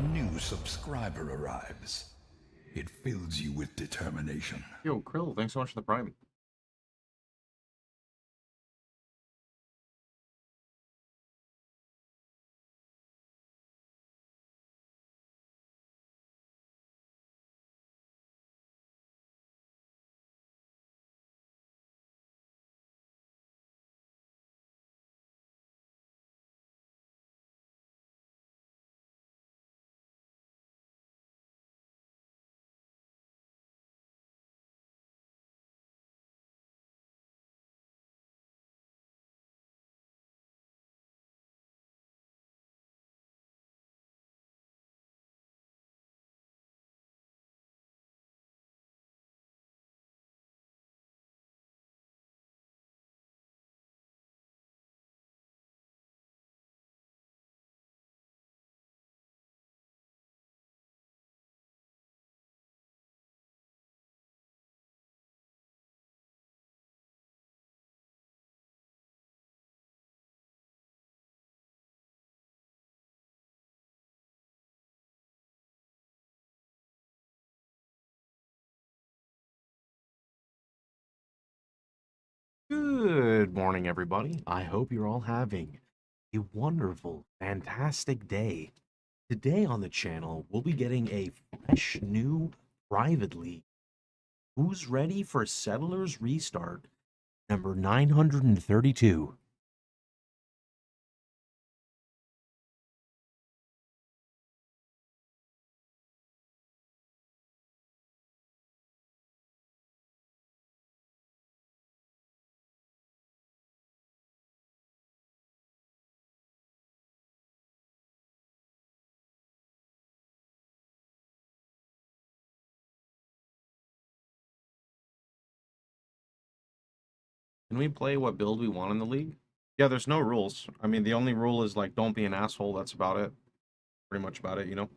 new subscriber arrives. It fills you with determination. Yo, Krill, thanks so much for the prime. Good morning, everybody. I hope you're all having a wonderful, fantastic day. Today on the channel, we'll be getting a fresh new private league. Who's ready for Settlers Restart number 932? Can we play what build we want in the league? Yeah, there's no rules. I mean, the only rule is, like, don't be an asshole. That's about it. Pretty much about it, you know?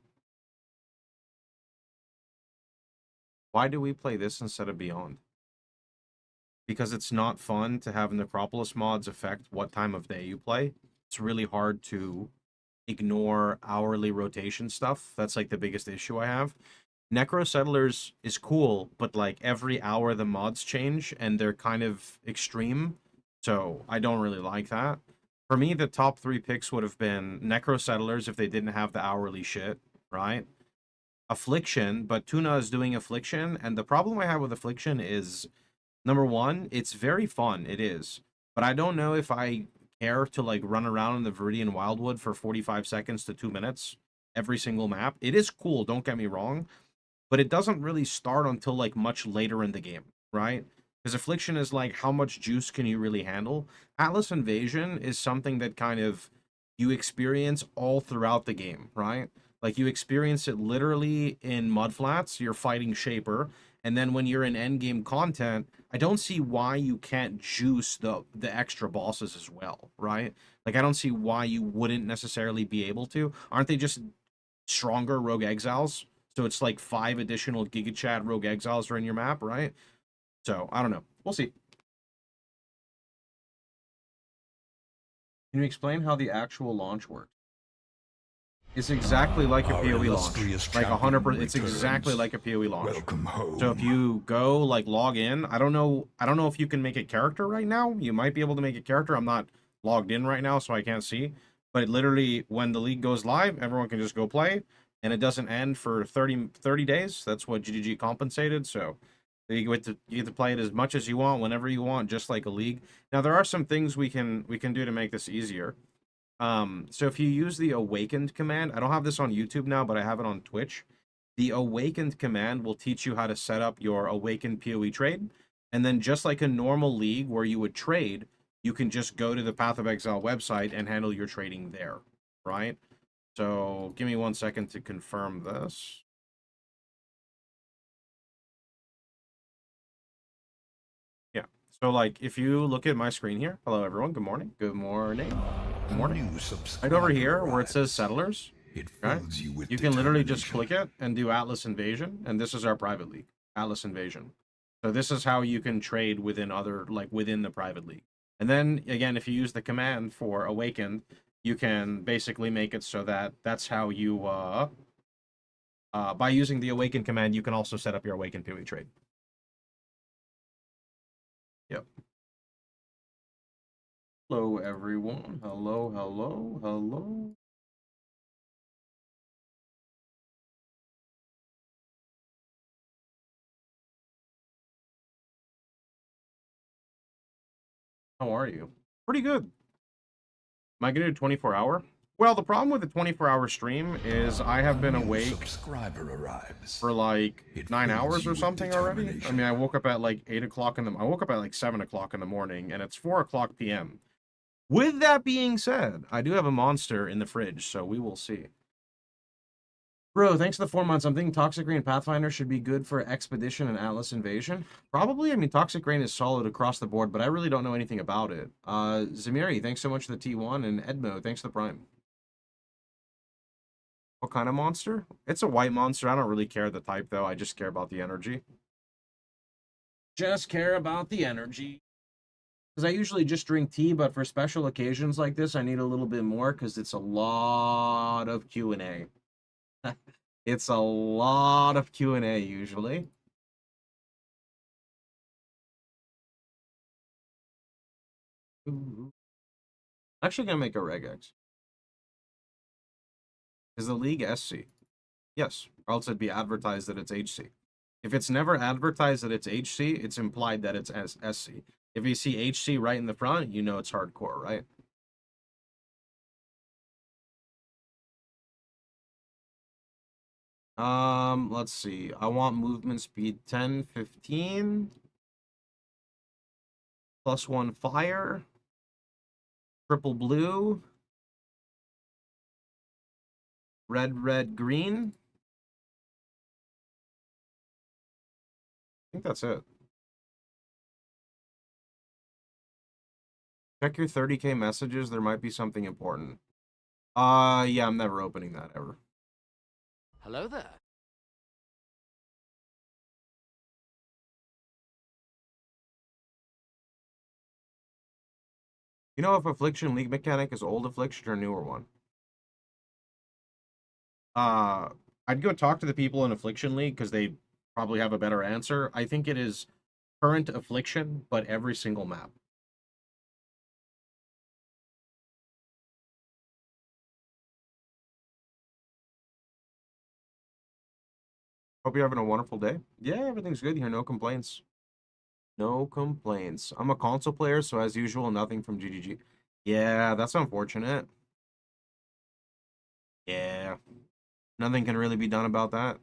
Why do we play this instead of Beyond? Because it's not fun to have Necropolis mods affect what time of day you play. It's really hard to ignore hourly rotation stuff. That's, like, the biggest issue I have. Necro Settlers is cool, but, like, every hour the mods change, and they're kind of extreme, so I don't really like that. For me, the top 3 picks would have been Necro Settlers if they didn't have the hourly shit, right? Affliction, but Tuna is doing Affliction, and the problem I have with Affliction is, number one, it's very fun, it is, but I don't know if I care to, like, run around in the Viridian Wildwood for 45 seconds to 2 minutes every single map. It is cool, don't get me wrong, but it doesn't really start until, like, much later in the game, right? Because Affliction is like, how much juice can you really handle? Atlas Invasion is something that kind of you experience all throughout the game, right? Like, you experience it literally in Mudflats, you're fighting Shaper, and then when you're in endgame content, I don't see why you can't juice the extra bosses as well, right? Like, I don't see why you wouldn't necessarily be able to. Aren't they just stronger Rogue Exiles? So it's like 5 additional Giga Chat Rogue Exiles are in your map, right? So, I don't know. We'll see. Can you explain how the actual launch works? It's exactly like a PoE launch. Like 100%. It's exactly like a PoE launch. Welcome home. So if you go, like, log in, I don't know if you can make a character right now. You might be able to make a character. I'm not logged in right now, so I can't see. But literally, when the league goes live, everyone can just go play, and it doesn't end for 30 days. That's what GGG compensated. So you get to play it as much as you want, whenever you want, just like a league. Now, there are some things we can do to make this easier. So if you use the Awakened command, I don't have this on YouTube now, but I have it on Twitch. The Awakened command will teach you how to set up your Awakened PoE trade. And then, just like a normal league where you would trade, you can just go to the Path of Exile website and handle your trading there, right? So give me 1 second to confirm this. Yeah. So, like, if you look at my screen here, hello everyone, good morning. Good morning. Good morning. Right over here where it says Settlers, right? You can literally just click it and do Atlas Invasion, and this is our private league, Atlas Invasion. So this is how you can trade within within the private league. And then again, if you use the command for Awakened, you can basically make it so that that's how you By using the awaken command, you can also set up your awaken PoE trade. Yep. Hello, everyone. Hello, hello, hello. How are you? Pretty good. Am I going to do 24-hour? Well, the problem with the 24-hour stream is I have been awake subscriber arrives. for like It 9 fills hours you or with something already. I determination. mean, I woke up at like 8 o'clock in the... I woke up at like 7 o'clock in the morning, and it's 4 o'clock p.m. With that being said, I do have a monster in the fridge, so we will see. Bro, thanks for the 4 months. I'm thinking Toxic Rain Pathfinder should be good for Expedition and Atlas Invasion. Probably. I mean, Toxic Rain is solid across the board, but I really don't know anything about it. Zamiri, thanks so much for the T1, and Edmo, thanks for the Prime. What kind of monster? It's a white monster. I don't really care the type, though. I just care about the energy. Just care about the energy. Because I usually just drink tea, but for special occasions like this, I need a little bit more because it's a lot of Q&A. It's a lot of Q&A usually. Ooh. I'm actually going to make a regex. Is the league SC? Yes, or else it'd be advertised that it's HC. If it's never advertised that it's HC, it's implied that it's SC. If you see HC right in the front, you know it's hardcore, right? Let's see. I want movement speed 10, 15. +1 fire. Triple blue. Red, red, green. I think that's it. Check your 30K messages. There might be something important. Yeah, I'm never opening that ever. Hello there. You know if Affliction League mechanic is old Affliction or newer one? I'd go talk to the people in Affliction League because they probably have a better answer. I think it is current Affliction, but every single map. Hope you're having a wonderful day. Yeah, everything's good here. No complaints. No complaints. I'm a console player, so as usual, nothing from GGG. Yeah, that's unfortunate. Yeah. Nothing can really be done about that.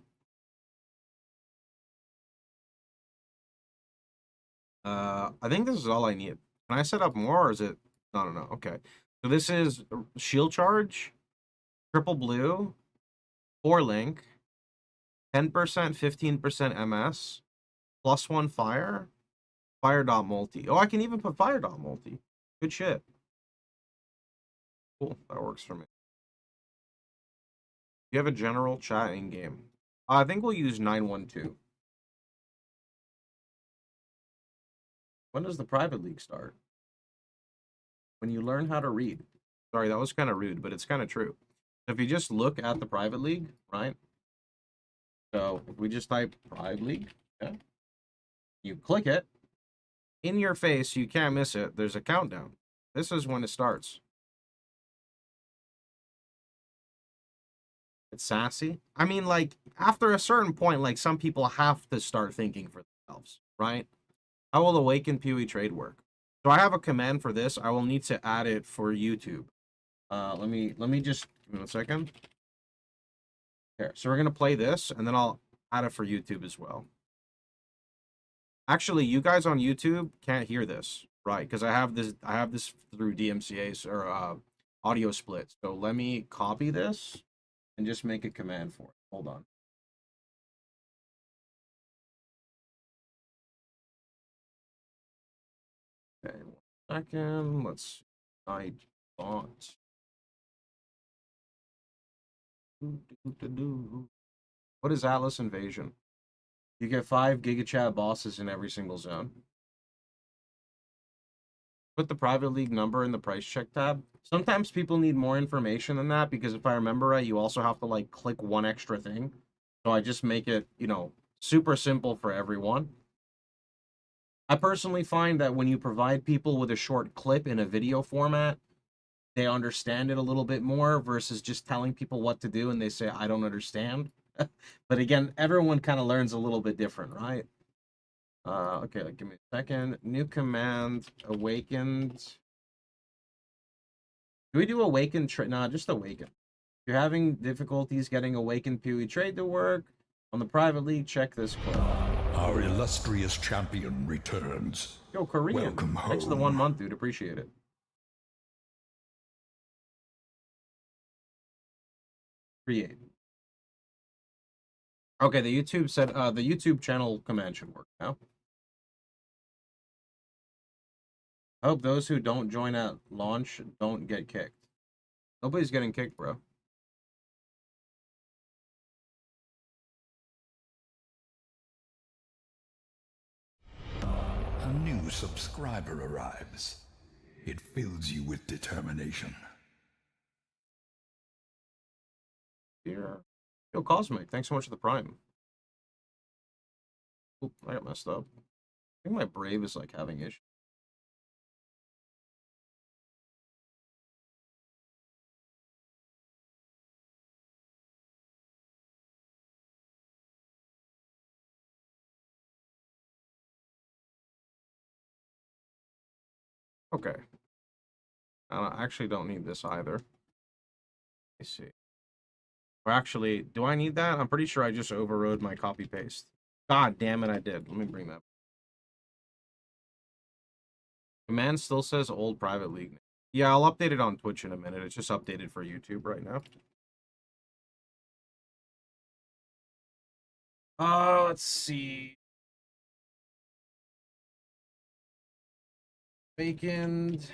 I think this is all I need. Can I set up more, or is it... No, no, no. Okay. So this is shield charge, triple blue, 4 link, 10%, 15% MS, +1 fire, fire dot multi. Oh, I can even put fire dot multi. Good shit. Cool. That works for me. You have a general chat in game. I think we'll use 912. When does the private league start? When you learn how to read. Sorry, that was kind of rude, but it's kind of true. If you just look at the private league, right? So if we just type private league, okay? You click it, in your face, you can't miss it. There's a countdown. This is when it starts. It's sassy. I mean, like, after a certain point, like, some people have to start thinking for themselves, right? How will awaken PoE trade work? So I have a command for this. I will need to add it for YouTube. Let me just give me 1 second. Here, so we're gonna play this, and then I'll add it for YouTube as well. Actually, you guys on YouTube can't hear this, right? Because I have this through DMCA or audio split. So let me copy this and just make a command for it. Hold on. Okay, 1 second. Let's I bought. What is Atlas Invasion? You get 5 GigaChat bosses in every single zone. Put the private league number in the price check tab. Sometimes people need more information than that because if I remember right, you also have to like click one extra thing. So I just make it, you know, super simple for everyone. I personally find that when you provide people with a short clip in a video format, they understand it a little bit more versus just telling people what to do and they say, I don't understand. But again, everyone kind of learns a little bit different, right? Okay, like, give me a second. New command, awakened. Do we do awakened trade? Nah, just awaken. If you're having difficulties getting awakened PoE trade to work on the private league, check this clip. Our illustrious champion returns. Yo, Korean. Welcome Thanks for the home. 1 month, dude. Appreciate it. Create. Okay, the YouTube said the YouTube channel command should work now. I hope those who don't join at launch don't get kicked. Nobody's getting kicked, bro. A new subscriber arrives. It fills you with determination. Here. Yo, Cosmic, thanks so much for the prime. Oop, I got messed up. I think my Brave is like having issues. Okay. I actually don't need this either. Let me see. Or actually, do I need that? I'm pretty sure I just overrode my copy paste. God damn it, I did. Let me bring that. Command still says old private league. Yeah, I'll update it on Twitch in a minute. It's just updated for YouTube right now. Let's see. Awakened.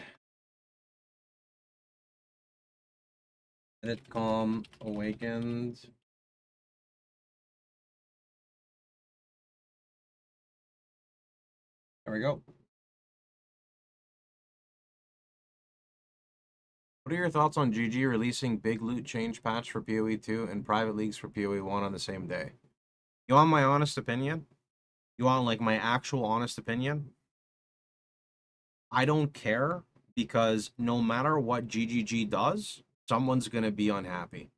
Edit com awakened. There we go. What are your thoughts on GG releasing big loot change patch for PoE 2 and private leagues for PoE 1 on the same day? You want my honest opinion? You want like my actual honest opinion? I don't care because no matter what GGG does, someone's going to be unhappy.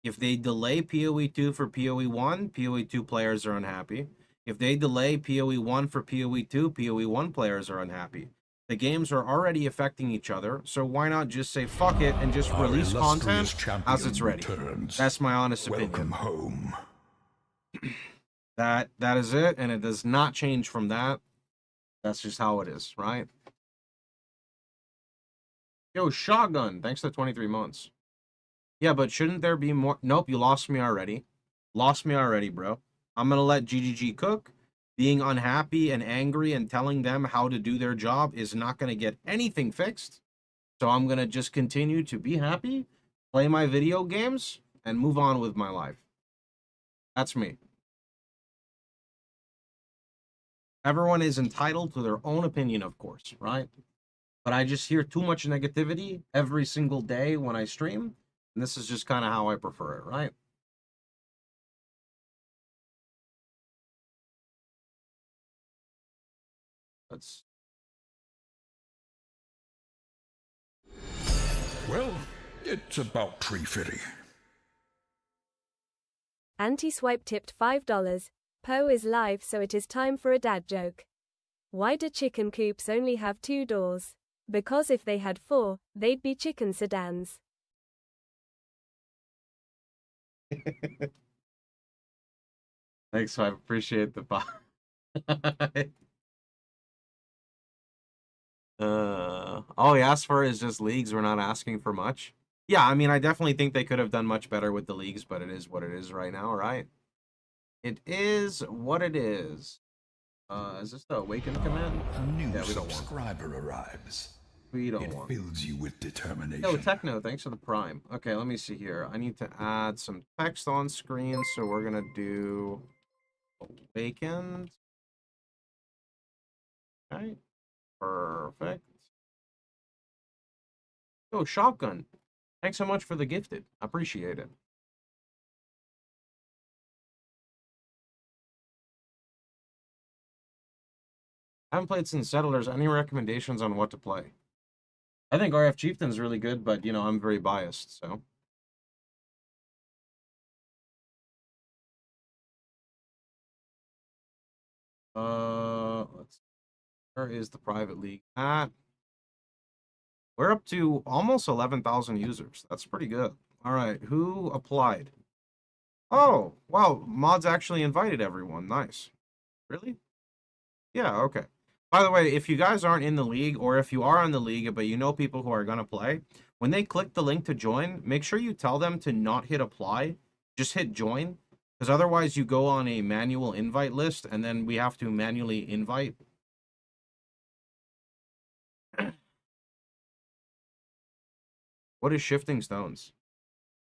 If they delay PoE 2 for PoE 1, PoE 2 players are unhappy. If they delay PoE 1 for PoE 2, PoE 1 players are unhappy. The games are already affecting each other, so why not just say fuck it and just release content as it's ready? That's my honest opinion. Welcome home. That is it, and it does not change from that. That's just how it is, right? Yo, Shotgun, thanks to 23 months. Yeah, but shouldn't there be more? Nope, you lost me already. Lost me already, bro. I'm going to let GGG cook. Being unhappy and angry and telling them how to do their job is not going to get anything fixed. So I'm going to just continue to be happy, play my video games, and move on with my life. That's me. Everyone is entitled to their own opinion, of course, right? But I just hear too much negativity every single day when I stream. And this is just kind of how I prefer it, right? Let's... Well, it's about tree fitting. Anti-swipe tipped $5. Poe is live, so it is time for a dad joke. Why do chicken coops only have 2 doors? Because if they had 4, they'd be chicken sedans. Thanks, I appreciate the buy. All he asked for is just leagues. We're not asking for much. Yeah, I mean, I definitely think they could have done much better with the leagues, but it is what it is right now, right? It is what it is. Is this the awaken command? A new Yeah, we don't want subscriber arrives. We don't It want. fills you with determination. Oh, Techno, thanks for the prime. Okay, let me see here. I need to add some text on screen, so we're gonna do awakened. Okay, perfect. Oh, Shotgun. Thanks so much for the gifted. I appreciate it. haven't played since Settlers. Any recommendations on what to play? I think RF Chieftain's really good, but, you know, I'm very biased, so. Let's see. Where is the private league at? We're up to almost 11,000 users. That's pretty good. All right, who applied? Oh, wow, mods actually invited everyone. Nice. Really? Yeah, okay. By the way, if you guys aren't in the league, or if you are in the league, but you know people who are going to play, when they click the link to join, make sure you tell them to not hit apply, just hit join, because otherwise you go on a manual invite list, and then we have to manually invite. What is Shifting Stones?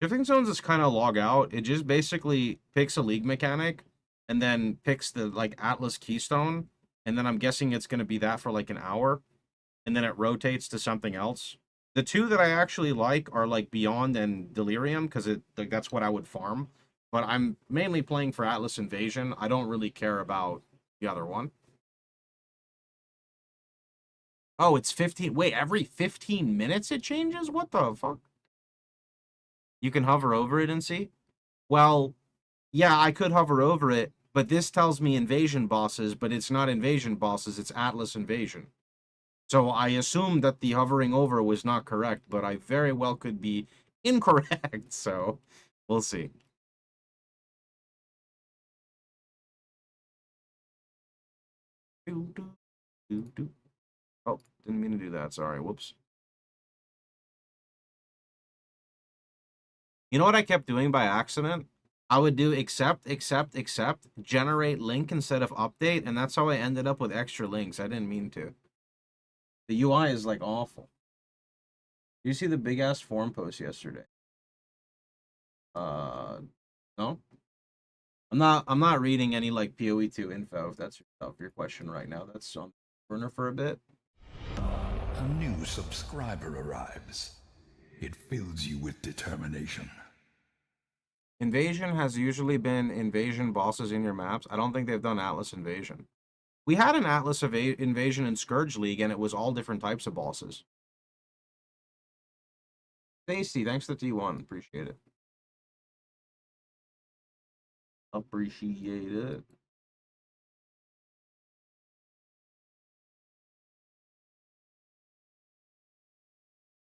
Shifting Stones is kind of log out. It just basically picks a league mechanic, and then picks the, like, Atlas Keystone, and then I'm guessing it's going to be that for like an hour, and then it rotates to something else. The two that I actually like are like Beyond and Delirium, because like that's what I would farm. But I'm mainly playing for Atlas Invasion. I don't really care about the other one. Oh, it's 15. Wait, every 15 minutes it changes? What the fuck? You can hover over it and see? Well, yeah, I could hover over it, but this tells me Invasion bosses, but it's not Invasion bosses, it's Atlas Invasion. So I assume that the hovering over was not correct, but I very well could be incorrect, so we'll see. Oh, didn't mean to do that, sorry, whoops. You know what I kept doing by accident? I would do accept, generate link instead of update, and that's how I ended up with extra links. I didn't mean to. The UI is like awful. Did you see the big ass forum post yesterday? No? I'm not reading any like PoE2 info, if that's your question right now. That's on burner for a bit. A new subscriber arrives. It fills you with determination. Invasion has usually been Invasion bosses in your maps. I don't think they've done Atlas Invasion. We had an Atlas Invasion in Scourge League, and it was all different types of bosses. Tasty, thanks to T1. Appreciate it. Appreciate it.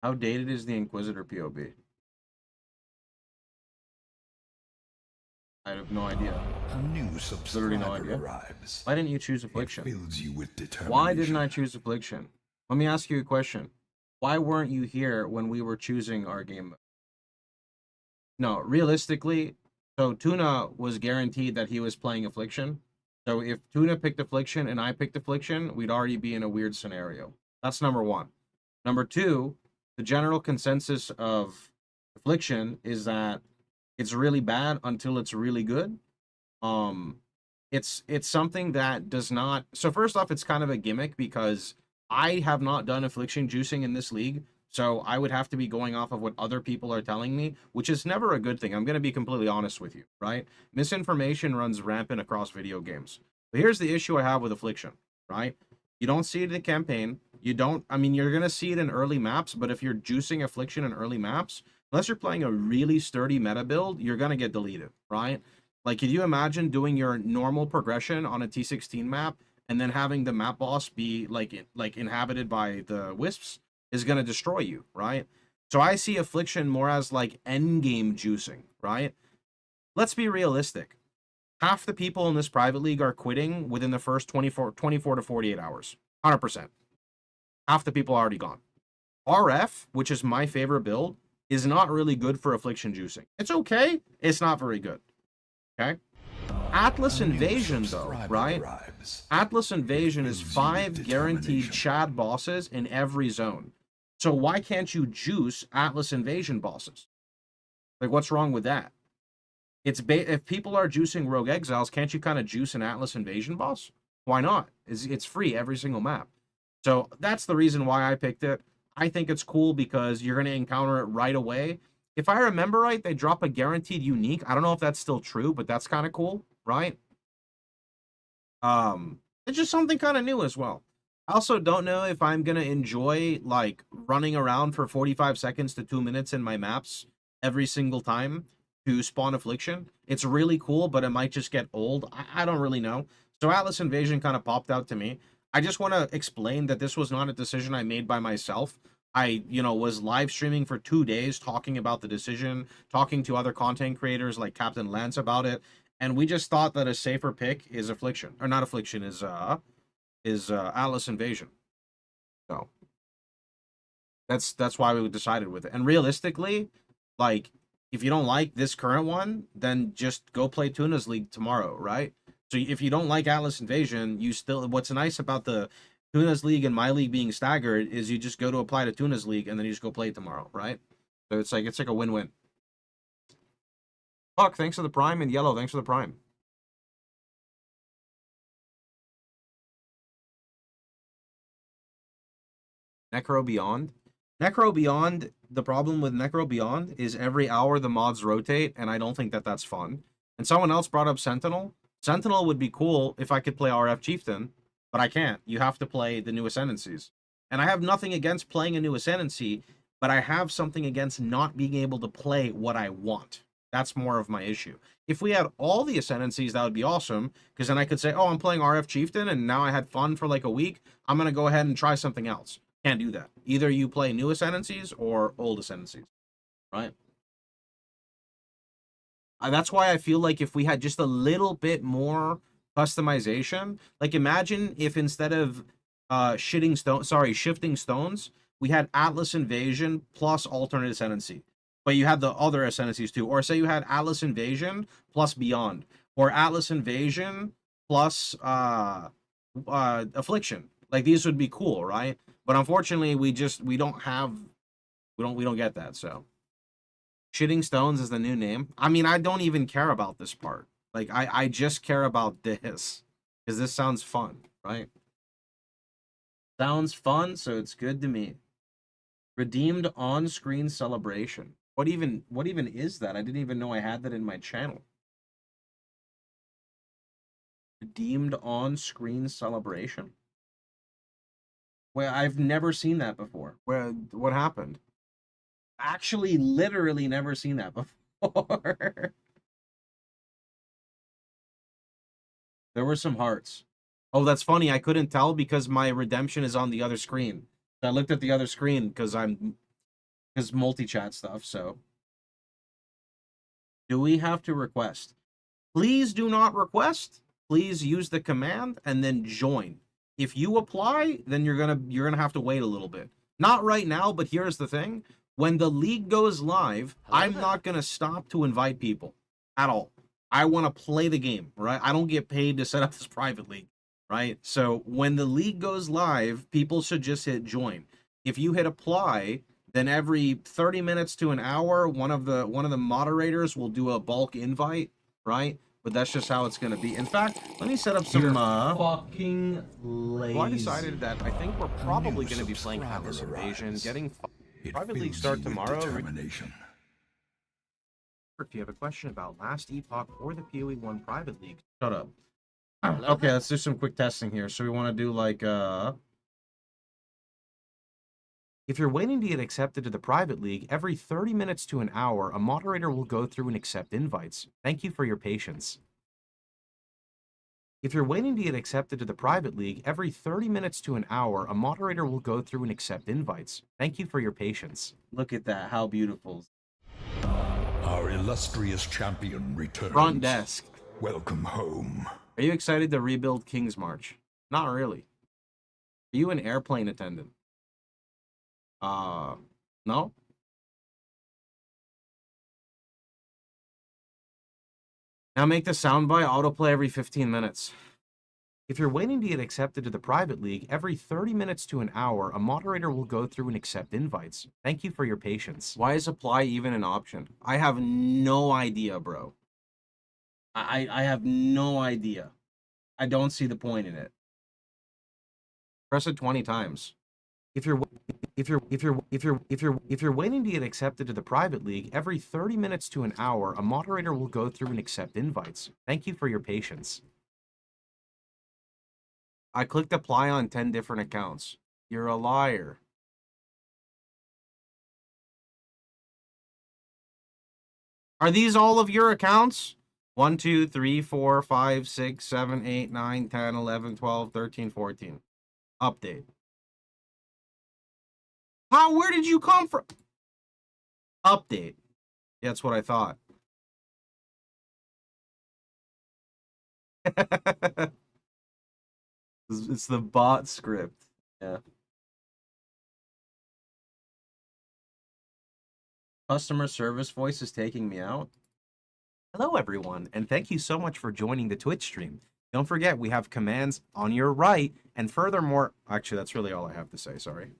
How dated is the Inquisitor POB? I have no idea. A new subscriber arrives. Why didn't you choose Affliction? It fills you with determination. Why didn't I choose Affliction? Let me ask you a question. Why weren't you here when we were choosing our game? No, realistically, so Tuna was guaranteed that he was playing Affliction. So if Tuna picked Affliction and I picked Affliction, we'd already be in a weird scenario. That's number one. Number two, the general consensus of Affliction is that it's really bad until it's really good. It's something that does not... So first off, it's kind of a gimmick because I have not done Affliction juicing in this league, so I would have to be going off of what other people are telling me, which is never a good thing. I'm going to be completely honest with you, right? Misinformation runs rampant across video games. But here's the issue I have with Affliction, right? You don't see it in the campaign. You don't... I mean, you're going to see it in early maps, but if you're juicing Affliction in early maps, unless you're playing a really sturdy meta build, you're going to get deleted, right? Like, could you imagine doing your normal progression on a T16 map and then having the map boss be, like inhabited by the wisps? Is going to destroy you, right? So I see Affliction more as, like, endgame juicing, right? Let's be realistic. Half the people in this private league are quitting within the first 24 to 48 hours. 100%. Half the people are already gone. RF, which is my favorite build, is not really good for Affliction juicing. It's okay. It's not very good. Okay? Atlas Invasion, though, right? Atlas Invasion is 5 guaranteed Chad bosses in every zone. So why can't you juice Atlas Invasion bosses? Like, what's wrong with that? If people are juicing Rogue Exiles, can't you kind of juice an Atlas Invasion boss? Why not? It's free every single map. So that's the reason why I picked it. I think it's cool because you're going to encounter it right away. If I remember right, they drop a guaranteed unique. I don't know if that's still true, but that's kind of cool, right? It's just something kind of new as well. I also don't know if I'm gonna enjoy like running around for 45 seconds to 2 minutes in my maps every single time to spawn Affliction. It's really cool, but it might just get old. I don't really know. So Atlas Invasion kind of popped out to me. I just want to explain that this was not a decision I made by myself. I, was live streaming for 2 days talking about the decision, talking to other content creators like Captain Lance about it, and we just thought that a safer pick is Affliction, or not Affliction, is Atlas Invasion. So that's why we decided with it. And realistically, like, if you don't like this current one, then just go play Tuna's League tomorrow, right? So if you don't like Atlas Invasion, you still, what's nice about the Tuna's League and my league being staggered is you just go to apply to Tuna's League and then you just go play tomorrow, right? So it's like a win-win. Fuck, thanks for the Prime, and Yellow, thanks for the Prime. Necro Beyond. Necro Beyond, the problem with Necro Beyond is every hour the mods rotate, and I don't think that that's fun. And someone else brought up Sentinel. Sentinel would be cool if I could play RF Chieftain, but I can't. You have to play the new Ascendancies. And I have nothing against playing a new Ascendancy, but I have something against not being able to play what I want. That's more of my issue. If we had all the Ascendancies, that would be awesome, because then I could say, oh, I'm playing RF Chieftain, and now I had fun for like a week. I'm going to go ahead and try something else. Can't do that. Either you play new Ascendancies or old Ascendancies, right? That's why I feel like if we had just a little bit more customization, like imagine if instead of shifting stones, we had Atlas Invasion plus alternate Ascendancy, but you had the other Ascendancies too. Or say you had Atlas Invasion plus Beyond, or Atlas Invasion plus Affliction. Like, these would be cool, right? But unfortunately, we don't get that. So Shitting Stones is the new name. I mean, I don't even care about this part. Like, I just care about this, because this sounds fun, right? Sounds fun, so it's good to me. Redeemed on-screen celebration. What even is that? I didn't even know I had that in my channel. Redeemed on-screen celebration. Well, I've never seen that before. What happened? Actually, literally never seen that before. There were some hearts. Oh, that's funny. I couldn't tell because my redemption is on the other screen. I looked at the other screen because multi-chat stuff, so. Do we have to request? Please do not request. Please use the command and then join. If you apply, then you're gonna have to wait a little bit. Not right now, but here's the thing. When the league goes live, I'm not gonna stop to invite people at all. I want to play the game, right? I don't get paid to set up this private league, right? So when the league goes live, people should just hit join. If you hit apply, then every 30 minutes to an hour, one of the moderators will do a bulk invite, right? But that's just how it's going to be. In fact, let me set up some... fucking lazy. Well, I decided that I think we're probably going to be playing Atlas Invasion, getting private league start tomorrow. If you have a question about Last Epoch or the PoE 1 private league, shut up. Okay, let's do some quick testing here. So we want to do like... If you're waiting to get accepted to the private league, every 30 minutes to an hour, a moderator will go through and accept invites. Thank you for your patience. If you're waiting to get accepted to the private league, every 30 minutes to an hour, a moderator will go through and accept invites. Thank you for your patience. Look at that, how beautiful. Our illustrious champion returns. Front desk. Welcome home. Are you excited to rebuild King's March? Not really. Are you an airplane attendant? No? Now make the soundbite autoplay every 15 minutes. If you're waiting to get accepted to the private league, every 30 minutes to an hour, a moderator will go through and accept invites. Thank you for your patience. Why is apply even an option? I have no idea, bro. I have no idea. I don't see the point in it. Press it 20 times. If you're waiting to get accepted to the private league, every 30 minutes to an hour, a moderator will go through and accept invites. Thank you for your patience. I clicked apply on 10 different accounts. You're a liar. Are these all of your accounts? 1, 2, 3, 4, 5, 6, 7, 8, 9, 10, 11, 12, 13, 14. Update. How? Where did you come from? Update. Yeah, that's what I thought. It's the bot script. Yeah. Customer service voice is taking me out. Hello, everyone, and thank you so much for joining the Twitch stream. Don't forget, we have commands on your right, and furthermore, actually, that's really all I have to say, sorry.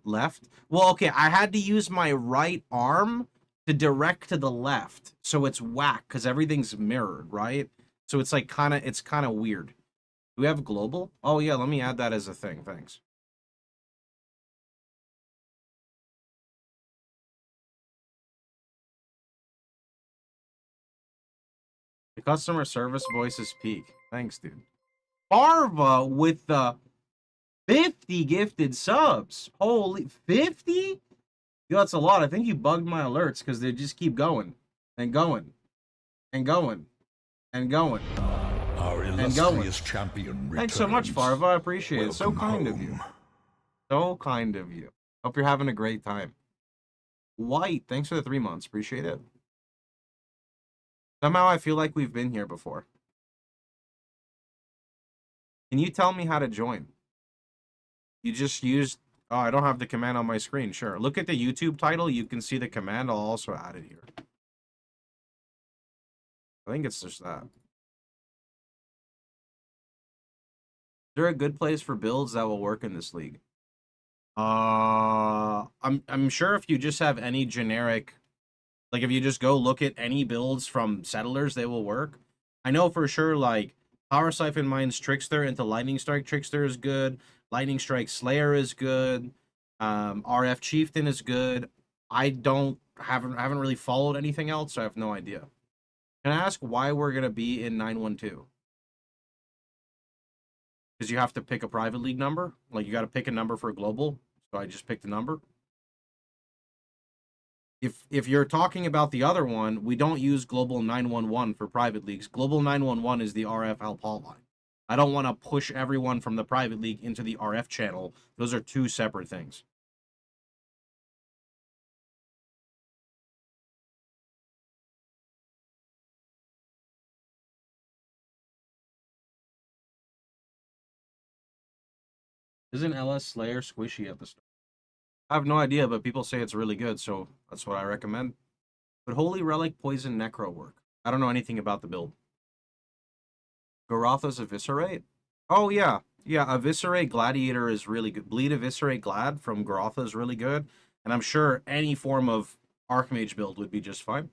Left? Well, okay, I had to use my right arm to direct to the left, so it's whack, because everything's mirrored, right? So it's like it's kind of weird. Do we have global? Oh, yeah, let me add that as a thing, thanks. The customer service voice is peak. Thanks, dude. Farva with the 50 gifted subs. Holy 50? Yo, that's a lot. I think you bugged my alerts because they just keep going and going and going and going. Our illustrious champion returns. Thanks so much, Farva. I appreciate it. So kind of you. So kind of you. Hope you're having a great time. White, thanks for the 3 months. Appreciate it. Somehow I feel like we've been here before. Can you tell me how to join? You just used... Oh, I don't have the command on my screen. Sure. Look at the YouTube title. You can see the command. I'll also add it here. I think it's just that. Is there a good place for builds that will work in this league? I'm sure if you just have any generic... Like, if you just go look at any builds from Settlers, they will work. I know for sure, like, Power Siphon Mines Trickster into Lightning Strike Trickster is good. Lightning Strike Slayer is good. RF Chieftain is good. I haven't really followed anything else, so I have no idea. Can I ask why we're going to be in 912? Because you have to pick a private league number? Like, you got to pick a number for a global, so I just picked a number? If you're talking about the other one, we don't use Global 911 for private leagues. Global 911 is the RF help hotline. I don't want to push everyone from the private league into the RF channel. Those are two separate things. Isn't LS Slayer squishy at the start? I have no idea, but people say it's really good, so that's what I recommend. But Holy Relic Poison Necro work? I don't know anything about the build. Garotha's Eviscerate? Oh, yeah. Yeah, Eviscerate Gladiator is really good. Bleed Eviscerate Glad from Garotha is really good. And I'm sure any form of Archmage build would be just fine.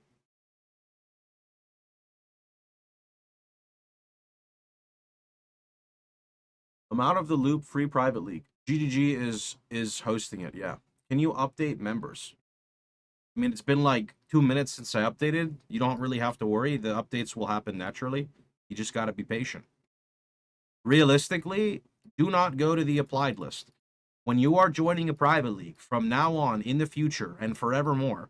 I'm out of the loop free private league. GGG is hosting it, yeah. Can you update members? I mean, it's been like 2 minutes since I updated. You don't really have to worry. The updates will happen naturally. You just got to be patient. Realistically, do not go to the applied list. When you are joining a private league, from now on, in the future, and forevermore,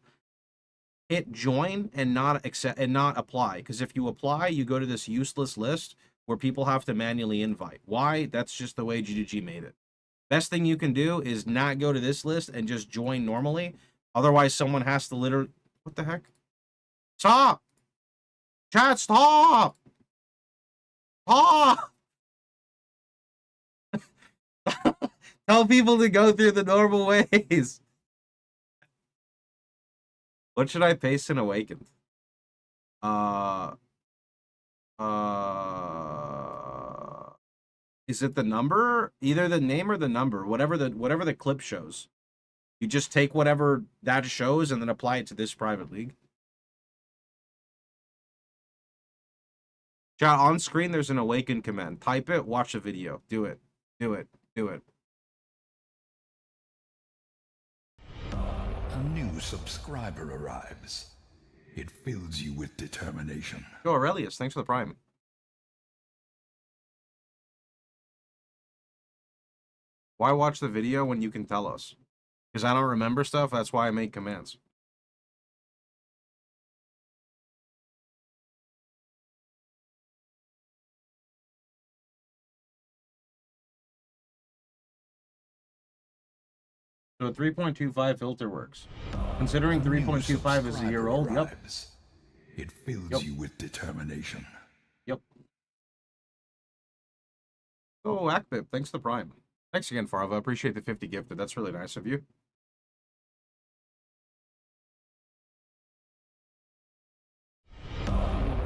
hit join and not accept and not apply. Because if you apply, you go to this useless list where people have to manually invite. Why? That's just the way GGG made it. Best thing you can do is not go to this list and just join normally. Otherwise, someone has to literally... What the heck? Stop! Chat, stop! Stop! Tell people to go through the normal ways. What should I paste in Awakened? Is it the number? Either the name or the number, whatever the clip shows. You just take whatever that shows and then apply it to this private league. Chat, on screen there's an awaken command. Type it, watch the video. Do it. Do it. Do it. A new subscriber arrives. It fills you with determination. Yo, Aurelius, thanks for the prime. Why watch the video when you can tell us? Because I don't remember stuff, that's why I make commands. So a 3.25 filter works. Considering 3.25 is a year old, yep. It fills you with determination. Yep. Oh, Akbib, thanks for the prime. Thanks again, Farva. I appreciate the 50 gifted. That's really nice of you.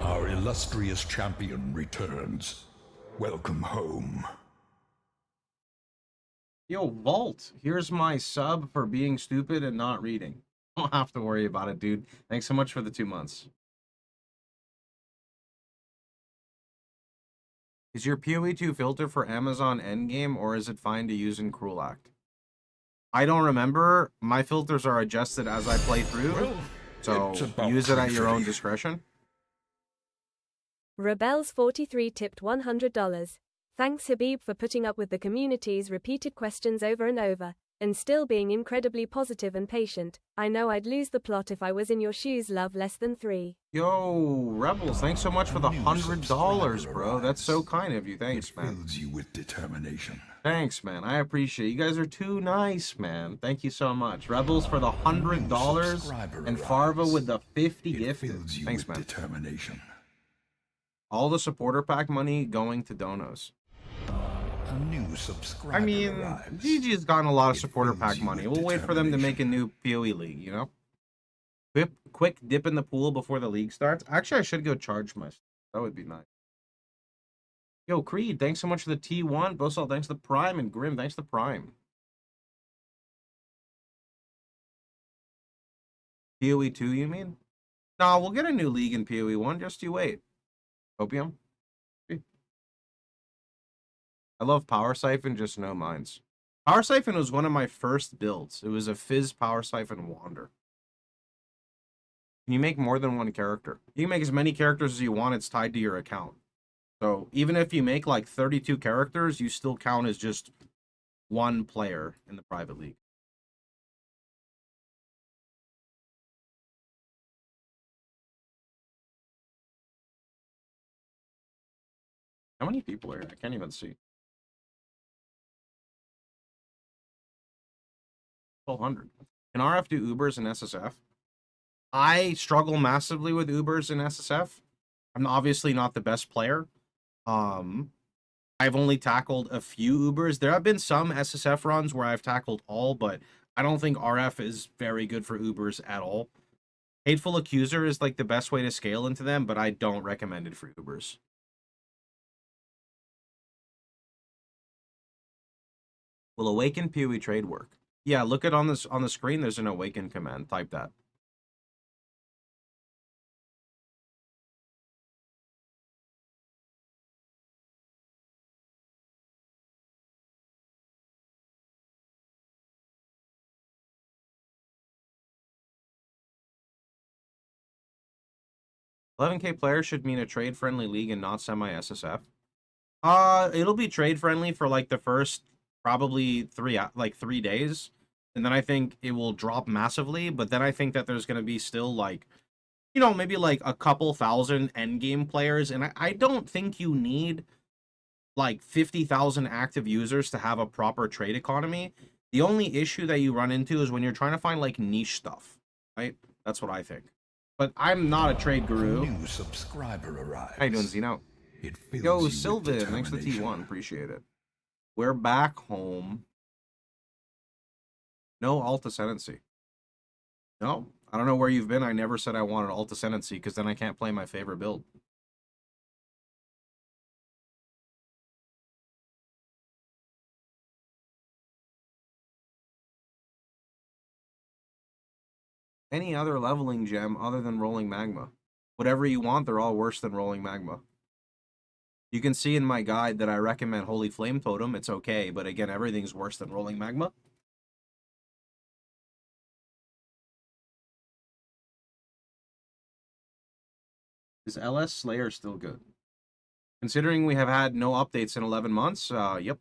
Our illustrious champion returns. Welcome home. Yo, Vault, here's my sub for being stupid and not reading. Don't have to worry about it, dude. Thanks so much for the 2 months. Is your PoE2 filter for Amazon Endgame, or is it fine to use in Cruel Act? I don't remember. My filters are adjusted as I play through, so use it at your own discretion. Rebels43 tipped $100. Thanks Habib for putting up with the community's repeated questions over and over, and still being incredibly positive and patient. I know I'd lose the plot if I was in your shoes, love. Less than 3. Yo, Rebels, thanks so much for the $100, bro. That's so kind of you. Thanks, man. It fills you with determination. Thanks, man. I appreciate it. You guys are too nice, man. Thank you so much. Rebels for the $100 and Farva with the 50 gifted. Thanks, man. Determination. All the supporter pack money going to donos. A new subscriber I mean, arrives. GG's gotten a lot of supporter pack money. We'll wait for them to make a new PoE league, you know? Quick dip in the pool before the league starts. Actually, I should go charge my stuff. That would be nice. Yo, Creed, thanks so much for the T1. Bosal, thanks for the prime. And Grim, thanks for the prime. PoE 2, you mean? Nah, we'll get a new league in PoE 1. Just you wait. Opium? I love Power Siphon, just no mines. Power Siphon was one of my first builds. It was a Fizz Power Siphon Wander. Can you make more than one character? You can make as many characters as you want. It's tied to your account. So even if you make like 32 characters, you still count as just one player in the private league. How many people are here? I can't even see. 1,200. Can RF do Ubers in SSF? I struggle massively with Ubers in SSF. I'm obviously not the best player. I've only tackled a few Ubers. There have been some SSF runs where I've tackled all, but I don't think RF is very good for Ubers at all. Hateful Accuser is like the best way to scale into them, but I don't recommend it for Ubers. Will Awaken PoE trade work? Yeah, look at on the screen. There's an Awaken command. Type that. $11K players should mean a trade-friendly league and not semi-SSF. It'll be trade-friendly for like the first probably 3 days, and then I think it will drop massively. But then I think that there's gonna be still like, you know, maybe like a couple thousand endgame players, and I don't think you need like 50,000 active users to have a proper trade economy. The only issue that you run into is when you're trying to find like niche stuff, right? That's what I think. But I'm not a trade guru. A new subscriber arrives. How you doing, Zeno? It fills Yo, you with Sylvan, thanks for the T1. Appreciate it. We're back home. No alt ascendancy. No, I don't know where you've been. I never said I wanted alt ascendancy because then I can't play my favorite build. Any other leveling gem other than rolling magma? Whatever you want, they're all worse than rolling magma. You can see in my guide that I recommend Holy Flame Totem. It's okay, but again, everything's worse than rolling magma. Is LS Slayer still good? Considering we have had no updates in 11 months, yep.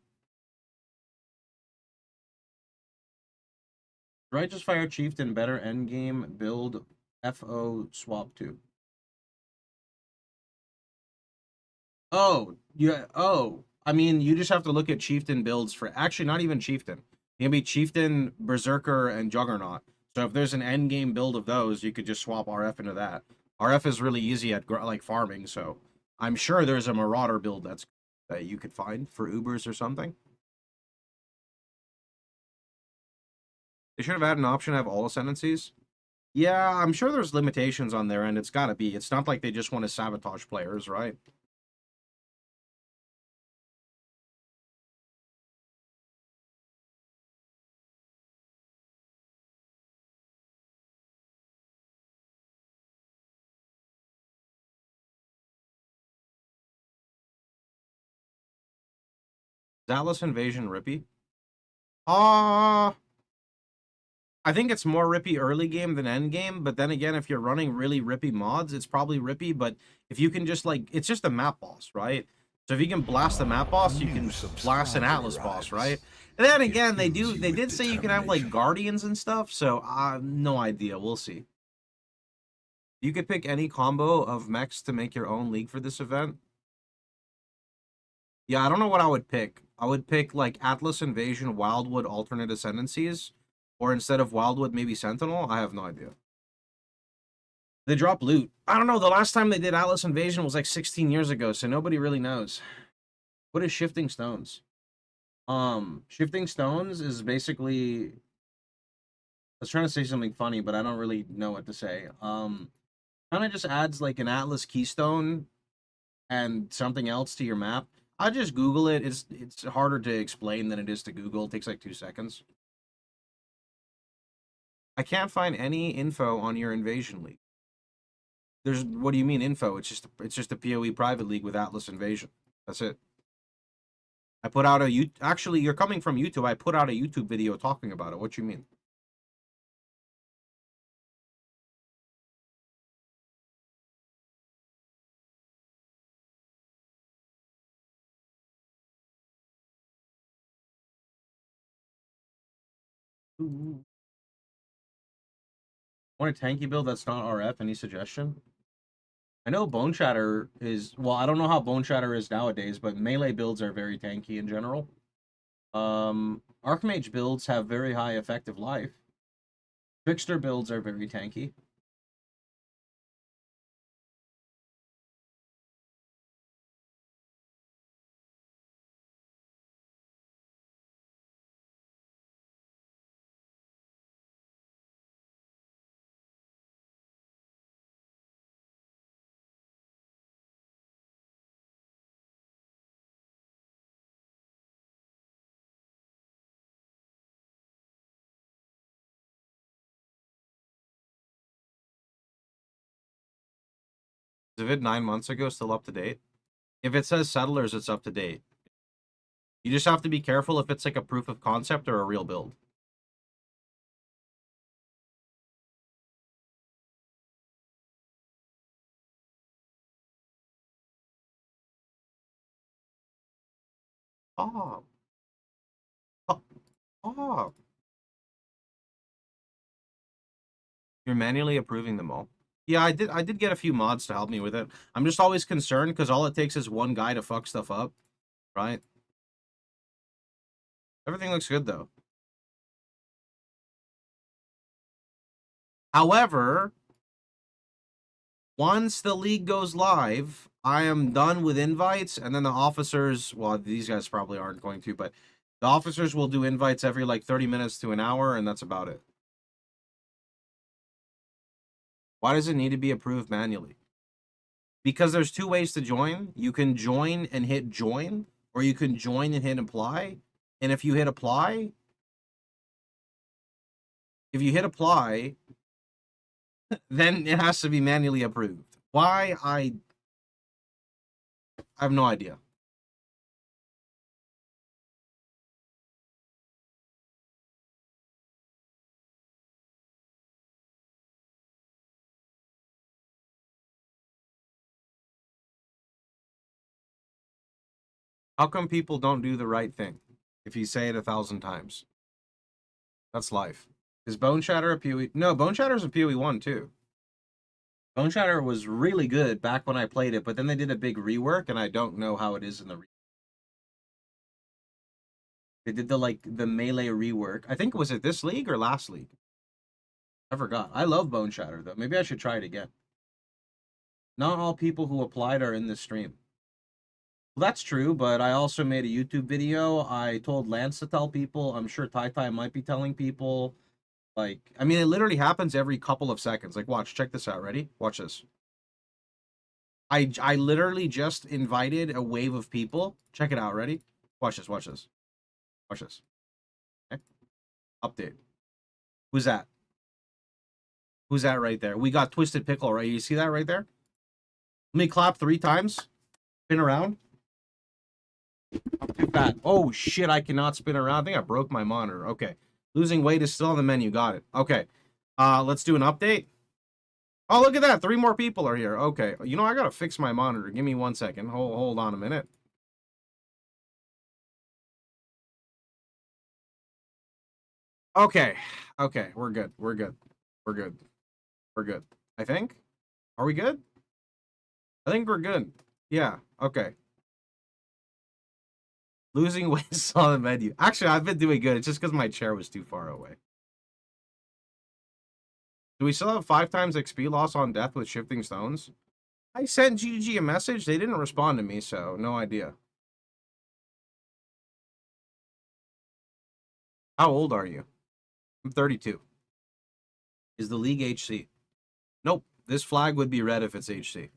Righteous Fire Chieftain, better endgame build FO swap 2. Oh, yeah. Oh, I mean, you just have to look at Chieftain builds for actually not even Chieftain. It can be Chieftain, Berserker, and Juggernaut. So if there's an end game build of those, you could just swap RF into that. RF is really easy at like farming, so I'm sure there's a Marauder build that you could find for Ubers or something. They should have had an option to have all ascendancies. Yeah, I'm sure there's limitations on their end. It's got to be. It's not like they just want to sabotage players, right? Is Atlas Invasion Rippy? I think it's more rippy early game than end game, but then again, if you're running really rippy mods, it's probably rippy, but if you can just like, it's just a map boss, right? So if you can blast the map boss, you can blast an Atlas boss, right? And then again, they did say you can have like Guardians and stuff, so no idea, we'll see. You could pick any combo of mechs to make your own league for this event. Yeah, I don't know what I would pick. I would pick like Atlas Invasion, Wildwood, alternate ascendancies. Or instead of Wildwood, maybe Sentinel? I have no idea. They drop loot. I don't know. The last time they did Atlas Invasion was like 16 years ago, so nobody really knows. What is Shifting Stones? Shifting Stones is basically... I was trying to say something funny, but I don't really know what to say. Kind of just adds like an Atlas Keystone and something else to your map. I just Google it. It's harder to explain than it is to Google. It takes like 2 seconds. I can't find any info on your Invasion League. What do you mean info? It's just a PoE private league with Atlas Invasion. That's it. I put out actually, you're coming from YouTube. I put out a YouTube video talking about it. What you mean? Ooh. Want a tanky build that's not RF? Any suggestion? I know Bone Shatter is... Well, I don't know how Bone Shatter is nowadays, but melee builds are very tanky in general. Archmage builds have very high effective life. Trickster builds are very tanky. Is Vid 9 months ago still up to date? If it says Settlers, it's up to date. You just have to be careful if it's like a proof of concept or a real build. Oh. Oh. Oh. You're manually approving them all. Yeah, I did get a few mods to help me with it. I'm just always concerned because all it takes is one guy to fuck stuff up, right? Everything looks good though. However, once the league goes live, I am done with invites, and then the officers, well, these guys probably aren't going to, but the officers will do invites every like 30 minutes to an hour, and that's about it. Why does it need to be approved manually? Because there's 2 ways to join. You can join and hit join, or you can join and hit apply. And if you hit apply, then it has to be manually approved. Why? I have no idea. How come people don't do the right thing if you say it 1,000 times? That's life. Is Bone Shatter a PoE? No, Bone Shatter's a PoE 1 too. Bone Shatter was really good back when I played it, but then they did a big rework, and I don't know how it is in the They did the melee rework. I think, was it this league or last league? I forgot. I love Bone Shatter though. Maybe I should try it again. Not all people who applied are in this stream. Well, that's true, but I also made a YouTube video. I told Lance to tell people. I'm sure Tai might be telling people. Like, I mean, it literally happens every couple of seconds. Like, watch, check this out. Ready? Watch this. I literally just invited a wave of people. Check it out. Ready? Watch this. Watch this. Watch this. Okay. Update. Who's that? Who's that right there? We got Twisted Pickle, right? You see that right there? Let me clap 3 times. Spin around. I'm too fat. Oh, shit, I cannot spin around. I think I broke my monitor. Okay. Losing weight is still on the menu. Got it. Okay. Let's do an update. Oh, look at that. 3 more people are here. Okay. You know, I got to fix my monitor. Give me 1 second. Hold on a minute. Okay. Okay. We're good. We're good. We're good. We're good. I think. Are we good? I think we're good. Yeah. Okay. Losing weight is on the menu. Actually, I've been doing good. It's just because my chair was too far away. Do we still have 5 times XP loss on death with shifting stones? I sent GG a message. They didn't respond to me, so no idea. How old are you? I'm 32. Is the league HC? Nope. This flag would be red if it's HC.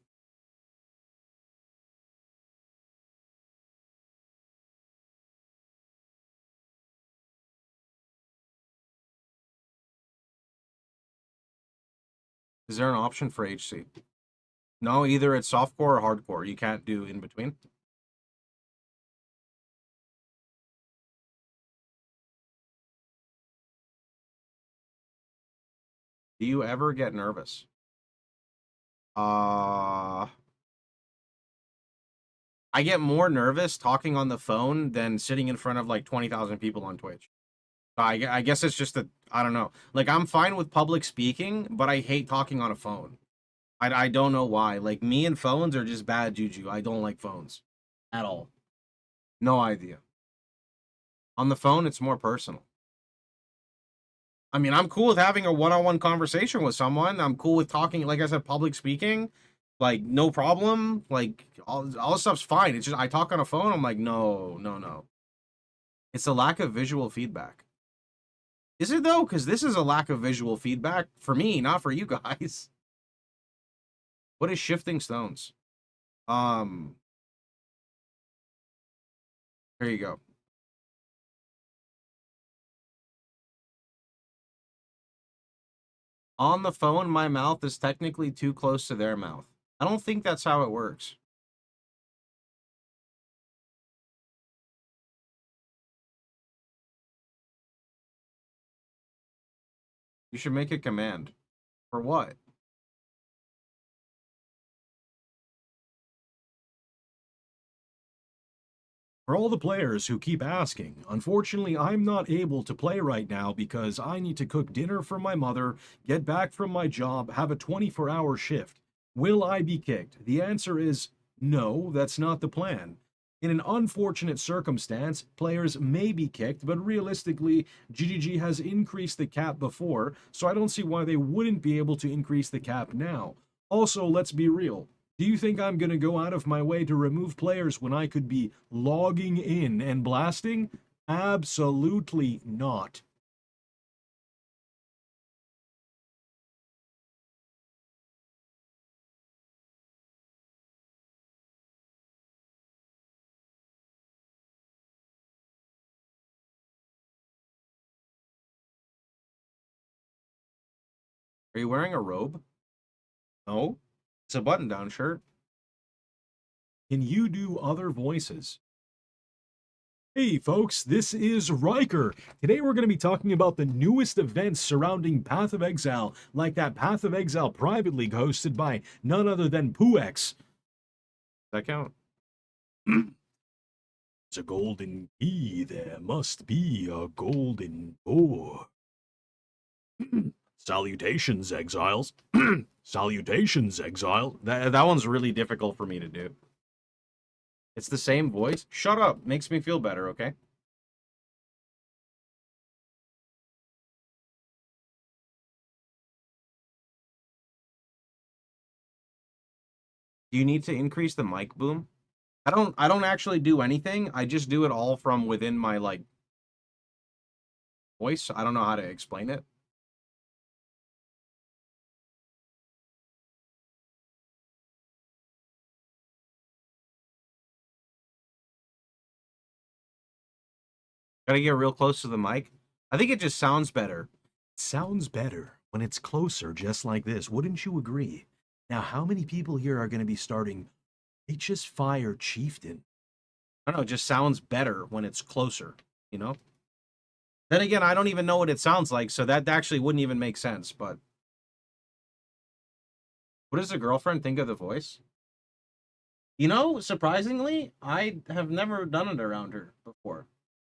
Is there an option for HC? No, either it's softcore or hardcore. You can't do in between. Do you ever get nervous? I get more nervous talking on the phone than sitting in front of like 20,000 people on Twitch. I guess it's just that, I don't know. Like, I'm fine with public speaking, but I hate talking on a phone. I don't know why. Like, me and phones are just bad juju. I don't like phones at all. No idea. On the phone, it's more personal. I mean, I'm cool with having a one-on-one conversation with someone. I'm cool with talking, like I said, public speaking. Like, no problem. Like, all this stuff's fine. It's just, I talk on a phone, I'm like, no. It's a lack of visual feedback. Is it, though? Because this is a lack of visual feedback for me, not for you guys. What is shifting stones? Here you go. On the phone, my mouth is technically too close to their mouth. I don't think that's how it works. You should make a command. For what? For all the players who keep asking, unfortunately I'm not able to play right now because I need to cook dinner for my mother, get back from my job, have a 24-hour shift. Will I be kicked? The answer is no, that's not the plan. In an unfortunate circumstance, players may be kicked, but realistically, GGG has increased the cap before, so I don't see why they wouldn't be able to increase the cap now. Also, let's be real. Do you think I'm going to go out of my way to remove players when I could be logging in and blasting? Absolutely not. Are you wearing a robe? No. It's a button-down shirt. Can you do other voices? Hey folks, this is Riker. Today we're going to be talking about the newest events surrounding Path of Exile, like that Path of Exile private league hosted by none other than Poox. Does that count? It's a golden key. There must be a golden door. Salutations, exiles. Salutations, exile. That one's really difficult for me to do. It's the same voice. Shut up. Makes me feel better, okay? Do you need to increase the mic boom? I don't actually do anything. I just do it all from within my like voice. I don't know how to explain it. Gotta get real close to the mic. I think it just sounds better. Sounds better when it's closer, just like this. Wouldn't you agree? Now, how many people here are going to be starting Righteous Fire Chieftain? I don't know, it just sounds better when it's closer, you know? Then again, I don't even know what it sounds like, so that actually wouldn't even make sense, but... What does the girlfriend think of the voice? You know, surprisingly, I have never done it around her before.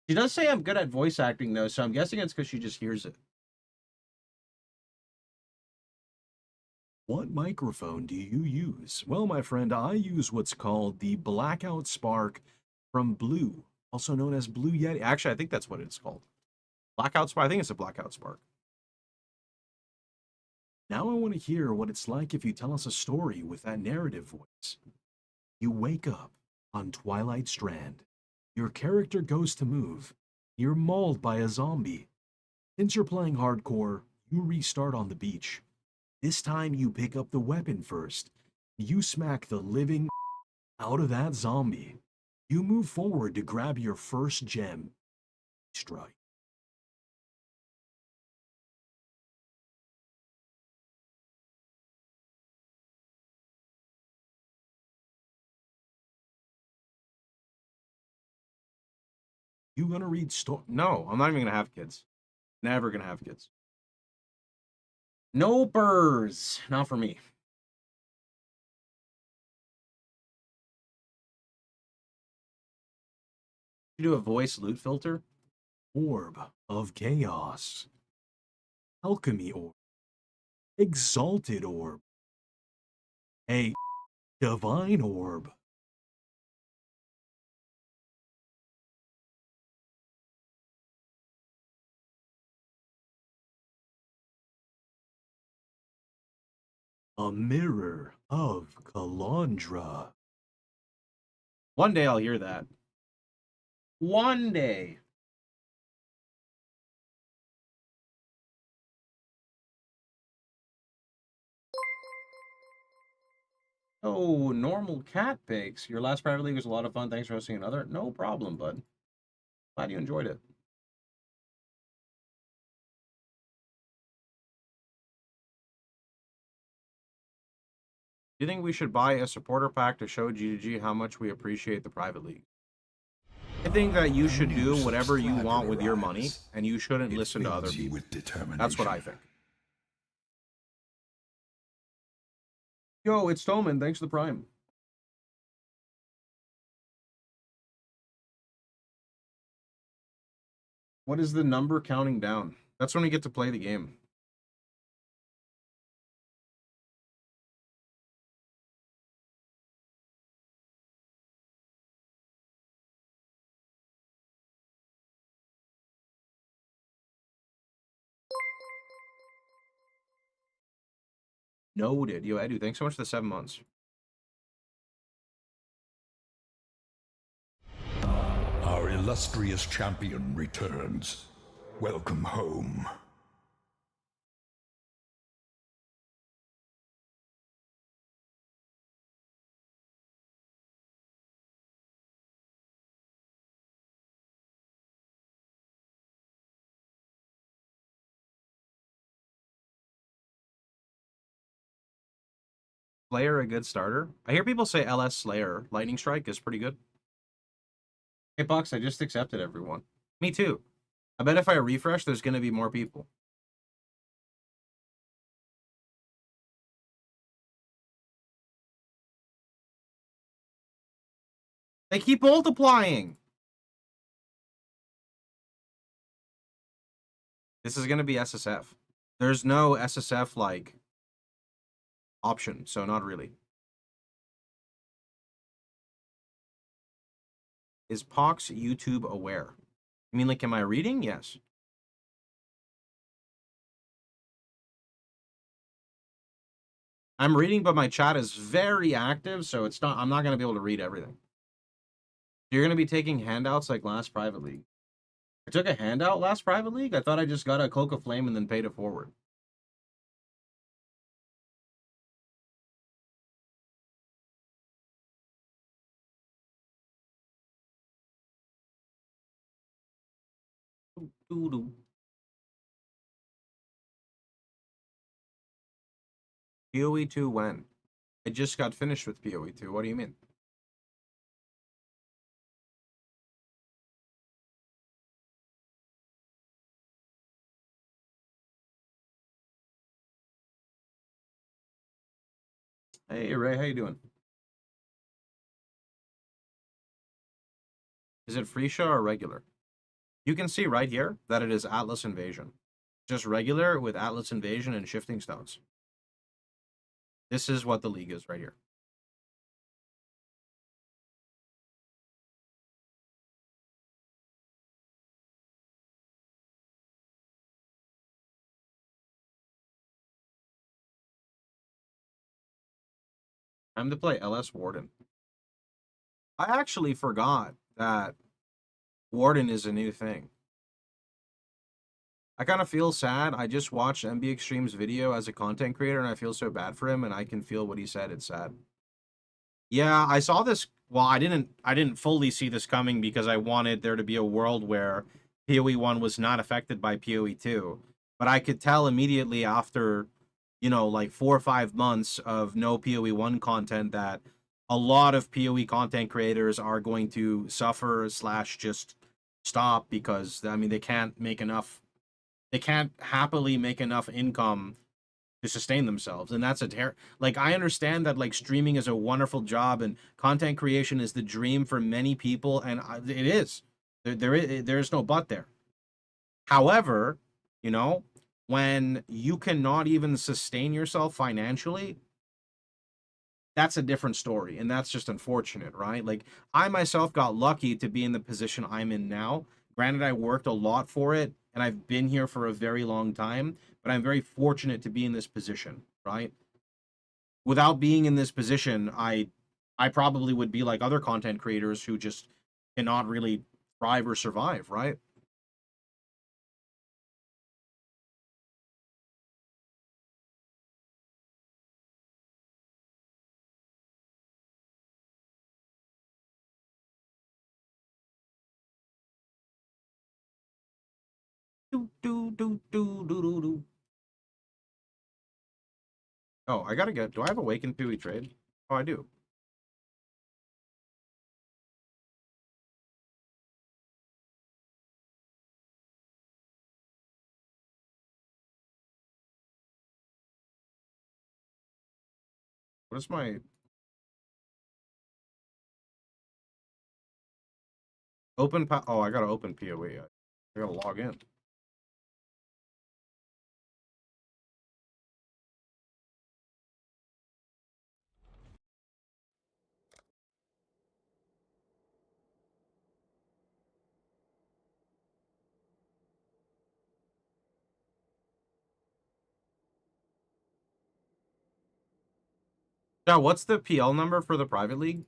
She does say I'm good at voice acting, though, so I'm guessing it's because she just hears it. What microphone do you use? Well, my friend, I use what's called the Blackout Spark from Blue, also known as Blue Yeti. Actually, I think that's what it's called. Blackout Spark? I think it's a Blackout Spark. Now I want to hear what it's like if you tell us a story with that narrative voice. You wake up on Twilight Strand. Your character goes to move. You're mauled by a zombie. Since you're playing hardcore, you restart on the beach. This time you pick up the weapon first. You smack the living out of that zombie. You move forward to grab your first gem. Strike. You gonna read story? No, I'm not even going to have kids. Never going to have kids. No burrs. Not for me. You do a voice loot filter? Orb of Chaos. Alchemy Orb. Exalted Orb. A Divine Orb. A Mirror of Kalandra. One day I'll hear that. One day. Oh, normal cat pics. Your last private league was a lot of fun. Thanks for hosting another. No problem, bud. Glad you enjoyed it. Do you think we should buy a supporter pack to show GGG how much we appreciate the private league? I think that you should do whatever you want with your money, and you shouldn't listen to other people. That's what I think. Yo, it's Toman. Thanks for the Prime. What is the number counting down? That's when we get to play the game. Noted. Yo, Edu, thanks so much for the 7 months. Our illustrious champion returns. Welcome home. Slayer a good starter? I hear people say LS Slayer. Lightning Strike is pretty good. Hey, Bucks, I just accepted everyone. Me too. I bet if I refresh, there's going to be more people. They keep multiplying. This is going to be SSF. There's no SSF, like, option, so not really. Is Pox YouTube aware? I mean, like, am I reading? Yes. I'm reading, but my chat is very active, so it's not. I'm not going to be able to read everything. You're going to be taking handouts like last Private League. I took a handout last Private League? I thought I just got a Coca Flame and then paid it forward. PoE 2 when? I just got finished with PoE 2. What do you mean? Hey Ray, how you doing? Is it Freesia or regular? You can see right here that it is Atlas Invasion. Just regular with Atlas Invasion and Shifting Stones. This is what the league is right here. Time to play LS Warden. I actually forgot that Warden is a new thing. I kind of feel sad. I just watched MB Extreme's video as a content creator, and I feel so bad for him, and I can feel what he said. It's sad. Yeah, I saw this. Well, I didn't fully see this coming because I wanted there to be a world where PoE 1 was not affected by PoE 2. But I could tell immediately after, you know, like 4 or 5 months of no PoE 1 content that a lot of PoE content creators are going to suffer / just stop because, I mean, they can't happily make enough income to sustain themselves. And that's like, I understand that, like, streaming is a wonderful job and content creation is the dream for many people, and it is. There's no but there. However, you know, when you cannot even sustain yourself financially, that's a different story, and that's just unfortunate, right? Like, I myself got lucky to be in the position I'm in now. Granted, I worked a lot for it, and I've been here for a very long time, but I'm very fortunate to be in this position, right? Without being in this position, I probably would be like other content creators who just cannot really thrive or survive, right? Oh, I gotta get. Do I have Awakened PoE trade? Oh, I do. What is my open? Oh, I gotta open PoE. I gotta log in. Now, what's the PL number for the private league?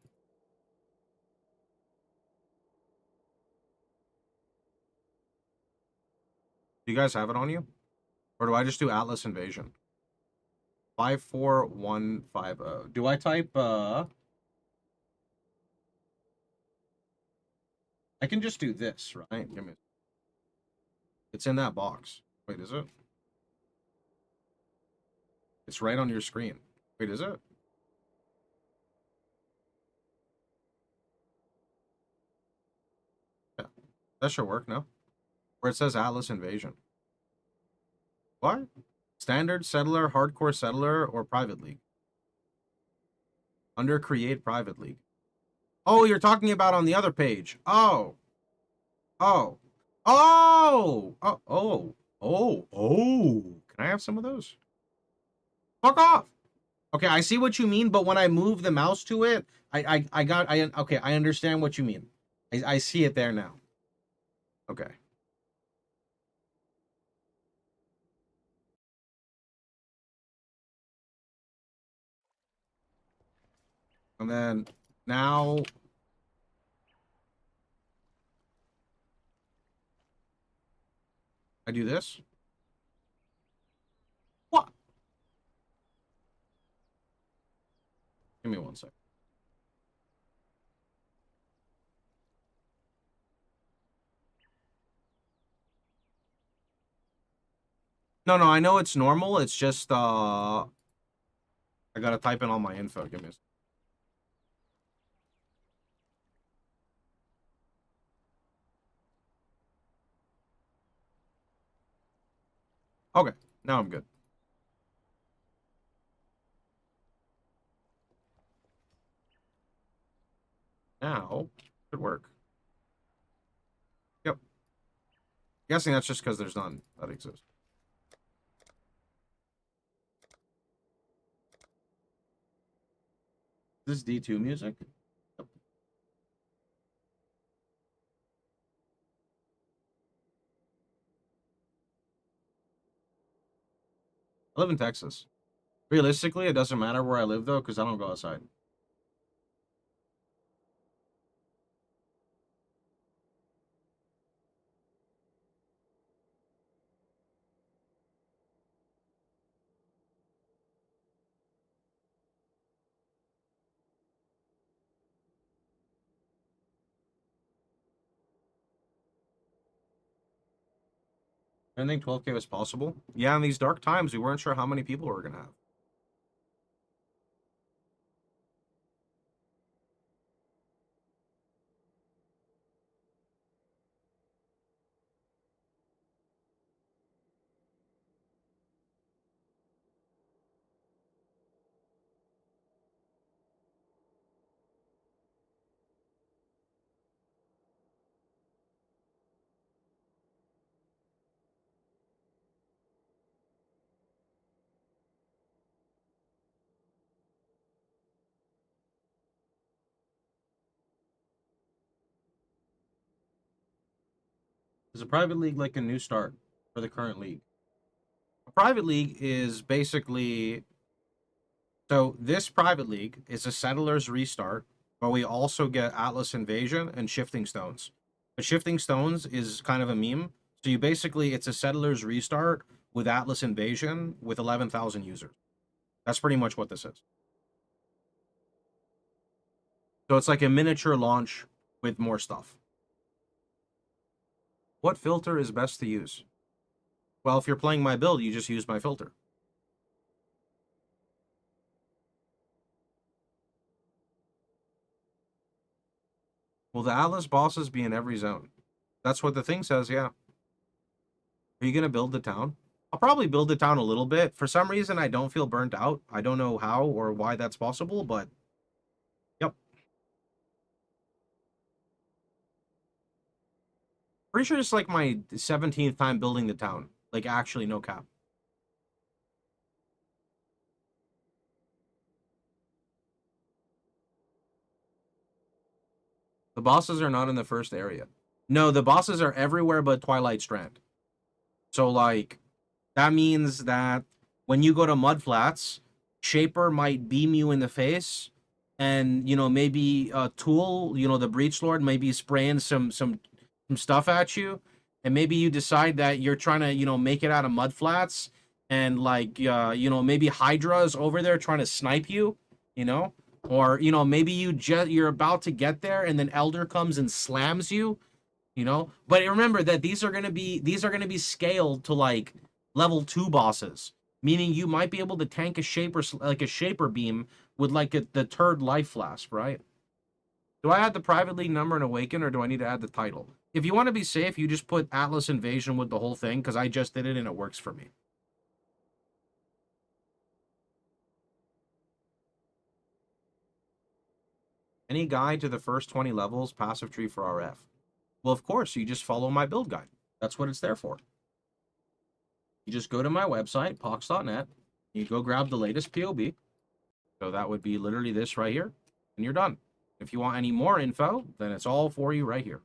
Do you guys have it on you? Or do I just do Atlas Invasion? 54150. Do I type, I can just do this, right? Give me. It's in that box. Wait, is it? It's right on your screen. Wait, is it? Yeah. That should work, no? Where it says Atlas Invasion. What? Standard, Settler, Hardcore Settler, or Private League? Under Create Private League. Oh, you're talking about on the other page. Oh. Oh. Oh! Oh! Oh! Oh. Can I have some of those? Fuck off. Okay, I see what you mean, but when I move the mouse to it, okay, I understand what you mean. I see it there now. Okay. And then now I do this. What? Give me 1 sec. No, I know it's normal. It's just I gotta type in all my info. Give me a sec. Okay, now I'm good. Now should work. Yep. Guessing that's just because there's none that exist. This is D2 music. Yep. I live in Texas. Realistically, it doesn't matter where I live though, because I don't go outside. I didn't think 12K was possible. Yeah, in these dark times, we weren't sure how many people we were gonna have. Is a private league like a new start for the current league? A private league is basically, so this private league is a settlers restart, but we also get Atlas Invasion and Shifting Stones. But Shifting Stones is kind of a meme. So you basically, it's a settlers restart with Atlas Invasion with 11,000 users. That's pretty much what this is. So it's like a miniature launch with more stuff. What filter is best to use? Well, if you're playing my build, you just use my filter. Will the Atlas bosses be in every zone? That's what the thing says, yeah. Are you going to build the town? I'll probably build the town a little bit. For some reason, I don't feel burnt out. I don't know how or why that's possible, but yep. Pretty sure it's like my 17th time building the town. Like, actually, no cap. The bosses are not in the first area. No, the bosses are everywhere but Twilight Strand. So, like, that means that when you go to Mudflats, Shaper might beam you in the face, and, you know, maybe Tool, you know, the Breach Lord, may be spraying some stuff at you, and maybe you decide that you're trying to, you know, make it out of Mudflats, and, like, you know, maybe Hydra's over there trying to snipe you, you know? Or, you know, maybe you're about to get there, and then Elder comes and slams you, you know? But remember that these are gonna be scaled to, like, level 2 bosses, meaning you might be able to tank a shaper beam with like the turd life flask, right? Do I add the private league number and awaken, or do I need to add the title? If you want to be safe, you just put Atlas Invasion with the whole thing, because I just did it and it works for me. Any guide to the first 20 levels passive tree for RF? Well, of course, you just follow my build guide. That's what it's there for. You just go to my website, pox.net. You go grab the latest POB. So that would be literally this right here. And you're done. If you want any more info, then it's all for you right here.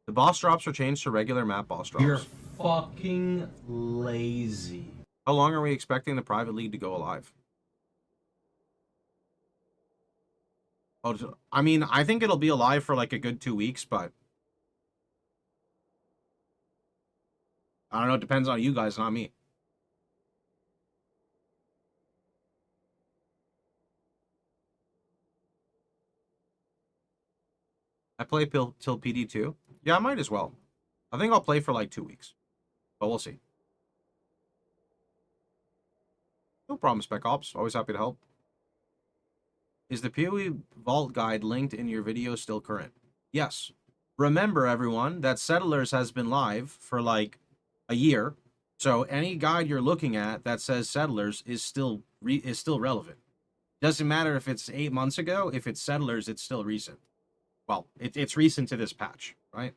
The boss drops are changed to regular map boss drops. You're fucking lazy. How long are we expecting the private league to go alive? Oh, I mean, I think it'll be alive for like a good 2 weeks, but I don't know. It depends on you guys, not me. I play till PD2. Yeah, I might as well. I think I'll play for like 2 weeks, but we'll see. No problem, Spec Ops. Always happy to help. Is the PoE Vault Guide linked in your video still current? Yes. Remember, everyone, that Settlers has been live for like a year. So any guide you're looking at that says Settlers is still relevant. Doesn't matter if it's 8 months ago. If it's Settlers, it's still recent. Well, it's recent to this patch, right?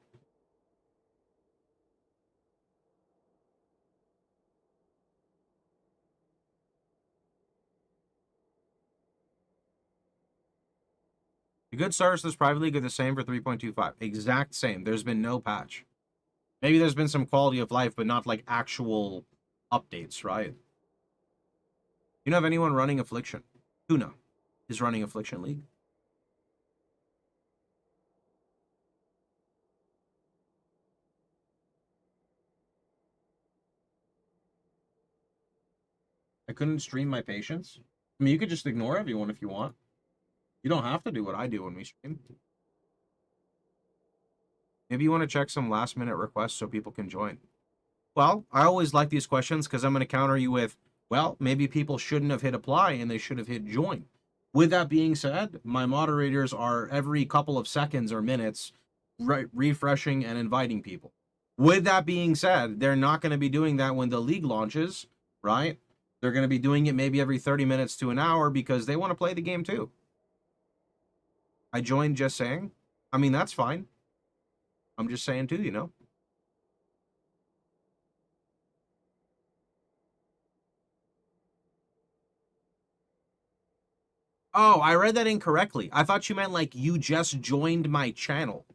The good starters to this private league are the same for 3.25. Exact same. There's been no patch. Maybe there's been some quality of life, but not like actual updates, right? You know of anyone running Affliction? Tuna is running Affliction League. I couldn't stream my patience. I mean, you could just ignore everyone if you want. You don't have to do what I do when we stream. Maybe you want to check some last-minute requests so people can join. Well, I always like these questions because I'm going to counter you with, well, maybe people shouldn't have hit apply and they should have hit join. With that being said, my moderators are every couple of seconds or minutes refreshing and inviting people. With that being said, they're not going to be doing that when the league launches, right? They're going to be doing it maybe every 30 minutes to an hour because they want to play the game too. I joined just saying. I mean, that's fine. I'm just saying too, you know. Oh, I read that incorrectly. I thought you meant like you just joined my channel.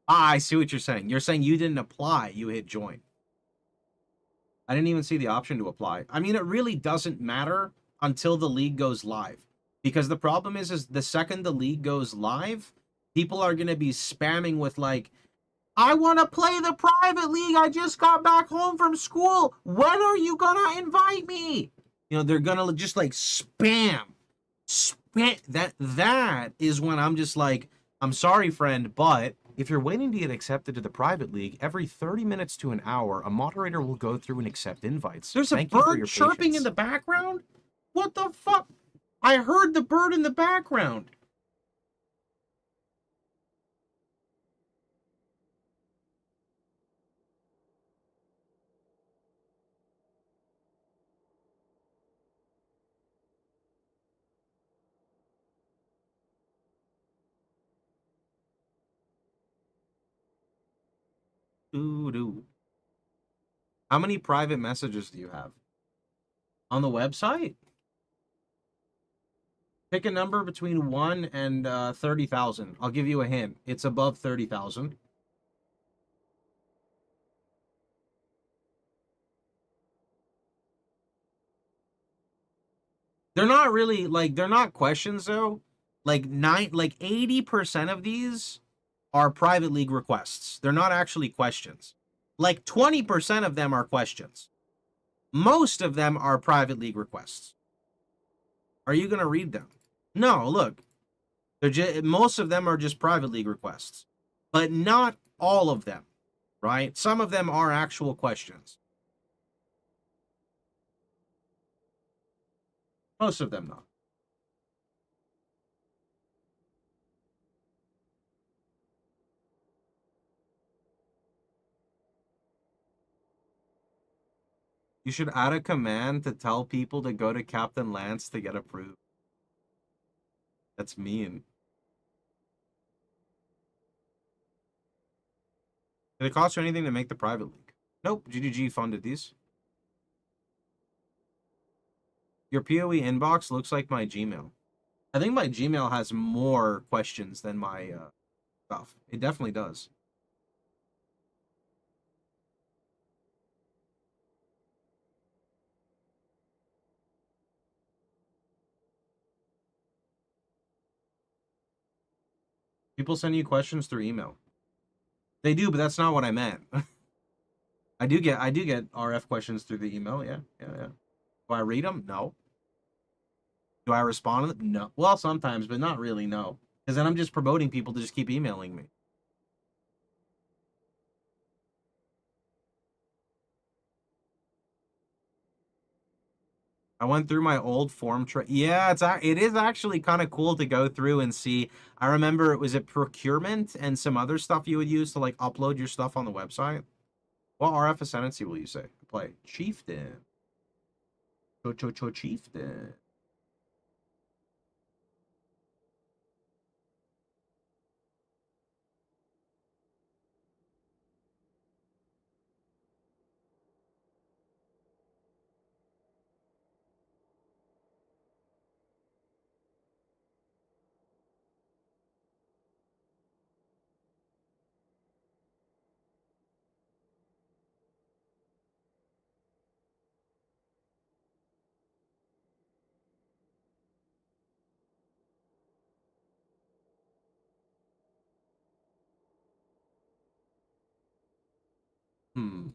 Ah, I see what you're saying. You're saying you didn't apply, you hit join. I didn't even see the option to apply. I mean, it really doesn't matter until the league goes live. Because the problem is the second the league goes live, people are going to be spamming with like, I want to play the private league. I just got back home from school. When are you going to invite me? You know, they're going to just like spam. That is when I'm just like, I'm sorry, friend, but if you're waiting to get accepted to the private league, every 30 minutes to an hour, a moderator will go through and accept invites. There's a bird chirping in the background? What the fuck? I heard the bird in the background. Doo-doo. How many private messages do you have? On the website? Pick a number between 1 and 30,000. I'll give you a hint. It's above 30,000. They're not really, like, they're not questions, though. Like, 80% of these are private league requests. They're not actually questions. Like, 20% of them are questions. Most of them are private league requests. Are you going to read them? No, look. Most of them are just private league requests. But not all of them, right? Some of them are actual questions. Most of them not. You should add a command to tell people to go to Captain Lance to get approved. That's mean. Did it cost you anything to make the private league? Nope. GDG funded these. Your PoE inbox looks like my Gmail. I think my Gmail has more questions than my stuff. It definitely does. People send you questions through email. They do, but that's not what I meant. I do get RF questions through the email. Yeah. Do I read them? No. Do I respond to them? No. Well, sometimes, but not really. No, because then I'm just promoting people to just keep emailing me. I went through my old form yeah, it is actually kind of cool to go through and see. I remember it was at procurement and some other stuff you would use to like upload your stuff on the website. What RF ascendancy will you say? Play Chieftain. Chieftain. Hmm.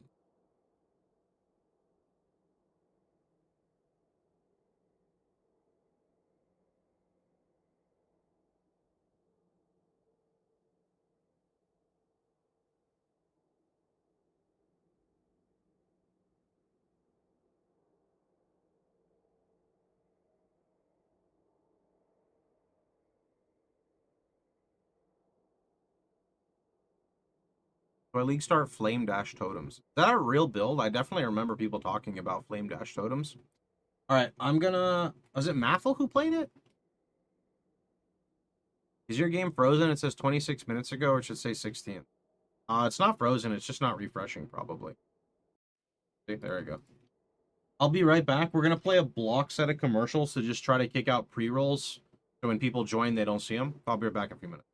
Do I league start Flame Dash Totems? Is that a real build? I definitely remember people talking about Flame Dash Totems. All right, I'm gonna. Was it Mathel who played it? Is your game frozen? It says 26 minutes ago, or it should say 16. It's not frozen. It's just not refreshing, probably. See, there we go. I'll be right back. We're gonna play a block set of commercials to just try to kick out pre-rolls, so when people join, they don't see them. I'll be right back in a few minutes.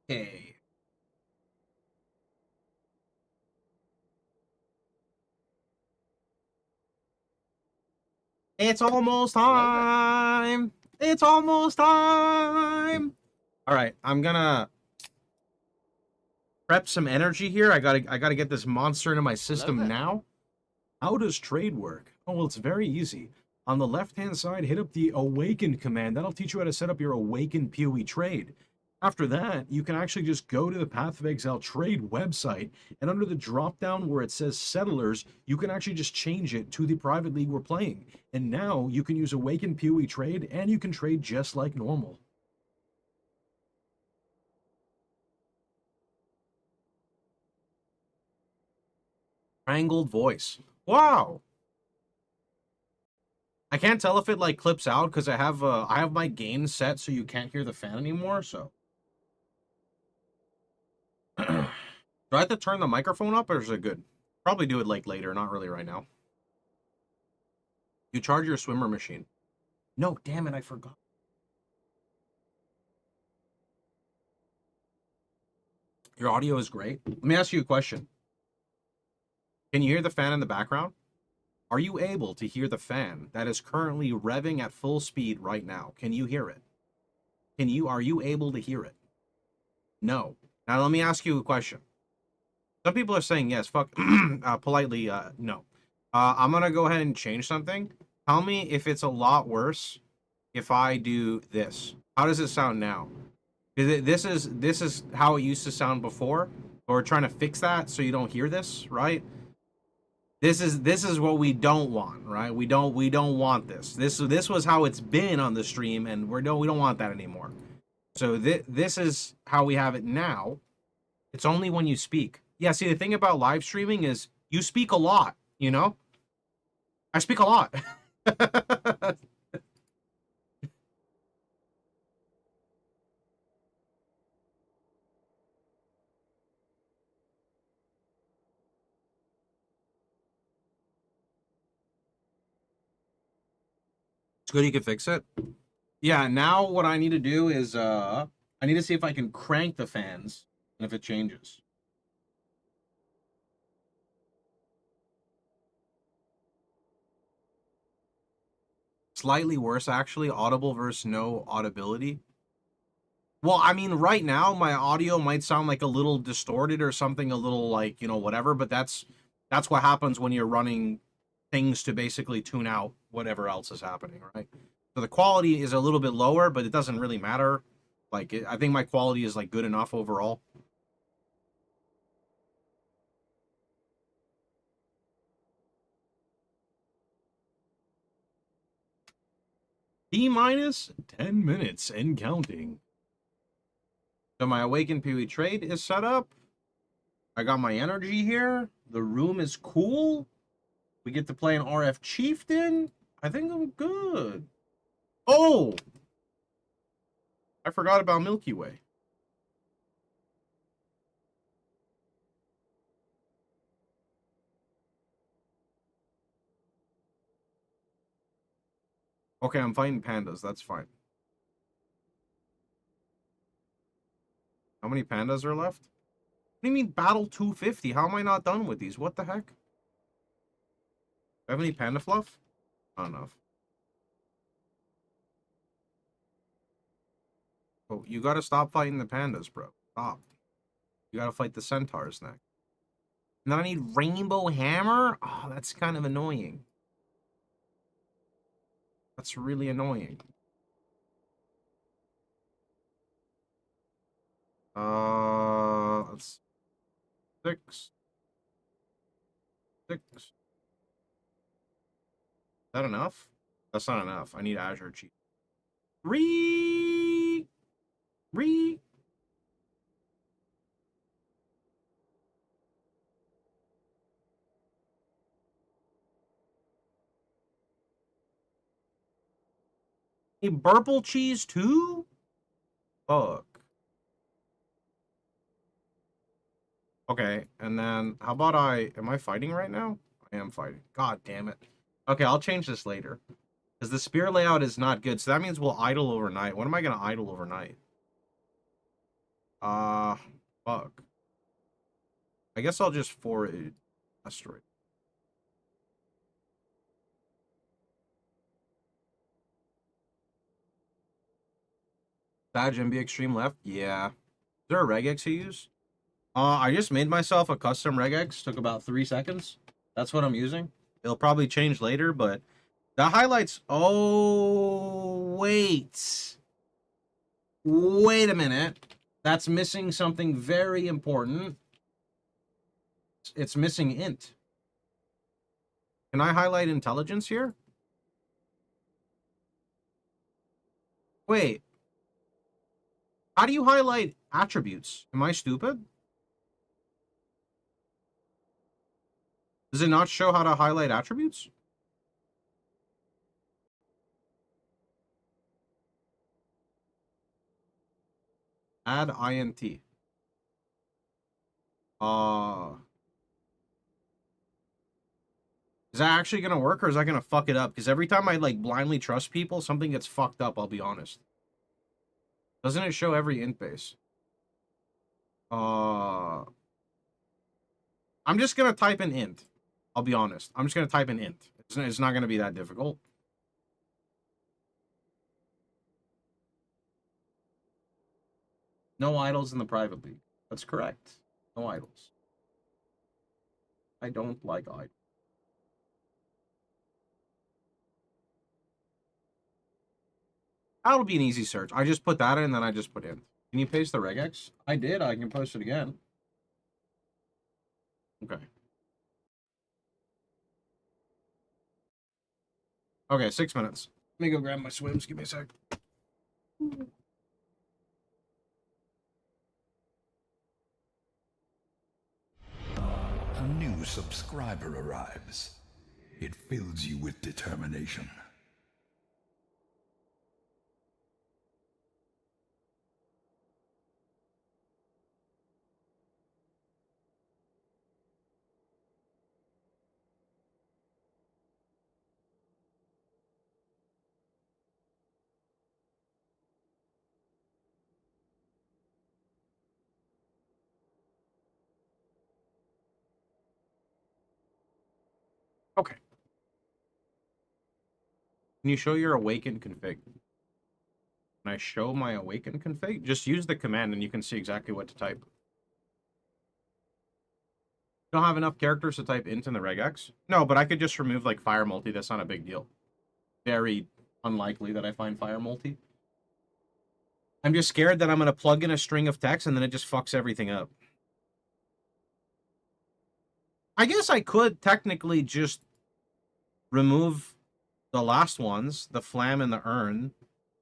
Okay. It's almost time. It's almost time. All right, I'm gonna prep some energy here. I gotta get this monster into my system there. now. How does trade work? Oh, well, it's very easy. On the left-hand side, hit up the Awaken command. That'll teach you how to set up your Awaken PoE trade. After that, you can actually just go to the Path of Exile trade website, and under the drop-down where it says Settlers, you can actually just change it to the private league we're playing. And now you can use Awaken PoE trade, and you can trade just like normal. Strangled voice. Wow. I can't tell if it like clips out because I have my gain set so you can't hear the fan anymore. So do I have to turn the microphone up or is it good? Probably do it like later, not really right now. You charge your swimmer machine. No, damn it, I forgot. Your audio is great. Let me ask you a question. Can you hear the fan in the background? Are you able to hear the fan that is currently revving at full speed right now? Can you hear it? Are you able to hear it? No. Now let me ask you a question. Some people are saying yes, fuck, politely, no. I'm gonna go ahead and change something. Tell me if it's a lot worse if I do this. How does it sound now? This is how it used to sound before. We're trying to fix that so you don't hear this, right? This is what we don't want, right? We don't want this. This was how it's been on the stream, and we don't want that anymore. So this is how we have it now. It's only when you speak. Yeah, see, the thing about live streaming is you speak a lot, you know? I speak a lot. It's good you can fix it. Yeah, now what I need to do is I need to see if I can crank the fans and if it changes. Slightly worse, actually. Audible versus no audibility. Well, I mean, right now, my audio might sound like a little distorted or something, a little like, you know, whatever, but that's what happens when you're running things to basically tune out whatever else is happening, right? So the quality is a little bit lower, but it doesn't really matter. Like, I think my quality is, like, good enough overall. T-minus 10 minutes and counting. So my Awakened PoE trade is set up. I got my energy here. The room is cool. We get to play an RF Chieftain. I think I'm good. Oh! I forgot about Milky Way. Okay, I'm fighting pandas. That's fine. How many pandas are left? What do you mean battle 250? How am I not done with these? What the heck? Do I have any panda fluff? Not enough. Oh, you gotta stop fighting the pandas, bro. Stop. You gotta fight the centaurs next. And then I need Rainbow Hammer? Oh, that's kind of annoying. That's really annoying. That's 6. 6. Is that enough? That's not enough. I need Azure Chief. 3. A Burple Cheese too? Fuck. Okay, and then how about am I fighting right now? I am fighting. God damn it. Okay, I'll change this later. Because the spear layout is not good, so that means we'll idle overnight. When am I gonna idle overnight? Fuck. I guess I'll just forward asteroid. Badge MB Extreme left? Yeah. Is there a regex you use? I just made myself a custom regex. Took about 3 seconds. That's what I'm using. It'll probably change later, but the highlights... Oh, wait. Wait a minute. That's missing something very important. It's missing int. Can I highlight intelligence here? Wait. How do you highlight attributes? Am I stupid? Does it not show how to highlight attributes? Add int. Is that actually gonna work, or is that gonna fuck it up? Because every time I like blindly trust people, something gets fucked up, I'll be honest. Doesn't it show every int base? I'm just gonna type in int. I'll be honest. I'm just gonna type in int. It's not gonna be that difficult. No idols in the private league. That's correct. No idols. I don't like idols. That'll be an easy search. I just put that in, and then I just put in. Can you paste the regex? I did. I can post it again. Okay. Okay, 6 minutes. Let me go grab my swims. Give me a sec. A new subscriber arrives. It fills you with determination. Okay. Can you show your awakened config? Can I show my awakened config? Just use the command and you can see exactly what to type. Don't have enough characters to type int in the regex? No, but I could just remove like fire multi. That's not a big deal. Very unlikely that I find fire multi. I'm just scared that I'm going to plug in a string of text and then it just fucks everything up. I guess I could technically just remove the last ones, the flam and the urn,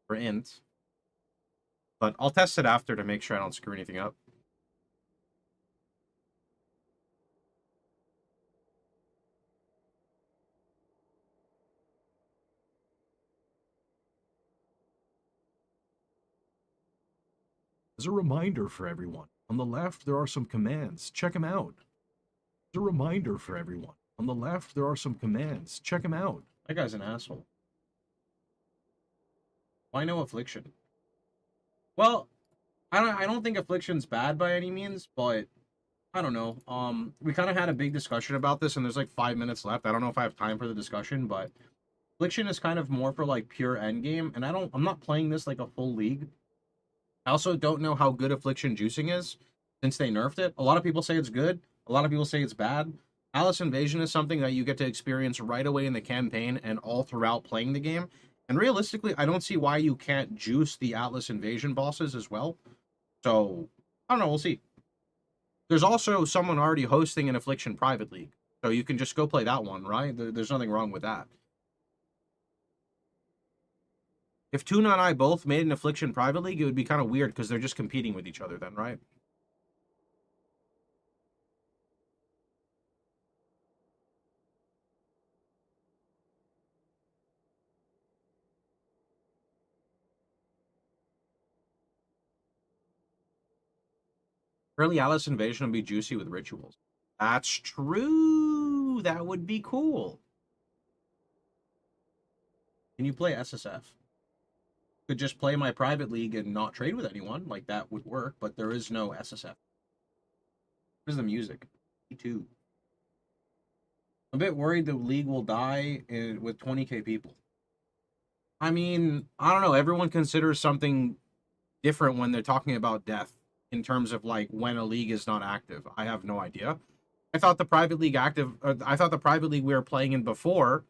for int. But I'll test it after to make sure I don't screw anything up. As a reminder for everyone, on the left there are some commands. Check them out. As a reminder for everyone, on the left there are some commands. Check them out. That guy's an asshole. Why no affliction? Well, I don't think affliction's bad by any means, but I don't know. We kind of had a big discussion about this, and there's like 5 minutes left. I don't know if I have time for the discussion, but affliction is kind of more for like pure endgame, and I'm not playing this like a full league. I also don't know how good affliction juicing is since they nerfed it. A lot of people say it's good. A lot of people say it's bad. Atlas Invasion is something that you get to experience right away in the campaign and all throughout playing the game. And realistically, I don't see why you can't juice the Atlas Invasion bosses as well. So, I don't know. We'll see. There's also someone already hosting an Affliction private league. So you can just go play that one, right? There's nothing wrong with that. If Tuna and I both made an Affliction private league, it would be kind of weird because they're just competing with each other then, right? Early Atlas Invasion would be juicy with rituals. That's true. That would be cool. Can you play SSF? Could just play my private league and not trade with anyone. Like, that would work, but there is no SSF. Where's the music? Me too. I'm a bit worried the league will die with 20k people. I mean, I don't know. Everyone considers something different when they're talking about death in terms of like when a league is not active. I have no idea. I thought the private league I thought the private league we were playing in before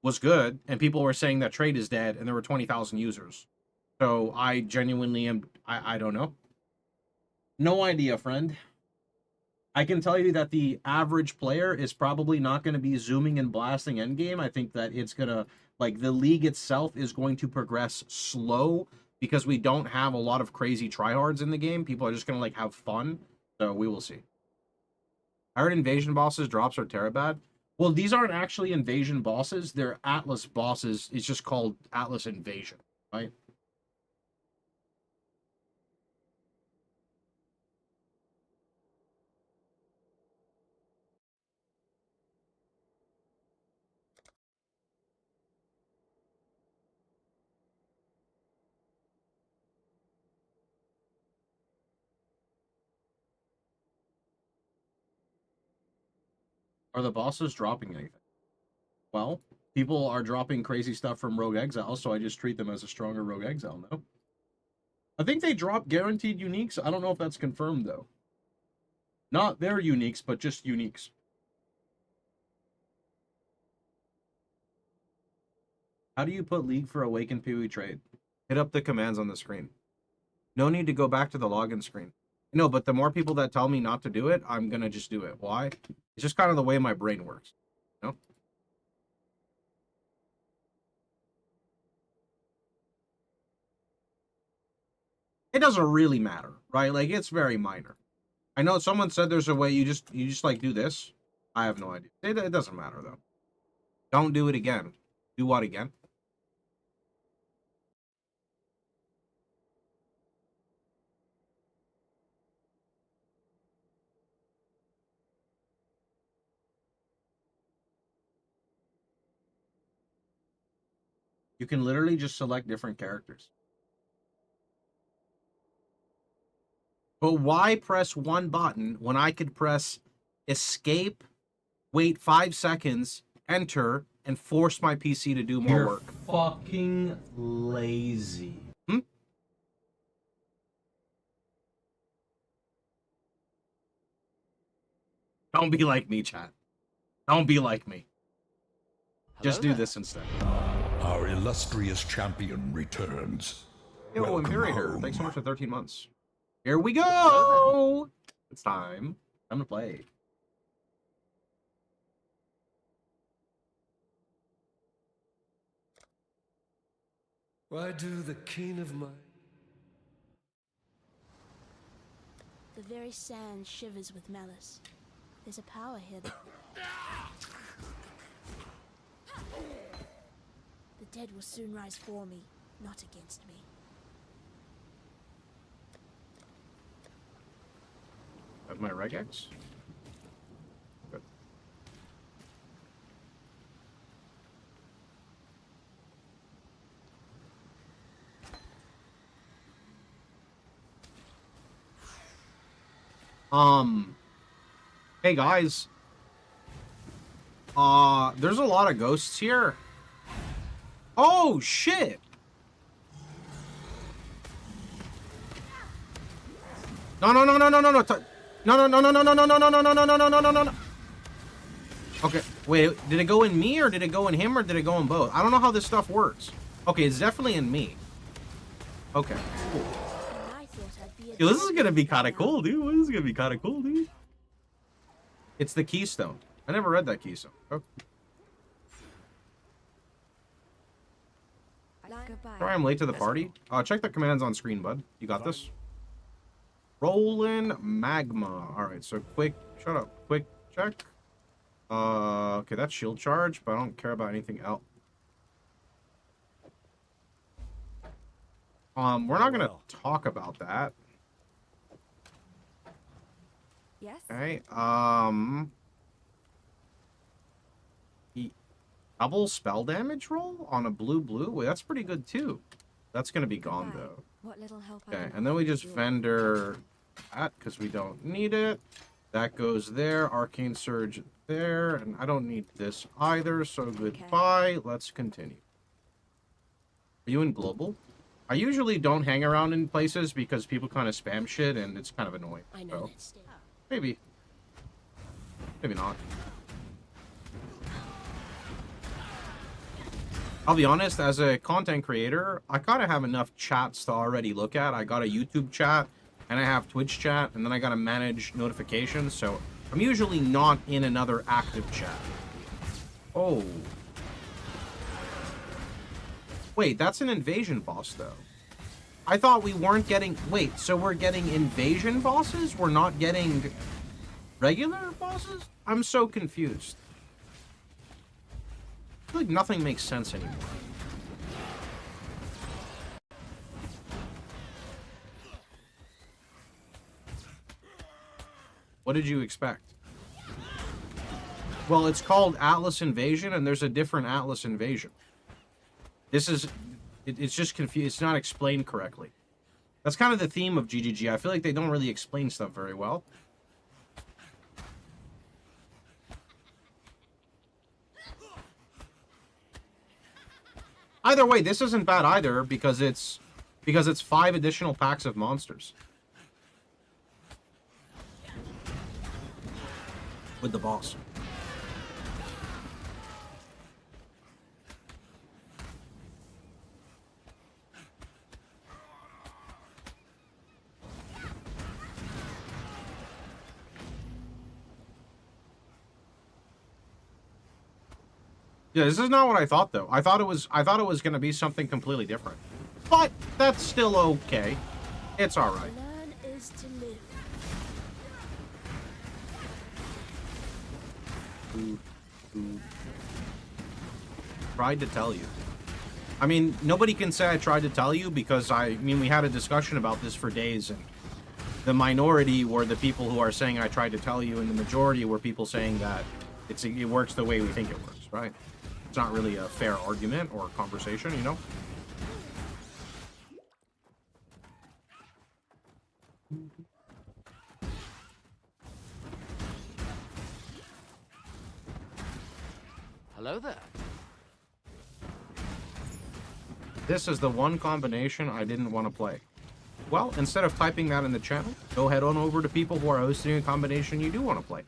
was good, and people were saying that trade is dead, and there were 20,000 users. So I genuinely am. I don't know. No idea, friend. I can tell you that the average player is probably not going to be zooming and blasting endgame. I think that it's going to, like, the league itself is going to progress slow because we don't have a lot of crazy tryhards in the game. People are just going to, like, have fun. So we will see. I heard invasion bosses drops are Terabad. Well, these aren't actually invasion bosses. They're Atlas bosses. It's just called Atlas Invasion, right? Are the bosses dropping anything? Well, people are dropping crazy stuff from Rogue Exile, so I just treat them as a stronger Rogue Exile, no? I think they drop guaranteed uniques. I don't know if that's confirmed, though. Not their uniques, but just uniques. How do you put League for Awakened PoE trade? Hit up the commands on the screen. No need to go back to the login screen. No, but the more people that tell me not to do it, I'm going to just do it. Why? It's just kind of the way my brain works. You know? It doesn't really matter, right? Like, it's very minor. I know someone said there's a way you just like do this. I have no idea. It doesn't matter, though. Don't do it again. Do what again? You can literally just select different characters. But why press one button when I could press escape, wait 5 seconds, enter, and force my PC to do more You're work? fucking lazy. Don't be like me, chat. Don't be like me. Just Hello do there. this instead. Our illustrious champion returns. Yo, Welcome Imperator, home. thanks so much for 13 months. Here we go! It's time. Time to play. Why do the keen of my... The very sand shivers with malice. There's a power here that... The dead will soon rise for me, not against me. Have my regex? Good. Hey guys. There's a lot of ghosts here. Oh shit. No. No. No. Okay, wait, did it go in me or did it go in him or did it go in both? I don't know how this stuff works. Okay, it's definitely in me. Okay, cool. I thought I'd be a Yo, this is gonna be kind of cool, dude. This is gonna be kind of cool, dude. It's the Keystone. I never read that Keystone. Oh. Sorry I'm late to the party. Check the commands on screen, bud. You got this? Rollin' Magma. Alright, so quick, shut up. Quick check. Okay, that's shield charge, but I don't care about anything else. We're not gonna talk about that. Yes? Okay, double spell damage roll on a blue. Wait, that's pretty good too. That's gonna be gone though. What little help I Okay, can and then we offer just you. Fender that because we don't need it. That goes there. Arcane Surge there, and I don't need this either. So goodbye. Let's continue. Are you in global? I usually don't hang around in places because people kind of spam shit and it's kind of annoying. I know So, that state. maybe. Maybe not. I'll be honest, as a content creator, I kind of have enough chats to already look at. I got a YouTube chat, and I have Twitch chat, and then I gotta manage notifications, so I'm usually not in another active chat. Oh. Wait, that's an invasion boss, though. I thought we weren't getting... Wait, so we're getting invasion bosses? We're not getting regular bosses? I'm so confused. I feel like nothing makes sense anymore. What did you expect? Well, it's called Atlas Invasion, and there's a different Atlas Invasion. This is... It's just confused. It's not explained correctly. That's kind of the theme of GGG. I feel like they don't really explain stuff very well. Either way, this isn't bad either because it's 5 additional packs of monsters. With the boss. Yeah, this is not what I thought though. I thought it was going to be something completely different. But that's still okay. It's all right. Learn is to live. Tried to tell you. I mean, nobody can say I tried to tell you because we had a discussion about this for days, and the minority were the people who are saying I tried to tell you, and the majority were people saying that it works the way we think it works, right? It's not really a fair argument or conversation, you know? Hello there. This is the one combination I didn't want to play. Well, instead of typing that in the channel, go head on over to people who are hosting a combination you do want to play.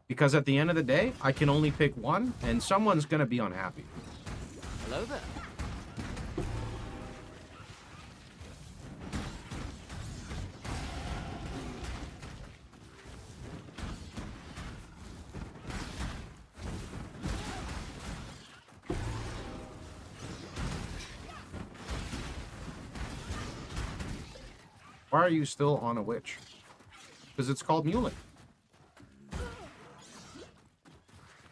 Because at the end of the day, I can only pick one, and someone's going to be unhappy. Hello there. Why are you still on a witch? Because it's called muling.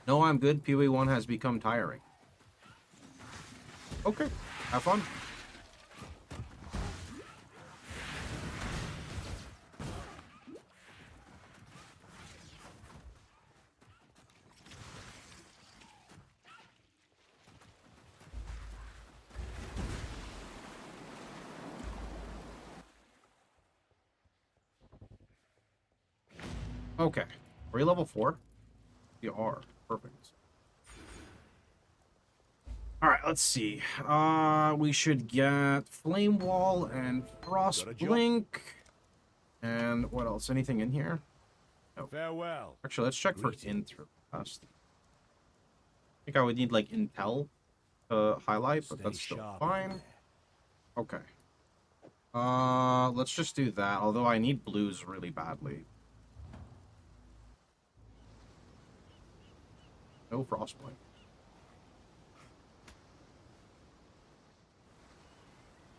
No, I'm good. PoE1 has become tiring. Okay, have fun. Okay, are you level 4? You are. Perfect. Alright, let's see. We should get Flame Wall and Frost Blink. And what else? Anything in here? No. Farewell. Actually, let's check for Intel first. I think I would need, like, Intel to highlight, but that's still fine. Okay. Let's just do that, although I need blues really badly. No Frostblink.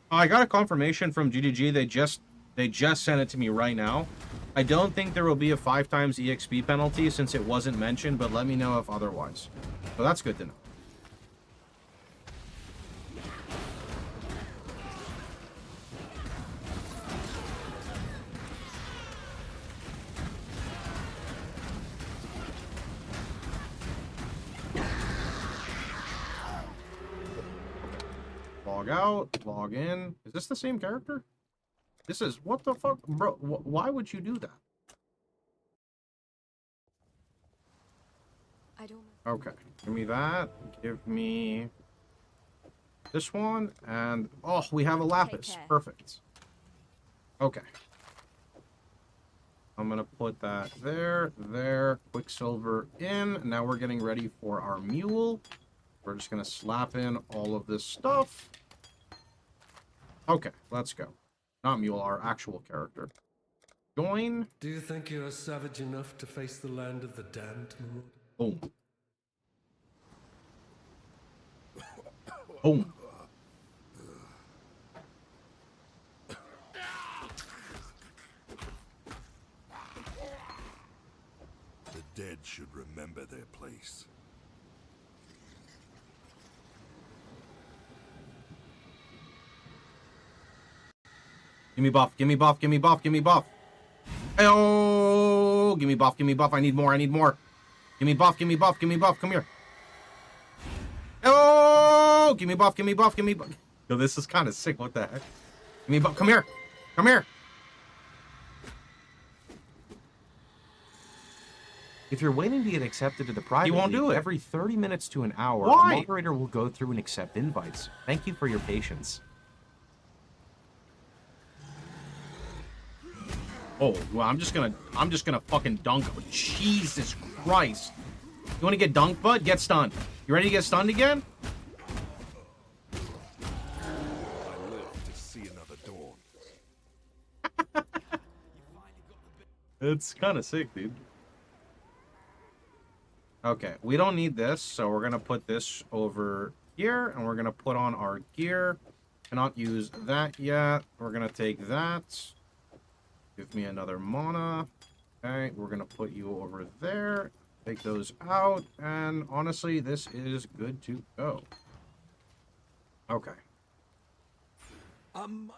I got a confirmation from GGG. They just sent it to me right now. I don't think there will be a 5 times EXP penalty since it wasn't mentioned, but let me know if otherwise. So that's good to know. Log out, log in. Is this the same character? This is, what the fuck? Bro, why would you do that? I don't know. Okay, give me that. Give me this one, and oh, we have a lapis. care. Perfect. Okay. I'm gonna put that there, Quicksilver in. Now we're getting ready for our mule. We're just gonna slap in all of this stuff. Okay, let's go. Not mule, our actual character. Join. Do you think you are savage enough to face the land of the damned, my lord? Boom. Boom. The dead should remember their place. Give me buff, give me buff, give me buff, give me buff. Oh, give me buff, give me buff. I need more, I need more. Give me buff, give me buff, give me buff. Come here. Oh, give me buff, give me buff, give me buff. Yo, this is kind of sick. What the heck? Give me buff. Come here. Come here. If you're waiting to get accepted to the private He won't league, do it. every 30 minutes to an hour, Why? a moderator will go through and accept invites. Thank you for your patience. Oh, well, I'm just gonna fucking dunk. Oh, Jesus Christ. You want to get dunked, bud? Get stunned. You ready to get stunned again? I live to see another dawn. It's kind of sick, dude. Okay, we don't need this, so we're gonna put this over here, and we're gonna put on our gear. Cannot use that yet. We're gonna take that. Give me another mana. Okay, we're gonna put you over there. Take those out, and honestly, this is good to go. Okay. Lionel,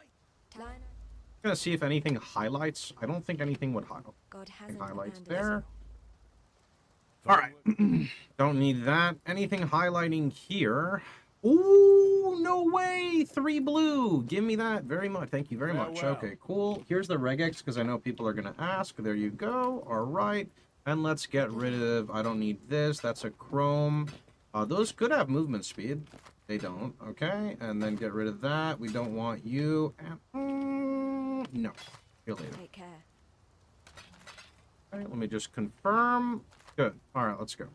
Gonna see if anything highlights. I don't think anything would God hasn't highlights abandoned there. us. All right. Don't need that. Anything highlighting here? Ooh, no way. 3 blue. Give me that very much. Thank you very much. Okay, cool. Here's the regex because I know people are going to ask. There you go. All right. And let's get rid of... I don't need this. That's a chrome. Those could have movement speed. They don't. Okay. And then get rid of that. We don't want you. And, no. See you later. Take care. All right, let me just confirm. Good. All right, let's go.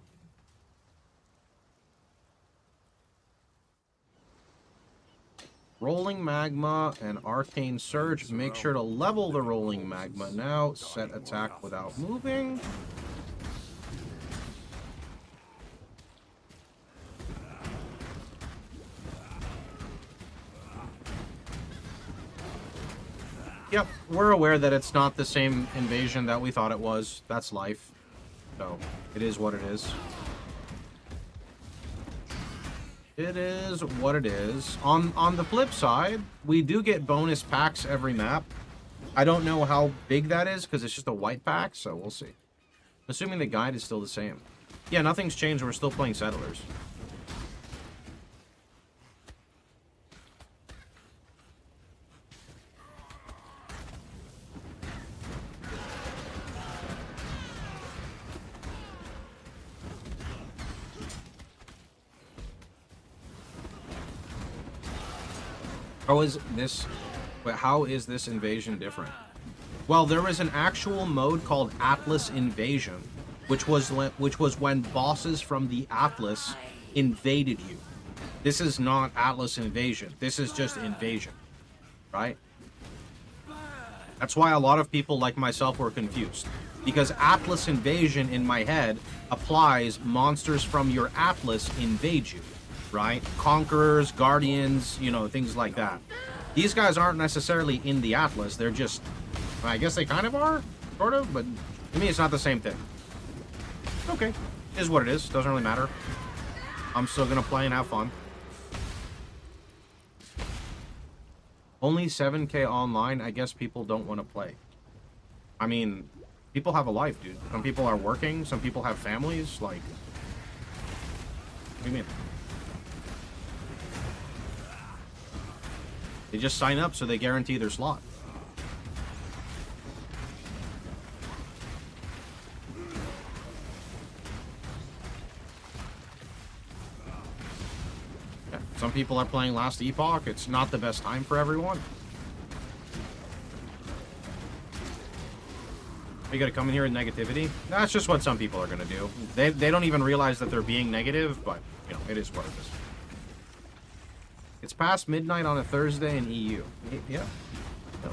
Rolling Magma and Arcane Surge. Make sure to level the Rolling Magma now. Set attack without moving. Yep, we're aware that it's not the same invasion that we thought it was. That's life. So, it is what it is. It is what it is. On the flip side, we do get bonus packs every map. I don't know how big that is, because it's just a white pack, so we'll see. Assuming the guide is still the same. Yeah, nothing's changed. We're still playing Settlers. How is this invasion different? Well, there was an actual mode called Atlas Invasion, which was when bosses from the Atlas invaded you. This is not Atlas Invasion. This is just Invasion, right? That's why a lot of people like myself were confused, because Atlas Invasion in my head applies monsters from your Atlas invade you, right? Conquerors, Guardians, you know, things like that. These guys aren't necessarily in the Atlas. They're just, I guess they kind of are, sort of, but to me it's not the same thing. Okay, it is what it is. Doesn't really matter. I'm still gonna play and have fun. Only 7K online. I guess people don't want to play. I mean, people have a life, dude. Some people are working. Some people have families. Like, what do you mean? They just sign up so they guarantee their slot. Yeah, Some people are playing Last Epoch. It's not the best time for everyone. You gotta come in here with negativity? That's just what some people are gonna do. They don't even realize that they're being negative, but, you know, it is what it is. It's past midnight on a Thursday in EU. Yeah. No.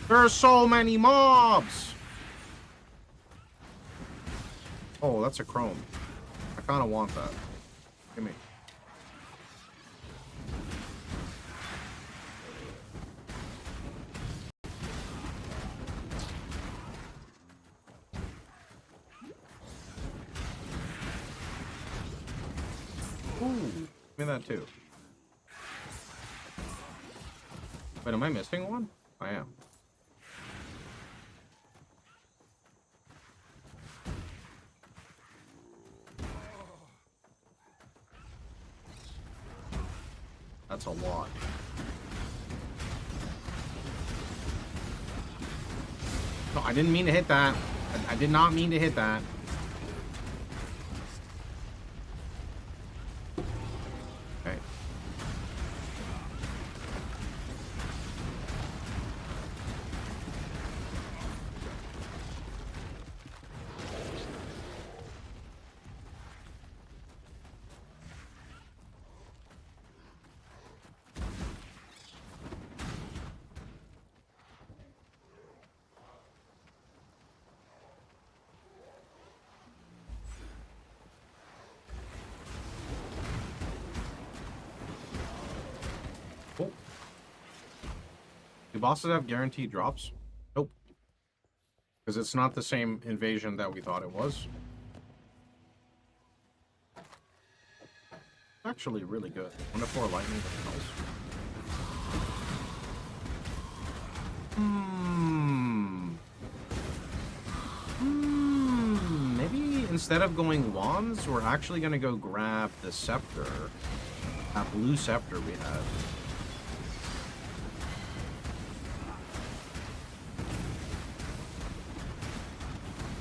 There are so many mobs! Oh, that's a chrome. I kind of want that. Give me. Ooh, give me that too. Wait, am I missing one? I am. That's a lot. No, I didn't mean to hit that. I did not mean to hit that. Okay. Cool. Do bosses have guaranteed drops? Nope. Because it's not the same invasion that we thought it was. Actually really good. 1 to 4 lightning missiles. Maybe instead of going wands, we're actually gonna go grab the scepter. That blue scepter we had.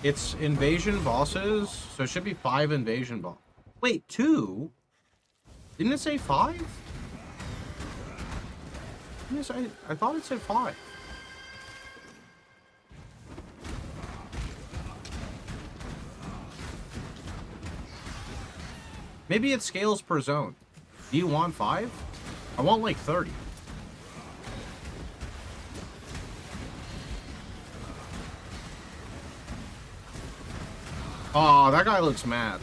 It's invasion bosses, so it should be 5 invasion bosses. Wait, 2? Didn't it say 5? Yes, I thought it said 5. Maybe it scales per zone. Do you want 5? I want like 30. Oh, that guy looks mad.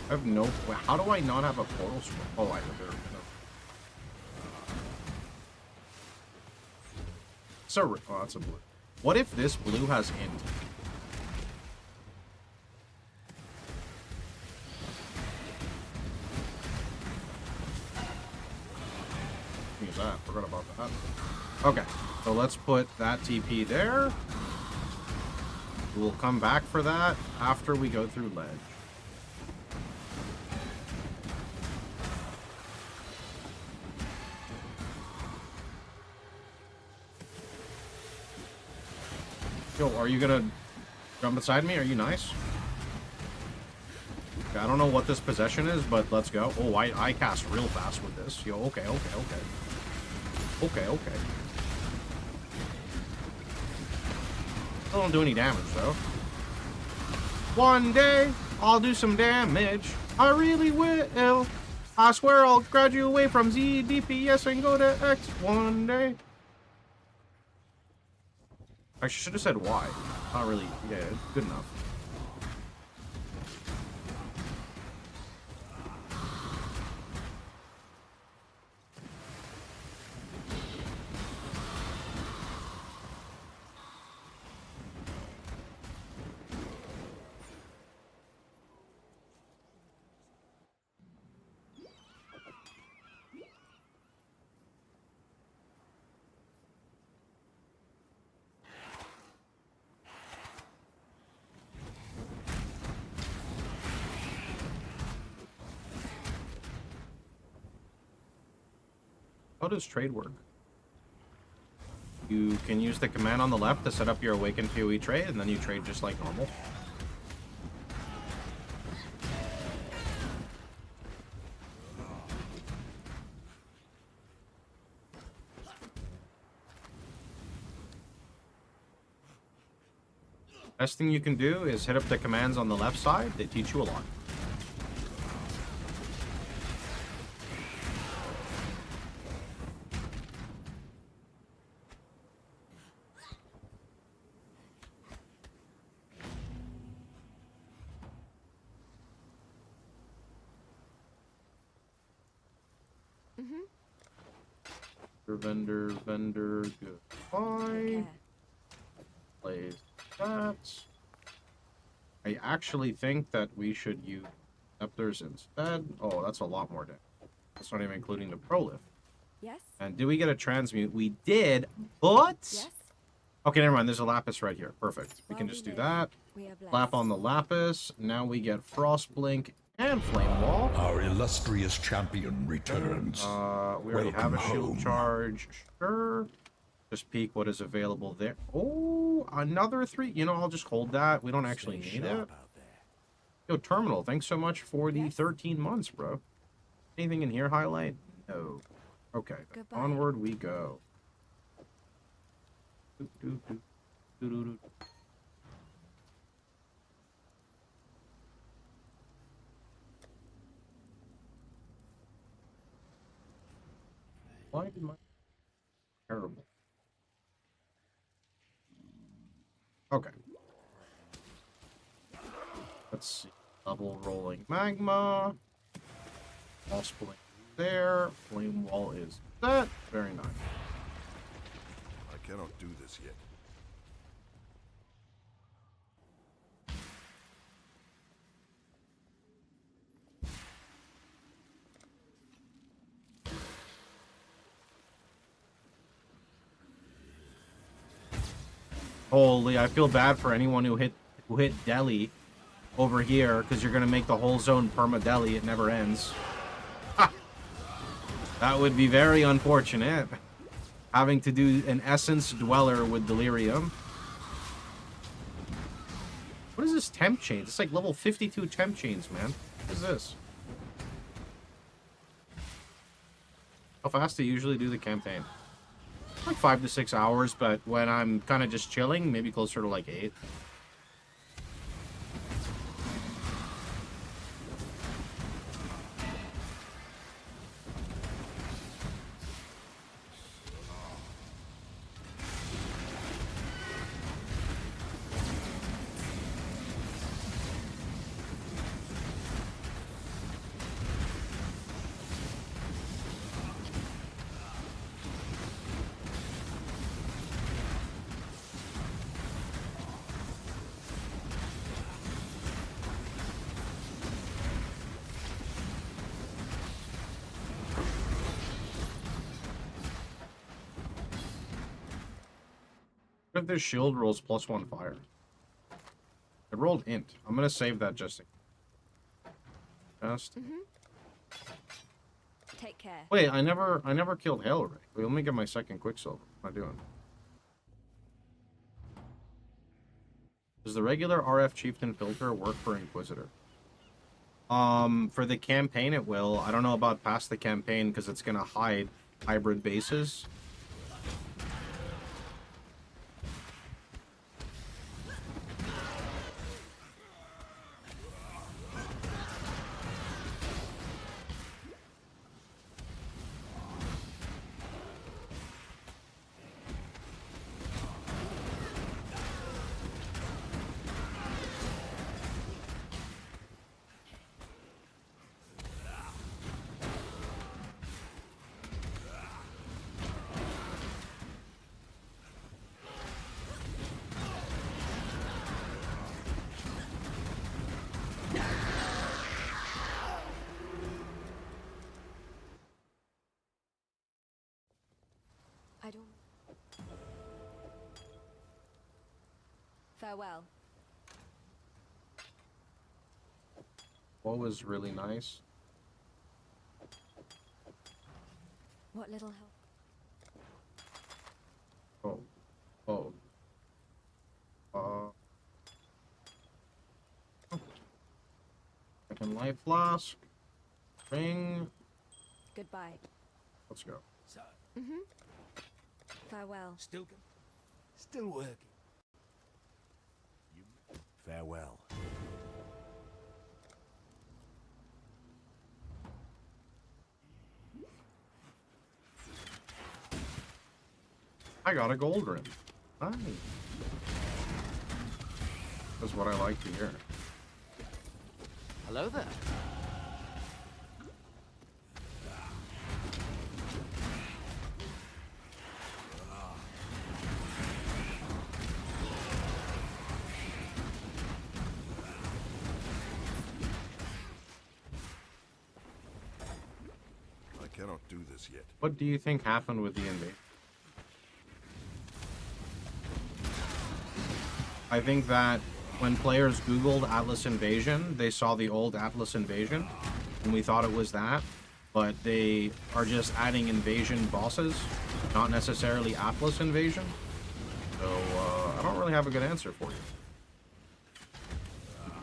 I have no... Wait, how do I not have a portal scroll? Oh, I do. So, oh, that's a blue. What if this blue has int? Use that. Forgot about that. Okay, so let's put that TP there. We'll come back for that after we go through ledge. Yo, are you gonna jump beside me? Are you nice? Okay, I don't know what this possession is, but let's go. Oh, I cast real fast with this. Yo, okay. Okay. I don't do any damage, though. One day, I'll do some damage. I really will. I swear I'll graduate from Z, DPS, and go to X one day. I should have said Y. Not really. Yeah, good enough. How does trade work? You can use the command on the left to set up your Awakened PoE trade, and then you trade just like normal. Best thing you can do is hit up the commands on the left side. They teach you a lot. Vendor, goodbye. Plays that. I actually think that we should use scepters instead. Oh, that's a lot more damage. That's not even including the pro lift. Yes. And did we get a transmute? We did, but... Yes. Okay, never mind. There's a lapis right here. Perfect. We can just do that. Lap on the lapis. Now we get frost blink and flame wall. Our illustrious champion returns. We already have a shield home. charge. Sure. Just peek what is available there. Oh, another 3. You know, I'll just hold that. We don't actually need it. Yo, Terminal, thanks so much for the 13 months, bro. Anything in here highlight? No. Okay, onward we go. Why did my... Terrible. Okay. Let's see. Level rolling magma. Wall splitting there. Flame wall is set. Very nice. I cannot do this yet. Holy, I feel bad for anyone who hit Delhi over here, because you're gonna make the whole zone perma Delhi. It never ends. Ha! That would be very unfortunate. Having to do an Essence Dweller with Delirium. What is this temp chains? It's like level 52 temp chains, man. What is this? How fast do you usually do the campaign? Like 5 to 6 hours, but when I'm kind of just chilling, maybe closer to like 8. What if this shield rolls +1 fire? It rolled int. I'm gonna save that just. Take care. Wait, I never killed Hellray. Wait, let me get my second Quicksilver. What am I doing? Does the regular RF Chieftain filter work for Inquisitor? For the campaign it will. I don't know about past the campaign because it's gonna hide hybrid bases. I don't... Farewell. What was really nice? What little help? Life flask. Ring. Goodbye. Let's go. So, Farewell. still working. Farewell. I got a gold rim. Nice. That's what I like to hear. Hello there. I cannot do this yet. What do you think happened with the invasion? I think that when players Googled Atlas Invasion, they saw the old Atlas Invasion, and we thought it was that, but they are just adding invasion bosses, not necessarily Atlas Invasion. So, I don't really have a good answer for you. At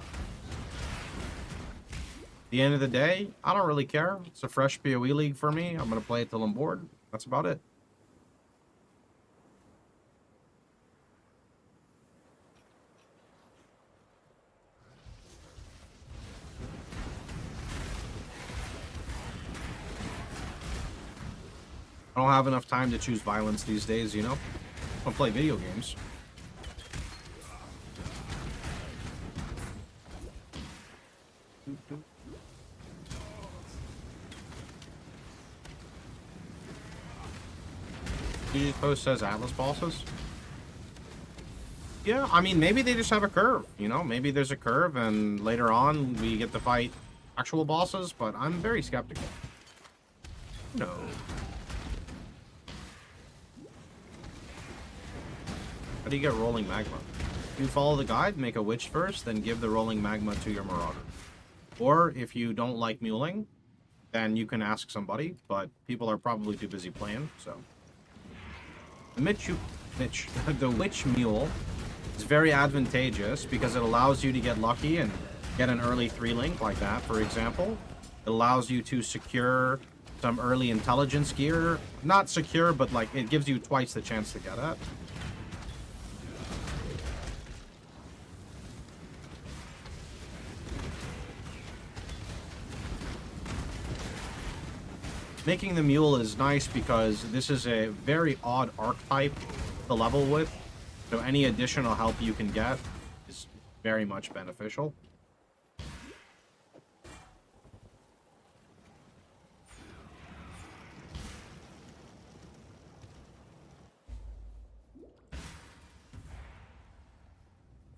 the end of the day, I don't really care. It's a fresh PoE league for me. I'm going to play it till I'm bored. That's about it. I don't have enough time to choose violence these days, you know? I play video games. Did post says Atlas bosses? Yeah, I mean, maybe they just have a curve, you know? Maybe there's a curve and later on we get to fight actual bosses, but I'm very skeptical. No. How do you get rolling magma? If you follow the guide, make a witch first, then give the rolling magma to your marauder. Or if you don't like muling, then you can ask somebody, but people are probably too busy playing, so. The witch mule is very advantageous because it allows you to get lucky and get an early 3-link like that, for example. It allows you to secure some early intelligence gear. Not secure, but like it gives you twice the chance to get it. Making the mule is nice because this is a very odd archetype to level with, so any additional help you can get is very much beneficial.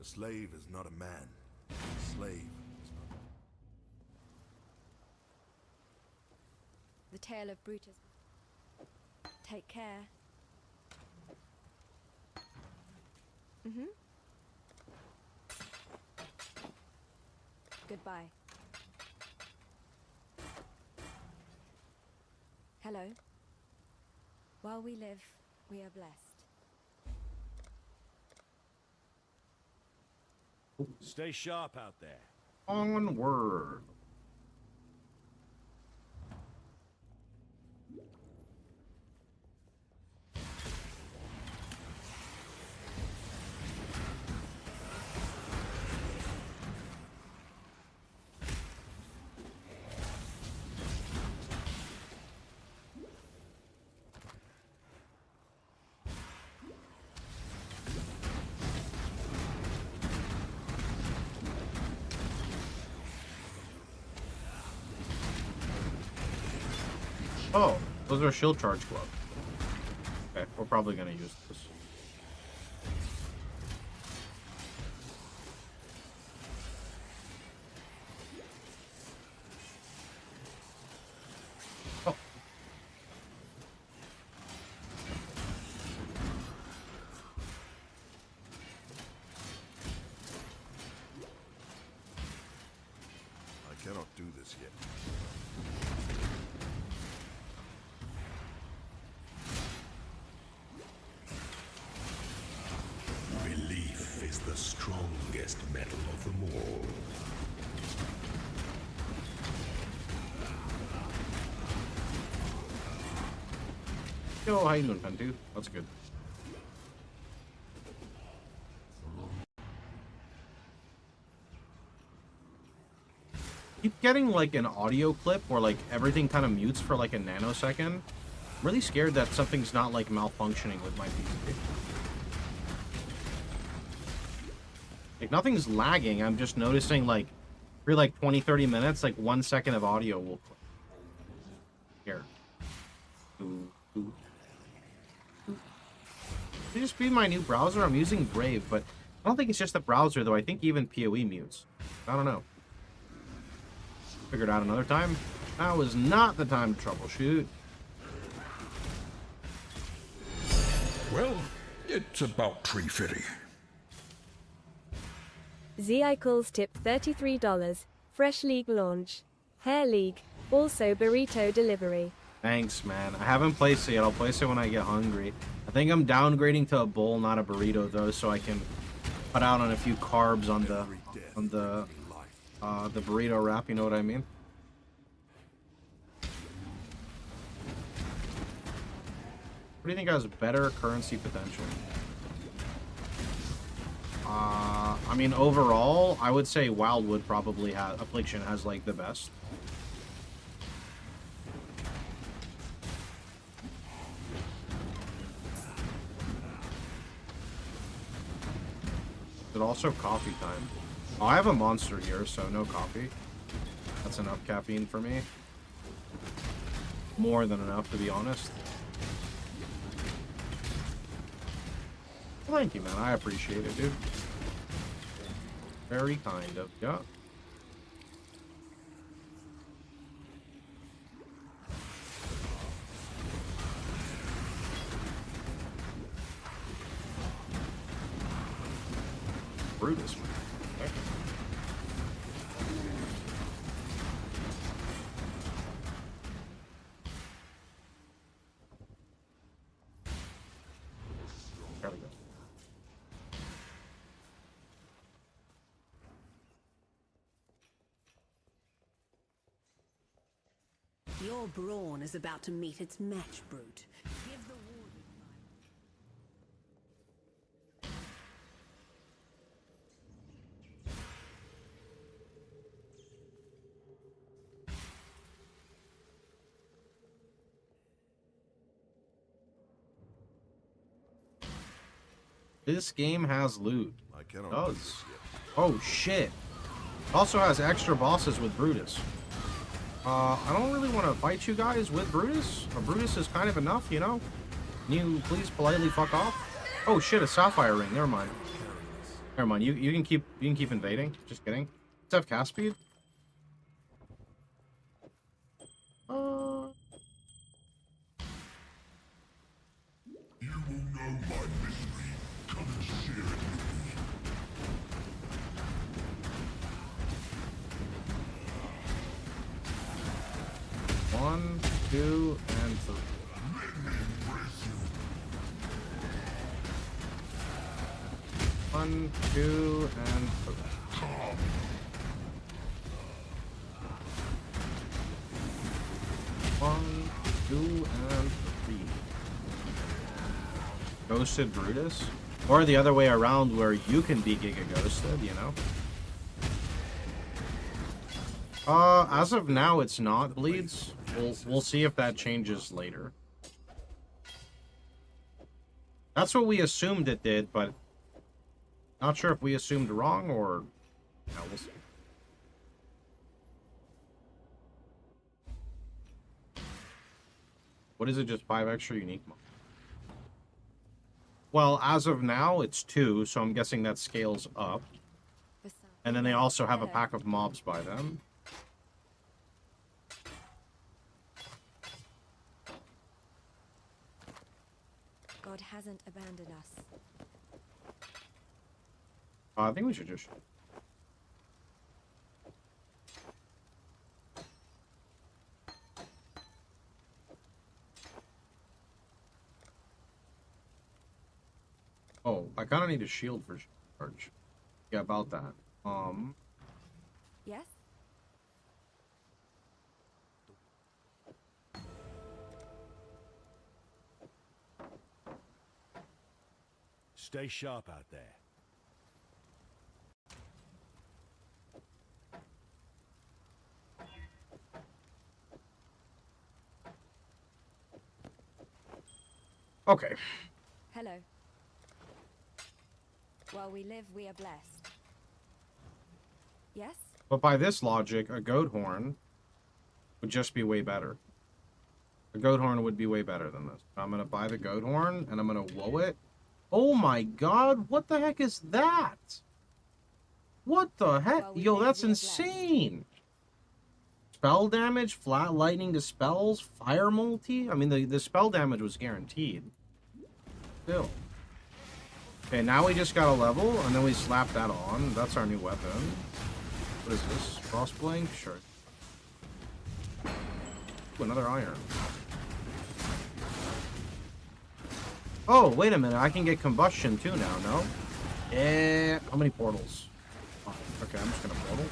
A slave is not a man. A slave is not. The tale of Brutus. Take care. Goodbye. Hello. While we live, we are blessed. Stay sharp out there. Onward. Oh, those are shield charge gloves. Okay, we're probably gonna use this. Oh. I cannot do this yet. Yo, how you doing, Pentu? That's good. Keep getting like an audio clip where like everything kind of mutes for like a nanosecond. I'm really scared that something's not like malfunctioning with my PC. Like nothing's lagging, I'm just noticing like for like 20-30 minutes, like 1 second of audio will clip. Here. Ooh, ooh. Should just be my new browser? I'm using Brave, but I don't think it's just the browser though. I think even PoE mutes. I don't know. Figured out another time. Now is not the time to troubleshoot. Well, it's about tree fitting. Icicle's tipped $33. Fresh League launch. Hair League. Also burrito delivery. Thanks, man. I haven't placed it yet. I'll place it when I get hungry. I think I'm downgrading to a bowl, not a burrito, though, so I can cut out on a few carbs on the burrito wrap. You know what I mean? What do you think has better currency potential? I mean, overall, I would say Wildwood probably has, Affliction has like the best. Is it also coffee time? Oh, I have a monster here, so no coffee. That's enough caffeine for me. More than enough, to be honest. Well, thank you, man. I appreciate it, dude. Very kind of you. Brutus, man. Okay. There we go. Your brawn is about to meet its match, Brute. Give the warden This game has loot. I cannot It does. Oh shit. Also has extra bosses with Brutus. I don't really want to fight you guys with Brutus. Or Brutus is kind of enough, you know? Can you please politely fuck off? Oh shit, a sapphire ring. Never mind. Never mind. You can keep invading. Just kidding. Let's have cast speed. You will know my mystery. Come and share it with me. 1, 2, and 3. Let me embrace you. 1, 2, and 3. Come. 1, 2, and 3. Ghosted Brutus? Or the other way around where you can be Giga Ghosted, you know? As of now, it's not Bleeds. We'll see if that changes later. That's what we assumed it did, but not sure if we assumed wrong or... No, we'll see. What is it, just 5 extra unique mobs? Well, as of now, it's 2, so I'm guessing that scales up. And then they also have a pack of mobs by them. God hasn't abandoned us. I think we should just... Oh, I kind of need a shield for charge. Yeah, about that. Yes? Stay sharp out there. Okay. Hello. While we live, we are blessed. Yes? But by this logic, a goat horn would just be way better. A goat horn would be way better than this. I'm going to buy the goat horn, and I'm going to whoa it. Oh my god, what the heck is that? What the heck? Yo, that's insane. Spell damage, flat lightning dispels, fire multi. I mean, the spell damage was guaranteed. Still. Okay, now we just got a level, and then we slap that on. That's our new weapon. What is this? Crossblink? Sure. Ooh, another iron. Oh, wait a minute. I can get combustion too now, no? Yeah. How many portals? Oh, okay, I'm just gonna portal.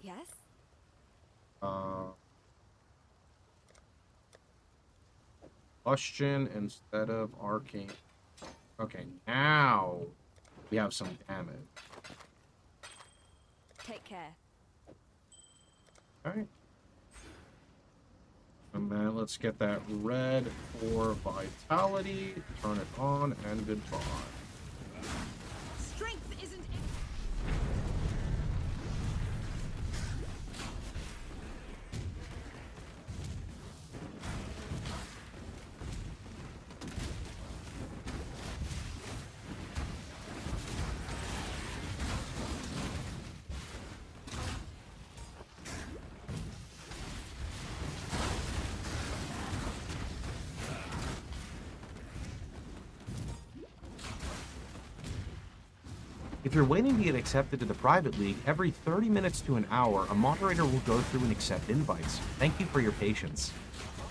Yes? Combustion instead of arcane. Okay, now we have some damage. Take care. Alright. And then let's get that red for vitality. Turn it on and goodbye. Strength isn't. If you're waiting to get accepted to the private league, every 30 minutes to an hour, a moderator will go through and accept invites. Thank you for your patience.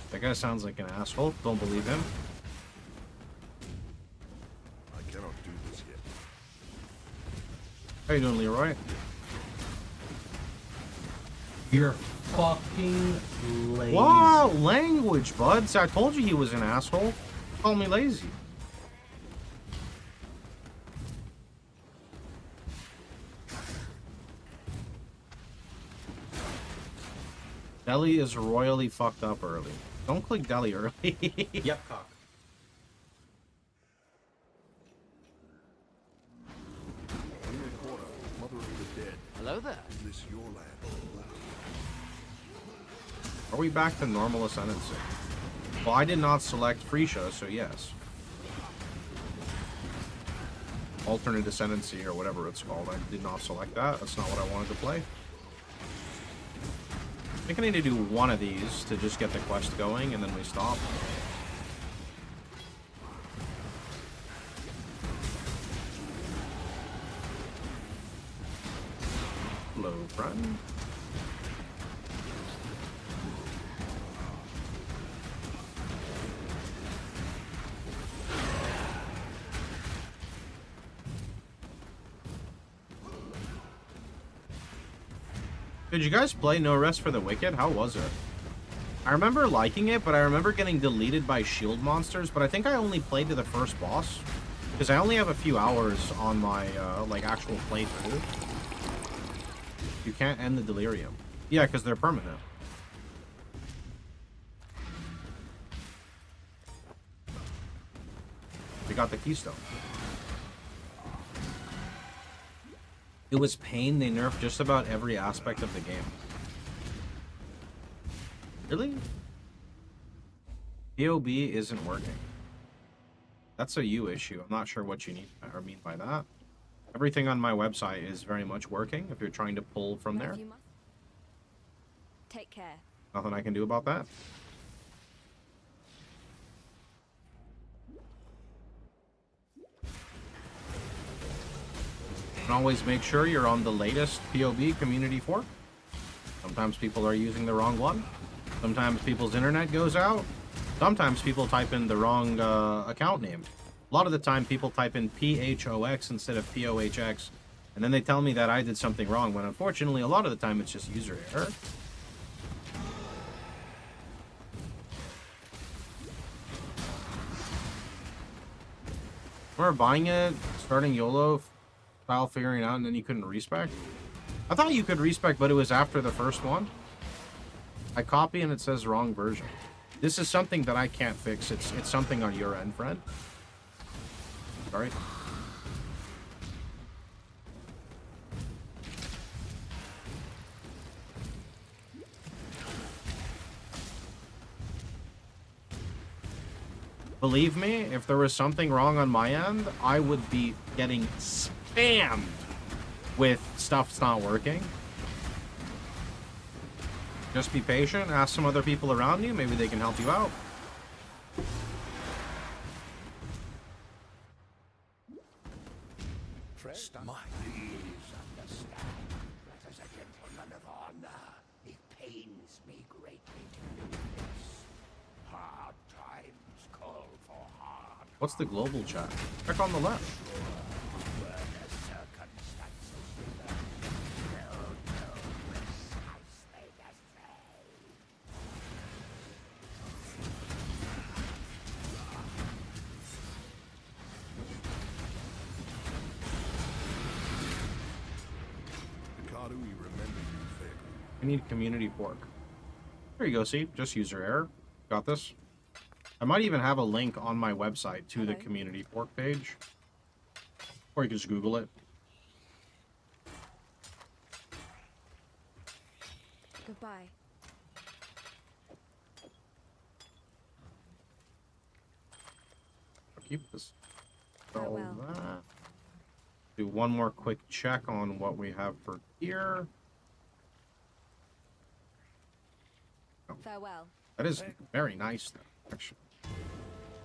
That guy sounds like an asshole. Don't believe him. I cannot do this yet. How you doing, Leroy? You're fucking lazy. Wow, language, buds. I told you he was an asshole. Call me lazy. Deli is royally fucked up early. Don't click Deli early. Yep, cock. In the corner, mother of the dead. Hello there. Is this your land? Are we back to normal ascendancy? Well, I did not select Freesia, so yes. Alternate ascendancy or whatever it's called. I did not select that. That's not what I wanted to play. I think I need to do one of these to just get the quest going, and then we stop. Hello, friend. Did you guys play No Rest for the Wicked? How was it? I remember liking it, but I remember getting deleted by shield monsters, but I think I only played to the first boss. Because I only have a few hours on my, like, actual playthrough. You can't end the delirium. Yeah, because they're permanent. We got the keystone. It was pain. They nerfed just about every aspect of the game. Really? POB isn't working. That's a you issue. I'm not sure what you need or mean by that. Everything on my website is very much working if you're trying to pull from there. Take care. Nothing I can do about that. And always make sure you're on the latest POB community fork. Sometimes people are using the wrong one. Sometimes people's internet goes out. Sometimes people type in the wrong account name. A lot of the time people type in PHOX instead of POHX. And then they tell me that I did something wrong, when unfortunately a lot of the time it's just user error. Remember buying it, starting YOLO, style figuring it out, and then you couldn't respec? I thought you could respec, but it was after the first one. I copy and it says wrong version. This is something that I can't fix. It's something on your end, friend. Sorry. Believe me, if there was something wrong on my end, I would be getting spammed with stuff that's not working. Just be patient, ask some other people around you, maybe they can help you out. My please understand that as a gentleman of honor, it pains me greatly to do this. Hard times call for hard. What's the global chat? Check on the left. Were the circumstances they'll know precisely the same. Ricardo, we remember you fairly. I need community pork. There you go, see? Just user error. Got this. I might even have a link on my website to the community pork page. Or you can just Google it. Goodbye. I'll keep this. Farewell. Do one more quick check on what we have for gear. Farewell. That is very nice, though, actually.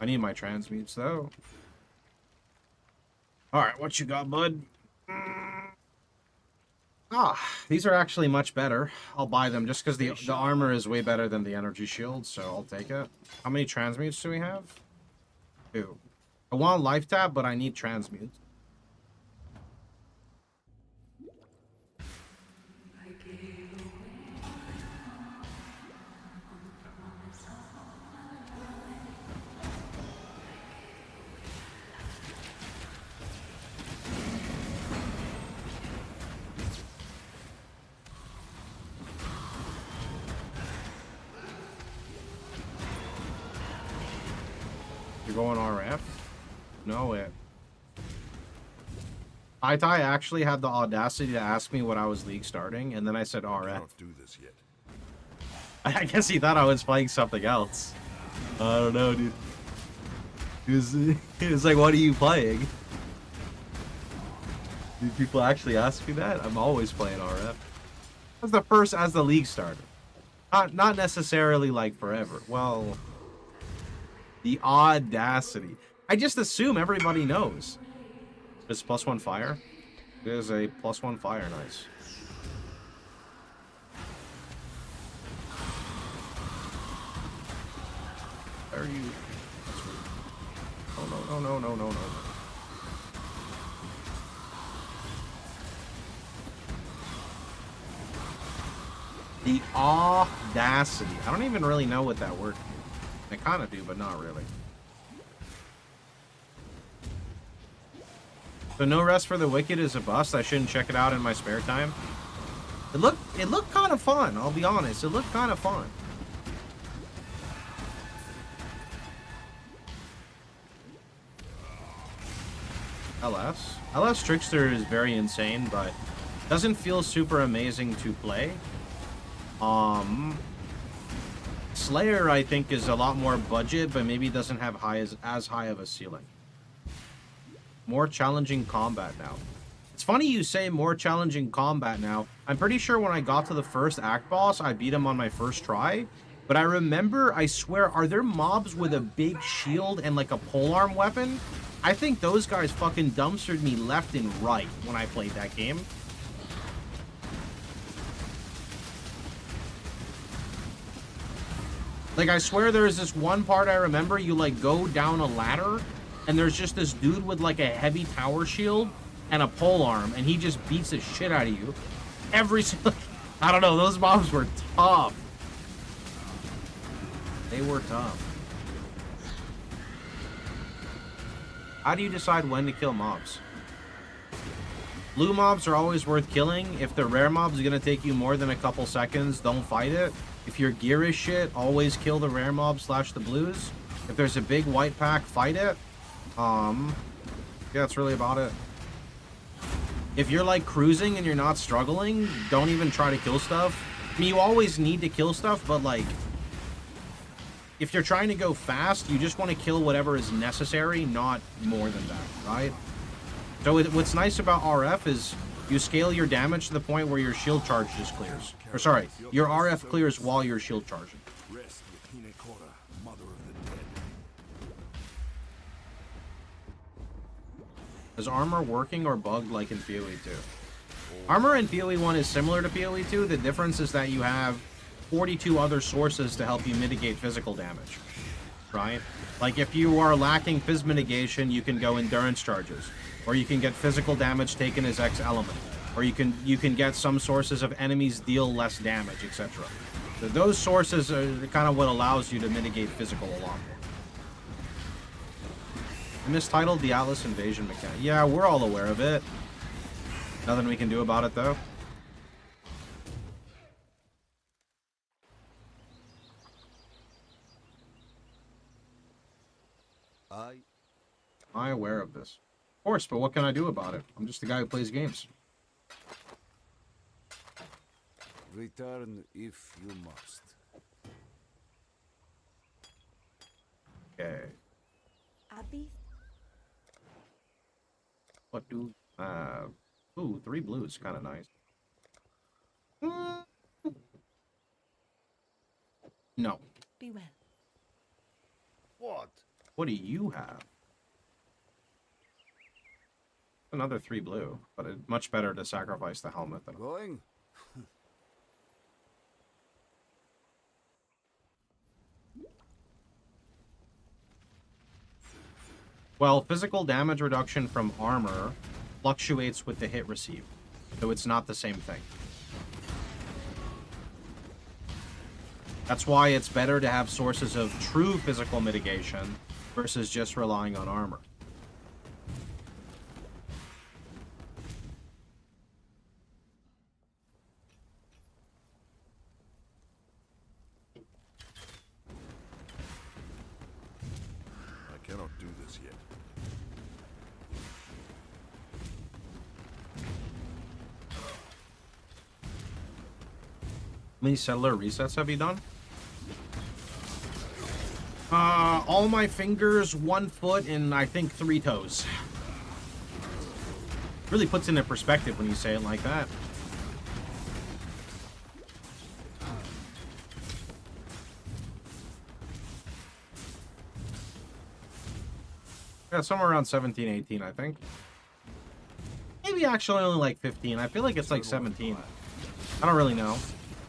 I need my transmutes, though. Alright, what you got, bud? These are actually much better. I'll buy them just because the armor is way better than the energy shield, so I'll take it. How many transmutes do we have? 2. I want life tab, but I need transmutes. You're going RF? No way. Tai actually had the audacity to ask me what I was league starting, and then I said RF. Can't do this yet. I guess he thought I was playing something else. I don't know, dude. He was like, what are you playing? Do people actually ask me that? I'm always playing RF. As the league starter. Not necessarily like forever. Well, the audacity. I just assume everybody knows. It's +1 fire. There's a +1 fire, nice. Are you? Oh no. The audacity. I don't even really know what that word means. I kind of do, but not really. So no rest for the wicked is a bust. I shouldn't check it out in my spare time. It looked kind of fun. I'll be honest. It looked kind of fun. LS Trickster is very insane, but doesn't feel super amazing to play. Slayer, I think, is a lot more budget, but maybe doesn't have as high of a ceiling. More challenging combat now. It's funny you say more challenging combat now. I'm pretty sure when I got to the first act boss, I beat him on my first try. But I remember, I swear, are there mobs with a big shield and like a polearm weapon? I think those guys fucking dumpstered me left and right when I played that game. Like, I swear there's this one part I remember, you, like, go down a ladder, and there's just this dude with, like, a heavy tower shield and a polearm, and he just beats the shit out of you. Every single... I don't know, those mobs were tough. They were tough. How do you decide when to kill mobs? Blue mobs are always worth killing. If the rare mobs are going to take you more than a couple seconds, don't fight it. If your gear is shit, always kill the rare mob / the blues. If there's a big white pack, fight it. Yeah, that's really about it. If you're like cruising and you're not struggling, don't even try to kill stuff. I mean, you always need to kill stuff, but like, if you're trying to go fast, you just want to kill whatever is necessary, not more than that, right? So what's nice about RF is you scale your damage to the point where your shield charge just clears. Or sorry, your RF clears while you're shield charging. Rest with Icicle, mother of the dead. Is armor working or bugged like in PoE 2? Armor in PoE 1 is similar to PoE 2. The difference is that you have 42 other sources to help you mitigate physical damage, right? Like if you are lacking phys mitigation, you can go endurance charges, or you can get physical damage taken as X element, or you can get some sources of enemies deal less damage, etc. So those sources are kind of what allows you to mitigate physical a lot more. I mistitled the Atlas Invasion mechanic. Yeah, we're all aware of it. Nothing we can do about it though. Am I aware of this? Of course, but what can I do about it? I'm just the guy who plays games. Return if you must. Okay. Abby? What do... ooh, 3 blues. Kind of nice. No. Be well. What? What do you have? Another 3 blue, but it's much better to sacrifice the helmet than... Going? Well, physical damage reduction from armor fluctuates with the hit received, so it's not the same thing. That's why it's better to have sources of true physical mitigation versus just relying on armor. I cannot do this yet. How many settler resets have you done? All my fingers, 1 foot, and I think 3 toes. Really puts it into perspective when you say it like that. Yeah, somewhere around 17, 18, I think. Maybe actually only like 15. I feel like it's like 17. I don't really know.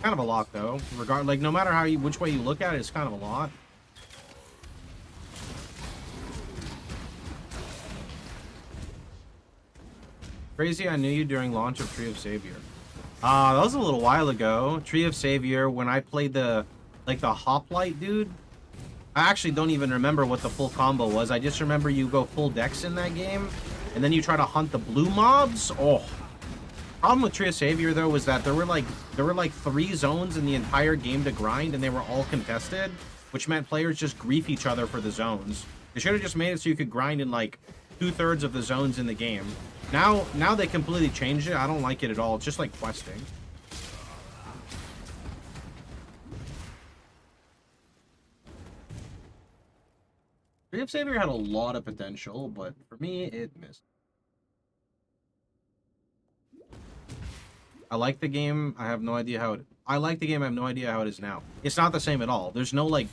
Kind of a lot though. Like no matter which way you look at it, it's kind of a lot. Crazy, I knew you during launch of Tree of Savior. That was a little while ago. Tree of Savior, when I played the hoplite dude. I actually don't even remember what the full combo was. I just remember you go full dex in that game, and then you try to hunt the blue mobs. Oh. Problem with Tree of Savior though was that there were like 3 zones in the entire game to grind, and they were all contested, which meant players just grief each other for the zones. They should have just made it so you could grind in like 2/3 of the zones in the game. Now they completely changed it. I don't like it at all. It's just like questing. Tree of Savior had a lot of potential, but for me, it missed. I like the game. I have no idea how it... I like the game. I have no idea how it is now. It's not the same at all. There's no, like...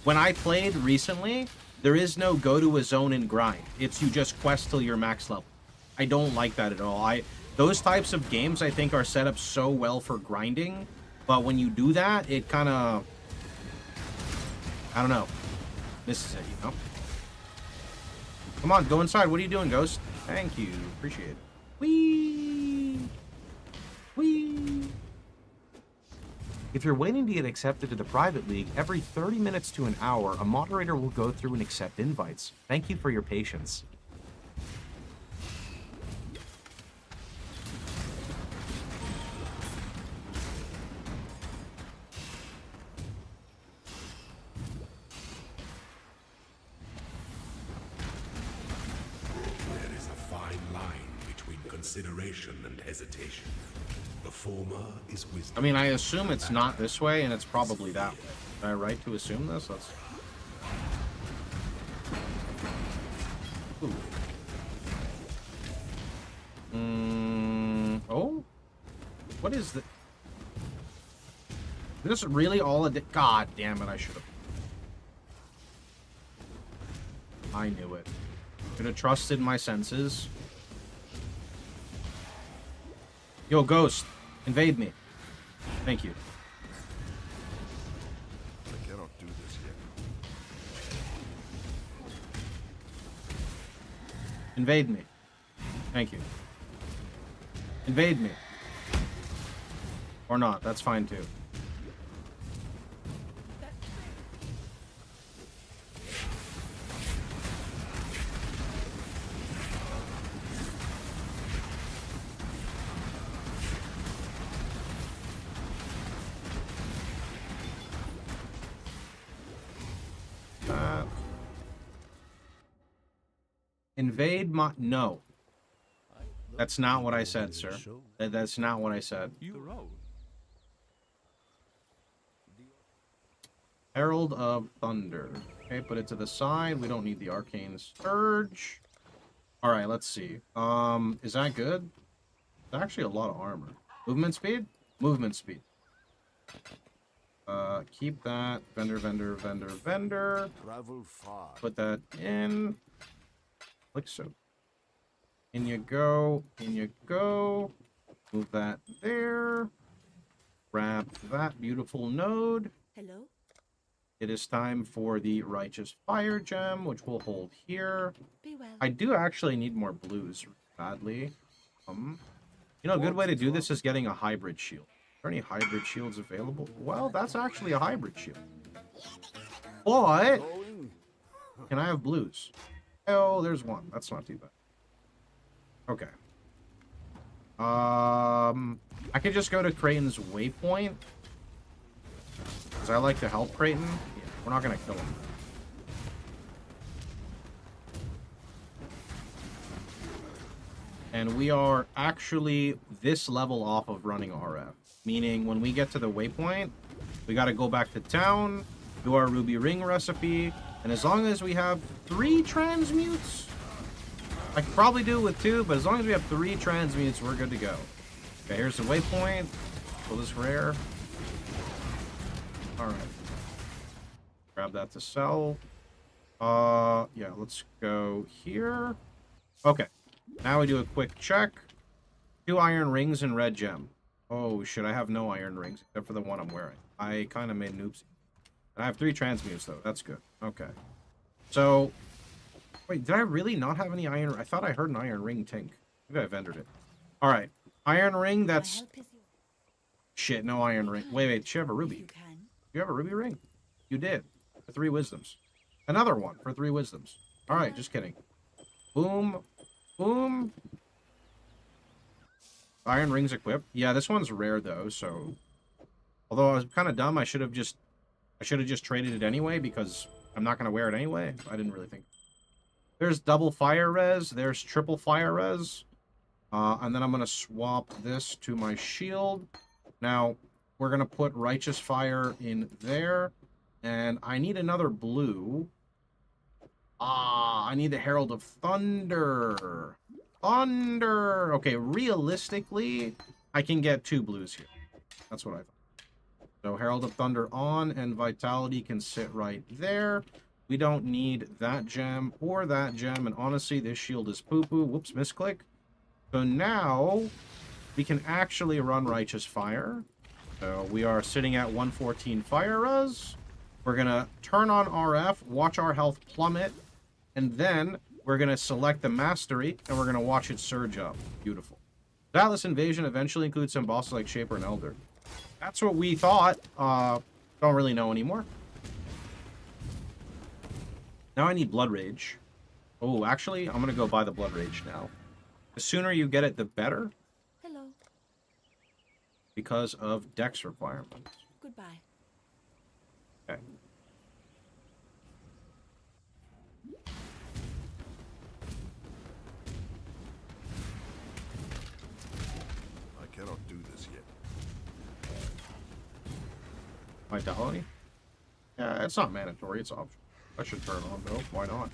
When I played recently, there is no go to a zone and grind. It's you just quest till you're max level. I don't like that at all. Those types of games, I think, are set up so well for grinding. But when you do that, it kind of... I don't know. Misses it, you know? Come on, go inside. What are you doing, Ghost? Thank you. Appreciate it. Whee! Whee! If you're waiting to get accepted to the private league, every 30 minutes to an hour, a moderator will go through and accept invites. Thank you for your patience. consideration and hesitation. The former is wisdom. I mean, I assume it's not this way, and it's probably that way. Am I right to assume this? Let's... Ooh. Oh? What is the... Is this really all a... God damn it, I should have... I knew it. Should have trusted my senses. Yo, Ghost, invade me. Thank you. I cannot do this yet. Invade me. Thank you. Invade me. Or not, that's fine too. Invade my... No. That's not what I said, sir. That's not what I said. Herald of Thunder. Okay, put it to the side. We don't need the Arcane Surge. Alright, let's see. Is that good? It's actually a lot of armor. Movement speed? Movement speed. Keep that. Vendor, vendor, vendor, vendor. Travel far. Put that in. Like so. In you go. In you go. Move that there. Grab that beautiful node. Hello? It is time for the Righteous Fire Gem, which we'll hold here. Be well. I do actually need more blues badly. You know, a good way to do this is getting a hybrid shield. Are there any hybrid shields available? Well, that's actually a hybrid shield. But can I have blues? Oh, there's one. That's not too bad. Okay. I could just go to Creighton's Waypoint. Because I like to help Creighton. Yeah, we're not going to kill him. And we are actually this level off of running RF. Meaning, when we get to the Waypoint, we got to go back to town, do our Ruby Ring recipe, and as long as we have 3 transmutes, I could probably do it with 2, but as long as we have 3 transmutes, we're good to go. Okay, here's the Waypoint. Pull this rare. Alright. Grab that to sell. Yeah, let's go here. Okay. Now we do a quick check. 2 iron rings and red gem. Oh, shit, I have no iron rings, except for the one I'm wearing. I kind of made an oopsie. And I have 3 transmutes, though. That's good. Okay. So, wait, did I really not have any iron? I thought I heard an iron ring tink. Maybe I vendored it. Alright. Iron ring, that's... Shit, no iron ring. Wait, does she have a ruby? You have a ruby ring? You did. For 3 wisdoms. Another one for 3 wisdoms. Alright, just kidding. Boom. Boom. Iron rings equipped. Yeah, this one's rare though, so although I was kind of dumb, I should have just traded it anyway because I'm not going to wear it anyway. I didn't really think. There's double fire res, there's triple fire res. And then I'm going to swap this to my shield. Now, we're going to put Righteous Fire in there. And I need another blue. I need the Herald of Thunder. Thunder! Okay, realistically, I can get 2 blues here. That's what I thought. So Herald of Thunder on, and Vitality can sit right there. We don't need that gem or that gem, and honestly, this shield is poo-poo. Whoops, misclick. So now, we can actually run Righteous Fire. So we are sitting at 114 fire res. We're going to turn on RF, watch our health plummet, and then we're going to select the Mastery, and we're going to watch it surge up. Beautiful. Atlas Invasion eventually includes some bosses like Shaper and Elder. That's what we thought. Don't really know anymore. Now I need Blood Rage. Oh, actually, I'm going to go buy the Blood Rage now. The sooner you get it, the better. Hello. Because of Dex requirements. Goodbye. Okay. Vitality? Yeah, it's not mandatory, it's optional. I should turn it on though, why not?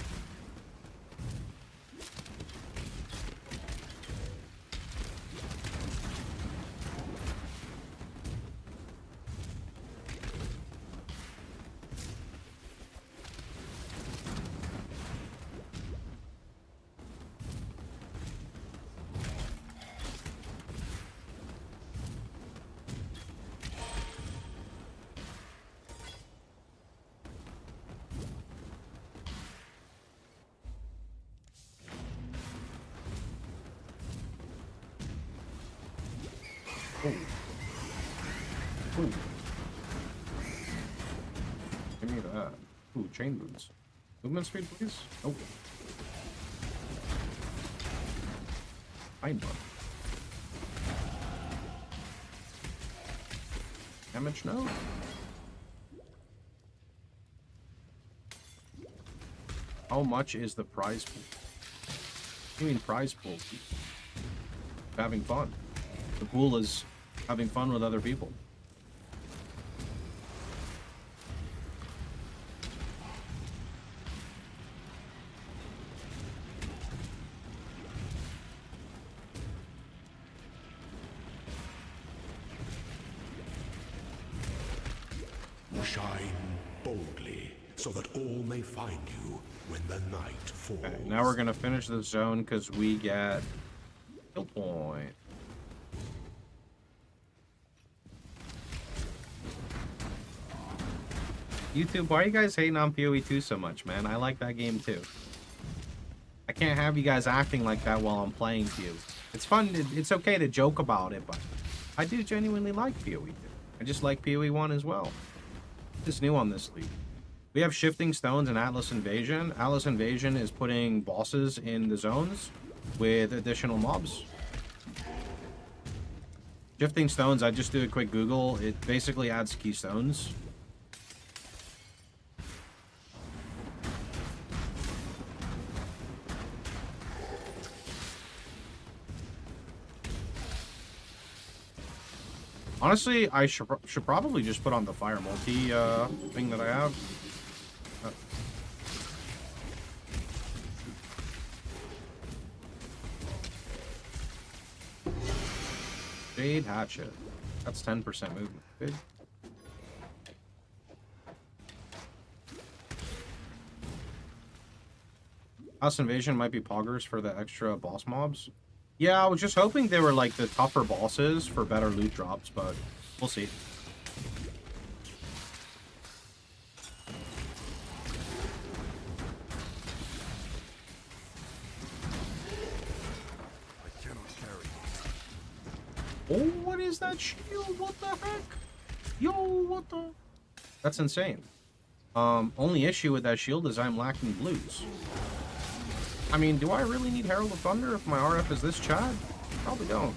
Ooh. Give me that. Ooh, chain boots. Movement speed, please. Oh. Fine one. Damage, no. How much is the prize pool? What do you mean prize pool? Having fun. The pool is having fun with other people. Shine boldly, so that all may find you when the night falls. Okay, now we're gonna finish the zone because we get kill point. YouTube, why are you guys hating on PoE 2 so much, man? I like that game too. I can't have you guys acting like that while I'm playing PoE. It's fun, it's okay to joke about it, but I do genuinely like PoE 2. I just like PoE 1 as well. It's new on this league. We have Shifting Stones and Atlas Invasion. Atlas Invasion is putting bosses in the zones with additional mobs. Shifting Stones, I just do a quick Google. It basically adds keystones. Honestly, I should probably just put on the fire multi thing that I have. Jade Hatchet. That's 10% movement. Good. House Invasion might be poggers for the extra boss mobs. Yeah, I was just hoping they were like the tougher bosses for better loot drops, but we'll see. I cannot carry. Oh, what is that shield? What the heck? Yo, what the? That's insane. Only issue with that shield is I'm lacking blues. I mean, do I really need Herald of Thunder if my RF is this Chad? Probably don't.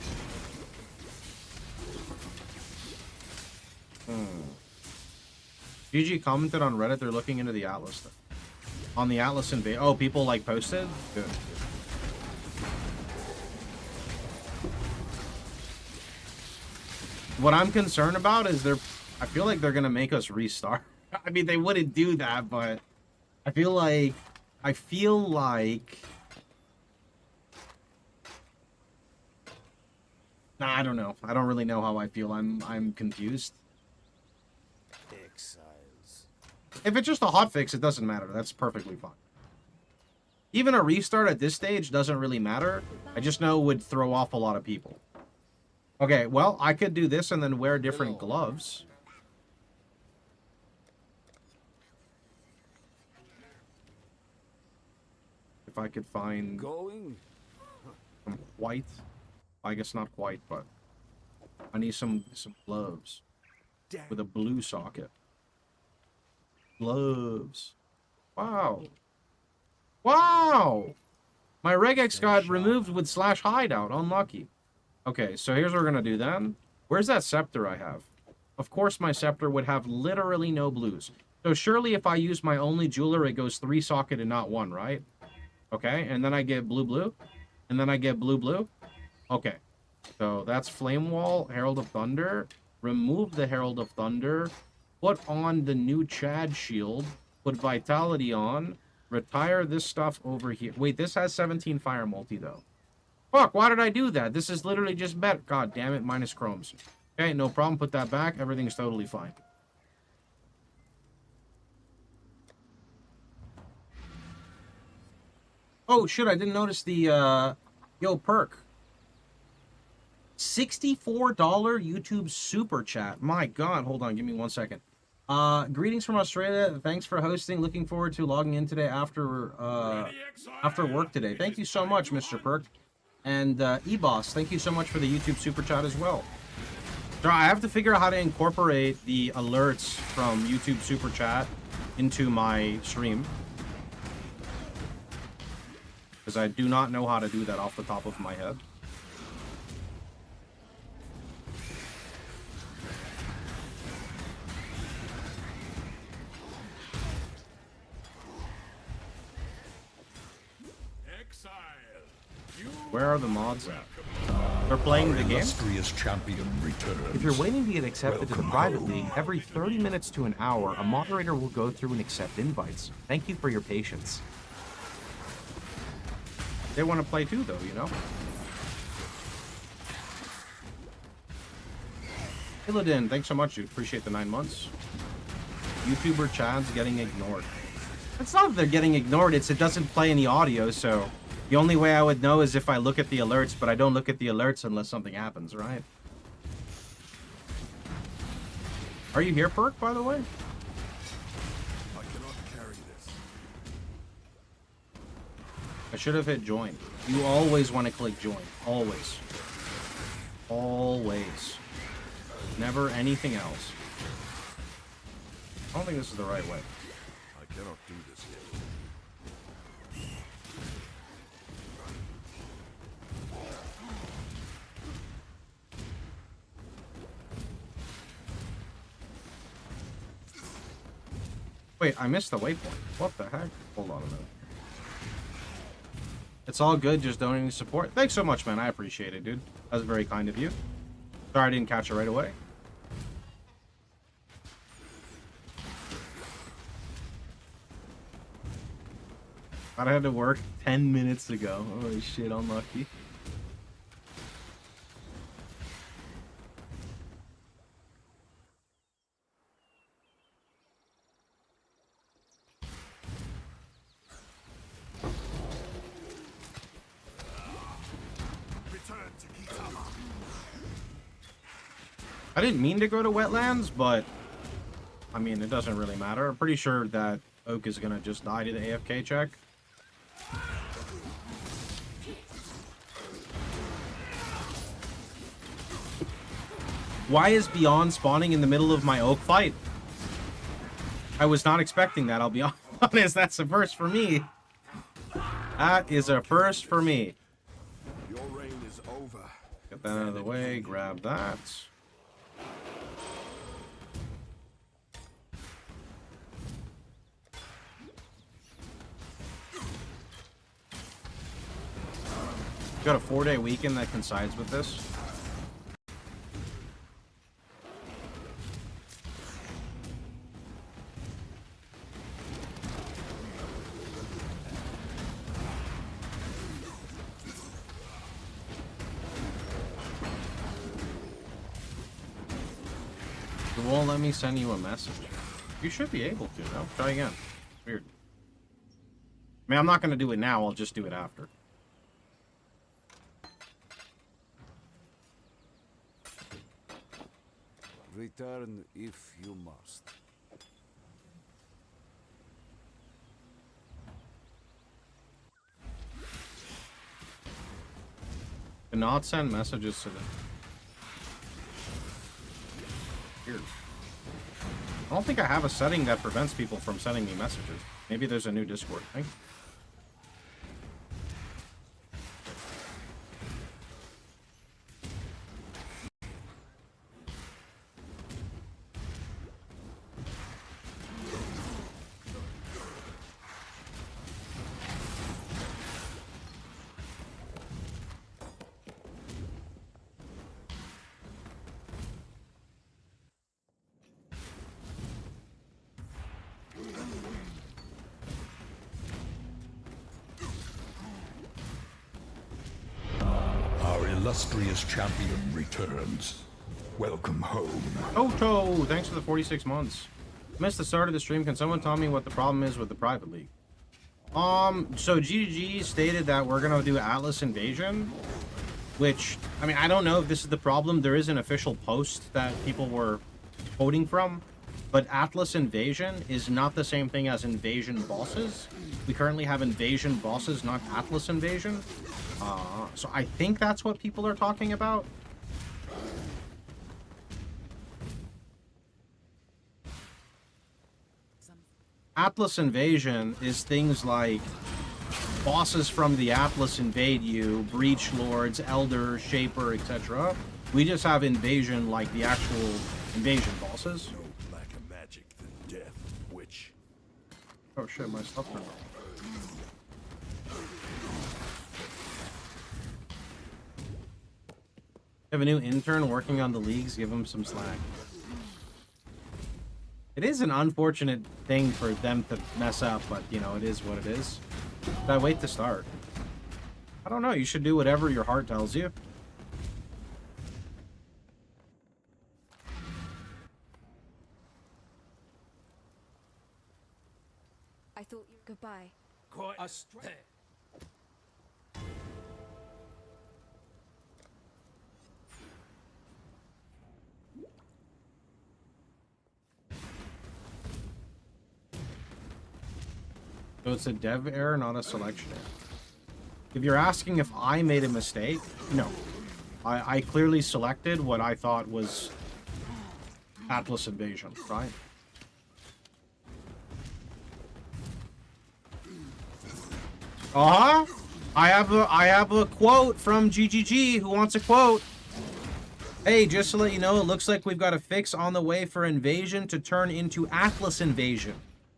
GG commented on Reddit they're looking into the Atlas thing. On the Atlas invasion. Oh, people like posted? Good. What I'm concerned about is I feel like they're gonna make us restart. I mean, they wouldn't do that, but I feel like nah, I don't know. I don't really know how I feel. I'm confused. Exiles. If it's just a hotfix, it doesn't matter. That's perfectly fine. Even a restart at this stage doesn't really matter. I just know it would throw off a lot of people. Okay, well, I could do this and then wear different gloves. If I could find some white. I guess not quite, but I need some gloves with a blue socket. Gloves. Wow. Wow! My regex got removed with /hideout. Unlucky. Okay, so here's what we're gonna do then. Where's that scepter I have? Of course my scepter would have literally no blues. So surely if I use my only jeweler, it goes 3 socket and not 1, right? Okay, and then I get blue, and then I get blue. Okay, so that's Flame Wall, Herald of Thunder. Remove the Herald of Thunder. Put on the new Chad shield. Put vitality on. Retire this stuff over here. Wait, this has 17 fire multi, though. Fuck, why did I do that? This is literally just better. God damn it, minus chromes. Okay, no problem. Put that back. Everything's totally fine. Oh, shit, I didn't notice the, yo, perk. $64 YouTube super chat. My God, hold on, give me 1 second. Greetings from Australia. Thanks for hosting. Looking forward to logging in today after work today. Thank you so much, Mr. Perk. And E-Boss, thank you so much for the YouTube super chat as well. So I have to figure out how to incorporate the alerts from YouTube super chat into my stream, because I do not know how to do that off the top of my head. Where are the mods at? They're playing the game? Champion returns. If you're waiting to get accepted to the private league, every 30 minutes to an hour, a moderator will go through and accept invites. Thank you for your patience. They want to play too, though, you know? Illidan, thanks so much, dude. Appreciate the 9 months. YouTuber Chad's getting ignored. It's not that they're getting ignored, it's it doesn't play any audio, so the only way I would know is if I look at the alerts, but I don't look at the alerts unless something happens, right? Are you here, Perk, by the way? I cannot carry this. I should have hit join. You always want to click join. Always. Always. Never anything else. I don't think this is the right way. I cannot do this yet. Wait, I missed the waypoint. What the heck? Hold on a minute. It's all good, just donating support. Thanks so much, man. I appreciate it, dude. That was very kind of you. Sorry I didn't catch it right away. Thought I had to work 10 minutes ago. Oh shit, unlucky. I didn't mean to go to wetlands, but I mean, it doesn't really matter. I'm pretty sure that Oak is gonna just die to the AFK check. Why is Beyond spawning in the middle of my Oak fight? I was not expecting that, I'll be honest. That's a first for me. That is a first for me. Your reign is over. Get that out of the way, grab that. Got a 4-day weekend that coincides with this. It won't let me send you a message. You should be able to, though. Try again. Weird. I mean, I'm not going to do it now. I'll just do it after. Return if you must. Do not send messages to them. Weird. I don't think I have a setting that prevents people from sending me messages. Maybe there's a new Discord thing. illustrious champion returns. Welcome home. Toto, thanks for the 46 months. Missed the start of the stream. Can someone tell me what the problem is with the private league? So GGG stated that we're gonna do Atlas Invasion, which, I mean, I don't know if this is the problem. There is an official post that people were quoting from, but Atlas Invasion is not the same thing as Invasion Bosses. We currently have Invasion Bosses, not Atlas Invasion. So I think that's what people are talking about. Atlas Invasion is things like bosses from the Atlas invade you, Breach Lords, Elder, Shaper, etc. We just have Invasion like the actual Invasion bosses. No blacker magic than death, witch. Oh shit, my stuff turned off. Have a new intern working on the leagues, give him some slack. It is an unfortunate thing for them to mess up, but, you know, it is what it is. Should I wait to start? I don't know. You should do whatever your heart tells you. I thought you... Goodbye. Quite a stretch. So it's a dev error, not a selection error. If you're asking if I made a mistake, no. I clearly selected what I thought was Atlas Invasion, right? I have a quote from GGG. Who wants a quote? Hey, just to let you know, it looks like we've got a fix on the way for Invasion to turn into Atlas Invasion.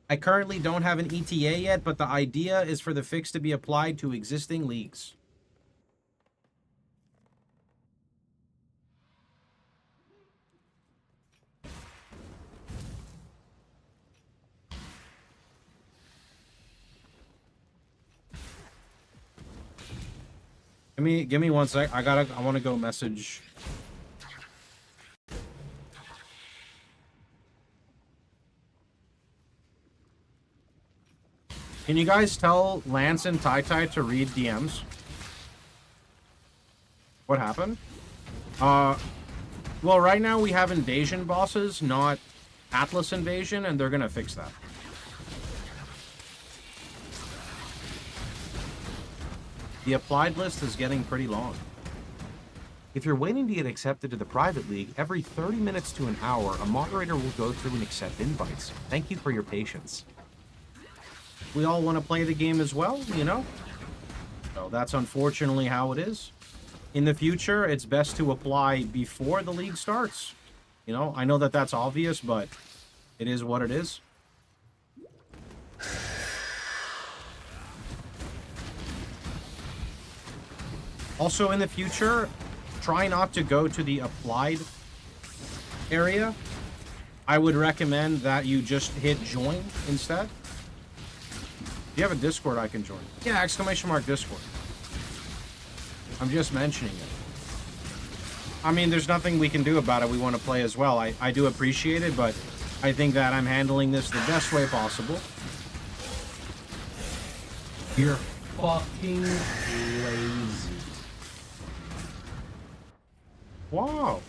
I currently don't have an ETA yet, but the idea is for the fix to be applied to existing leagues. Give me 1 sec. I want to go message. Can you guys tell Lance and Tai Tai to read DMs? What happened? Well, right now we have Invasion bosses, not Atlas Invasion, and they're gonna fix that. The applied list is getting pretty long. If you're waiting to get accepted to the private league, every 30 minutes to an hour, a moderator will go through and accept invites. Thank you for your patience. We all want to play the game as well, you know? So that's unfortunately how it is. In the future, it's best to apply before the league starts. You know, I know that that's obvious, but it is what it is. Also, in the future, try not to go to the applied area. I would recommend that you just hit join instead. Do you have a Discord I can join? Yeah, !Discord. I'm just mentioning it. I mean, there's nothing we can do about it. We want to play as well. I do appreciate it, but I think that I'm handling this the best way possible. You're fucking lazy. Wow.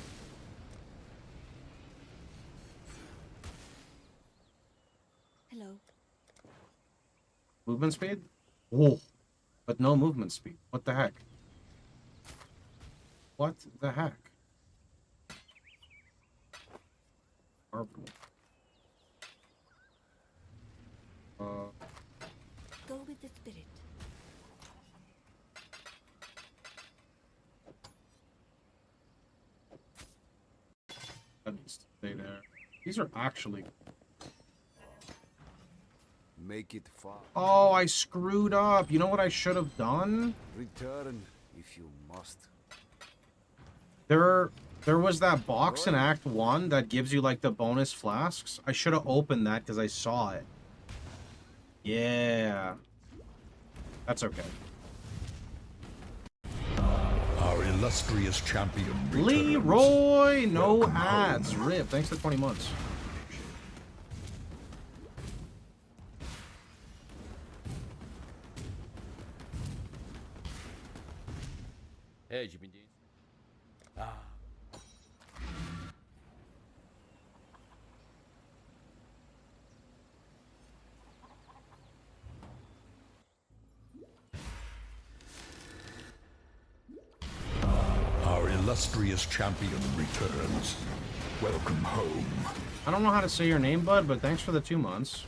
Hello. Movement speed? Whoa. But no movement speed. What the heck? What the heck? Horrible. Go with the spirit. That needs to stay there. These are actually... Make it far. Oh, I screwed up. You know what I should have done? Return if you must. There was that box in Act 1 that gives you, like, the bonus flasks. I should have opened that because I saw it. Yeah. That's okay. Our illustrious champion returns. Leroy, no Welcome ads. home. Rip, thanks for 20 months. Hey, you been doing? Ah. Our illustrious champion returns. Welcome home. I don't know how to say your name, bud, but thanks for the 2 months.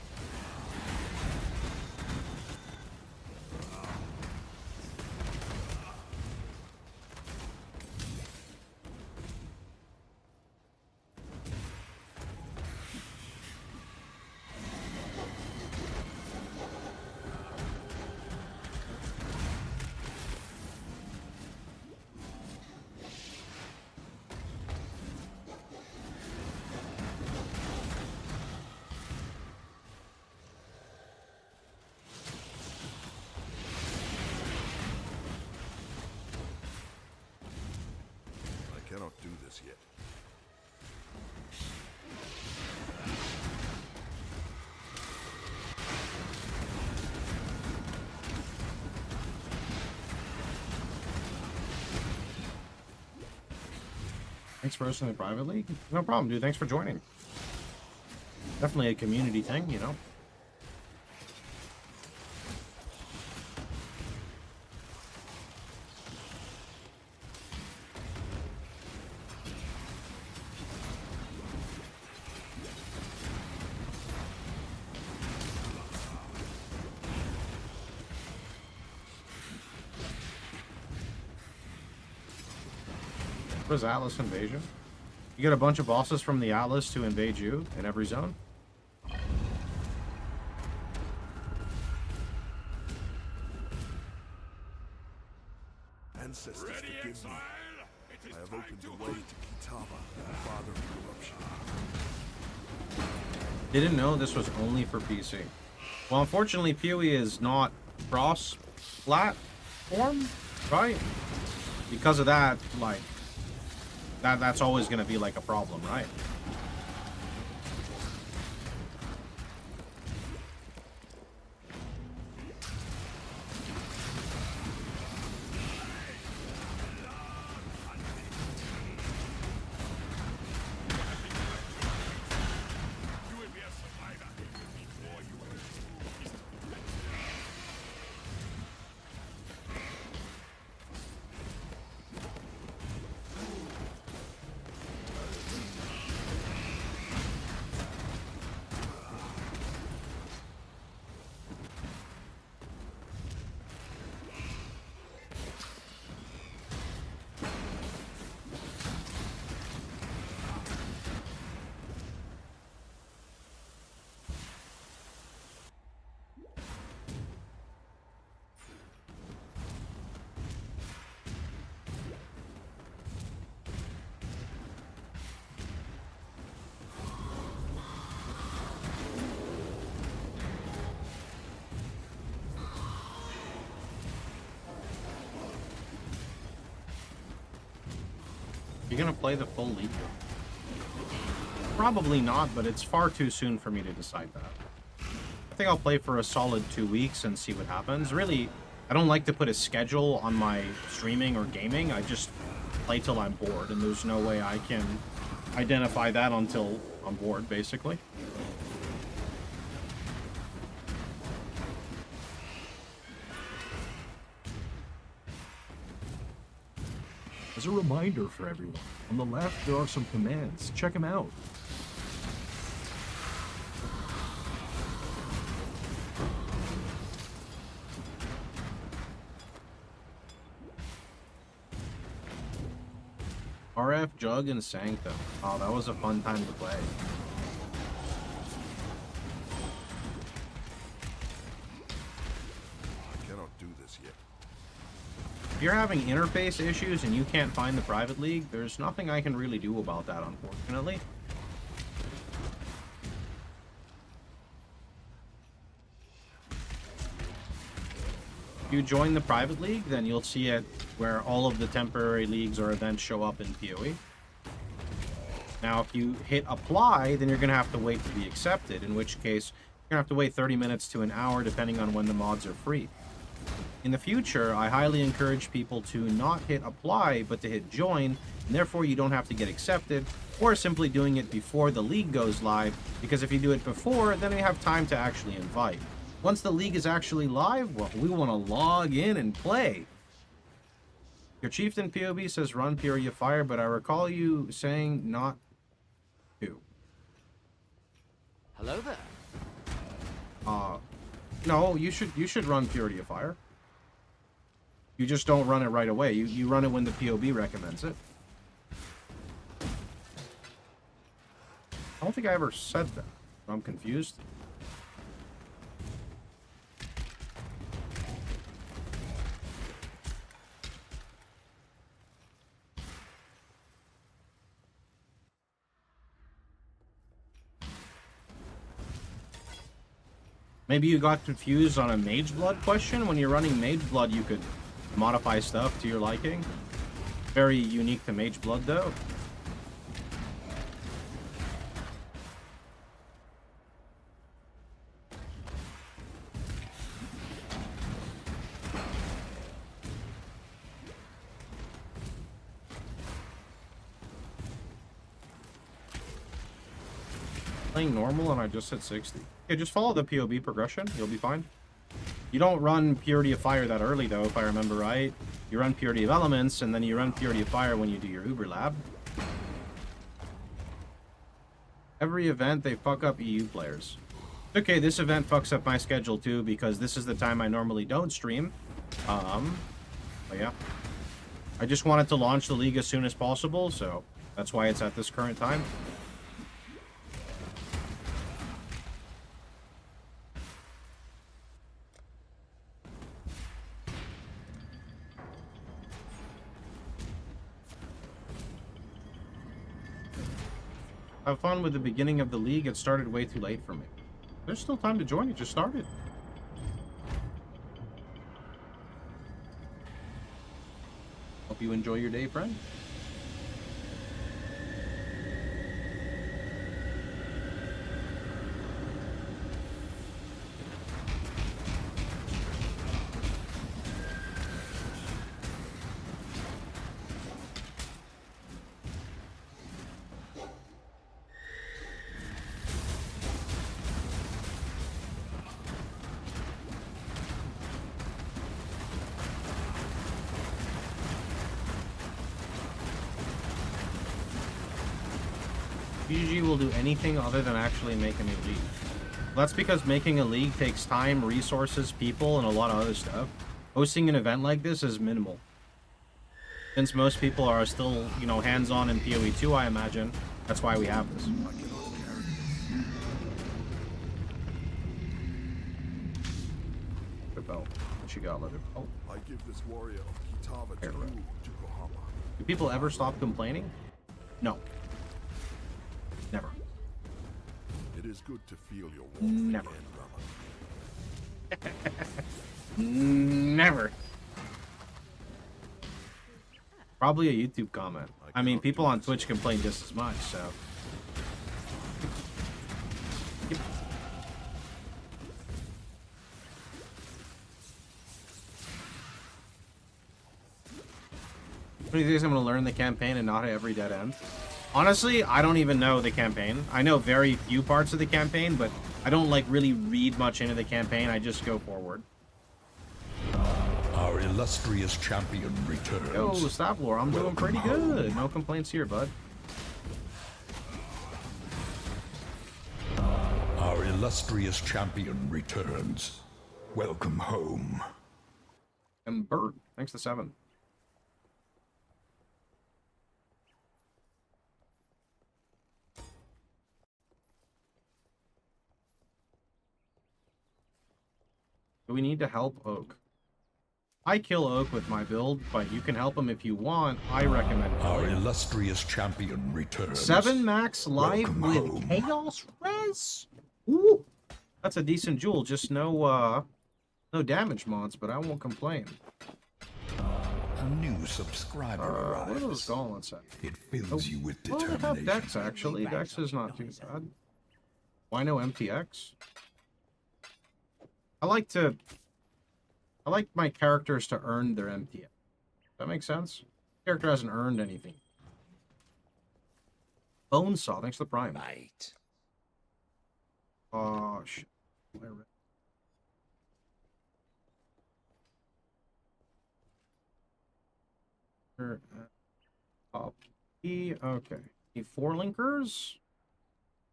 I cannot do this yet. Thanks for hosting the private league. No problem, dude. Thanks for joining. Definitely a community thing, you know. What is Atlas Invasion? You get a bunch of bosses from the Atlas to invade you in every zone? Ancestors forgive me. I have opened the way to Kitava, father of corruption. Didn't know this was only for PC. Well, unfortunately, PoE is not cross-platform, right? Because of that, like, that's always going to be like a problem, right? You gonna play the full league? Probably not, but it's far too soon for me to decide that. I think I'll play for a solid 2 weeks and see what happens. Really, I don't like to put a schedule on my streaming or gaming. I just play till I'm bored, and there's no way I can identify that until I'm bored, basically. As a reminder for everyone, on the left there are some commands. Check them out. RF, Jug, and Sanctum. Oh, that was a fun time to play. I cannot do this yet. If you're having interface issues and you can't find the private league, there's nothing I can really do about that, unfortunately. If you join the private league, then you'll see it where all of the temporary leagues or events show up in PoE. Now, if you hit apply, then you're going to have to wait to be accepted, in which case you're going to have to wait 30 minutes to an hour depending on when the mods are free. In the future, I highly encourage people to not hit apply, but to hit join, and therefore you don't have to get accepted, or simply doing it before the league goes live, because if you do it before, then you have time to actually invite. Once the league is actually live, well, we want to log in and play. Your Chieftain POB says run Fury of Fire, but I recall you saying not to. Hello there. No, you should run Purity of Fire. You just don't run it right away. You run it when the POB recommends it. I don't think I ever said that. I'm confused. Maybe you got confused on a Mage Blood question. When you're running Mage Blood, you could modify stuff to your liking. Very unique to Mage Blood, though. Playing normal and I just hit 60. Okay, just follow the POB progression. You'll be fine. You don't run Purity of Fire that early, though, if I remember right. You run Purity of Elements, and then you run Purity of Fire when you do your Uber Lab. Every event, they fuck up EU players. Okay, this event fucks up my schedule, too, because this is the time I normally don't stream. But yeah. I just wanted to launch the league as soon as possible, so that's why it's at this current time. Have fun with the beginning of the league. It started way too late for me. There's still time to join. It just started. Hope you enjoy your day, friend. GG will do anything other than actually make a new league. That's because making a league takes time, resources, people, and a lot of other stuff. Hosting an event like this is minimal. Since most people are still, you know, hands-on in PoE 2, I imagine. That's why we have this. Leather belt. What you got, leather belt? I give this warrior of Kitava to you, Yokohama. Do people ever stop complaining? No. Never. It is good to feel your warmth Never. again, Never. Probably a YouTube comment. I mean, people on Twitch complain just as much, so. Yep. Do you think I'm going to learn the campaign and not at every dead end? Honestly, I don't even know the campaign. I know very few parts of the campaign, but I don't like really read much into the campaign. I just go forward. Our illustrious champion returns. Yo, Stablor, I'm doing pretty good. No complaints here, bud. Our illustrious champion returns. Welcome home. And Bird, thanks to 7. Do we need to help Oak? I kill Oak with my build, but you can help him if you want. I recommend Our illustrious champion returns. 7 max live Welcome with home. Chaos Res. Ooh, that's a decent jewel. Just no damage mods, but I won't complain. new subscriber Where are arrives. those gauntlets at? It fills you with Oh, they determination. have Dex, actually. Dex is not too bad. Why no MTX? I like my characters to earn their MTX. Does that make sense? Character hasn't earned anything. Bonesaw, thanks for the prime. Right. Oh, shit. Okay. Need 4 linkers?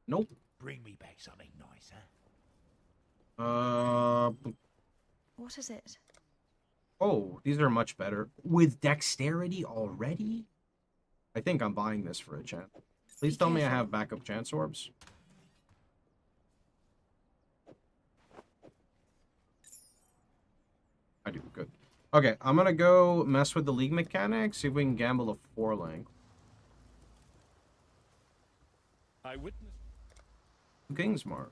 Nope. Bring me back something nice, huh? What is it? Oh, these are much better. With dexterity already? I think I'm buying this for a chance. Please tell me I have backup chance orbs. I do, good. Okay, I'm gonna go mess with the league mechanics, see if we can gamble a 4 link. I witnessed. Kingsmark.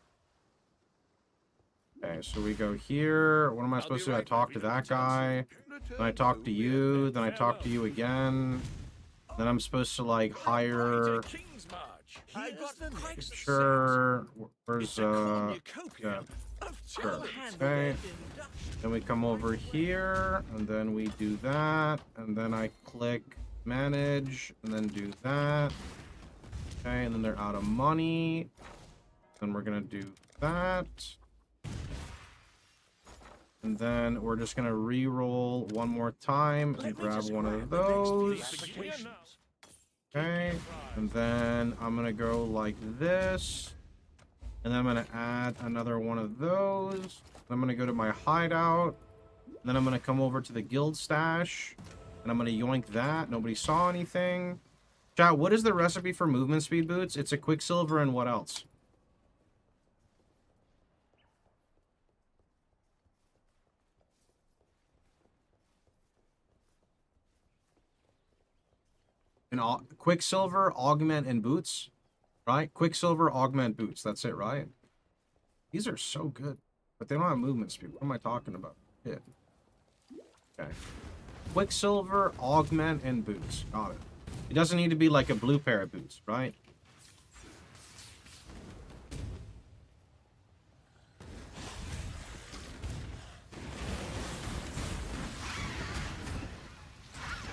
Okay, so we go here. What am I supposed to do? I talk to that guy. Then I talk to you. Then I talk to you again. Then I'm supposed to, like, hire... Sure. Where's, yeah. Sure. Okay. Then we come over here, and then we do that, and then I click manage, and then do that. Okay, and then they're out of money. Then we're gonna do that. And then we're just gonna re-roll one more time and grab one of those. Okay, and then I'm gonna go like this. And then I'm gonna add another one of those. I'm gonna go to my hideout. Then I'm gonna come over to the guild stash. And I'm gonna yoink that. Nobody saw anything. Chat, what is the recipe for movement speed boots? It's a Quicksilver and what else? Quicksilver, augment, and boots. Right? Quicksilver, augment, boots. That's it, right? These are so good. But they don't have movement speed. What am I talking about? Yeah. Okay. Quicksilver, augment, and boots. Got it. It doesn't need to be like a blue pair of boots, right?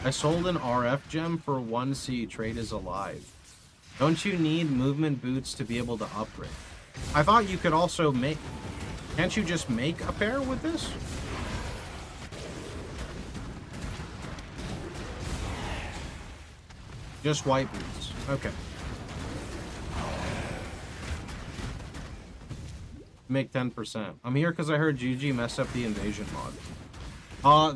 I sold an RF gem for 1C. Trade is alive. Don't you need movement boots to be able to upgrade? I thought you could also make... Can't you just make a pair with this? Just white boots. Okay. Make 10%. I'm here because I heard GG mess up the invasion mod.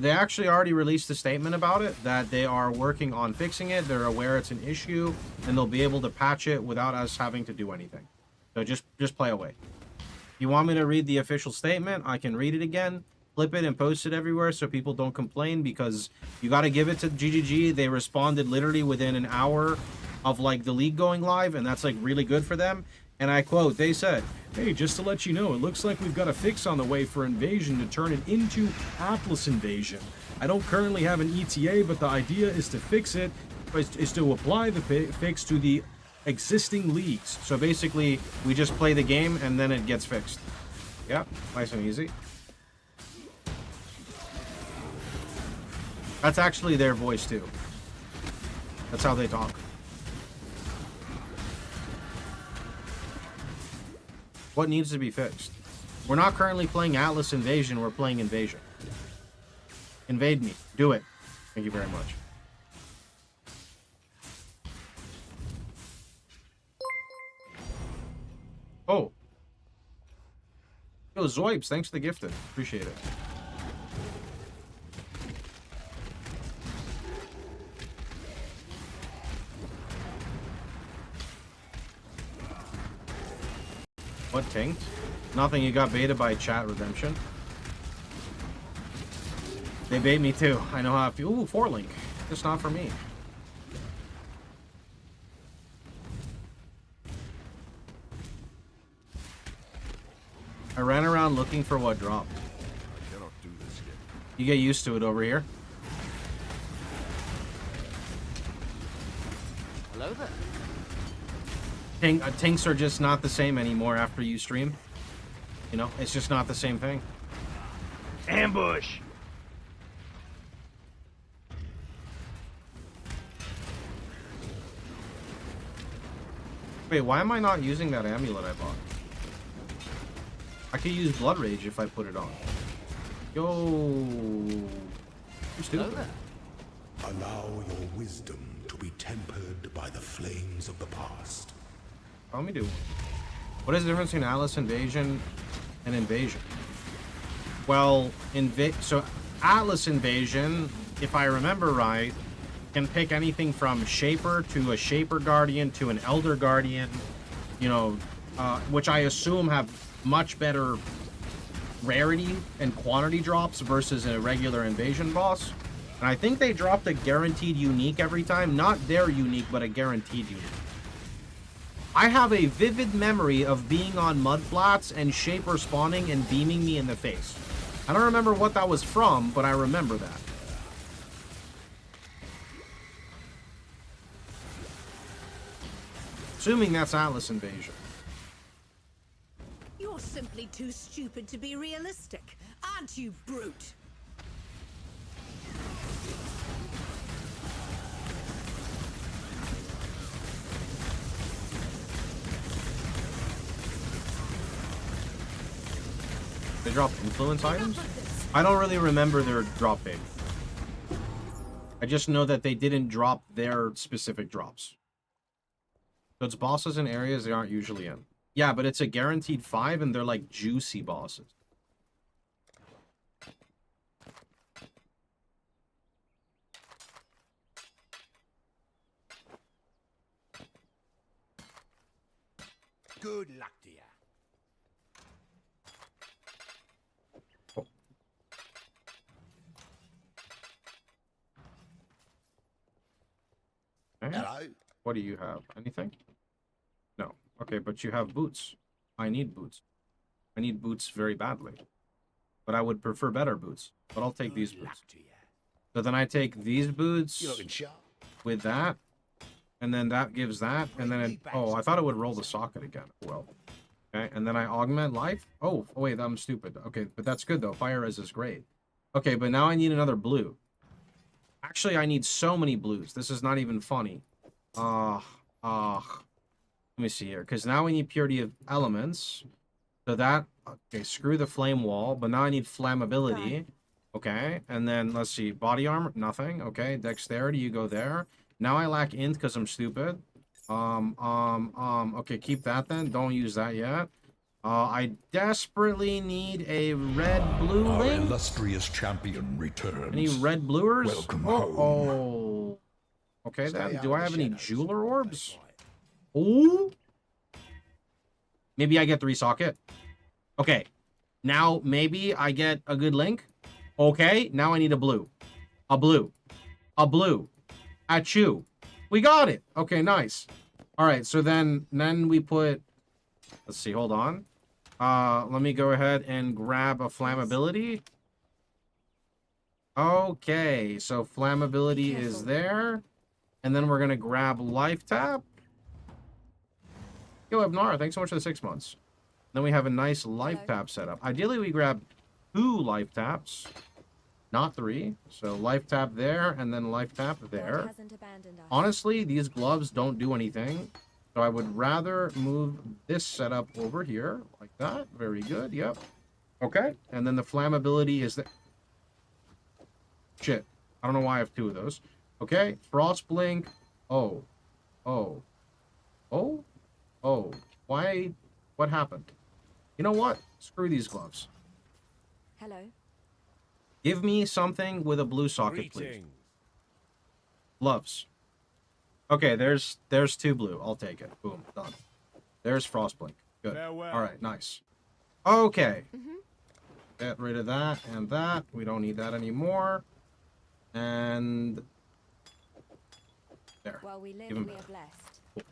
They actually already released a statement about it, that they are working on fixing it, they're aware it's an issue, and they'll be able to patch it without us having to do anything. So just play away. If you want me to read the official statement, I can read it again, flip it, and post it everywhere so people don't complain, because you got to give it to GGG. They responded literally within an hour of, like, the league going live, and that's, like, really good for them. And I quote, they said, "Hey, just to let you know, it looks like we've got a fix on the way for Invasion to turn it into Atlas Invasion. I don't currently have an ETA, but the idea is to fix it, is to apply the fix to the existing leagues." So basically, we just play the game and then it gets fixed. Yeah, nice and easy. That's actually their voice too. That's how they talk. What needs to be fixed? We're not currently playing Atlas Invasion, we're playing Invasion. Invade me. Do it. Thank you very much. Oh. Yo, Zoips, thanks for the gifted. Appreciate it. What tanked? Nothing, you got baited by chat redemption. They bait me too. I know how I feel. Ooh, 4 link. Just not for me. I ran around looking for what dropped. I cannot do this yet. You get used to it over here. Hello there. Tinks are just not the same anymore after you stream. You know, it's just not the same thing. Ambush! Wait, why am I not using that amulet I bought? I could use Blood Rage if I put it on. Yo. You're stupid. Allow your wisdom to be tempered by the flames of the past. Let me do one. What is the difference between Atlas Invasion and Invasion? Well, so Atlas Invasion, if I remember right, can pick anything from Shaper to a Shaper Guardian to an Elder Guardian, you know, which I assume have much better rarity and quantity drops versus a regular Invasion boss. And I think they dropped a guaranteed unique every time. Not their unique, but a guaranteed unique. I have a vivid memory of being on mud flats and Shaper spawning and beaming me in the face. I don't remember what that was from, but I remember that. Assuming that's Atlas Invasion. You're simply too stupid to be realistic, aren't you, brute? They drop influence items? I don't really remember their drop date. I just know that they didn't drop their specific drops. So it's bosses in areas they aren't usually in. Yeah, but it's a guaranteed 5 and they're like juicy bosses. Good luck to you. Okay. Hello? What do you have? Anything? No. Okay, but you have boots. I need boots. I need boots very badly. But I would prefer better boots. But I'll take these boots. So then I take these boots with that. And then that gives that. And then it... Oh, I thought it would roll the socket again. Well. Okay, and then I augment life. Oh, wait, I'm stupid. Okay, but that's good, though. Fire res is great. Okay, but now I need another blue. Actually, I need so many blues. This is not even funny. Let me see here. Because now we need purity of elements. So that... Okay, screw the flame wall. But now I need flammability. Okay, and then let's see. Body armor, nothing. Okay, dexterity, you go there. Now I lack int because I'm stupid. Okay, keep that then. Don't use that yet. I desperately need a red-blue Our link. illustrious champion returns. Any red bluers? Welcome home. Okay then. Do I have any jeweler orbs? Ooh. Maybe I get 3 socket. Okay. Now maybe I get a good link. Okay. Now I need a blue. A blue. A blue. Achoo. We got it. Okay, nice. All right, so then we put... Let's see, hold on. Let me go ahead and grab a flammability. Okay, so flammability is there. And then we're going to grab life tap. Yo, Abnara, thanks so much for the 6 months. Then we have a nice life tap setup. Ideally, we grab 2 life taps. Not 3. So life tap there, and then life tap there. Honestly, these gloves don't do anything. So I would rather move this setup over here. Like that. Very good. Yep. Okay. And then the flammability is there. Shit. I don't know why I have 2 of those. Okay. Frost blink. Oh. Oh. Oh. Oh. Why? What happened? You know what? Screw these gloves. Hello. Give me something with a blue socket, please. Gloves. Okay, there's 2 blue. I'll take it. Boom, done. There's Frostblink. Good. Farewell. All right, nice. Okay. Get rid of that and that. We don't need that anymore. And there. While we live, Even we are better. blessed. Cool.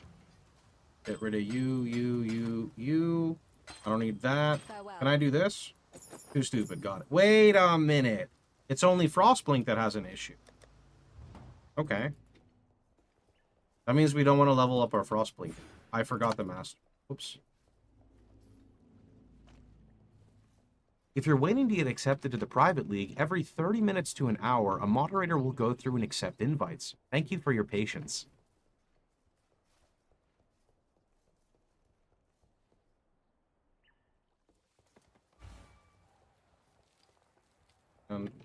Get rid of you. I don't need that. Farewell. Can I do this? Too stupid. Got it. Wait a minute. It's only Frostblink that has an issue. Okay. That means we don't want to level up our Frostblade. I forgot the master. Oops. If you're waiting to get accepted to the private league, every 30 minutes to an hour, a moderator will go through and accept invites. Thank you for your patience.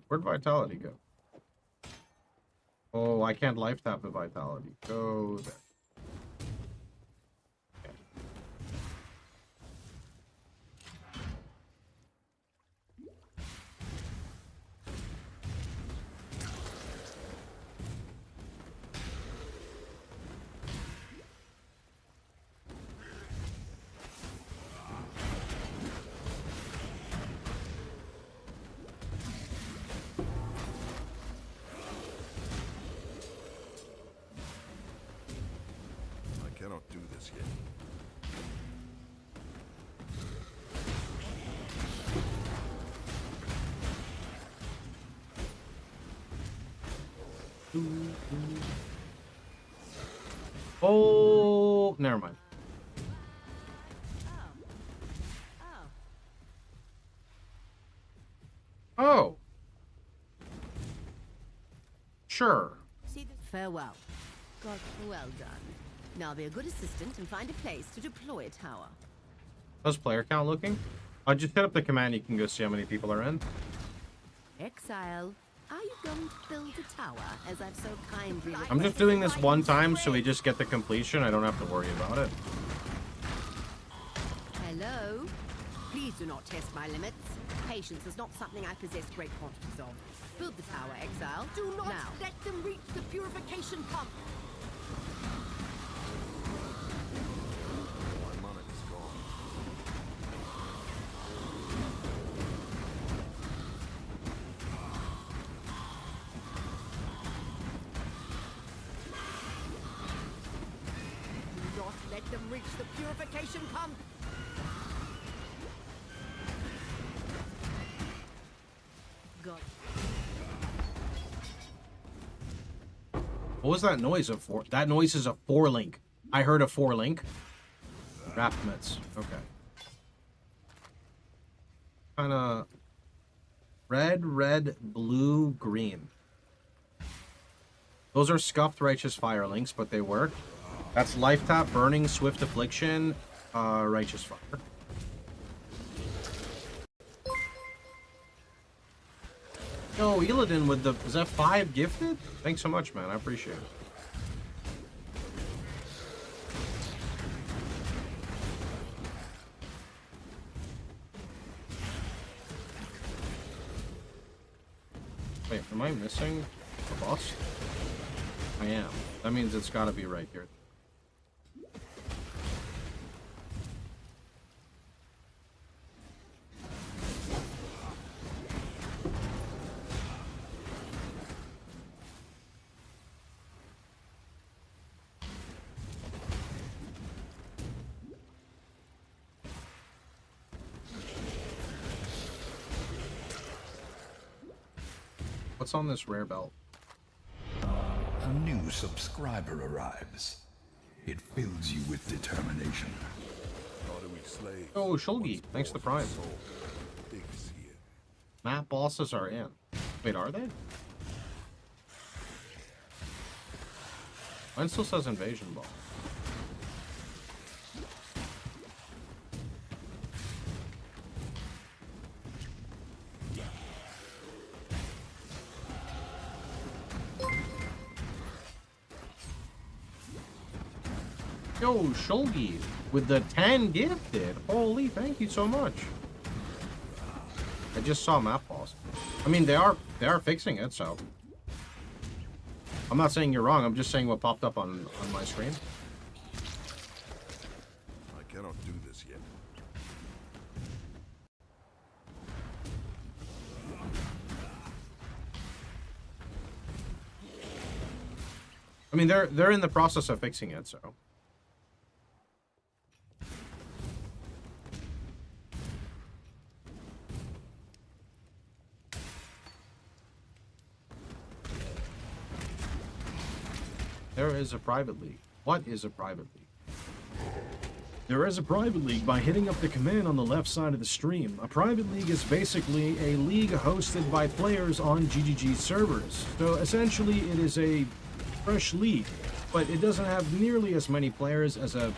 Where'd Vitality go? Oh, I can't life tap the Vitality. Go there. I cannot do this yet. Oh, never mind. Oh. Sure. Farewell. God, well done. Now be a good assistant and find a place to deploy a tower. How's player count looking? I just hit up the command. You can go see how many people are in. Exile, are you going to build a tower as I've so kindly I'm just doing this one time so we just get the completion. I don't have to worry about it. Hello? Please do not test my limits. Patience is not something I possess great quantities of. Build the tower, Exile. Do not let them reach the purification pump. My money is gone. Do not let them reach the purification pump. God. What was that noise of four? That noise is a 4-link. I heard a 4-link. Rapmits. Okay. Kind of red, blue, green. Those are scuffed righteous fire links, but they work. That's life tap, burning, swift affliction, righteous fire. Yo, Illidan with the... Is that 5 gifted? Thanks so much, man. I appreciate it. Wait, am I missing a boss? I am. That means it's gotta be right here. What's on this rare belt? A new subscriber arrives. It fills you with determination. Oh, Shulgi, thanks to the Prime. Map bosses are in. Wait, are they? Mine still says invasion ball. Yo, Shulgi with the 10 gifted. Holy, thank you so much. I just saw map boss. I mean, they are fixing it, so I'm not saying you're wrong. I'm just saying what popped up on my screen. I cannot do this yet. I mean, they're in the process of fixing it, so. There is a private league. What is a private league? There is a private league by hitting up the command on the left side of the stream. A private league is basically a league hosted by players on GGG servers. So essentially it is a fresh league, but it doesn't have nearly as many players as a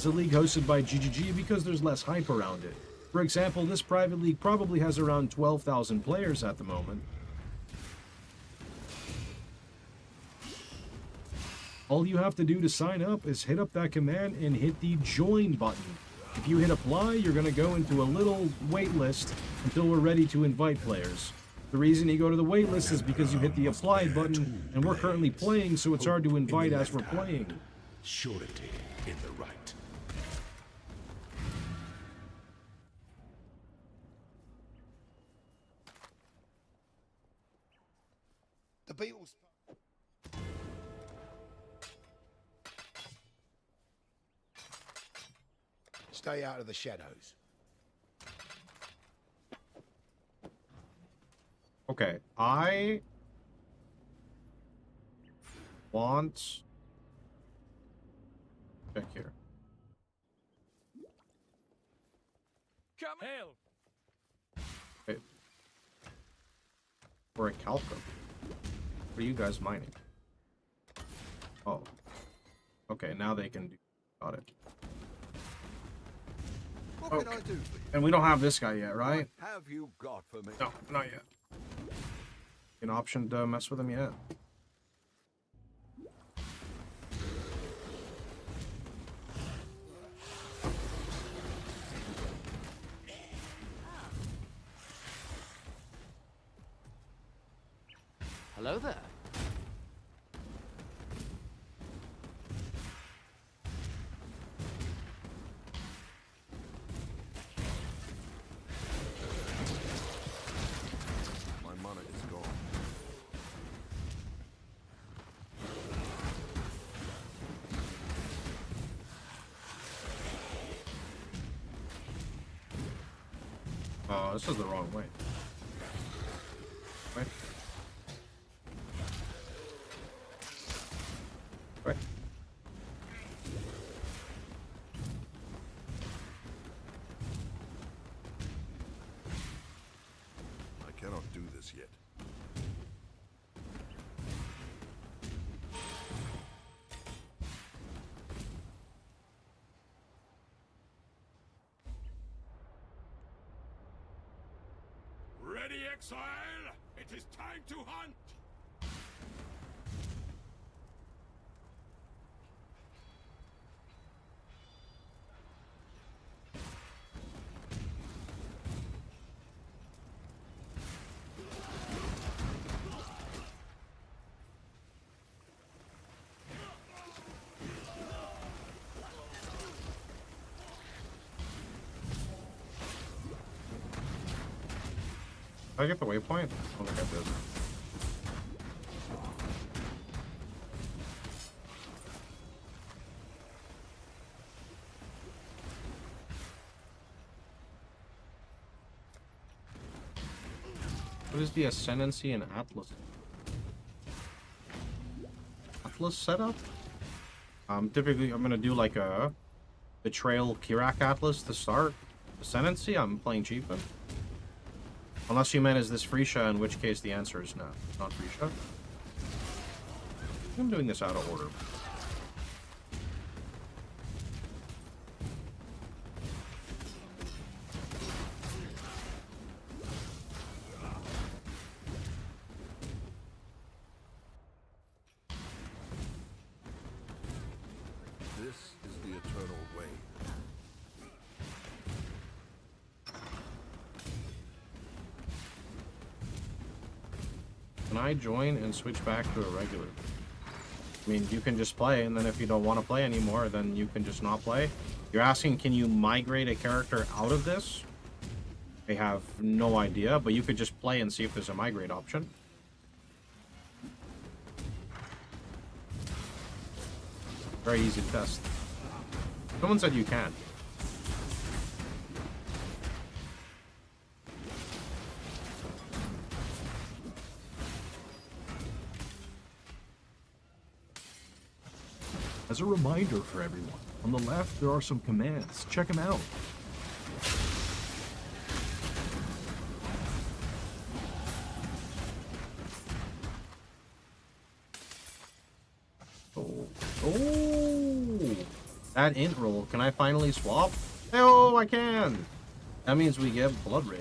league hosted by GGG because there's less hype around it. For example, this private league probably has around 12,000 players at the moment. All you have to do to sign up is hit up that command and hit the join button. If you hit apply, you're going to go into a little wait list until we're ready to invite players. The reason you go to the wait list is because you hit the apply button, and we're currently playing, so it's hard to invite as we're playing. Surety in the right. The Beatles. Stay out of the shadows. Okay, I want... Check here. Come help. Okay. We're in Calco. What are you guys mining? Oh. Okay, now they can do... Got it. What can I do for you? And we don't have this guy yet, right? What have you got for me? No, not yet. An option to mess with him yet. Hello there. My mana is gone. Oh, this is the wrong way. Right? Right. I cannot do this yet. Ready, exile? It is time to hunt! Did I get the waypoint? I don't think I did. What is the Ascendancy and Atlas? Atlas setup? Typically I'm gonna do like a Betrayal Kirak Atlas to start. Ascendancy, I'm playing Chieftain. Unless you meant is this Freesha, in which case the answer is no. Not Freesha. I'm doing this out of order. This is the eternal way. Can I join and switch back to a regular? I mean, you can just play, and then if you don't want to play anymore, then you can just not play. You're asking, can you migrate a character out of this? I have no idea, but you could just play and see if there's a migrate option. Very easy to test. Someone said you can. As a reminder for everyone, on the left there are some commands. Check them out. Oh, that int roll. Can I finally swap? Oh, I can. That means we get blood rage.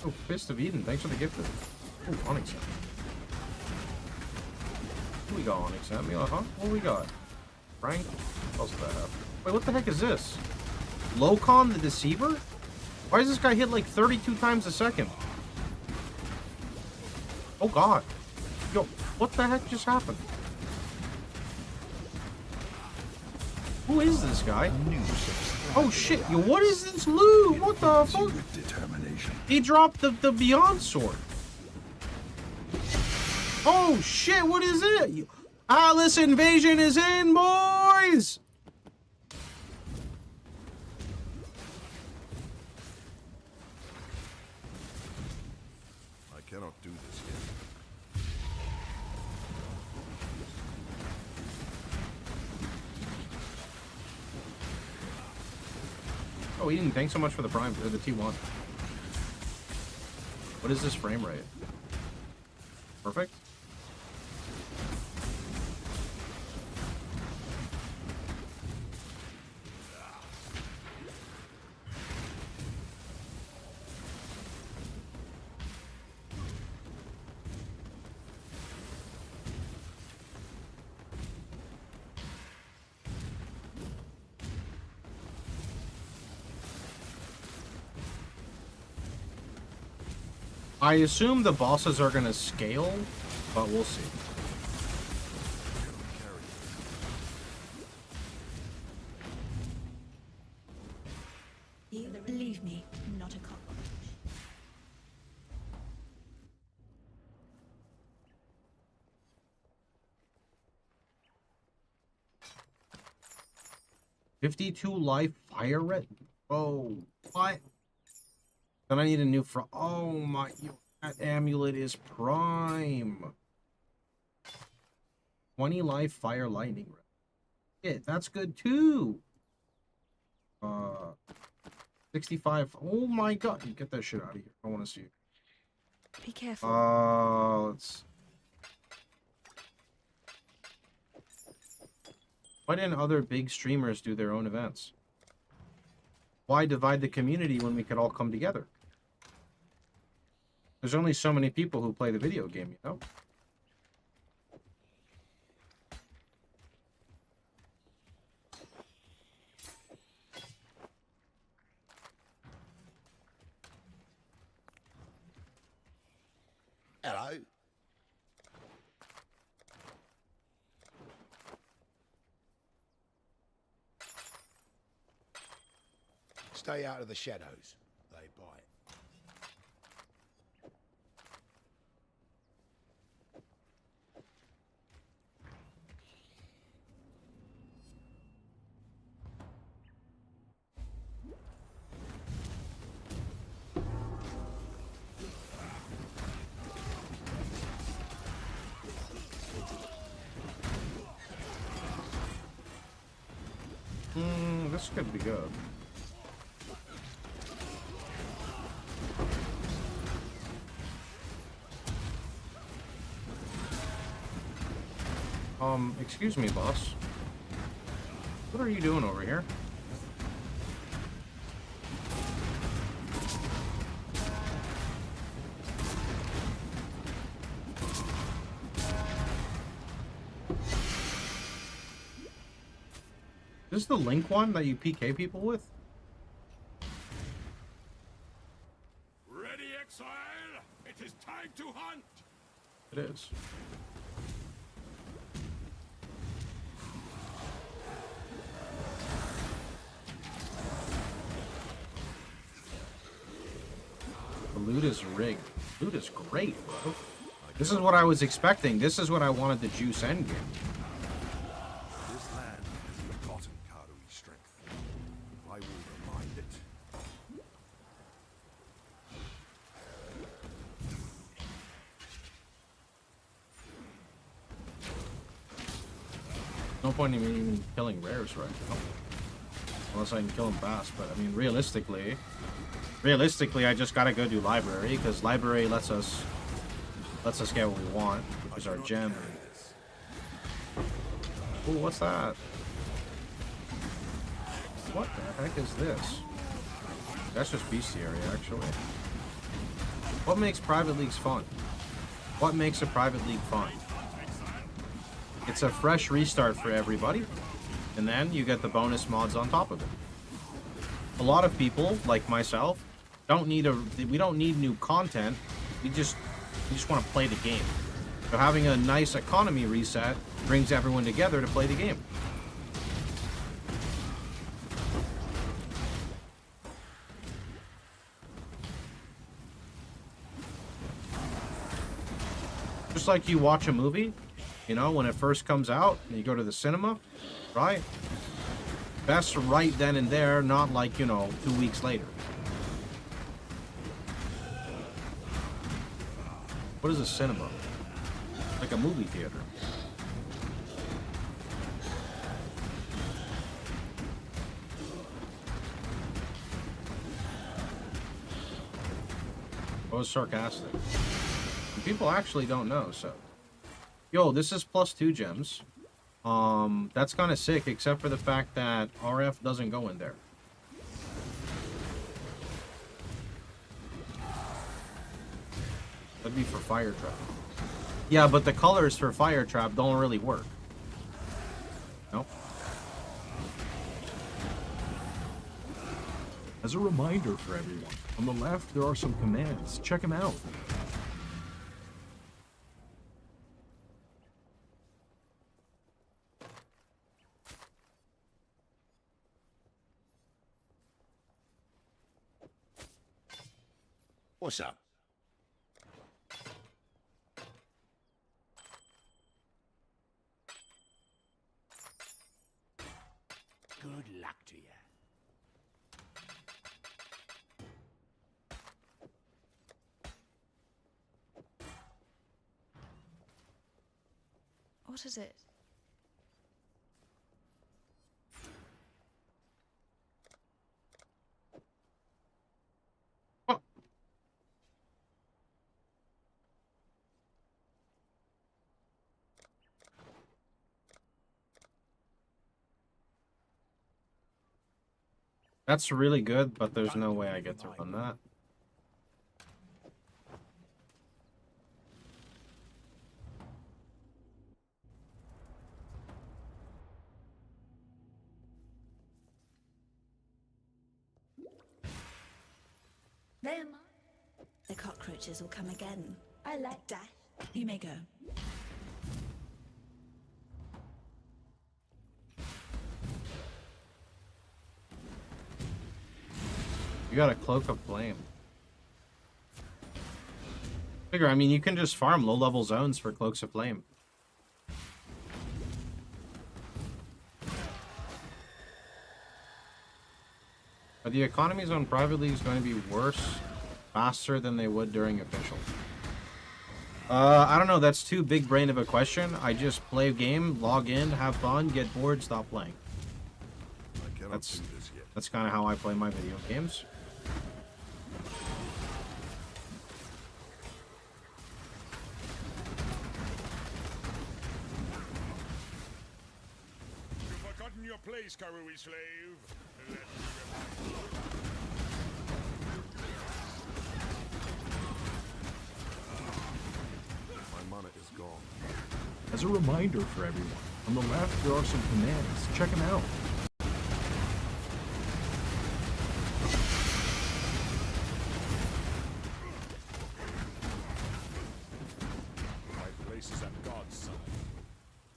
Oh, Fist of Eden, thanks for the gift. Oh, Onyx. What we got, Onyx? Huh? What we got? Frank? What else do I have? Wait, what the heck is this? Locon the Deceiver? Why does this guy hit like 32 times a second? Oh god. Yo, what the heck just happened? Who is this guy? Oh shit, yo, what is this loot? What the fuck? He dropped the Beyond Sword. Oh shit, what is it? Alice Invasion is in, boys! I cannot do this yet. Oh, Eden, thanks so much for the Prime, or the T1. What is this frame rate? Perfect. I assume the bosses are gonna scale, but we'll see. Believe me, not a cockroach. $52 life fire red. Oh, what? Then I need a new oh my, that amulet is prime. 20 life fire lightning red. Yeah, that's good too. 65. Oh my god, you get that shit out of here. I want to see it. Be careful. Let's. Why didn't other big streamers do their own events? Why divide the community when we could all come together? There's only so many people who play the video game, you know? Hello. Stay out of the shadows. They bite. This could be good. Excuse me, boss. What are you doing over here? Is this the Link one that you PK people with? Ready, exile? It is time to hunt! It is. Loot is rigged. Loot is great, bro. This is what I was expecting. This is what I wanted the juice endgame. This land has forgotten Karui's strength. I will remind it. No point in me even killing rares right now. Unless I can kill them fast, but I mean, realistically, I just gotta go do library, because library lets us get what we want, which is our gem. Ooh, what's that? What the heck is this? That's just bestiary, actually. What makes private leagues fun? What makes a private league fun? It's a fresh restart for everybody, and then you get the bonus mods on top of it. A lot of people, like myself, we don't need new content. We just want to play the game. So having a nice economy reset brings everyone together to play the game. Just like you watch a movie, you know, when it first comes out, and you go to the cinema, right? Best right then and there, not like, you know, 2 weeks later. What is a cinema? Like a movie theater. I was sarcastic. And people actually don't know, so. Yo, this is +2 gems. That's kind of sick, except for the fact that RF doesn't go in there. That'd be for Fire Trap. Yeah, but the colors for Fire Trap don't really work. Nope. As a reminder for everyone, on the left there are some commands. Check them out. What's up? Good luck to you. What is it? That's really good, but there's no way I get to run that. Them. The cockroaches will come again. I like that. You may go. You got a Cloak of Flame. Figure, I mean, you can just farm low-level zones for Cloaks of Flame. Are the economies on private leagues going to be worse, faster than they would during official? I don't know. That's too big brain of a question. I just play a game, log in, have fun, get bored, stop playing. That's kind of how I play my video games. You've forgotten your place, Karui slave. My mana is gone. As a reminder for everyone, on the left there are some commands. Check them out. My place is at God's side.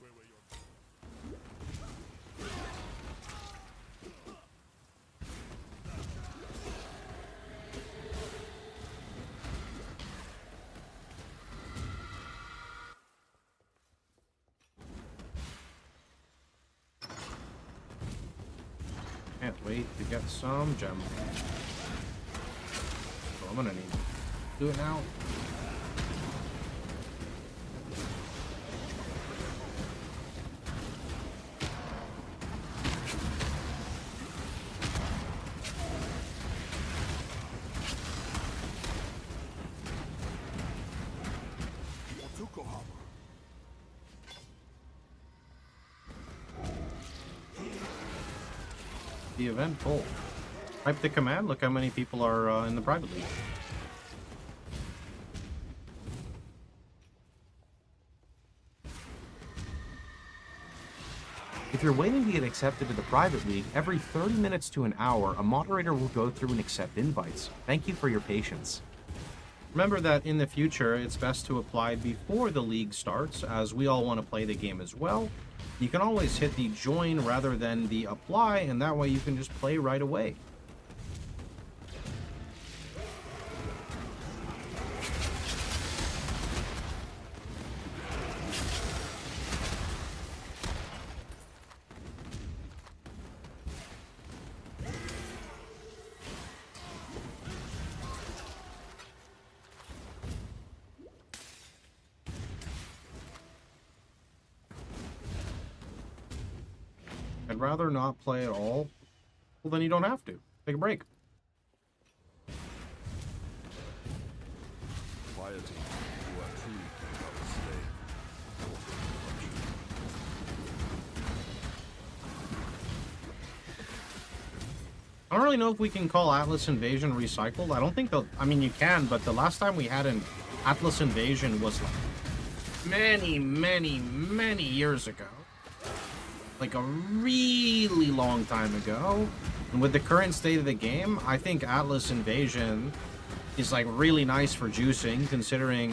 Where were your... Can't wait to get some gem. So I'm gonna need to do it now. The event full. Type the command, look how many people are in the private league. If you're waiting to get accepted to the private league, every 30 minutes to an hour, a moderator will go through and accept invites. Thank you for your patience. Remember that in the future, it's best to apply before the league starts, as we all want to play the game as well. You can always hit the join rather than the apply, and that way you can just play right away. I'd rather not play at all. Well, then you don't have to. Take a break. Piety, you are truly a slave. I don't really know if we can call Atlas Invasion recycled. I don't think they'll... I mean, you can, but the last time we had an Atlas Invasion was like many years ago. Like a really long time ago. And with the current state of the game, I think Atlas Invasion is like really nice for juicing, considering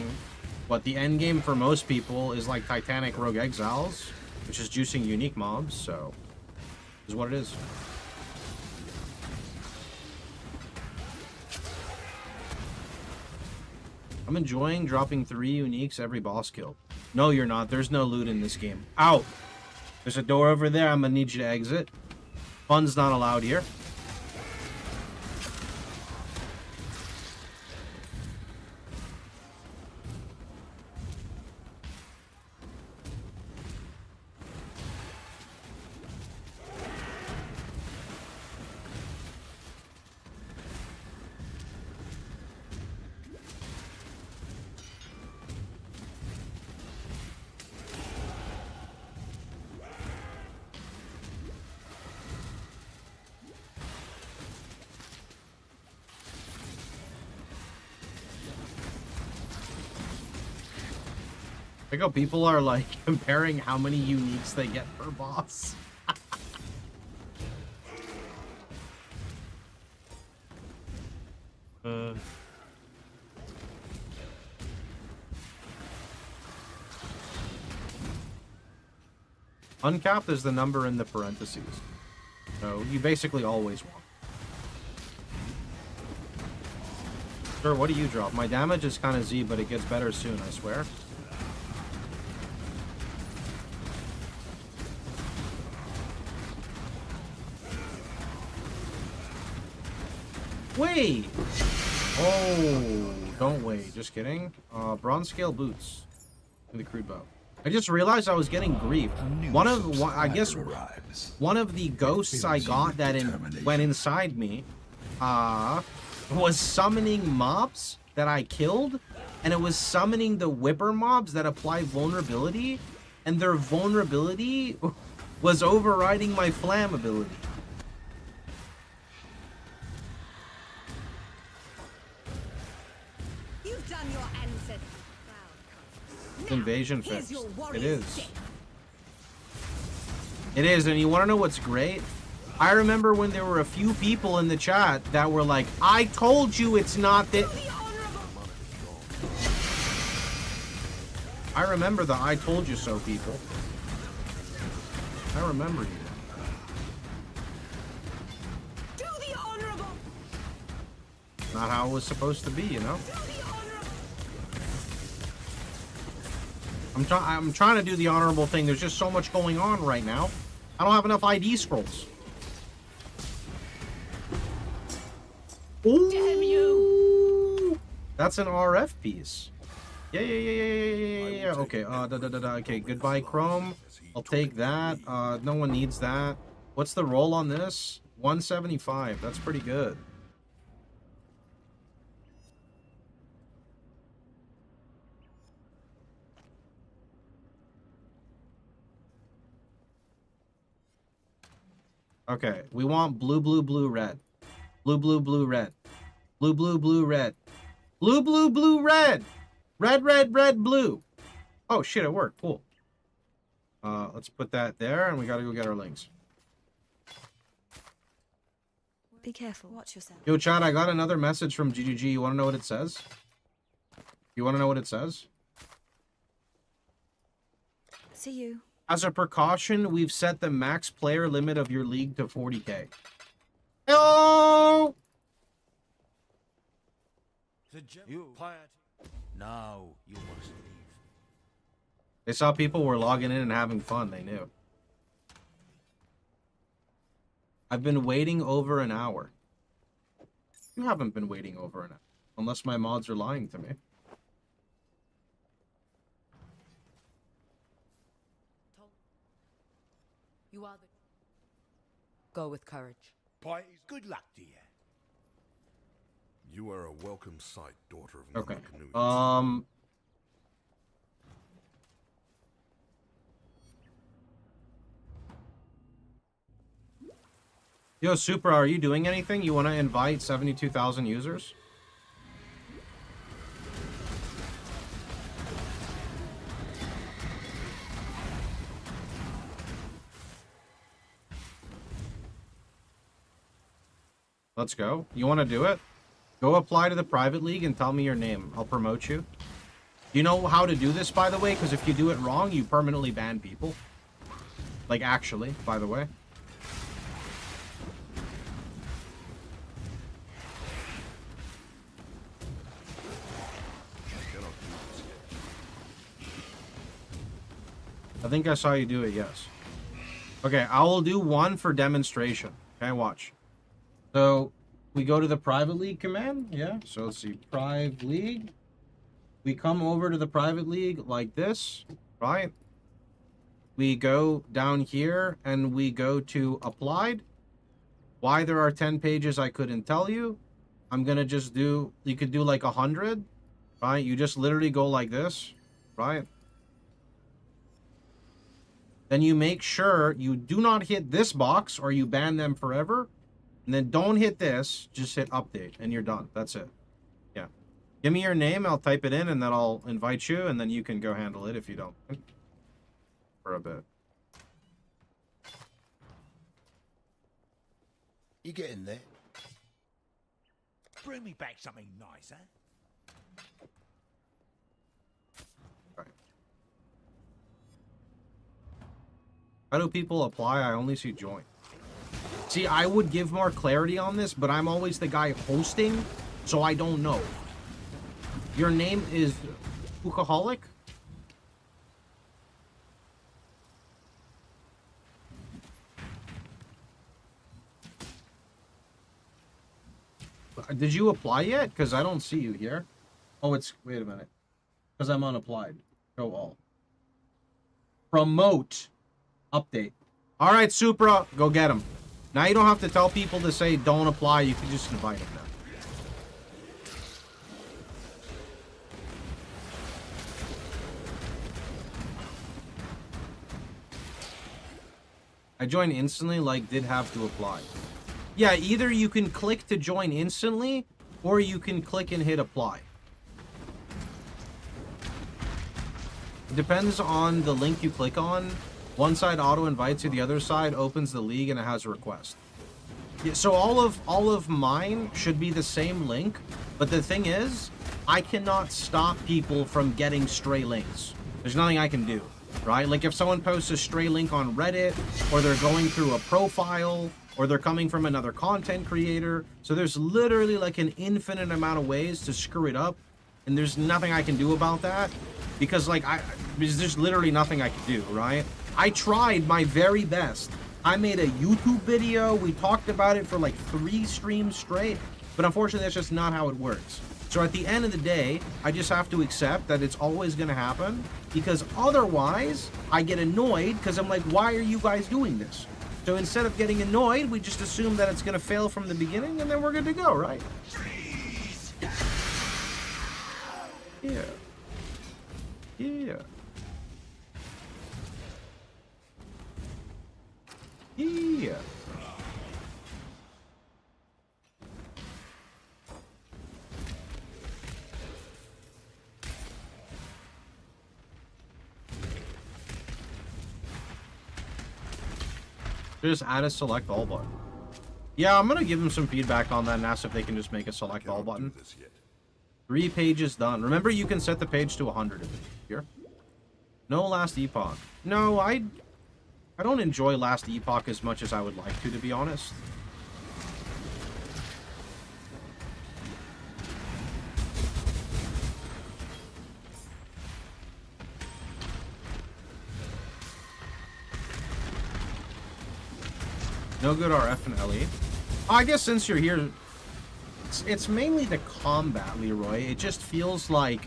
what the end game for most people is like Titanic Rogue Exiles, which is juicing unique mobs, so is what it is. I'm enjoying dropping 3 uniques every boss kill. No, you're not. There's no loot in this game. Out! There's a door over there. I'm gonna need you to exit. Fun's not allowed here. Like how people are like comparing how many uniques they get per boss. Uncapped is the number in the parentheses. So you basically always want. Sure, what do you drop? My damage is kind of Z, but it gets better soon, I swear. Wait! Oh, don't wait. Just kidding. Bronze scale boots. In the crude bow. I just realized I was getting griefed. I guess one of the ghosts I got that went inside me was summoning mobs that I killed, and it was summoning the whipper mobs that apply vulnerability, and their vulnerability was overriding my flam ability. You've done your ancestors. Invasion fix. It is. It is, and you want to know what's great? I remember when there were a few people in the chat that were like, I told you it's not that. I remember the I told you so people. I remember you. Do the honorable. Not how it was supposed to be, you know? I'm trying to do the honorable thing. There's just so much going on right now. I don't have enough ID scrolls. Ooh, Damn you! That's an RF piece. Yeah. Okay, okay, goodbye, Chrome. I'll take that. No one needs that. What's the roll on this? 175. That's pretty good. Okay, we want blue, blue, blue, red. Blue, blue, blue, red. Blue, blue, blue, red. Blue, blue, blue, red. Red, red, red, blue. Oh, shit, it worked. Cool. Let's put that there, and we gotta go get our links. Be careful. Watch yourself. Yo, Chad, I got another message from GGG. You want to know what it says? You want to know what it says? See you. As a precaution, we've set the max player limit of your league to 40k. Hello! You now you must leave. They saw people were logging in and having fun. They knew. I've been waiting over an hour. You haven't been waiting over an hour. Unless my mods are lying to me. You are the... Go with courage. Good luck to you. You are a welcome sight, daughter of Okay. Nunnakanui. Yo, Super, are you doing anything? You want to invite 72,000 users? Let's go. You want to do it? Go apply to the private league and tell me your name. I'll promote you. You know how to do this, by the way? Because if you do it wrong, you permanently ban people. Like, actually, by the way. I think I saw you do it, yes. Okay, I will do one for demonstration. Okay, watch. So, we go to the private league command, yeah? So, let's see, PrivLeague. We come over to the private league like this, right? We go down here, and we go to applied. Why there are 10 pages, I couldn't tell you. I'm gonna just do, you could do like 100, right? You just literally go like this, right? Then you make sure you do not hit this box or you ban them forever. And then don't hit this, just hit update and you're done. That's it. Yeah. Give me your name, I'll type it in and then I'll invite you and then you can go handle it if you don't. For a bit. You get in there. Bring me back something nice, huh? How do people apply? I only see join. See, I would give more clarity on this, but I'm always the guy hosting, so I don't know. Your name is Hookaholic? Did you apply yet? Because I don't see you here. Oh, it's... Wait a minute. Because I'm unapplied. Show all. Promote. Update. All right, Supra, go get him. Now you don't have to tell people to say don't apply. You can just invite them now. I joined instantly, like did have to apply. Yeah, either you can click to join instantly, or you can click and hit apply. It depends on the link you click on. One side auto invites you, the other side opens the league and it has a request. Yeah, so all of mine should be the same link, but the thing is, I cannot stop people from getting stray links. There's nothing I can do, right? Like if someone posts a stray link on Reddit, or they're going through a profile, or they're coming from another content creator. So there's literally like an infinite amount of ways to screw it up, and there's nothing I can do about that, because like there's literally nothing I can do, right? I tried my very best. I made a YouTube video. We talked about it for like 3 streams straight. But unfortunately, that's just not how it works. So at the end of the day, I just have to accept that it's always going to happen, because otherwise I get annoyed because I'm like, why are you guys doing this? So instead of getting annoyed, we just assume that it's going to fail from the beginning, and then we're good to go, right? Yeah. Yeah. Yeah. Just add a select all button. Yeah, I'm gonna give them some feedback on that and ask if they can just make a select all button. 3 pages done. Remember, you can set the page to 100 here. No last epoch. No, I don't enjoy last epoch as much as I would like to be honest. No good RF and LE. I guess since you're here, it's mainly the combat, Leroy. It just feels like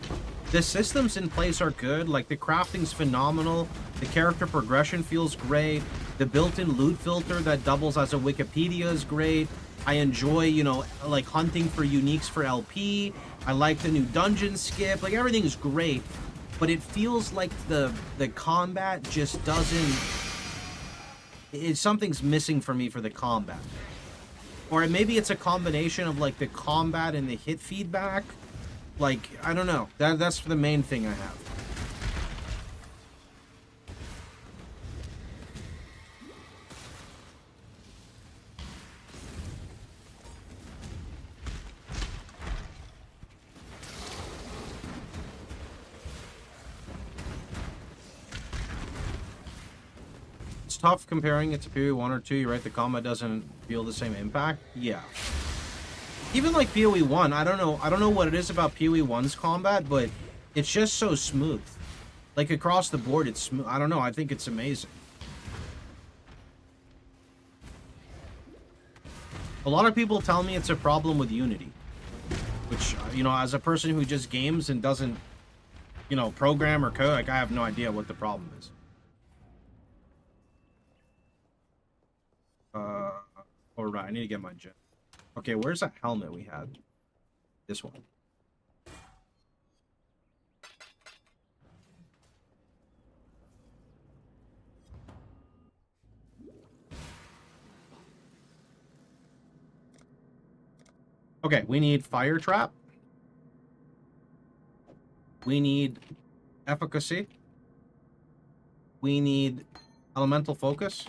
the systems in place are good. Like, the crafting's phenomenal. The character progression feels great. The built-in loot filter that doubles as a Wikipedia is great. I enjoy, you know, like, hunting for uniques for LP. I like the new dungeon skip. Like, everything is great. But it feels like the combat just doesn't... something's missing for me for the combat. Or maybe it's a combination of, like, the combat and the hit feedback. Like, I don't know. That's the main thing I have. Tough comparing it to PoE 1 or 2. You're right, the combat doesn't feel the same impact. Yeah. Even like PoE 1, I don't know what it is about PoE 1's combat, but it's just so smooth. Like, across the board, it's smooth. I don't know, I think it's amazing. A lot of people tell me it's a problem with Unity. Which, you know, as a person who just games and doesn't, you know, program or code, like, I have no idea what the problem is. Alright, I need to get my jet. Okay, where's that helmet we had? This one. Okay, we need fire trap. We need efficacy. We need elemental focus.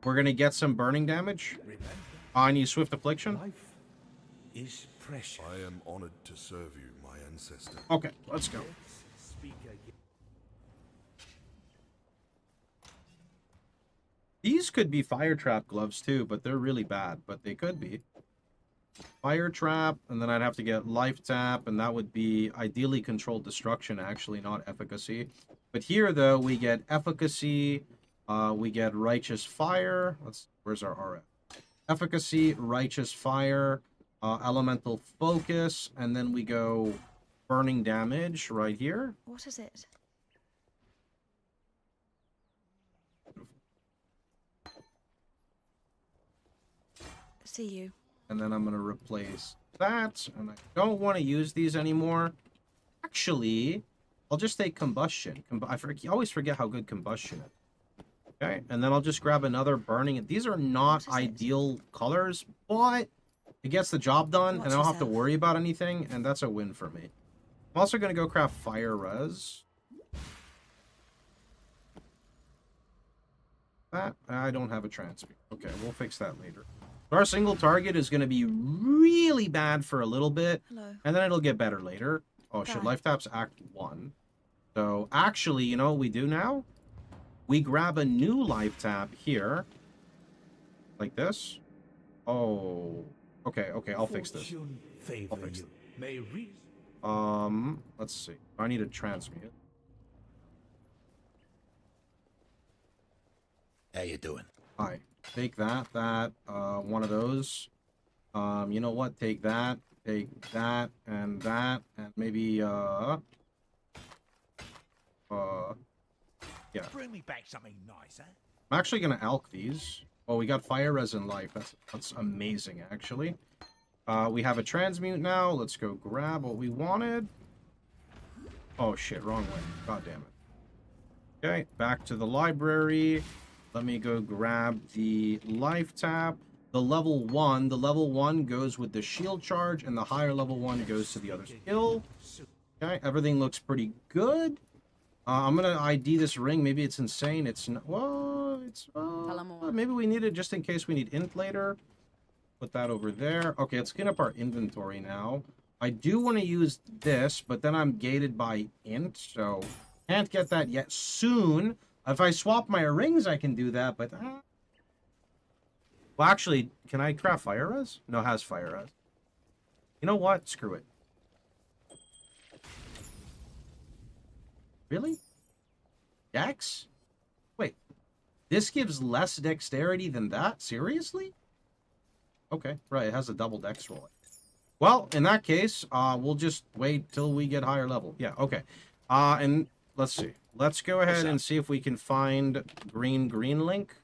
We're gonna get some burning damage. I need swift affliction. Life is precious. I am honored to serve you, my ancestor. Okay, let's go. These could be fire trap gloves too, but they're really bad, but they could be. Fire trap, and then I'd have to get life tap, and that would be ideally controlled destruction, actually, not efficacy. But here, though, we get efficacy, we get righteous fire. Where's our RF? Efficacy, righteous fire, elemental focus, and then we go burning damage right here. What is it? See you. And then I'm going to replace that, and I don't want to use these anymore. Actually, I'll just take combustion. I always forget how good combustion is. Okay, and then I'll just grab another burning. These are not ideal colors, but it gets the job done, and I don't have to worry about anything, and that's a win for me. I'm also going to go craft fire res. That, I don't have a transmute. Okay, we'll fix that later. Our single target is going to be really bad for a little bit, and then it'll get better later. Oh, shit, life taps act 1. So, actually, you know what we do now? We grab a new life tap here. Like this. Oh. Okay, I'll fix this. I'll fix it. Let's see. I need to transmute. How you doing? Hi. Take that, one of those. You know what? Take that, and maybe, yeah. Bring me back something nice, huh? I'm actually gonna alch these. Oh, we got fire res in life. That's amazing, actually. We have a transmute now. Let's go grab what we wanted. Oh shit, wrong way. God damn it. Okay, back to the library. Let me go grab the life tap. The level 1 goes with the shield charge, and the higher level 1 goes to the other skill. Okay, everything looks pretty good. I'm gonna ID this ring. Maybe it's insane. It's not. Well, it's. Maybe we need it just in case we need int later. Put that over there. Okay, let's clean up our inventory now. I do want to use this, but then I'm gated by int, so can't get that yet. Soon, if I swap my rings, I can do that. But well, actually, can I craft fire res? No, it has fire res. You know what? Screw it. Really? Dex? Wait. This gives less dexterity than that? Seriously? Okay, right. It has a double dex roll. Well, in that case, we'll just wait till we get higher level. Yeah, okay. And let's see. Let's go ahead and see if we can find green link.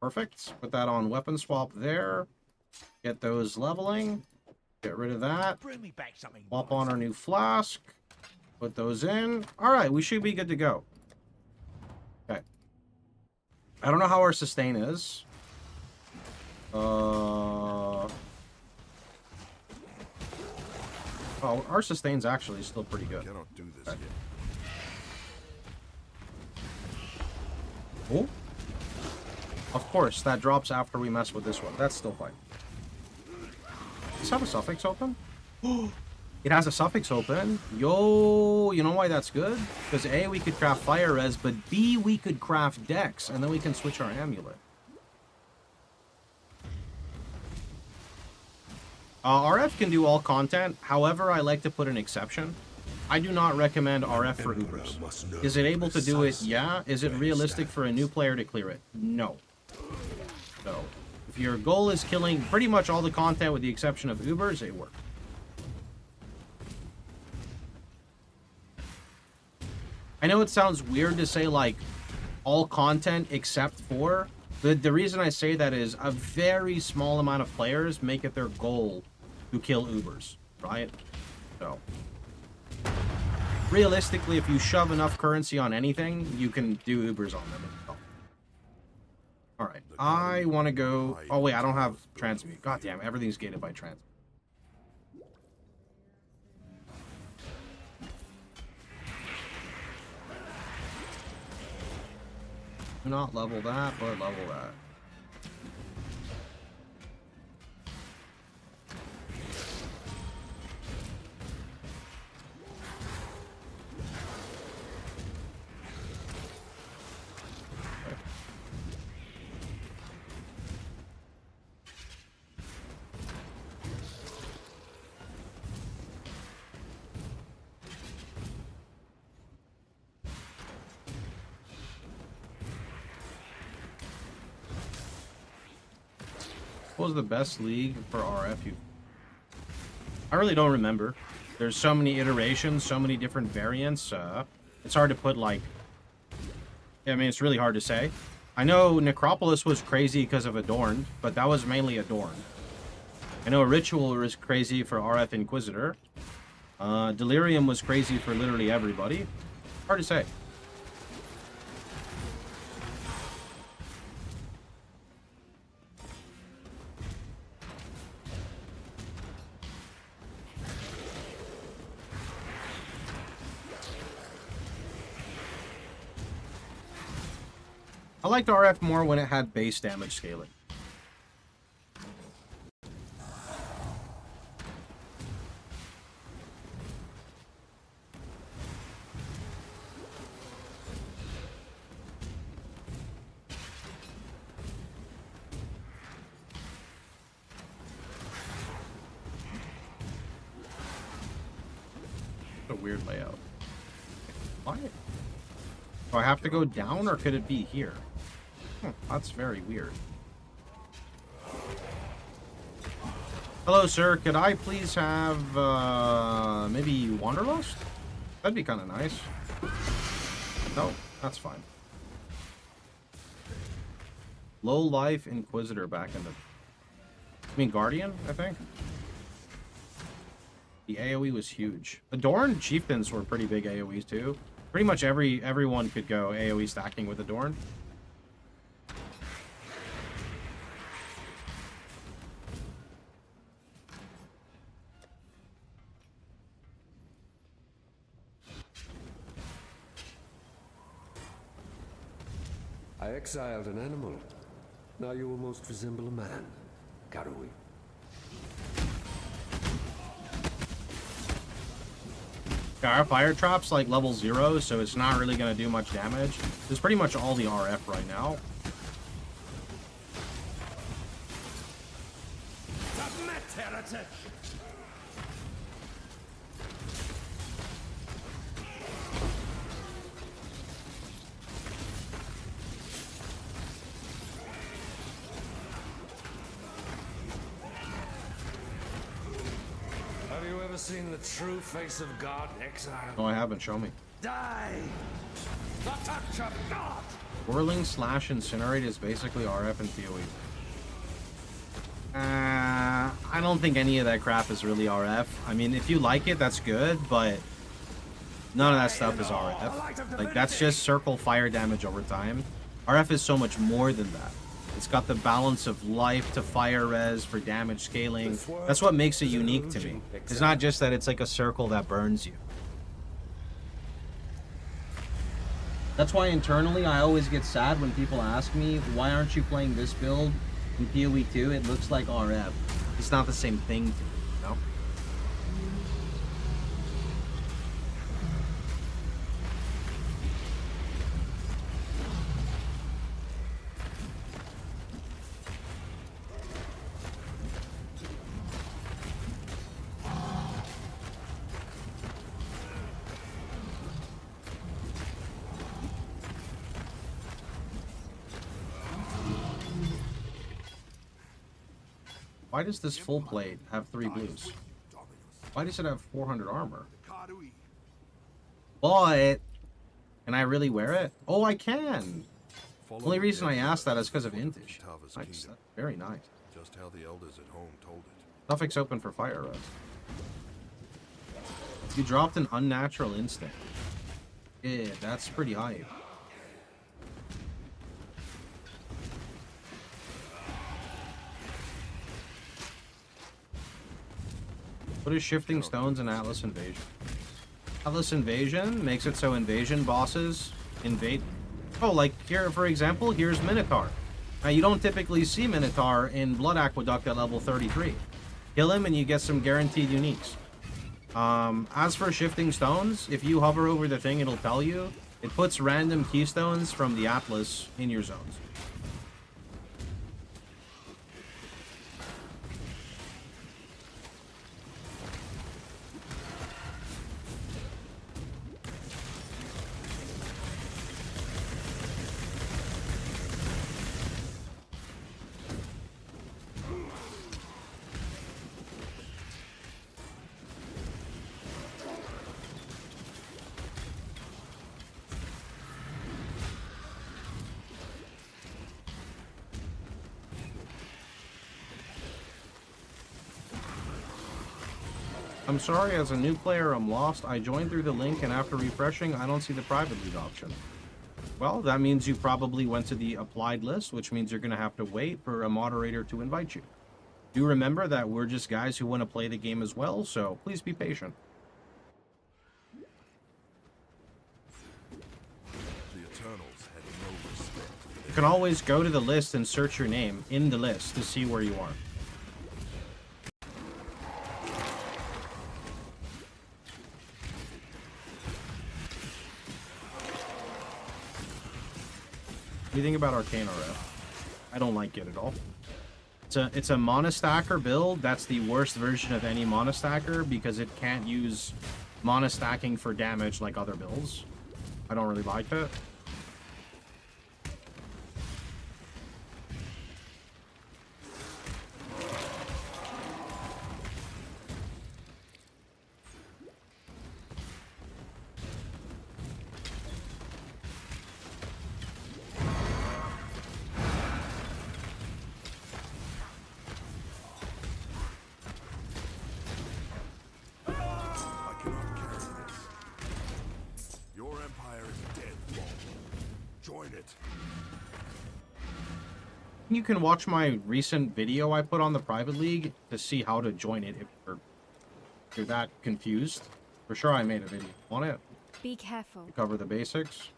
Perfect. Put that on weapon swap there. Get those leveling. Get rid of that. Bring me back something Swap on our new flask. Put those in. All right, we should be good to go. Okay. I don't know how our sustain is. Oh, our sustain's actually still pretty good. Cannot do this yet. Oh. Of course, that drops after we mess with this one. That's still fine. Does this have a suffix open? It has a suffix open. Yo, you know why that's good? Because A, we could craft fire res, but B, we could craft dex, and then we can switch our amulet. RF can do all content. However, I like to put an exception. I do not recommend RF for Ubers. Is it able to do it? Yeah. Is it realistic for a new player to clear it? No. So, if your goal is killing pretty much all the content with the exception of Ubers, it works. I know it sounds weird to say, like, all content except for, but the reason I say that is a very small amount of players make it their goal to kill Ubers, right? So, realistically, if you shove enough currency on anything, you can do Ubers on them. Alright, I want to go... Oh, wait, I don't have transmute. God damn, everything's gated by transmute. Do not level that, but level that. What was the best league for RF? I really don't remember. There's so many iterations, so many different variants. It's hard to put, like... I mean, it's really hard to say. I know Necropolis was crazy because of Adorned, but that was mainly Adorned. I know Ritual was crazy for RF Inquisitor. Delirium was crazy for literally everybody. Hard to say. I liked RF more when it had base damage scaling. What a weird layout. Why? Do I have to go down, or could it be here? That's very weird. Hello, sir. Could I please have maybe Wanderlust? That'd be kind of nice. No, that's fine. Low life Inquisitor back in the... I mean, Guardian, I think. The AoE was huge. Adorn Chieftains were pretty big AoEs too. Pretty much everyone could go AoE stacking with Adorn. I exiled an animal. Now you almost resemble a man, Karui. Our fire trap's like level 0, so it's not really going to do much damage. There's pretty much all the RF right now. Submit, heretic! Have you ever seen the true face of God, exile? No, I haven't. Show me. Die! The touch of God! Whirling slash incinerate is basically RF and PoE. I don't think any of that crap is really RF. I mean, if you like it, that's good, but none of that stuff is RF. Like, that's just circle fire damage over time. RF is so much more than that. It's got the balance of life to fire res for damage scaling. That's what makes it unique to me. It's not just that it's like a circle that burns you. That's why internally I always get sad when people ask me, why aren't you playing this build in PoE 2? It looks like RF. It's not the same thing to me, you know? Why does this full plate have 3 blues? Why does it have 400 armor? But can I really wear it? Oh, I can. Only reason I asked that is because of Intish. Nice. That's very nice. Just how the elders at home told it. Suffix open for fire res. You dropped an unnatural instinct. Yeah, that's pretty high. What is Shifting Stones in Atlas Invasion? Atlas Invasion makes it so invasion bosses invade. Oh, like here, for example, here's Minotaur. Now, you don't typically see Minotaur in Blood Aqueduct at level 33. Kill him and you get some guaranteed uniques. As for Shifting Stones, if you hover over the thing, it'll tell you. It puts random keystones from the Atlas in your zones. I'm sorry, as a new player, I'm lost. I joined through the link, and after refreshing, I don't see the private league option. Well, that means you probably went to the applied list, which means you're going to have to wait for a moderator to invite you. Do remember that we're just guys who want to play the game as well, so please be patient. The Eternals had no respect. You can always go to the list and search your name in the list to see where you are. What do you think about Arcane RF? I don't like it at all. It's a monostacker build. That's the worst version of any monostacker because it can't use monostacking for damage like other builds. I don't really like it. join it. You can watch my recent video I put on the private league to see how to join it if you're that confused. For sure I made a video on it. Be careful. To cover the basics.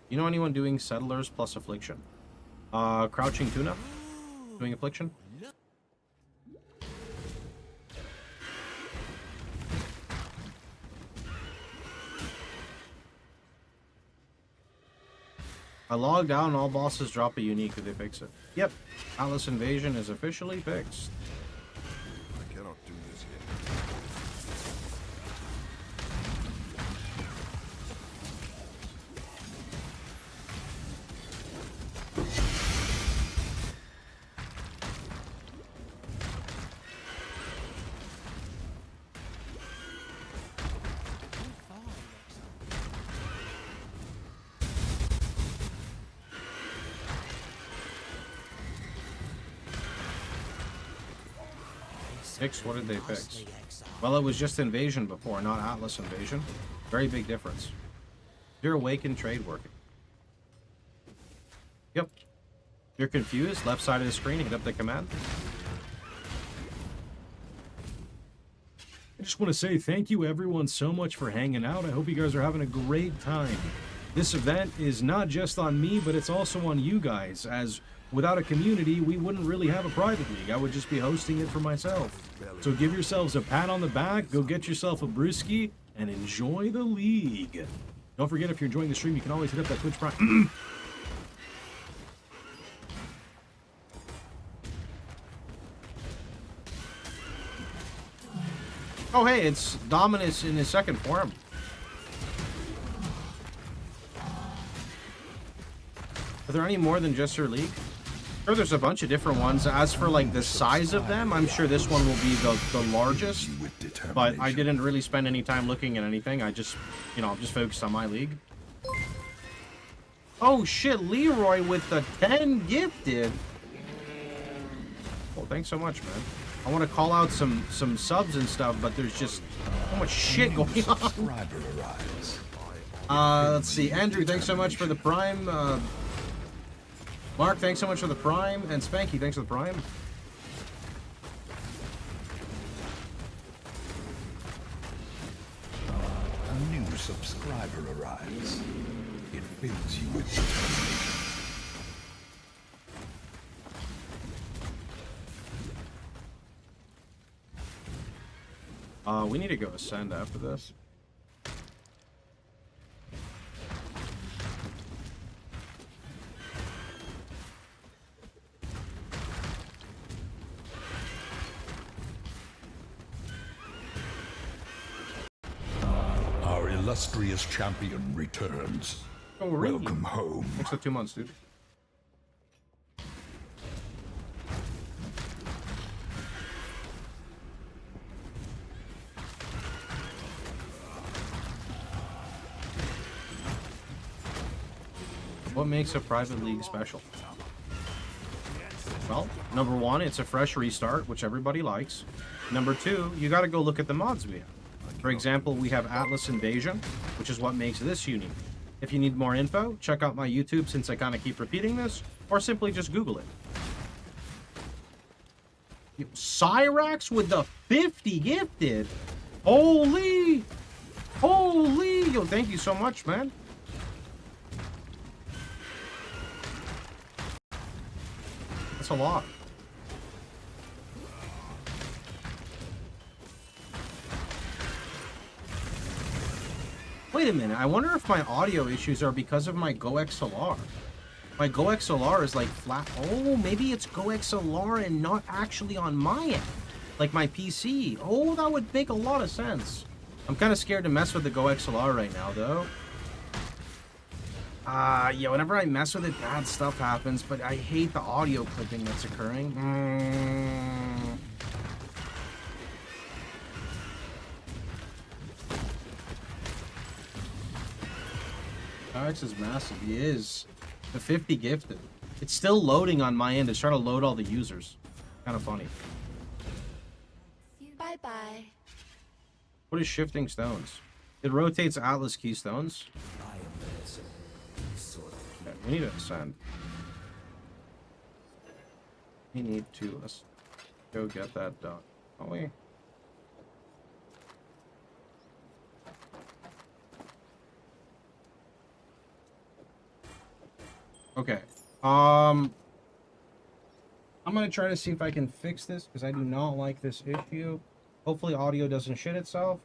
You know anyone doing Settlers plus Affliction? Crouching Tuna? Doing Affliction? I logged out and all bosses drop a unique. Did they fix it? Yep. Atlas Invasion is officially fixed. I cannot do this yet. Fix? What did they fix? Well, it was just Invasion before, not Atlas Invasion. Very big difference. You're awakened trade working. Yep. You're confused? Left side of the screen, hit up the command. I just want to say thank you everyone so much for hanging out. I hope you guys are having a great time. This event is not just on me, but it's also on you guys, as without a community, we wouldn't really have a private league. I would just be hosting it for myself. So give yourselves a pat on the back, go get yourself a brewski, and enjoy the league. Don't forget, if you're enjoying the stream, you can always hit up that Twitch Prime. Oh, hey, it's Dominus in his second form. Are there any more than just your league? Sure, there's a bunch of different ones. As for like the size of them, I'm sure this one will be the largest. But I didn't really spend any time looking at anything. I just, I'm just focused on my league. Oh shit, Leroy with the 10 gifted. Well, thanks so much, man. I want to call out some subs and stuff, but there's just so much shit going on. Let's see. Andrew, thanks so much for the Prime. Mark, thanks so much for the Prime. And Spanky, thanks for the Prime. A new subscriber arrives. It fills you with determination. We need to go ascend after this. Our illustrious champion returns. Oh, really? Welcome home. Thanks for 2 months, dude. What makes a private league special? Well, number one, it's a fresh restart, which everybody likes. Number two, you gotta go look at the mods we have. For example, we have Atlas Invasion, which is what makes this unique. If you need more info, check out my YouTube since I kind of keep repeating this, or simply just Google it. Cyrax with the 50 gifted! Holy! Holy! Yo, thank you so much, man. That's a lot. Wait a minute, I wonder if my audio issues are because of my Go XLR. My Go XLR is like flat. Oh, maybe it's Go XLR and not actually on my end. Like my PC. Oh, that would make a lot of sense. I'm kind of scared to mess with the Go XLR right now, though. Yeah, whenever I mess with it, bad stuff happens, but I hate the audio clipping that's occurring. Alex is massive. He is. The 50 gifted. It's still loading on my end. It's trying to load all the users. Kind of funny. Bye-bye. What is shifting stones? It rotates Atlas keystones. Okay, we need to ascend. We need to go get that done. Don't we? Okay. I'm gonna try to see if I can fix this because I do not like this issue. Hopefully audio doesn't shit itself.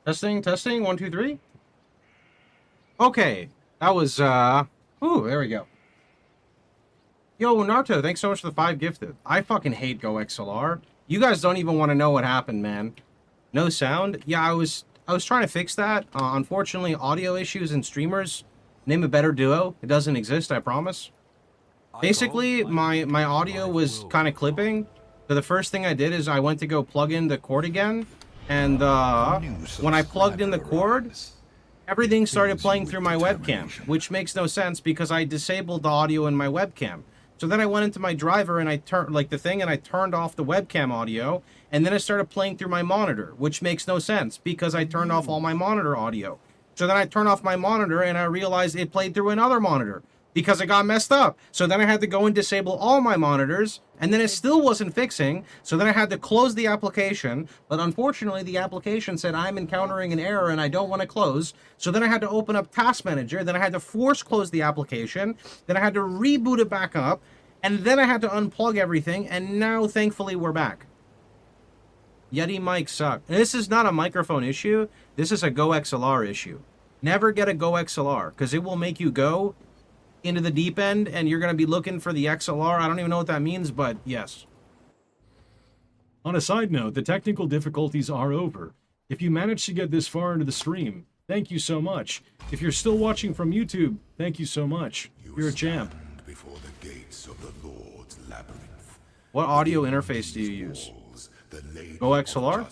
Testing, testing, 1, 2, 3. Okay, that was, ooh, there we go. Yo, Naruto, thanks so much for the 5 gifted. I fucking hate GoXLR. You guys don't even want to know what happened, man. No sound? Yeah, I was trying to fix that. Unfortunately, audio issues and streamers. Name a better duo. It doesn't exist, I promise. Basically, my audio was kind of clipping. So the first thing I did is I went to go plug in the cord again. And when I plugged in the cord, everything started playing through my webcam, which makes no sense because I disabled the audio in my webcam. So then I went into my driver and I turned and I turned off the webcam audio, and then it started playing through my monitor, which makes no sense because I turned off all my monitor audio. So then I turned off my monitor and I realized it played through another monitor because it got messed up. So then I had to go and disable all my monitors, and then it still wasn't fixing. So then I had to close the application, but unfortunately the application said I'm encountering an error and I don't want to close. So then I had to open up Task Manager, then I had to force close the application, then I had to reboot it back up, and then I had to unplug everything, and now thankfully we're back. Yeti mics suck. And this is not a microphone issue, this is a GoXLR issue. Never get a GoXLR, because it will make you go into the deep end, and you're going to be looking for the XLR. I don't even know what that means, but yes. On a side note, the technical difficulties are over. If you managed to get this far into the stream, thank you so much. If you're still watching from YouTube, thank you so much. You're a champ. Before the gates of the Lord's labyrinth. What audio interface do you use? GoXLR?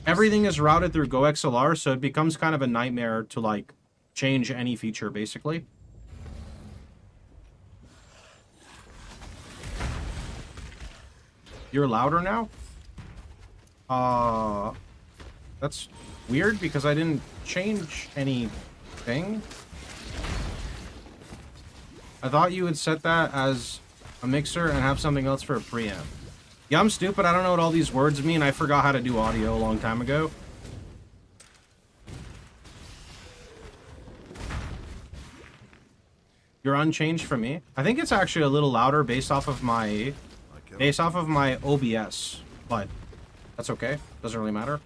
Everything is routed through GoXLR, so it becomes kind of a nightmare to, like, change any feature, basically. You're louder now? That's weird because I didn't change anything. I thought you would set that as a mixer and have something else for a preamp. Yeah, I'm stupid. I don't know what all these words mean. I forgot how to do audio a long time ago. You're unchanged from me. I think it's actually a little louder based off of my OBS, but that's okay. Doesn't really matter.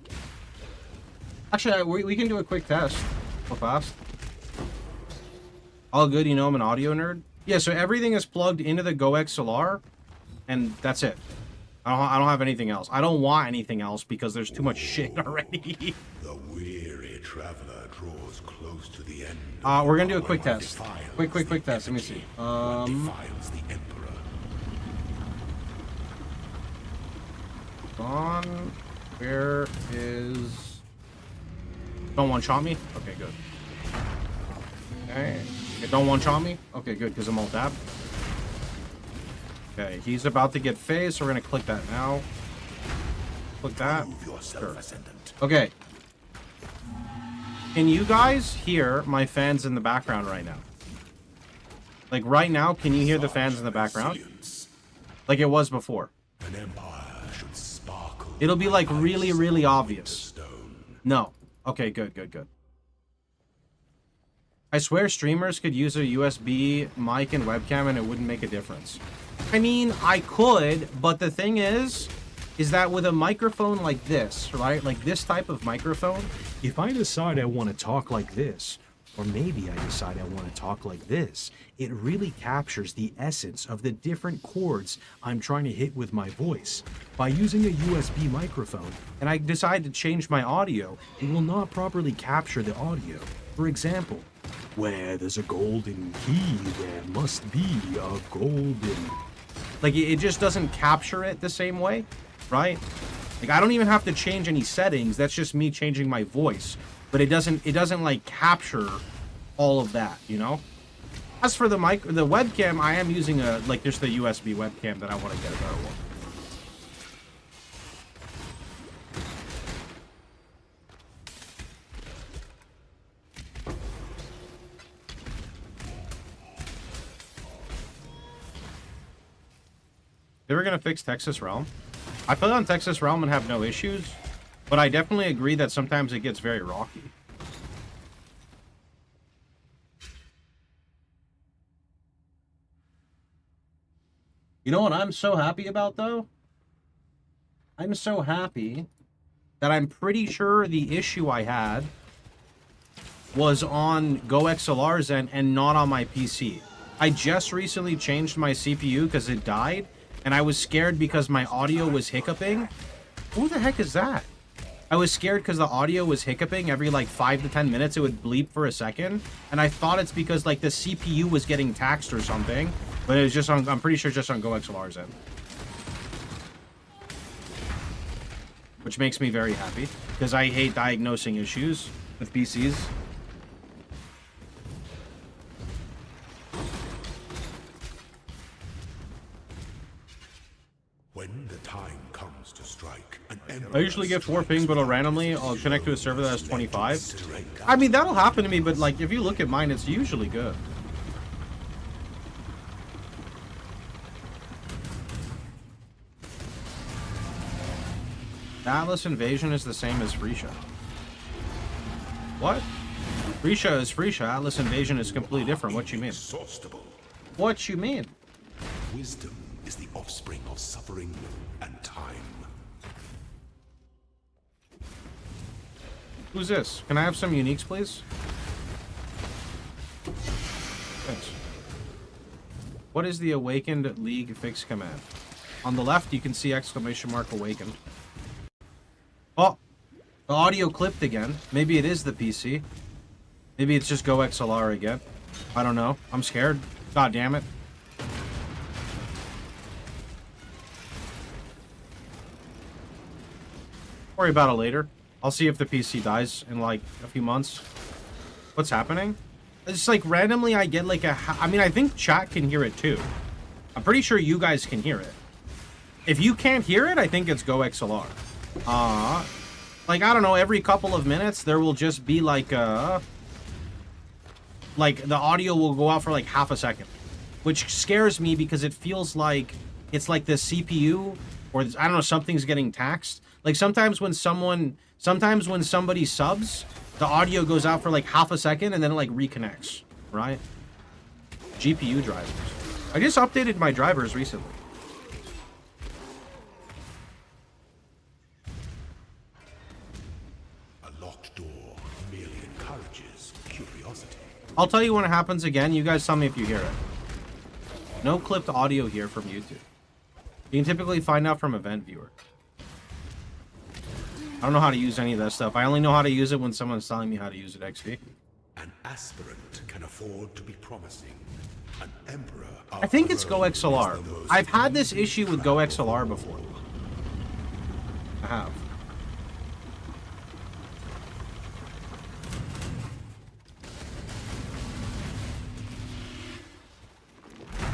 Actually, we can do a quick test. Real fast. All good, you know I'm an audio nerd. Yeah, so everything is plugged into the Go XLR, and that's it. I don't have anything else. I don't want anything else because there's too much shit already. The weary traveler draws close to the end. We're gonna do a quick test. Quick test. Let me see. Defiles the Emperor. On. Where is... Don't one-shot me? Okay, good. Okay. Don't one-shot me? Okay, good, because I'm all tapped. Okay, he's about to get phased, so we're gonna click that now. Click that. Sure. Okay. Can you guys hear my fans in the background right now? Like right now, can you hear the fans in the background? Like it was before. An empire should sparkle. It'll be like really, really obvious. No. Okay, good. I swear streamers could use a USB mic and webcam and it wouldn't make a difference. I mean, I could, but the thing is that with a microphone like this, right? Like this type of microphone. If I decide I want to talk like this, or maybe I decide I want to talk like this, it really captures the essence of the different chords I'm trying to hit with my voice. By using a USB microphone, and I decide to change my audio, it will not properly capture the audio. For example, where there's a golden key, there must be a golden... Like, it just doesn't capture it the same way, right? Like, I don't even have to change any settings. That's just me changing my voice. But it doesn't like, capture all of that, you know? As for the webcam, I am using just the USB webcam that I want to get a better one. They were gonna fix Texas Realm. I played on Texas Realm and have no issues, but I definitely agree that sometimes it gets very rocky. You know what I'm so happy about, though? I'm so happy that I'm pretty sure the issue I had was on Go XLR's end and not on my PC. I just recently changed my CPU because it died, and I was scared because my audio was hiccuping. Who the heck is that? I was scared because the audio was hiccuping every like 5 to 10 minutes. It would bleep for a second. And I thought it's because like the CPU was getting taxed or something. But it was just on, I'm pretty sure just on Go XLR's end. Which makes me very happy. Because I hate diagnosing issues with PCs. When the time comes to strike, I usually get 4 ping, but I'll connect to a server that has 25. I mean, that'll happen to me, but like, if you look at mine, it's usually good. Atlas Invasion is the same as Freesha. What? Freesha is Freesha. Atlas Invasion is completely different. What you mean? What you mean? Wisdom is the offspring of suffering and time. Who's this? Can I have some uniques, please? Thanks. What is the Awakened League fix command? On the left, you can see exclamation mark awakened. Oh! The audio clipped again. Maybe it is the PC. Maybe it's just Go XLR again. I don't know. I'm scared. God damn it. Worry about it later. I'll see if the PC dies in like a few months. What's happening? It's like randomly I get like I mean, I think chat can hear it too. I'm pretty sure you guys can hear it. If you can't hear it, I think it's Go XLR. Like, I don't know, every couple of minutes there will just be like the audio will go out for like half a second, which scares me because it feels like it's like the CPU or I don't know, something's getting taxed. Like sometimes when somebody subs, the audio goes out for like half a second and then it like reconnects, right? GPU drivers. I just updated my drivers recently. A locked door merely encourages curiosity. I'll tell you when it happens again. You guys tell me if you hear it. No clipped audio here from YouTube. You can typically find out from Event Viewer. I don't know how to use any of that stuff. I only know how to use it when someone's telling me how to use it, XP. An aspirant can afford to be promising. An emperor. I think it's GoXLR. I've had this issue with GoXLR before. I have.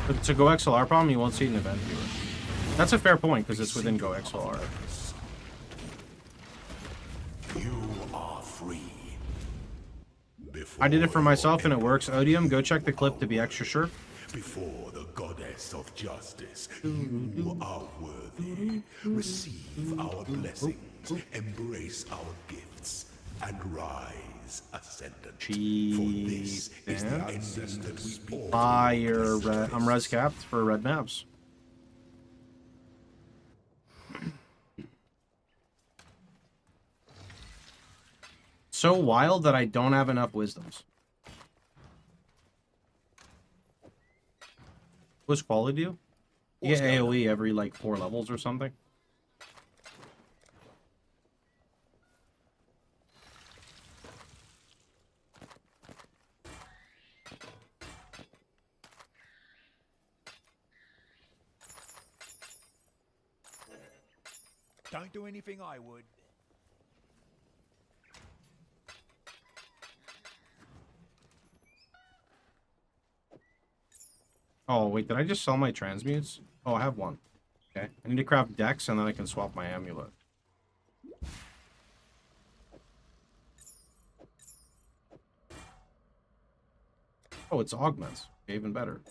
If it's a GoXLR problem, you won't see it in Event Viewer. That's a fair point, because it's within GoXLR. You are free. I did it for myself and it works. Odium, go check the clip to be extra sure. Before the goddess of justice, you are worthy. Receive our blessings, embrace our gifts, and rise ascendant. For this is the ending that we all Fire. I'm res capped for red maps. So wild that I don't have enough wisdoms. What's quality do? You get AoE every like 4 levels or something. Don't do anything I would. Oh, wait, did I just sell my transmutes? Oh, I have one. Okay. I need to craft Dex, and then I can swap my amulet. Oh, it's augments. Okay, even better.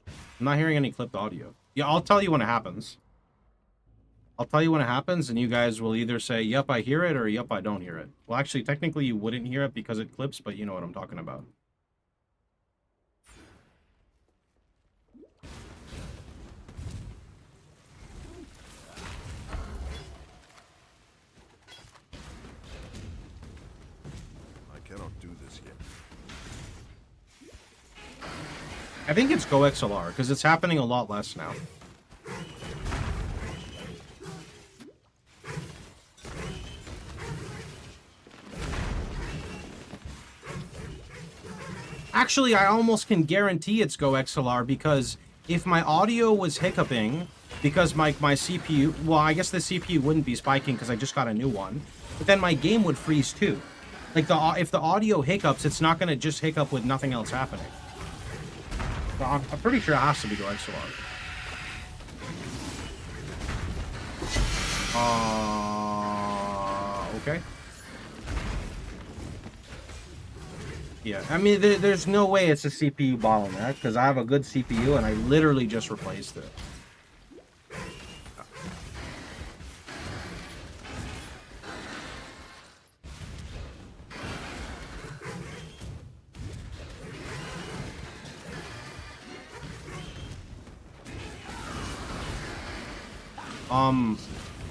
I'm not hearing any clipped audio. Yeah, I'll tell you when it happens. I'll tell you when it happens, and you guys will either say, yep, I hear it, or yep, I don't hear it. Well, actually, technically, you wouldn't hear it because it clips, but you know what I'm talking about. Cannot do this yet. I think it's GoXLR, because it's happening a lot less now. Actually, I almost can guarantee it's GoXLR, because if my audio was hiccuping, because my CPU... Well, I guess the CPU wouldn't be spiking because I just got a new one, but then my game would freeze too. Like, if the audio hiccups, it's not going to just hiccup with nothing else happening. So I'm pretty sure it has to be GoXLR. Okay. Yeah, I mean, there's no way it's a CPU bottleneck, because I have a good CPU, and I literally just replaced it.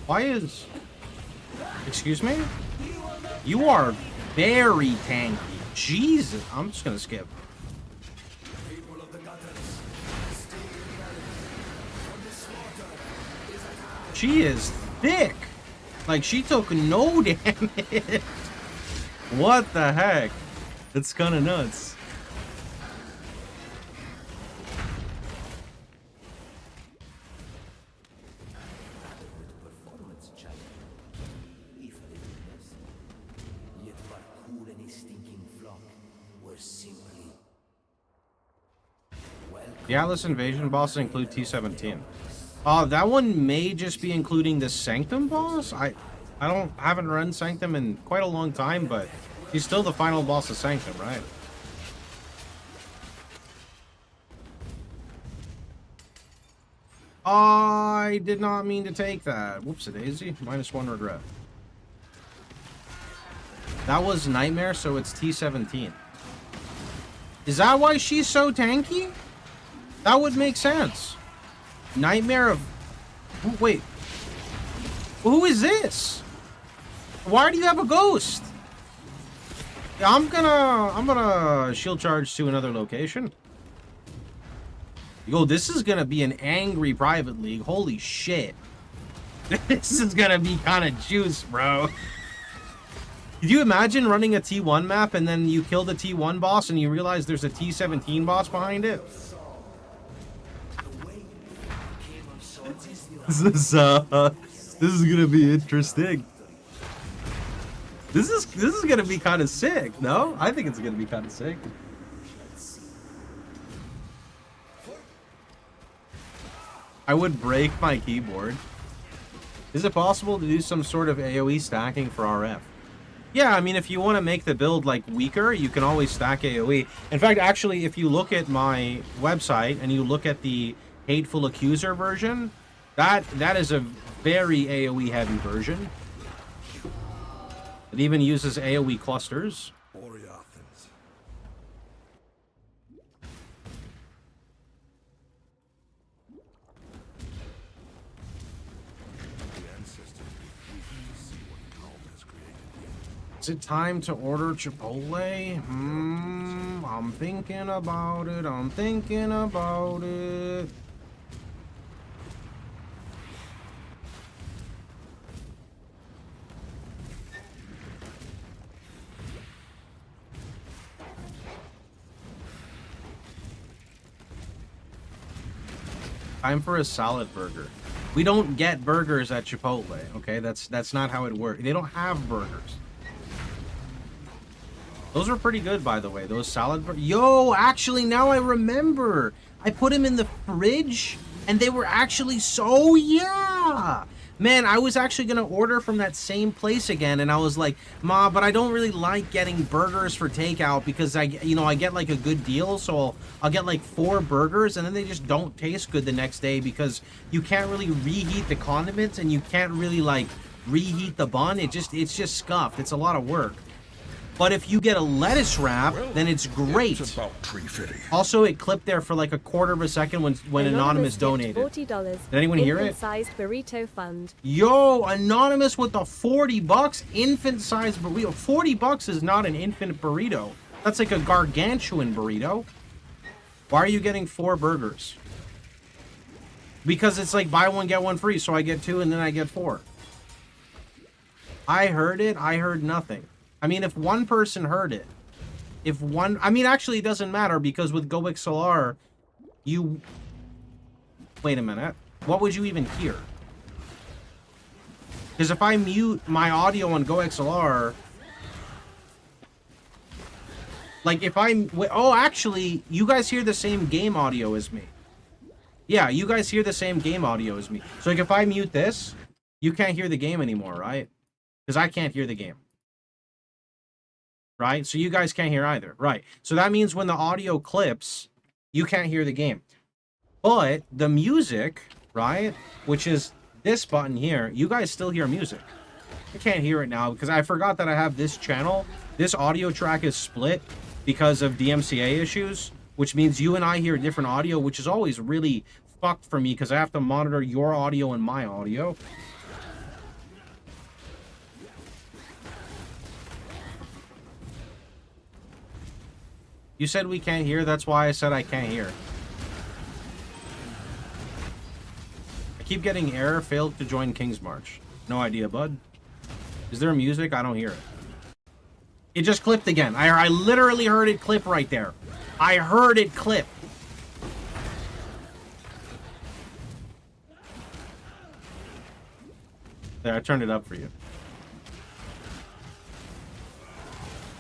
Why is... Excuse me? You are very tanky. Jesus. I'm just gonna skip. She is thick. Like, she took no damage. What the heck? It's kind of nuts. The Atlas Invasion boss include T-17. That one may just be including the Sanctum boss. I haven't run Sanctum in quite a long time, but he's still the final boss of Sanctum, right? I did not mean to take that. Whoops-a-daisy. -1 regret. That was Nightmare, so it's T-17. Is that why she's so tanky? That would make sense. Nightmare of... Oh, wait. Who is this? Why do you have a ghost? Yeah, I'm gonna shield charge to another location. Yo, this is gonna be an angry private league. Holy shit. This is gonna be kind of juice, bro. Could you imagine running a T1 map and then you kill the T1 boss and you realize there's a T17 boss behind it? This is gonna be interesting. This is gonna be kind of sick, no? I think it's gonna be kind of sick. I would break my keyboard. Is it possible to do some sort of AoE stacking for RF? Yeah, I mean, if you want to make the build, like, weaker, you can always stack AoE. In fact, actually, if you look at my website and you look at the Hateful Accuser version, that is a very AoE-heavy version. It even uses AoE clusters. Is it time to order Chipotle? I'm thinking about it. I'm thinking about it. Time for a salad burger. We don't get burgers at Chipotle, okay? That's not how it works. They don't have burgers. Those are pretty good, by the way. Those salad burgers. Yo, actually, now I remember. I put them in the fridge, and they were actually so... Yeah! Man, I was actually going to order from that same place again, and I was like, Ma, but I don't really like getting burgers for takeout because I get like a good deal, so I'll get like 4 burgers, and then they just don't taste good the next day because you can't really reheat the condiments, and you can't really like reheat the bun. It's just scuffed. It's a lot of work. But if you get a lettuce wrap, then it's great. It's about tree fitting. Also, it clipped there for like a quarter of a second when Anonymous donated. $40. Did anyone hear it? Infant-sized burrito fund. Yo, Anonymous with the $40, infant-sized burrito. $40 is not an infant burrito. That's like a gargantuan burrito. Why are you getting 4 burgers? Because it's like buy one, get one free. So I get 2 and then I get 4. I heard it. I heard nothing. I mean, if one person heard it, I mean, actually, it doesn't matter because with GoXLR, wait a minute. What would you even hear? Because if I mute my audio on GoXLR, like oh, actually, you guys hear the same game audio as me. Yeah, you guys hear the same game audio as me. So like if I mute this, you can't hear the game anymore, right? Because I can't hear the game. Right? So you guys can't hear either. Right. So that means when the audio clips, you can't hear the game. But the music, right, which is this button here, you guys still hear music. I can't hear it now because I forgot that I have this channel. This audio track is split because of DMCA issues, which means you and I hear different audio, which is always really fucked for me because I have to monitor your audio and my audio. You said we can't hear, that's why I said I can't hear. I keep getting error, failed to join King's March. No idea, bud. Is there music? I don't hear it. It just clipped again. I literally heard it clip right there. I heard it clip. There, I turned it up for you.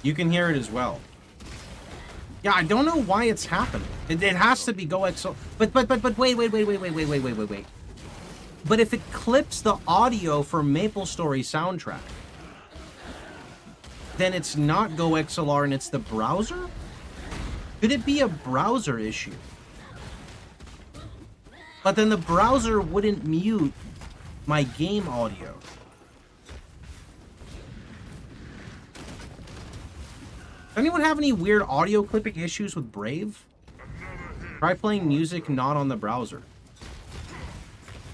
You can hear it as well. Yeah, I don't know why it's happening. It has to be GoXL. But wait. But if it clips the audio for MapleStory soundtrack, then it's not GoXLR and it's the browser? Could it be a browser issue? But then the browser wouldn't mute my game audio. Anyone have any weird audio clipping issues with Brave? Try playing music not on the browser.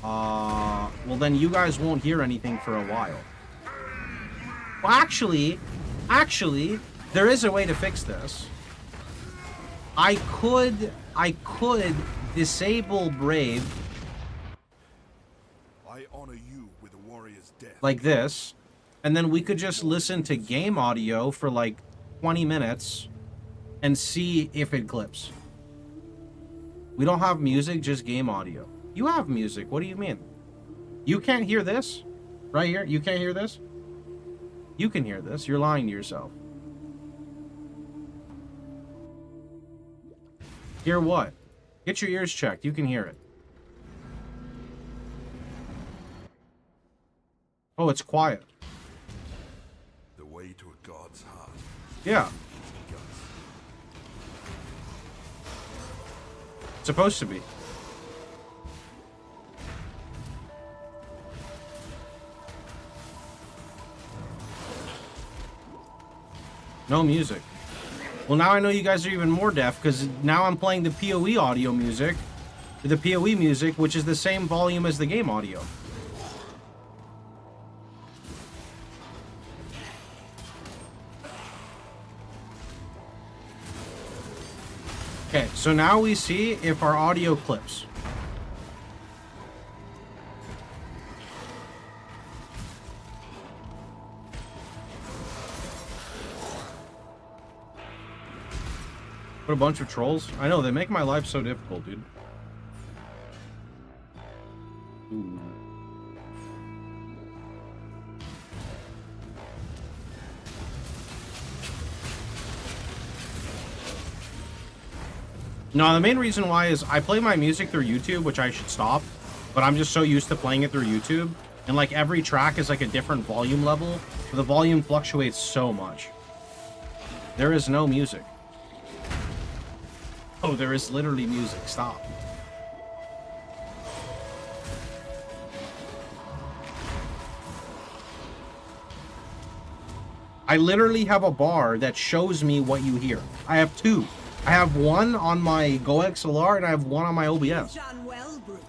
Well then you guys won't hear anything for a while. Well, actually, there is a way to fix this. I could disable Brave I honor you with a warrior's death. like this, and then we could just listen to game audio for like 20 minutes and see if it clips. We don't have music, just game audio. You have music. What do you mean? You can't hear this? Right here? You can't hear this? You can hear this. You're lying to yourself. Hear what? Get your ears checked. You can hear it. Oh, it's quiet. The way to a god's heart. Yeah. It's supposed to be. No music. Well, now I know you guys are even more deaf, because now I'm playing the PoE audio music. The PoE music, which is the same volume as the game audio. Okay, so now we see if our audio clips. What a bunch of trolls. I know, they make my life so difficult, dude. Ooh. No, the main reason why is I play my music through YouTube, which I should stop, but I'm just so used to playing it through YouTube, and like every track is like a different volume level, so the volume fluctuates so much. There is no music. Oh, there is literally music. Stop. I literally have a bar that shows me what you hear. I have two. I have one on my GoXLR and I have one on my OBS. Done well, Brute,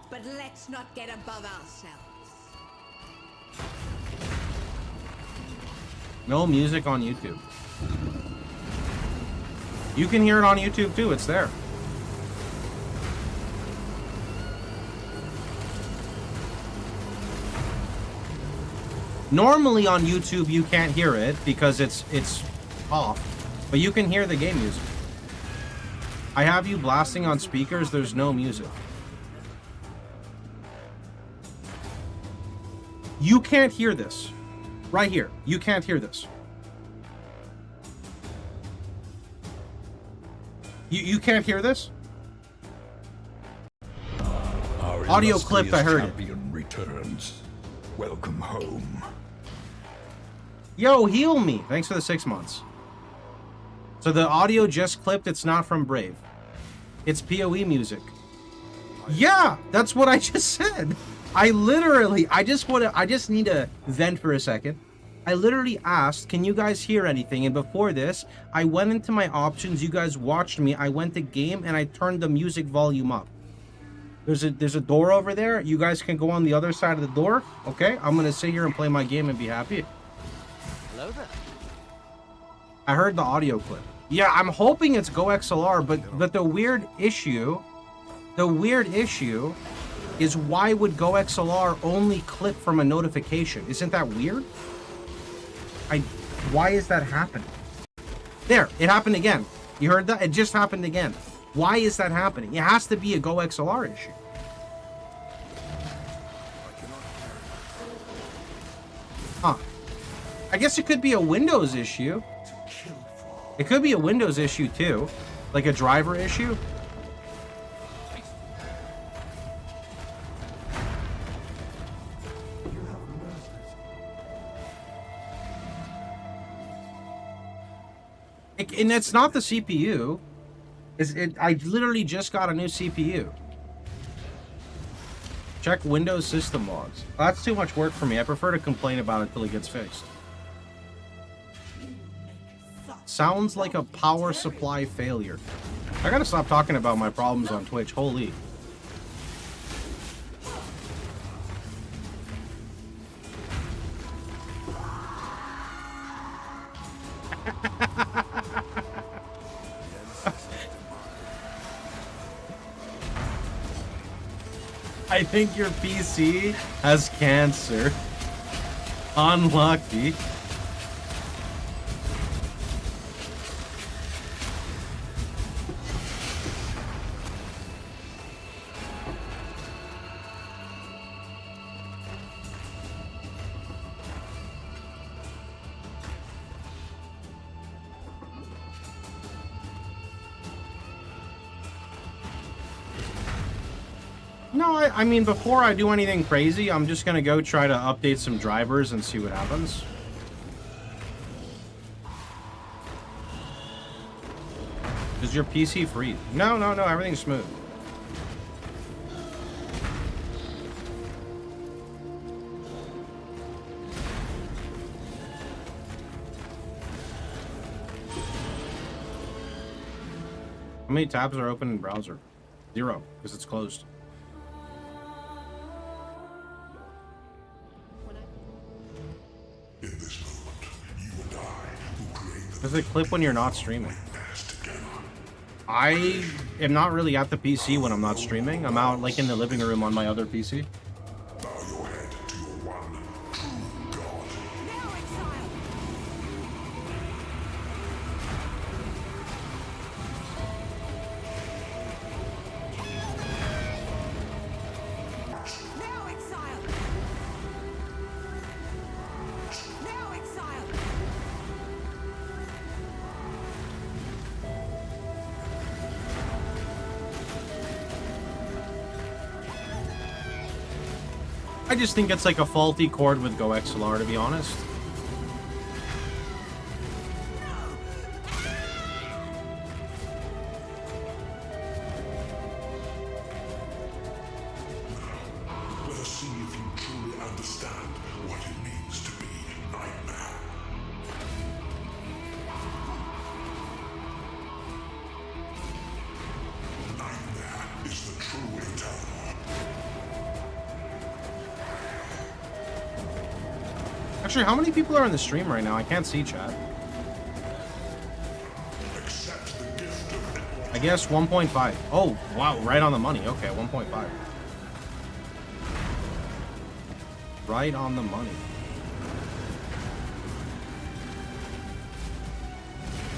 but let's not get above ourselves. No music on YouTube. You can hear it on YouTube too, it's there. Normally on YouTube you can't hear it because it's off, but you can hear the game music. I have you blasting on speakers, there's no music. You can't hear this. Right here, you can't hear this. You can't hear this? Our audio clip, I heard it. Champion returns. Welcome home. Yo, heal me. Thanks for the 6 months. So the audio just clipped, it's not from Brave. It's PoE music. Yeah, that's what I just said. I just need to vent for a second. I literally asked, can you guys hear anything? And before this, I went into my options. You guys watched me. I went to game and I turned the music volume up. There's a door over there. You guys can go on the other side of the door. Okay, I'm going to sit here and play my game and be happy. Hello there. I heard the audio clip. Yeah, I'm hoping it's GoXLR, but the weird issue is why would GoXLR only clip from a notification? Isn't that weird? Why is that happening? There, it happened again. You heard that? It just happened again. Why is that happening? It has to be a GoXLR issue. Huh. I guess it could be a Windows issue. It could be a Windows issue too. Like a driver issue. And it's not the CPU. I literally just got a new CPU. Check Windows system logs. That's too much work for me. I prefer to complain about it till it gets fixed. Thought Sounds like a power supply failure. I gotta stop talking about my problems on Twitch. Holy. I think your PC has cancer. Unlucky. No, I mean, before I do anything crazy, I'm just gonna go try to update some drivers and see what happens. Does your PC freeze? No, everything's smooth. How many tabs are open in browser? 0, because it's closed. Does it clip when you're not streaming? I am not really at the PC when I'm not streaming. I'm out like in the living room on my other PC. I just think it's like a faulty cord with GoXLR, to be honest. Let us see if you truly understand what it means to be Nightmare. Nightmare is the true eternal. Actually, how many people are in the stream right now? I can't see chat. I guess 1.5. Oh, wow, right on the money. Okay, 1.5. Right on the money.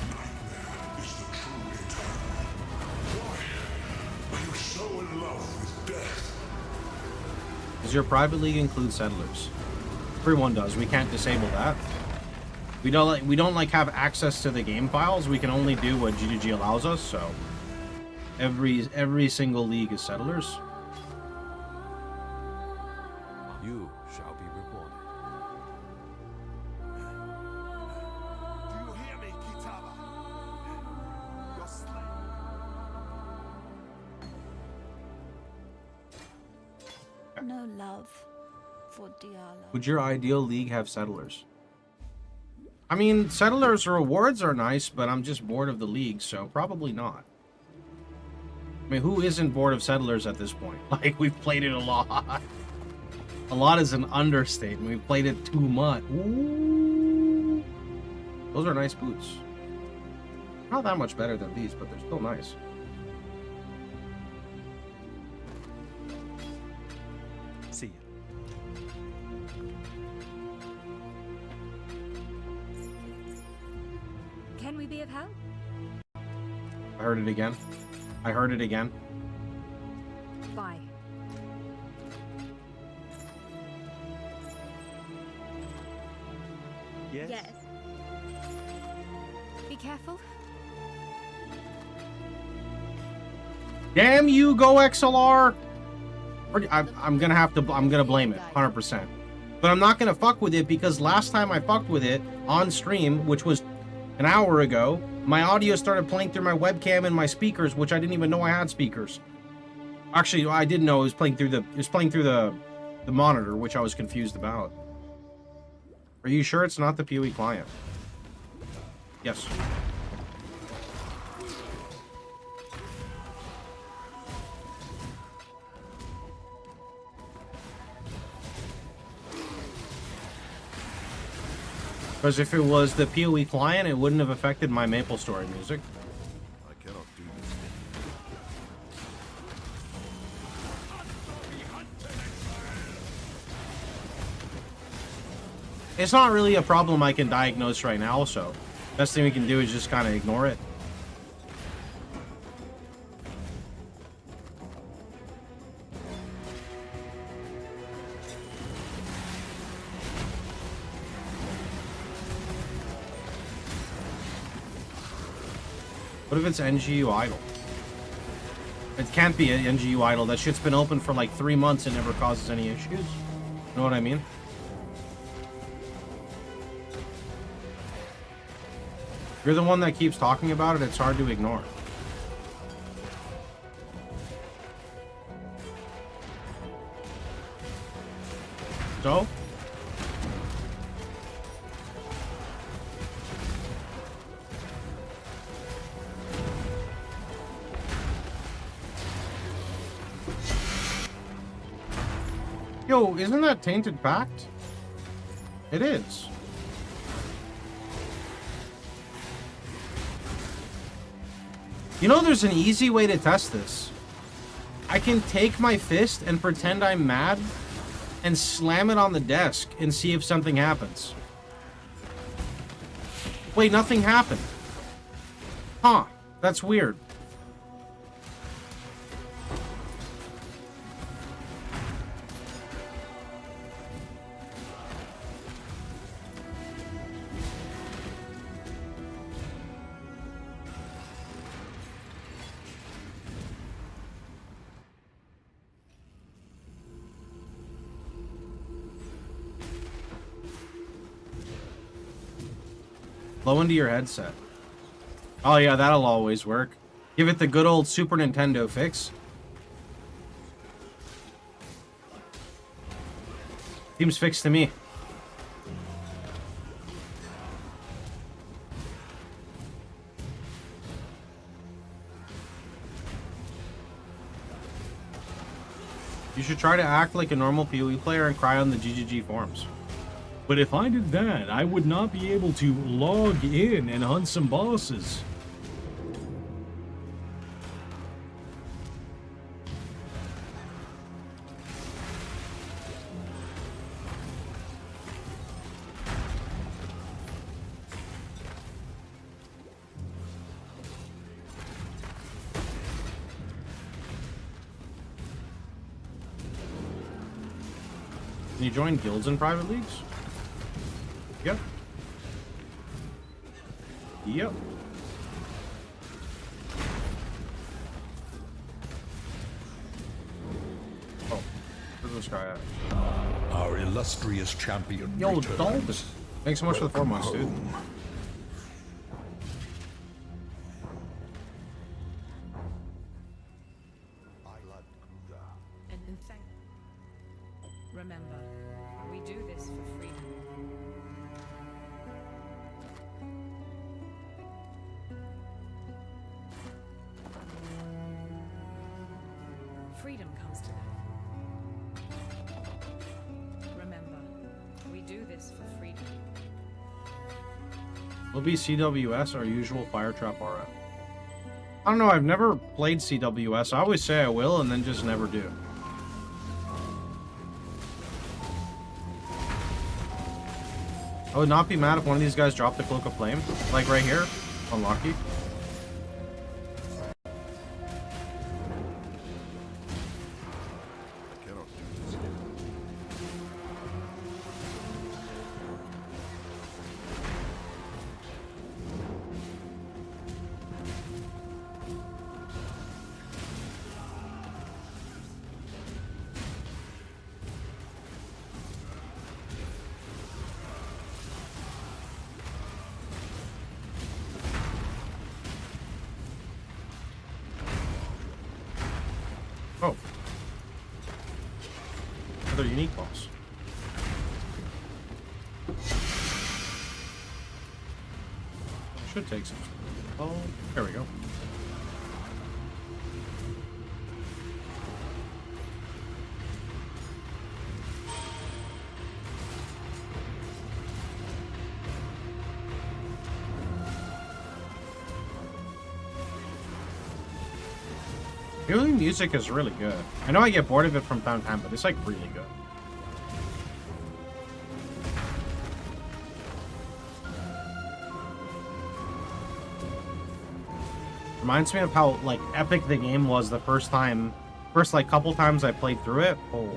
Nightmare is the true eternal. Why are you so in love with death? Does your private league include settlers? Everyone does. We can't disable that. We don't like have access to the game files. We can only do what GGG allows us. So every single league is settlers. You shall be rewarded. Do you hear me, Kitara? Your slave. No love for Diallo. Would your ideal league have settlers? I mean, settlers' rewards are nice, but I'm just bored of the league, so probably not. I mean, who isn't bored of settlers at this point? Like, we've played it a lot. A lot is an understatement. We've played it too much. Ooh. Those are nice boots. Not that much better than these, but they're still nice. See ya. Can we be of help? I heard it again. I heard it again. Bye. Yes? Be careful. Damn you, GoXLR! I'm gonna blame it, 100%. But I'm not gonna fuck with it because last time I fucked with it on stream, which was an hour ago, my audio started playing through my webcam and my speakers, which I didn't even know I had speakers. Actually, I didn't know it was playing through the monitor, which I was confused about. Are you sure it's not the PoE client? Yes. Because if it was the PoE client, it wouldn't have affected my MapleStory music. I cannot do this. It's not really a problem I can diagnose right now, so best thing we can do is just kind of ignore it. What if it's NGU idle? It can't be an NGU idle. That shit's been open for like 3 months and never causes any issues. You know what I mean? You're the one that keeps talking about it. It's hard to ignore. So? Yo, isn't that Tainted Pact? It is. You know, there's an easy way to test this. I can take my fist and pretend I'm mad and slam it on the desk and see if something happens. Wait, nothing happened. Huh, that's weird. Blow into your headset. Oh yeah, that'll always work. Give it the good old Super Nintendo fix. Seems fixed to me. You should try to act like a normal PoE player and cry on the GGG forums. But if I did that, I would not be able to log in and hunt some bosses. Can you join guilds in private leagues? Yep. Yep. Oh, where's this guy at? Our illustrious champion. Yo, returns. Dolphin. Thanks so much for the 4 months, dude. Home. And thank. Remember, we do this for freedom. Freedom comes to that. Remember, we do this for freedom. Will be CWS, our usual fire trap aura. I don't know, I've never played CWS. I always say I will and then just never do. I would not be mad if one of these guys dropped the Cloak of Flame. Like right here, on Locky. Oh. Another unique boss. Should take some. Oh, there we go. The music is really good. I know I get bored of it from time to time, but it's like really good. Reminds me of how like epic the game was the first like couple times I played through it. Oh.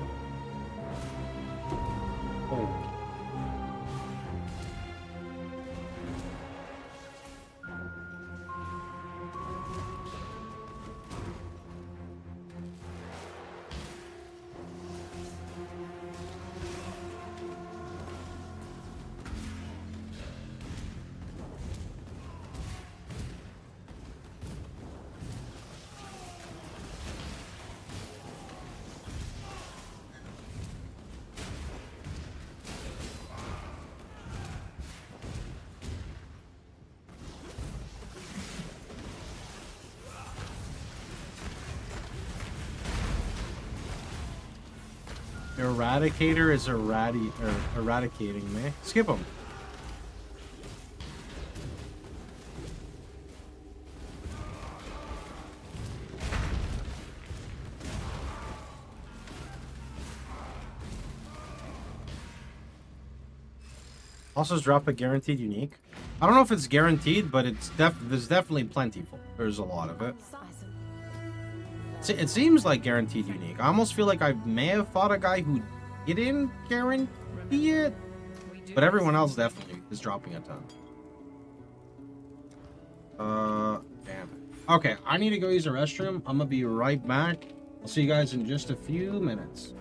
Eradicator is eradicating me. Skip him. Also drop a guaranteed unique. I don't know if it's guaranteed, but it's there's definitely plentiful. There's a lot of it. It seems like guaranteed unique. I almost feel like I may have fought a guy who didn't guarantee it, but everyone else definitely is dropping a ton. Damn. Okay, I need to go use the restroom. I'm gonna be right back. I'll see you guys in just a few minutes.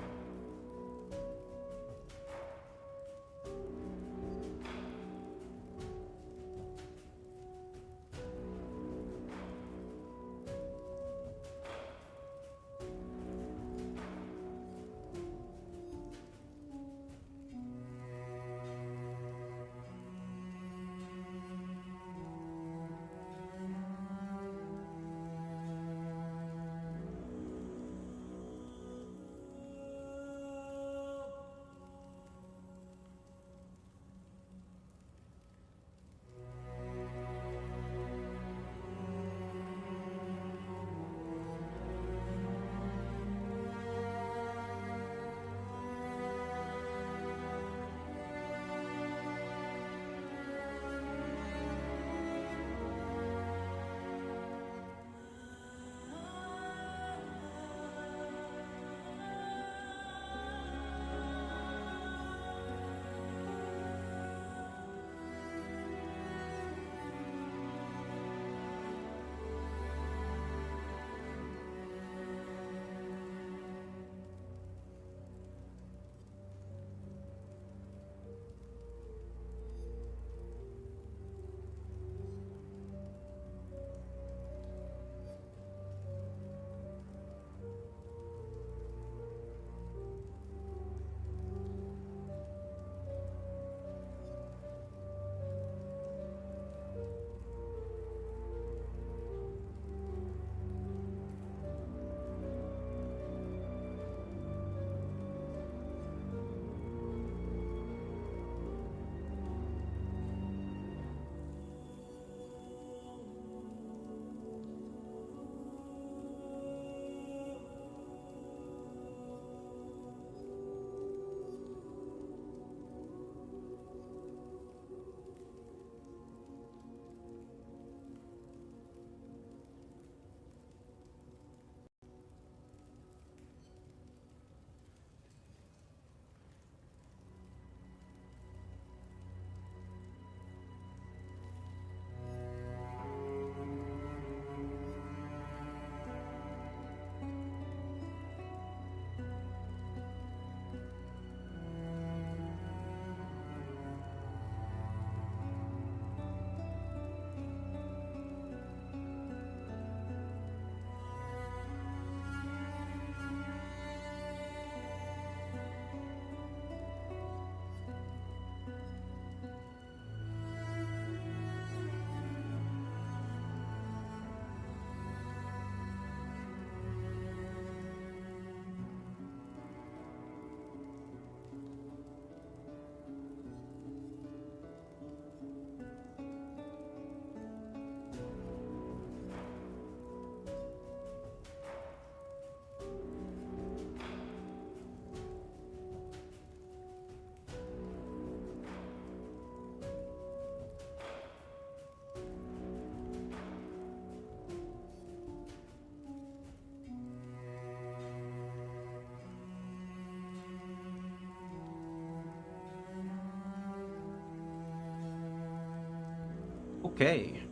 Okay.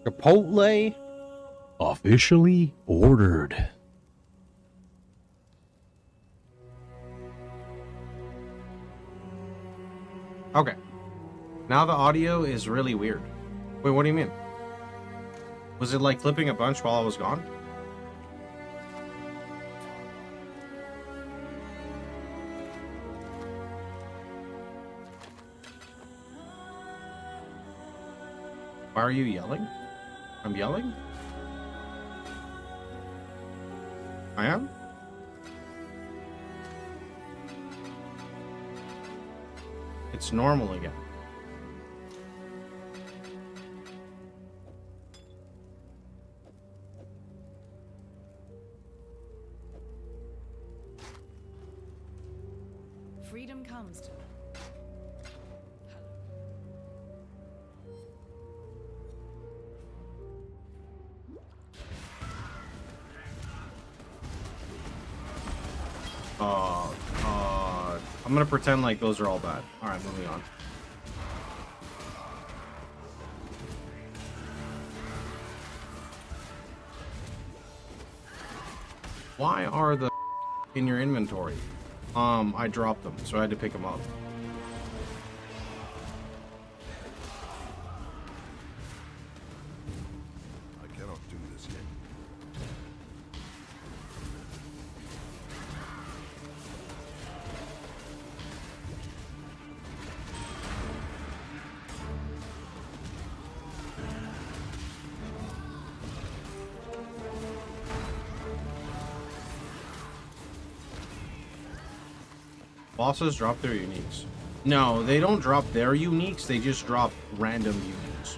Chipotle. Officially ordered. Okay. Now the audio is really weird. Wait, what do you mean? Was it like clipping a bunch while I was gone? Why are you yelling? I'm yelling? I am? It's normal again. Freedom comes to I'm gonna pretend like those are all bad. Alright, moving on. Why are the in your inventory? I dropped them, so I had to pick them up. I cannot do this yet. Bosses drop their uniques. No, they don't drop their uniques, they just drop random uniques.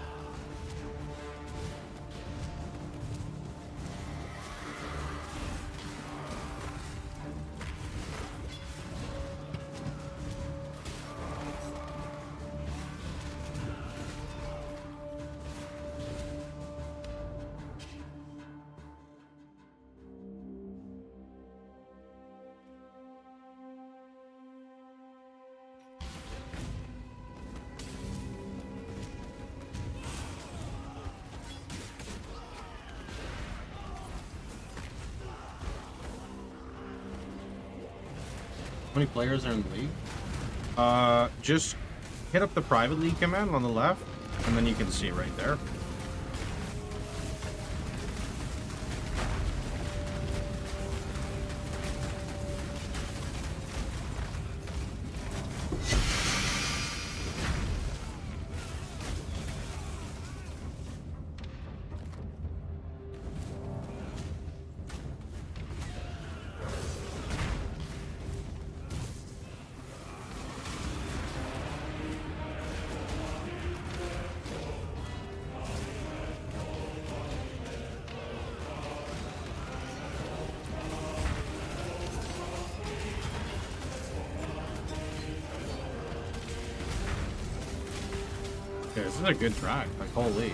How many players are in the league? Just hit up the private league command on the left, and then you can see right there. Okay, this is a good track. Like, holy.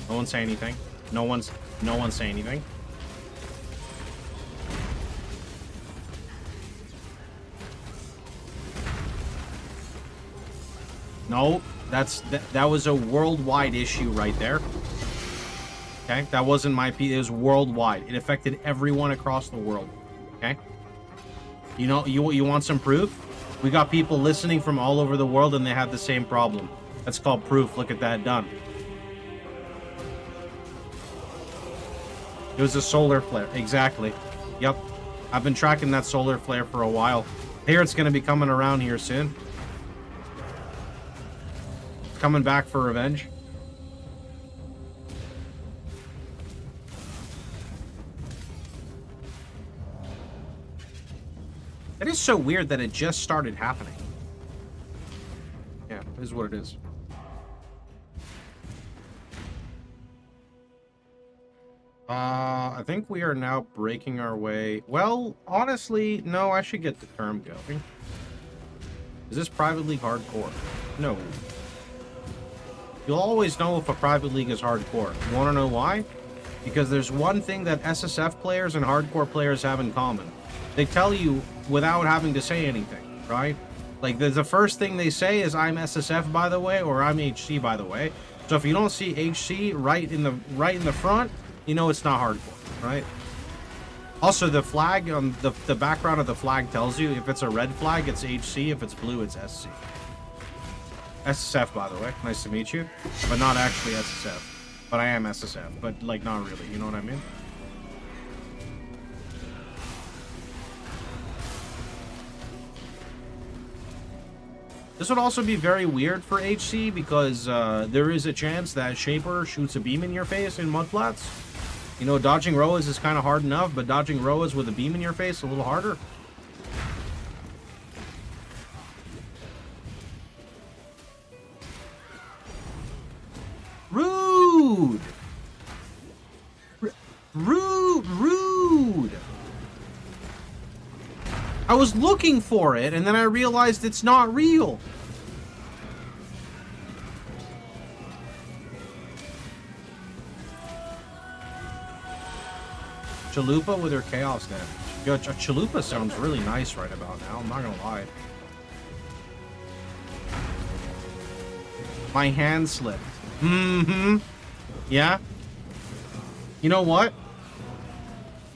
No one say anything. No one say anything. No, that was a worldwide issue right there. Okay, that wasn't my P. It was worldwide. It affected everyone across the world. Okay. You know, you want some proof? We got people listening from all over the world and they have the same problem. That's called proof. Look at that, done. It was a solar flare. Exactly. Yep. I've been tracking that solar flare for a while. Here it's going to be coming around here soon. Coming back for revenge. It is so weird that it just started happening. Yeah, it is what it is. I think we are now breaking our way. Well, honestly, no, I should get the term going. Is this private league hardcore? No. You'll always know if a private league is hardcore. You want to know why? Because there's one thing that SSF players and hardcore players have in common. They tell you without having to say anything, right? Like, the first thing they say is, I'm SSF, by the way, or I'm HC, by the way. So if you don't see HC right in the front, you know it's not hardcore, right? Also, the flag, the background of the flag tells you if it's a red flag, it's HC. If it's blue, it's SC. SSF, by the way. Nice to meet you. But not actually SSF. But I am SSF. But, like, not really. You know what I mean? This would also be very weird for HC because there is a chance that Shaper shoots a beam in your face in mudflats. You know, dodging Roas is kind of hard enough, but dodging Roas with a beam in your face a little harder. Rude! Rude! I was looking for it, and then I realized it's not real. Chalupa with her chaos damage. Yo, Chalupa sounds really nice right about now, I'm not gonna lie. My hand slipped. Mm-hmm. Yeah? You know what?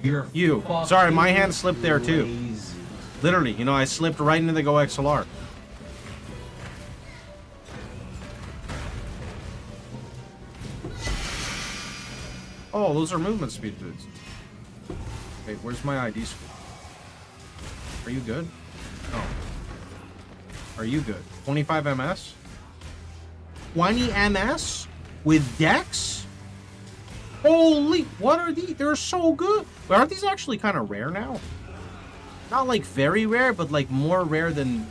You. Sorry, my hand slipped there too. Literally, you know, I slipped right into the Go XLR. Oh, those are movement speed boots. Wait, where's my ID score? Are you good? Oh. Are you good? 25 MS? 20 MS? With Dex? Holy, what are these? They're so good. But aren't these actually kind of rare now? Not like very rare, but like more rare than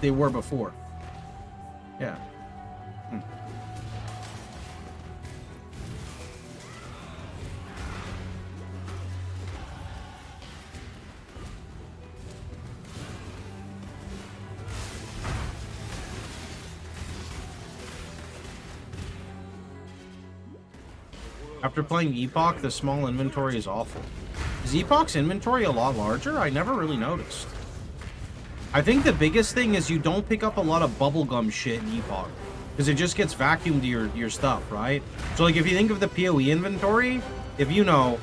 they were before. Yeah. After playing Epoch, the small inventory is awful. Is Epoch's inventory a lot larger? I never really noticed. I think the biggest thing is you don't pick up a lot of bubblegum shit in Epoch. Because it just gets vacuumed to your stuff, right? So like if you think of the PoE inventory, if you know...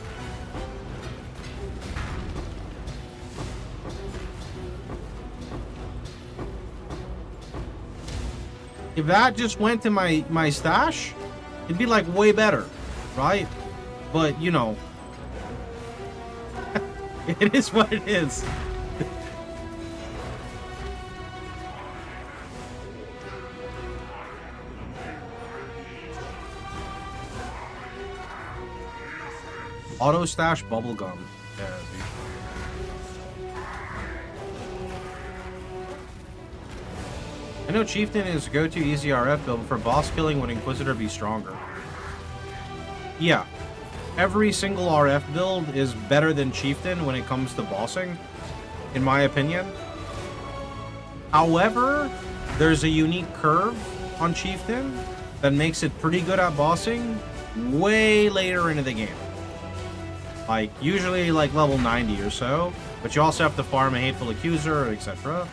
If that just went to my stash, it'd be like way better, right? But, you know... It is what it is. Auto stash bubblegum. Yeah, dude. I know Chieftain is go-to easy RF build, but for boss killing would Inquisitor be stronger? Yeah. Every single RF build is better than Chieftain when it comes to bossing, in my opinion. However, there's a unique curve on Chieftain that makes it pretty good at bossing way later into the game. Like, usually like level 90 or so, but you also have to farm a Hateful Accuser, etc.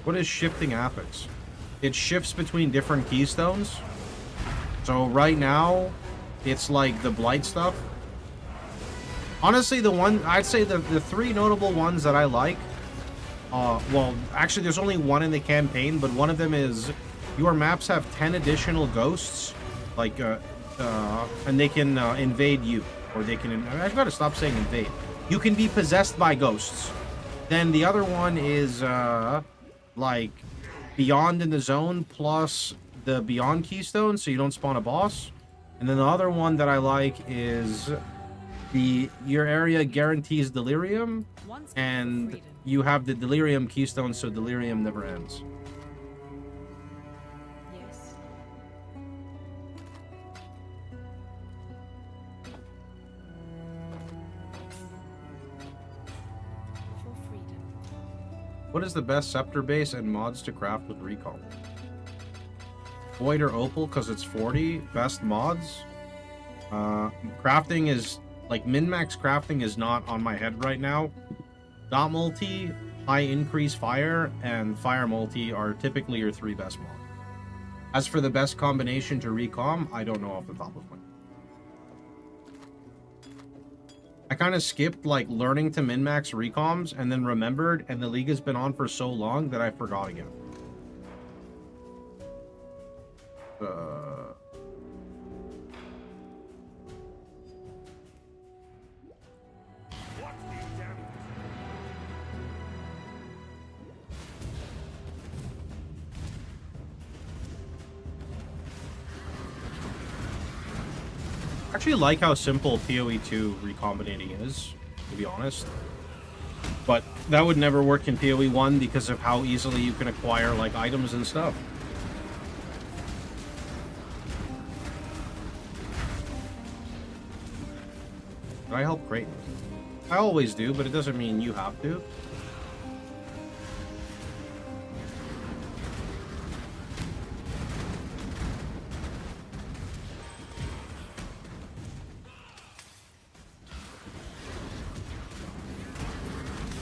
What is shifting Apex? It shifts between different keystones. So right now, it's like the Blight stuff. Honestly, I'd say the three notable ones that I like, well, actually there's only one in the campaign, but one of them is your maps have 10 additional ghosts, like, and they can invade you, or they can, I've got to stop saying invade. You can be possessed by ghosts. Then the other one is, like Beyond in the Zone plus the Beyond keystone, so you don't spawn a boss. And then the other one that I like is your area guarantees Delirium, and you have the Delirium keystone, so Delirium never ends. Yes. For freedom. What is the best scepter base and mods to craft with recall? Void or Opal because it's 40. Best mods. Crafting is like min-max crafting is not on my head right now. Dot multi, high increase fire, and fire multi are typically your 3 best mods. As for the best combination to recom, I don't know off the top of my head. I kind of skipped like learning to min-max recoms and then remembered, and the league has been on for so long that I forgot again. I actually like how simple PoE 2 recombinating is, to be honest. But that would never work in PoE 1 because of how easily you can acquire like items and stuff. Did I help Creighton? I always do, but it doesn't mean you have to.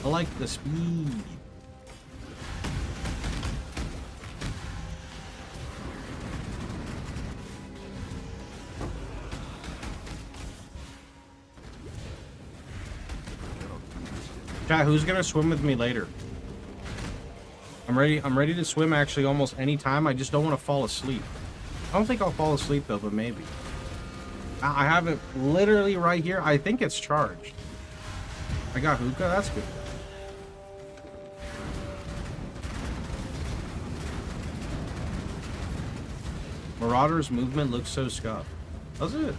I like the speed. Chat, who's gonna swim with me later? I'm ready to swim actually almost any time. I just don't want to fall asleep. I don't think I'll fall asleep though, but maybe. I have it literally right here. I think it's charged. I got hookah, that's good. Marauder's movement looks so scuffed. Does it?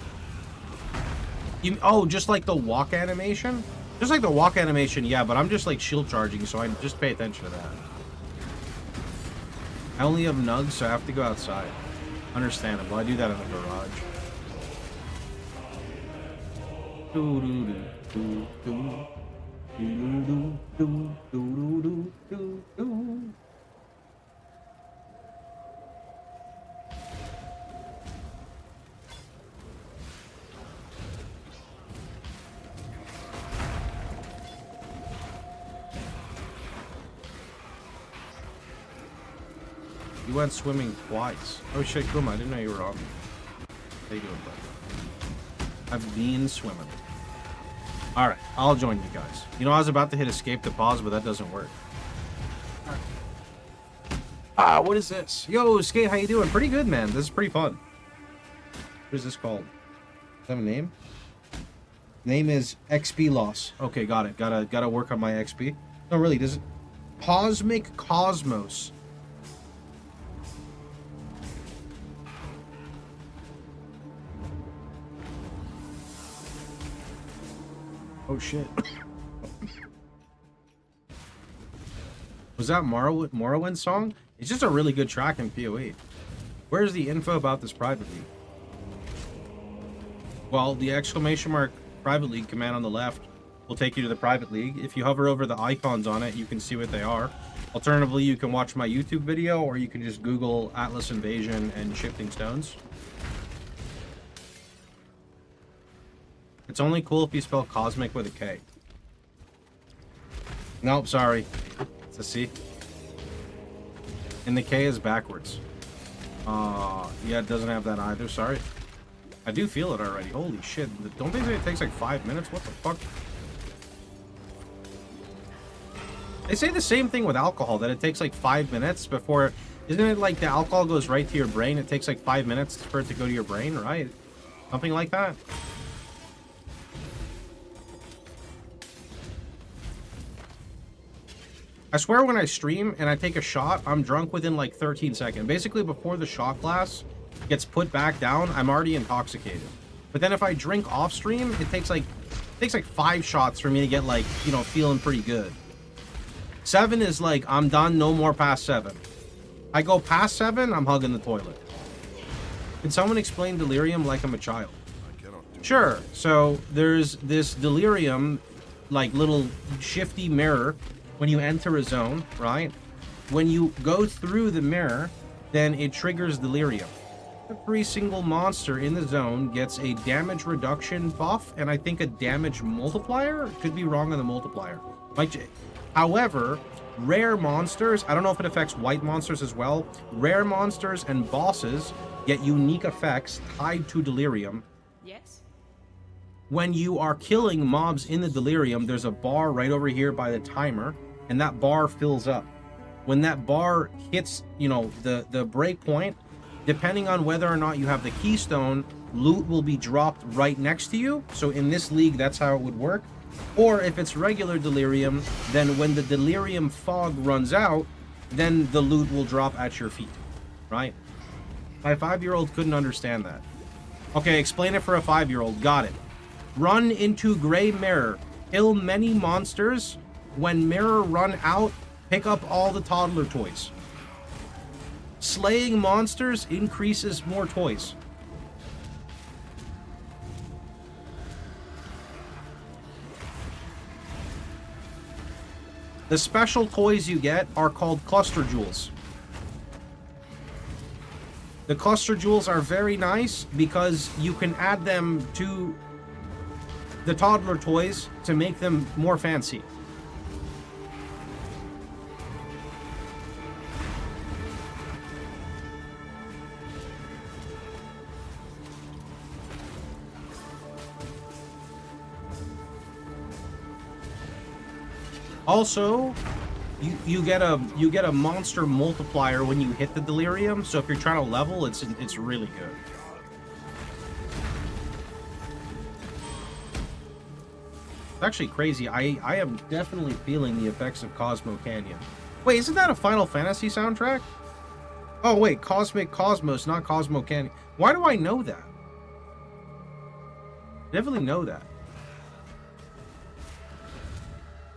Oh, just like the walk animation? Just like the walk animation, yeah, but I'm just like shield charging, so I just pay attention to that. I only have nugs, so I have to go outside. Understandable. I do that in the garage. You went swimming twice. Oh shit, Kuma, I didn't know you were on. How you doing, bud? I've been swimming. Alright, I'll join you guys. You know, I was about to hit escape to pause, but that doesn't work. Ah, what is this? Yo, Skate, how you doing? Pretty good, man. This is pretty fun. What is this called? Does it have a name? Name is XP loss. Okay, got it. Gotta work on my XP. No, really, does it? Cosmic Cosmos. Oh shit. Was that Morrowind's song? It's just a really good track in PoE. Where's the info about this private league? Well, the exclamation mark private league command on the left will take you to the private league. If you hover over the icons on it, you can see what they are. Alternatively, you can watch my YouTube video, or you can just Google Atlas Invasion and Shifting Stones. It's only cool if you spell cosmic with a K. Nope, sorry. It's a C. And the K is backwards. Yeah, it doesn't have that either, sorry. I do feel it already. Holy shit. Don't they say it takes like 5 minutes? What the fuck? They say the same thing with alcohol, that it takes like 5 minutes before... Isn't it like the alcohol goes right to your brain? It takes like 5 minutes for it to go to your brain, right? Something like that? I swear when I stream and I take a shot, I'm drunk within like 13 seconds. Basically, before the shot glass gets put back down, I'm already intoxicated. But then if I drink off stream, it takes like 5 shots for me to get like, you know, feeling pretty good. 7 is like, I'm done, no more past 7. I go past 7, I'm hugging the toilet. Can someone explain delirium like I'm a child? Sure. So there's this delirium, like little shifty mirror when you enter a zone, right? When you go through the mirror, then it triggers delirium. Every single monster in the zone gets a damage reduction buff and I think a damage multiplier. Could be wrong on the multiplier. However, rare monsters, I don't know if it affects white monsters as well. Rare monsters and bosses get unique effects tied to delirium. Yes. When you are killing mobs in the delirium, there's a bar right over here by the timer, and that bar fills up. When that bar hits, you know, the break point, depending on whether or not you have the keystone, loot will be dropped right next to you. So in this league, that's how it would work. Or if it's regular delirium, then when the delirium fog runs out, then the loot will drop at your feet, right? My 5-year-old couldn't understand that. Okay, explain it for a 5-year-old. Got it. Run into Gray Mirror. Kill many monsters. When Mirror run out, pick up all the toddler toys. Slaying monsters increases more toys. The special toys you get are called cluster jewels. The cluster jewels are very nice because you can add them to the toddler toys to make them more fancy. Also, you get a monster multiplier when you hit the delirium. So if you're trying to level, it's really good. It's actually crazy. I am definitely feeling the effects of Cosmo Canyon. Wait, isn't that a Final Fantasy soundtrack? Oh wait, Cosmic Cosmos, not Cosmo Canyon. Why do I know that? Definitely know that.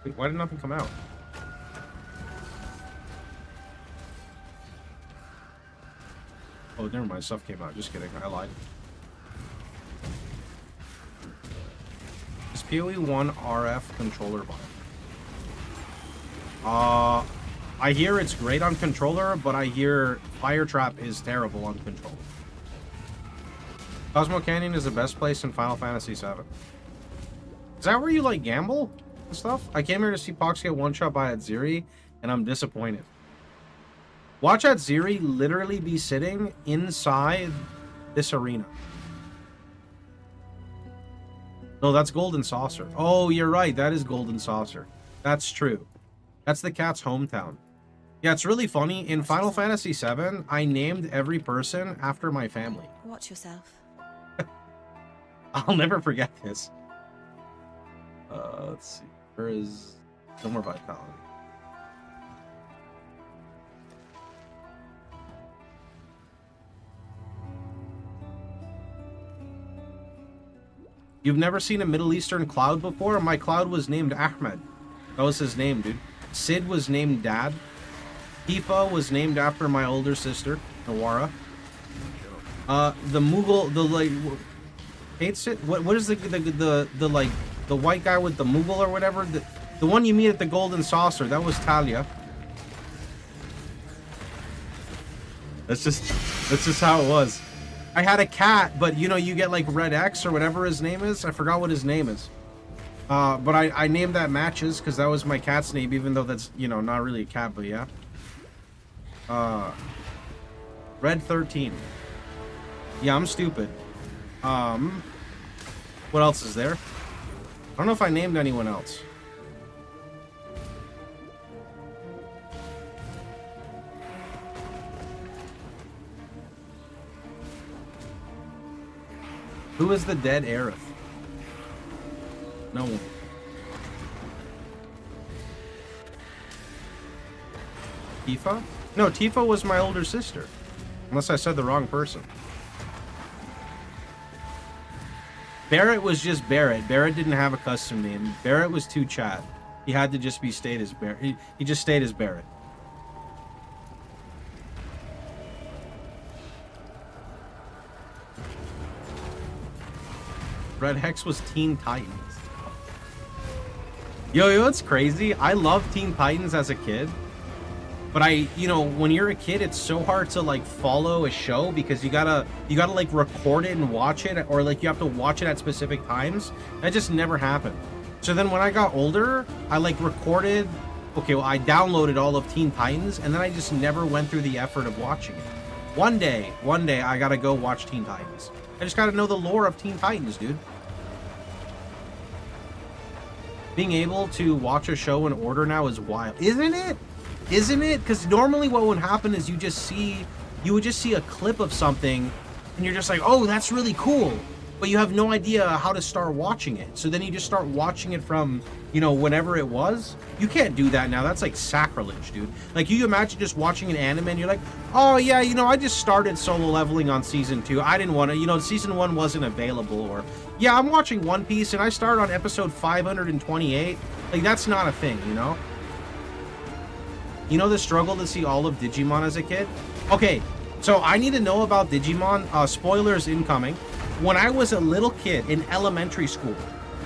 Wait, why did nothing come out? Oh, never mind. Stuff came out. Just kidding. I lied. Is PoE 1 RF controller vibe? I hear it's great on controller, but I hear Fire Trap is terrible on controller. Cosmo Canyon is the best place in Final Fantasy VII. Is that where you, like, gamble and stuff? I came here to see Pox get one-shot by Atziri, and I'm disappointed. Watch Atziri literally be sitting inside this arena. No, that's Golden Saucer. Oh, you're right. That is Golden Saucer. That's true. That's the cat's hometown. Yeah, it's really funny. In Final Fantasy VII, I named every person after my family. Watch yourself. I'll never forget this. Let's see. Where is... No more vitality. You've never seen a Middle Eastern cloud before? My cloud was named Ahmed. That was his name, dude. Sid was named Dad. Tifa was named after my older sister, Nawara. The Mughal, the like, hates it. What is the like the white guy with the Mughal or whatever? The one you meet at the Golden Saucer. That was Talia. That's just how it was. I had a cat, but you know, you get like Red X or whatever his name is. I forgot what his name is. But I named that Matches because that was my cat's name, even though that's, you know, not really a cat, but yeah. Red 13. Yeah, I'm stupid. What else is there? I don't know if I named anyone else. Who is the dead Aerith? No one. Tifa? No, Tifa was my older sister. Unless I said the wrong person. Barrett was just Barrett. Barrett didn't have a custom name. Barrett was too Chad. He had to just be stayed as Barrett. He just stayed as Barrett. Red Hex was Teen Titans. Yo, it's crazy. I loved Teen Titans as a kid. But when you're a kid, it's so hard to like follow a show because you gotta like record it and watch it, or like you have to watch it at specific times. That just never happened. So then when I got older, I like recorded. Okay, well, I downloaded all of Teen Titans, and then I just never went through the effort of watching it. One day, I gotta go watch Teen Titans. I just gotta know the lore of Teen Titans, dude. Being able to watch a show in order now is wild, isn't it? Isn't it? Because normally what would happen is you would just see a clip of something, and you're just like, oh, that's really cool, but you have no idea how to start watching it. So then you just start watching it from, whenever it was. You can't do that now. That's like sacrilege, dude. Like, you imagine just watching an anime and you're like, oh yeah, I just started Solo Leveling on season 2. I didn't want to, season 1 wasn't available. Or, yeah, I'm watching One Piece and I started on episode 528. Like, that's not a thing, the struggle to see all of Digimon as a kid? Okay, so I need to know about Digimon. Spoilers incoming. When I was a little kid in elementary school,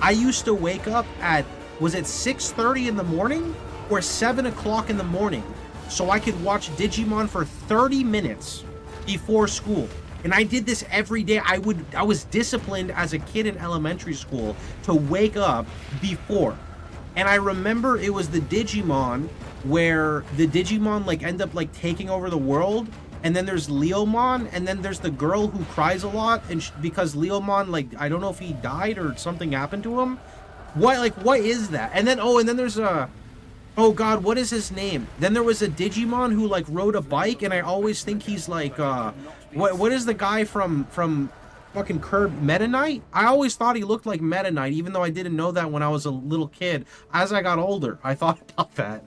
I used to wake up at, was it 6:30 in the morning or 7 o'clock in the morning so I could watch Digimon for 30 minutes before school. And I did this every day. I was disciplined as a kid in elementary school to wake up before. And I remember it was the Digimon where the Digimon like end up like taking over the world, and then there's Leomon, and then there's the girl who cries a lot, and because Leomon, like, I don't know if he died or something happened to him. What is that? And then there's oh god, what is his name? Then there was a Digimon who like rode a bike, and I always think he's like what is the guy from fucking Curb, Meta Knight? I always thought he looked like Meta Knight, even though I didn't know that when I was a little kid. As I got older, I thought about that.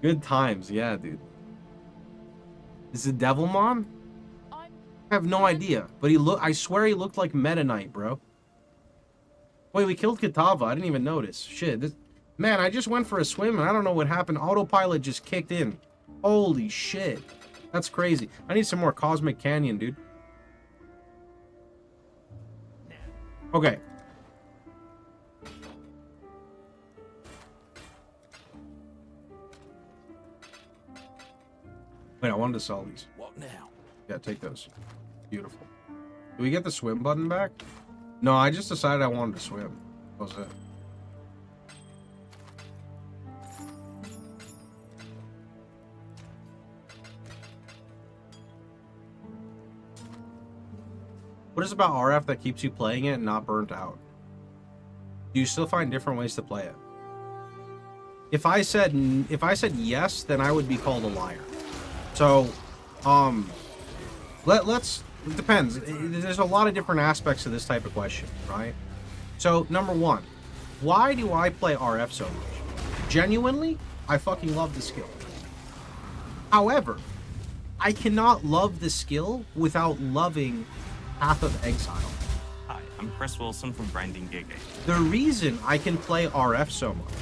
Good times, yeah, dude. Is it Devilmon? I have no idea, but I swear he looked like Meta Knight, bro. Wait, we killed Kitava. I didn't even notice. Shit, man, I just went for a swim and I don't know what happened. Autopilot just kicked in. Holy shit. That's crazy. I need some more Cosmic Canyon, dude. Okay. Wait, I wanted to sell these. What now? Yeah, take those. Beautiful. Do we get the swim button back? No, I just decided I wanted to swim. That was it. What is it about RF that keeps you playing it and not burnt out? Do you still find different ways to play it? If I said yes, then I would be called a liar. So, it depends. There's a lot of different aspects to this type of question, right? So, number one, why do I play RF so much? Genuinely, I fucking love the skill. However, I cannot love the skill without loving Path of Exile. Hi, I'm Chris Wilson from Grinding Gig. The reason I can play RF so much,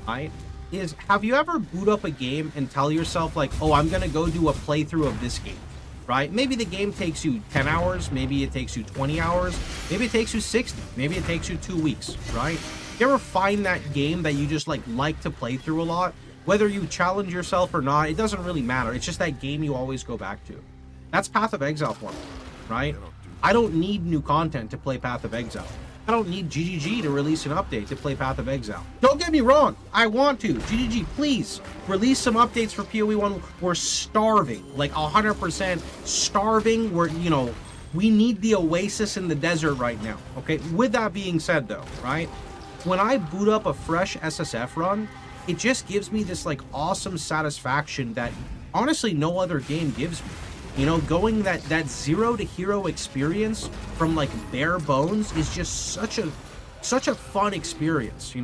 right, is have you ever boot up a game and tell yourself like, oh, I'm gonna go do a playthrough of this game, right? Maybe the game takes you 10 hours, maybe it takes you 20 hours, maybe it takes you 60, maybe it takes you 2 weeks, right? You ever find that game that you just like to play through a lot? Whether you challenge yourself or not, it doesn't really matter. It's just that game you always go back to. That's Path of Exile for me, right? I don't need new content to play Path of Exile. I don't need GGG to release an update to play Path of Exile. Don't get me wrong, I want to. GGG, please, release some updates for PoE 1. We're starving, like 100% starving. We need the oasis in the desert right now, okay? With that being said though, right? When I boot up a fresh SSF run, it just gives me this like awesome satisfaction that honestly no other game gives me. Going that zero to hero experience from like bare bones is just such a fun experience,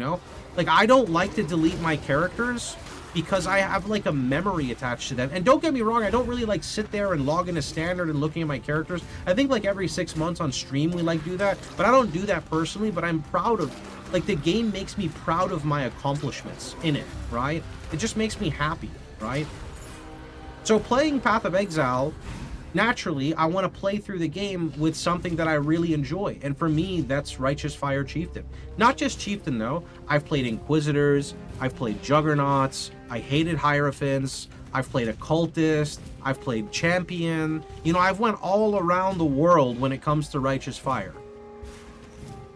Like, I don't like to delete my characters because I have like a memory attached to them. And don't get me wrong, I don't really like sit there and log into standard and looking at my characters. I think like every 6 months on stream we like do that, but I don't do that personally. But I'm proud of, like, the game makes me proud of my accomplishments in it, right? It just makes me happy, right? So playing Path of Exile naturally, I want to play through the game with something that I really enjoy. And for me, that's Righteous Fire Chieftain. Not just Chieftain, though. I've played Inquisitors. I've played Juggernauts. I hated Hierophants. I've played Occultist. I've played Champion. You know, I've went all around the world when it comes to Righteous Fire.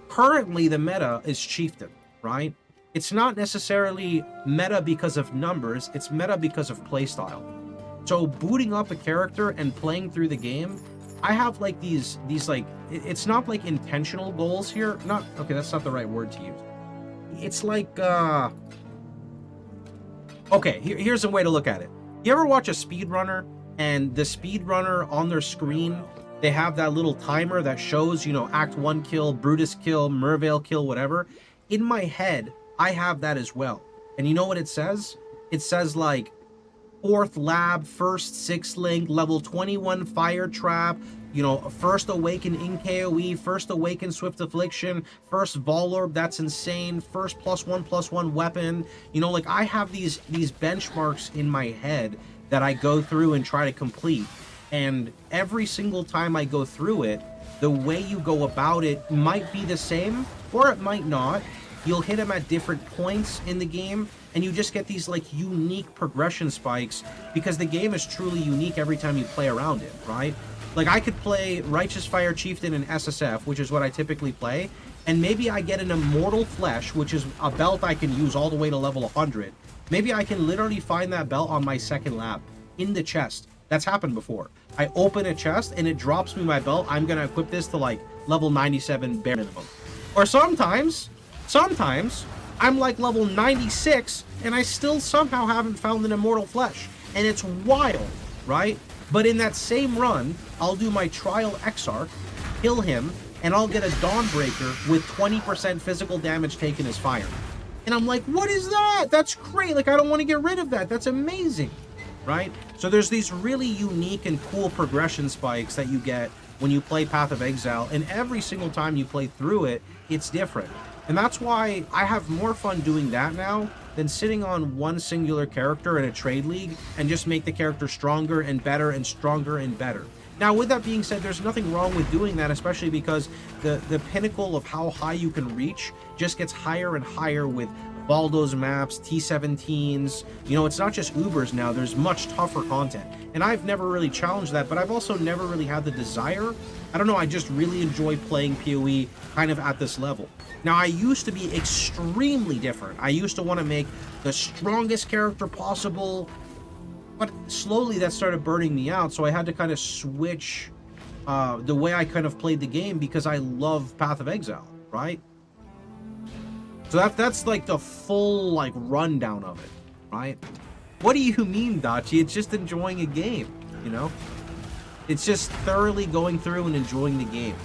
Currently, the meta is Chieftain, right? It's not necessarily meta because of numbers. It's meta because of playstyle. So booting up a character and playing through the game, I have like these like, it's not like intentional goals here. Not, okay, that's not the right word to use. It's like, okay, here's a way to look at it. You ever watch a speedrunner and the speedrunner on their screen, they have that little timer that shows, you know, Act 1 kill, Brutus kill, Mervale kill, whatever. In my head, I have that as well. And you know what it says? It says like, 4th lab, 1st 6th link, level 21 fire trap, you know, 1st awaken in KOE, 1st awaken swift affliction, 1st Volorb, that's insane, 1st +1/+1 weapon. You know, like I have these benchmarks in my head that I go through and try to complete. And every single time I go through it, the way you go about it might be the same, or it might not. You'll hit them at different points in the game, and you just get these like unique progression spikes because the game is truly unique every time you play around it, right? Like I could play Righteous Fire Chieftain in SSF, which is what I typically play, and maybe I get an Immortal Flesh, which is a belt I can use all the way to level 100. Maybe I can literally find that belt on my 2nd lap in the chest. That's happened before. I open a chest and it drops me my belt. I'm gonna equip this to like level 97 bare minimum. Or sometimes I'm like level 96 and I still somehow haven't found an Immortal Flesh. And it's wild, right? But in that same run, I'll do my Trial Exarch, kill him, and I'll get a Dawnbreaker with 20% physical damage taken as fire. And I'm like, what is that? That's great. Like, I don't want to get rid of that. That's amazing, right? So there's these really unique and cool progression spikes that you get when you play Path of Exile. And every single time you play through it, it's different. And that's why I have more fun doing that now than sitting on one singular character in a trade league and just make the character stronger and better and stronger and better. Now, with that being said, there's nothing wrong with doing that, especially because the pinnacle of how high you can reach just gets higher and higher with Baldo's maps, T17s. You know, it's not just Ubers now. There's much tougher content. And I've never really challenged that, but I've also never really had the desire. I don't know, I just really enjoy playing PoE kind of at this level. Now, I used to be extremely different. I used to want to make the strongest character possible, but slowly that started burning me out, so I had to kind of switch the way I kind of played the game because I love Path of Exile, right? So that's like the full like rundown of it, right? What do you mean, Dachi? It's just enjoying a game, you know? It's just thoroughly going through and enjoying the game.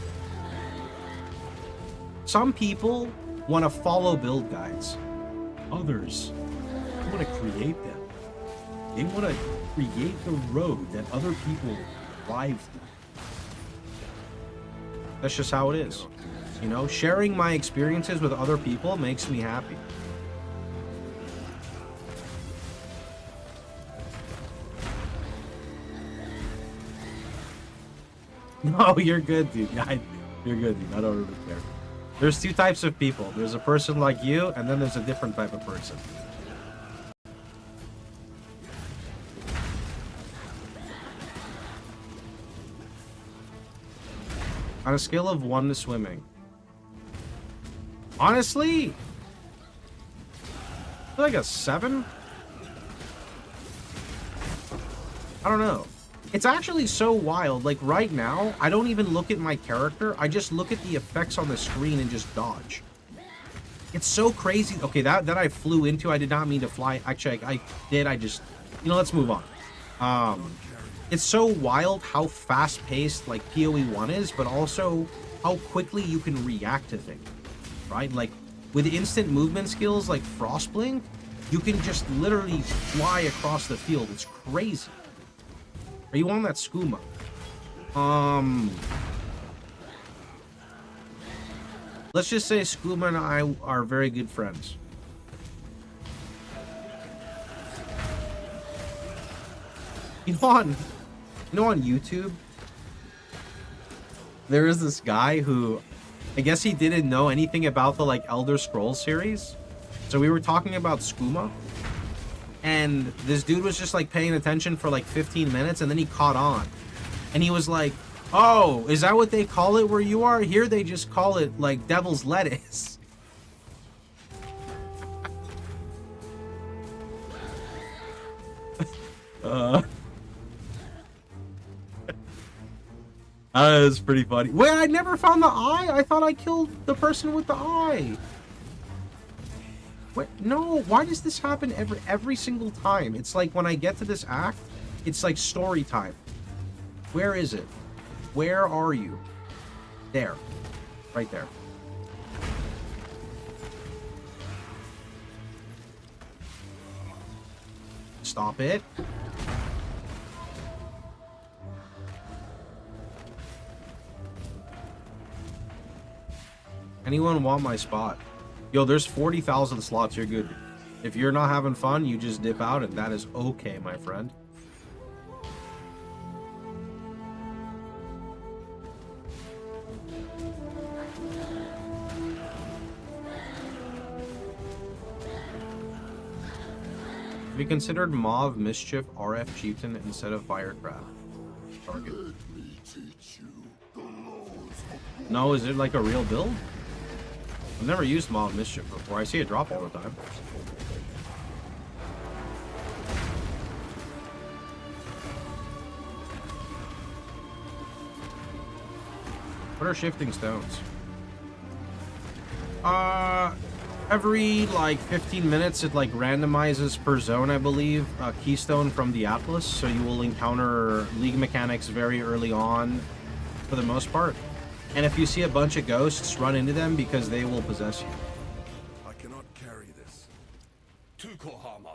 Some people want to follow build guides. Others want to create them. They want to create the road that other people drive through. That's just how it is. You know, sharing my experiences with other people makes me happy. No, you're good, dude. You're good, dude. I don't really care. There's two types of people. There's a person like you, and then there's a different type of person. On a scale of 1 to swimming. Honestly, I feel like a 7? I don't know. It's actually so wild. Like right now, I don't even look at my character. I just look at the effects on the screen and just dodge. It's so crazy. Okay, that I flew into, I did not mean to fly. Actually, I did. I just, you know, let's move on. It's so wild how fast-paced like PoE 1 is, but also how quickly you can react to things, right? Like with instant movement skills like Frostblink, you can just literally fly across the field. It's crazy. Are you on that skooma? Let's just say skooma and I are very good friends. Elon, You know, on YouTube, there is this guy who, I guess he didn't know anything about the, like, Elder Scrolls series. So we were talking about skooma. And this dude was just, like, paying attention for, like, 15 minutes, and then he caught on. And he was like, oh, is that what they call it where you are? Here they just call it, like, devil's lettuce. That is pretty funny. Wait, I never found the eye? I thought I killed the person with the eye. Wait, no, why does this happen every single time? It's like when I get to this act, it's like story time. Where is it? Where are you? There. Right there. Stop it. Anyone want my spot? Yo, there's 40,000 slots. You're good. If you're not having fun, you just dip out, and that is okay, my friend. Have you considered Mauve Mischief RF Chieftain instead of Firecraft? Target. No, is it like a real build? I've never used Mauve Mischief before. I see it drop all the time. What are shifting stones? Every like 15 minutes it like randomizes per zone, I believe, a keystone from the Atlas, so you will encounter League mechanics very early on for the most part. And if you see a bunch of ghosts, run into them because they will possess you. I cannot carry this. Tukohama.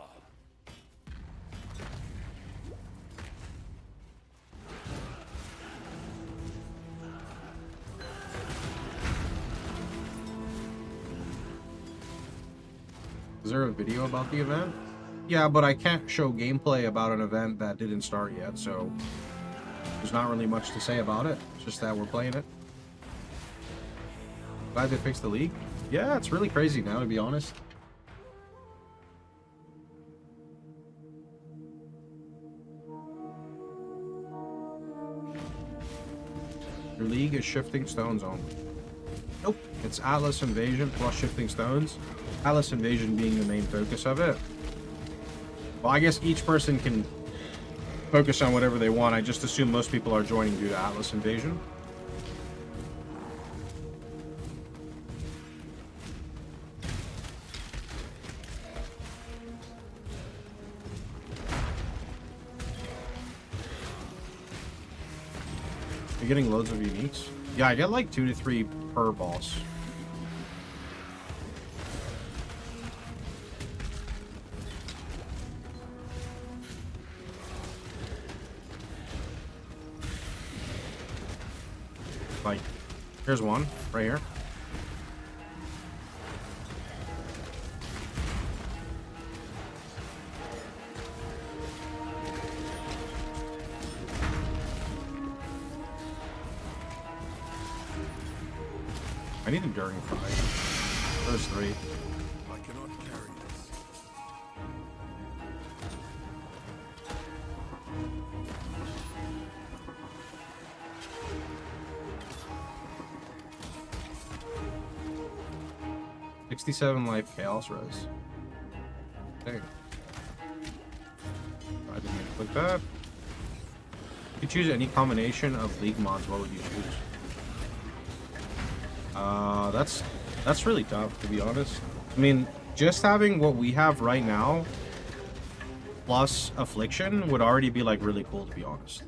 Is there a video about the event? Yeah, but I can't show gameplay about an event that didn't start yet, so there's not really much to say about it. It's just that we're playing it. Glad they fixed the league. Yeah, it's really crazy now, to be honest. Your league is shifting stones only. Nope, it's Atlas Invasion plus shifting stones. Atlas Invasion being the main focus of it. Well, I guess each person can focus on whatever they want. I just assume most people are joining due to Atlas Invasion. You're getting loads of uniques? Yeah, I get like 2 to 3 per boss. Like, here's one right here. I need enduring 5. There's 3. I cannot carry this. $67 life chaos res. Dang. I didn't mean to click that. You could choose any combination of league mods. What would you choose? That's really tough, to be honest. I mean, just having what we have right now plus Affliction would already be like really cool, to be honest.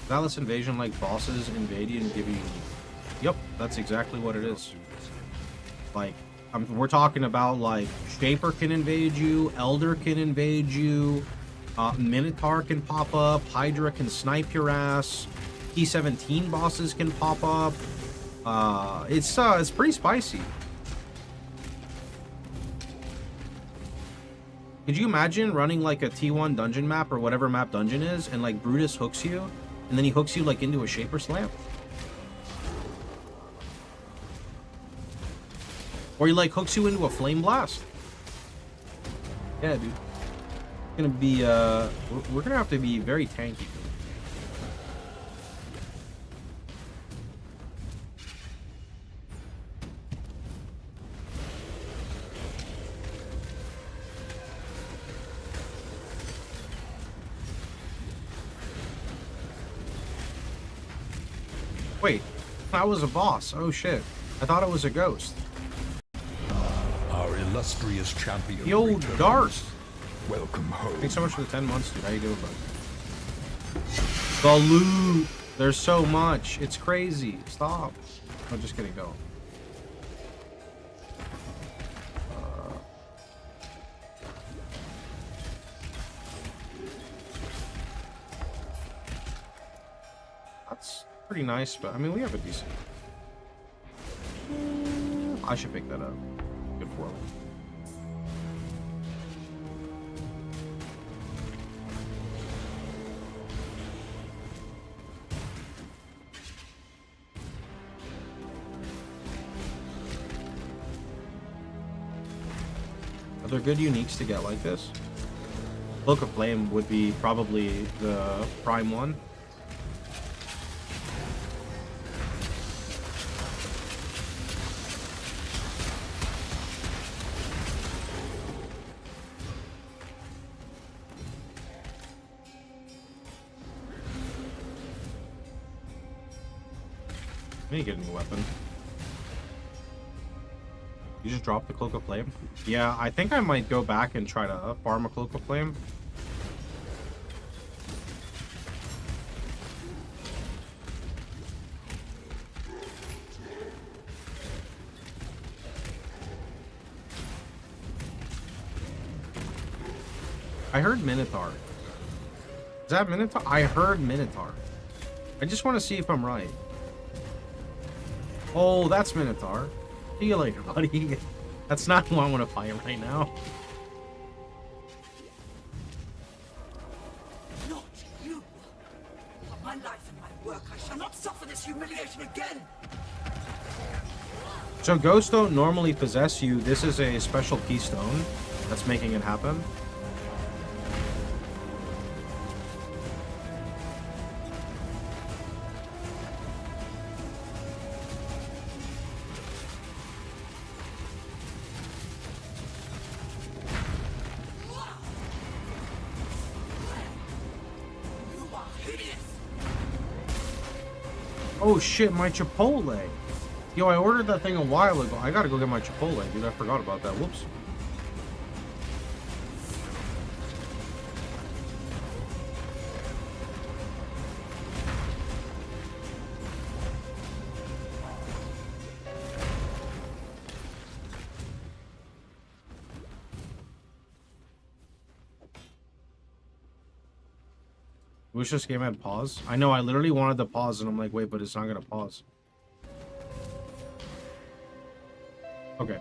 Atlas Invasion like bosses invade you and give you... Yep, that's exactly what it is. Like, we're talking about like Shaper can invade you, Elder can invade you, Minotaur can pop up, Hydra can snipe your ass, T-17 bosses can pop up. It's pretty spicy. Could you imagine running like a T1 dungeon map or whatever map dungeon is, and like Brutus hooks you, and then he hooks you like into a Shaper Slam? Or he like hooks you into a Flame Blast? Yeah, dude. It's gonna be, we're gonna have to be very tanky. Wait, that was a boss. Oh shit. I thought it was a ghost. Our illustrious champion. Yo, returns. Dart. Welcome home. Thanks so much for the 10 months, dude. How you doing, bud? The loot. There's so much. It's crazy. Stop. Oh, just kidding. Go. That's pretty nice, but I mean, we have a decent. I should pick that up. Good for it. Are there good uniques to get like this? Book of Flame would be probably the prime one. Let me get a new weapon. You just dropped the Cloak of Flame? Yeah, I think I might go back and try to farm a Cloak of Flame. I heard Minotaur. Is that Minotaur? I heard Minotaur. I just want to see if I'm right. Oh, that's Minotaur. See you later, buddy. That's not who I want to fight right now. Not you. For my life and my work, I shall not suffer this humiliation again. So ghosts don't normally possess you. This is a special keystone that's making it happen. Oh shit, my Chipotle. Yo, I ordered that thing a while ago. I gotta go get my Chipotle, dude. I forgot about that. Whoops. Wish this game had pause. I know, I literally wanted to pause and I'm like, wait, but it's not gonna pause. Okay,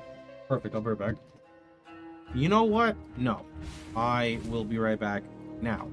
perfect. I'll be right back. You know what? No. I will be right back now.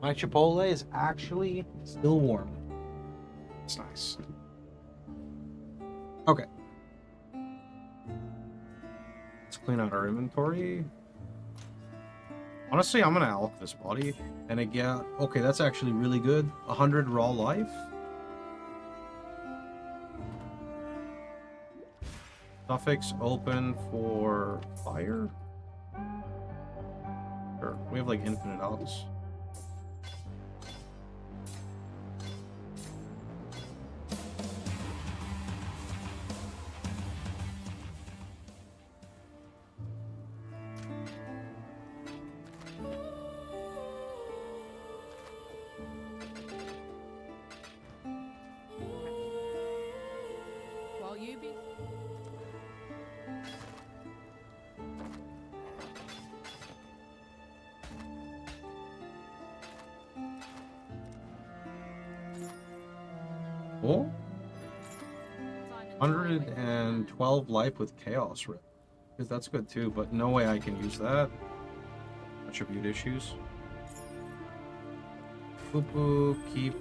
My Chipotle is actually still warm. It's nice. Okay. Let's clean out our inventory. Honestly, I'm gonna alch this body, and I get okay. That's actually really good. 100 raw life. Suffix open for fire. Sure, we have like infinite alchs. While you be... Oh? 112 life with chaos rip. Because that's good too, but no way I can use that. Attribute issues. Boop boop, keep.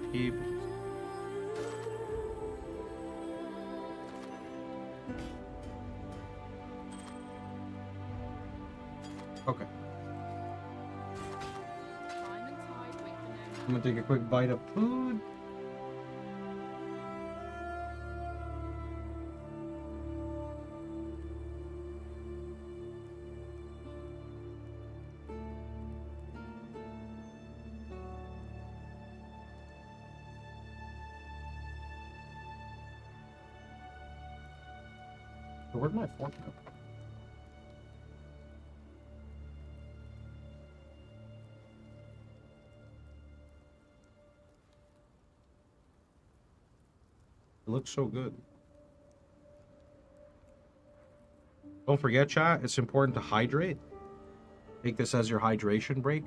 Okay. I'm gonna take a quick bite of food. Where'd my fork go? It looks so good. Don't forget, chat, it's important to hydrate. Take this as your hydration break.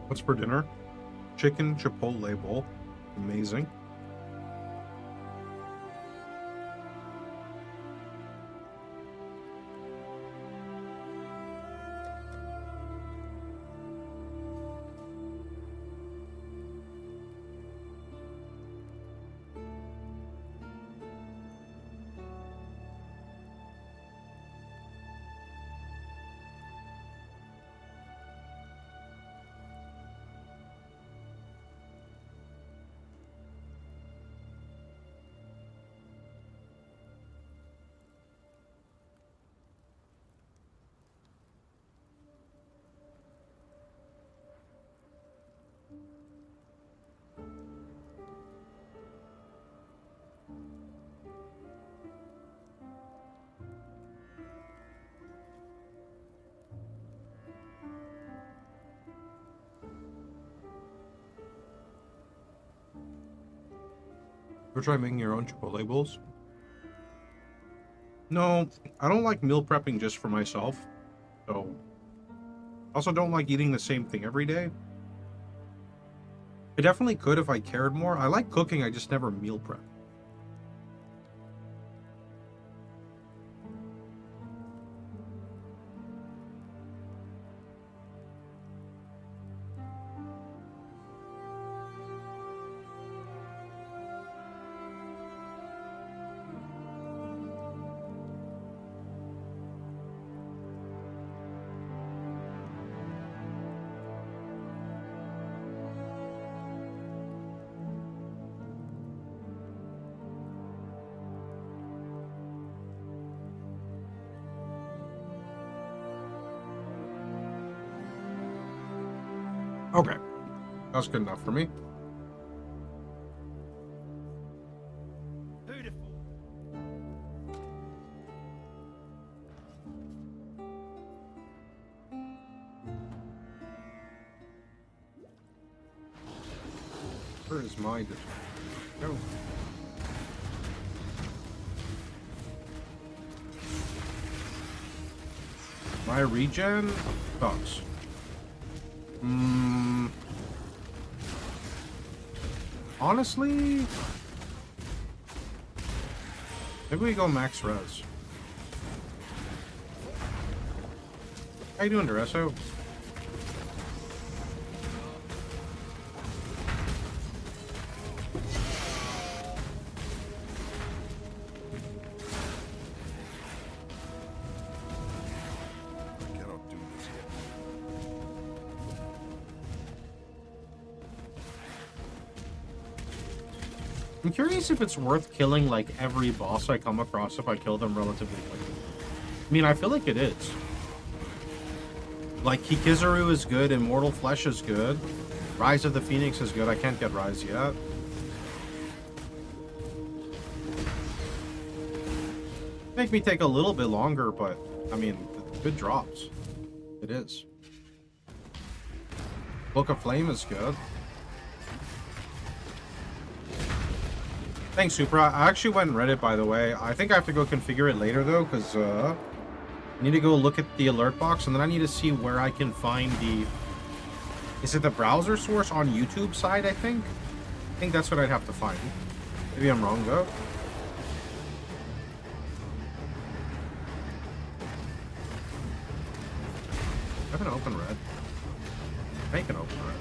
What's for dinner? Chicken Chipotle bowl. Amazing. Ever try making your own Chipotle bowls? No, I don't like meal prepping just for myself. So, also don't like eating the same thing every day. I definitely could if I cared more. I like cooking, I just never meal prep. Okay, that's good enough for me. Where is my go? My regen sucks. Honestly, maybe we go max res. How you doing, Duresso? I'm curious if it's worth killing like every boss I come across if I kill them relatively quickly. I mean, I feel like it is. Like, Kikizaru is good, Immortal Flesh is good, Rise of the Phoenix is good. I can't get Rise yet. Make me take a little bit longer, but I mean, good drops. It is. Book of Flame is good. Thanks, Supra. I actually went and read it, by the way. I think I have to go configure it later, though, because I need to go look at the alert box, and then I need to see where I can find the... Is it the browser source on YouTube side, I think? I think that's what I'd have to find. Maybe I'm wrong, though. I have an open red. Make an open red.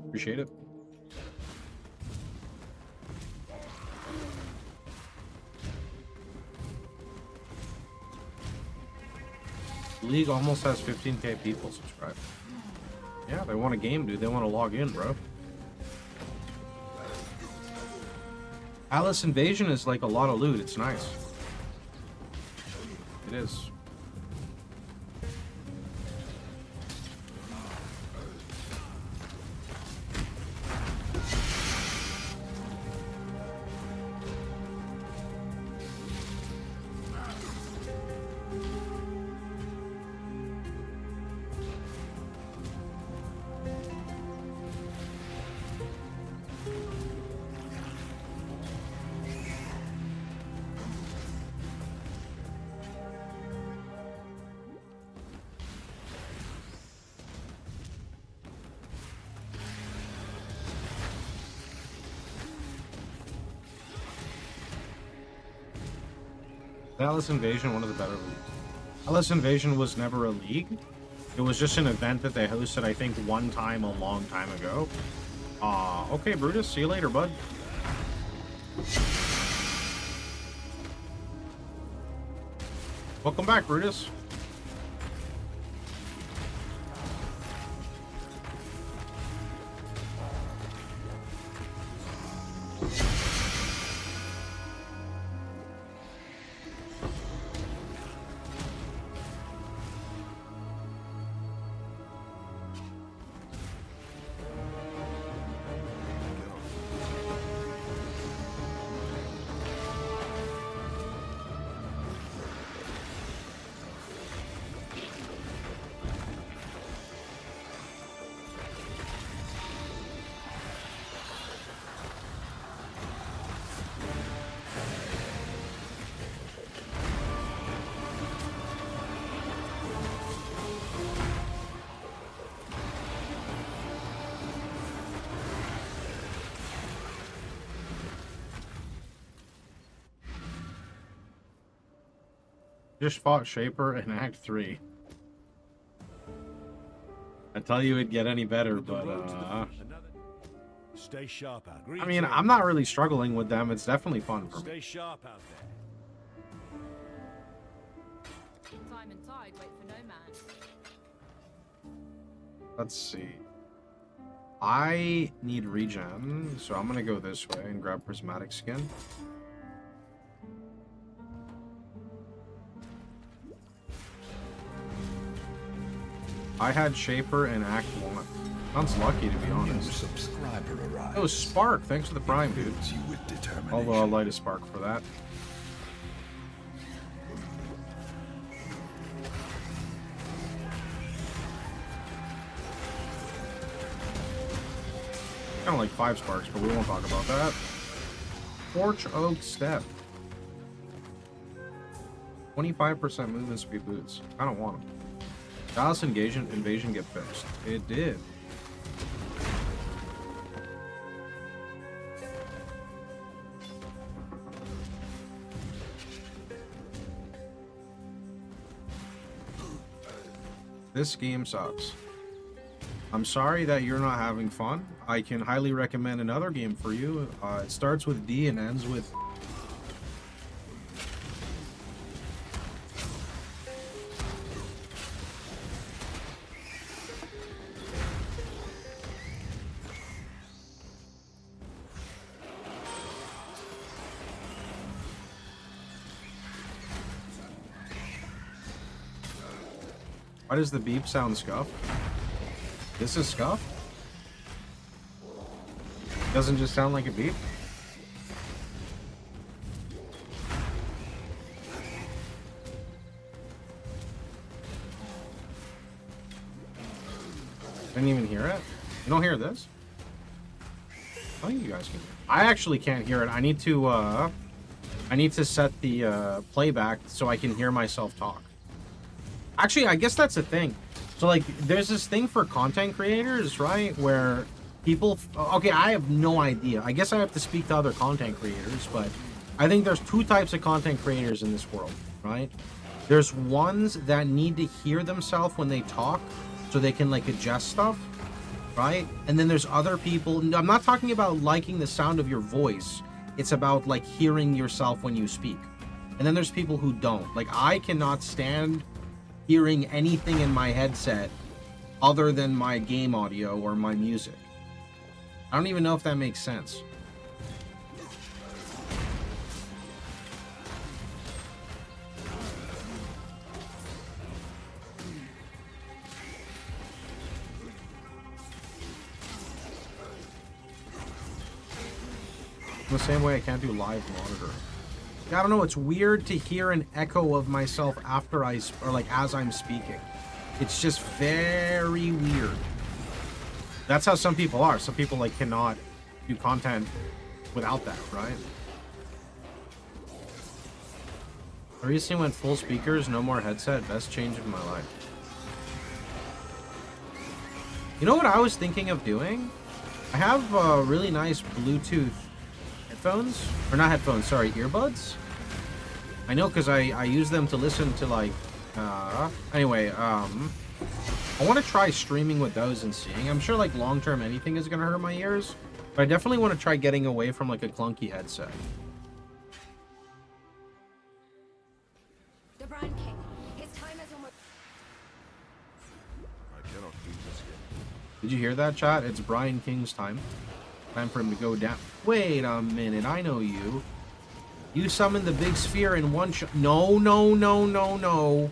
Appreciate it. League almost has 15k people subscribed. Yeah, they want a game, dude. They want to log in, bro. Alice Invasion is like a lot of loot. It's nice. It is. Alice Invasion, one of the better leagues. Alice Invasion was never a league. It was just an event that they hosted, I think, one time a long time ago. Okay, Brutus. See you later, bud. Welcome back, Brutus. Just fought Shaper in Act 3. I tell you it'd get any better, but Stay sharp out. I mean, I'm not really struggling with them. It's definitely fun for me. Stay sharp out there. Time and tide wait for no man. Let's see. I need regen, so I'm gonna go this way and grab prismatic skin. I had Shaper in Act 1. Sounds lucky, to be honest. Subscriber arrives. Oh, Spark. Thanks for the Prime, dude. You with determination. Although I'll light a Spark for that. Kind of like 5 Sparks, but we won't talk about that. Torch Oak Step. 25% movement speed boots. I don't want them. Dallas invasion get fixed. It did. This game sucks. I'm sorry that you're not having fun. I can highly recommend another game for you. It starts with D and ends with... Why does the beep sound scuff? This is scuff? Doesn't just sound like a beep? Didn't even hear it? You don't hear this? I think you guys can hear it. I actually can't hear it. I need to set the playback so I can hear myself talk. Actually, I guess that's a thing. So, like, there's this thing for content creators, right? Where people... Okay, I have no idea. I guess I have to speak to other content creators, but I think there's 2 types of content creators in this world, right? There's ones that need to hear themselves when they talk so they can, like, adjust stuff, right? And then there's other people... I'm not talking about liking the sound of your voice. It's about, like, hearing yourself when you speak. And then there's people who don't. Like, I cannot stand... hearing anything in my headset other than my game audio or my music. I don't even know if that makes sense. The same way I can't do live monitoring. I don't know, it's weird to hear an echo of myself after as I'm speaking. It's just very weird. That's how some people are. Some people, like, cannot do content without that, right? I recently went full speakers, no more headset, best change of my life. You know what I was thinking of doing? I have really nice Bluetooth headphones, or not headphones, sorry, earbuds. I know, because I use them to listen to, like, anyway, I want to try streaming with those and seeing. I'm sure, like, long-term anything is going to hurt my ears, but I definitely want to try getting away from, like, a clunky headset. The Brand King. His time is almost... I cannot do this yet. Did you hear that, chat? It's Brian King's time. Time for him to go down. Wait a minute, I know you. You summoned the big sphere in one shot. No, no, no, no, no.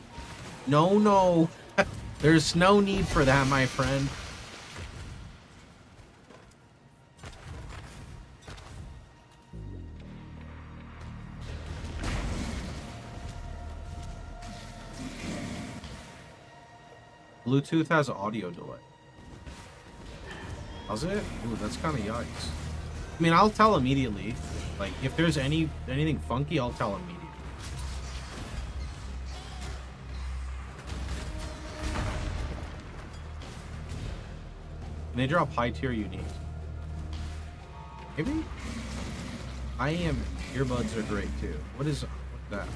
No, no. There's no need for that, my friend. Bluetooth has audio delay. Does it? Ooh, that's kind of yikes. I mean, I'll tell immediately. Like, if there's anything funky, I'll tell immediately. And they drop high tier unique. Maybe? I am. Earbuds are great too. What is that?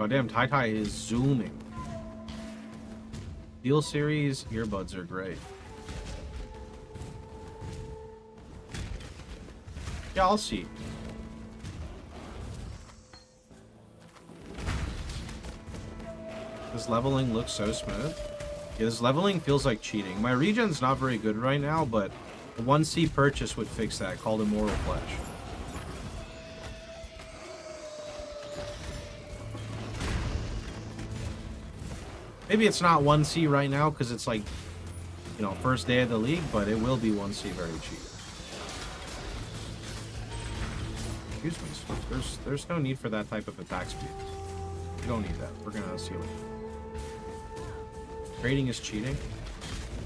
Goddamn, Tai is zooming. Steel Series earbuds are great. Yeah, I'll see. This leveling looks so smooth. Yeah, this leveling feels like cheating. My regen's not very good right now, but a 1C purchase would fix that, called Immortal Flesh. Maybe it's not 1C right now because it's like, you know, first day of the league, but it will be 1C very cheap. Excuse me, there's no need for that type of attack speed. You don't need that. We're gonna seal it. Trading is cheating.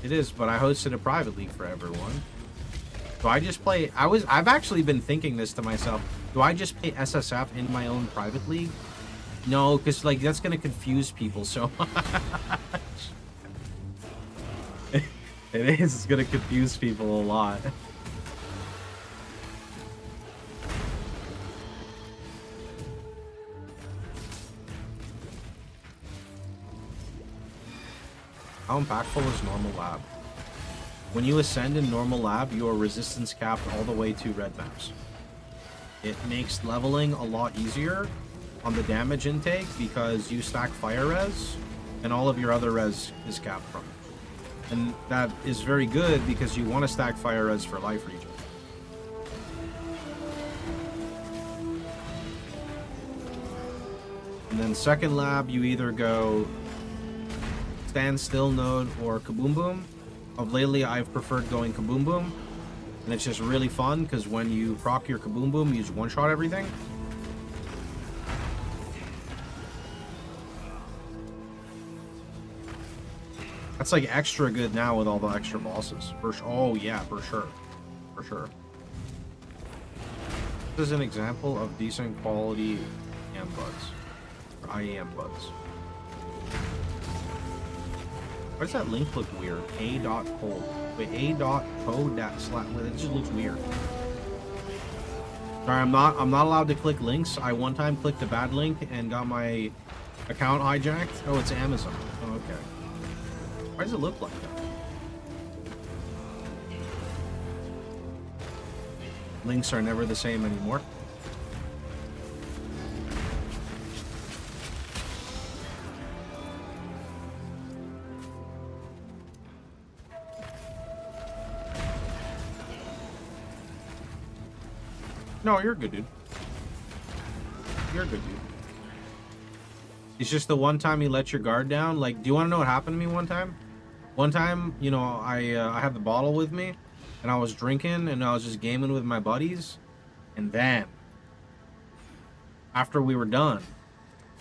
It is, but I hosted a private league for everyone. Do I just play... I've actually been thinking this to myself. Do I just play SSF in my own private league? No, because, like, that's going to confuse people so much. It is. It's going to confuse people a lot. How impactful is normal lab? When you ascend in normal lab, you are resistance capped all the way to red maps. It makes leveling a lot easier on the damage intake because you stack fire res and all of your other res is capped from it. And that is very good because you want to stack fire res for life regen. And then second lab, you either go stand still node or kaboom boom. Of lately, I've preferred going kaboom boom, and it's just really fun because when you proc your kaboom boom, you just one shot everything. That's like extra good now with all the extra bosses. Oh yeah, for sure, for sure. This is an example of decent quality IEM buds, or IEM buds. Why does that link look weird? A.co. Wait, A.co/. It just looks weird. Sorry, I'm not allowed to click links. I one time clicked a bad link and got my account hijacked. Oh, it's Amazon. Oh, okay. Why does it look like that? Links are never the same anymore. No, you're good, dude. You're good, dude. It's just the one time you let your guard down. Like, do you want to know what happened to me one time? One time, you know, I had the bottle with me, and I was drinking, and I was just gaming with my buddies. And then, after we were done,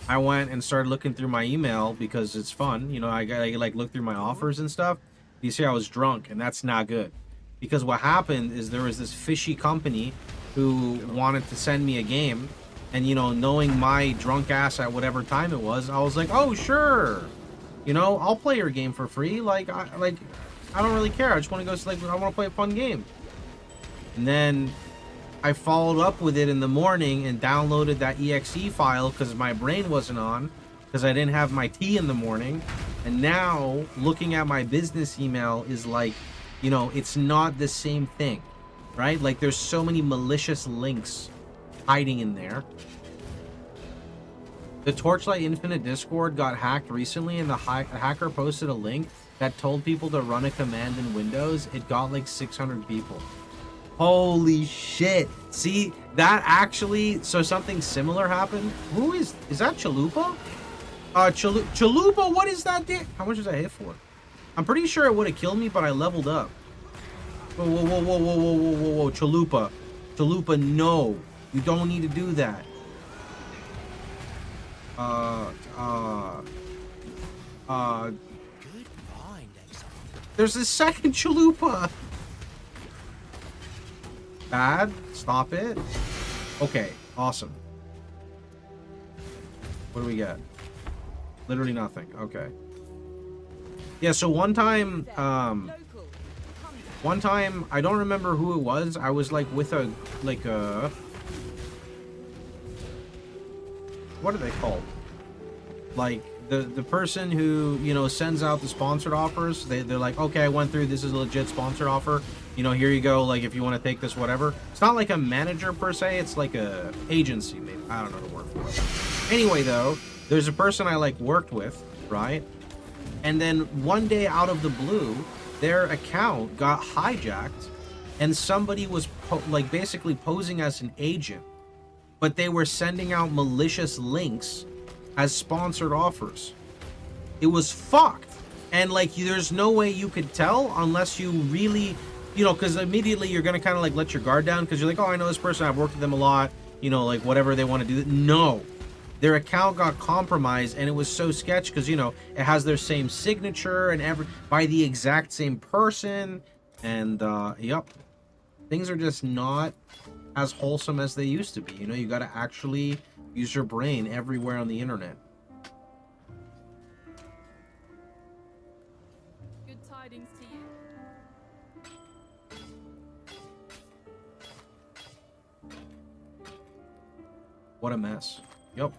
I went and started looking through my email because it's fun. You know, I like look through my offers and stuff. You see, I was drunk, and that's not good. Because what happened is there was this fishy company who wanted to send me a game, and you know, knowing my drunk ass at whatever time it was, I was like, oh sure, you know, I'll play your game for free. Like I don't really care. I just want to go. Like, I want to play a fun game. And then I followed up with it in the morning and downloaded that exe file because my brain wasn't on, because I didn't have my tea in the morning. And now looking at my business email is like, you know, it's not the same thing. Right? Like, there's so many malicious links hiding in there. The Torchlight Infinite Discord got hacked recently, and the hacker posted a link that told people to run a command in Windows. It got like 600 people. Holy shit. See, that actually... So something similar happened. Who is that Chalupa? Chalupa, what is that? How much does I hit for? I'm pretty sure it would have killed me, but I leveled up. Whoa, whoa, whoa, whoa, whoa, whoa, whoa, whoa, whoa, Chalupa. Chalupa, no. You don't need to do that. There's a second Chalupa. Bad. Stop it. Okay, awesome. What do we get? Literally nothing. Okay. Yeah, so one time, I don't remember who it was. I was like with a, what are they called? Like the person who, you know, sends out the sponsored offers, they're like, okay, I went through, this is a legit sponsored offer, you know, here you go, like if you want to take this, whatever. It's not like a manager per se, it's like a agency, maybe. I don't know the word for it. Anyway, though, there's a person I like worked with, right? And then one day out of the blue, their account got hijacked and somebody was like basically posing as an agent, but they were sending out malicious links as sponsored offers. It was fucked. And like, there's no way you could tell unless you really, you know, because immediately you're going to kind of like let your guard down because you're like, oh, I know this person, I've worked with them a lot, you know, like whatever they want to do. No, their account got compromised, and it was so sketch because, you know, it has their same signature and by the exact same person. And yep, things are just not as wholesome as they used to be. You know, you got to actually use your brain everywhere on the internet. Good tidings to you. What a mess. Yep.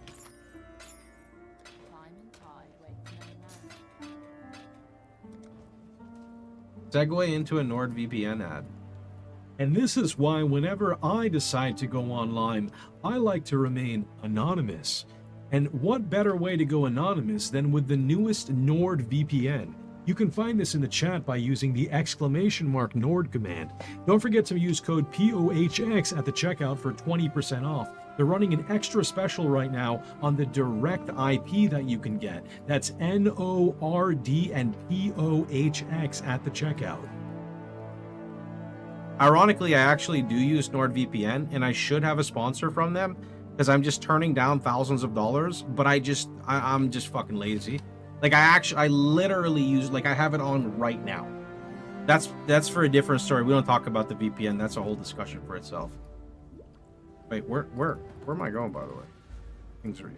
Segue into a NordVPN ad. And this is why whenever I decide to go online, I like to remain anonymous. And what better way to go anonymous than with the newest NordVPN? You can find this in the chat by using the !Nord command. Don't forget to use code POHX at the checkout for 20% off. They're running an extra special right now on the direct IP that you can get. That's NORD and POHX at the checkout. Ironically, I actually do use NordVPN, and I should have a sponsor from them because I'm just turning down thousands of dollars, but I'm just fucking lazy. Like I literally use, like I have it on right now. That's for a different story. We don't talk about the VPN. That's a whole discussion for itself. Wait, where am I going, by the way? Things are...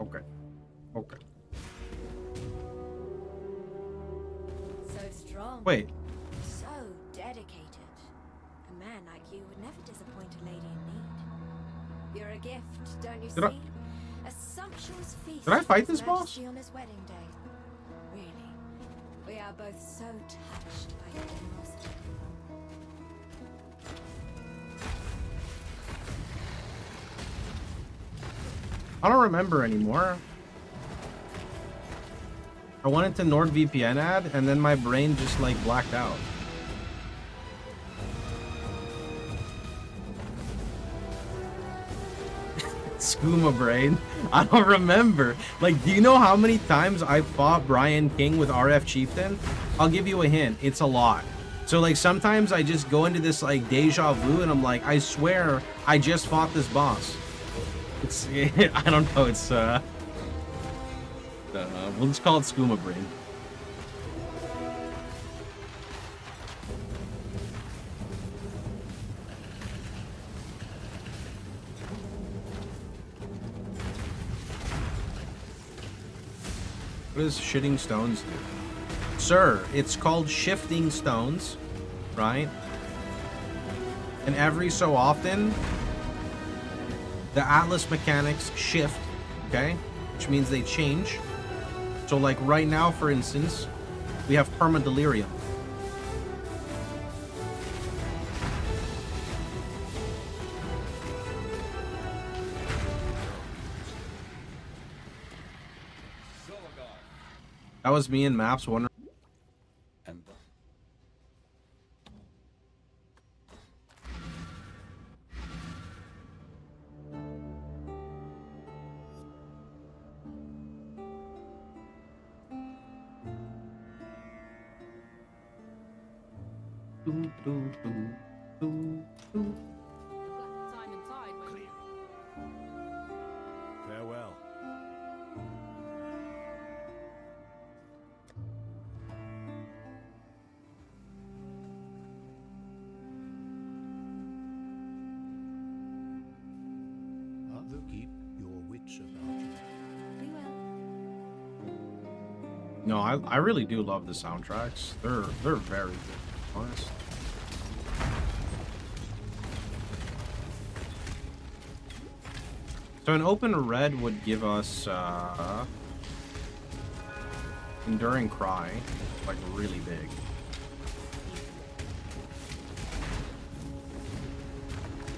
Okay. Okay. So strong. Wait. So dedicated. A man like you would never disappoint a lady in need. You're a gift, don't you see? A sumptuous feast. Did I fight this boss? On his wedding day. Really, we are both so touched by your generosity. I don't remember anymore. I went into NordVPN ad, and then my brain just like blacked out. Skooma brain. I don't remember. Like, do you know how many times I fought Brian King with RF Chieftain? I'll give you a hint. It's a lot. So like sometimes I just go into this like deja vu and I'm like, I swear I just fought this boss. It's I don't know. It's we'll just call it Skooma brain. What does shitting stones do? Sir, it's called shifting stones, right? And every so often, the Atlas mechanics shift, okay? Which means they change. So like right now, for instance, we have Permadelirium. That was me in maps wondering. And Farewell. Other keep your wits about you. We will. No, I really do love the soundtracks. They're very good, honest. So an open red would give us Enduring Cry, like really big.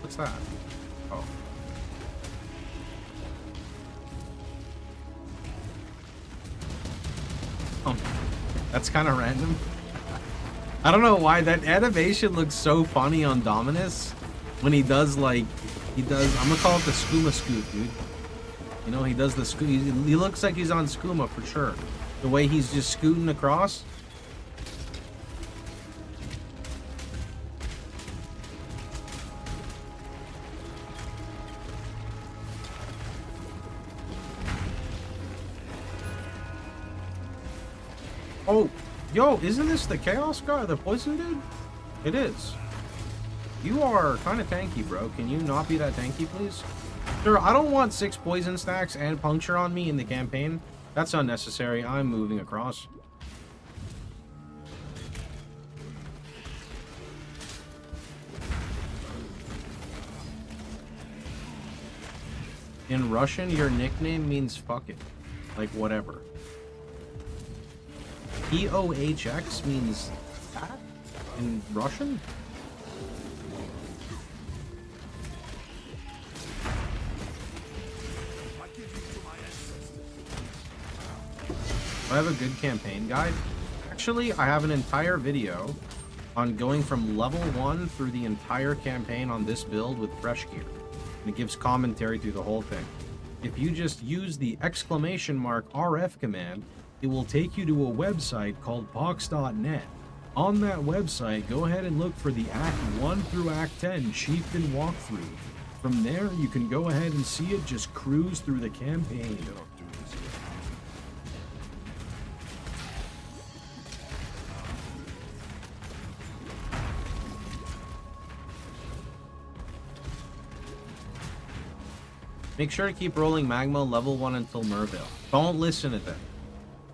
What's that? Oh. Oh, that's kind of random. I don't know why that animation looks so funny on Dominus when he does like, I'm gonna call it the skooma scoot, dude. You know, he does the scoot. He looks like he's on skooma for sure. The way he's just scooting across. Oh, yo, isn't this the Chaos guy, the poison dude? It is. You are kind of tanky, bro. Can you not be that tanky, please? Sir, I don't want 6 poison stacks and puncture on me in the campaign. That's unnecessary. I'm moving across. In Russian, your nickname means fuck it. Like, whatever. POHX means that in Russian? Do I have a good campaign guide? Actually, I have an entire video on going from level 1 through the entire campaign on this build with fresh gear. And it gives commentary through the whole thing. If you just use the !RF command, it will take you to a website called box.net. On that website, go ahead and look for the Act 1 through Act 10 Chieftain walkthrough. From there, you can go ahead and see it just cruise through the campaign. Make sure to keep rolling magma level 1 until Merville. Don't listen to them.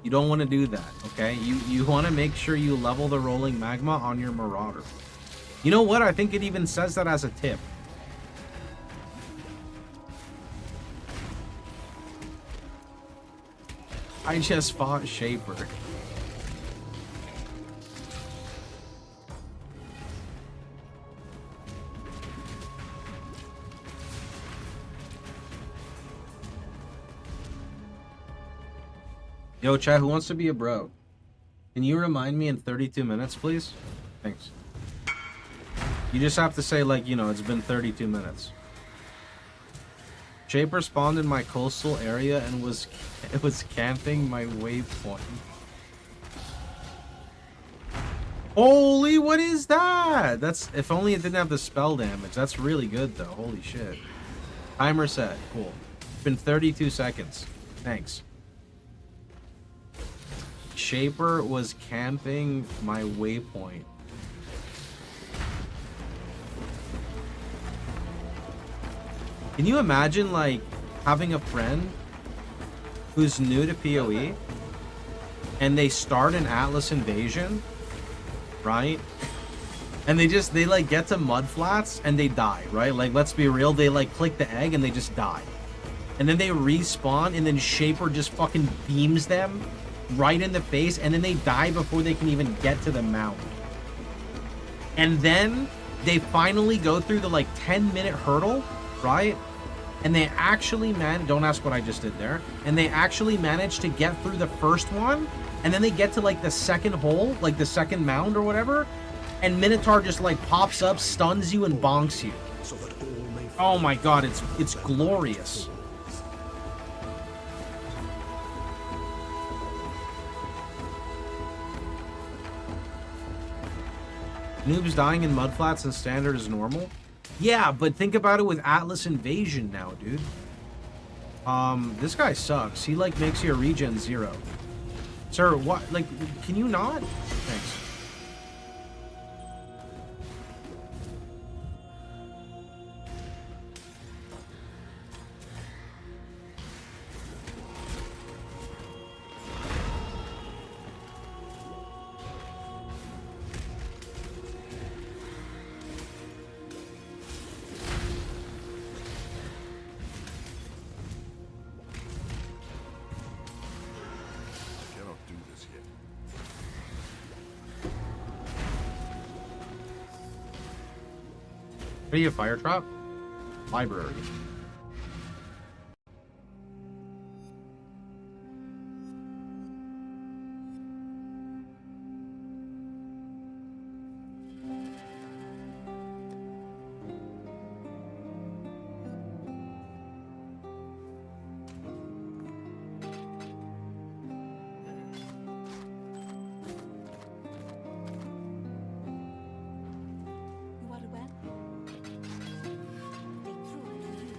You don't want to do that, okay? You want to make sure you level the rolling magma on your Marauder. You know what? I think it even says that as a tip. I just fought Shaper. Yo, chat, who wants to be a bro? Can you remind me in 32 minutes, please? Thanks. You just have to say, like, you know, it's been 32 minutes. Shaper spawned in my coastal area and was camping my waypoint. Holy, what is that? That's, if only it didn't have the spell damage. That's really good, though. Holy shit. Timer set. Cool. It's been 32 seconds. Thanks. Shaper was camping my waypoint. Can you imagine, like, having a friend who's new to PoE and they start an Atlas invasion, right? And they like get to mud flats and they die, right? Like, let's be real, they like click the egg and they just die. And then they respawn and then Shaper just fucking beams them right in the face, and then they die before they can even get to the mound. And then they finally go through the like 10-minute hurdle, right? And they actually don't ask what I just did there. And they actually manage to get through the first one, and then they get to like the second hole, like the second mound or whatever, and Minotaur just like pops up, stuns you, and bonks you. Oh my god, it's glorious. Noobs dying in mudflats and standard is normal? Yeah, but think about it with Atlas Invasion now, dude. This guy sucks. He, like, makes your regen 0. Sir, what? Like, can you not? Thanks. City of Fire Trap? Library. You want to win? They threw it to you.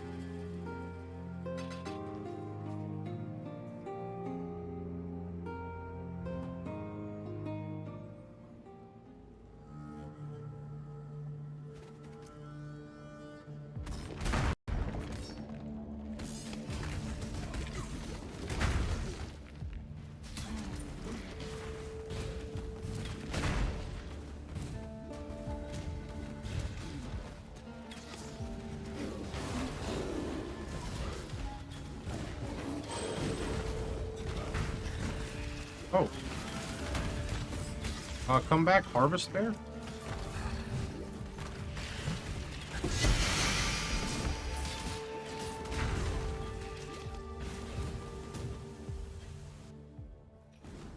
Oh. Come back, Harvest Bear?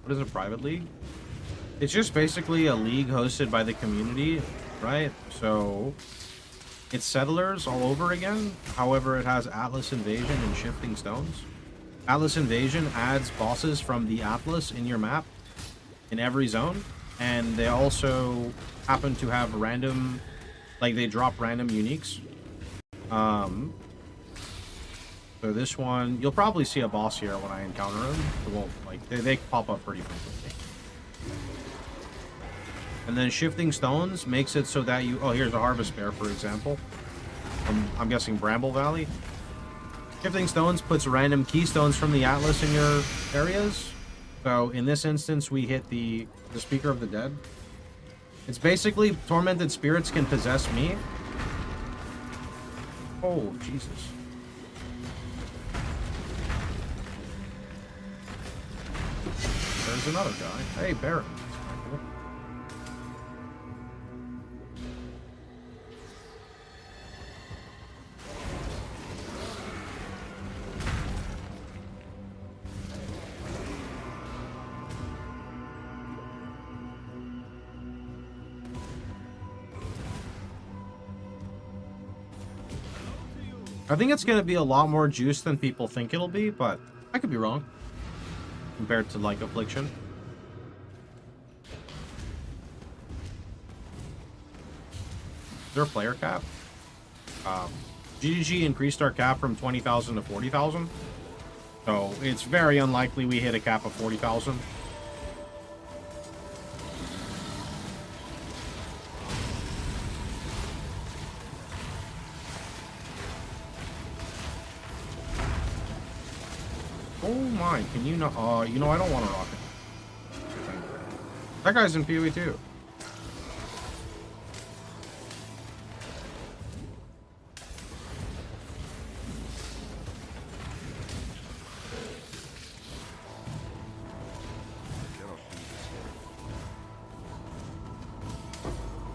What is a private league? It's just basically a league hosted by the community, right? So it's settlers all over again. However, it has Atlas Invasion and Shifting Stones. Atlas Invasion adds bosses from the Atlas in your map in every zone, and they also happen to have random, like they drop random uniques. So this one, you'll probably see a boss here when I encounter them. It won't, like, they pop up pretty frequently. And then Shifting Stones makes it so that you, oh, here's a Harvest Bear, for example. I'm guessing Bramble Valley. Shifting Stones puts random keystones from the Atlas in your areas. So in this instance, we hit the Speaker of the Dead. It's basically tormented spirits can possess me. Oh, Jesus. There's another guy. Hey, Baron. I think it's going to be a lot more juice than people think it'll be, but I could be wrong. Compared to, like, Affliction. Is there a player cap? GGG increased our cap from 20,000 to 40,000. So, it's very unlikely we hit a cap of 40,000. Oh my, can you know? You know, I don't want a rocket. That guy's in PoE too.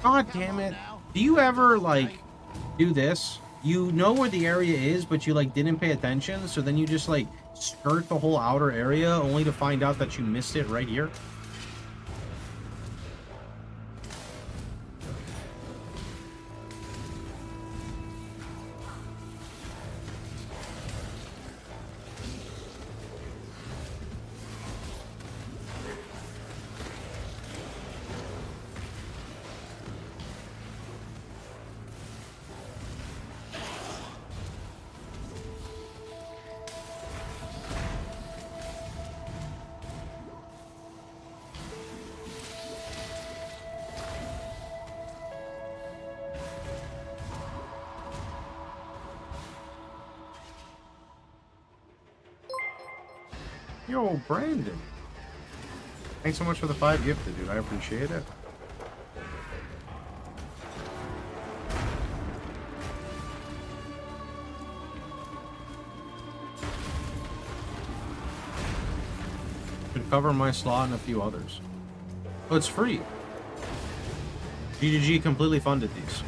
God damn it. Do you ever, like, do this? You know where the area is, but you, like, didn't pay attention, so then you just, like, skirt the whole outer area only to find out that you missed it right here? Yo, Brandon. Thanks so much for the 5 gifted, dude. I appreciate it. Could cover my slot and a few others. Oh, it's free. GGG completely funded these.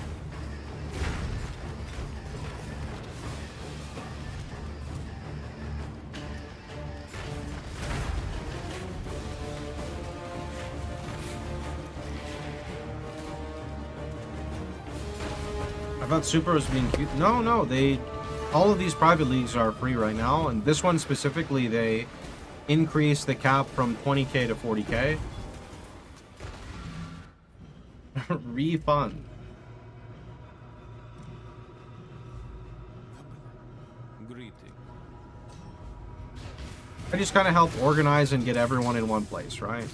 I thought Super was being cute. No, no, all of these private leagues are free right now, and this one specifically, they increased the cap from 20k to 40k. Refund. I just kind of help organize and get everyone in one place, right?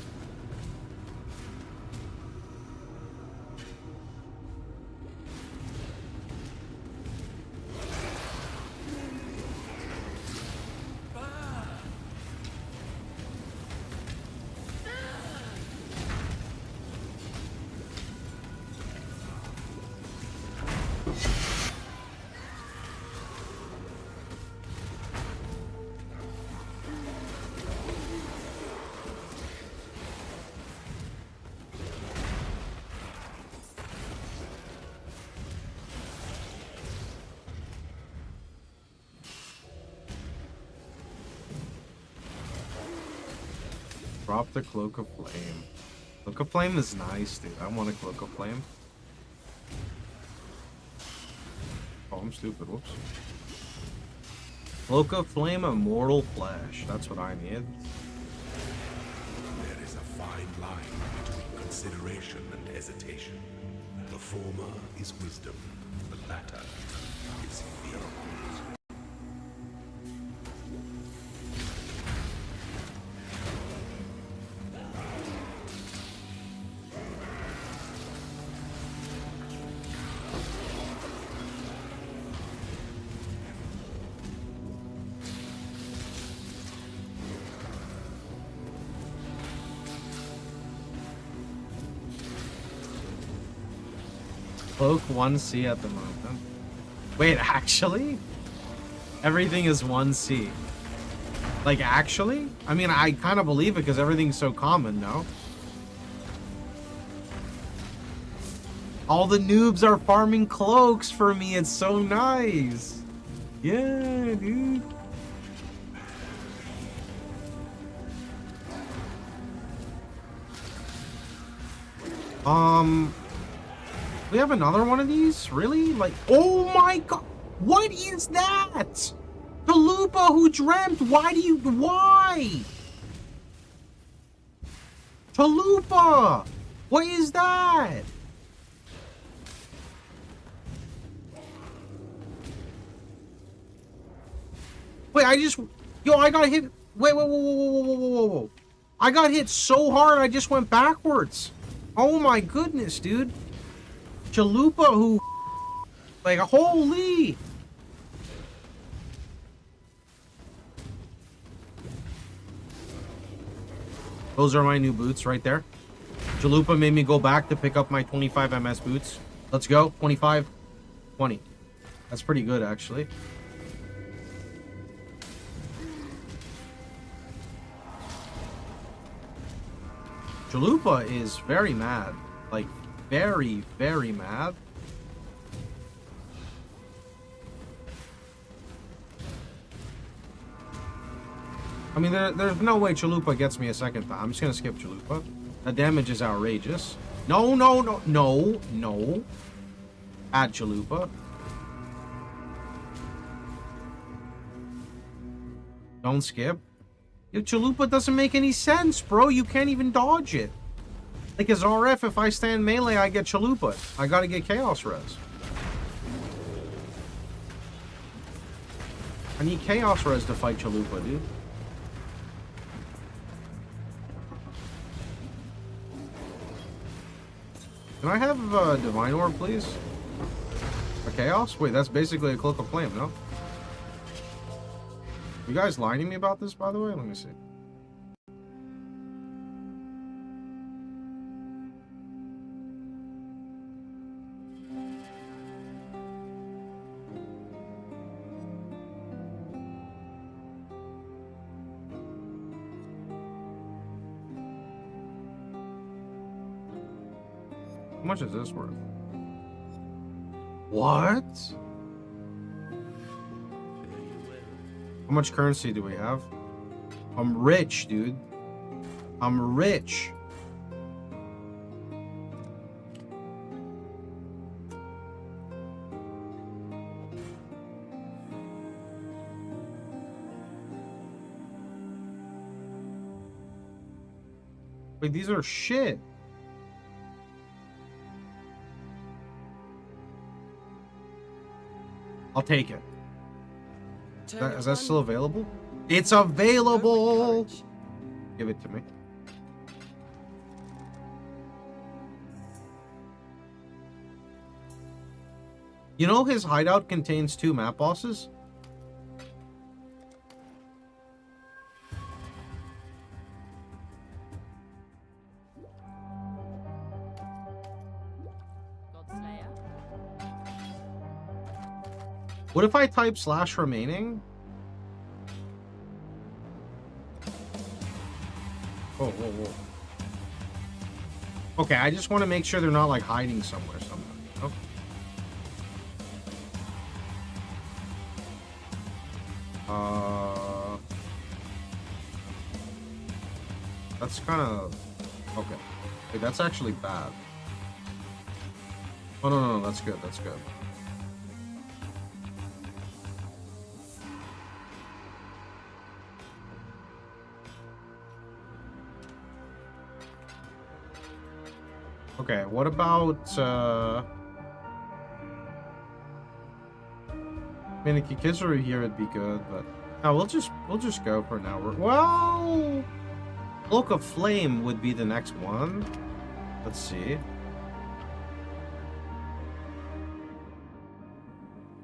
Drop the Cloak of Flame. Cloak of Flame is nice, dude. I want a Cloak of Flame. Oh, I'm stupid. Whoops. Cloak of Flame, Immortal Flesh. That's what I need. There is a fine line between consideration and hesitation. The former is wisdom, the latter is fear. Cloak 1C at the moment. Wait, actually? Everything is 1C. Like, actually? I mean, I kind of believe it because everything's so common, no? All the noobs are farming cloaks for me. It's so nice. Yeah, dude. We have another one of these? Really? Like, oh my god! What is that? Chalupa who dreamt? Why? Chalupa! What is that? Wait, I got hit. Wait, whoa. I got hit so hard, I just went backwards. Oh my goodness, dude. Chalupa who, like, holy. Those are my new boots right there. Chalupa made me go back to pick up my 25 MS boots. Let's go. 25, 20. That's pretty good, actually. Chalupa is very mad. Like, very, very mad. I mean, there's no way Chalupa gets me a second time. I'm just gonna skip Chalupa. The damage is outrageous. No. Add Chalupa. Don't skip. Yo, Chalupa doesn't make any sense, bro. You can't even dodge it. Like, as RF, if I stand melee, I get Chalupa. I gotta get Chaos Res. I need Chaos Res to fight Chalupa, dude. Can I have Divine Orb, please? A Chaos? Wait, that's basically a Cloak of Flame, no? You guys lying to me about this, by the way? Let me see. How much is this worth? What? How much currency do we have? I'm rich, dude. I'm rich. Wait, these are shit. I'll take it. Is that still available? It's available! Give it to me. You know his hideout contains 2 map bosses? What if I type /remaining? Whoa, whoa, whoa. Okay, I just want to make sure they're not like hiding somewhere. Okay. That's kind of... Okay. Wait, that's actually bad. Oh, no, that's good, that's good. Okay, what about, I mean, a Kikizuru here would be good, but... No, we'll just go for now. Well... Cloak of Flame would be the next one. Let's see.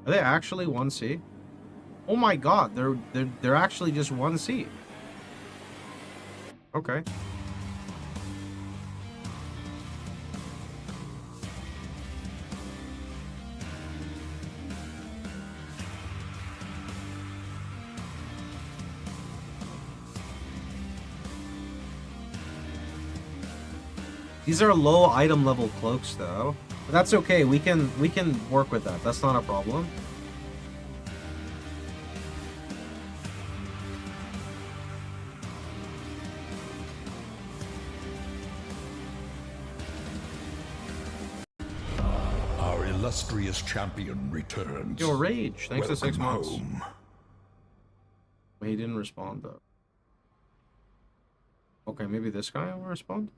Are they actually 1C? Oh my god, they're actually just 1C. Okay. These are low item level cloaks though. But that's okay. We can work with that. That's not a problem. Our illustrious champion returns. Yo, Rage. Thanks for 6 months. Home. He didn't respond though. Okay, maybe this guy will respond.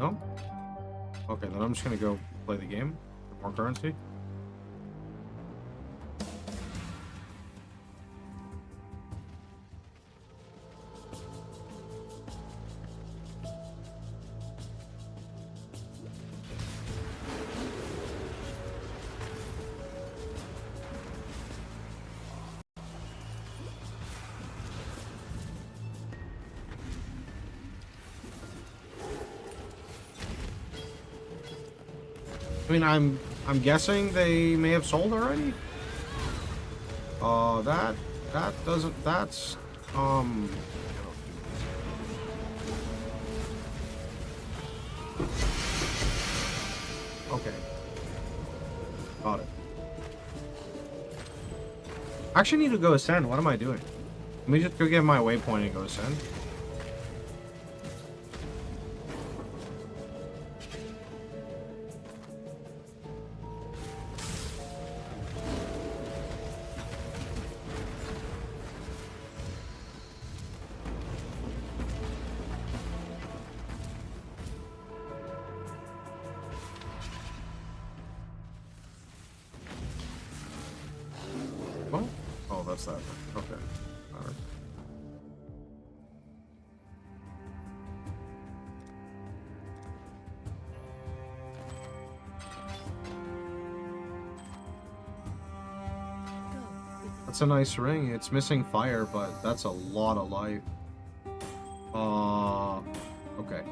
No? Okay, then I'm just gonna go play the game for more currency. I mean, I'm guessing they may have sold already. That's okay. Got it. I actually need to go ascend. What am I doing? Let me just go get my waypoint and go ascend. Oh, that's that. Okay. All right. That's a nice ring. It's missing fire, but that's a lot of life. Okay.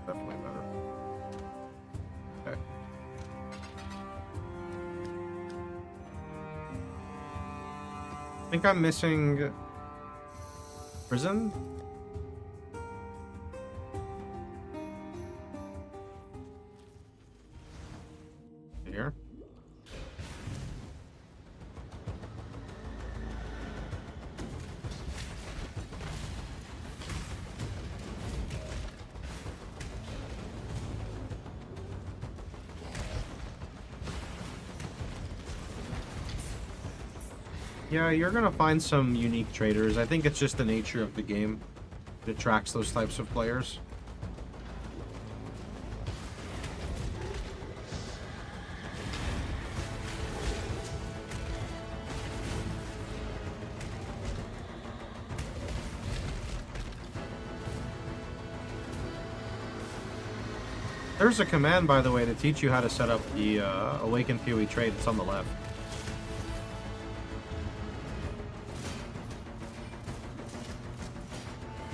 Definitely better. Okay. I think I'm missing prison. Here. Yeah, you're gonna find some unique traders. I think it's just the nature of the game that attracts those types of players. There's a command, by the way, to teach you how to set up the Awakened PoE trade. It's on the left.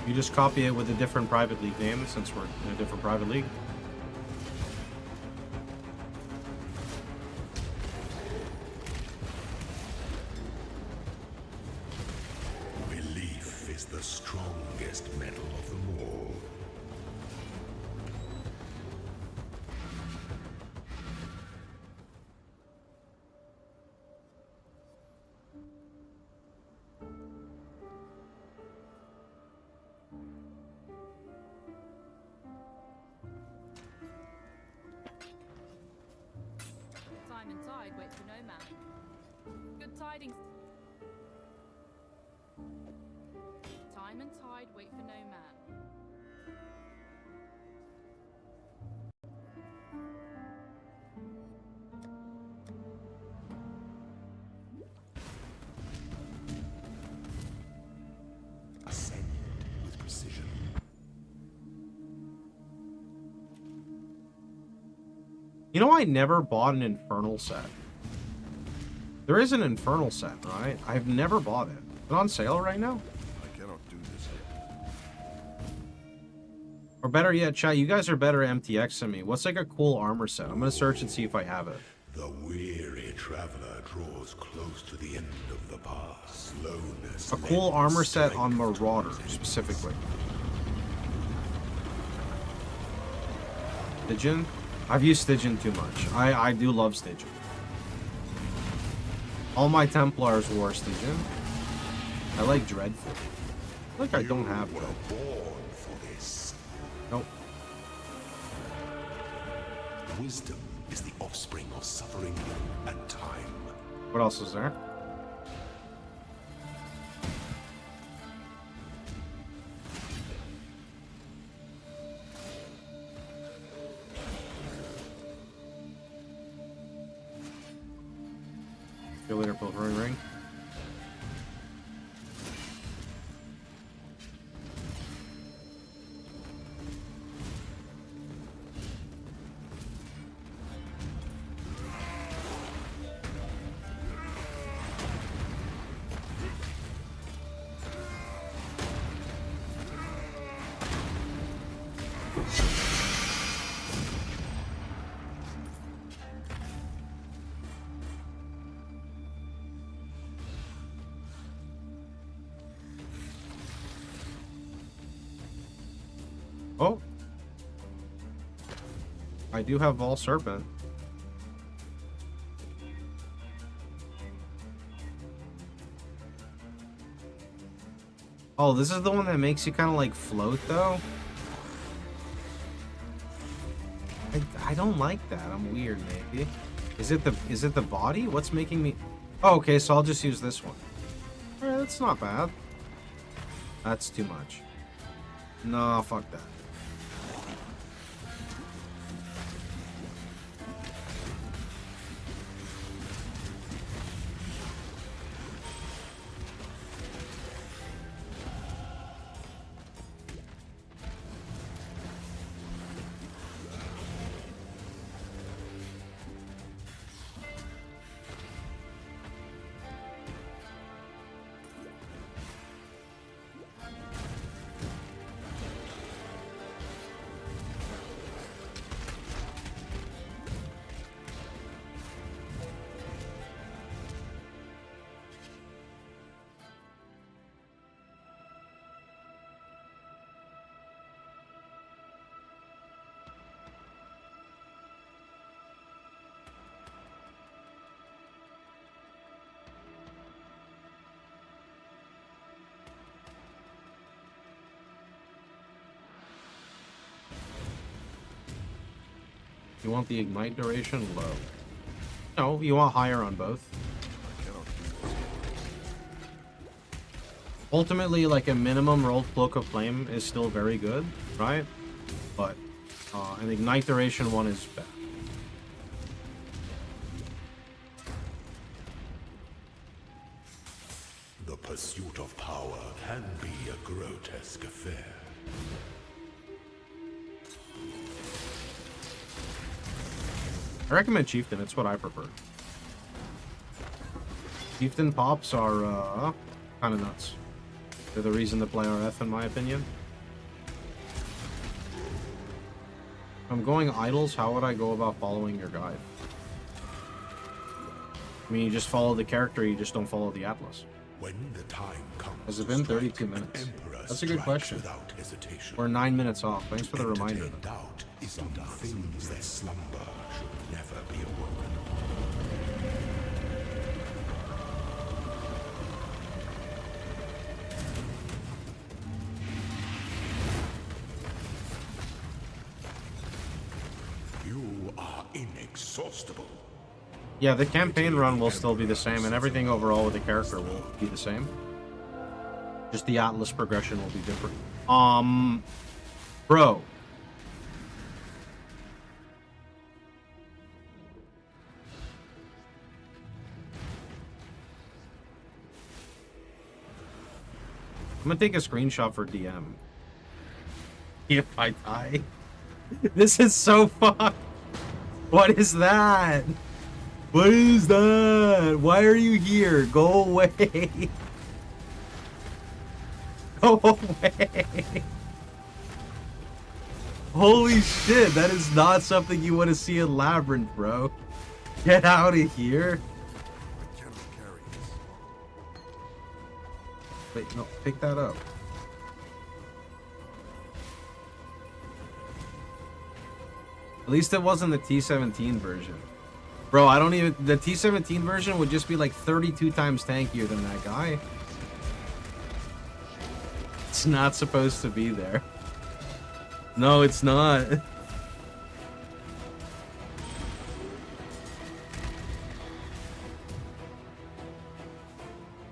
You just copy it with a different private league name, since we're in a different private league. Belief is the strongest metal of them all. Time and tide wait for no man. Good tidings. Time and tide wait for no man. Ascend with precision. You know, I never bought an Infernal set. There is an Infernal set, right? I've never bought it. Is it on sale right now? I cannot do this yet. Or better yet, chat, you guys are better at MTX than me. What's like a cool armor set? I'm gonna search and see if I have it. The weary traveler draws close to the end of the path. Slowness. A cool armor set on Marauder, specifically. Stygian? I've used Stygian too much. I do love Stygian. All my Templars wore Stygian. I like Dreadful. I feel like I don't have Dreadful. Born for this. Nope. Wisdom is the offspring of suffering and time. What else is there? Go later, Pilfering Ring. Oh. I do have Vol Serpent. Oh, this is the one that makes you kind of like float, though? I don't like that. I'm weird, maybe. Is it the body? What's making me... Oh, okay, so I'll just use this one. Alright, that's not bad. That's too much. No, fuck that. You want the ignite duration low? No, you want higher on both. I cannot do this yet. Ultimately, like a minimum rolled Cloak of Flame is still very good, right? But I think Night Duration 1 is bad. The pursuit of power can be a grotesque affair. I recommend Chieftain, it's what I prefer. Chieftain pops are kind of nuts. They're the reason to play RF, in my opinion. If I'm going idols, how would I go about following your guide? I mean, you just follow the character, you just don't follow the Atlas. When the time comes, has it been 32 minutes? That's a good question. We're 9 minutes off. Thanks for the reminder. Doubt is on the things that slumber should never be awoken. You are inexhaustible. Yeah, the campaign run will still be the same, and everything overall with the character will be the same. Just the Atlas progression will be different. Bro. I'm gonna take a screenshot for DM. If I die. This is so fucked. What is that? What is that? Why are you here? Go away. Go away. Holy shit, that is not something you want to see in Labyrinth, bro. Get out of here. Wait, no, pick that up. At least it wasn't the T17 version. Bro, I don't even... The T17 version would just be like 32 times tankier than that guy. It's not supposed to be there. No, it's not.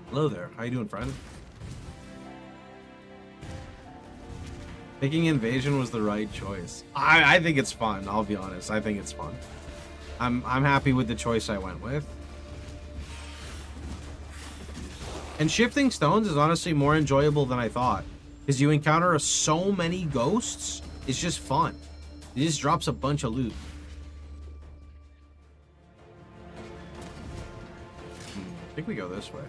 Hello there. How you doing, friend? Picking Invasion was the right choice. I think it's fun, I'll be honest. I think it's fun. I'm happy with the choice I went with. And shifting stones is honestly more enjoyable than I thought. Because you encounter so many ghosts, it's just fun. It just drops a bunch of loot. I think we go this way.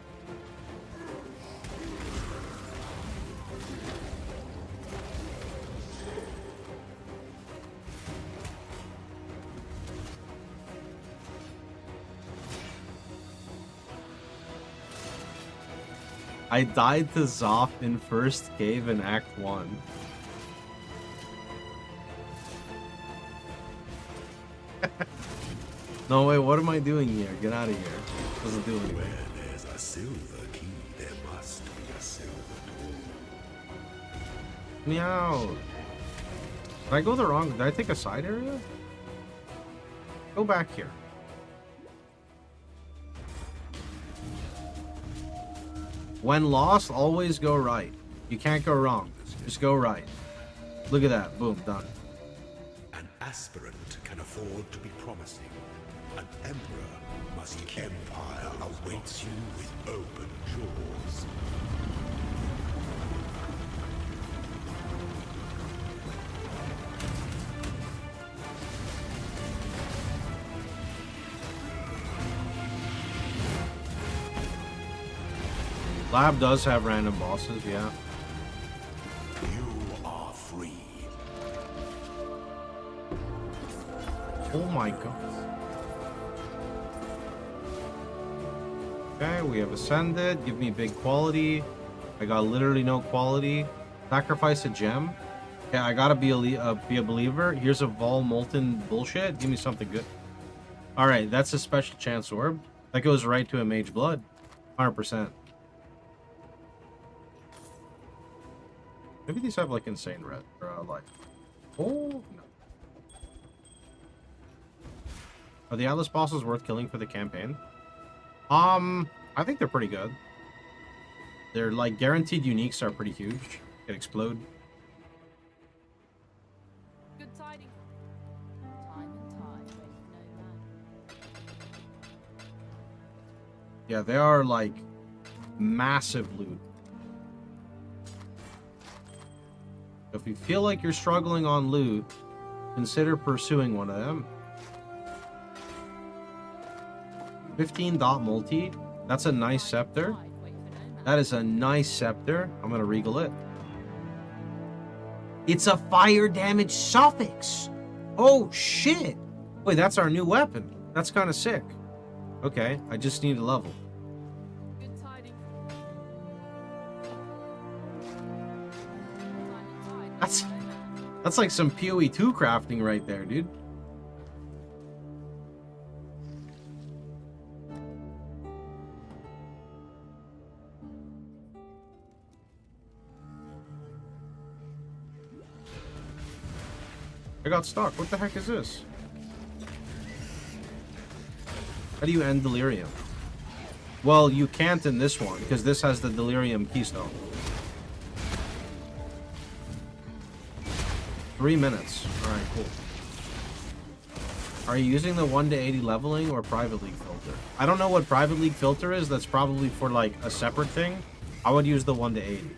I died to Zoth in first cave in Act 1. No, wait, what am I doing here? Get out of here. Doesn't do anything. Where there's a silver key, there must be a silver door. Meow. Did I go the wrong... Did I take a side area? Go back here. When lost, always go right. You can't go wrong. Just go right. Look at that. Boom, done. An aspirant can afford to be promising. An emperor must empire awaits you with open jaws. Lab does have random bosses, yeah. You are free. Oh my god. Okay, we have ascended. Give me big quality. I got literally no quality. Sacrifice a gem. Okay, I gotta be a believer. Here's a Vol Molten bullshit. Give me something good. Alright, that's a special chance orb. That goes right to a Mage Blood. 100%. Maybe these have like insane red or life. Oh no. Are the Atlas bosses worth killing for the campaign? I think they're pretty good. They're like guaranteed uniques are pretty huge. Can explode. Good tidings. Time and tide waste no man. Yeah, they are like massive loot. If you feel like you're struggling on loot, consider pursuing one of them. 15 dot multi. That's a nice scepter. That is a nice scepter. I'm gonna regal it. It's a fire damage suffix. Oh shit. Wait, that's our new weapon. That's kind of sick. Okay, I just need a level. Good tidings. That's like some PoE 2 crafting right there, dude. I got stuck. What the heck is this? How do you end Delirium? Well, you can't in this one, because this has the Delirium keystone. 3 minutes. Alright, cool. Are you using the 1 to 80 leveling or PrivLeague filter? I don't know what PrivLeague filter is. That's probably for, like, a separate thing. I would use the 1 to 80.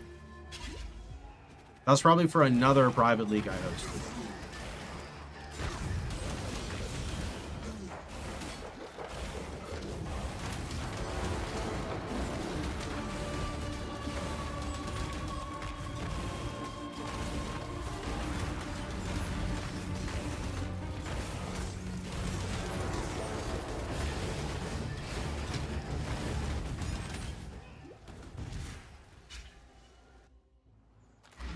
That's probably for another PrivLeague I hosted.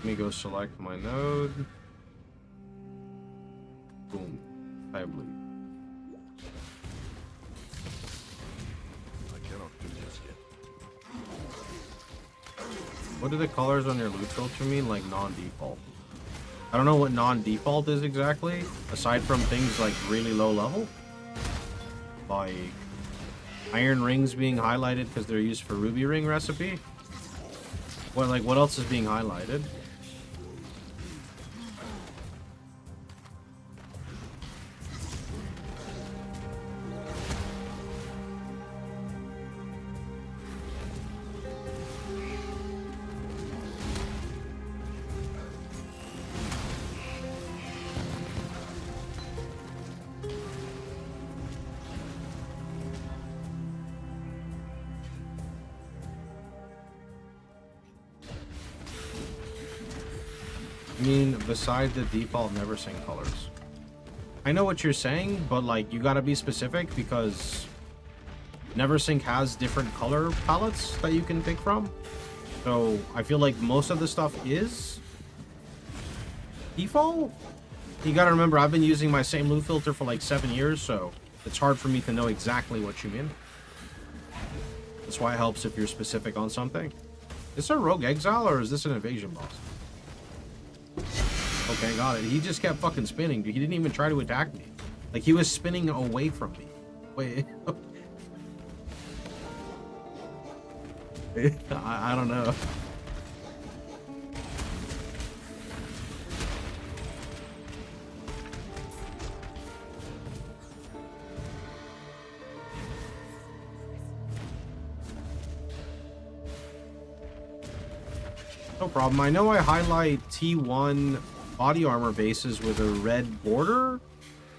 Let me go select my node. Boom. I bleed. I cannot do this yet. What do the colors on your loot filter mean? Like non-default. I don't know what non-default is exactly, aside from things like really low level. Like iron rings being highlighted because they're used for ruby ring recipe. What else is being highlighted? I mean, besides the default never sync colors. I know what you're saying, but like you gotta be specific because Neversync has different color palettes that you can pick from. So I feel like most of the stuff is default. You gotta remember, I've been using my same loot filter for like 7 years, so it's hard for me to know exactly what you mean. That's why it helps if you're specific on something. Is this a rogue exile or is this an invasion boss? Okay, got it. He just kept fucking spinning, dude. He didn't even try to attack me. Like, he was spinning away from me. Wait. I don't know. No problem. I know I highlight T1 body armor bases with a red border.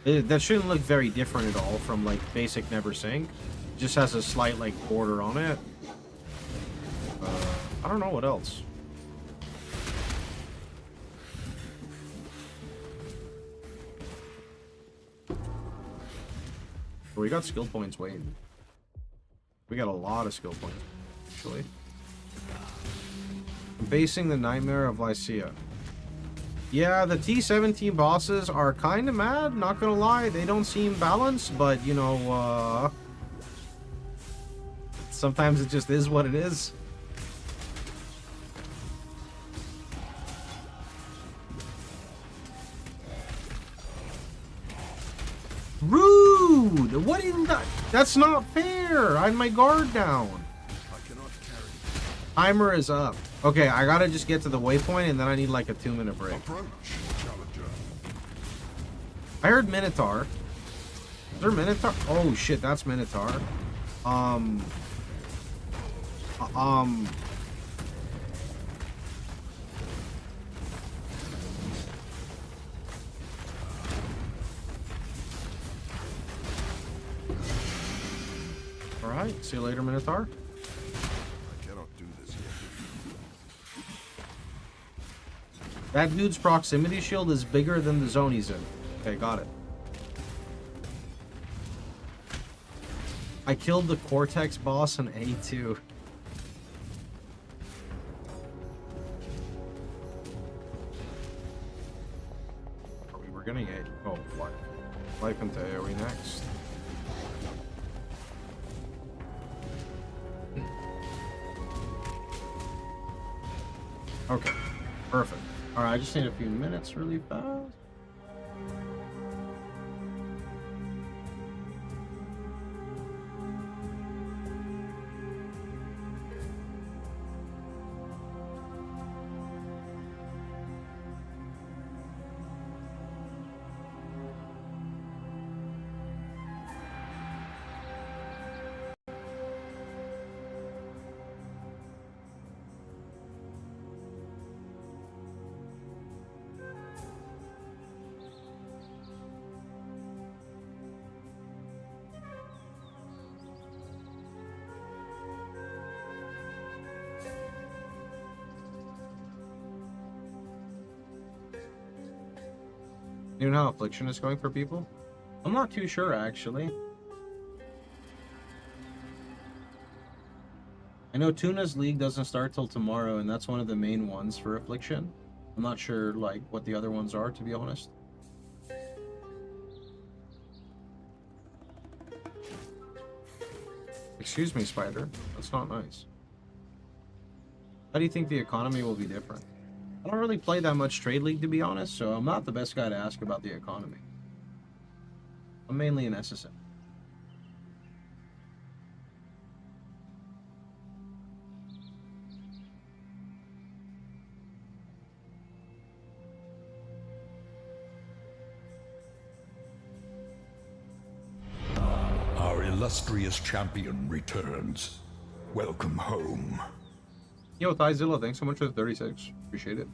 That shouldn't look very different at all from like basic Neversync. It just has a slight like border on it. I don't know what else. We got skill points waiting. We got a lot of skill points, actually. Facing the Nightmare of Lycia. Yeah, the T17 bosses are kind of mad, not gonna lie. They don't seem balanced, but, you know, sometimes it just is what it is. Rude! What is that? That's not fair! I had my guard down. I cannot carry. Timer is up. Okay, I gotta just get to the waypoint and then I need like a 2-minute break. Approach, challenger. I heard Minotaur. Is there Minotaur? Oh shit, that's Minotaur. Alright, see you later, Minotaur. I cannot do this yet. That dude's proximity shield is bigger than the zone he's in. Okay, got it. I killed the Cortex boss on A2. We're gonna get... Oh, life. Life into AoE next. Okay, perfect. Alright, I just need a few minutes really fast. You know how Affliction is going for people? I'm not too sure, actually. I know Tuna's League doesn't start till tomorrow, and that's one of the main ones for Affliction. I'm not sure, like, what the other ones are, to be honest. Excuse me, Spider. That's not nice. How do you think the economy will be different? I don't really play that much Trade League, to be honest, so I'm not the best guy to ask about the economy. I'm mainly an SSM. Our illustrious champion returns. Welcome home. Yo, Thyzilla, thanks so much for the 36. Appreciate it.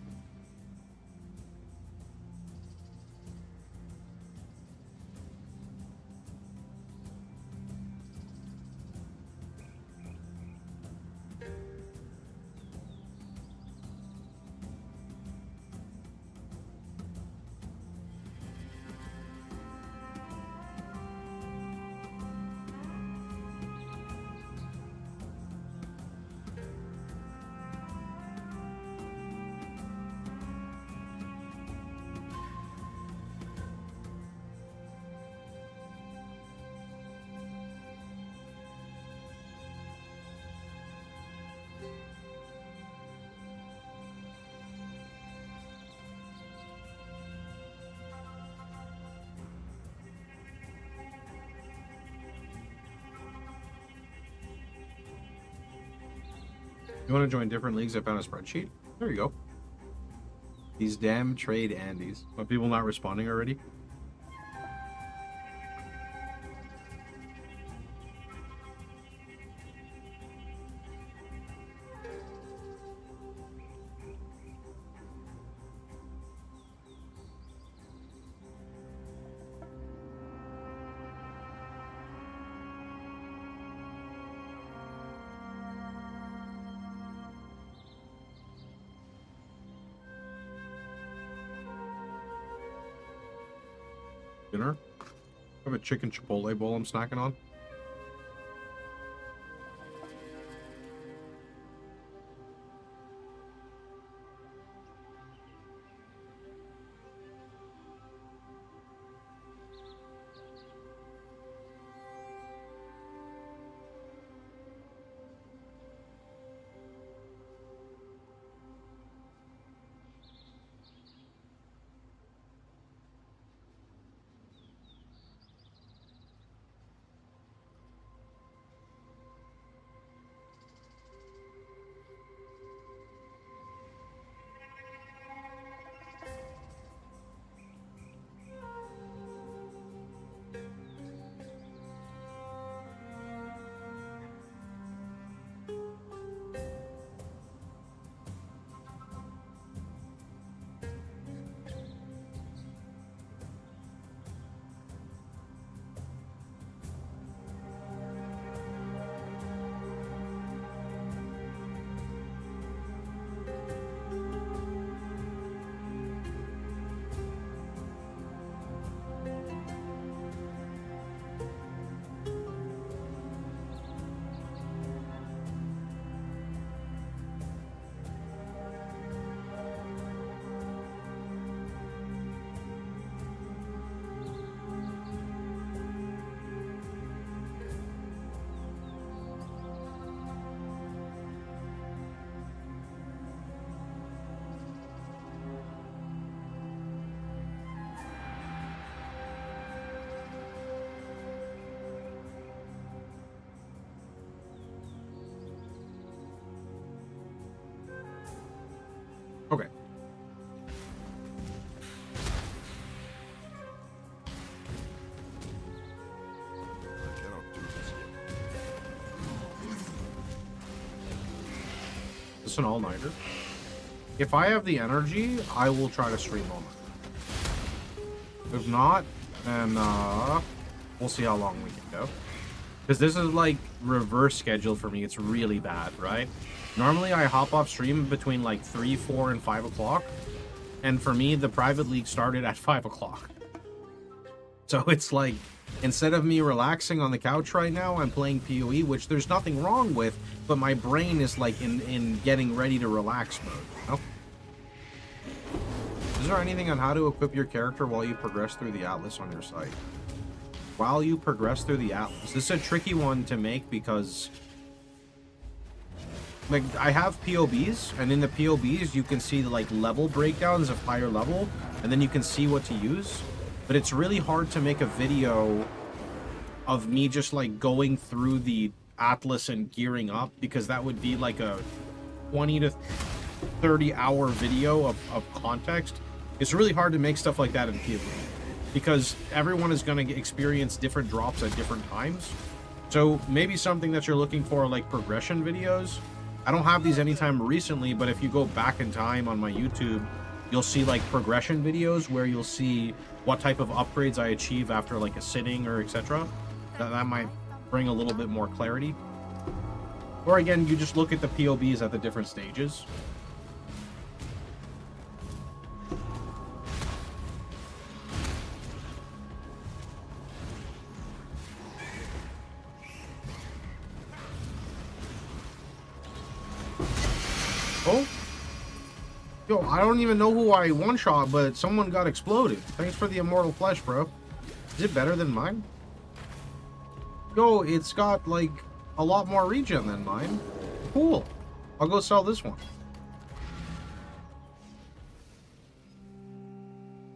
You want to join different leagues? I found a spreadsheet. There you go. These damn trade Andes. Are people not responding already? Dinner? I have a chicken chipotle bowl I'm snacking on. Okay. I cannot do this yet. Is this an all-nighter? If I have the energy, I will try to stream all night. If not, then we'll see how long we can go. Because this is like reverse schedule for me. It's really bad, right? Normally I hop off stream between like 3, 4, and 5 o'clock. And for me, the private league started at 5 o'clock. So it's like, instead of me relaxing on the couch right now, I'm playing PoE, which there's nothing wrong with, but my brain is like in getting ready to relax mode, you know? Is there anything on how to equip your character while you progress through the Atlas on your site? While you progress through the Atlas. This is a tricky one to make because like I have POBs, and in the POBs you can see like level breakdowns of higher level, and then you can see what to use. But it's really hard to make a video of me just like going through the Atlas and gearing up, because that would be like a 20 to 30 hour video of context. It's really hard to make stuff like that in PoE, because everyone is going to experience different drops at different times. So maybe something that you're looking for, like progression videos. I don't have these anytime recently, but if you go back in time on my YouTube, you'll see like progression videos where you'll see what type of upgrades I achieve after like a sitting or etc. That might bring a little bit more clarity. Or again, you just look at the POBs at the different stages. Oh, yo, I don't even know who I one-shot, but someone got exploded. Thanks for the immortal flesh, bro. Is it better than mine? Yo, it's got, like, a lot more regen than mine. Cool. I'll go sell this one.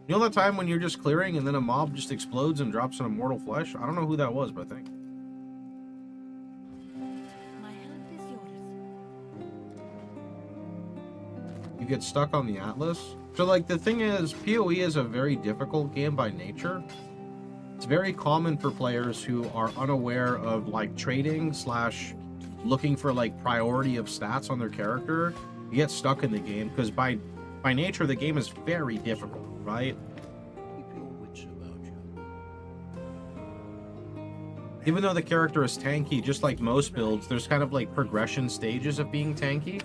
You know that time when you're just clearing and then a mob just explodes and drops an immortal flesh? I don't know who that was, but I think. You get stuck on the Atlas. So like the thing is, PoE is a very difficult game by nature. It's very common for players who are unaware of like trading / looking for like priority of stats on their character. You get stuck in the game because by nature the game is very difficult, right? Even though the character is tanky, just like most builds, there's kind of like progression stages of being tanky.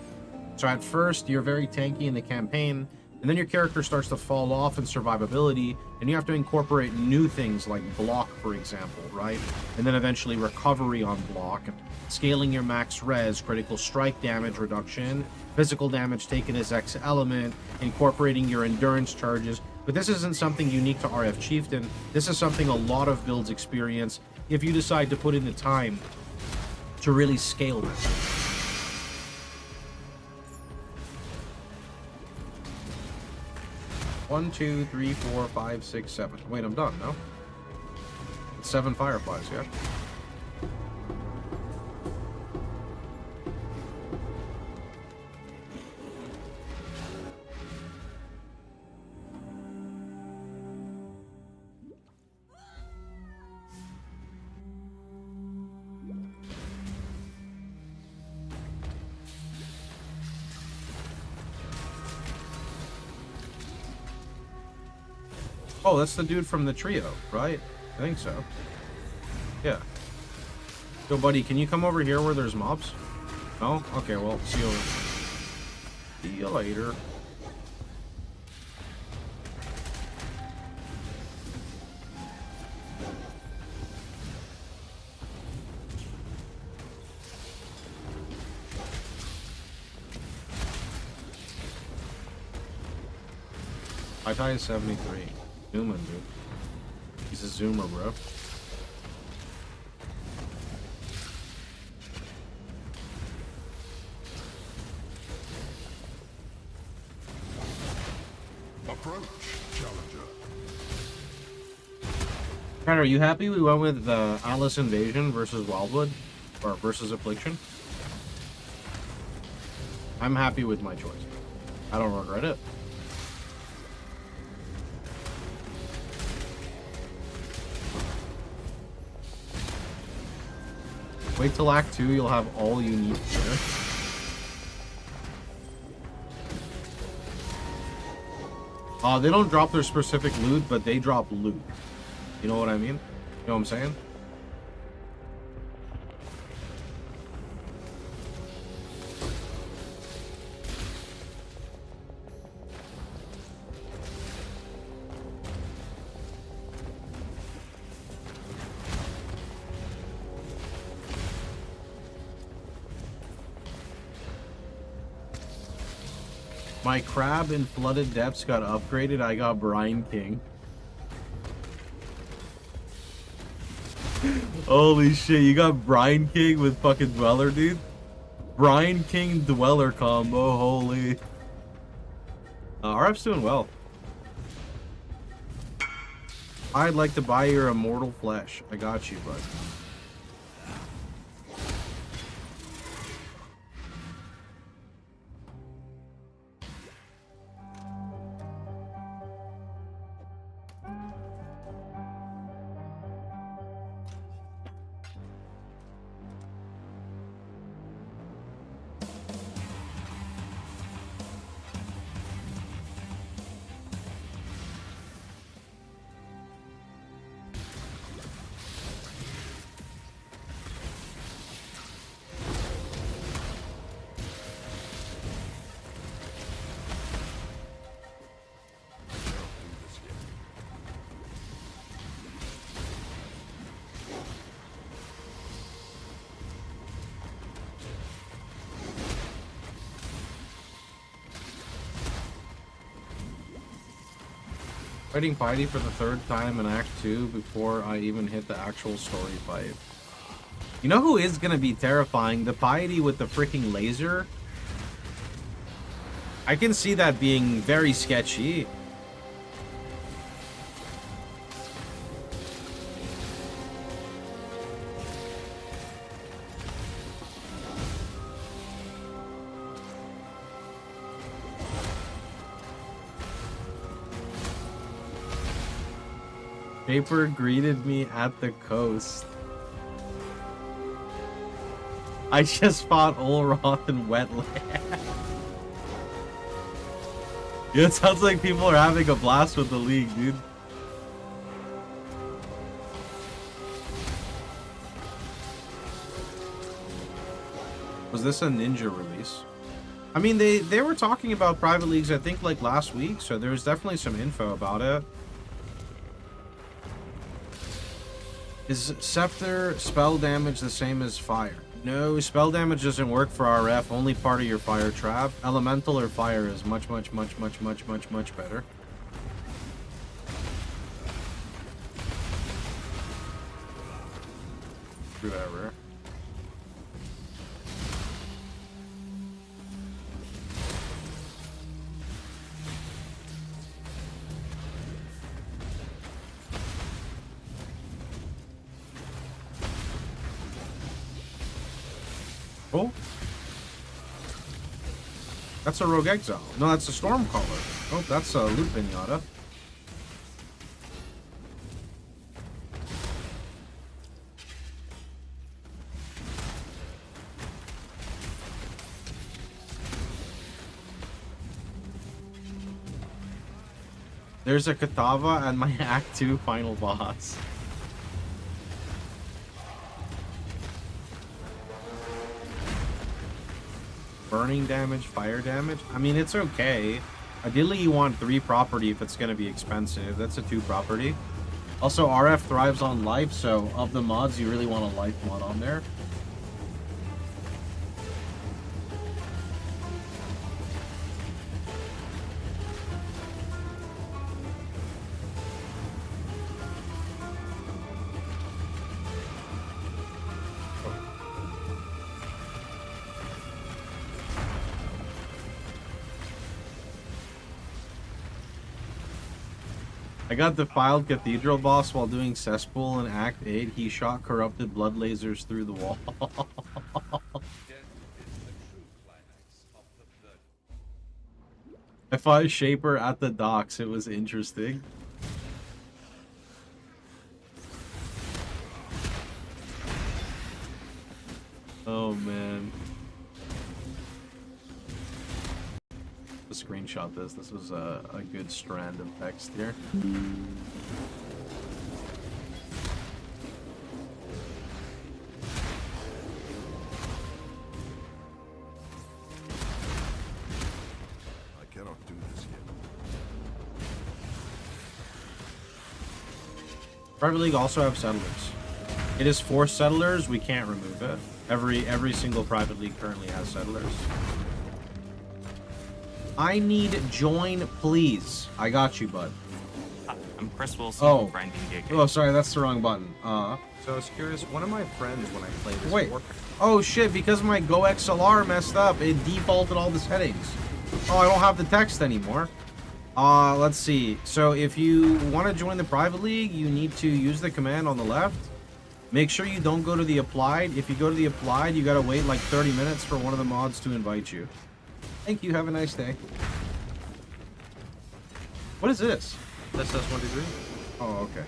So at first, you're very tanky in the campaign, and then your character starts to fall off in survivability, and you have to incorporate new things like block, for example, right? And then eventually recovery on block, scaling your max res, critical strike damage reduction, physical damage taken as X element, incorporating your endurance charges. But this isn't something unique to RF Chieftain. This is something a lot of builds experience if you decide to put in the time to really scale this. One, 2, 3, 4, 5, 6, 7. Wait, I'm done, no? It's 7 fireflies, yeah? Oh, that's the dude from the trio, right? I think so. Yeah. Yo, buddy, can you come over here where there's mobs? No? Okay, well, see you, see you later. My tie is 73. Zooming, dude. He's a zoomer, bro. Approach, challenger. Ryder, are you happy we went with the Atlas Invasion versus Wildwood? Or versus Affliction? I'm happy with my choice. I don't regret it. Wait till Act 2, you'll have all you need here. They don't drop their specific loot, but they drop loot. You know what I mean? You know what I'm saying? My crab in flooded depths got upgraded. I got Brine King. Holy shit, you got Brine King with fucking Dweller, dude? Brine King Dweller combo, holy. RF's doing well. I'd like to buy your immortal flesh. I got you, bud. Fighting Piety for the third time in Act 2 before I even hit the actual story fight. You know who is gonna be terrifying? The Piety with the freaking laser. I can see that being very sketchy. Paper greeted me at the coast. I just fought Olroth in wetland. Yeah, it sounds like people are having a blast with the league, dude. Was this a ninja release? I mean, they were talking about private leagues, I think, like last week, so there was definitely some info about it. Is Scepter spell damage the same as fire? No, spell damage doesn't work for RF, only part of your fire trap. Elemental or fire is much better. Whatever. Oh, that's a Rogue Exile. No, that's a Stormcaller. Oh, that's a Loot Pinata. There's a Katava and my Act 2 final boss. Burning damage, fire damage. I mean, it's okay. Ideally, you want 3 property if it's going to be expensive. That's a 2 property. Also, RF thrives on life, so of the mods, you really want a life mod on there. I got defiled Cathedral boss while doing Cesspool in Act 8. He shot corrupted blood lasers through the wall. I fought Shaper at the docks. It was interesting. Oh man. Let's screenshot this. This was a good strand of text here. I cannot do this yet. PrivLeague also have settlers. It is for settlers. We can't remove it. Every single private league currently has settlers. I need join, please. I got you, bud. I'm Chris Wilson Oh. from Grinding Gig. Oh, sorry, that's the wrong button. So I was curious, one of my friends when I played this Wait. Warcraft. Oh shit, because my Go XLR messed up, it defaulted all the settings. Oh, I don't have the text anymore. Let's see. So if you want to join the private league, you need to use the command on the left. Make sure you don't go to the applied. If you go to the applied, you gotta wait like 30 minutes for one of the mods to invite you. Thank you, have a nice day. What is this? This says 1 degree. Oh, okay.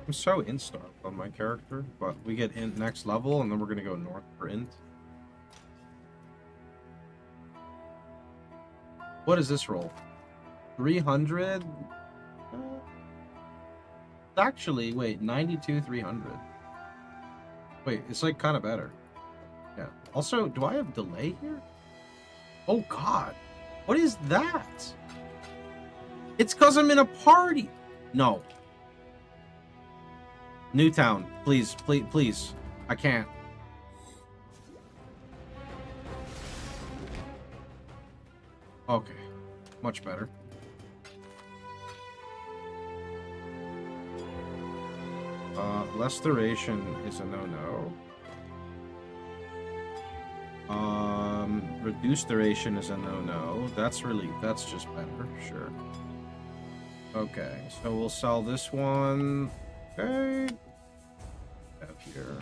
I'm so instar on my character, but we get int next level and then we're gonna go north for int. What is this roll? 300? Actually, wait, 92, 300. Wait, it's like kind of better. Yeah. Also, do I have delay here? Oh god. What is that? It's because I'm in a party. No. Newtown, please, please, please. I can't. Okay, much better. Less duration is a no-no. Reduced duration is a no-no. That's just better, sure. Okay, so we'll sell this one. Okay. Up here.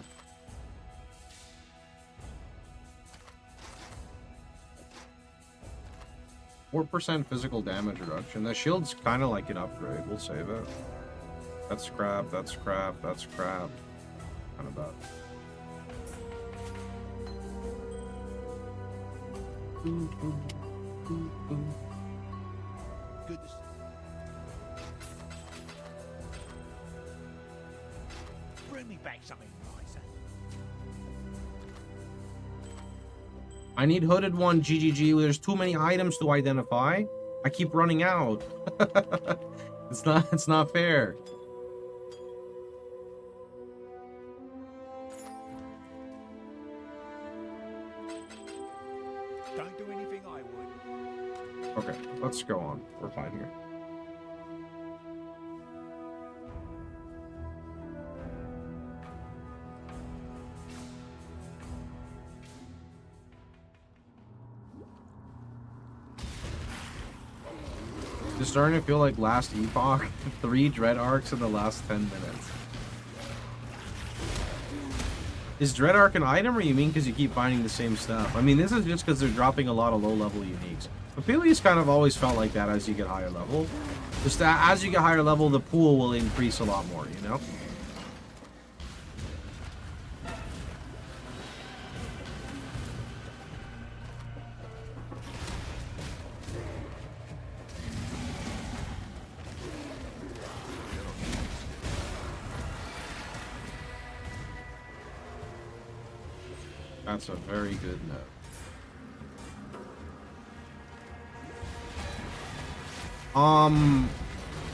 %4 physical damage reduction. The shield's kind of like an upgrade. We'll save it. That's crap. That's crap. That's crap. Kind of bad. Goodness. Bring me back something nicer. I need hooded one, GGG. There's too many items to identify. I keep running out. It's not fair. Don't do anything I would. Okay, let's go on. We're fine here. It's starting to feel like last epoch. 3 dread arcs in the last 10 minutes. Is dread arc an item, or you mean because you keep finding the same stuff? I mean, this is just because they're dropping a lot of low-level uniques. But PvE's kind of always felt like that as you get higher level. Just as you get higher level, the pool will increase a lot more, you know? That's a very good note.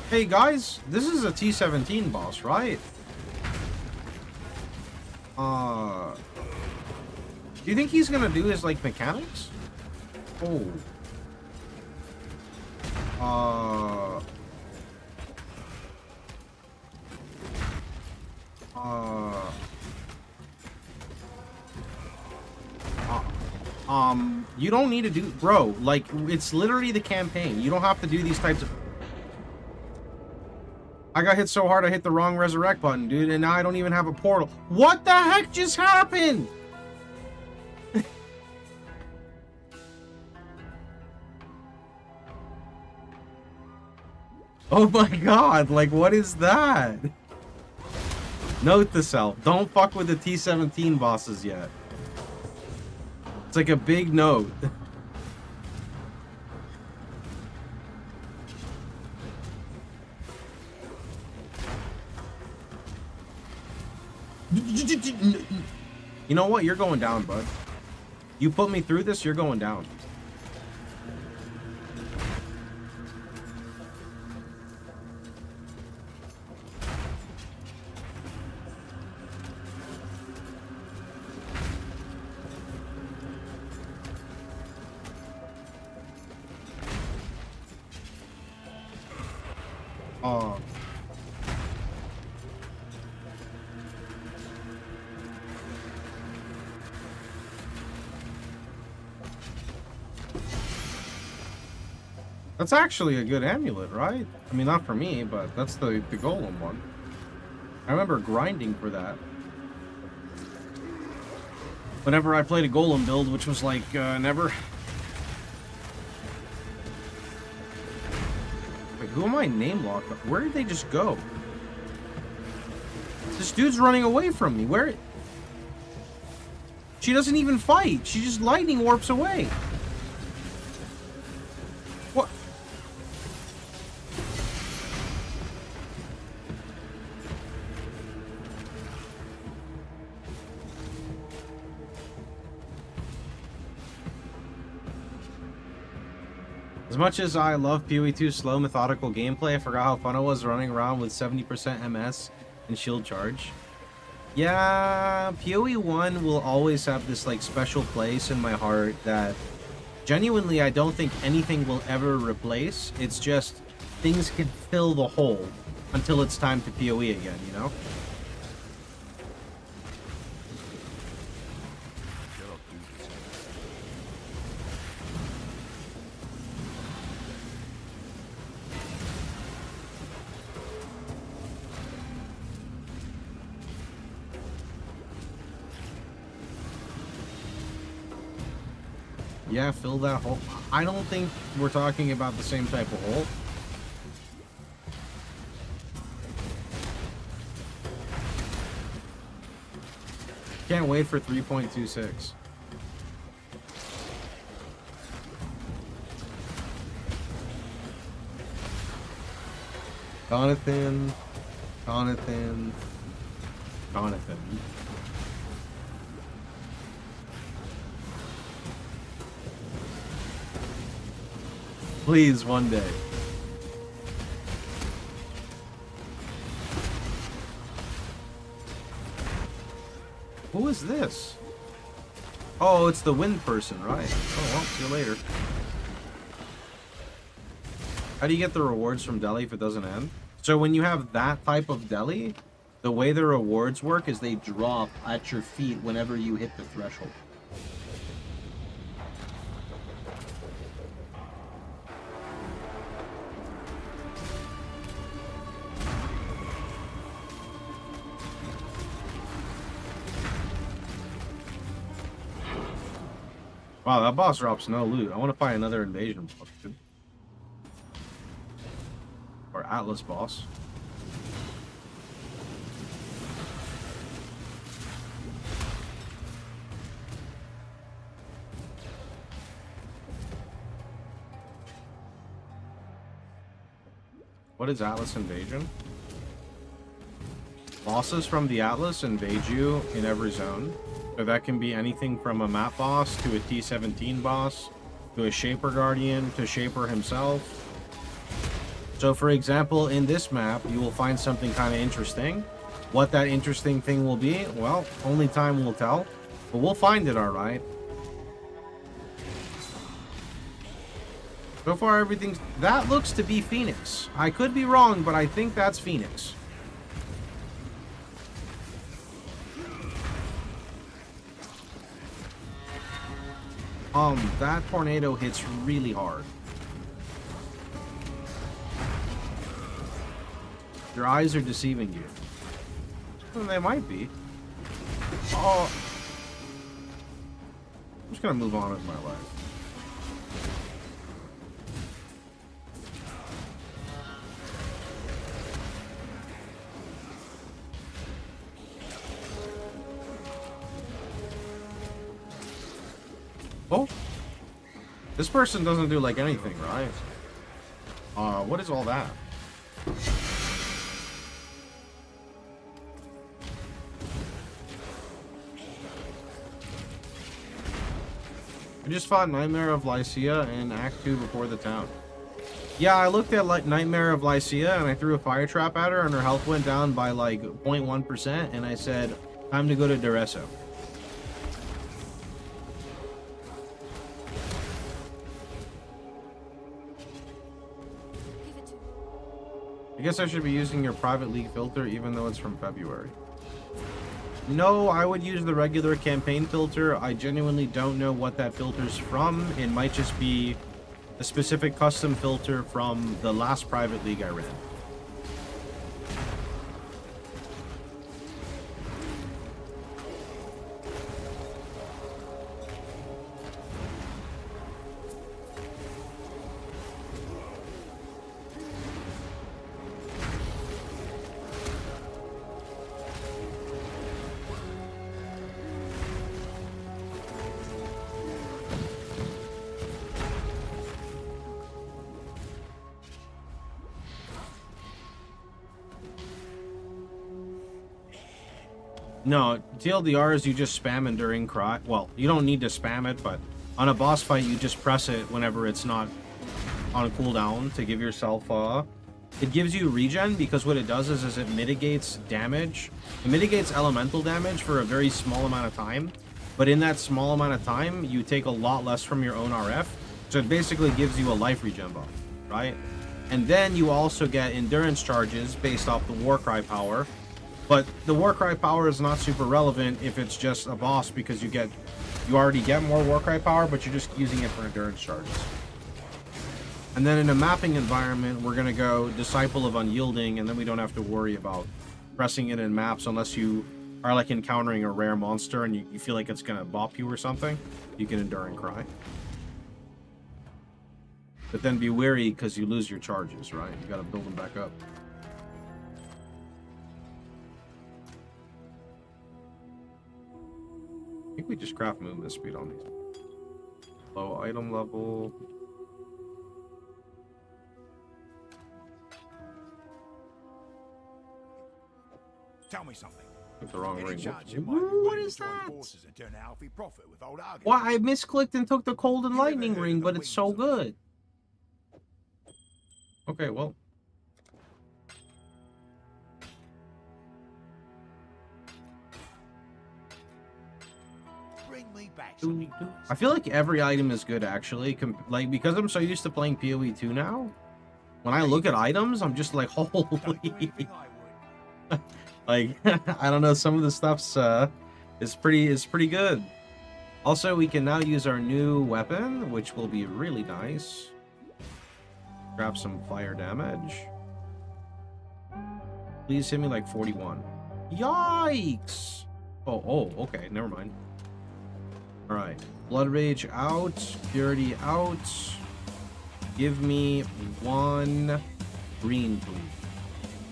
Hey guys, this is a T17 boss, right? Do you think he's gonna do his, like, mechanics? Oh. You don't need to do, bro, like, it's literally the campaign. You don't have to do these types of... I got hit so hard I hit the wrong resurrect button, dude, and now I don't even have a portal. What the heck just happened? Oh my god, like, what is that? Note to self, don't fuck with the T-17 bosses yet. It's like a big note. You know what? You're going down, bud. You put me through this, you're going down. Oh. That's actually a good amulet, right? I mean, not for me, but that's the golem one. I remember grinding for that. Whenever I played a golem build, which was like, never. Wait, who am I name locked? Where did they just go? This dude's running away from me. Where? She doesn't even fight. She just lightning warps away. What? As much as I love PoE 2's slow, methodical gameplay, I forgot how fun it was running around with 70% MS and shield charge. Yeah, PoE 1 will always have this, like, special place in my heart that genuinely I don't think anything will ever replace. It's just things can fill the hole until it's time to PoE again, you know? Yeah, fill that hole. I don't think we're talking about the same type of hole. Can't wait for 3.26. Jonathan. Jonathan. Jonathan. Please, one day. Who is this? Oh, it's the wind person, right? Oh, well, see you later. How do you get the rewards from Delhi if it doesn't end? So when you have that type of Delhi, the way the rewards work is they drop at your feet whenever you hit the threshold. Wow, that boss drops no loot. I want to find another invasion boss, dude. Or Atlas boss. What is Atlas Invasion? Bosses from the Atlas invade you in every zone. So that can be anything from a map boss to a T-17 boss to a Shaper Guardian to Shaper himself. So for example, in this map, you will find something kind of interesting. What that interesting thing will be, well, only time will tell. But we'll find it, alright. So far, everything's... That looks to be Phoenix. I could be wrong, but I think that's Phoenix. That tornado hits really hard. Your eyes are deceiving you. Well, they might be. Oh. I'm just gonna move on with my life. Oh. This person doesn't do like anything, right? What is all that? I just fought Nightmare of Lycia in Act 2 before the town. Yeah, I looked at like Nightmare of Lycia and I threw a fire trap at her and her health went down by like 0.1% and I said, time to go to Duresso. I guess I should be using your private league filter even though it's from February. No, I would use the regular campaign filter. I genuinely don't know what that filter's from. It might just be a specific custom filter from the last private league I ran. No, TLDR is you just spam Enduring Cry. Well, you don't need to spam it, but on a boss fight, you just press it whenever it's not on cooldown to give yourself, it gives you regen because what it does is it mitigates damage. It mitigates elemental damage for a very small amount of time, but in that small amount of time, you take a lot less from your own RF, so it basically gives you a life regen buff, right? And then you also get endurance charges based off the Warcry power. But the Warcry power is not super relevant if it's just a boss because you already get more Warcry power, but you're just using it for endurance charges. And then in a mapping environment, we're going to go Disciple of Unyielding, and then we don't have to worry about pressing it in maps unless you are like encountering a rare monster and you feel like it's going to bop you or something. You can Enduring Cry. But then be wary because you lose your charges, right? You got to build them back up. I think we just craft movement speed on these. Low item level. Tell me something. Took the wrong ring. What is that? Why, I misclicked and took the Cold and Lightning ring, but it's so good. Okay, well. I feel like every item is good, actually. Like, because I'm so used to playing PoE 2 now, when I look at items, I'm just like, holy. Like, I don't know, some of the stuff's is pretty good. Also, we can now use our new weapon, which will be really nice. Grab some fire damage. Please hit me like 41. Yikes! Oh, okay, never mind. Alright, Blood Rage out, Purity out. Give me 1 green, please.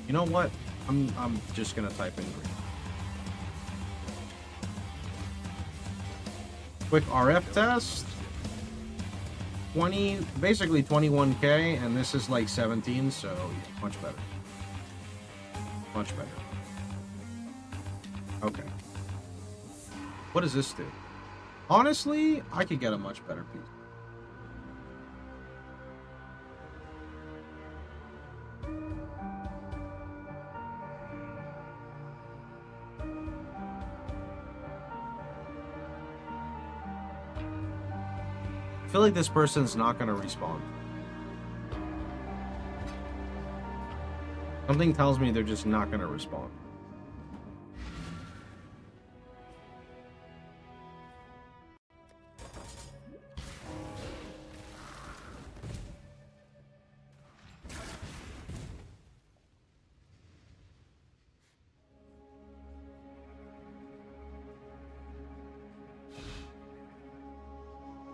You know what? I'm just gonna type in green. Quick RF test. 20, basically 21k, and this is like 17, so yeah, much better. Much better. Okay. What does this do? Honestly, I could get a much better piece. feel like this person's not gonna respawn. Something tells me they're just not gonna respawn.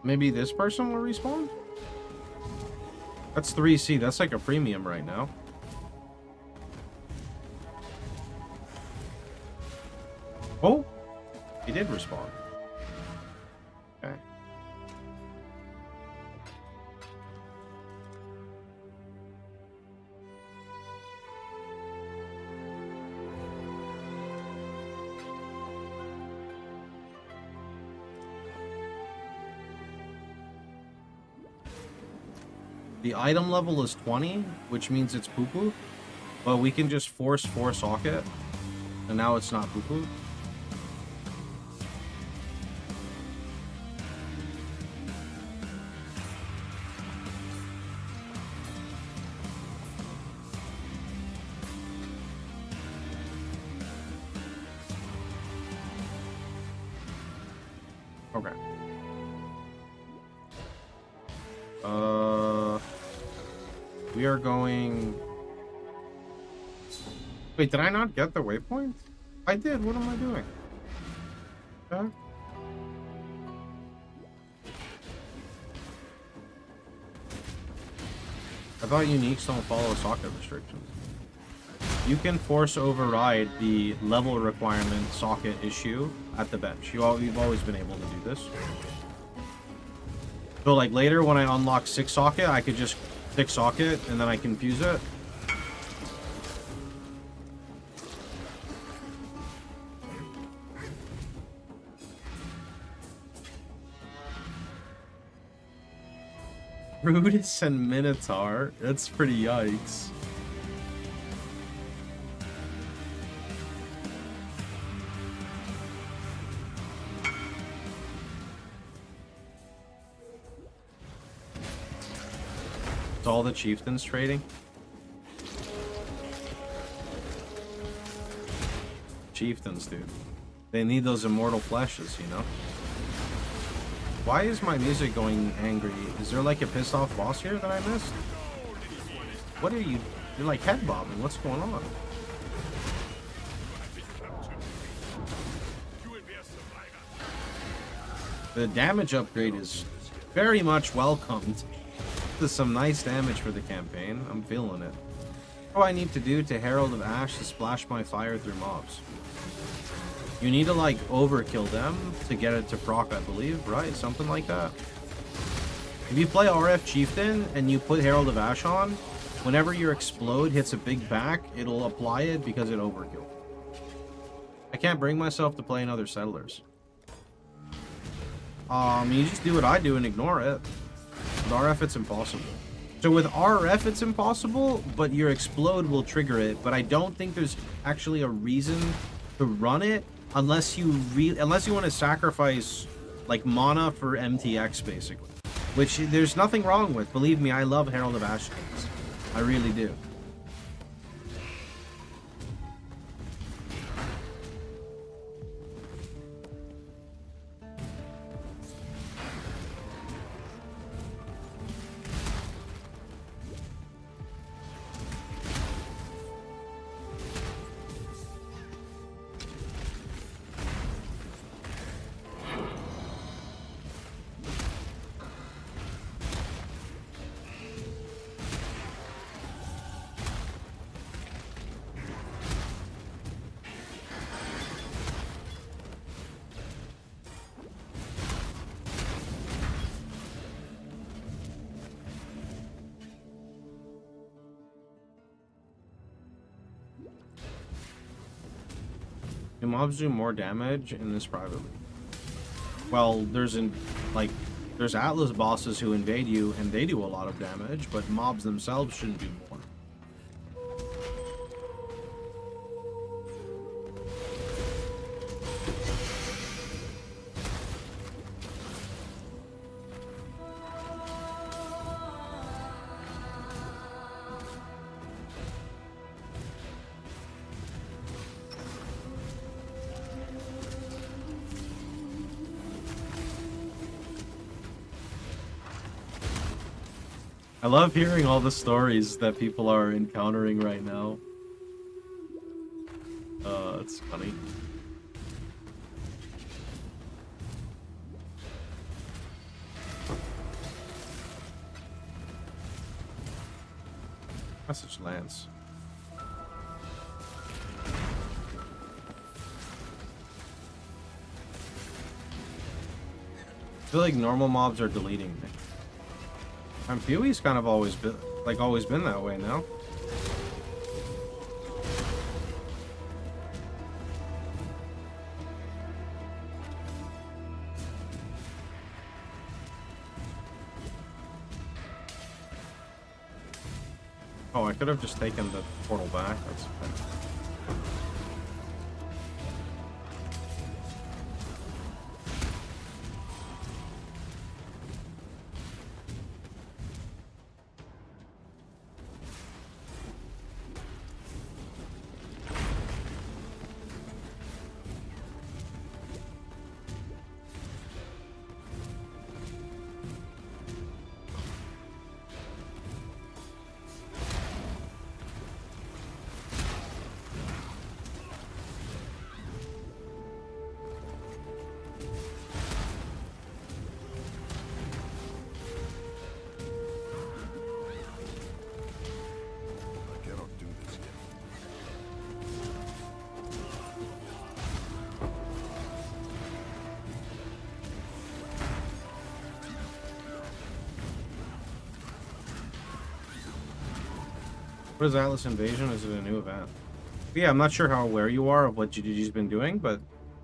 Maybe this person will respawn? That's 3C. That's like a premium right now. Oh! He did respawn. Okay. The item level is 20, which means it's poo-poo. But we can just force 4 socket, and now it's not poo-poo. Okay. We are going... Wait, did I not get the waypoint? I did. What am I doing? Okay. I thought uniques don't follow socket restrictions. You can force override the level requirement socket issue at the bench. You've always been able to do this. So like later when I unlock 6 socket, I could just 6 socket and then I can fuse it. Brutus and Minotaur? That's pretty yikes. It's all the Chieftains trading? Chieftains, dude. They need those immortal fleshes, you know? Why is my music going angry? Is there like a pissed off boss here that I missed? What are you? You're like head bobbing. What's going on? The damage upgrade is very much welcomed. This is some nice damage for the campaign. I'm feeling it. What do I need to do to Herald of Ash to splash my fire through mobs? You need to like overkill them to get it to proc, I believe, right? Something like that. If you play RF Chieftain and you put Herald of Ash on, whenever your explode hits a big back, it'll apply it because it overkill. I can't bring myself to play another Settlers. You just do what I do and ignore it. With RF, it's impossible. So with RF, it's impossible, but your explode will trigger it. But I don't think there's actually a reason to run it unless you want to sacrifice like mana for MTX, basically. Which there's nothing wrong with. Believe me, I love Herald of Ash games. I really do. Do mobs do more damage in this private league? Well, there's Atlas bosses who invade you and they do a lot of damage, but mobs themselves shouldn't do more. I love hearing all the stories that people are encountering right now. It's funny. Message Lance. I feel like normal mobs are deleting me. Pewie's kind of always been that way now. Oh, I could have just taken the portal back. That's okay. What is Atlas Invasion? Is it a new event? But yeah, I'm not sure how aware you are of what GGG's been doing, but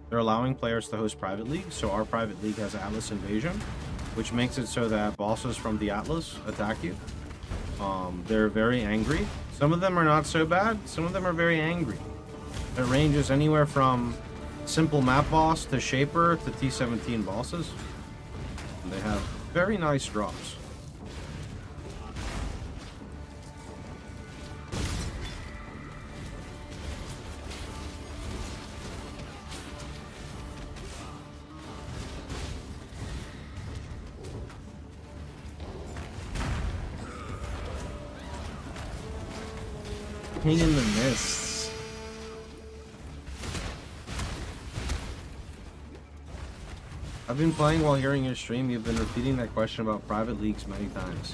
they're allowing players to host private leagues. So our private league has Atlas Invasion, which makes it so that bosses from the Atlas attack you. They're very angry. Some of them are not so bad. Some of them are very angry. It ranges anywhere from simple map boss to Shaper to T17 bosses. And they have very nice drops. King in the Mists. I've been playing while hearing your stream. You've been repeating that question about private leagues many times.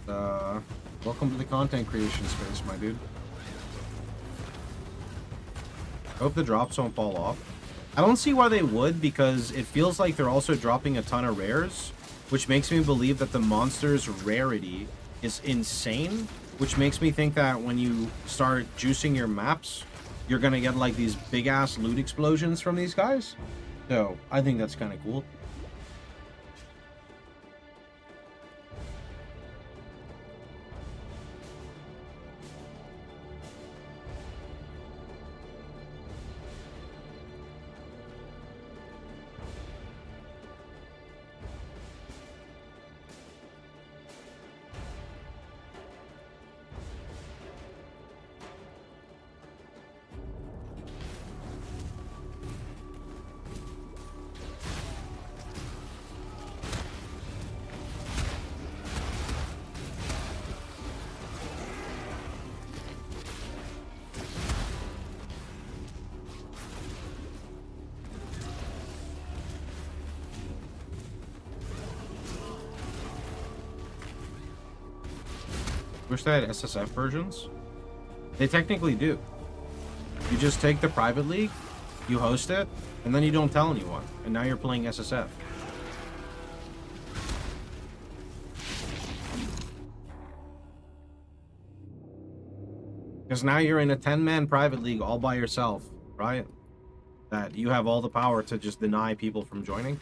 Welcome to the content creation space, my dude. I hope the drops don't fall off. I don't see why they would, because it feels like they're also dropping a ton of rares, which makes me believe that the monster's rarity is insane, which makes me think that when you start juicing your maps, you're gonna get like these big ass loot explosions from these guys. So I think that's kind of cool. Wish they had SSF versions. They technically do. You just take the private league, you host it, and then you don't tell anyone. And now you're playing SSF. Because now you're in a 10-man private league all by yourself, right? That you have all the power to just deny people from joining.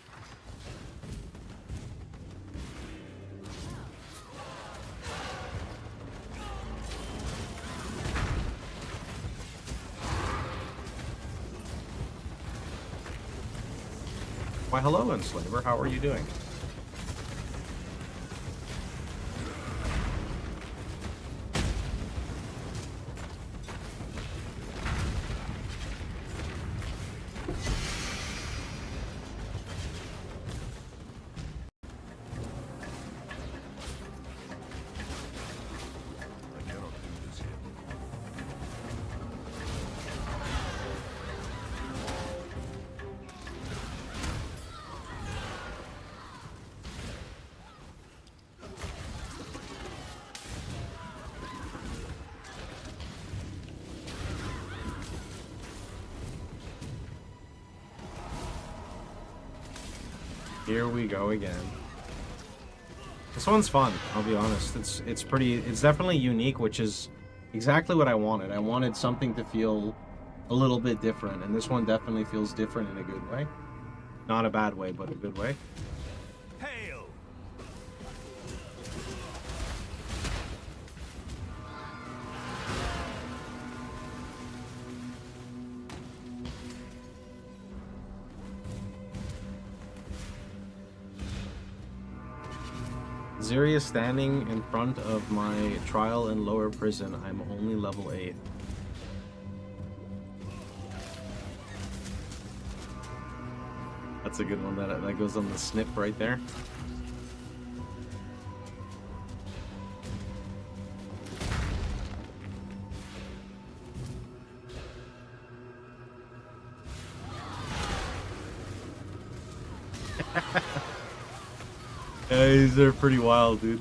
Why, hello, Enslaver. How are you doing? Here we go again. This one's fun, I'll be honest. It's definitely unique, which is exactly what I wanted. I wanted something to feel a little bit different, and this one definitely feels different in a good way. Not a bad way, but a good way. Hail! Zeri is standing in front of my trial in lower prison. I'm only level 8. That's a good one. That goes on the snip right there. Yeah, these are pretty wild, dude.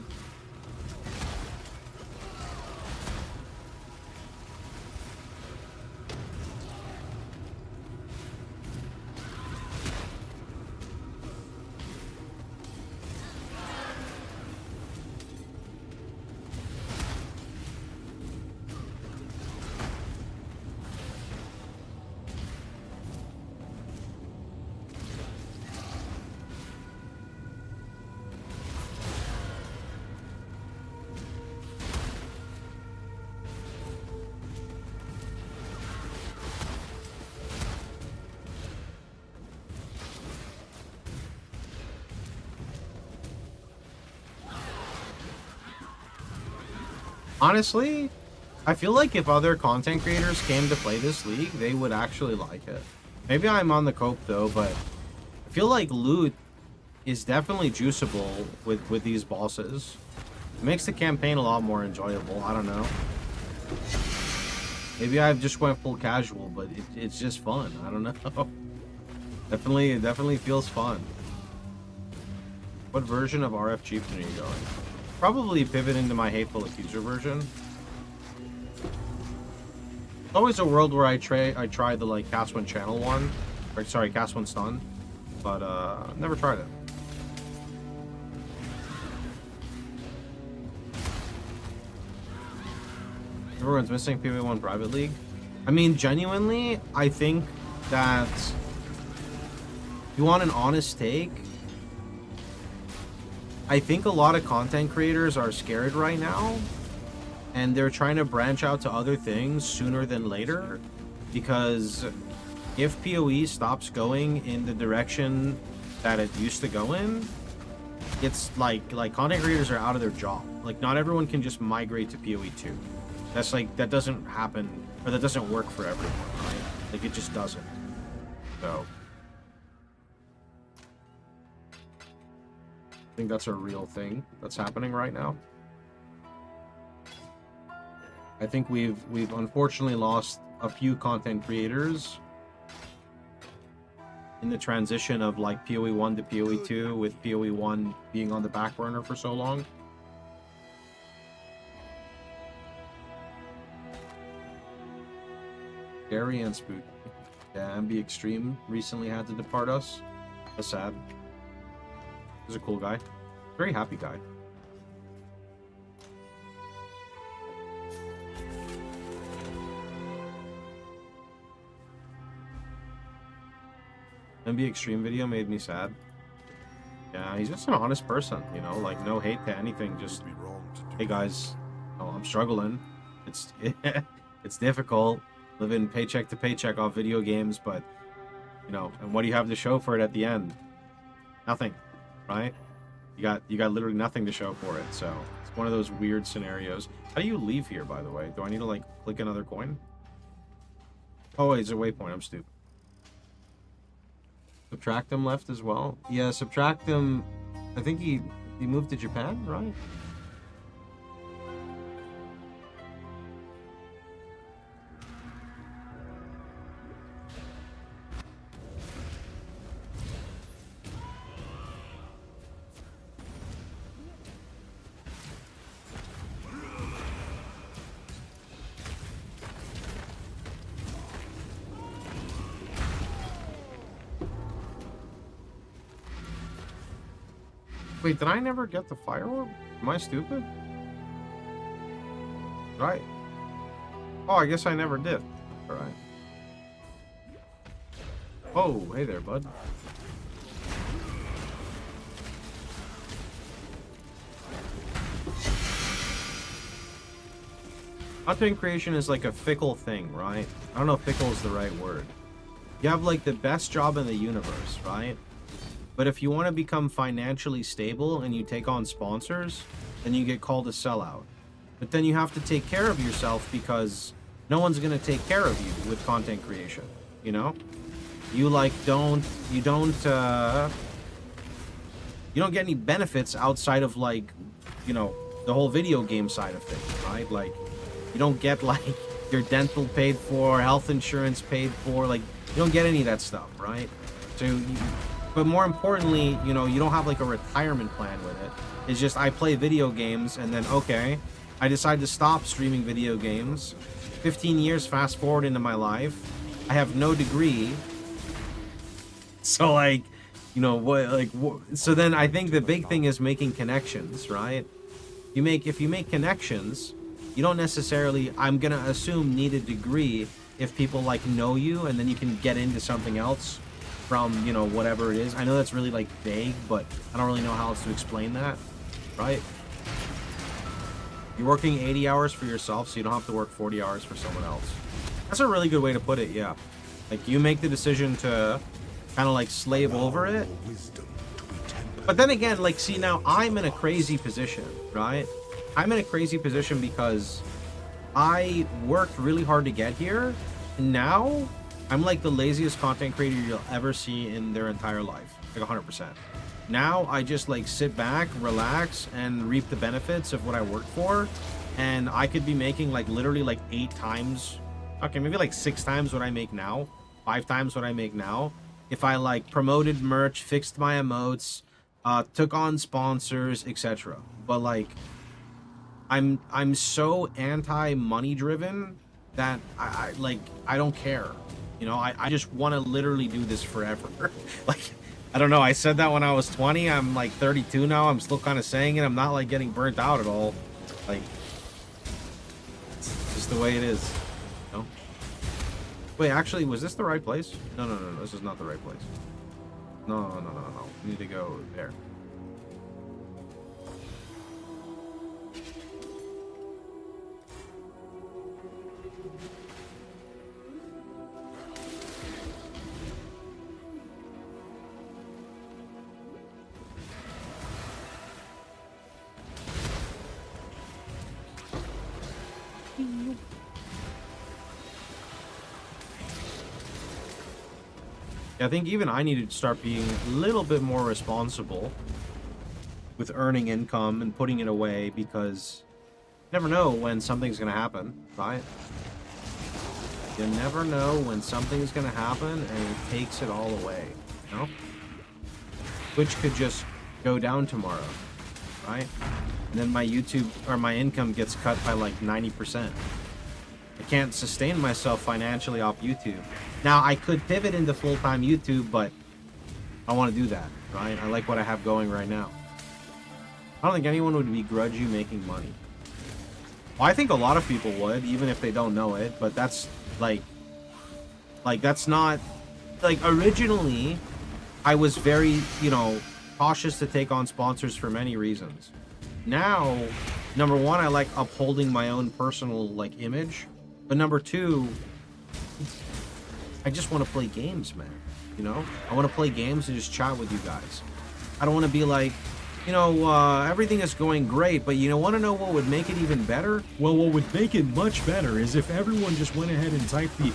Honestly, I feel like if other content creators came to play this league, they would actually like it. Maybe I'm on the cope though, but I feel like loot is definitely juiceable with these bosses. It makes the campaign a lot more enjoyable. I don't know. Maybe I just went full casual, but it's just fun. I don't know. It definitely feels fun. What version of RF Chieftain are you going? Probably pivoting to my Hateful Accuser version. It's always a world where I try the like cast one channel one, or sorry, cast one stun, but never tried it. Everyone's missing PvE1 Private League. I mean, genuinely, I think that if you want an honest take, I think a lot of content creators are scared right now, and they're trying to branch out to other things sooner than later, because if PoE stops going in the direction that it used to go in, it's like content creators are out of their job. Like, not everyone can just migrate to PoE 2. That's like, that doesn't happen, or that doesn't work for everyone, right? Like, it just doesn't. So I think that's a real thing that's happening right now. I think we've unfortunately lost a few content creators in the transition of like PoE 1 to PoE 2, with PoE 1 being on the back burner for so long. Scary and spooky. Yeah, MB Extreme recently had to depart us. That's sad. He's a cool guy. Very happy guy. MB Extreme video made me sad. Yeah, he's just an honest person, you know, like no hate to anything, just hey guys, oh, I'm struggling. It's it's difficult living paycheck to paycheck off video games, but you know, and what do you have to show for it at the end? Nothing, right? You got literally nothing to show for it. So it's one of those weird scenarios. How do you leave here, by the way? Do I need to like click another coin? Oh, wait, it's a waypoint. I'm stupid. Subtractum left as well. Yeah, Subtractum, I think he moved to Japan, right? Wait, did I never get the fire orb? Am I stupid? Right. Oh, I guess I never did. Alright. Oh, hey there, bud. Content creation is like a fickle thing, right? I don't know if fickle is the right word. You have like the best job in the universe, right? But if you want to become financially stable and you take on sponsors, then you get called a sellout. But then you have to take care of yourself because no one's going to take care of you with content creation, you know? You like you don't get any benefits outside of like, you know, the whole video game side of things, right? Like, you don't get like your dental paid for, health insurance paid for, like you don't get any of that stuff, right? So, but more importantly, you know, you don't have like a retirement plan with it. It's just I play video games and then, okay, I decide to stop streaming video games. 15 years fast forward into my life. I have no degree. So like, you know, so then I think the big thing is making connections, right? If you make connections, you don't necessarily, I'm gonna assume, need a degree if people like know you, and then you can get into something else from, you know, whatever it is. I know that's really like vague, but I don't really know how else to explain that, right? You're working 80 hours for yourself, so you don't have to work 40 hours for someone else. That's a really good way to put it, yeah. Like, you make the decision to kind of like slave over it. But then again, like, see, now I'm in a crazy position, right? I'm in a crazy position because I worked really hard to get here, and now I'm like the laziest content creator you'll ever see in their entire life, like 100%. Now I just like sit back, relax, and reap the benefits of what I worked for, and I could be making like literally like 8 times, okay, maybe like 6 times what I make now, 5 times what I make now, if I like promoted merch, fixed my emotes, took on sponsors, etc. But like, I'm so anti-money driven that I don't care. You know, I just want to literally do this forever. Like, I don't know, I said that when I was 20, I'm like 32 now, I'm still kind of saying it, I'm not like getting burnt out at all. Like, it's just the way it is, you know? Wait, actually, was this the right place? No, this is not the right place. No. We need to go there. I think even I need to start being a little bit more responsible with earning income and putting it away, because you never know when something's going to happen, right? You never know when something's going to happen and it takes it all away, you know? Which could just go down tomorrow, right? And then my YouTube or my income gets cut by like 90%. I can't sustain myself financially off YouTube. Now, I could pivot into full-time YouTube, but I want to do that, right? I like what I have going right now. I don't think anyone would begrudge you making money. Well, I think a lot of people would, even if they don't know it, but that's, like that's not... Like, originally, I was very, you know, cautious to take on sponsors for many reasons. Now, number one, I like upholding my own personal, like, image. But number two, I just want to play games, man. You know? I want to play games and just chat with you guys. I don't want to be like, you know, everything is going great, but you want to know what would make it even better? Well, what would make it much better is if everyone just went ahead and typed the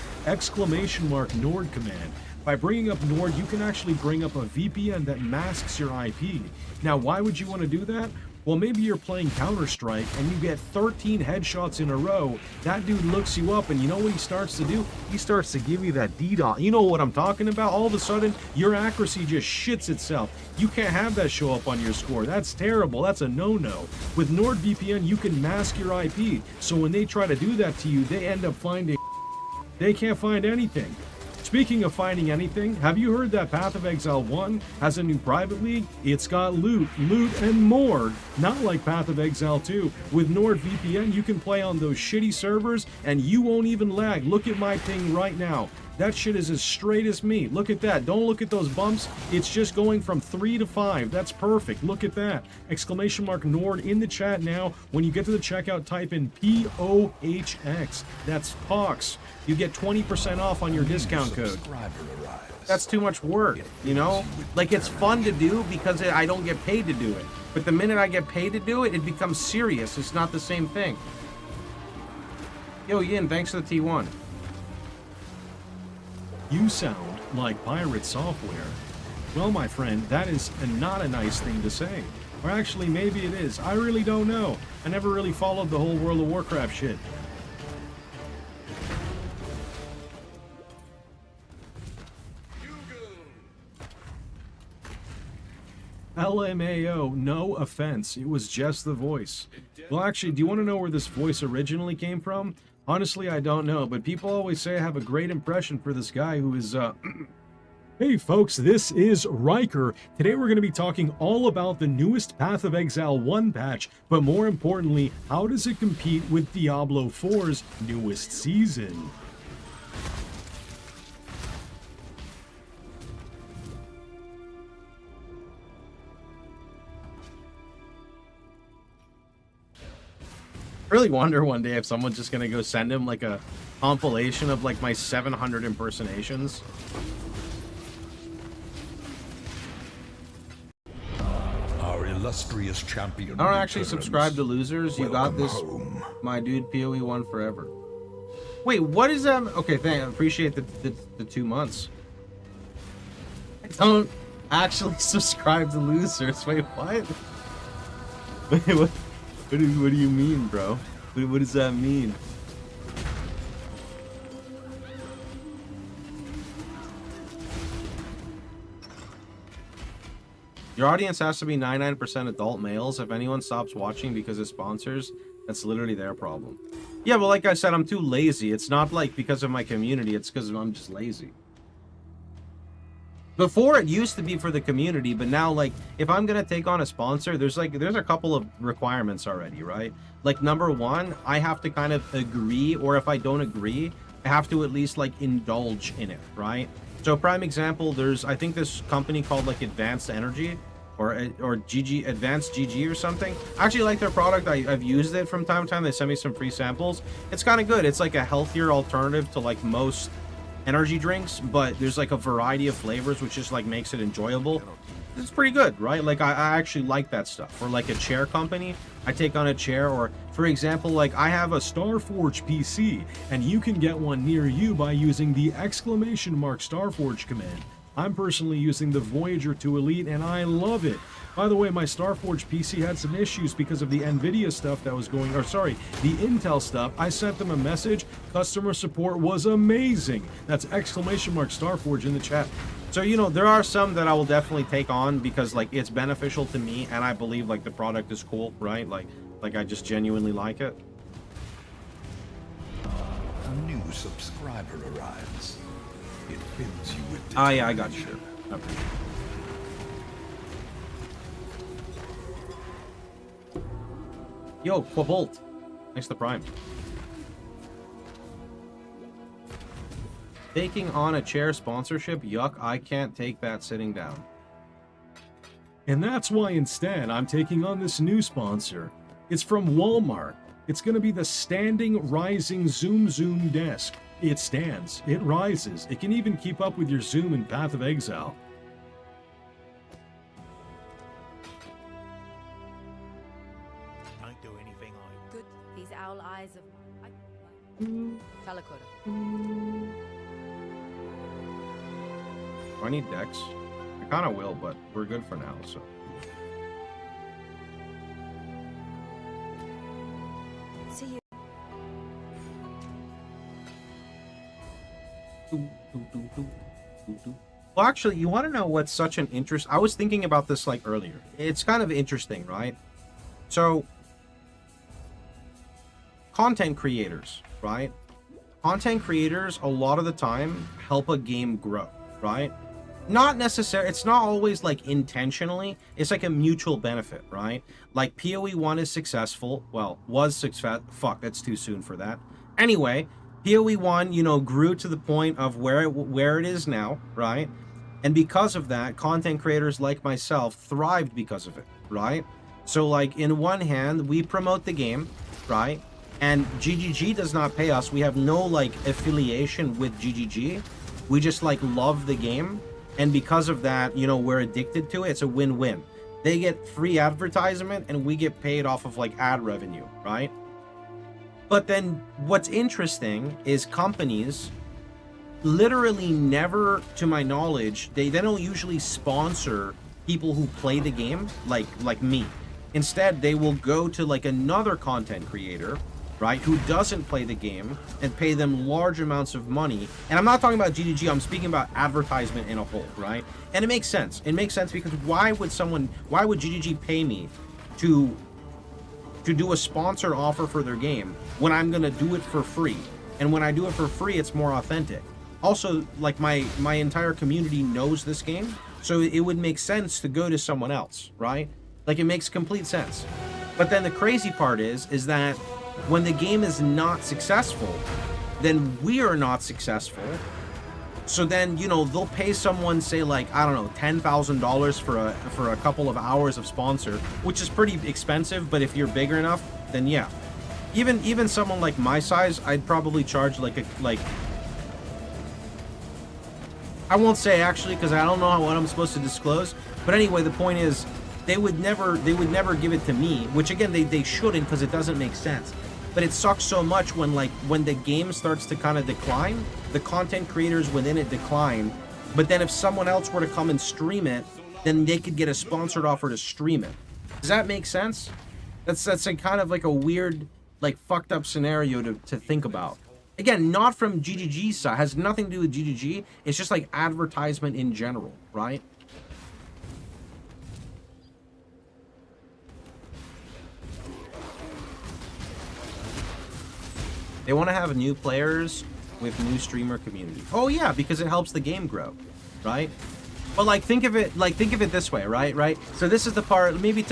!Nord command. By bringing up Nord, you can actually bring up a VPN that masks your IP. Now, why would you want to do that? Well, maybe you're playing Counter-Strike and you get 13 headshots in a row. That dude looks you up, and you know what he starts to do? He starts to give you that DDoS. You know what I'm talking about? All of a sudden, your accuracy just shits itself. You can't have that show up on your score. That's terrible. That's a no-no. With NordVPN, you can mask your IP. So when they try to do that to you, they end up finding... They can't find anything. Speaking of finding anything, have you heard that Path of Exile 1 has a new private league? It's got loot, and more. Not like Path of Exile 2. With NordVPN, you can play on those shitty servers and you won't even lag. Look at my ping right now. That shit is as straight as me. Look at that. Don't look at those bumps. It's just going from 3 to 5. That's perfect. Look at that. Exclamation mark Nord in the chat now. When you get to the checkout, type in POHX. That's POX. You get 20% off on your discount code. That's too much work, you know? Like, it's fun to do because I don't get paid to do it. But the minute I get paid to do it, it becomes serious. It's not the same thing. Yo, Yin, thanks for the T1. You sound like pirate software. Well, my friend, that is not a nice thing to say. Or actually, maybe it is. I really don't know. I never really followed the whole World of Warcraft shit. LMAO, no offense. It was just the voice. Well, actually, do you want to know where this voice originally came from? Honestly, I don't know, but people always say I have a great impression for this guy who is, Hey folks, this is Riker. Today we're going to be talking all about the newest Path of Exile 1 patch, but more importantly, how does it compete with Diablo 4's newest season? I really wonder one day if someone's just gonna go send him like a compilation of like my 700 impersonations. Our illustrious champion. I don't actually subscribe to losers. You got this, my dude. PoE 1 forever. Wait, what is that? Okay, thank. I appreciate the 2 months. I don't actually subscribe to losers. Wait, what? Wait, what? What do you mean, bro? What does that mean? Your audience has to be 99% adult males. If anyone stops watching because of sponsors, that's literally their problem. Yeah, but like I said, I'm too lazy. It's not like because of my community, it's because I'm just lazy. Before it used to be for the community, but now like if I'm gonna take on a sponsor, there's a couple of requirements already, right? Like number one, I have to kind of agree, or if I don't agree, I have to at least like indulge in it, right? So prime example, there's I think this company called like Advanced Energy or GG Advanced GG or something. I actually like their product. I've used it from time to time. They send me some free samples. It's kind of good. It's like a healthier alternative to like most energy drinks, but there's like a variety of flavors which just like makes it enjoyable. It's pretty good, right? Like I actually like that stuff. Or like a chair company, I take on a chair, or for example, like I have a Starforge PC and you can get one near you by using the exclamation mark Starforge command. I'm personally using the Voyager 2 Elite and I love it. By the way, my Starforge PC had some issues because of the NVIDIA stuff that was going, or sorry, the Intel stuff. I sent them a message. Customer support was amazing. That's exclamation mark Starforge in the chat. So, you know, there are some that I will definitely take on because like it's beneficial to me and I believe like the product is cool, right? Like I just genuinely like it. A new subscriber arrives. It fills you with Ah, yeah, I got you. Okay. Yo, Quabolt. Thanks to Prime. Taking on a chair sponsorship? Yuck, I can't take that sitting down. And that's why instead I'm taking on this new sponsor. It's from Walmart. It's going to be the standing rising Zoom desk. It stands, it rises, it can even keep up with your Zoom in Path of Exile. Don't do anything I... Good. These owl eyes of... Talakota. Do I need Dex? I kind of will, but we're good for now, so. See you. Well, actually, you want to know what's such an interest? I was thinking about this like earlier. It's kind of interesting, right? So, content creators, right? content creators a lot of the time help a game grow, right? Not necessarily, it's not always like intentionally, it's like a mutual benefit, right? Like PoE 1 is successful, well, was success, fuck, that's too soon for that. Anyway, PoE 1, you know, grew to the point of where it is now, right? And because of that, content creators like myself thrived because of it, right? So like in one hand, we promote the game, right? And GGG does not pay us. We have no like affiliation with GGG. We just like love the game. And because of that, you know, we're addicted to it. It's a win-win. They get free advertisement and we get paid off of like ad revenue, right? But then what's interesting is companies literally never, to my knowledge, they don't usually sponsor people who play the game like me. Instead, they will go to like another content creator, right, who doesn't play the game and pay them large amounts of money. And I'm not talking about GGG, I'm speaking about advertisement in a whole, right? And it makes sense. It makes sense because why would GGG pay me to do a sponsor offer for their game when I'm gonna do it for free? And when I do it for free, it's more authentic. Also, like my entire community knows this game, so it would make sense to go to someone else, right? Like it makes complete sense. But then the crazy part is that when the game is not successful, then we are not successful. So then, you know, they'll pay someone, say like, I don't know, $10,000 for a couple of hours of sponsor, which is pretty expensive, but if you're bigger enough, then yeah. Even someone like my size, I'd probably charge like I won't say actually because I don't know what I'm supposed to disclose. But anyway, the point is they would never give it to me, which again they shouldn't because it doesn't make sense. But it sucks so much when the game starts to kind of decline, the content creators within it decline. But then if someone else were to come and stream it, then they could get a sponsored offer to stream it. Does that make sense? That's a kind of like a weird, like fucked up scenario to think about. Again, not from GGG's side, has nothing to do with GGG. It's just like advertisement in general, right? They want to have new players with new streamer community. Oh yeah, because it helps the game grow, right? But like think of it this way, right? So this is the part, maybe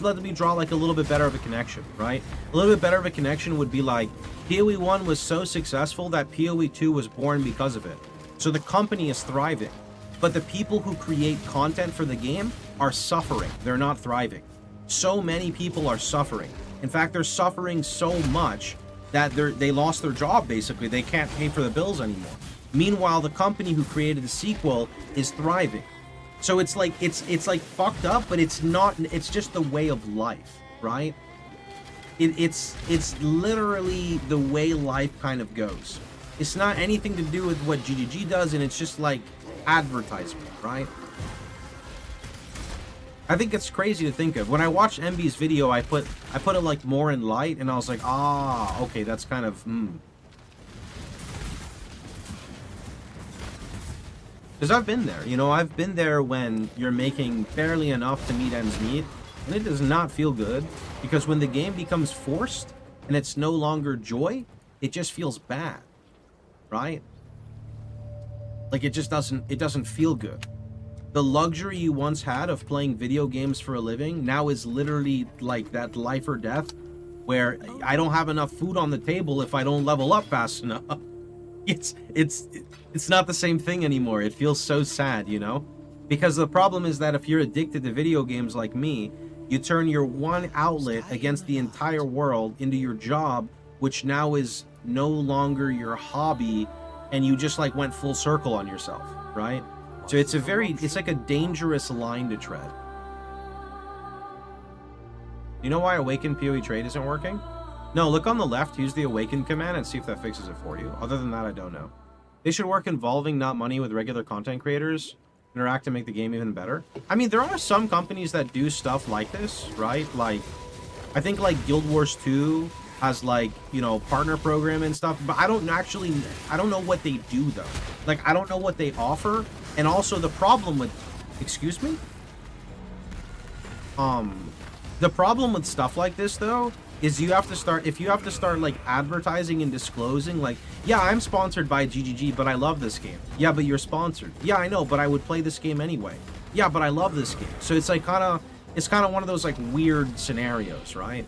let me draw like a little bit better of a connection, right? A little bit better of a connection would be like PoE 1 was so successful that PoE 2 was born because of it. So the company is thriving, but the people who create content for the game are suffering. They're not thriving. So many people are suffering. In fact, they're suffering so much that they lost their job, basically. They can't pay for the bills anymore. Meanwhile, the company who created the sequel is thriving. So it's like fucked up, but it's not. It's just the way of life, right? It's literally the way life kind of goes. It's not anything to do with what GGG does, and it's just like advertisement, right? I think it's crazy to think of. When I watched MB's video, I put it like more in light, and I was like, ah, okay, that's kind of Because I've been there, you know, I've been there when you're making barely enough to meet ends meet, and it does not feel good, because when the game becomes forced, and it's no longer joy, it just feels bad, right? Like it doesn't feel good. The luxury you once had of playing video games for a living now is literally like that life or death, where I don't have enough food on the table if I don't level up fast enough. It's not the same thing anymore. It feels so sad, you know? Because the problem is that if you're addicted to video games like me, you turn your one outlet against the entire world into your job, which now is no longer your hobby, and you just like went full circle on yourself, right? So it's like a dangerous line to tread. You know why Awaken PoE Trade isn't working? No, look on the left, use the Awaken command and see if that fixes it for you. Other than that, I don't know. They should work involving not money with regular content creators. Interact to make the game even better. I mean, there are some companies that do stuff like this, right? Like, I think like Guild Wars 2 has like, you know, partner program and stuff, but I don't know what they do though. Like, I don't know what they offer. And also the problem with, excuse me? The problem with stuff like this though is you have to start like advertising and disclosing like, yeah, I'm sponsored by GGG, but I love this game. Yeah, but you're sponsored. Yeah, I know, but I would play this game anyway. Yeah, but I love this game. So it's like kind of one of those like weird scenarios, right?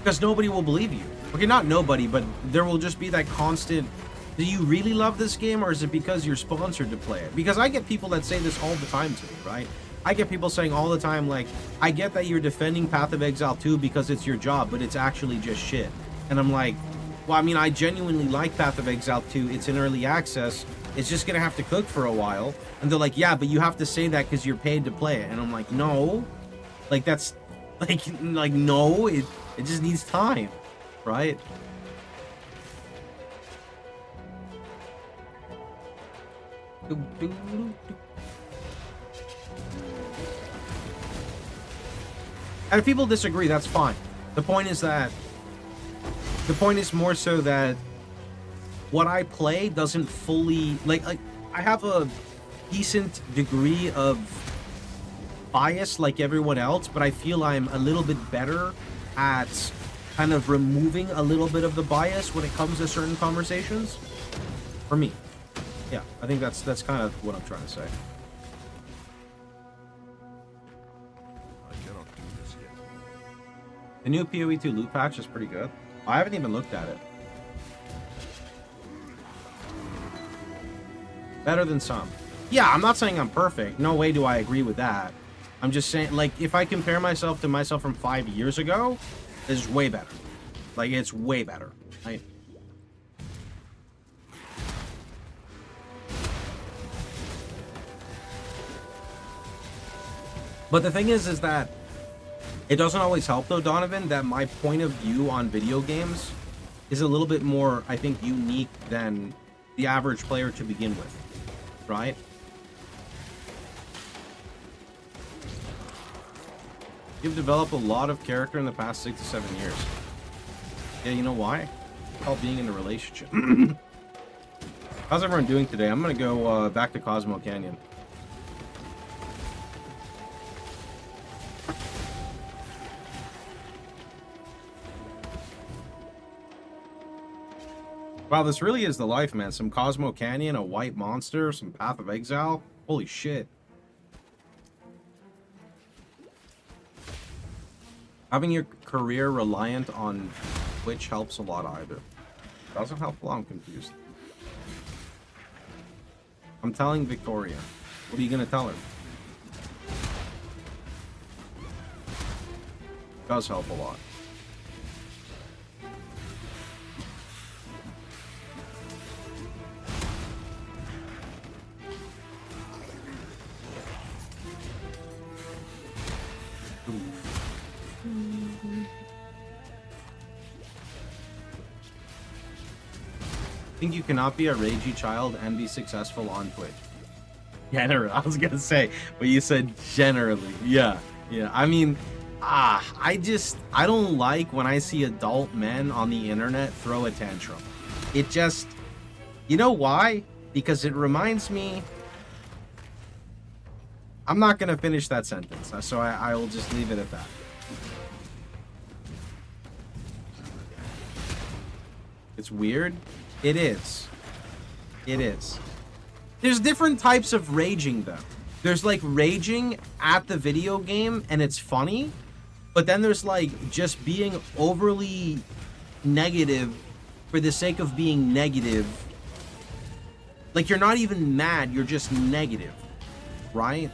Because nobody will believe you. Okay, not nobody, but there will just be that constant, do you really love this game, or is it because you're sponsored to play it? Because I get people that say this all the time to me, right? I get people saying all the time, like, I get that you're defending Path of Exile 2 because it's your job, but it's actually just shit. And I'm like, well, I mean, I genuinely like Path of Exile 2. It's in early access. It's just going to have to cook for a while. And they're like, yeah, but you have to say that because you're paid to play it. And I'm like, no. Like, that's, like no, it just needs time, right? And if people disagree, that's fine. The point is more so that what I play doesn't fully, like I have a decent degree of bias like everyone else, but I feel I'm a little bit better at kind of removing a little bit of the bias when it comes to certain conversations. For me. Yeah, I think that's kind of what I'm trying to say. The new PoE 2 loot patch is pretty good. I haven't even looked at it. Better than some. Yeah, I'm not saying I'm perfect. No way do I agree with that. I'm just saying, like, if I compare myself to myself from 5 years ago, it's way better. Like, it's way better. Right? But the thing is that it doesn't always help, though, Donovan, that my point of view on video games is a little bit more, I think, unique than the average player to begin with, right? You've developed a lot of character in the past 6 to 7 years. Yeah, you know why? It's called being in a relationship. How's everyone doing today? I'm gonna go back to Cosmo Canyon. Wow, this really is the life, man. Some Cosmo Canyon, a white monster, some Path of Exile. Holy shit. Having your career reliant on Twitch helps a lot either. Doesn't help a lot, I'm confused. I'm telling Victoria. What are you gonna tell her? Does help a lot. I think you cannot be a ragey child and be successful on Twitch. Generally, I was gonna say, but you said generally. Yeah. I mean, I don't like when I see adult men on the internet throw a tantrum. It just, you know why? Because it reminds me. I'm not gonna finish that sentence, so I will just leave it at that. It's weird. It is. It is. There's different types of raging, though. There's, like, raging at the video game, and it's funny. But then there's, like, just being overly negative for the sake of being negative. Like, you're not even mad, you're just negative. Right?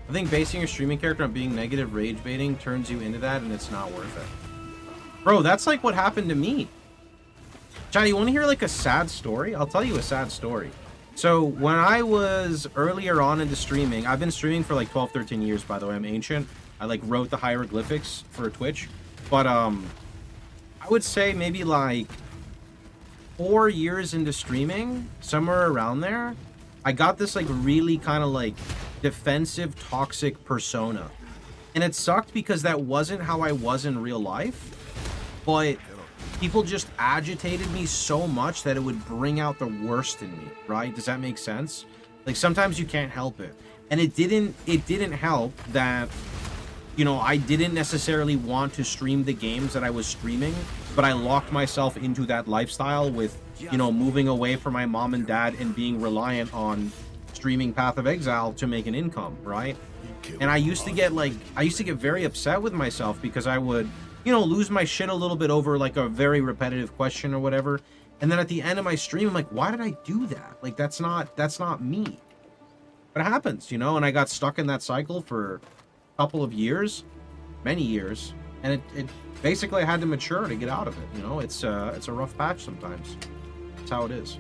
I think basing your streaming character on being negative rage baiting turns you into that, and it's not worth it. Bro, that's like what happened to me. Johnny, you want to hear like a sad story? I'll tell you a sad story. So when I was earlier on into streaming, I've been streaming for like 12, 13 years, by the way. I'm ancient. I like wrote the hieroglyphics for Twitch. But I would say maybe like 4 years into streaming, somewhere around there, I got this like really kind of like defensive, toxic persona. And it sucked because that wasn't how I was in real life. But people just agitated me so much that it would bring out the worst in me, right? Does that make sense? Like, sometimes you can't help it. And it didn't help that, you know, I didn't necessarily want to stream the games that I was streaming, but I locked myself into that lifestyle with, you know, moving away from my mom and dad and being reliant on streaming Path of Exile to make an income, right? And I used to get very upset with myself because I would, you know, lose my shit a little bit over like a very repetitive question or whatever. And then at the end of my stream, I'm like, why did I do that? Like, that's not me. But it happens, you know, and I got stuck in that cycle for a couple of years, many years. And it basically I had to mature to get out of it, you know. It's a rough patch sometimes. That's how it is.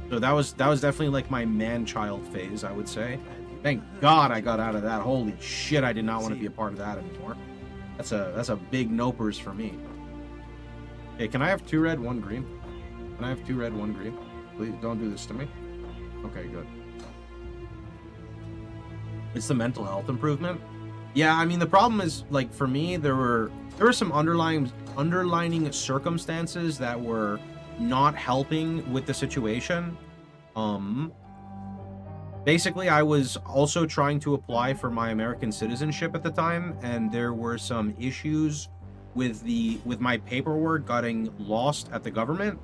So that was definitely like my man-child phase, I would say. Thank God I got out of that. Holy shit, I did not want to be a part of that anymore. That's a big nopers for me. Hey, can I have 2 red, 1 green? Can I have 2 red, 1 green? Please don't do this to me. Okay, good. It's the mental health improvement. Yeah, I mean the problem is, like, for me there were some underlining circumstances that were not helping with the situation. Basically, I was also trying to apply for my American citizenship at the time, and there were some issues with my paperwork getting lost at the government,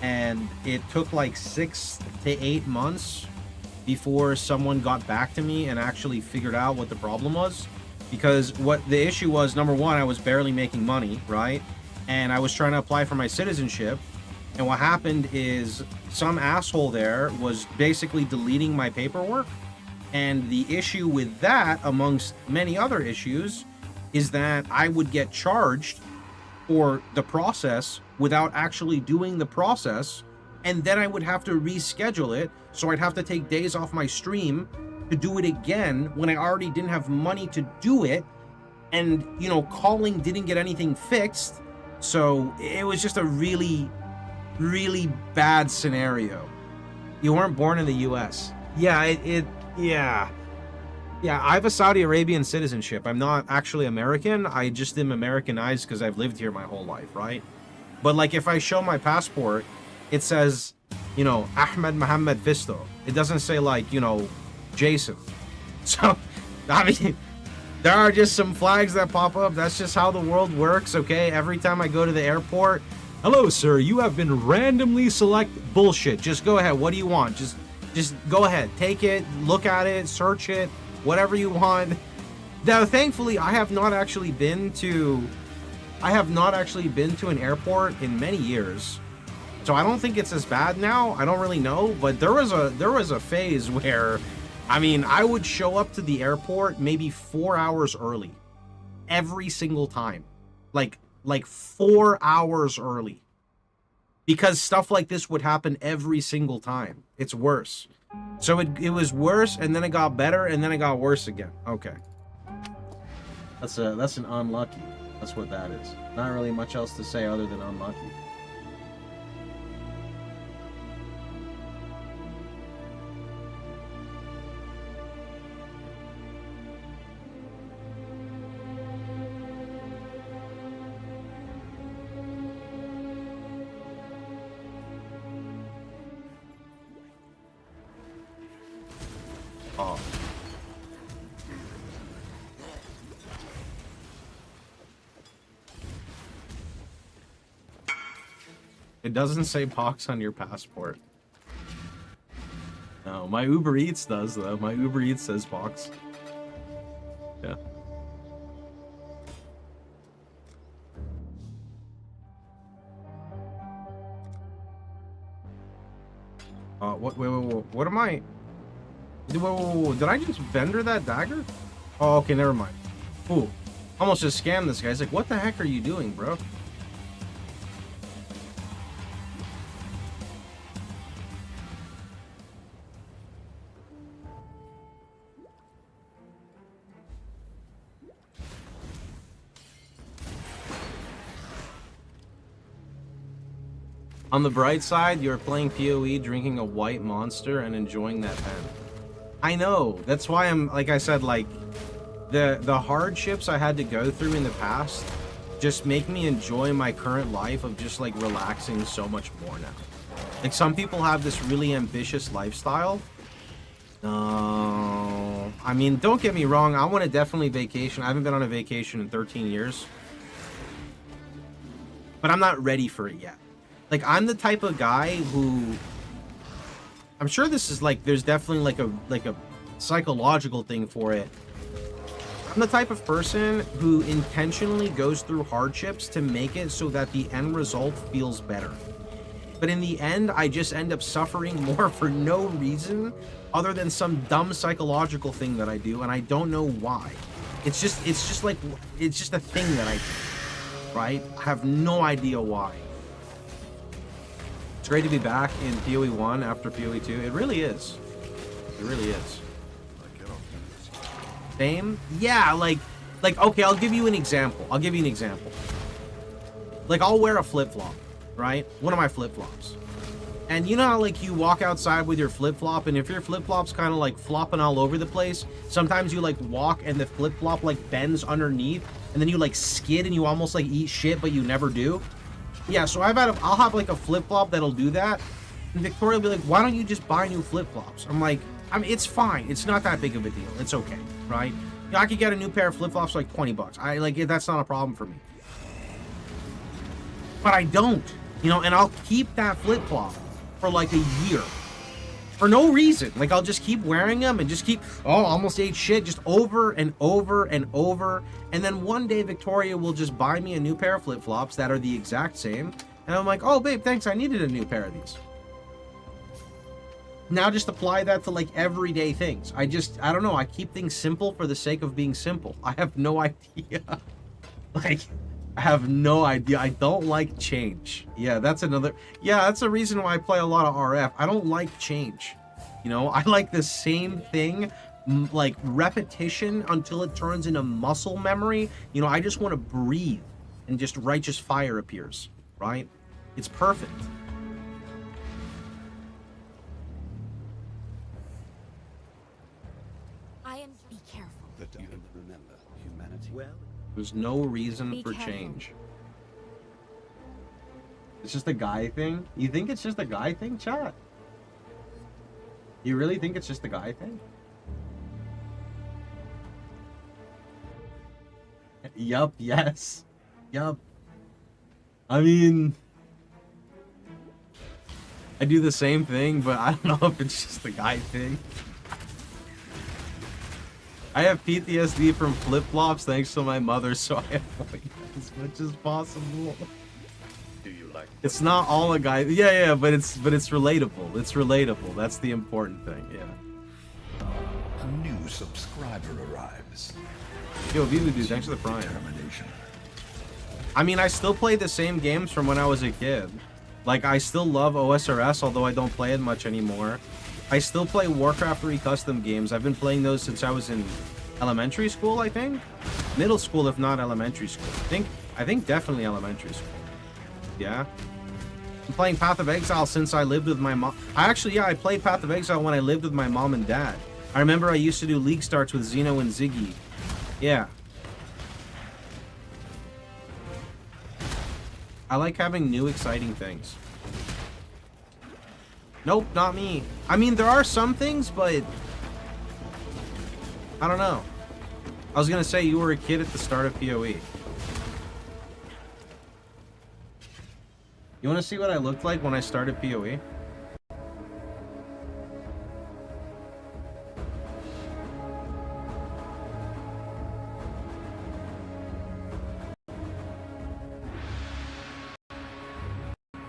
and it took like 6 to 8 months before someone got back to me and actually figured out what the problem was. Because what the issue was, number one, I was barely making money, right? And I was trying to apply for my citizenship. And what happened is some asshole there was basically deleting my paperwork. And the issue with that, amongst many other issues, is that I would get charged for the process without actually doing the process. And then I would have to reschedule it. So I'd have to take days off my stream to do it again when I already didn't have money to do it. And, you know, calling didn't get anything fixed. So it was just a really, really bad scenario. You weren't born in the US. Yeah, yeah, I have a Saudi Arabian citizenship. I'm not actually American. I just am Americanized because I've lived here my whole life, right? But like if I show my passport, it says, you know, Ahmed Mohammed Fisto. It doesn't say like, you know, Jason. So, I mean, there are just some flags that pop up. That's just how the world works, okay? Every time I go to the airport, hello, sir, you have been randomly bullshit. Just go ahead. What do you want? Just go ahead. Take it, look at it, search it, whatever you want. Now, thankfully, I have not actually been to an airport in many years. So I don't think it's as bad now. I don't really know, but there was a phase where, I mean, I would show up to the airport maybe 4 hours early every single time. Like 4 hours early. Because stuff like this would happen every single time. It's worse. So it was worse, and then it got better, and then it got worse again. Okay. That's an unlucky. That's what that is. Not really much else to say other than unlucky. It doesn't say pox on your passport. No, my Uber Eats does, though. My Uber Eats says pox. Yeah. What am I... Whoa, did I just vendor that dagger? Oh, okay, never mind. Ooh, almost just scammed this guy. He's like, what the heck are you doing, bro? On the bright side, you're playing PoE, drinking a white monster, and enjoying that pen. I know. That's why I'm, like I said, like, the hardships I had to go through in the past just make me enjoy my current life of just like relaxing so much more now. Like some people have this really ambitious lifestyle. I mean, don't get me wrong, I want to definitely vacation. I haven't been on a vacation in 13 years. But I'm not ready for it yet. Like, I'm the type of guy who... I'm sure this is like, there's definitely like a psychological thing for it. I'm the type of person who intentionally goes through hardships to make it so that the end result feels better. But in the end, I just end up suffering more for no reason other than some dumb psychological thing that I do, and I don't know why. It's just a thing that I do, right? I have no idea why. It's great to be back in PoE 1 after PoE 2. It really is. It really is. Same? Yeah, like, okay, I'll give you an example. Like, I'll wear a flip-flop, right? One of my flip-flops. And you know how, like, you walk outside with your flip-flop, and if your flip-flop's kind of, like, flopping all over the place, sometimes you, like, walk and the flip-flop, like, bends underneath, and then you, like, skid and you almost, like, eat shit, but you never do. Yeah, so I'll have, like, a flip-flop that'll do that, and Victoria will be like, why don't you just buy new flip-flops? I'm like, it's fine. It's not that big of a deal. It's okay, right? You know, I could get a new pair of flip-flops for, like, 20 bucks. That's not a problem for me. But I don't, you know, and I'll keep that flip-flop for like a year for no reason. Like, I'll just keep wearing them and just keep, almost ate shit, just over and over and over. And then one day Victoria will just buy me a new pair of flip-flops that are the exact same. And I'm like, oh, babe, thanks. I needed a new pair of these. Now just apply that to like everyday things. I don't know. I keep things simple for the sake of being simple. I have no idea. Like, I have no idea. I don't like change. Yeah, that's a reason why I play a lot of RF. I don't like change. You know, I like the same thing, like repetition until it turns into muscle memory. You know, I just want to breathe and just righteous fire appears, right? It's perfect. Be careful. Remember, humanity. Well, there's no reason for change. It's just a guy thing? You think it's just a guy thing, chat? You really think it's just a guy thing? Yup, yes. Yup. I mean, I do the same thing, but I don't know if it's just a guy thing. I have PTSD from flip-flops thanks to my mother, so I avoid as much as possible. Do you like? It's not all a guy. Yeah, but it's relatable. It's relatable. That's the important thing. Yeah. A new subscriber arrives. Yo, Vivu dude, thanks for the prime. I mean, I still play the same games from when I was a kid. Like, I still love OSRS, although I don't play it much anymore. I still play Warcraft 3 custom games. I've been playing those since I was in elementary school, I think. Middle school, if not elementary school. I think definitely elementary school. Yeah. I'm playing Path of Exile since I lived with my mom. I played Path of Exile when I lived with my mom and dad. I remember I used to do league starts with Xeno and Ziggy. Yeah. I like having new exciting things. Nope, not me. I mean, there are some things, but I don't know. I was gonna say you were a kid at the start of PoE. You wanna see what I looked like when I started PoE?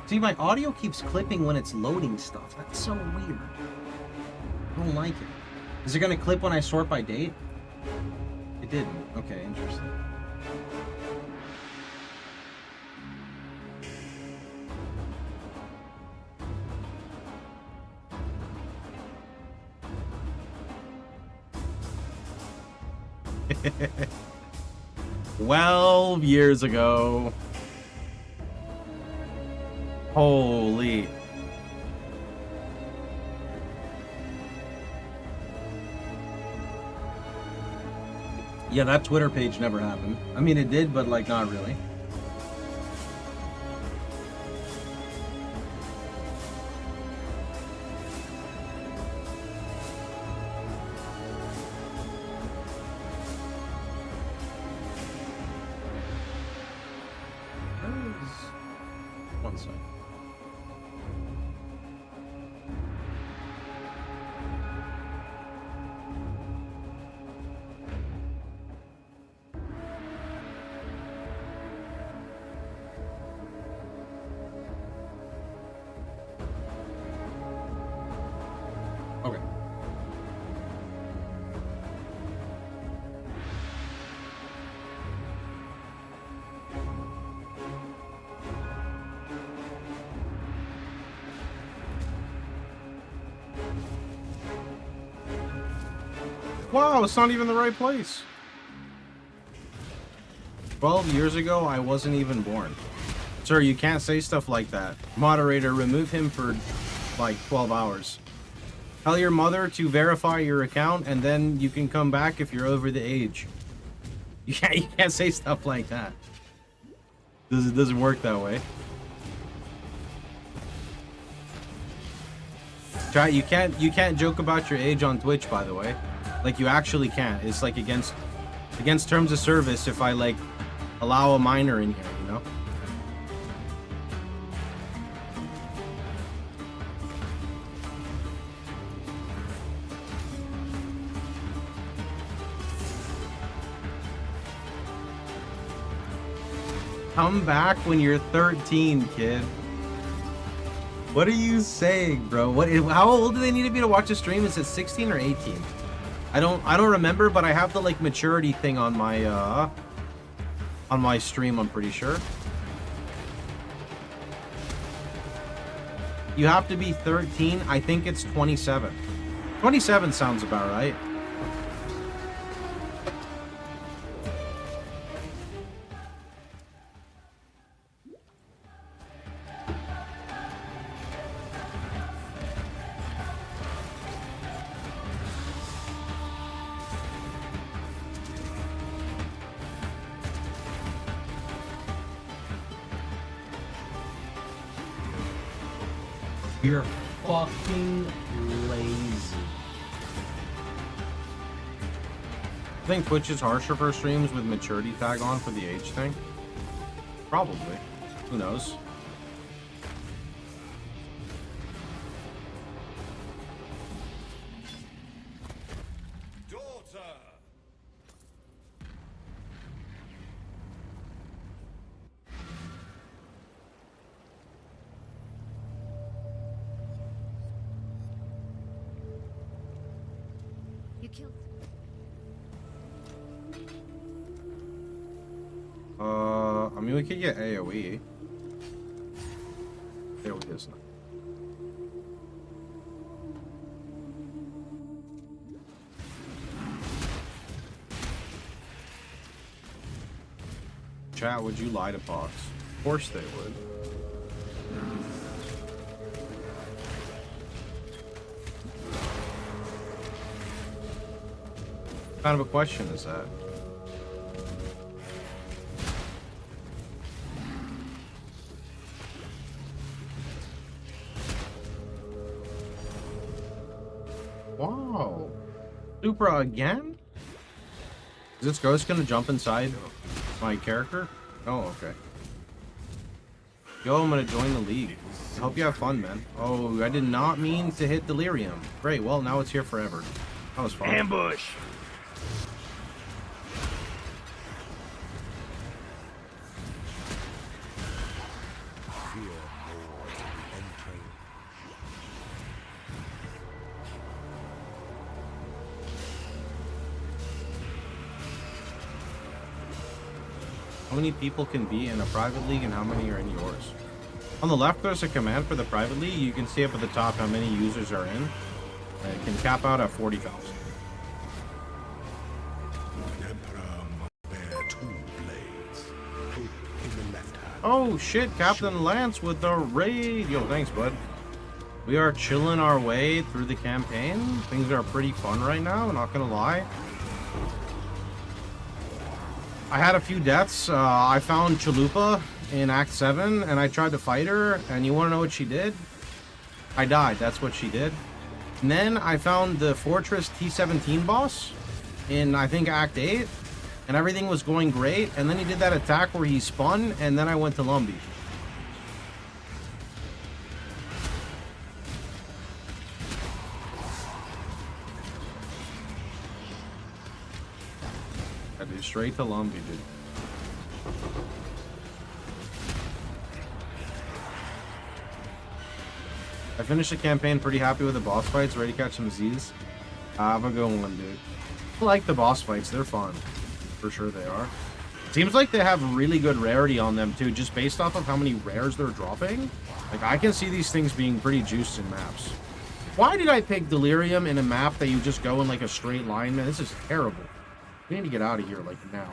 See, my audio keeps clipping when it's loading stuff. That's so weird. I don't like it. Is it gonna clip when I sort by date? It didn't. Okay, interesting. "12 years ago. Holy. Yeah, that Twitter page never happened. I mean, it did, but, like, not really. say. Okay. Wow, it's not even the right place. 12 years ago, I wasn't even born. Sir, you can't say stuff like that. Moderator, remove him for like 12 hours. Tell your mother to verify your account, and then you can come back if you're over the age. You can't say stuff like that. It doesn't work that way. Try, you can't joke about your age on Twitch, by the way. Like, you actually can't. It's like against terms of service if I like allow a minor in here, you know? Come back when you're 13, kid. What are you saying, bro? How old do they need to be to watch a stream? Is it 16 or 18? I don't remember, but I have the like maturity thing on my stream, I'm pretty sure. You have to be 13. I think it's 27. 27 sounds about right. You're fucking lazy. I think Twitch is harsher for streams with maturity tag on for the age thing. Probably. Who knows? You killed. I mean, we could get AoE. AoE isn't it? Chat, would you lie to Pox? Of course they would. What kind of a question is that? Wow. Supra again? Is this ghost gonna jump inside my character? Oh, okay. Yo, I'm gonna join the league. I hope you have fun, man. Oh, I did not mean to hit delirium. Great, well, now it's here forever. That was fun. Ambush! How many people can be in a private league and how many are in yours? On the left, there's a command for the private league. You can see up at the top how many users are in. It can cap out at 40,000. Oh shit, Captain Lance with the raid. Yo, thanks, bud. We are chilling our way through the campaign. Things are pretty fun right now, not gonna lie. I had a few deaths. I found Chalupa in Act 7, and I tried to fight her, and you want to know what she did? I died. That's what she did. And then I found the Fortress T-17 boss in, I think, Act 8, and everything was going great, and then he did that attack where he spun, and then I went to Lumbee. dude. Straight to Lumbee, dude. I finished the campaign pretty happy with the boss fights. Ready to catch some Z's? Have a good one, dude. I like the boss fights. They're fun. For sure they are. Seems like they have really good rarity on them, too. Just based off of how many rares they're dropping. Like, I can see these things being pretty juiced in maps. Why did I pick Delirium in a map that you just go in, like, a straight line? Man, this is terrible. We need to get out of here, like, now.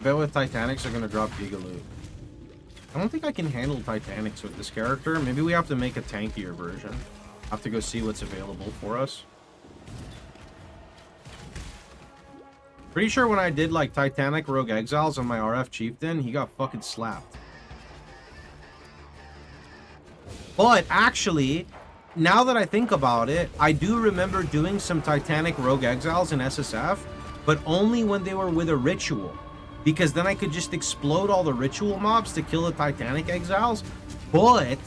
I bet with Titanics are going to drop Gigaloot. I don't think I can handle Titanics with this character. Maybe we have to make a tankier version. Have to go see what's available for us. Pretty sure when I did like Titanic Rogue Exiles on my RF Chieftain, he got fucking slapped. But actually, now that I think about it, I do remember doing some Titanic Rogue Exiles in SSF, but only when they were with a ritual. Because then I could just explode all the ritual mobs to kill the Titanic Exiles. But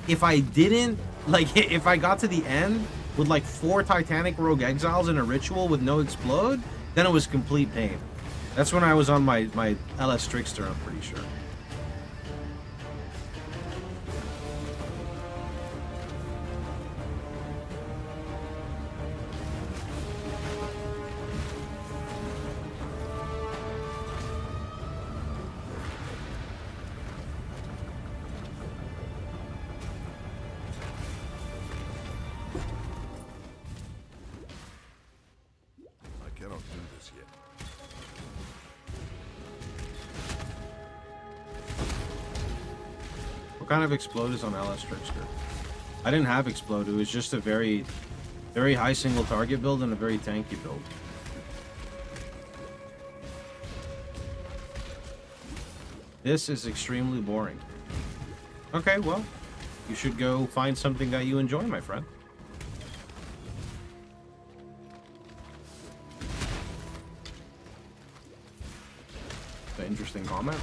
if I didn't, like, if I got to the end with like 4 Titanic Rogue Exiles in a ritual with no explode, then it was complete pain. That's when I was on my LS Trickster, I'm pretty sure. Kind of explode is on LS Trickster. I didn't have explode. It was just a very high single target build and a very tanky build. This is extremely boring. Okay, well, you should go find something that you enjoy, my friend. It's an interesting comment.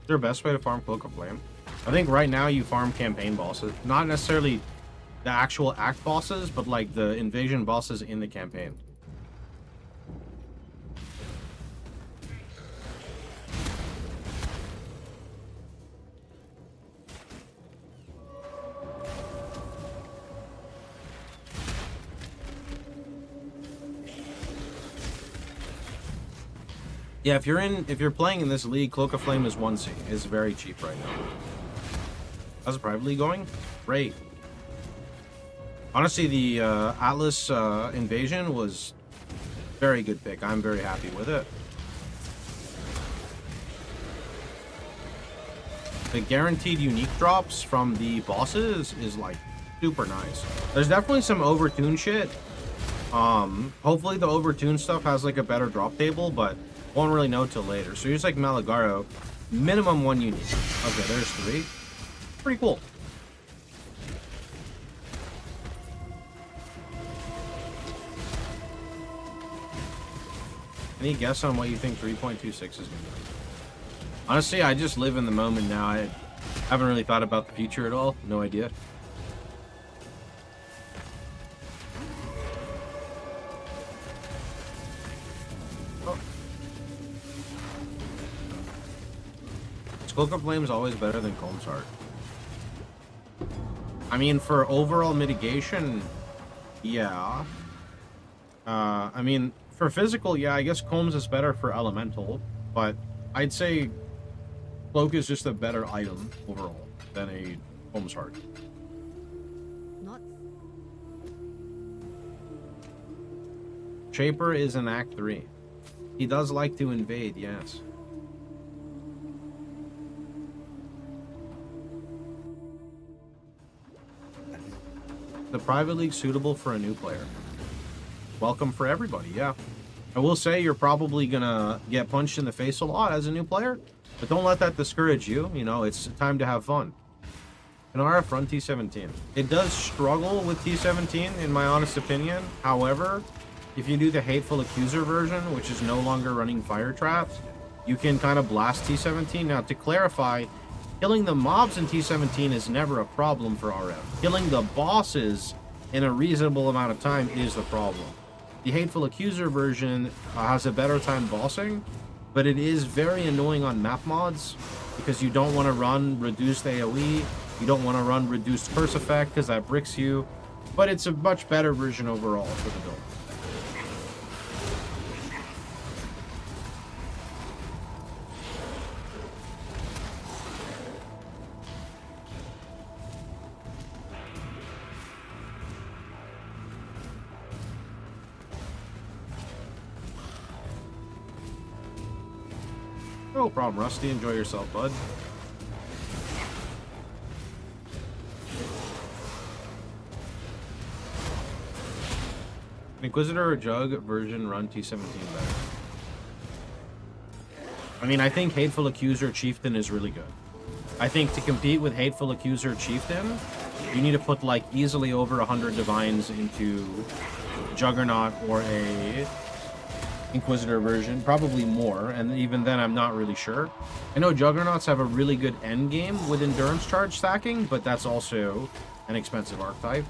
Is there a best way to farm Cloak of Flame? I think right now you farm campaign bosses. Not necessarily the actual act bosses, but like the invasion bosses in the campaign. Yeah, if you're playing in this league, Cloak of Flame is 1C. It's very cheap right now. How's the private league going? Great. Honestly, the Atlas Invasion was very good pick. I'm very happy with it. The guaranteed unique drops from the bosses is like super nice. There's definitely some overtune shit. Hopefully the overtune stuff has like a better drop table, but won't really know till later. So here's like Malagaro, minimum 1 unique. Okay, there's 3. Pretty cool. Any guess on what you think 3.26 is going to be? Honestly, I just live in the moment now. I haven't really thought about the future at all. No idea. Cloak of Flame is always better than Comb's Heart. I mean, for overall mitigation, yeah. I mean, for physical, yeah, I guess Combs is better for elemental, but I'd say Cloak is just a better item overall than a Comb's Heart. Shaper is in Act 3. He does like to invade, yes. The private league suitable for a new player. Welcome for everybody, yeah. I will say you're probably gonna get punched in the face a lot as a new player, But don't let that discourage you. You know, it's time to have fun. Kanara run T17. It does struggle with T17, in my honest opinion. However, if you do the Hateful Accuser version, which is no longer running fire traps, you can kind of blast T17. Now, to clarify, killing the mobs in T17 is never a problem for RF. Killing the bosses in a reasonable amount of time is the problem. The Hateful Accuser version has a better time bossing, but it is very annoying on map mods because you don't want to run reduced AoE, you don't want to run reduced curse effect because that bricks you, but it's a much better version overall for the build. No problem, Rusty. Enjoy yourself, bud. Inquisitor or Jug version run T17 better? I mean, I think Hateful Accuser Chieftain is really good. I think to compete with Hateful Accuser Chieftain, you need to put like easily over 100 Divines into Juggernaut or a Inquisitor version, probably more, and even then I'm not really sure. I know Juggernauts have a really good end game with endurance charge stacking, but that's also an expensive archetype.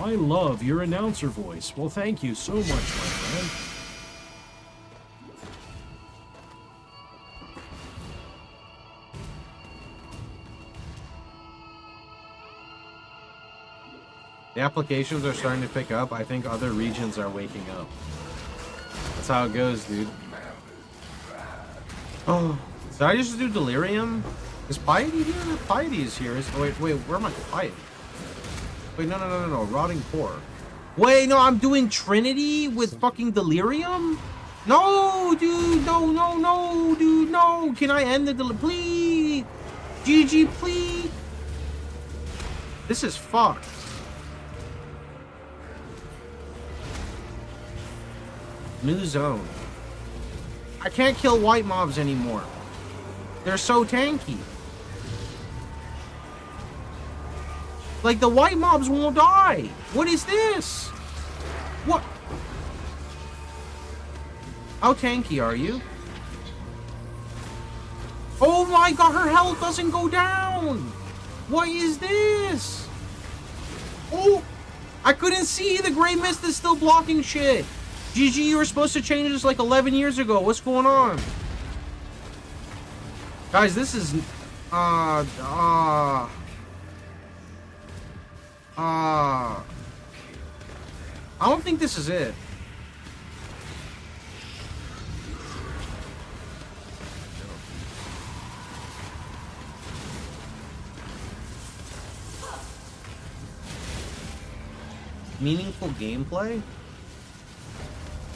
I love your announcer voice. Well, thank you so much, my friend. The applications are starting to pick up. I think other regions are waking up. That's how it goes, dude. Oh, did I just do Delirium? Is Piety here? Piety is here. Wait, where am I? Piety. Wait, no. Rotting Core. Wait, no, I'm doing Trinity with fucking Delirium? No, dude, no, dude, no. Can I end the please? GG, please. This is fucked. New zone. I can't kill white mobs anymore. They're so tanky. Like, the white mobs won't die. What is this? What? How tanky are you? Oh my god, her health doesn't go down. What is this? Oh, I couldn't see. The gray mist is still blocking shit. GG, you were supposed to change this like 11 years ago. What's going on? Guys, this is... I don't think this is it. Meaningful gameplay?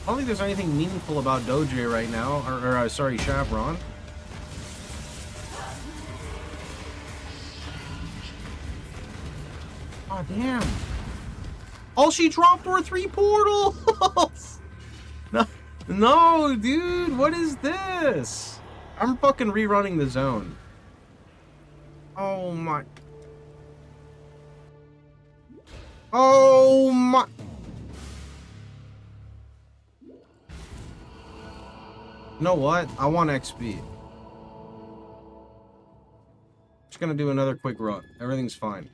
I don't think there's anything meaningful about Doge right now, or sorry, Chevron. Oh, damn. All she dropped were 3 portals! No, dude, what is this? I'm fucking rerunning the zone. Oh my... Oh my... You know what? I want XP. Just gonna do another quick run. Everything's fine.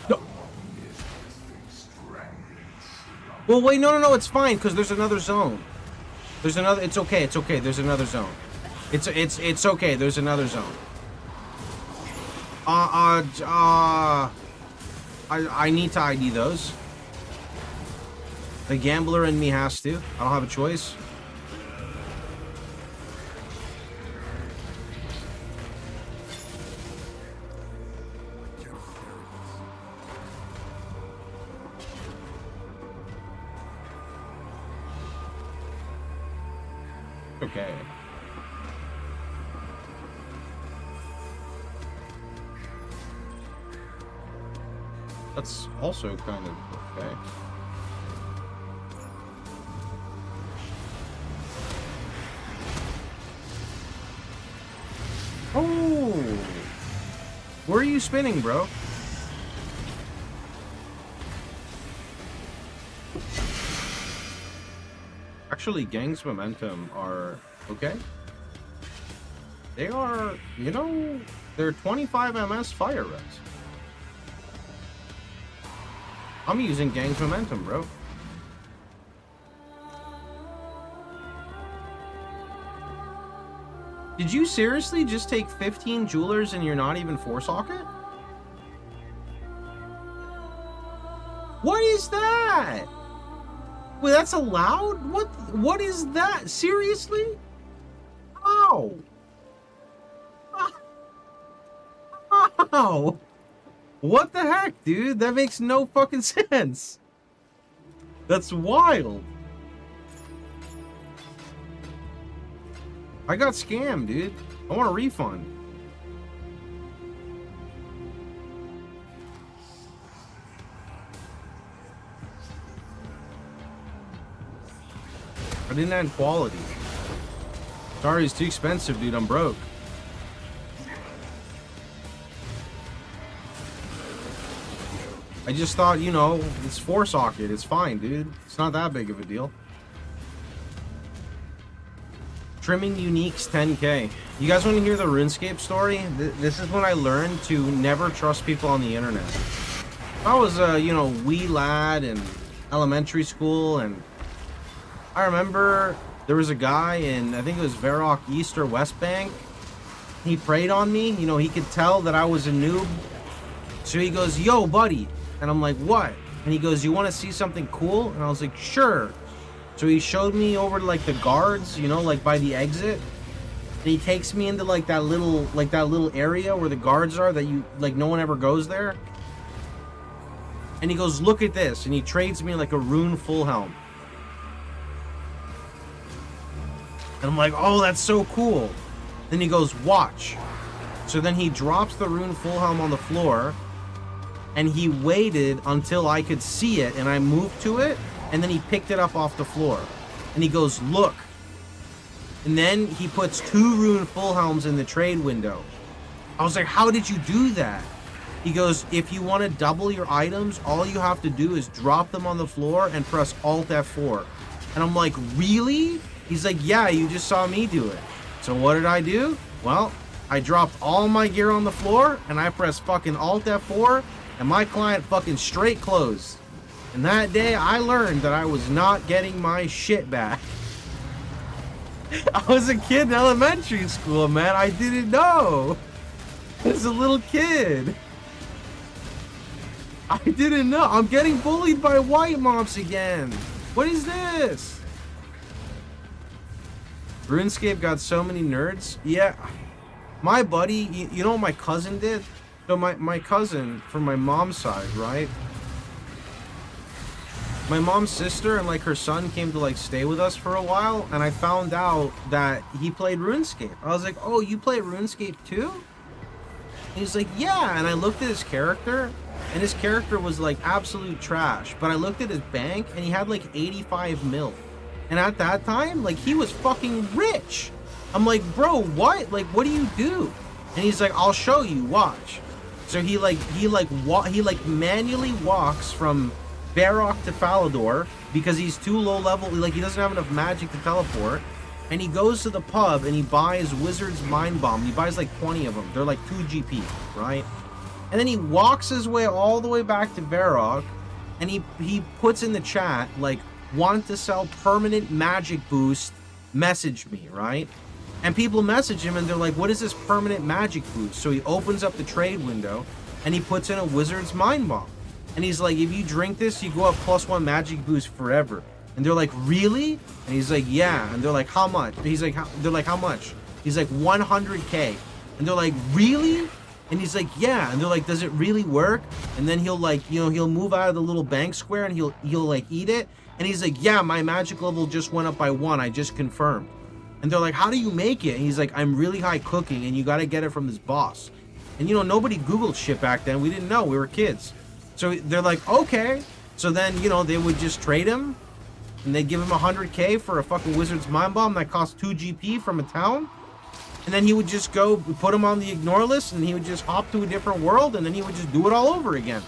No. Well, wait, no, it's fine, because there's another zone. There's another... It's okay, there's another zone. It's okay, there's another zone. I need to ID those. The gambler in me has to. I don't have a choice. Okay. That's also kind of okay. Where are you spinning, bro? Actually, Gang's Momentum are okay. They are, you know, they're 25 ms fire res. I'm using Gang's Momentum, bro. Did you seriously just take 15 jewelers and you're not even 4-socket? What is that? Wait, that's allowed? What is that? Seriously? How? How? What the heck, dude? That makes no fucking sense. That's wild. I got scammed, dude. I want a refund. I didn't add quality. Sorry, it's too expensive, dude. I'm broke. I just thought, you know, it's 4-socket. It's fine, dude. It's not that big of a deal. Trimming uniques 10k. You guys want to hear the RuneScape story? This is when I learned to never trust people on the internet. I was a, you know, wee lad in elementary school, and I remember there was a guy in, I think it was Varrock East or West Bank. He preyed on me. You know, he could tell that I was a noob. So he goes, yo, buddy. And I'm like, what? And he goes, you want to see something cool? And I was like, sure. So he showed me over to like the guards, you know, like by the exit. And he takes me into like that little area where the guards are that you, like no one ever goes there. And he goes, look at this. And he trades me like a rune full helm. And I'm like, oh, that's so cool. Then he goes, watch. So then he drops the rune full helm on the floor. And he waited until I could see it. And I moved to it. And then he picked it up off the floor. And he goes, look. And then he puts 2 rune full helms in the trade window. I was like, how did you do that? He goes, if you want to double your items, all you have to do is drop them on the floor and press Alt F4. And I'm like, really? He's like, yeah, you just saw me do it. So what did I do? Well, I dropped all my gear on the floor and I pressed fucking Alt F4 and my client fucking straight closed. And that day I learned that I was not getting my shit back. I was a kid in elementary school, man. I didn't know. I was a little kid. I didn't know. I'm getting bullied by white mobs again. What is this? RuneScape got so many nerds. Yeah. My buddy, you know what my cousin did? So my cousin from my mom's side, right? My mom's sister and like her son came to like stay with us for a while, and I found out that he played RuneScape. I was like, oh, you play RuneScape too? And he's like, yeah. And I looked at his character, and his character was like absolute trash. But I looked at his bank, and he had like 85 mil. And at that time, like, he was fucking rich. I'm like, bro, what? Like, what do you do? And he's like, I'll show you, watch. So he manually walks from Varrock to Falador because he's too low level, like he doesn't have enough magic to teleport. And he goes to the pub and he buys Wizard's Mind Bomb. He buys like 20 of them. They're like 2 GP, right? And then he walks his way all the way back to Varrock, and he puts in the chat like, want to sell permanent magic boost, message me, right? And people message him and they're like, what is this permanent magic boost? So he opens up the trade window and he puts in a Wizard's Mind Bomb. And he's like, if you drink this, you go up +1 magic boost forever. And they're like, really? And he's like, yeah. And they're like, how much? And he's like, they're like, how much? He's like, 100k. And they're like, really? And he's like, yeah. And they're like, does it really work? And then he'll like, you know, he'll move out of the little bank square and he'll like eat it. And he's like, yeah, my magic level just went up by 1. I just confirmed. And they're like, how do you make it? And he's like, I'm really high cooking and you got to get it from this boss. And you know, nobody Googled shit back then. We didn't know. We were kids. So they're like, okay. So then, you know, they would just trade him and they'd give him 100k for a fucking Wizard's Mind Bomb that costs 2 GP from a town. and then he would just go put him on the ignore list, and he would just hop to a different world, and then he would just do it all over again.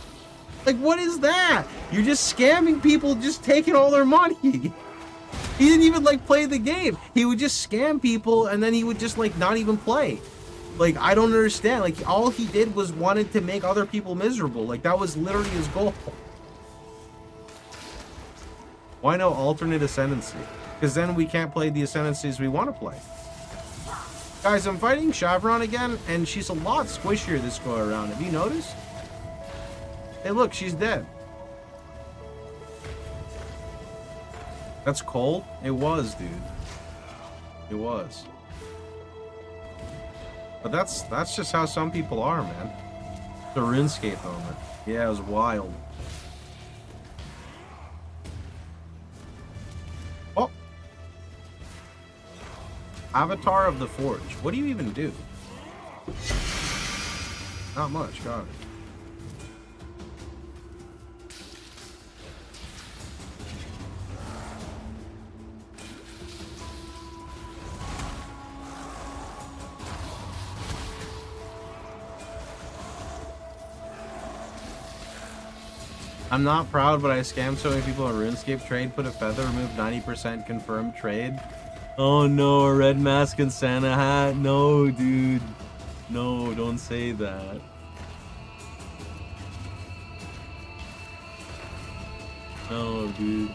Like, what is that? You're just scamming people, just taking all their money. He didn't even, like, play the game. He would just scam people, and then he would just, like, not even play. Like, I don't understand. Like, all he did was wanted to make other people miserable. Like, that was literally his goal. Why no alternate ascendancy? Because then we can't play the ascendancies we want to play. Guys, I'm fighting Chevron again, and she's a lot squishier this go around. Have you noticed? Hey, look, she's dead. That's cold? It was, dude. It was. But that's just how some people are, man. The RuneScape moment. Yeah, it was wild. Oh! Avatar of the Forge. What do you even do? Not much, got it. I'm not proud, but I scammed so many people on RuneScape. Trade, put a feather, remove 90% confirmed trade. Oh no, a red mask and Santa hat. No, dude. No, don't say that. No, dude.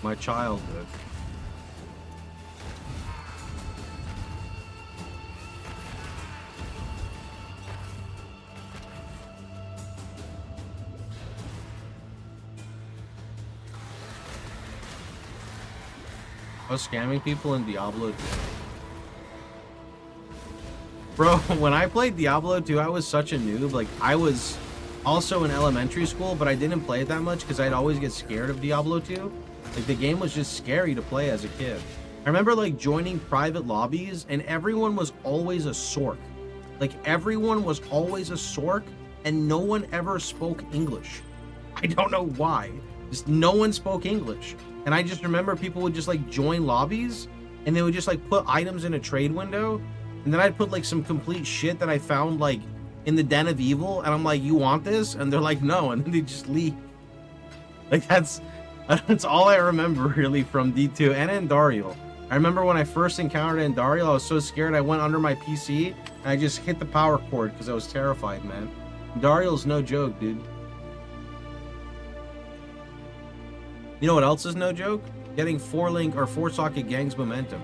My childhood. I was scamming people in Diablo 2. Bro, when I played Diablo 2, I was such a noob. Like, I was also in elementary school, but I didn't play it that much because I'd always get scared of Diablo 2. Like, the game was just scary to play as a kid. I remember, like, joining private lobbies, and everyone was always a sork. Like, everyone was always a sork, and no one ever spoke English. I don't know why. Just no one spoke English. And I just remember people would just like join lobbies and they would just like put items in a trade window. And then I'd put like some complete shit that I found like in the Den of Evil. And I'm like, you want this? And they're like, no. And then they just leave. Like that's all I remember really from D2 and Andariel. I remember when I first encountered Andariel, I was so scared I went under my PC and I just hit the power cord because I was terrified, man. Andariel's no joke, dude. You know what else is no joke? Getting 4-link or 4-socket gangs momentum.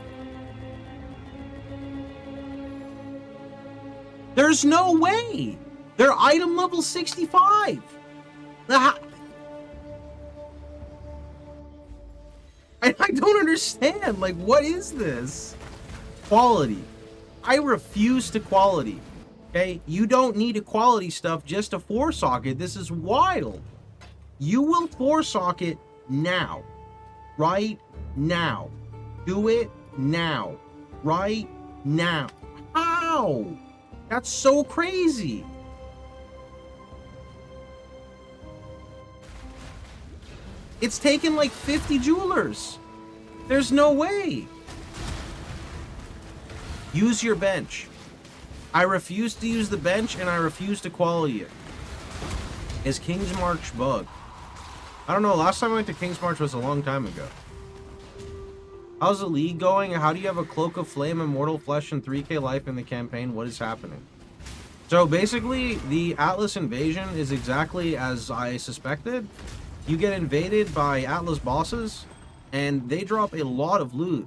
There's no way! They're item level 65! I don't understand. Like, what is this? Quality. I refuse to quality. Okay? You don't need equality stuff just a 4-socket. This is wild. You will 4-socket now. Right now. Do it now. Right now. How? That's so crazy. It's taken like 50 jewelers. There's no way. Use your bench. I refuse to use the bench and I refuse to quality it. Is King's March bug? I don't know, last time I went to King's March was a long time ago. How's the league going? How do you have a Cloak of Flame, Immortal Flesh, and 3k life in the campaign? What is happening? So basically, the Atlas invasion is exactly as I suspected. You get invaded by Atlas bosses, and they drop a lot of loot.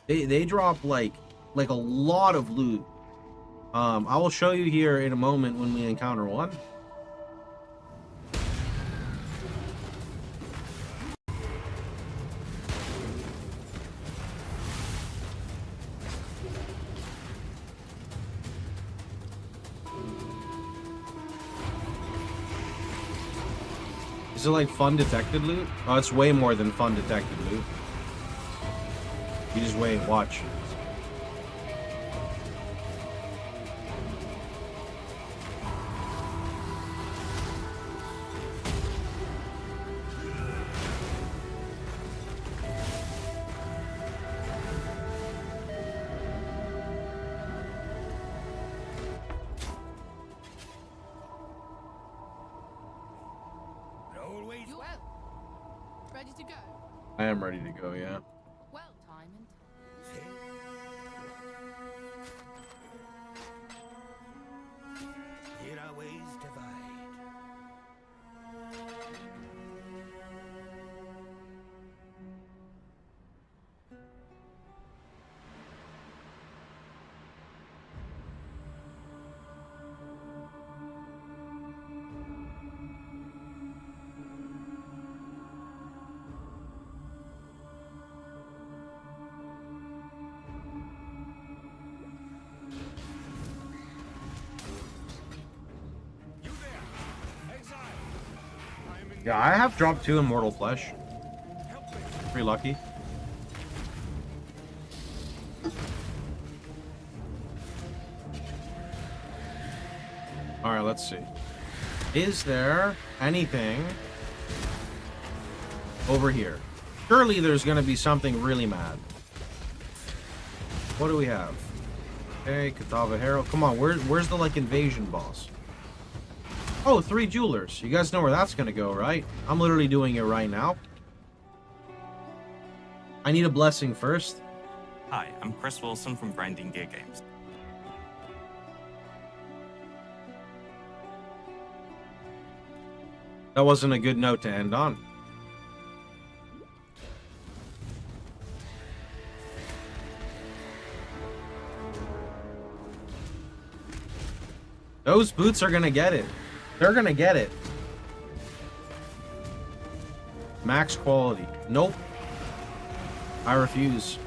They drop like a lot of loot. I will show you here in a moment when we encounter one. Is it like fun detected loot? Oh, it's way more than fun detected loot. You just wait and watch. Ready to go? I am ready to go, yeah. Well, time and Here our ways divide. Yeah, I have dropped 2 Immortal Flesh. Pretty lucky. Alright, let's see. Is there anything over here? Surely there's gonna be something really mad. What do we have? Okay, Catawba Herald. Come on, where's the like invasion boss? Oh, 3 jewelers. You guys know where that's gonna go, right? I'm literally doing it right now. I need a blessing first. Hi, I'm Chris Wilson from Grinding Gear Games. That wasn't a good note to end on. Those boots are gonna get it. They're gonna get it. Max quality. Nope. I refuse.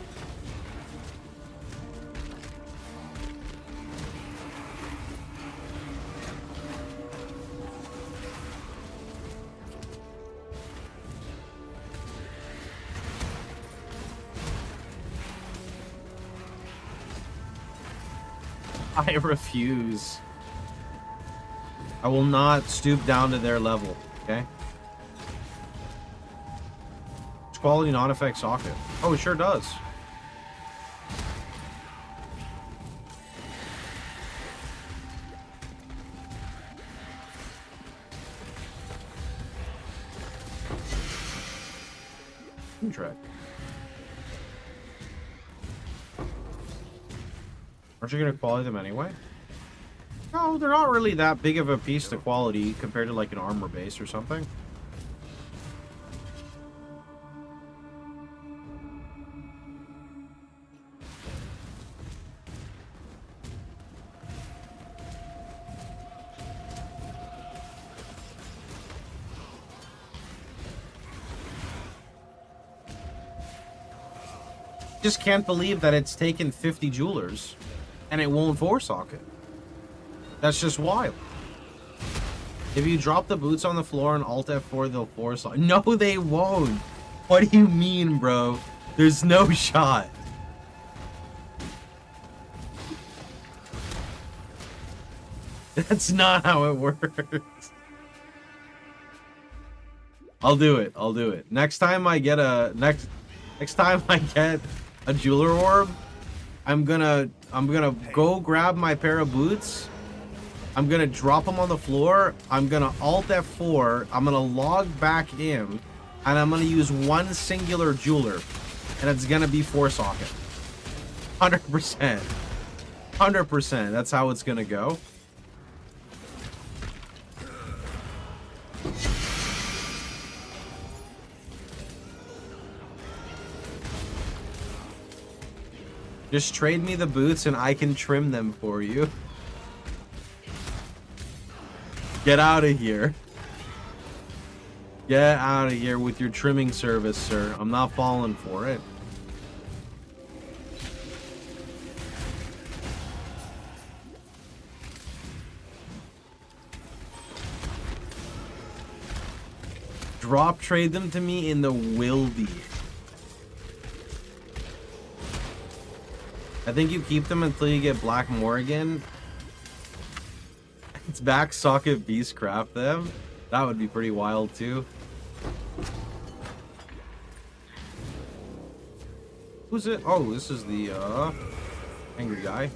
I refuse. I will not stoop down to their level, okay? Does quality not affect socket? Oh, it sure does. Track. Aren't you gonna quality them anyway? No, they're not really that big of a piece to quality compared to like an armor base or something. Just can't believe that it's taken 50 jewelers and it won't 4-socket. That's just wild. If you drop the boots on the floor and Alt F4, they'll 4-socket. No, they won't. What do you mean, bro? There's no shot. That's not how it works. I'll do it. I'll do it. Next time I get a next time I get a jeweler orb, I'm gonna go grab my pair of boots. I'm gonna drop them on the floor. I'm gonna Alt F4. I'm gonna log back in, and I'm gonna use one singular jeweler, and it's gonna be 4-socket. 100%. 100%. That's how it's gonna go. Just trade me the boots and I can trim them for you. Get out of here. Get out of here with your trimming service, sir. I'm not falling for it. Drop trade them to me in the wildy. I think you keep them until you get Black Morgan. It's back socket beast craft them. That would be pretty wild too. Who's it? Oh, this is the angry guy.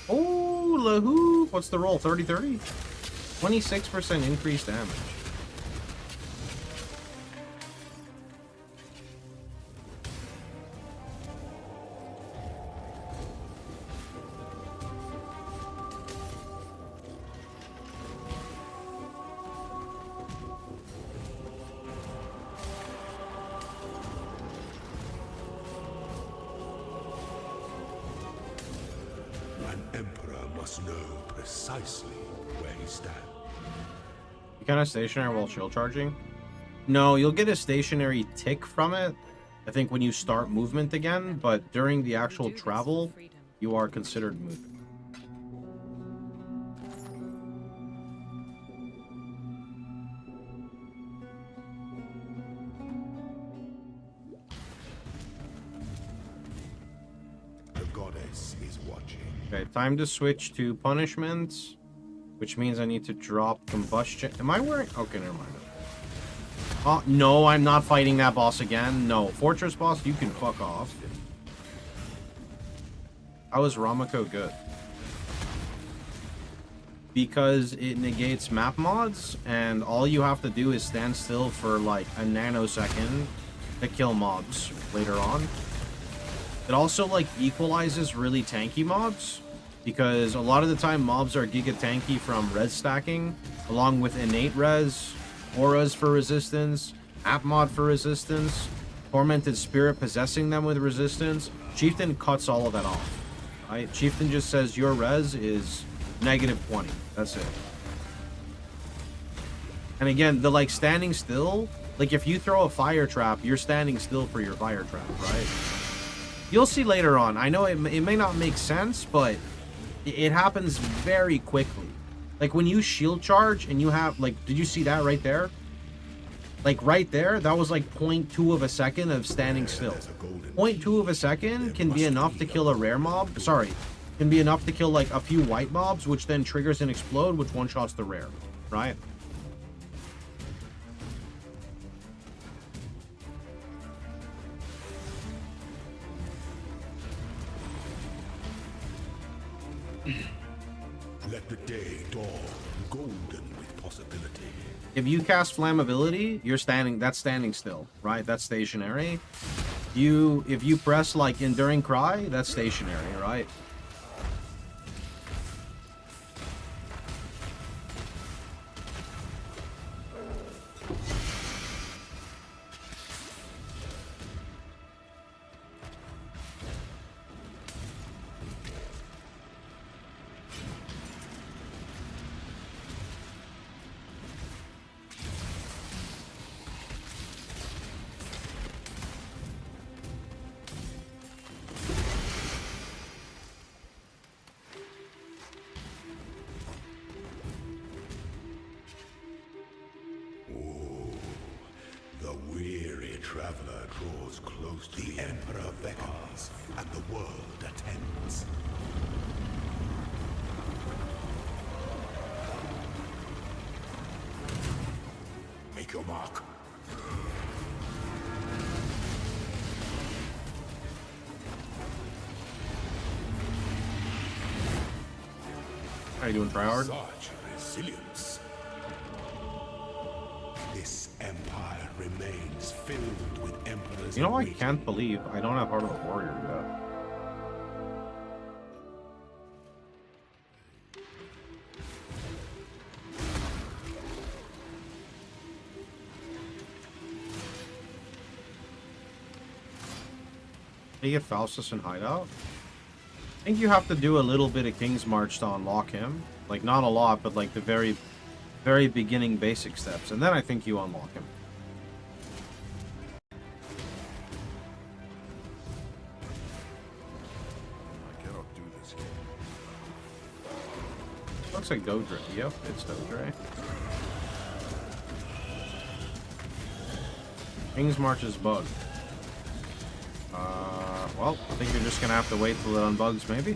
Oh, Lahoo! What's the roll? 30-30? 26% increased damage. must know precisely where he stands. You kind of stationary while shield charging? No, you'll get a stationary tick from it, I think, when you start movement again, but during the actual travel, you are considered moving. The goddess is watching. Okay, time to switch to punishments, which means I need to drop combustion. Am I wearing... Okay, never mind. Oh, no, I'm not fighting that boss again. No, Fortress boss, you can fuck off. How is Ramako good? Because it negates map mods, and all you have to do is stand still for like a nanosecond to kill mobs later on. It also like equalizes really tanky mobs, because a lot of the time mobs are giga tanky from res stacking, along with innate res, auras for resistance, app mod for resistance, tormented spirit possessing them with resistance. Chieftain cuts all of that off. Right? Chieftain just says your res is -20. That's it. And again, the like standing still, like if you throw a fire trap, you're standing still for your fire trap, right? You'll see later on. I know it may not make sense, but it happens very quickly. Like when you shield charge and you have like, did you see that right there? Like right there, that was like 0.2 of a second of standing still. 0.2 of a second can be enough to kill a rare mob. Sorry, can be enough to kill like a few white mobs, which then triggers an explode, which one-shots the rare, right? Let the day dawn, golden with possibility. If you cast flammability, you're standing. That's standing still, right? That's stationary. If you press like enduring cry, that's stationary, right? The weary traveler draws close to the Emperor beckons, and the world attends. Make your mark. How you doing, tryhard? Such resilience. This empire remains filled with emperors. You know, I can't believe I don't have Heart of the Warrior yet. Did you get Faustus and Hideout? I think you have to do a little bit of King's March to unlock him. Like, not a lot, but like the very, very beginning basic steps. And then I think you unlock him. I cannot do this here. Looks like Dodre. Yep, it's Dodre. King's March is bugged. Well, I think you're just gonna have to wait till it unbugs, maybe?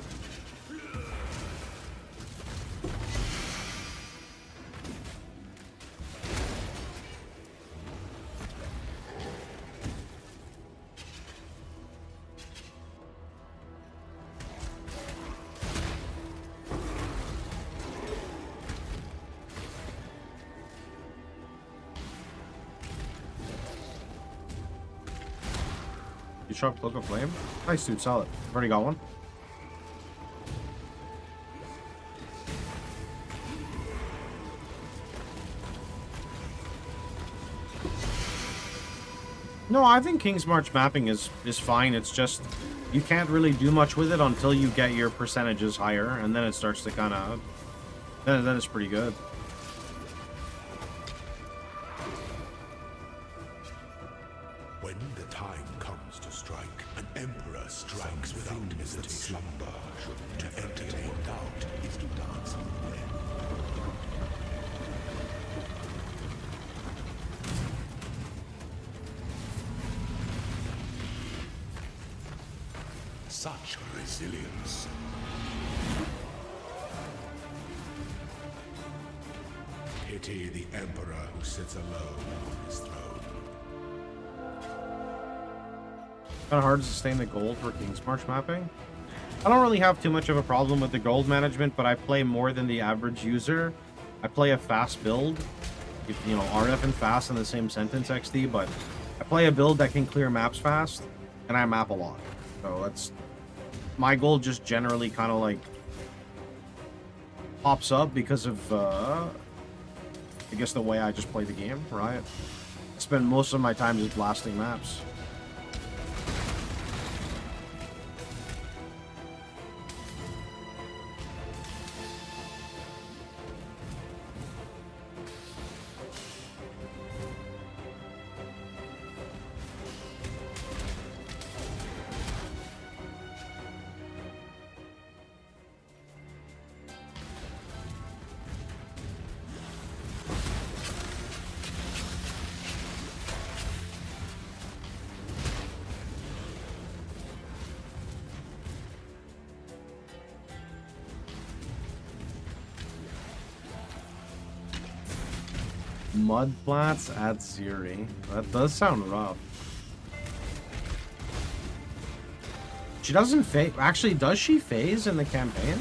You sharp Cloak of Flame? Nice, dude, solid. Already got one. No, I think King's March mapping is fine. It's just you can't really do much with it until you get your percentages higher, and then it starts to kind of... Then it's pretty good. When the time comes to strike, an emperor strikes without hesitation. Slumber to entertain doubt is to dance in the wind. Such resilience. Pity the emperor who sits alone on his throne. Kind of hard to sustain the gold for King's March mapping. I don't really have too much of a problem with the gold management, but I play more than the average user. I play a fast build. You know, RF and fast in the same sentence, XD, but I play a build that can clear maps fast, and I map a lot. So that's... My gold just generally kind of like pops up because of, I guess, the way I just play the game, right? I spend most of my time just blasting maps. Mud flats at Ziri. That does sound rough. She doesn't phase. Actually, does she phase in the campaign?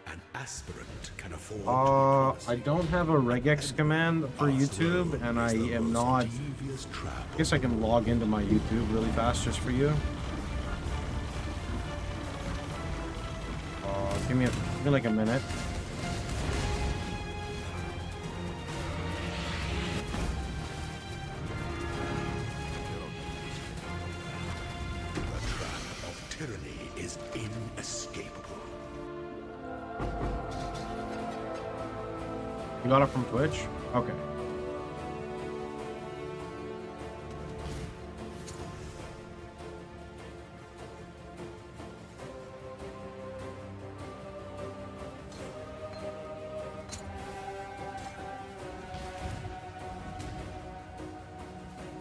An aspirant can afford I don't have a regex command for YouTube, and I am not... I guess I can log into my YouTube really fast just for you. Give me like a minute. Tyranny is inescapable. You got it from Twitch? Okay.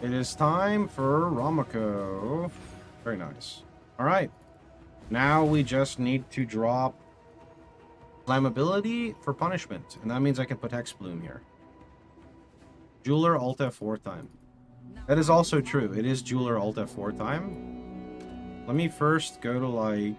It is time for Ramako. Very nice. All right. Now we just need to drop flammability for punishment, and that means I can put Hex Bloom here. Jeweler Alt F4 time. That is also true. It is Jeweler Alt F4 time. Let me first go to like...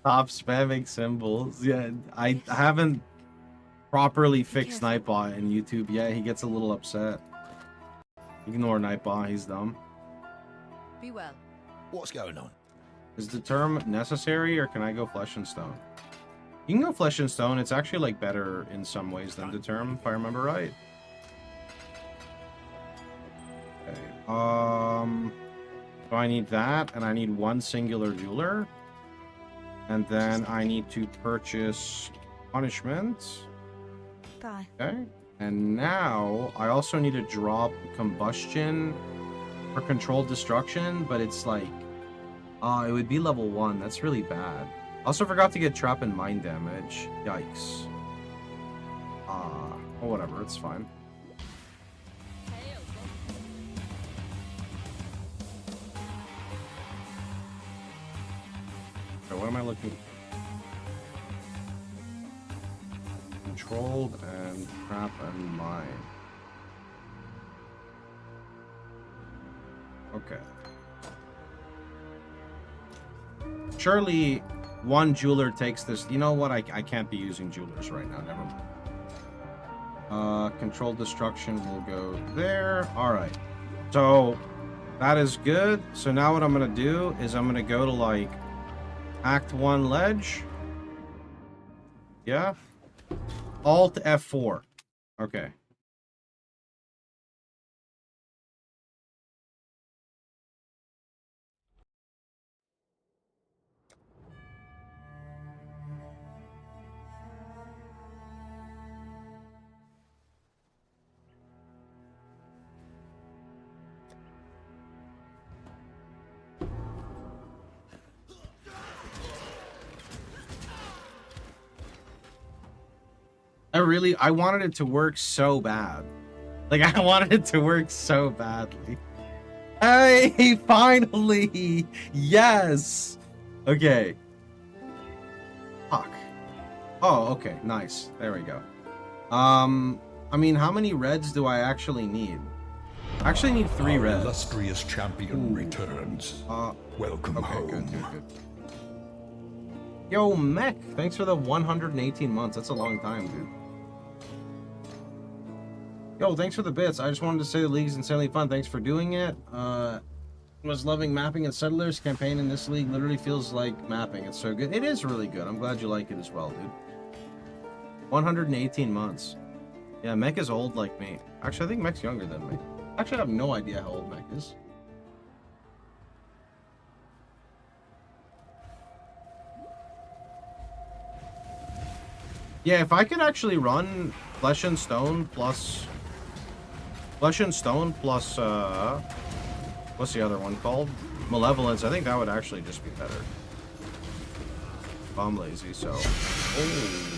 Stop spamming symbols. Yeah, I haven't properly fixed Nightbot in YouTube yet. He gets a little upset. Ignore Nightbot, he's dumb. Be well. What's going on? Is the term necessary, or can I go Flesh and Stone? You can go Flesh and Stone. It's actually like better in some ways than the term, if I remember right. Okay. So I need that, and I need one singular jeweler. And then I need to purchase punishment. Bye. Okay. And now I also need to drop combustion for controlled destruction, but it's like, it would be level 1. That's really bad. Also forgot to get trap and mind damage. Yikes. Well, whatever. It's fine. What am I looking? Controlled and trap and mine. Okay. Surely one jeweler takes this. You know what? I can't be using jewelers right now. Never mind. Controlled destruction will go there. All right. So that is good. So now what I'm going to do is I'm going to go to like Act 1 ledge. Yeah. Alt F4. Okay. I wanted it to work so bad. Like, I wanted it to work so badly. Hey, finally! Yes! Okay. Fuck. Oh, okay, nice. There we go. I mean, how many reds do I actually need? I actually need 3 reds. Our illustrious champion returns. Welcome home. Good. Yo, Mech, thanks for the 118 months. That's a long time, dude. Yo, thanks for the bits. I just wanted to say the league's insanely fun. Thanks for doing it. Was loving mapping and settlers. Campaign in this league literally feels like mapping. It's so good. It is really good. I'm glad you like it as well, dude. 118 months. Yeah, Mech is old like me. Actually, I think Mech's younger than me. Actually, I have no idea how old Mech is. Yeah, if I could actually run Flesh and Stone plus... what's the other one called? Malevolence, I think that would actually just be better. I'm lazy, so... Oh.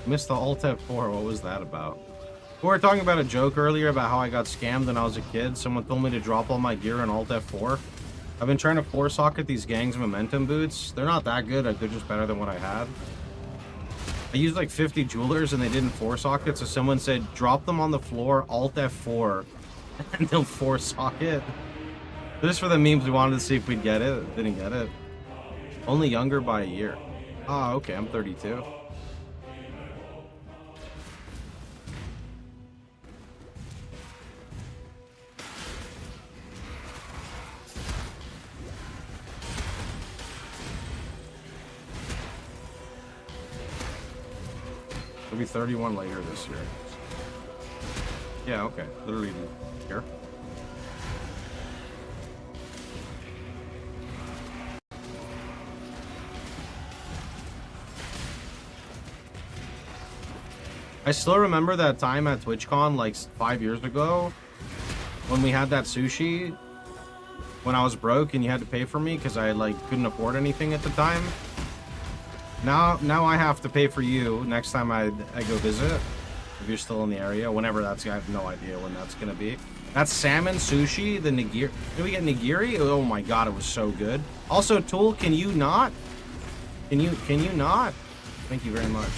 Missed the Alt F4. What was that about? We were talking about a joke earlier about how I got scammed when I was a kid. Someone told me to drop all my gear in Alt F4. I've been trying to 4-socket these Gang's momentum boots. They're not that good. They're just better than what I had. I used like 50 jewelers and they didn't 4-socket, so someone said drop them on the floor, Alt F4, and they'll 4-socket. Just for the memes, we wanted to see if we'd get it. Didn't get it. Only younger by a year. Ah, okay, I'm 32. It'll be 31 later this year. Yeah, okay. Literally here. I still remember that time at TwitchCon like 5 years ago when we had that sushi when I was broke and you had to pay for me because I like couldn't afford anything at the time. Now I have to pay for you next time I go visit, if you're still in the area, whenever that's, I have no idea when that's gonna be. That's salmon sushi, the nigiri. Did we get nigiri? Oh my god, it was so good. Also, Tool, can you not? Can you not? Thank you very much.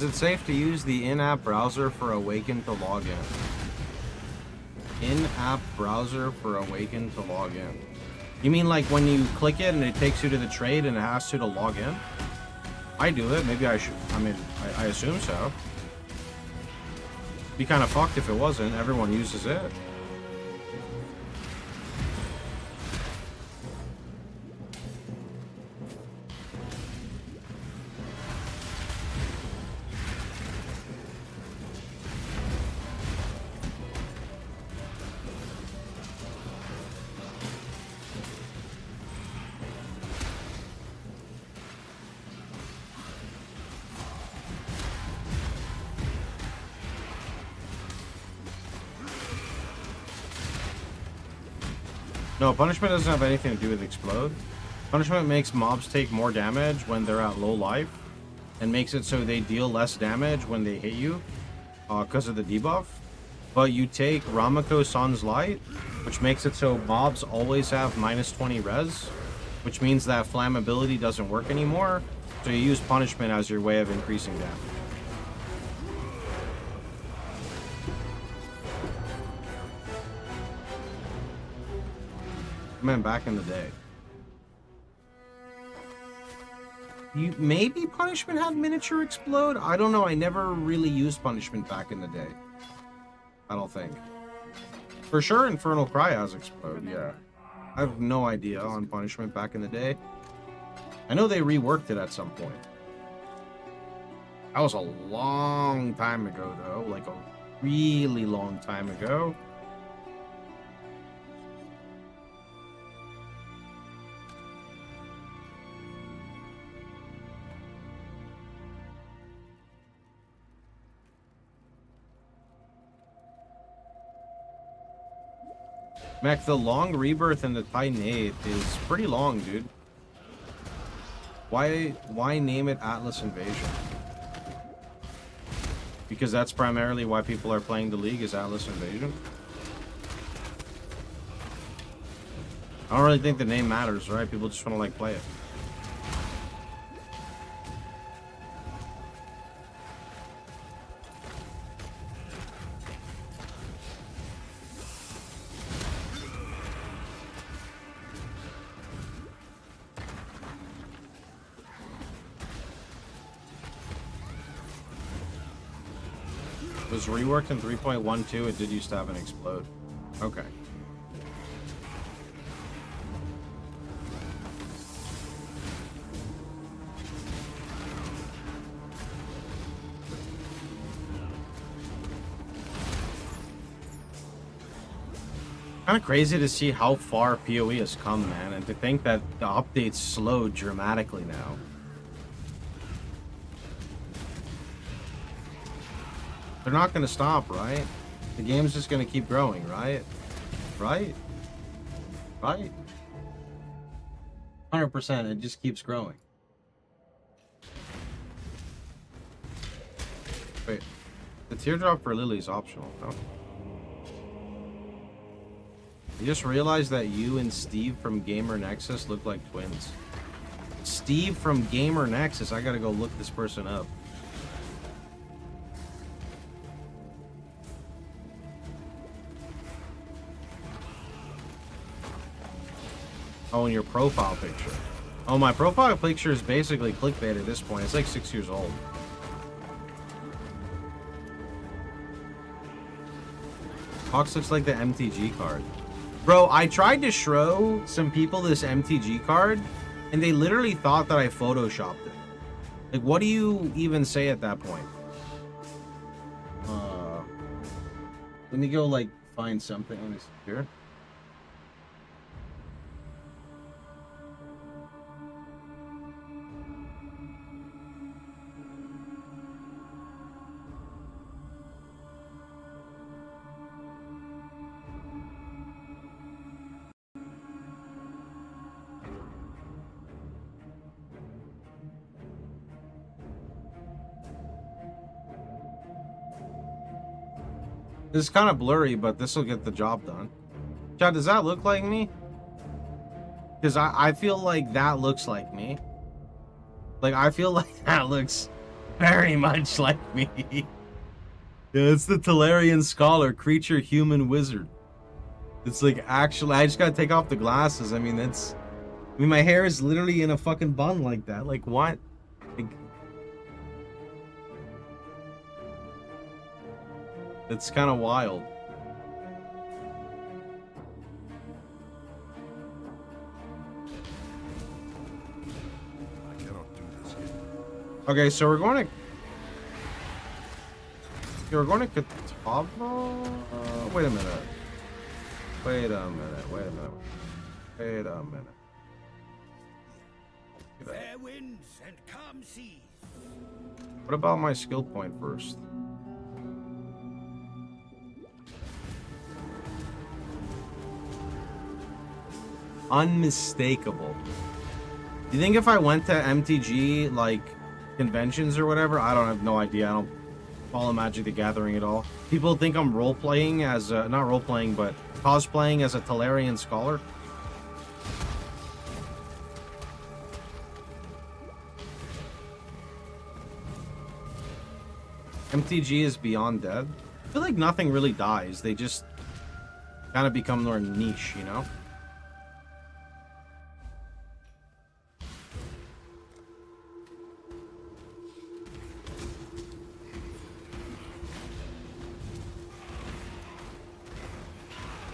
Is it safe to use the in-app browser for Awaken to log in? In-app browser for Awaken to log in. You mean like when you click it and it takes you to the trade and it asks you to log in? I do it. Maybe I should. I mean, I assume so. Be kind of fucked if it wasn't. Everyone uses it. No, punishment doesn't have anything to do with explode. Punishment makes mobs take more damage when they're at low life, and makes it so they deal less damage when they hit you, because of the debuff. But you take Ramako Sun's Light, which makes it so mobs always have -20 res, which means that flammability doesn't work anymore, so you use punishment as your way of increasing damage. Man, back in the day. Maybe punishment had miniature explode? I don't know. I never really used punishment back in the day. I don't think. For sure, Infernal Cry has explode, yeah. I have no idea on punishment back in the day. I know they reworked it at some point. That was a long time ago, though. Like a really long time ago. Mac, the long rebirth and the Titan 8 is pretty long, dude. Why name it Atlas Invasion? Because that's primarily why people are playing the League, is Atlas Invasion. I don't really think the name matters, right? People just want to like play it. It was reworked in 3.12. It did used to have an explode. Okay. Kind of crazy to see how far PoE has come, man, and to think that the updates slowed dramatically now. They're not going to stop, right? The game's just going to keep growing, right? Right? Right? 100%, it just keeps growing. Wait, the teardrop for Lily is optional, no? I just realized that you and Steve from Gamer Nexus look like twins. Steve from Gamer Nexus, I gotta go look this person up. Oh, and your profile picture. Oh, my profile picture is basically clickbait at this point. It's like 6 years old. Fox looks like the MTG card. Bro, I tried to show some people this MTG card, and they literally thought that I photoshopped it. Like, what do you even say at that point? Let me go, like, find something. Let me see here. This is kind of blurry, but this will get the job done. Chad, does that look like me? Because I feel like that looks like me. Like, I feel like that looks very much like me. Yeah, it's the Talarian Scholar, creature, human, wizard. It's like, actually, I just gotta take off the glasses. I mean, my hair is literally in a fucking bun like that. Like, what? Like, it's kind of wild. Okay, so we're going to Catawba. Wait a minute. Wait a minute. Fair winds and calm seas. What about my skill point first? Unmistakable. Do you think if I went to MTG, like, conventions or whatever, I don't have no idea. I don't follow Magic the Gathering at all. People think I'm role-playing as a, not role-playing, but cosplaying as a Talarian Scholar. MTG is beyond dead. I feel like nothing really dies. They just kind of become more niche, you know?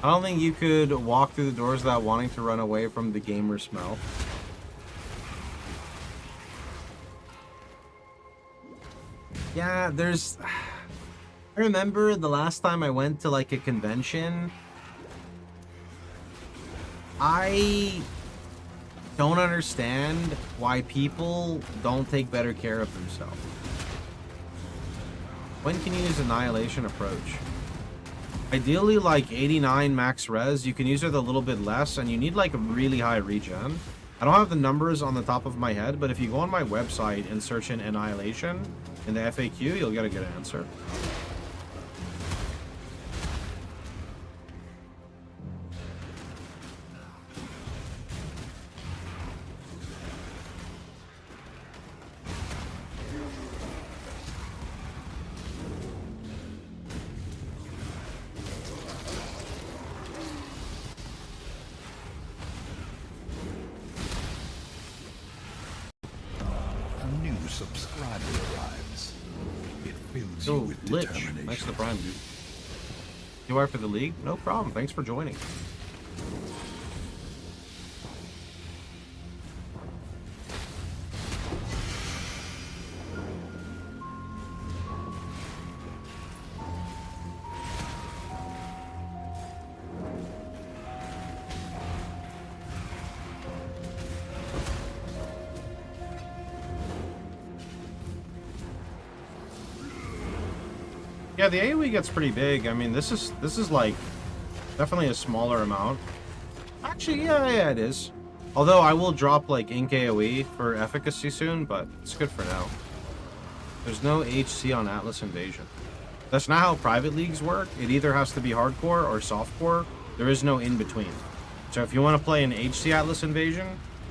I don't think you could walk through the doors without wanting to run away from the gamer smell. Yeah, there's... I remember the last time I went to, like, a convention, I don't understand why people don't take better care of themselves. When can you use Annihilation Approach? Ideally, like 89 max res, you can use it a little bit less, and you need like a really high regen. I don't have the numbers on the top of my head, but if you go on my website and search in Annihilation in the FAQ, you'll get a good answer. Subscriber arrives. It fills you Oh, with Lich. determination. Thanks for the prime, dude. You are for the league? No problem. Thanks for joining. Yeah, the AoE gets pretty big. I mean, this is like definitely a smaller amount. Actually, yeah, it is. Although I will drop like Ink AoE for efficacy soon, but it's good for now. There's no HC on Atlas Invasion. That's not how private leagues work. It either has to be hardcore or softcore. There is no in between. So if you want to play an HC Atlas Invasion,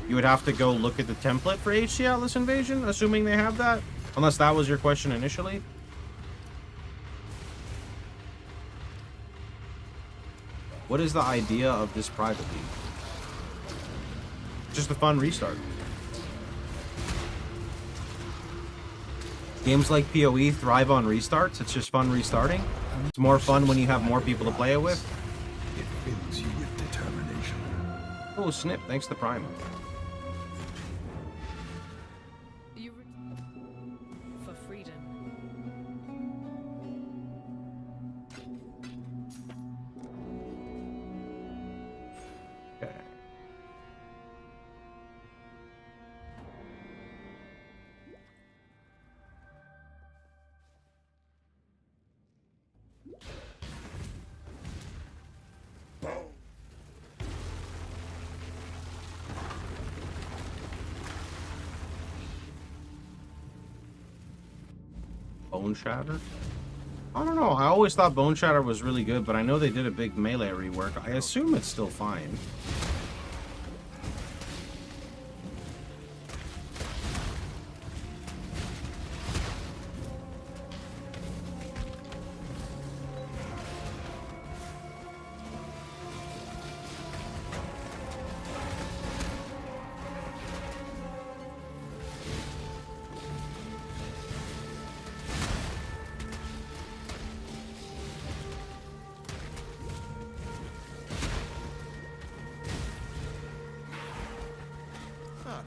you would have to go look at the template for HC Atlas Invasion, assuming they have that. Unless that was your question initially. What is the idea of this private league? Just a fun restart. Games like PoE thrive on restarts. It's just fun restarting. It's more fun when you have more people to play it with. It fills you with determination. Oh, Snip, thanks to Prime. For freedom. Okay. Bone Shatter? I don't know. I always thought Bone Shatter was really good, but I know they did a big melee rework. I assume it's still fine.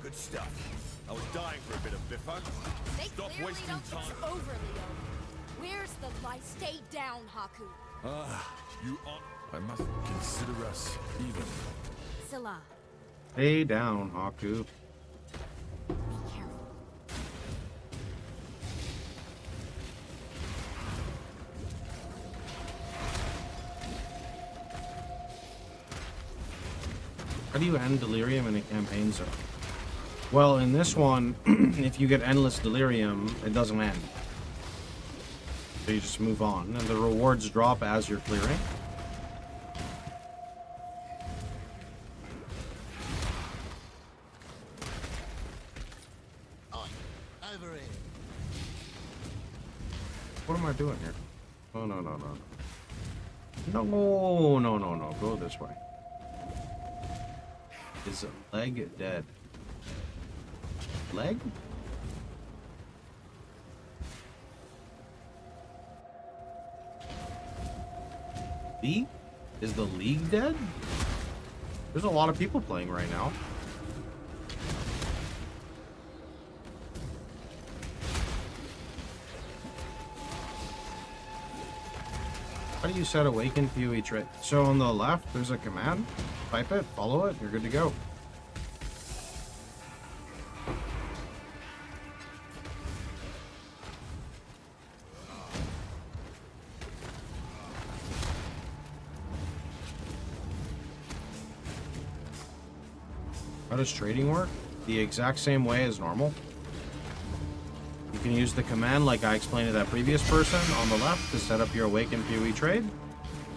Good stuff. I was dying for a bit of biffo. They Stop clearly wasting don't think time. it's over, Leo. Where's the light? Stay down, Haku. You are... I must consider us even. Scylla. Stay down, Haku. How do you end delirium in a campaign zone? Well, in this one, if you get endless delirium, it doesn't end. So you just move on, and the rewards drop as you're clearing. Over here. What am I doing here? Oh, no, no, no. No, no, no, no. Go this way. Is a leg dead? Leg? League? Is the league dead? There's a lot of people playing right now. How do you set awaken PoE trait? So on the left, there's a command. Type it, follow it, you're good to go. How does trading work? The exact same way as normal. You can use the command like I explained to that previous person on the left to set up your Awaken PoE trade.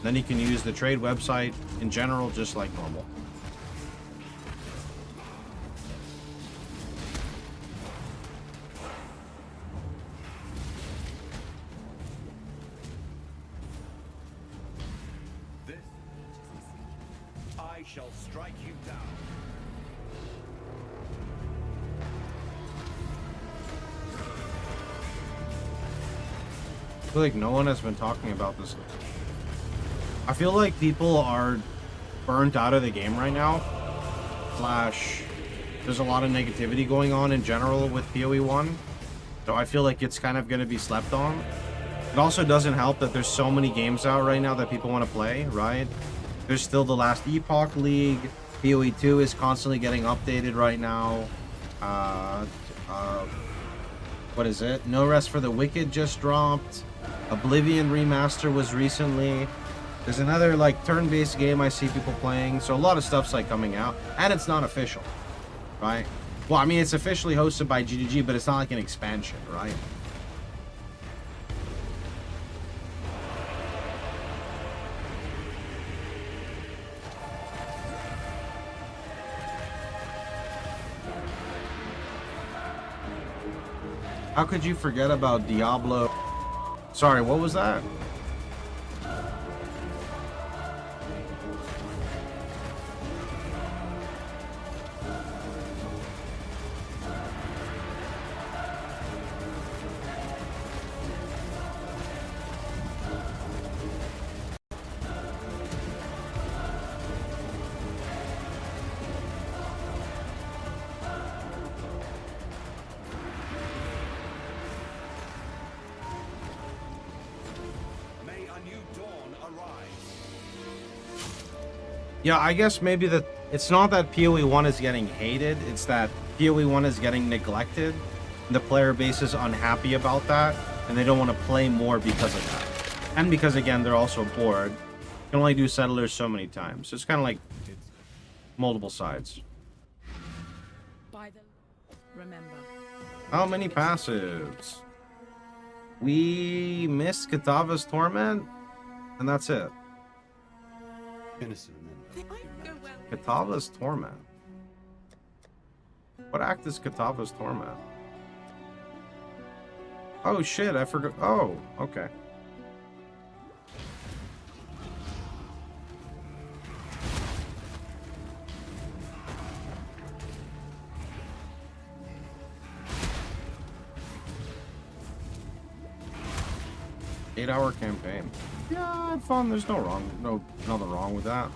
Then you can use the trade website in general just like normal. This... I shall strike you down. I feel like no one has been talking about this. I feel like people are burnt out of the game right now. Slash, there's a lot of negativity going on in general with PoE 1. So I feel like it's kind of going to be slept on. It also doesn't help that there's so many games out right now that people want to play, right? There's still the last Epoch League. PoE 2 is constantly getting updated right now. What is it? No Rest for the Wicked just dropped. Oblivion Remaster was recently. There's another like turn-based game I see people playing. So a lot of stuff's like coming out, and it's not official, right? Well, I mean, it's officially hosted by GGG, but it's not like an expansion, right? How could you forget about Diablo? Sorry, what was that? Yeah, I guess maybe that it's not that PoE 1 is getting hated, it's that PoE 1 is getting neglected. The player base is unhappy about that, and they don't want to play more because of that. And because, again, they're also bored. You can only do Settlers so many times. So it's kind of like multiple sides. Remember. How many passives? We missed Katava's Torment, and that's it. Innocent. Katava's Torment. What act is Katava's Torment? Oh shit, I forgot. Oh, okay. Eight-hour campaign. Yeah, fun. There's nothing wrong with that.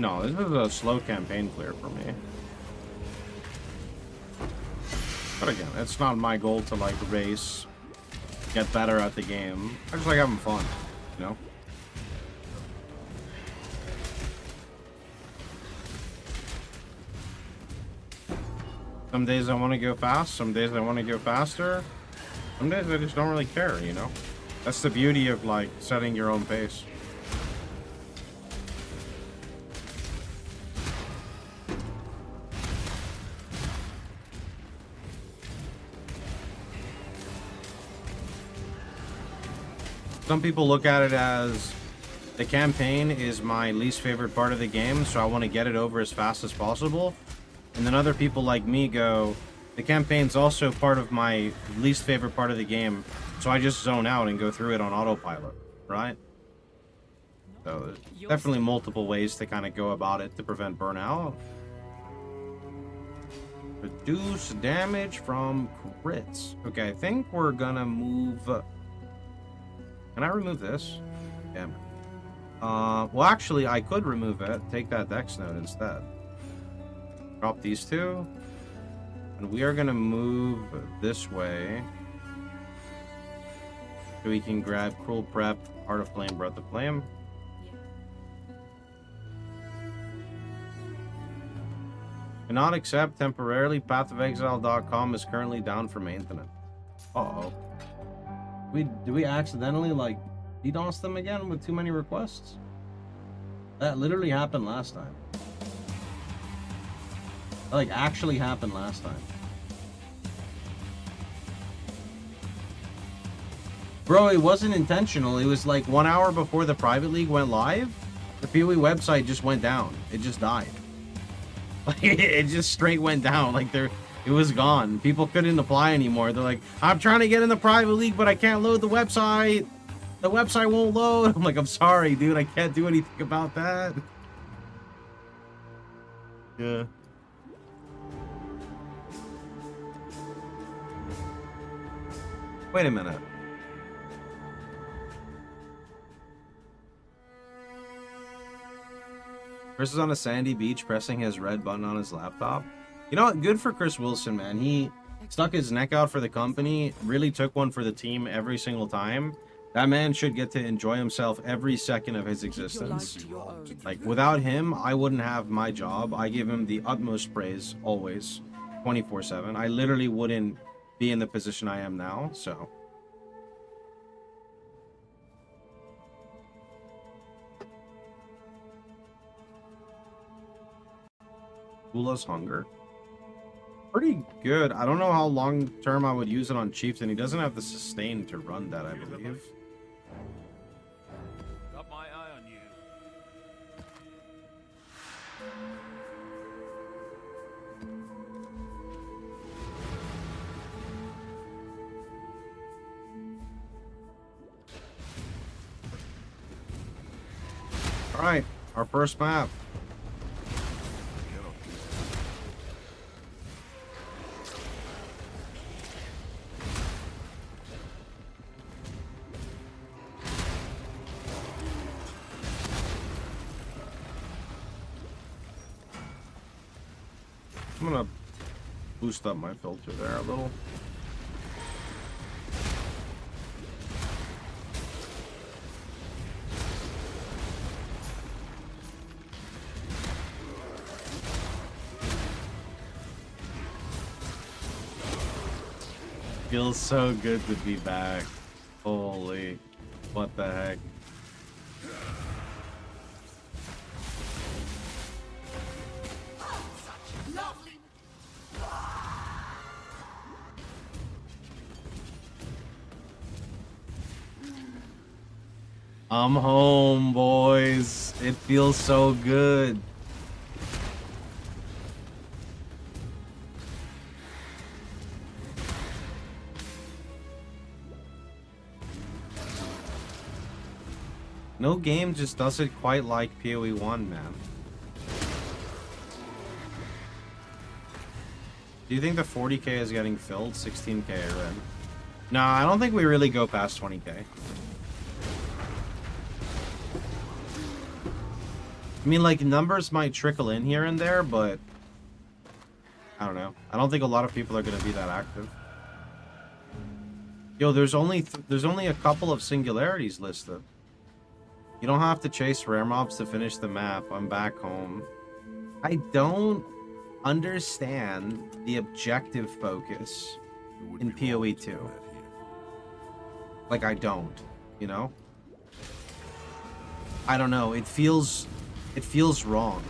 No, this is a slow campaign clear for me. But again, it's not my goal to like race, get better at the game. I just like having fun, you know? Some days I want to go fast, some days I want to go faster. Some days I just don't really care, you know? That's the beauty of like setting your own pace. Some people look at it as the campaign is my least favorite part of the game, so I want to get it over as fast as possible. And then other people like me go, the campaign's also part of my least favorite part of the game, so I just zone out and go through it on autopilot, right? So there's definitely multiple ways to kind of go about it to prevent burnout. Reduce damage from crits. Okay, I think we're gonna move... Can I remove this? Damn it. Well, actually, I could remove it. Take that dex node instead. Drop these two. And we are going to move this way. So we can grab Cruel Prep, Heart of Flame, Breath of Flame. Cannot accept temporarily. Pathofexile.com is currently down for maintenance. Uh-oh. Did we accidentally, like, DDoS them again with too many requests? That literally happened last time. That, like, actually happened last time. Bro, it wasn't intentional. It was, like, 1 hour before the private league went live. The PoE website just went down. It just died. Like, it just straight went down. Like, it was gone. People couldn't apply anymore. They're like, I'm trying to get in the private league, but I can't load the website. The website won't load. I'm like, I'm sorry, dude. I can't do anything about that. Yeah. Wait a minute. Chris is on a sandy beach pressing his red button on his laptop. You know what? Good for Chris Wilson, man. He stuck his neck out for the company, really took one for the team every single time. That man should get to enjoy himself every second of his existence. Like, without him, I wouldn't have my job. I give him the utmost praise, always, 24/7. I literally wouldn't be in the position I am now, so... Gula's Hunger. Pretty good. I don't know how long term I would use it on Chieftain. He doesn't have the sustain to run that, I believe. Got my eye on you. Alright, our first map. I'm gonna boost up my filter there a little. Feels so good to be back. Holy, what the heck. I'm home, boys. It feels so good. No game just does it quite like PoE 1, man. Do you think the 40k is getting filled? 16k I read. No, I don't think we really go past 20k. I mean, like, numbers might trickle in here and there, but I don't know. I don't think a lot of people are going to be that active. Yo, there's only a couple of singularities listed. You don't have to chase rare mobs to finish the map. I'm back home. I don't understand the objective focus in PoE 2. Like, I don't, you know? I don't know. It feels wrong.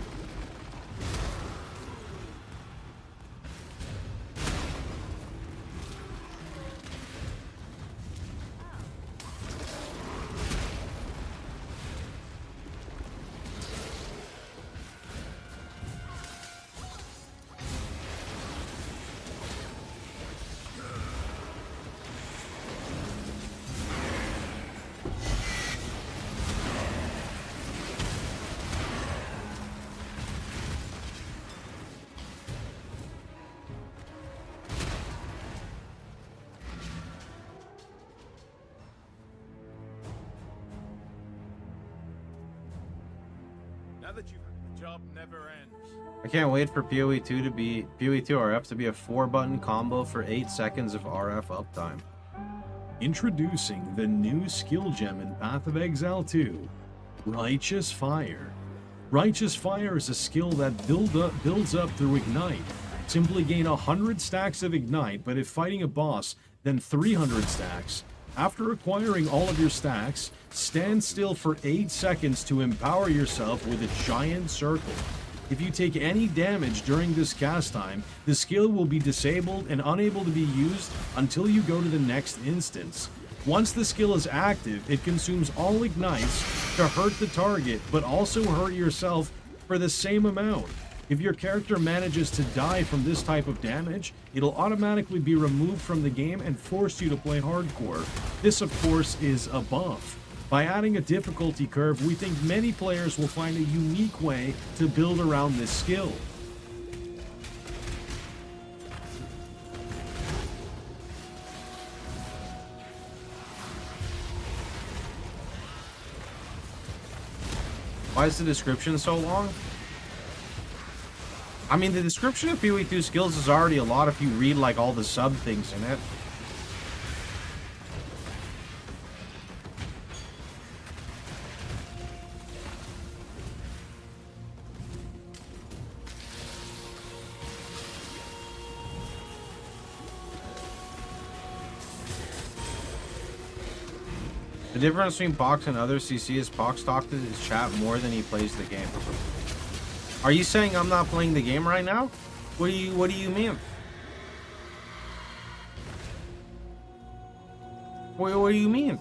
Now that you've the job never ends. I can't wait for PoE 2 to be PoE 2 RF to be a 4-button combo for 8 seconds of RF uptime. Introducing the new skill gem in Path of Exile 2, Righteous Fire. Righteous Fire is a skill that builds up through Ignite. Simply gain 100 stacks of Ignite, but if fighting a boss, then 300 stacks. After acquiring all of your stacks, stand still for 8 seconds to empower yourself with a giant circle. If you take any damage during this cast time, the skill will be disabled and unable to be used until you go to the next instance. Once the skill is active, it consumes all ignites to hurt the target, but also hurt yourself for the same amount. If your character manages to die from this type of damage, it'll automatically be removed from the game and force you to play hardcore. This, of course, is a buff. By adding a difficulty curve, we think many players will find a unique way to build around this skill. Why is the description so long? I mean, the description of PoE 2 skills is already a lot if you read, like, all the sub things in it. The difference between Pox and other CC is Pox talks to his chat more than he plays the game. Are you saying I'm not playing the game right now? What do you mean? What do you mean?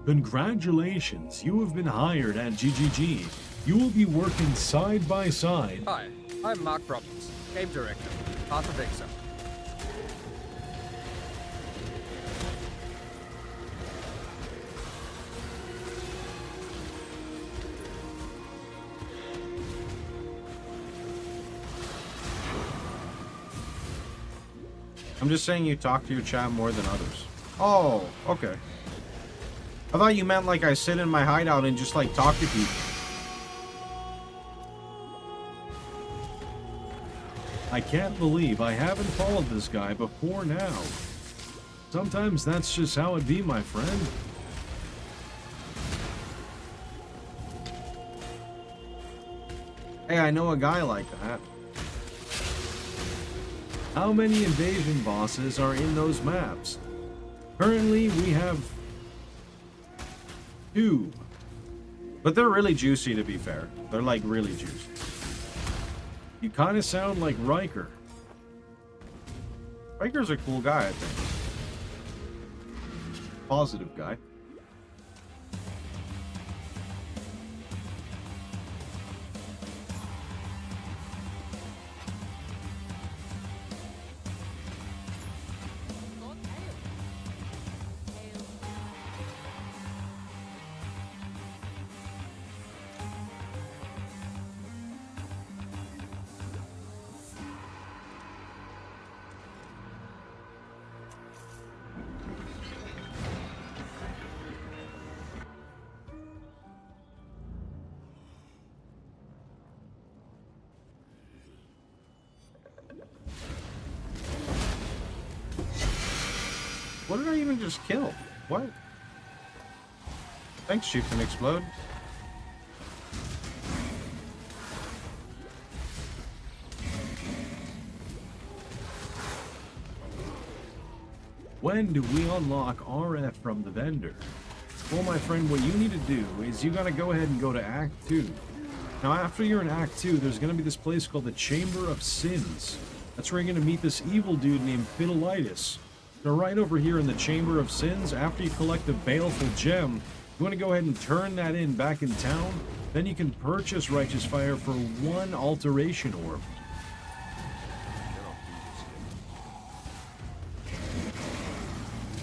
Congratulations, you have been hired at GGG. You will be working side by side. Hi, I'm Mark Robbins, Game Director, Path of Exile. I'm just saying you talk to your chat more than others. Oh, okay. I thought you meant like I sit in my hideout and just like talk to people. I can't believe I haven't followed this guy before now. Sometimes that's just how it be, my friend. Hey, I know a guy like that. How many invasion bosses are in those maps? Currently, we have 2. But they're really juicy, to be fair. They're like really juicy. You kind of sound like Riker. Riker's a cool guy, I think. Positive guy. What did I even just kill? What? Thanks, Chieftain Explode. When do we unlock RF from the vendor? Well, my friend, what you need to do is you gotta go ahead and go to Act 2. Now, after you're in Act 2, there's gonna be this place called the Chamber of Sins. That's where you're gonna meet this evil dude named Fiddleitis. Now, right over here in the Chamber of Sins, after you collect the Baleful Gem, you want to go ahead and turn that in back in town. Then you can purchase Righteous Fire for 1 Alteration Orb.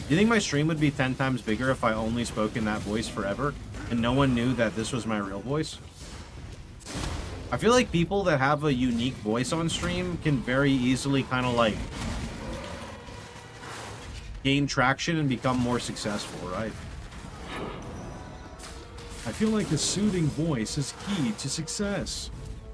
You think my stream would be 10 times bigger if I only spoke in that voice forever and no one knew that this was my real voice? I feel like people that have a unique voice on stream can very easily kind of like gain traction and become more successful, right? I feel like a soothing voice is key to success.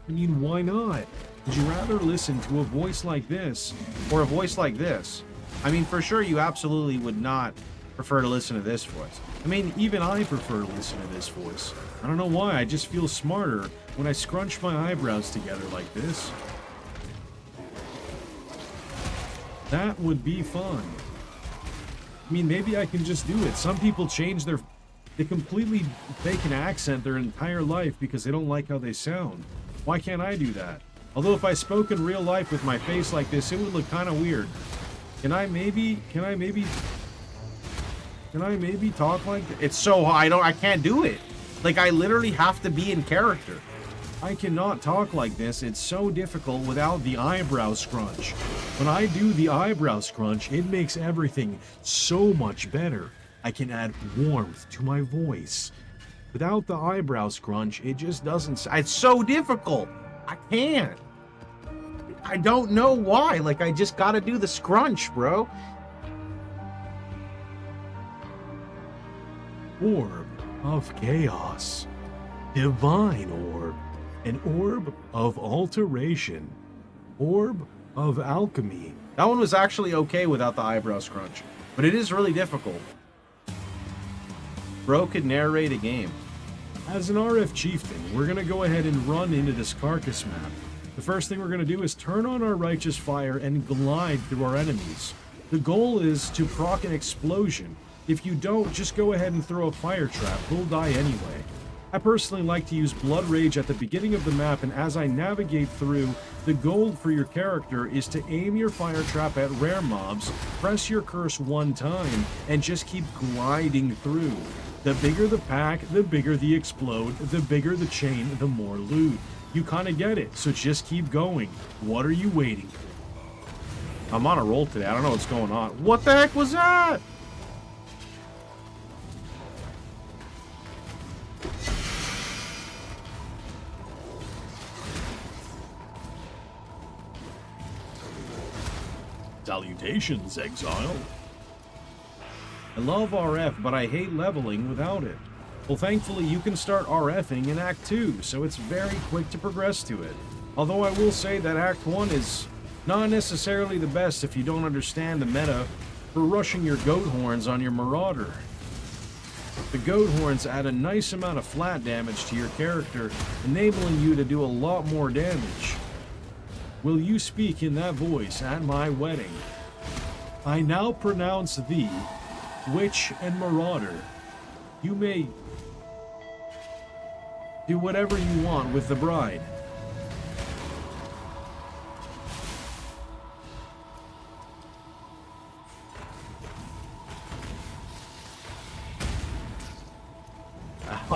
I mean, why not? Would you rather listen to a voice like this or a voice like this? I mean, for sure, you absolutely would not prefer to listen to this voice. I mean, even I prefer to listen to this voice. I don't know why, I just feel smarter when I scrunch my eyebrows together like this. That would be fun. I mean, maybe I can just do it. Some people change they completely fake an accent their entire life because they don't like how they sound. Why can't I do that? Although if I spoke in real life with my face like this, it would look kind of weird. Can I maybe talk like that? It's so I can't do it. Like, I literally have to be in character. I cannot talk like this. It's so difficult without the eyebrow scrunch. When I do the eyebrow scrunch, it makes everything so much better. I can add warmth to my voice. Without the eyebrow scrunch, it just doesn't... It's so difficult. I can't. I don't know why. Like, I just gotta do the scrunch, bro. Orb of Chaos. Divine Orb. An Orb of Alteration. Orb of Alchemy. That one was actually okay without the eyebrow scrunch, but it is really difficult. Bro could narrate a game. As an RF Chieftain, we're going to go ahead and run into this carcass map. The first thing we're going to do is turn on our Righteous Fire and glide through our enemies. The goal is to proc an explosion. If you don't, just go ahead and throw a fire trap. We'll die anyway. I personally like to use Blood Rage at the beginning of the map, and as I navigate through, the goal for your character is to aim your fire trap at rare mobs, press your curse 1 time, and just keep gliding through. The bigger the pack, the bigger the explode, the bigger the chain, the more loot. You kind of get it, so just keep going. What are you waiting for? I'm on a roll today. I don't know what's going on. What the heck was that? Salutations, Exile. I love RF, but I hate leveling without it. Well, thankfully, you can start RFing in Act 2, so it's very quick to progress to it. Although I will say that Act 1 is not necessarily the best if you don't understand the meta for rushing your goat horns on your Marauder. The goat horns add a nice amount of flat damage to your character, enabling you to do a lot more damage. Will you speak in that voice at my wedding? I now pronounce thee, Witch and Marauder. You may do whatever you want with the bride.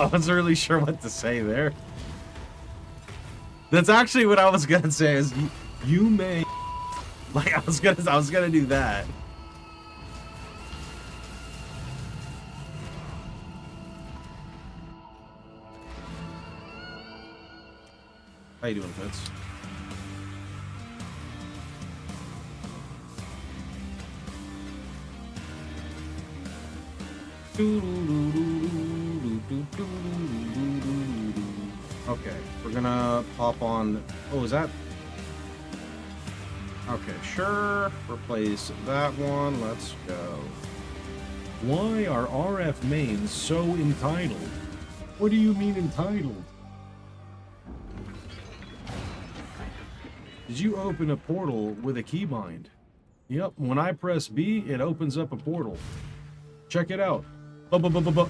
I wasn't really sure what to say there. That's actually what I was gonna say. Is you may, like, I was gonna do that. How you doing, Fitz? Okay, we're gonna pop on. Oh, is that? Okay, sure. Replace that one. Let's go. Why are RF mains so entitled? What do you mean entitled? Did you open a portal with a keybind? Yep, when I press B, it opens up a portal. Check it out. Bu-bu-bu-bu-bu.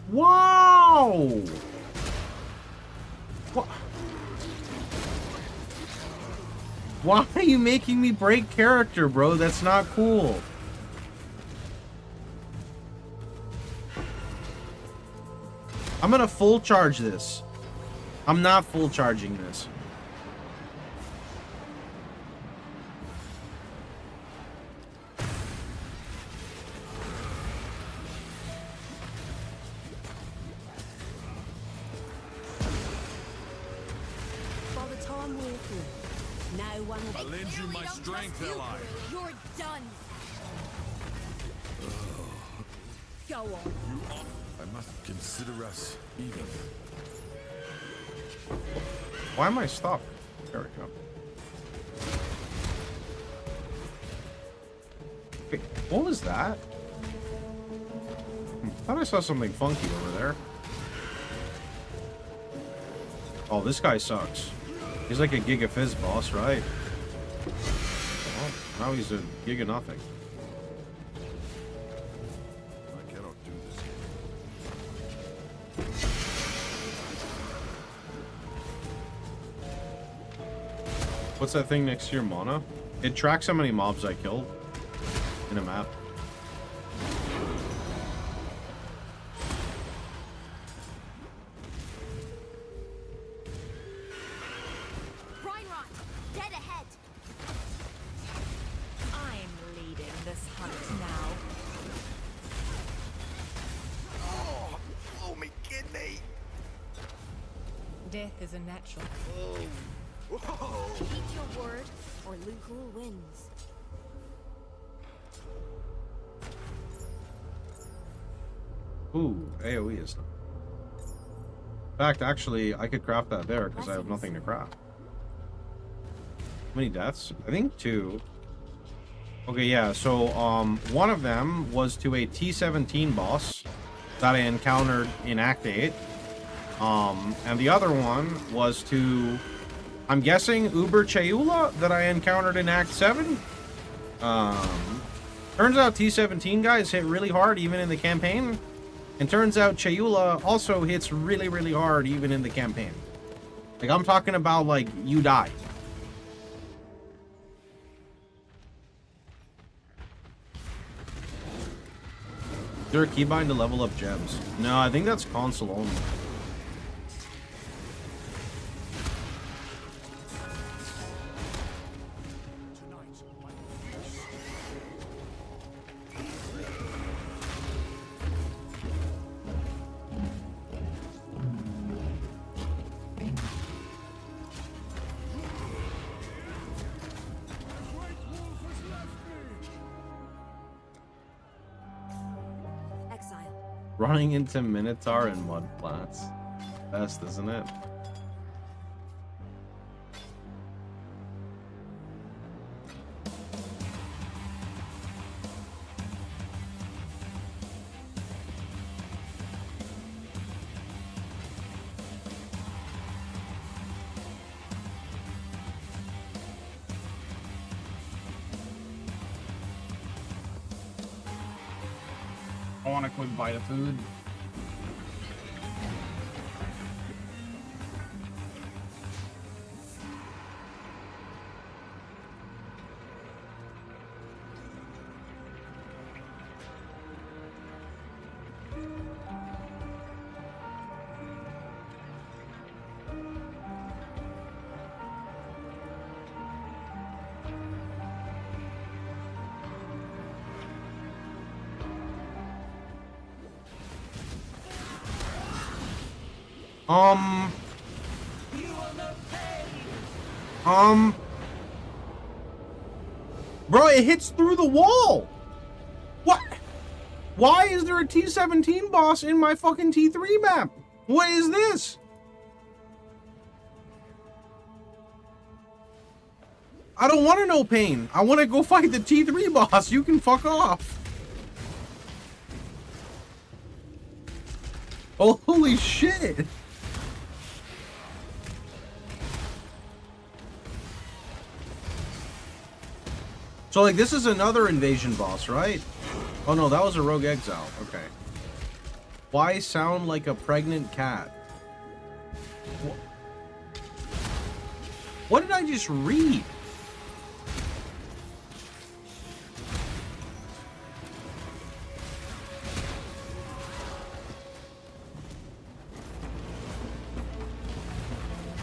Wow! What? Why are you making me break character, bro? That's not cool. I'm gonna full charge this. I'm not full charging this. I lend you my strength, ally. You're done. Go on. I must consider us even. Why am I stopped? There we go. Wait, what was that? I thought I saw something funky over there. Oh, this guy sucks. He's like a Giga Fizz boss, right? Oh, now he's a Giga nothing. I cannot do this. What's that thing next to your mana? It tracks how many mobs I killed in a map. Dead ahead. I'm leading this hunt now. Oh, me kidney. Death is a natural. Keep your word, or Lucul wins. Ooh, AoE is not. In fact, actually, I could craft that there because I have nothing to craft. How many deaths? I think 2. Okay, yeah, so one of them was to a T-17 boss that I encountered in Act 8. And the other one was to, I'm guessing, Uber Chayula that I encountered in Act 7. Turns out T-17 guys hit really hard even in the campaign. And turns out Chayula also hits really, really hard even in the campaign. Like, I'm talking about, like, you die. Is there a keybind to level up gems? No, I think that's console only. Running into Minotaur and mud flats. Best, isn't it? want a quick bite of food. Bro, it hits through the wall. What? Why is there a T17 boss in my fucking T3 map? What is this? I don't want to know pain. I want to go fight the T3 boss. You can fuck off. Oh, holy shit. So, like, this is another invasion boss, right? Oh, no, that was a rogue exile. Okay. Why sound like a pregnant cat? What did I just read?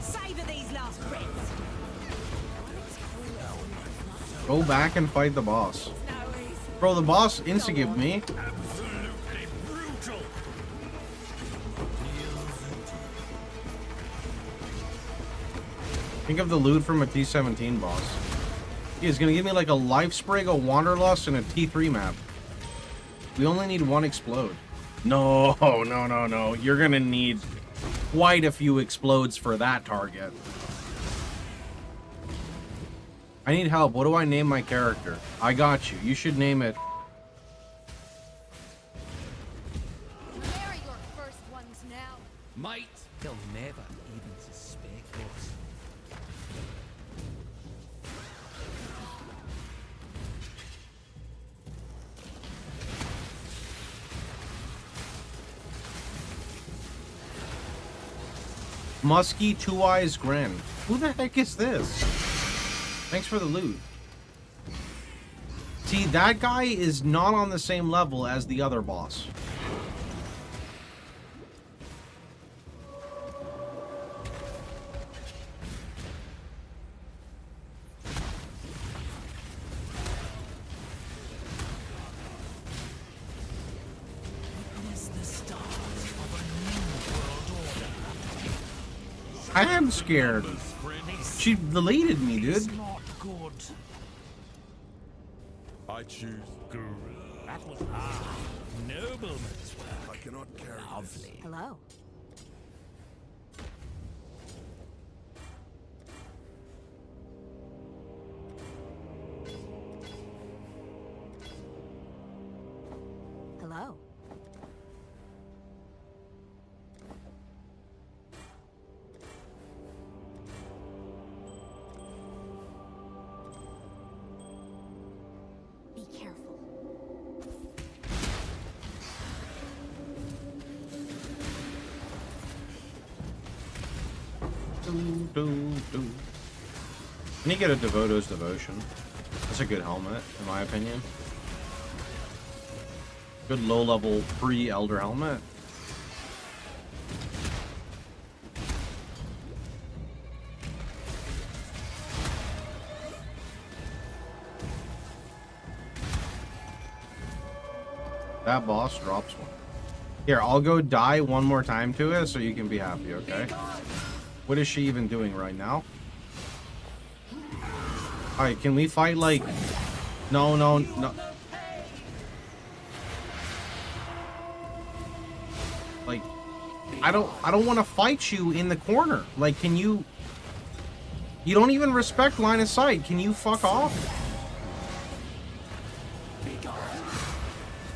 Savor these last breaths. Go back and fight the boss. Bro, the boss insta-gived me. Absolutely brutal. Think of the loot from a T17 boss. He's gonna give me like a life sprig, a wanderlust, and a T3 map. We only need one explode. No, no, no, no. You're gonna need quite a few explodes for that target. I need help. What do I name my character? I got you. You should name it. Where are your first ones now? Mate, they'll never even suspect us. Musky Two Eyes Grin. Who the heck is this? Thanks for the loot. See, that guy is not on the same level as the other boss. Witness the start of a new world order. I am scared. She deleted me, dude. It's not good. I choose. That was nobleman's work. I cannot carry Lovely. Hello. Hello. Be careful. Can you get a Devoto's Devotion? That's a good helmet, in my opinion. Good low-level pre-Elder helmet. That boss drops one. Here, I'll go die one more time to it so you can be happy, okay? What is she even doing right now? Alright, can we fight like... No, no, no. Like, I don't want to fight you in the corner. Like, can you... You don't even respect line of sight. Can you fuck off?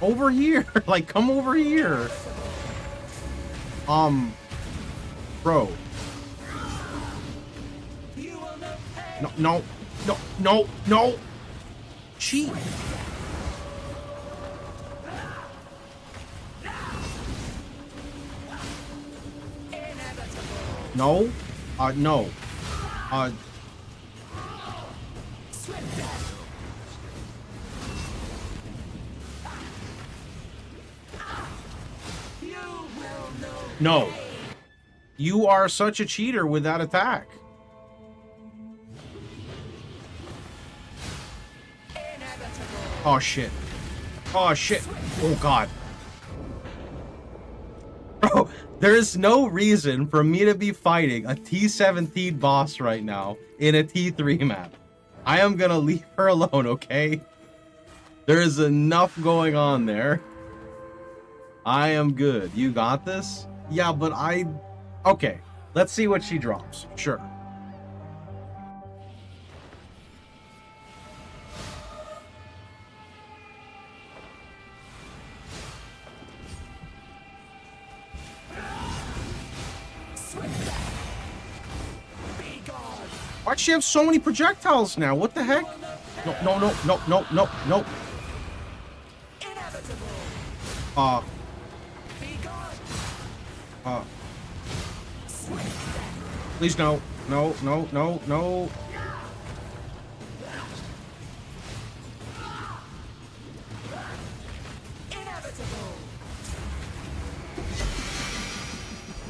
Over here. Like, come over here. Bro. No, no, no, no, no. Cheat. No. No. No. You are such a cheater with that attack. Oh shit. Oh shit. Oh god. Bro, there is no reason for me to be fighting a T17 boss right now in a T3 map. I am gonna leave her alone, okay? There is enough going on there. I am good. You got this? Yeah, but okay, let's see what she drops. Sure. Why'd she have so many projectiles now? What the heck? No. Please no. No.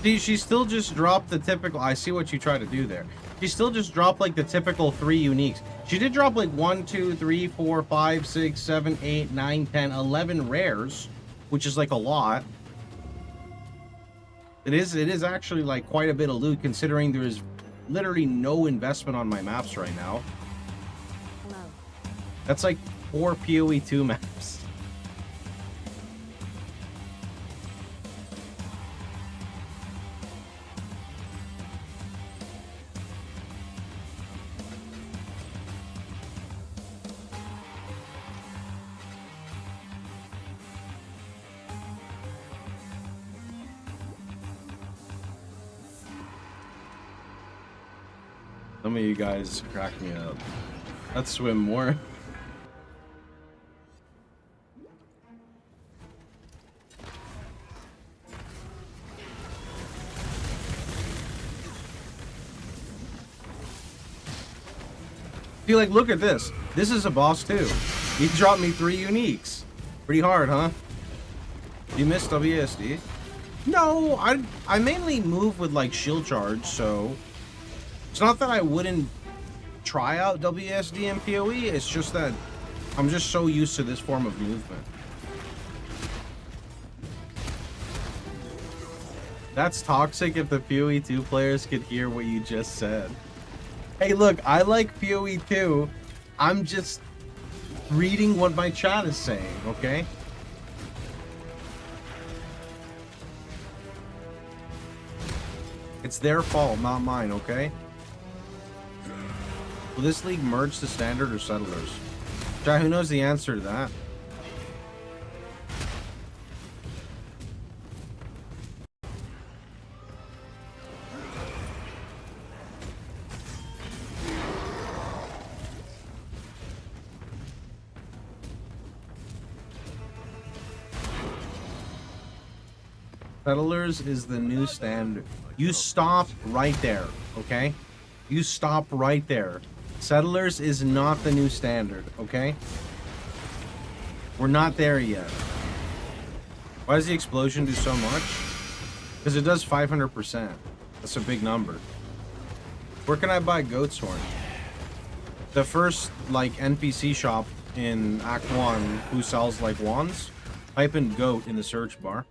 She still just dropped the typical. I see what you try to do there. She still just dropped like the typical 3 uniques. She did drop like 1, 2, 3, 4, 5, 6, 7, 8, 9, 10, 11 rares, which is like a lot. It is actually like quite a bit of loot considering there is literally no investment on my maps right now. That's like 4 PoE 2 maps. Some of you guys crack me up. Let's swim more. Be like, look at this. This is a boss too. He dropped me 3 uniques. Pretty hard, huh? You missed WSD? No, I mainly move with like shield charge, so it's not that I wouldn't try out WSD and PoE, it's just that I'm just so used to this form of movement. That's toxic if the PoE 2 players could hear what you just said. Hey look, I like PoE 2. I'm just reading what my chat is saying, okay? It's their fault, not mine, okay? Will this league merge to standard or settlers? Chat, who knows the answer to that? Settlers is the new standard. You stop right there, okay? You stop right there. Settlers is not the new standard, okay? We're not there yet. Why does the explosion do so much? Because it does 500%. That's a big number. Where can I buy Goat's Horn? The first, like, NPC shop in Act 1 who sells, like, wands? Type in GOAT in the search bar.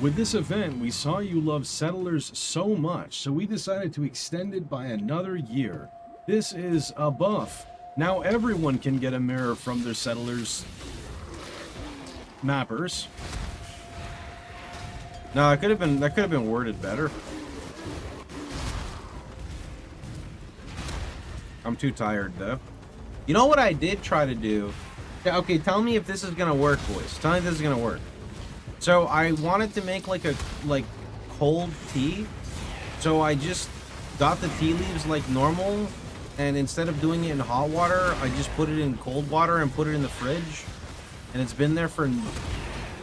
With this event, we saw you love Settlers so much, so we decided to extend it by another year. This is a buff. Now everyone can get a mirror from their Settlers mappers. No, that could have been worded better. I'm too tired, though. You know what I did try to do? Yeah, okay, tell me if this is gonna work, boys. Tell me if this is gonna work. So I wanted to make like a cold tea. So I just got the tea leaves like normal, and instead of doing it in hot water, I just put it in cold water and put it in the fridge. And it's been there for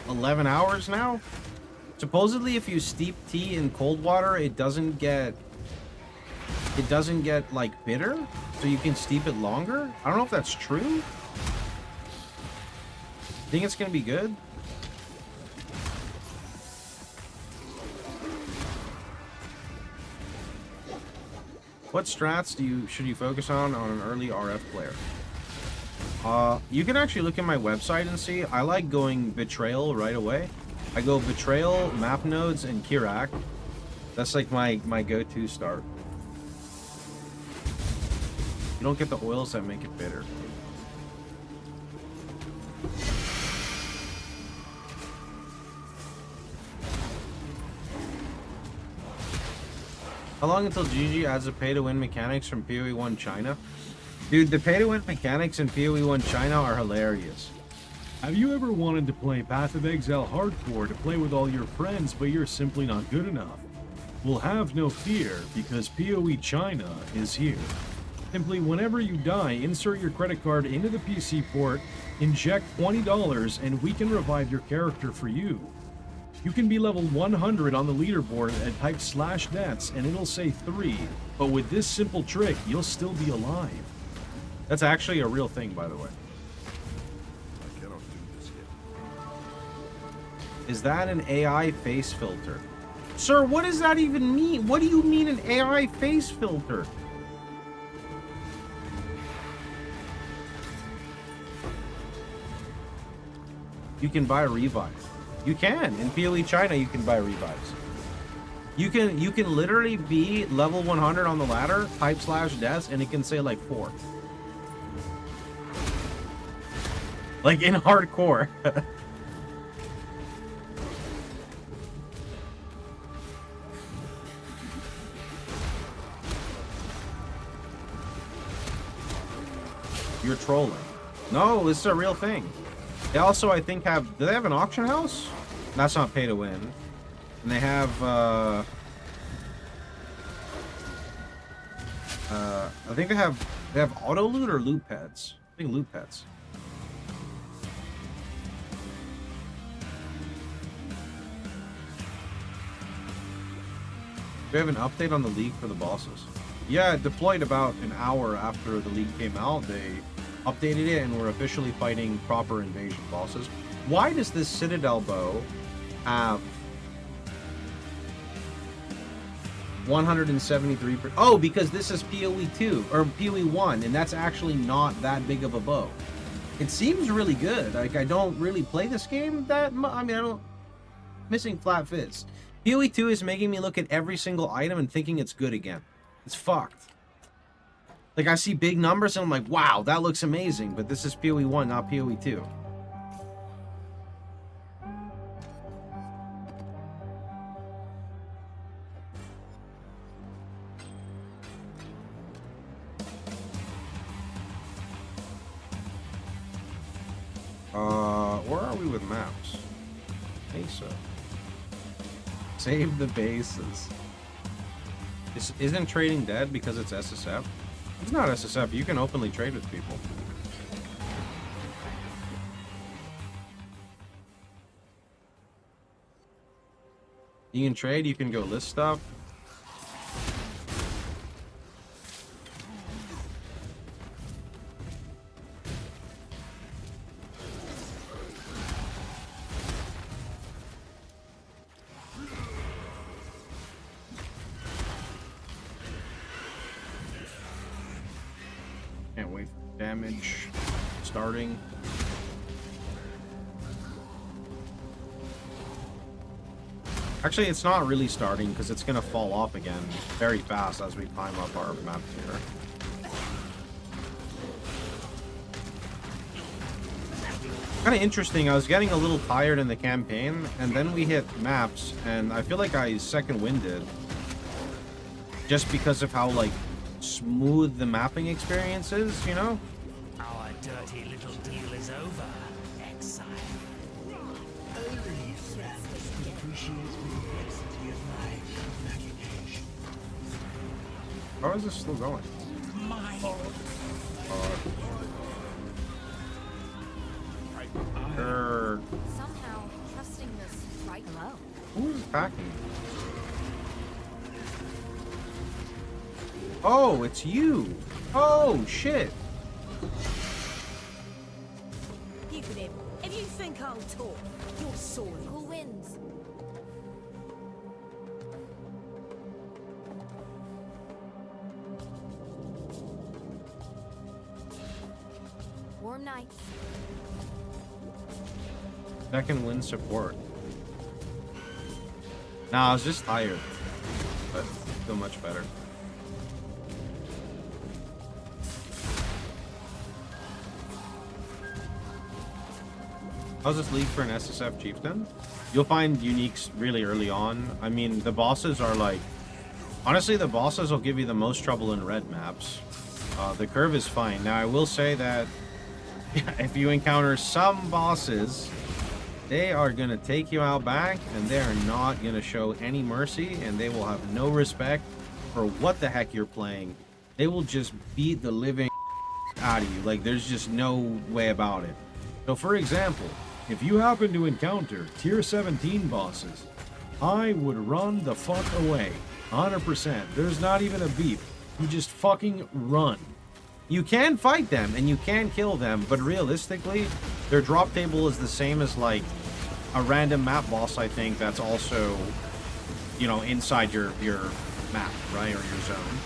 11 hours now. Supposedly, if you steep tea in cold water, it doesn't get like bitter, so you can steep it longer. I don't know if that's true. Think it's gonna be good? What strats should you focus on an early RF player? You can actually look at my website and see. I like going Betrayal right away. I go Betrayal, Map Nodes, and Kirak. That's like my go-to start. You don't get the oils that make it bitter. How long until GG adds the pay-to-win mechanics from PoE 1 China? Dude, the pay-to-win mechanics in PoE 1 China are hilarious. Have you ever wanted to play Path of Exile Hardcore to play with all your friends, but you're simply not good enough? Well, have no fear, because PoE China is here. Simply, whenever you die, insert your credit card into the PC port, inject $20, and we can revive your character for you. You can be level 100 on the leaderboard and type /deaths, and it'll say 3, but with this simple trick, you'll still be alive. That's actually a real thing, by the way. I cannot do this yet. Is that an AI face filter? Sir, what does that even mean? What do you mean an AI face filter? You can buy revives. You can. In PoE China, you can buy revives. You can literally be level 100 on the ladder, type /deaths, and it can say like 4. Like in hardcore. You're trolling. No, this is a real thing. They also, I think, do they have an auction house? That's not pay to win. And they have, I think they have auto loot or loot pets. I think loot pets. Do we have an update on the league for the bosses? Yeah, it deployed about an hour after the league came out. They updated it and we're officially fighting proper invasion bosses. Why does this Citadel bow have 173%? Oh, because this is PoE 2 or PoE 1, and that's actually not that big of a bow. It seems really good. Like, I don't really play this game that much. I mean, I don't. Missing flat fizz. PoE 2 is making me look at every single item and thinking it's good again. It's fucked. Like, I see big numbers and I'm like, wow, that looks amazing. But this is PoE 1, not PoE 2. Where are we with maps? Mesa. Save the bases. Isn't trading dead because it's SSF? It's not SSF. You can openly trade with people. You can trade. You can go list stuff. Can't wait for damage starting. Actually, it's not really starting because it's going to fall off again very fast as we climb up our map here. Kind of interesting. I was getting a little tired in the campaign, and then we hit maps, and I feel like I second winded just because of how like smooth the mapping experience is, you know? Our dirty little deal is over, exile. Only friends can appreciate the complexity of my machination. How is this still going? My Somehow, trusting this right low. Who's packing? Oh, it's you. Oh, shit. If you think I'll talk, you're sore. Who wins? Warm nights. Second win support. Nah, I was just tired. But I feel much better. How's this league for an SSF Chieftain? You'll find uniques really early on. I mean, the bosses are like... Honestly, the bosses will give you the most trouble in red maps. The curve is fine. Now, I will say that if you encounter some bosses, they are going to take you out back, and they are not going to show any mercy, and they will have no respect for what the heck you're playing. They will just beat the living out of you. Like, there's just no way about it. So, for example, if you happen to encounter tier 17 bosses, I would run the fuck away. 100%. There's not even a beep. You just fucking run. You can fight them and you can kill them, but realistically, their drop table is the same as like a random map boss, I think, that's also, you know, inside your map, right? Or your zone.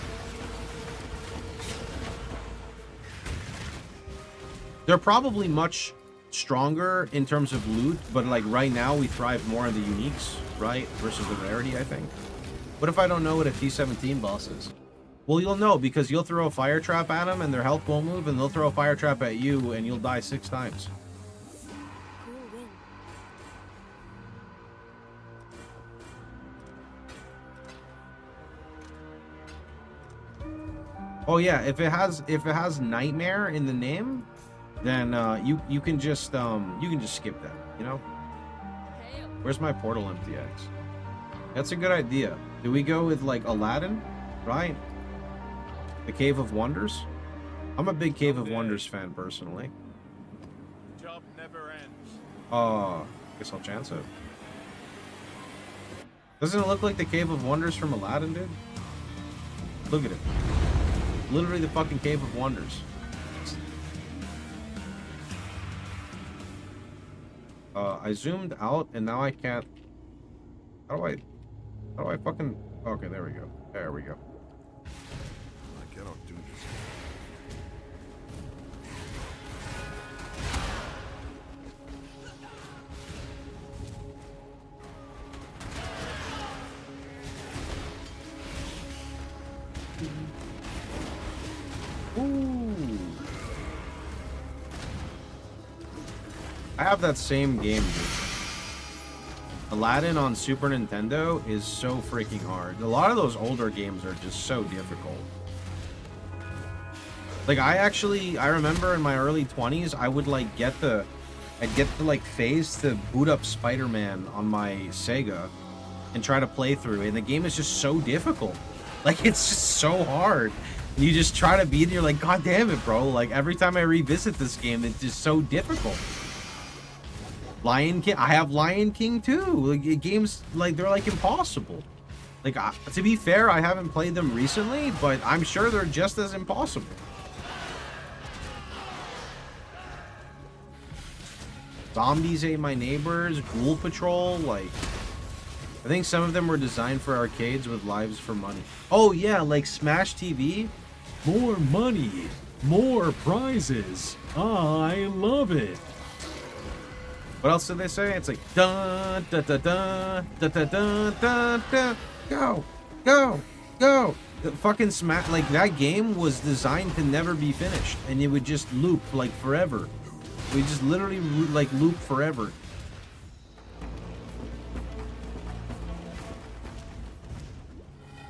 They're probably much stronger in terms of loot, but like right now we thrive more on the uniques, right? Versus the rarity, I think. What if I don't know what a T17 boss is? Well, you'll know because you'll throw a fire trap at them and their health won't move, and they'll throw a fire trap at you and you'll die 6 times. Oh yeah, if it has nightmare in the name, then you can just skip that, you know? Where's my portal MTX? That's a good idea. Do we go with like Aladdin, right? The Cave of Wonders? I'm a big Cave of Wonders fan personally. Job never ends. Guess I'll chance it. Doesn't it look like the Cave of Wonders from Aladdin, dude? Look at it. Literally the fucking Cave of Wonders. I zoomed out and now I can't. How do I fucking? Okay, there we go. There we go. I cannot do this. Ooh. I have that same game, dude. Aladdin on Super Nintendo is so freaking hard. A lot of those older games are just so difficult. Like I remember in my early 20s, I would like I'd get the like phase to boot up Spider-Man on my Sega and try to play through it. And the game is just so difficult. Like it's just so hard. And you just try to beat it and you're like, God damn it, bro. Like every time I revisit this game, it's just so difficult. Lion King, I have Lion King too. Like games like they're like impossible. Like to be fair, I haven't played them recently, but I'm sure they're just as impossible. Zombies Ate My Neighbors, Ghoul Patrol, like I think some of them were designed for arcades with lives for money. Oh yeah, like Smash TV. More money, more prizes. I love it. What else did they say? It's like dun da da da da da da da da. Go, go, go. The fucking Smash, like that game was designed to never be finished, and it would just loop like forever. We just literally like loop forever.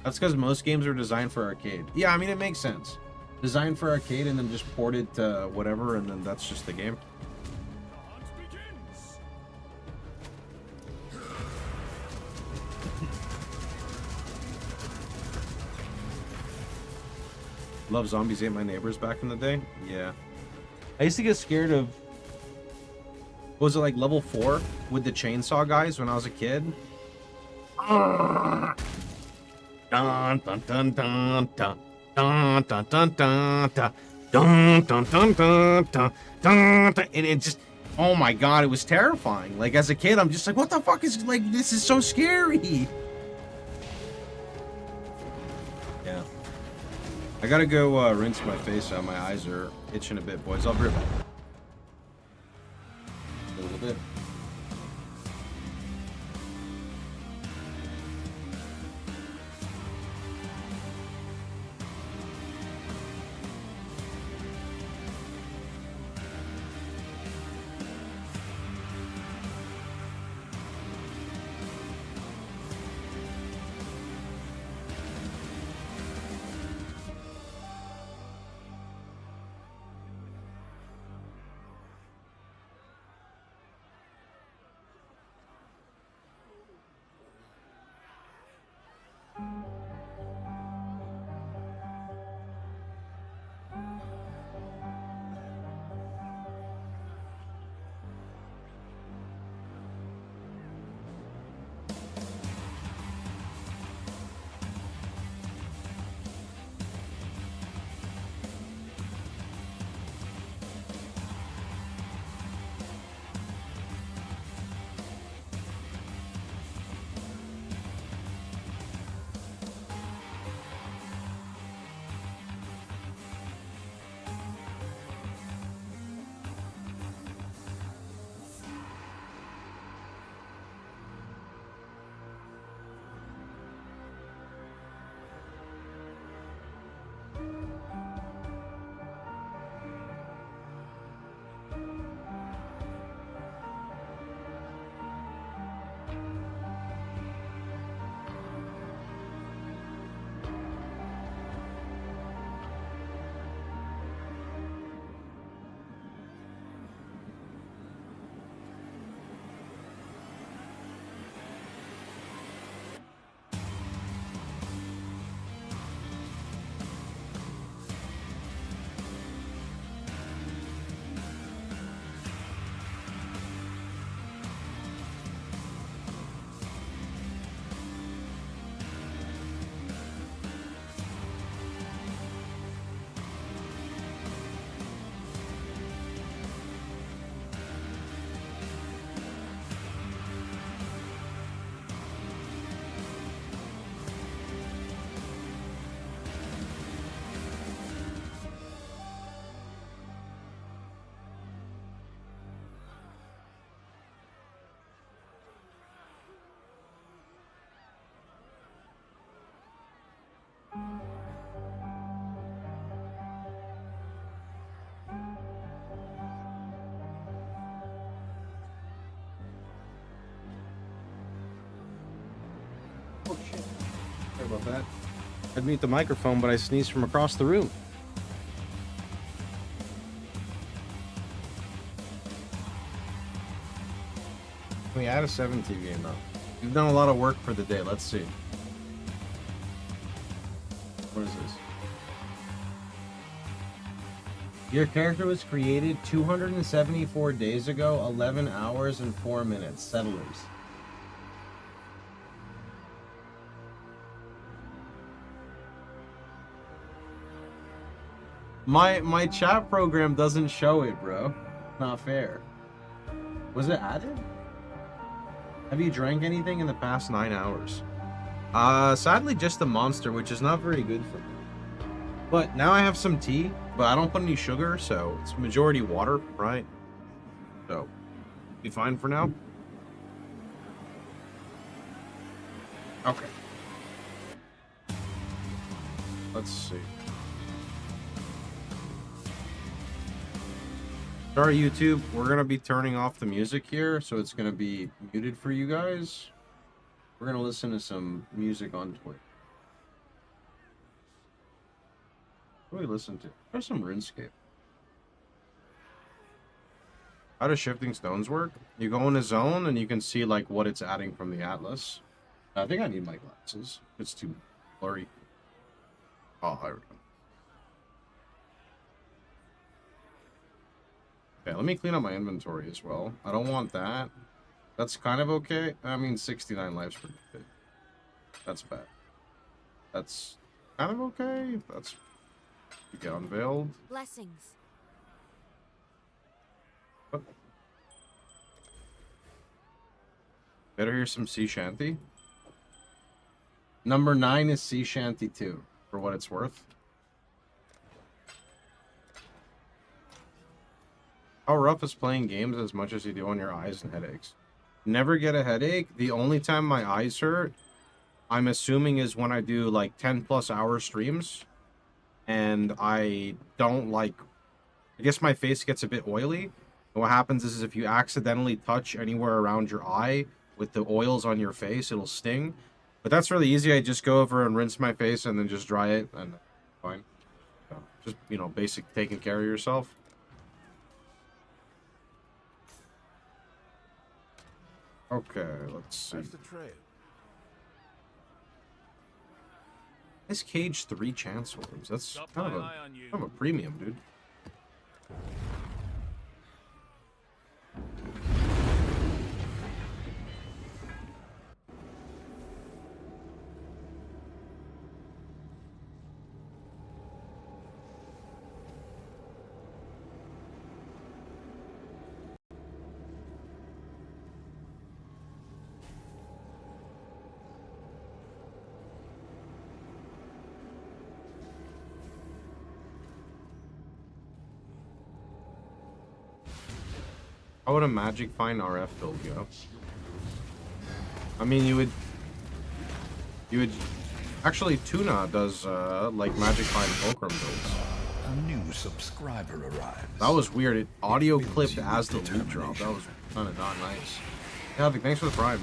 That's because most games are designed for arcade. Yeah, I mean, it makes sense. Designed for arcade and then just ported to whatever, and then that's just the game. Love Zombies Ate My Neighbors back in the day? Yeah. I used to get scared of... Was it like level 4 with the chainsaw guys when I was a kid? Dun, dun, dun, dun, dun. Dun, dun, dun, dun, dun. Dun, dun, dun, dun, dun, dun, dun. And it just... Oh my god, it was terrifying. Like, as a kid, I'm just like, what the fuck is... Like, this is so scary. Yeah. I gotta go rinse my face out. My eyes are itching a bit, boys. I'll be right back. A little bit. Oh shit. Sorry about that. I'd mute the microphone, but I sneezed from across the room. Can we add a 7 TV game now? You've done a lot of work for the day. Let's see. What is this? Your character was created 274 days ago, 11 hours and 4 minutes. Settlers. My chat program doesn't show it, bro. Not fair. Was it added? Have you drank anything in the past 9 hours? Sadly just the Monster, which is not very good for me. But now I have some tea, but I don't put any sugar, so it's majority water, right? So, be fine for now. Okay. Let's see. Sorry, YouTube. We're going to be turning off the music here, so it's going to be muted for you guys. We're going to listen to some music on Twitch. What do we listen to? There's some RuneScape. How does shifting stones work? You go in a zone and you can see like what it's adding from the atlas. I think I need my glasses. It's too blurry. Oh, there we go. Okay, let me clean up my inventory as well. I don't want that. That's kind of okay. I mean, 69 lives pretty good. That's bad. That's kind of okay. That's... You get unveiled. Blessings. Oh. Better hear some sea shanty. Number 9 is sea shanty 2, for what it's worth. How rough is playing games as much as you do on your eyes and headaches? Never get a headache. The only time my eyes hurt, I'm assuming, is when I do like 10+ hour streams. And I don't like... I guess my face gets a bit oily. And what happens is if you accidentally touch anywhere around your eye with the oils on your face, it'll sting. But that's really easy. I just go over and rinse my face and then just dry it. And fine. So just, you know, basic taking care of yourself. Okay, let's see. That's the trail. This cage 3 chance orbs. That's kind of a premium, dude. How would a magic find RF build go? I mean, you would actually Tuna does like magic find fulcrum builds. A new subscriber arrives. That was weird. It audio clipped as the loot drop. That was kind of not nice. Yeah, thanks for the prime.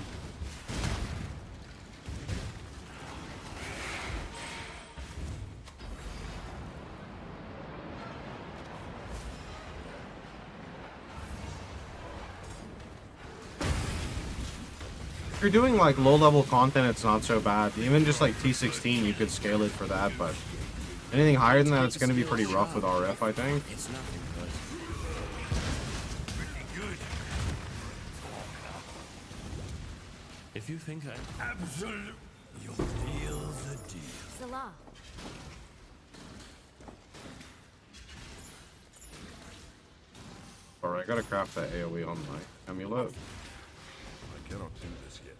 If you're doing like low-level content, it's not so bad. Even just like T16, you could scale it for that, but anything higher than that, it's going to be pretty rough with RF, I think. It's nothing good. If you think I absolutely, you'll feel the deal. Salah. Alright, I gotta craft that AoE on my amulet. I cannot do this yet.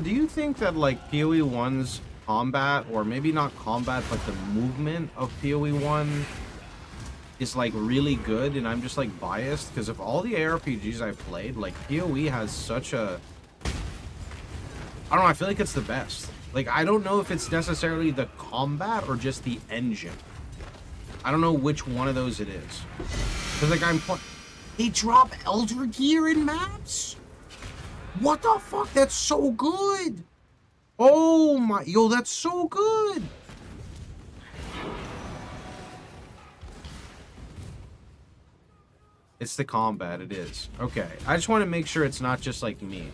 Do you think that like PoE 1's combat, or maybe not combat, but the movement of PoE 1 is like really good, and I'm just like biased because of all the ARPGs I've played, like PoE has such a... I don't know, I feel like it's the best. Like, I don't know if it's necessarily the combat or just the engine. I don't know which one of those it is. Because like they drop Elder Gear in maps? What the fuck? That's so good! Oh my... Yo, that's so good! It's the combat, it is. Okay, I just want to make sure it's not just like me.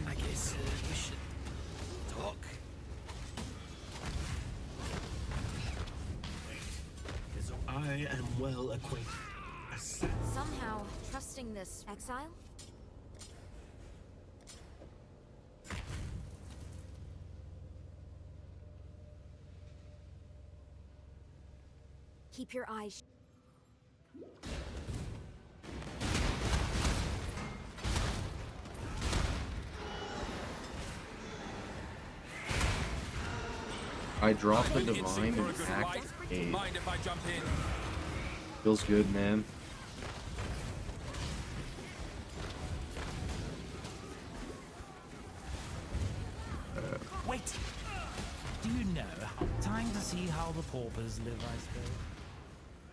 I guess we should talk. I am well acquainted. Somehow, trusting this exile? Keep your eyes. I dropped the divine in Act 8. Mind if I jump in? Feels good, man. Wait! Do you know? Time to see how the paupers live, I suppose.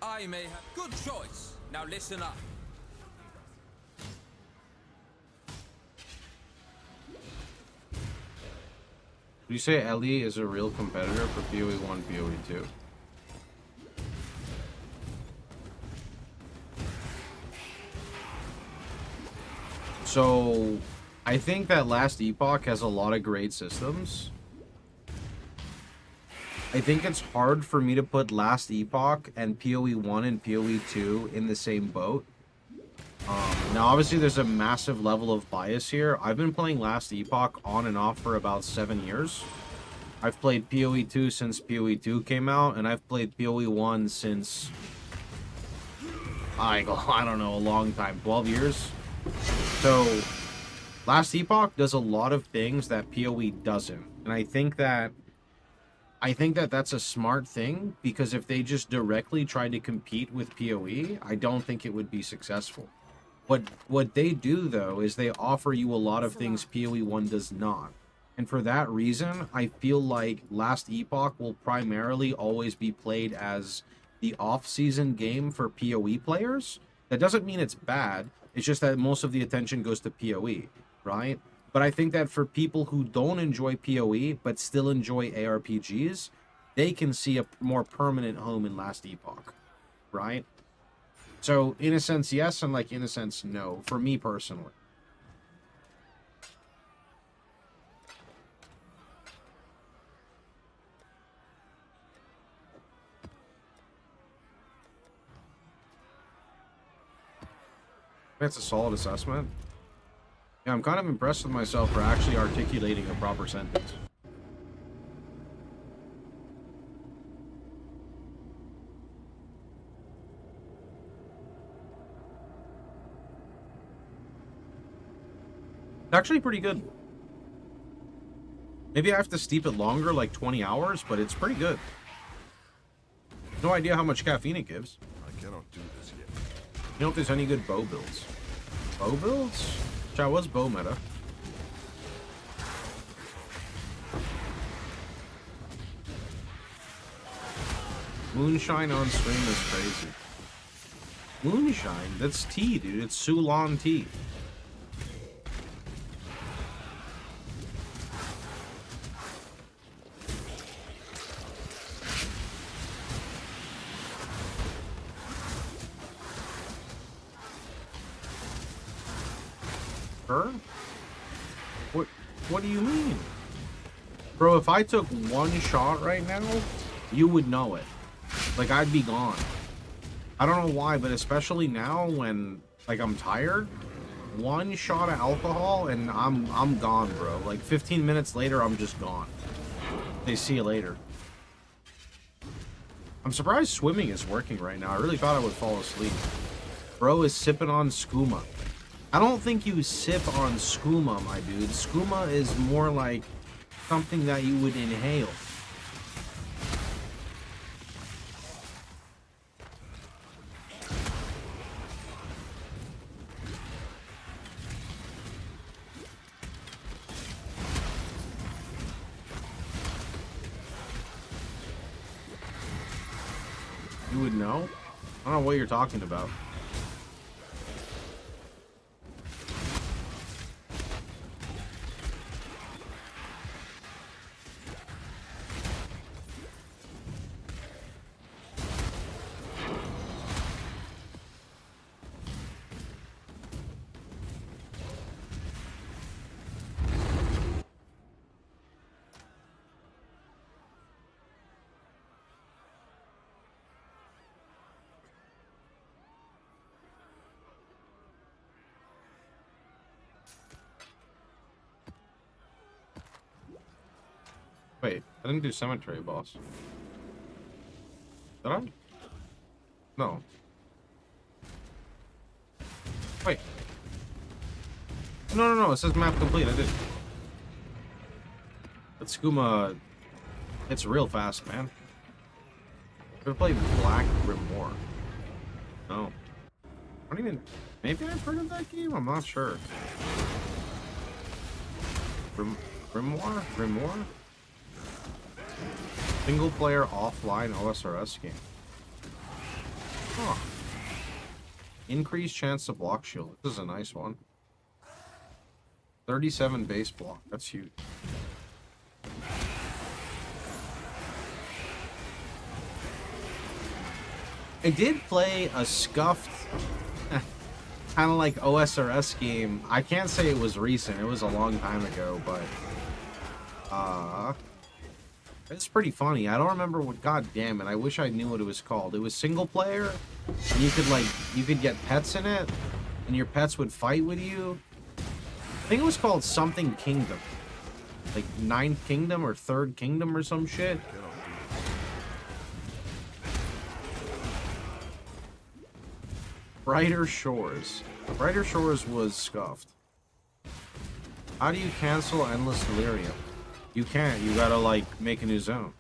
I may have... Good choice. Now listen up. Would you say Ellie is a real competitor for PoE 1, PoE 2? So, I think that Last Epoch has a lot of great systems. I think it's hard for me to put Last Epoch and PoE 1 and PoE 2 in the same boat. Now, obviously, there's a massive level of bias here. I've been playing Last Epoch on and off for about 7 years. I've played PoE 2 since PoE 2 came out, and I've played PoE 1 since... I don't know, a long time. 12 years? So, Last Epoch does a lot of things that PoE doesn't. And I think that that's a smart thing, because if they just directly tried to compete with PoE, I don't think it would be successful. What they do, though, is they offer you a lot of things PoE 1 does not. And for that reason, I feel like Last Epoch will primarily always be played as the off-season game for PoE players. That doesn't mean it's bad. It's just that most of the attention goes to PoE, right? But I think that for people who don't enjoy PoE but still enjoy ARPGs, they can see a more permanent home in Last Epoch, right? So, in a sense, yes, and like in a sense, no, for me personally. That's a solid assessment. Yeah, I'm kind of impressed with myself for actually articulating a proper sentence. It's actually pretty good. Maybe I have to steep it longer, like 20 hours, but it's pretty good. No idea how much caffeine it gives. I cannot do this yet. You know if there's any good bow builds? Bow builds? Chat, what's bow meta? Moonshine on stream is crazy. Moonshine? That's tea, dude. It's Ceylon tea. What do you mean? Bro, if I took one shot right now, you would know it. Like, I'd be gone. I don't know why, but especially now when, like, I'm tired, one shot of alcohol and I'm gone, bro. Like, 15 minutes later, I'm just gone. They see you later. I'm surprised swimming is working right now. I really thought I would fall asleep. Bro is sipping on skooma. I don't think you sip on skooma, my dude. Skooma is more like something that you would inhale. You would know? I don't know what you're talking about. Wait, I didn't do cemetery boss. Did I? No. Wait. No, it says map complete, I did. That skooma, it's real fast, man. Ever played Black Grimoire? No. I don't even... Maybe I've heard of that game? I'm not sure. Grimoire? Grimoire? Single player offline OSRS game. Huh. Increased chance to block shield. This is a nice one. 37 base block. That's huge. I did play a scuffed kind of like OSRS game. I can't say it was recent. It was a long time ago, but it's pretty funny. I don't remember what. God damn it! I wish I knew what it was called. It was single player. And you could get pets in it, and your pets would fight with you. I think it was called something Kingdom, like Ninth Kingdom or Third Kingdom or some shit. Brighter Shores. Brighter Shores was scuffed. How do you cancel Endless Delirium? You can't. You gotta, like, make a new zone.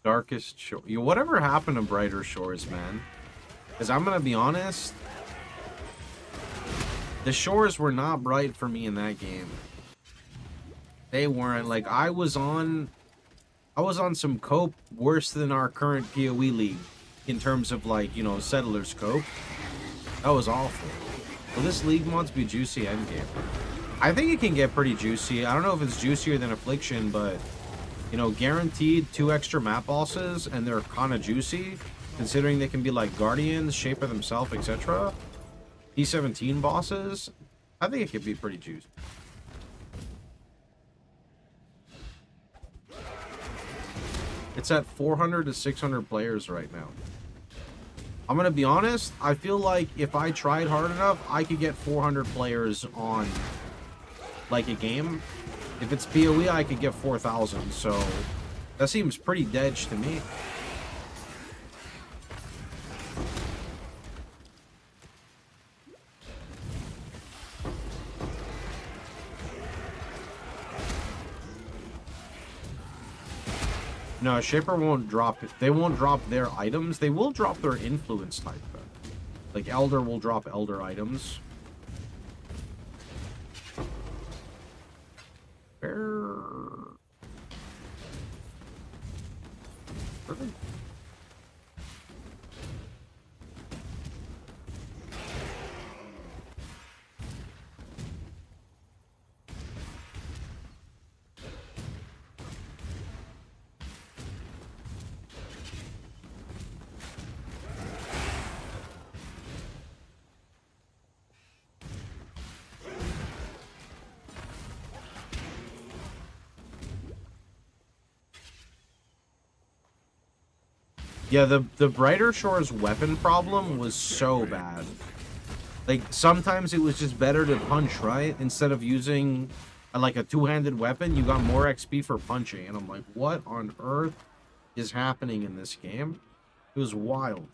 Darkest Shore. Whatever happened to Brighter Shores, man? Because I'm gonna be honest, the shores were not bright for me in that game. They weren't. Like, I was on some cope worse than our current PoE league in terms of, like, you know, settlers cope. That was awful. Will this league mods be juicy endgame? I think it can get pretty juicy. I don't know if it's juicier than Affliction, but you know, guaranteed 2 extra map bosses, and they're kind of juicy, considering they can be like Guardians, Shaper themselves, etc. T17 bosses, I think it could be pretty juicy. It's at 400 to 600 players right now. I'm gonna be honest, I feel like if I tried hard enough, I could get 400 players on, like, a game. If it's PoE, I could get 4,000, so that seems pretty dead to me. No, Shaper won't drop it. They won't drop their items. They will drop their influence type, though. Like, Elder will drop Elder items. Where? Yeah, the Brighter Shores weapon problem was so bad. Like, sometimes it was just better to punch, right? Instead of using, like, a two-handed weapon, you got more XP for punching. And I'm like, what on earth is happening in this game? It was wild.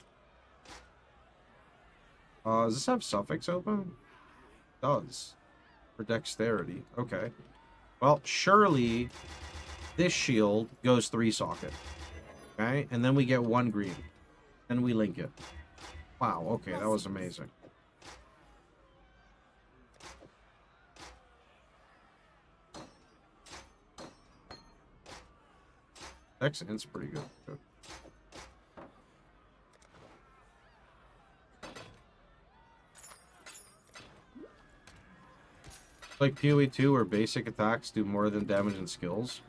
Does this have suffix open? It does. For dexterity. Okay. Well, surely this shield goes 3-socket. Okay, and then we get 1 green. Then we link it. Wow, okay, that was amazing. Excellent's pretty good. Like PoE 2 where basic attacks do more than damage and skills.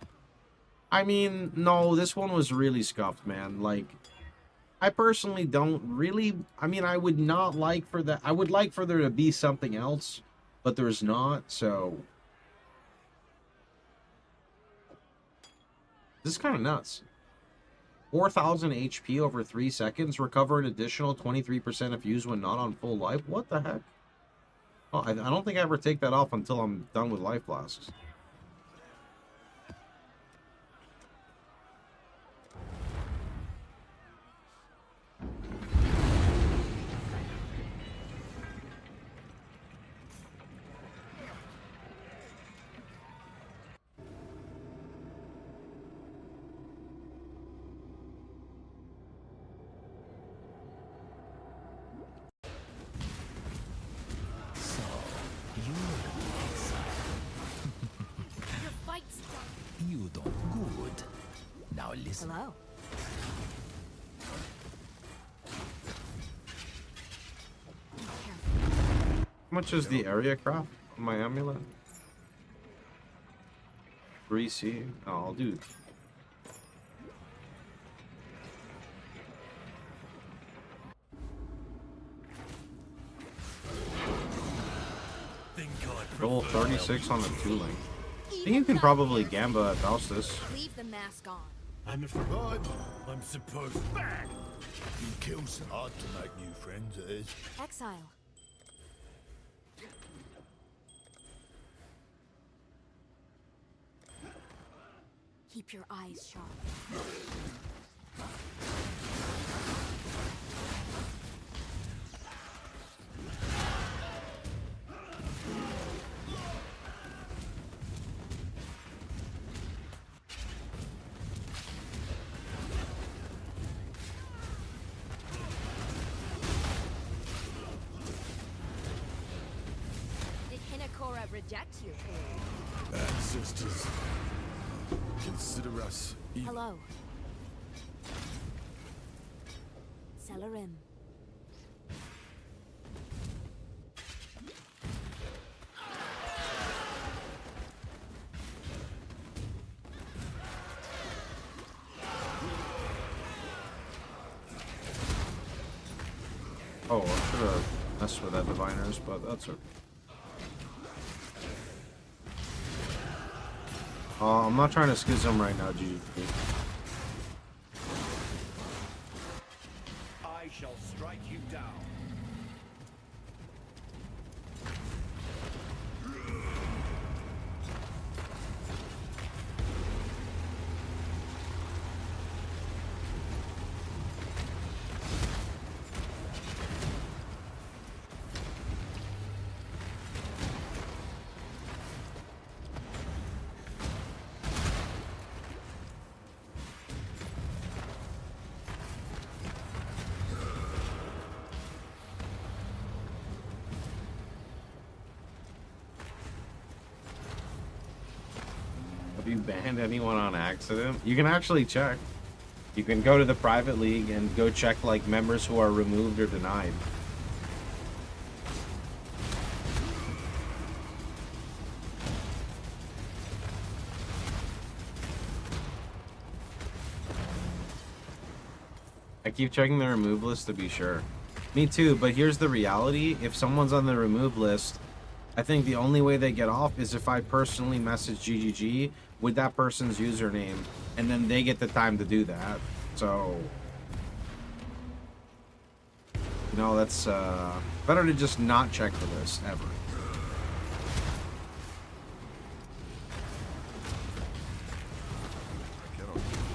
I mean, no, this one was really scuffed, man. Like, I personally don't really... I mean, I would not like for that... I would like for there to be something else, but there's not, so... This is kind of nuts. 4,000 HP over 3 seconds. Recover an additional 23% if used when not on full life. What the heck? Oh, I don't think I ever take that off until I'm done with life flasks. Now listen. Hello. How much is the area craft on my amulet? 3C. Oh, I'll do. Roll 36 on the 2-link. I think you can probably Gamba at Faustus. Leave the mask on. I'm a survivor. I'm supposed back. You kill some hard to make new friends, it is. Exile. Keep your eyes sharp. Did Hinakora reject you? Ancestors, consider us evil. Hello. Celerim. Oh, I should have messed with that diviners, but that's okay. I'm not trying to schism right now, GG. I shall strike you down. Have you banned anyone on accident? You can actually check. You can go to the private league and go check like members who are removed or denied. I keep checking the remove list to be sure. Me too, but here's the reality. If someone's on the remove list, I think the only way they get off is if I personally message GGG with that person's username, and then they get the time to do that. So, you know, that's better to just not check the list ever.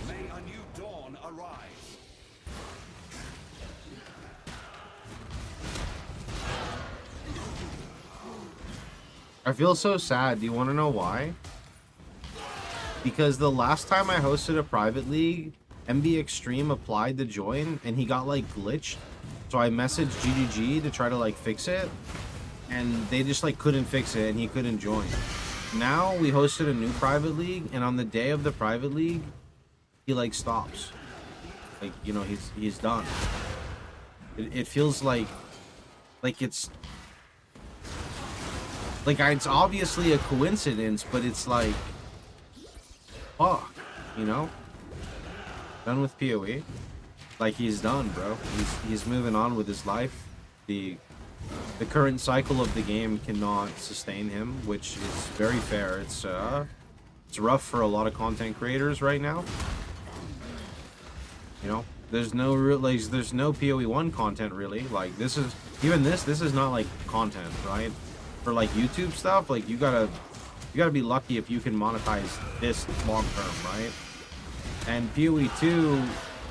May a new dawn arise. I feel so sad. Do you want to know why? Because the last time I hosted a private league, MB Extreme applied to join and he got like glitched. So I messaged GGG to try to like fix it, and they just like couldn't fix it and he couldn't join. Now we hosted a new private league, and on the day of the private league, he like stops. Like, you know, he's done. It feels like it's like it's obviously a coincidence, but it's like, fuck, you know? Done with PoE. Like, he's done, bro. He's moving on with his life. The current cycle of the game cannot sustain him, which is very fair. It's rough for a lot of content creators right now. You know, there's no real, like, there's no PoE 1 content really. Like, this is not like content, right? For like YouTube stuff, like you gotta be lucky if you can monetize this long term, right? And PoE 2,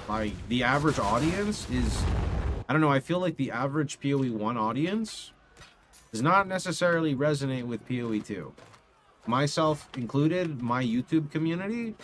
like, the average audience is, I don't know, I feel like the average PoE 1 audience does not necessarily resonate with PoE 2. Myself included, my YouTube community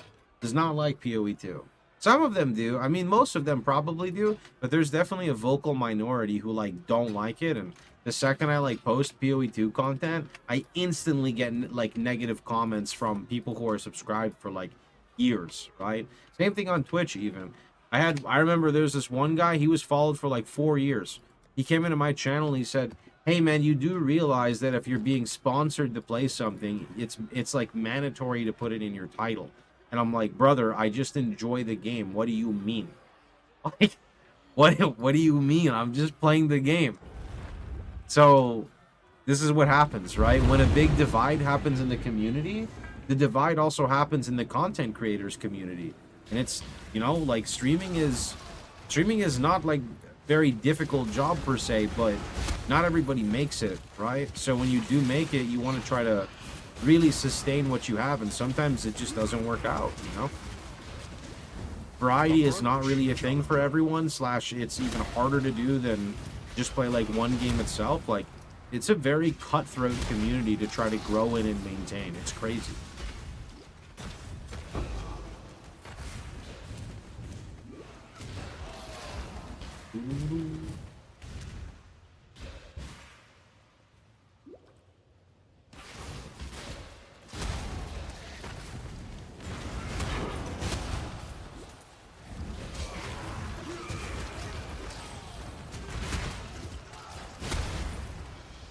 does not like PoE 2. Some of them do. I mean, most of them probably do, but there's definitely a vocal minority who like don't like it. And the second I like post PoE 2 content, I instantly get like negative comments from people who are subscribed for like years, right? Same thing on Twitch even. I remember there's this one guy, he was followed for like 4 years. He came into my channel and he said, "Hey man, you do realize that if you're being sponsored to play something, it's like mandatory to put it in your title." And I'm like, "Brother, I just enjoy the game. What do you mean?" Like, what do you mean? I'm just playing the game. So this is what happens, right? When a big divide happens in the community, the divide also happens in the content creators community. And it's, you know, like streaming is not like very difficult job per se, but not everybody makes it, right? So when you do make it, you want to try to really sustain what you have, and sometimes it just doesn't work out, you know? Variety is not really a thing for everyone, slash it's even harder to do than just play like one game itself. Like, it's a very cutthroat community to try to grow in and maintain. It's crazy.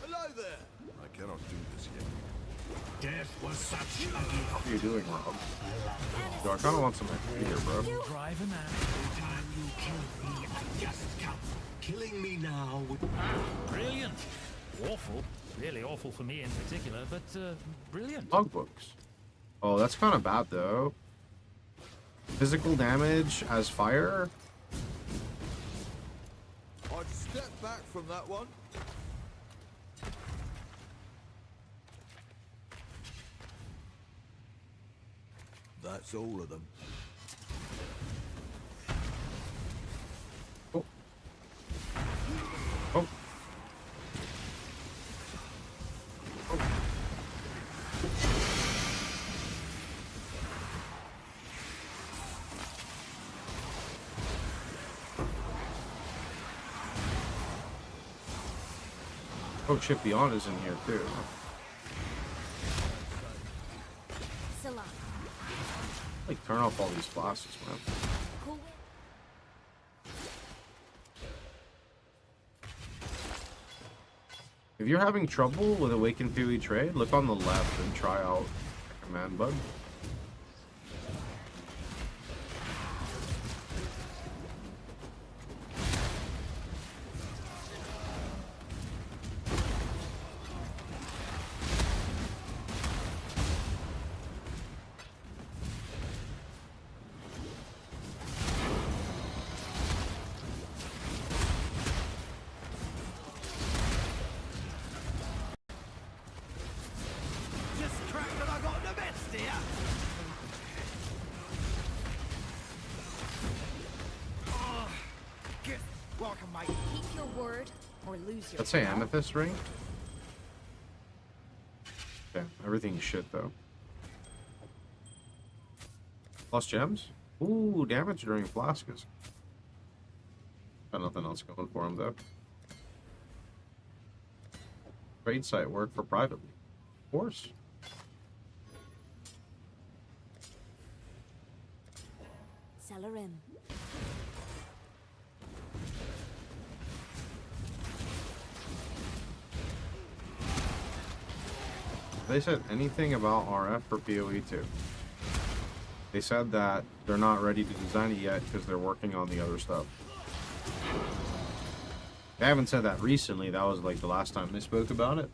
Hello there. I cannot do this yet. Death was such a What are you doing, Rob? Yo, I kind of want some XP here, bro. Driving out. The time you killed me, I just come. Killing me now would... Brilliant. Awful. Really awful for me in particular, but brilliant. Logbooks. Oh, that's kind of bad, though. Physical damage as fire? I'd step back from that one. That's all of them. Oh. Oh. Oh, Chip Beyond is in here too. Salam. Like, turn off all these flashes, man. Cool. If you're having trouble with Awakened PoE trade, look on the left and try out the command button. Just cracked that I got the best here. Oh, get welcome, mate. Keep your word or lose your Let's say job. amethyst ring. Okay, everything's shit though. Plus gems? Ooh, damage during flasks. Got nothing else going for him though. Trade site work for privately. Of course. Celerim. They said anything about RF for PoE2. They said that they're not ready to design it yet because they're working on the other stuff. They haven't said that recently. That was like the last time they spoke about it.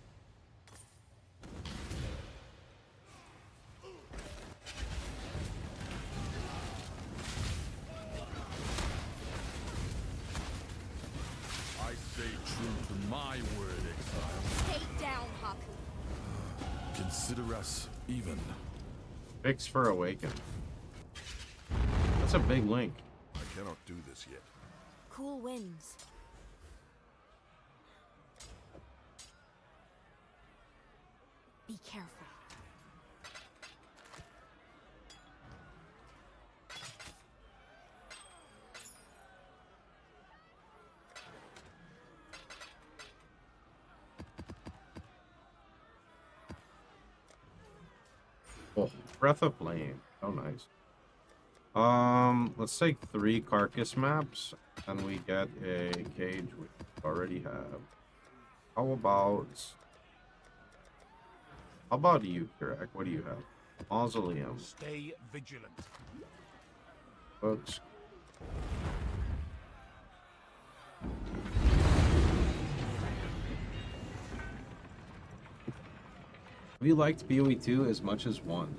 I stay true to my word, exile. Stay down, Haku. Consider us even. Fix for Awaken. That's a big link. I cannot do this yet. Cool winds. Be careful. Oh, Breath of Flame. Oh, nice. Let's take 3 carcass maps, and we get a cage we already have. How about you, Kirek? What do you have? Mausoleum. Stay vigilant. Books. Have you liked BOE 2 as much as 1?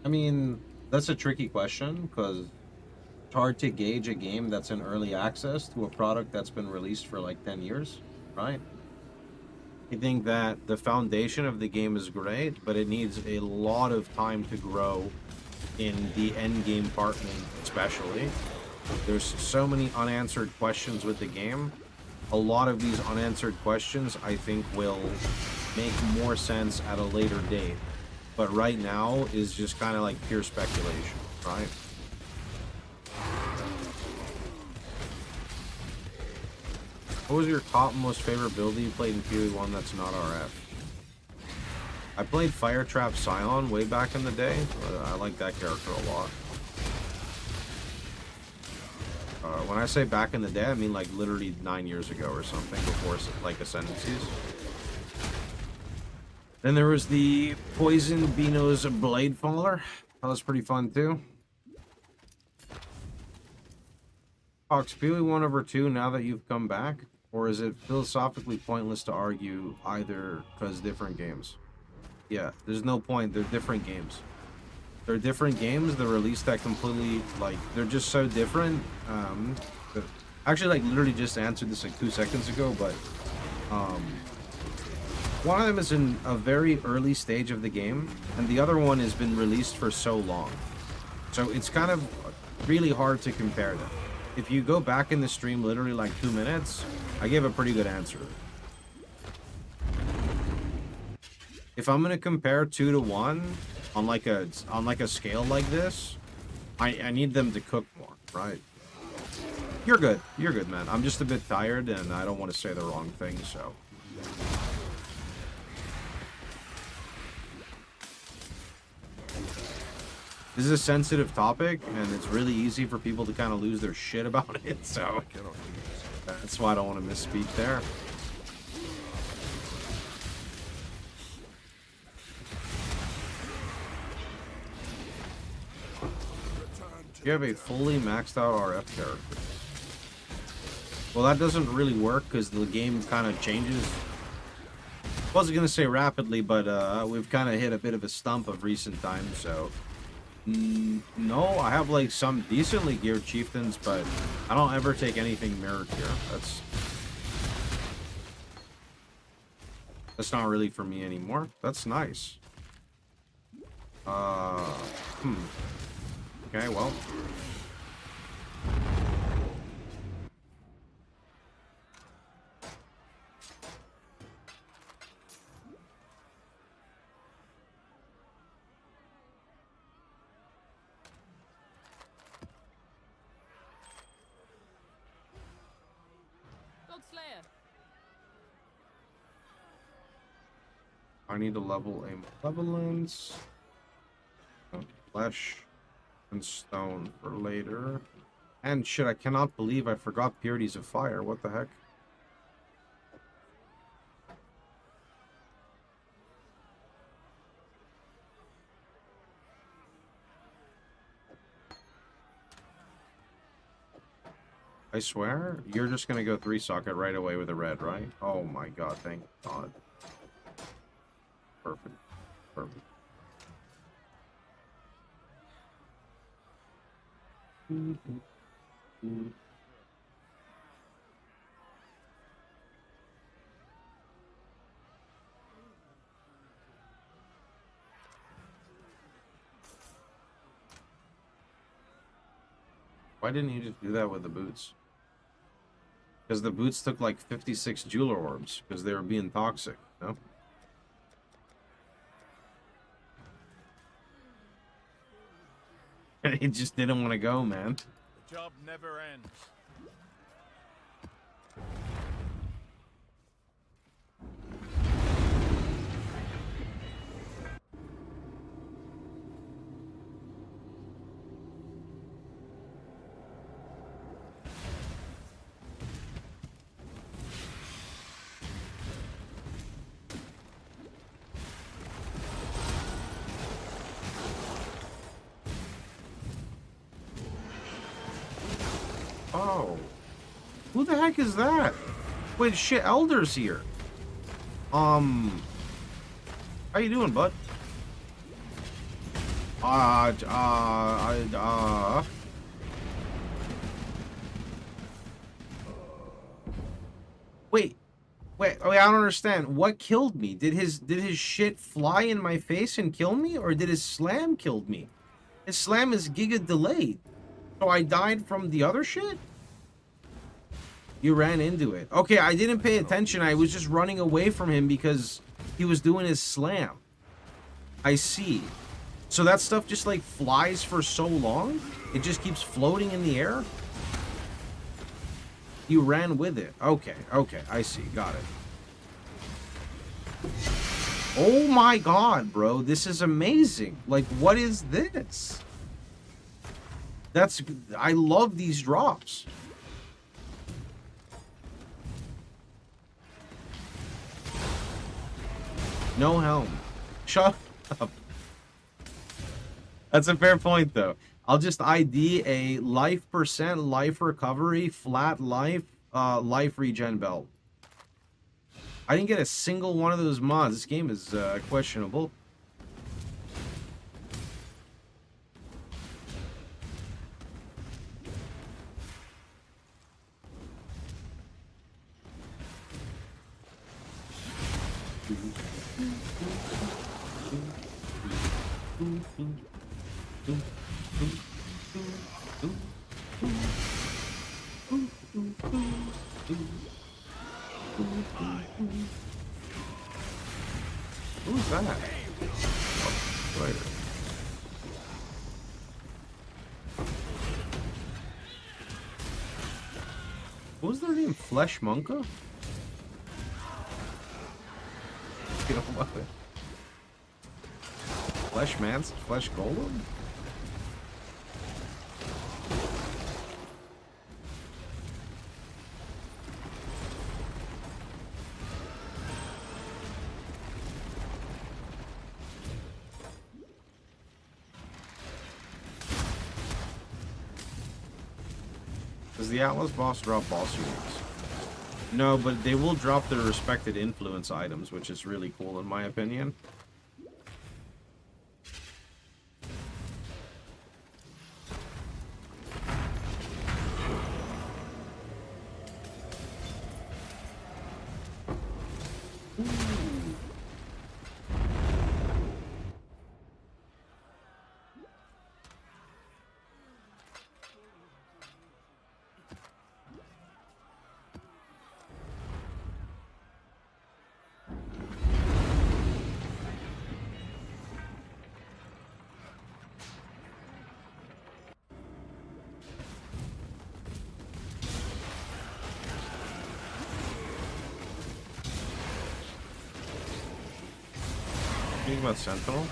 I mean, that's a tricky question, because it's hard to gauge a game that's in early access to a product that's been released for like 10 years, right? I think that the foundation of the game is great, but it needs a lot of time to grow in the end game part, especially. There's so many unanswered questions with the game. A lot of these unanswered questions, I think, will make more sense at a later date. But right now is just kind of like pure speculation, right? What was your top most favorite build that you played in PoE 1 that's not RF? I played Firetrap Scion way back in the day. I like that character a lot. When I say back in the day, I mean like literally 9 years ago or something, before like Ascendancies. Then there was the Poison Beano's Blade Faller. That was pretty fun too. Fox, PoE 1 over 2 now that you've come back? Or is it philosophically pointless to argue either because different games? Yeah, there's no point. They're different games. They're different games. They're released at completely, like, they're just so different. Actually, like, literally just answered this like 2 seconds ago, but one of them is in a very early stage of the game, and the other one has been released for so long. So it's kind of really hard to compare them. If you go back in the stream literally like 2 minutes, I gave a pretty good answer. If I'm gonna compare 2 to 1 on like a scale like this, I need them to cook more, right? You're good. You're good, man. I'm just a bit tired and I don't want to say the wrong thing, so. This is a sensitive topic, and it's really easy for people to kind of lose their shit about it, so that's why I don't want to misspeak there. You have a fully maxed out RF character. Well, that doesn't really work because the game kind of changes. I wasn't going to say rapidly, but we've kind of hit a bit of a stump of recent times, so. No, I have like some decently geared chieftains, but I don't ever take anything mirrored here. That's not really for me anymore. That's nice. Okay, well. I need to level a malevolence, flesh, and stone for later. And shit, I cannot believe I forgot purities of fire. What the heck? I swear, you're just gonna go 3-socket right away with a red, right? Oh my god, thank god. Perfect. Perfect. Why didn't you just do that with the boots? Because the boots took like 56 jeweler orbs because they were being toxic, no? He just didn't want to go, man. The job never ends. the heck is that? Wait, shit, Elder's here. How you doing, bud? Wait, I don't understand. What killed me? Did his shit fly in my face and kill me, or did his slam kill me? His slam is giga delayed, so I died from the other shit. You ran into it. Okay, I didn't pay attention. I was just running away from him because he was doing his slam. I see. So that stuff just like flies for so long? It just keeps floating in the air? You ran with it. Okay, I see. Got it. Oh my god, bro. This is amazing. Like, what is this? I love these drops. No helm. Shut up. That's a fair point, though. I'll just ID a life percent, life recovery, flat life, life regen belt. I didn't get a single one of those mods. This game is questionable. Who's that? Oh, later. What was their name? Flesh Monka? You know what? Flesh Mance? Flesh Golem? Does the Atlas boss drop boss units? No, but they will drop their respected influence items, which is really cool in my opinion. About Sentinel.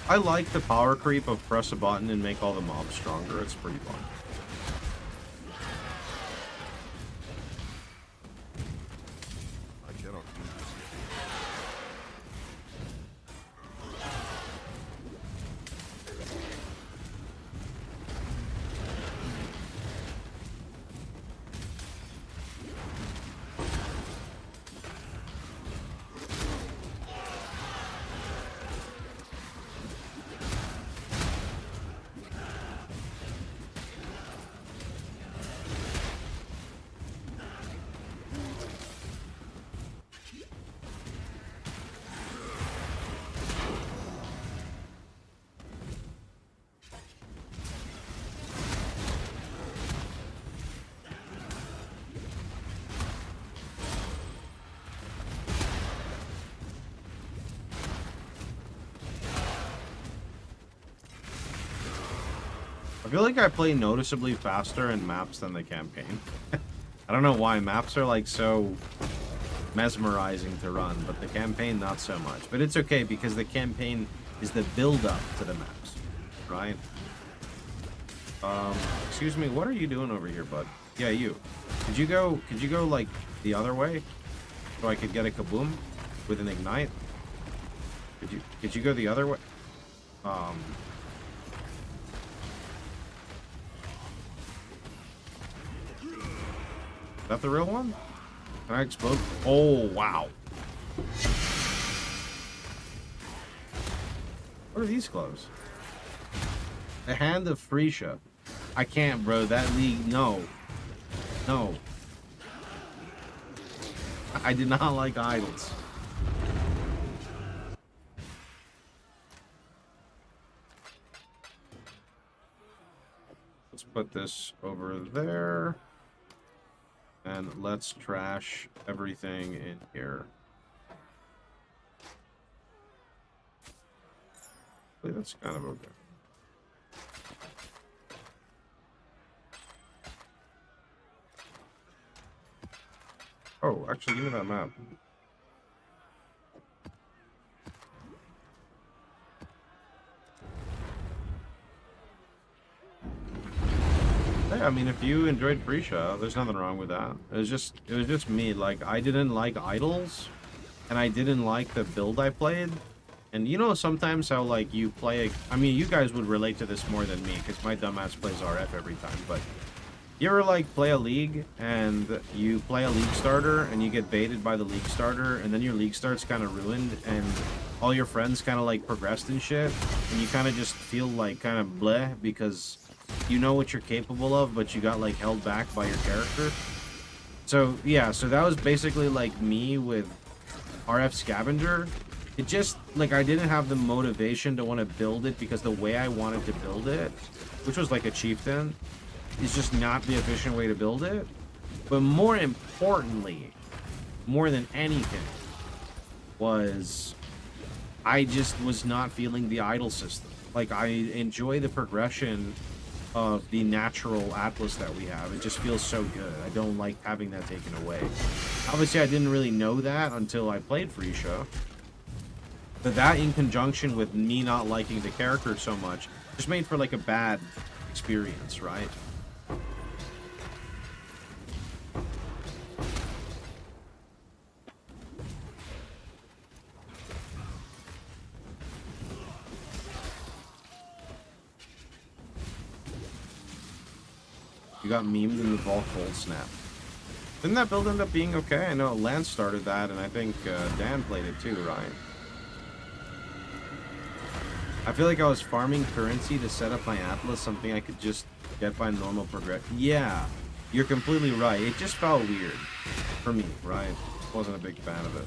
I like the power creep of press a button and make all the mobs stronger. It's pretty fun. I cannot do this. I feel like I play noticeably faster in maps than the campaign. I don't know why. Maps are like so mesmerizing to run, but the campaign not so much. But it's okay because the campaign is the build-up to the maps, right? Excuse me, what are you doing over here, bud? Yeah, you. Could you go like the other way so I could get a kaboom with an ignite? Could you go the other way? that the real one? Can I explode? Oh, wow. What are these gloves? The Hand of Freesia. I can't, bro. That league, no. No. I did not like idols. Let's put this over there. And let's trash everything in here. That's kind of okay. Oh, actually, give me that map. Yeah, I mean, if you enjoyed Freesia, there's nothing wrong with that. It was just me. Like, I didn't like idols, and I didn't like the build I played. And you know, sometimes how like you play. I mean, you guys would relate to this more than me because my dumbass plays RF every time. But you ever like play a league and you play a league starter and you get baited by the league starter, and then your league start's kind of ruined, and all your friends kind of like progressed and shit, and you kind of just feel like kind of bleh because you know what you're capable of, but you got like held back by your character. So yeah, so that was basically like me with RF Scavenger. It just, like, I didn't have the motivation to want to build it because the way I wanted to build it, which was like a Chieftain, is just not the efficient way to build it. But more importantly, more than anything, was I just was not feeling the idle system. Like, I enjoy the progression of the natural Atlas that we have. It just feels so good. I don't like having that taken away. Obviously, I didn't really know that until I played Freesia. But that, in conjunction with me not liking the character so much, just made for like a bad experience, right? You got memed in the Vault Cold Snap. Didn't that build end up being okay? I know Lance started that, and I think Dan played it too, right? I feel like I was farming currency to set up my Atlas, something I could just get by normal progression. Yeah, you're completely right. It just felt weird for me, right? Wasn't a big fan of it.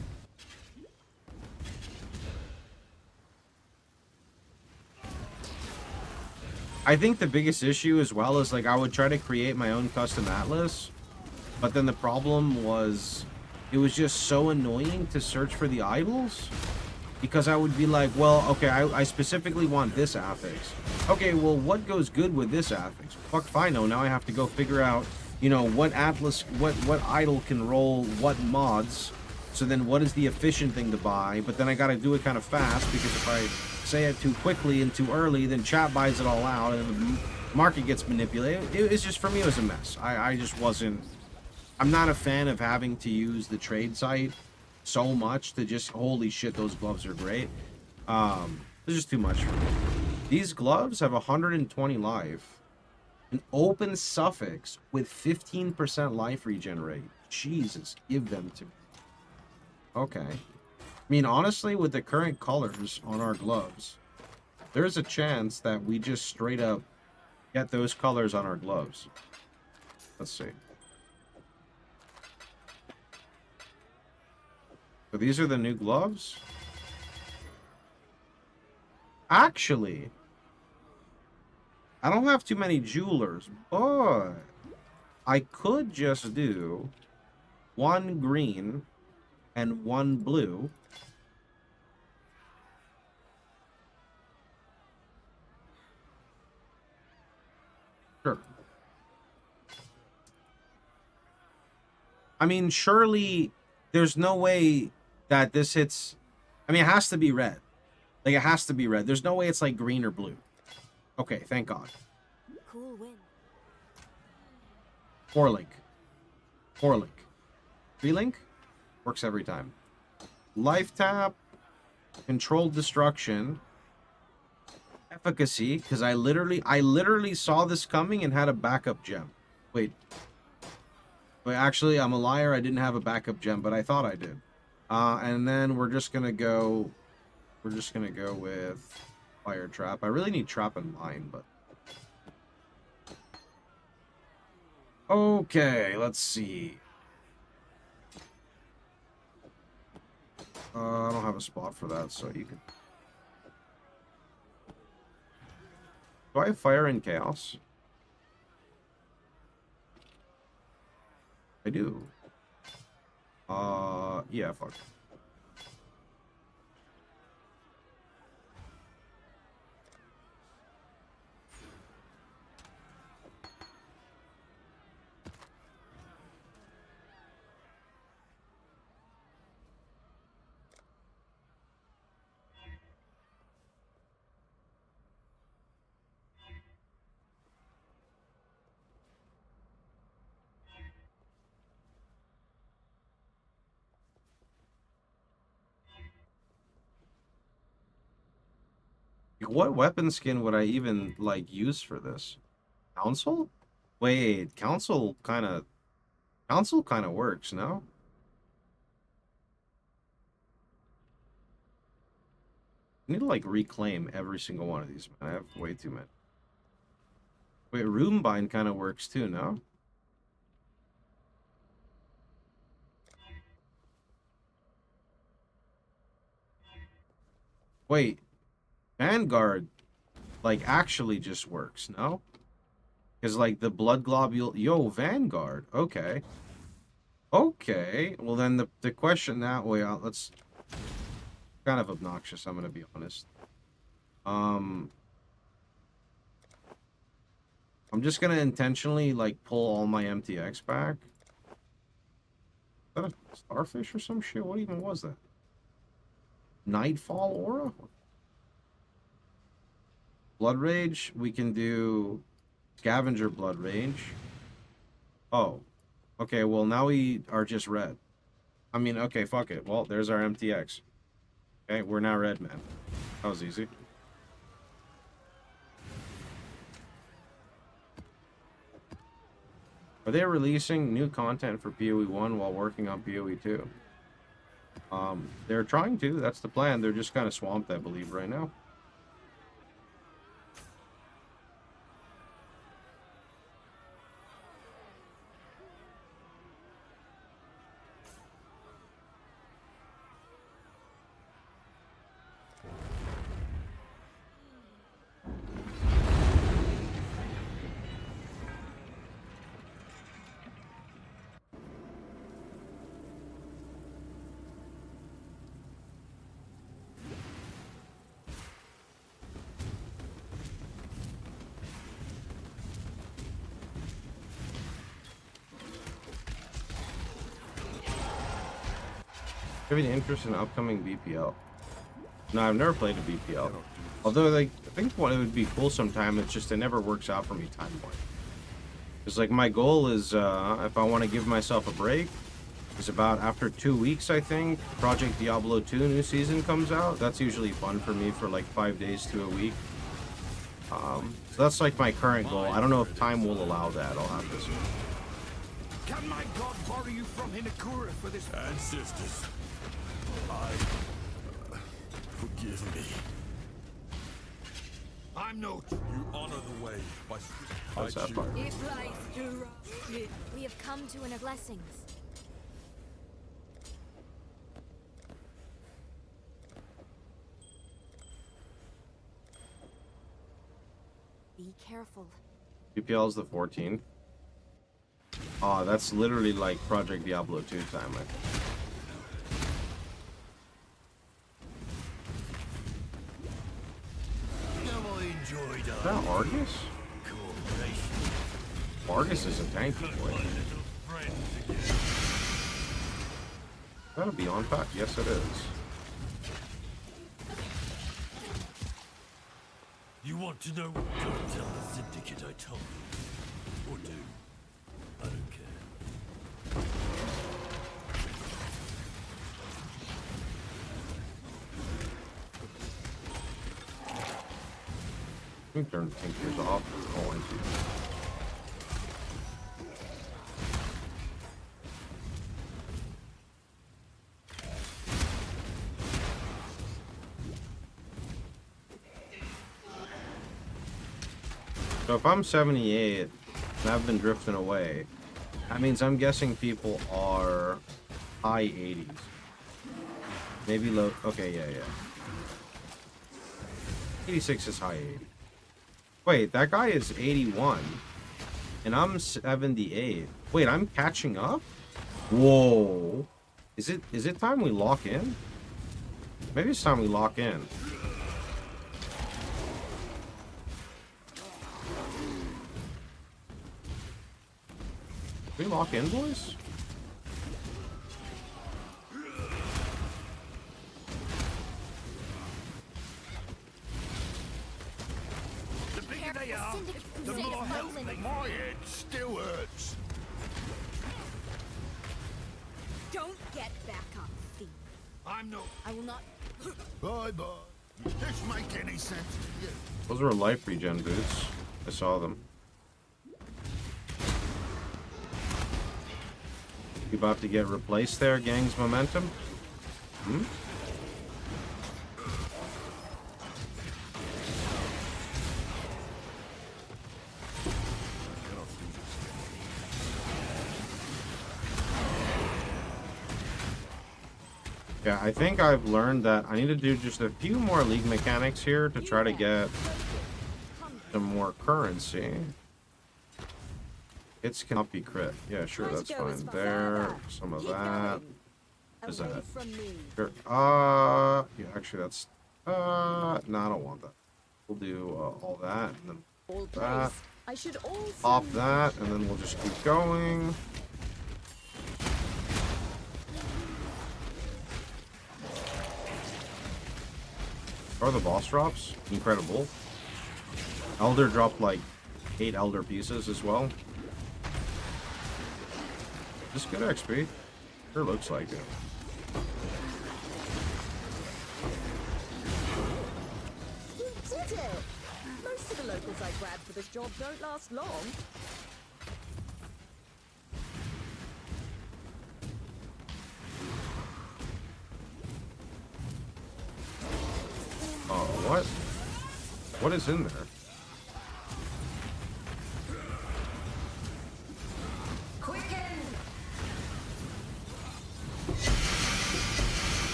I think the biggest issue as well is like I would try to create my own custom Atlas, but then the problem was it was just so annoying to search for the idols. Because I would be like, well, okay, I specifically want this affix. Okay, well, what goes good with this affix? Fuck if I know. Now I have to go figure out, you know, what Atlas, what idol can roll what mods. So then what is the efficient thing to buy? But then I gotta do it kind of fast, because if I say it too quickly and too early, then chat buys it all out and the market gets manipulated. It's just, for me, it was a mess. I just wasn't, I'm not a fan of having to use the trade site so much to just, holy shit, those gloves are great. It's just too much for me. These gloves have 120 life, an open suffix with 15% life regenerate. Jesus, give them to me. Okay. I mean, honestly, with the current colors on our gloves, there's a chance that we just straight up get those colors on our gloves. Let's see. So these are the new gloves? Actually, I don't have too many jewelers, but I could just do one green and one blue. Sure. I mean, surely there's no way that this hits. I mean, it has to be red. Like, it has to be red. There's no way it's like green or blue. Okay, thank God. Cool win. 4-link. 4-link. 3-link? Works every time. Life tap. Controlled destruction. Efficacy, because I literally saw this coming and had a backup gem. Wait. Wait, actually, I'm a liar. I didn't have a backup gem, but I thought I did. And then we're just gonna go. We're just gonna go with fire trap. I really need trap and mine, but. Okay, let's see. I don't have a spot for that, so you can. Do I have fire and chaos? I do. Yeah, fuck. What weapon skin would I even, like, use for this? Council? Wait, Council kind of works, no? I need to, like, reclaim every single one of these, man. I have way too many. Wait, Runebind kind of works too, no? Wait, Vanguard, like, actually just works, no? Because, like, the blood globule... Yo, Vanguard. Okay. Okay. Well, then the question that way... let's... Kind of obnoxious, I'm going to be honest. I'm just going to intentionally, like, pull all my MTX back. Is that a starfish or some shit? What even was that? Nightfall aura? Blood Rage, we can do Scavenger Blood Rage. Oh. Okay, well, now we are just red. I mean, okay, fuck it. Well, there's our MTX. Okay, we're now red, man. That was easy. Are they releasing new content for PoE 1 while working on PoE 2? They're trying to. That's the plan. They're just kind of swamped, I believe, right now. Having interest in upcoming BPL. No, I've never played a BPL. Although, like, I think what it would be cool sometime, it's just it never works out for me time-wise. Because, like, my goal is, if I want to give myself a break, is about after 2 weeks, I think, Project Diablo 2 new season comes out. That's usually fun for me for, like, 5 days to a week. So that's, like, my current goal. I don't know if time will allow that. I'll have to see. Can my god borrow you from Hinakura for this? Ancestors, forgive me. I'm no... You honor the way by... What's that part? We have come to an blessings. Be careful. BPL is the 14th. Oh, that's literally like Project Diablo 2 time, I think. Is that Argus? Argus is a tanky boy. Is that a Beyond Pack? Yes, it is. You want to know? Go tell the Syndicate I told you. Or do. I don't care. Let me turn the tinkers off. Oh, I see. So if I'm 78 and I've been drifting away, that means I'm guessing people are high 80s. Maybe low. Okay, yeah. 86 is high 80. Wait, that guy is 81. And I'm 78. Wait, I'm catching up? Whoa. Is it time we lock in? Maybe it's time we lock in. Can we lock in, boys? The bigger they are, the more health they my head still hurts. Don't get back up, thief. I'm no. I will not. Bye-bye. This make any sense to you? Those were life regen boots. I saw them. You about to get replaced there, gang's momentum? Hmm? Yeah, I think I've learned that I need to do just a few more league mechanics here to try to get some more currency. It's cannot be crit. Yeah, sure, that's fine. There, some of that. What is that? Sure. Yeah, actually that's no, I don't want that. We'll do all that and then that. Pop that, and then we'll just keep going. Are the boss drops? Incredible. Elder dropped like 8 Elder pieces as well. Is this good XP? Sure looks like it. You did it! Most of the locals I grabbed for this job don't last long. Oh, what? What is in there?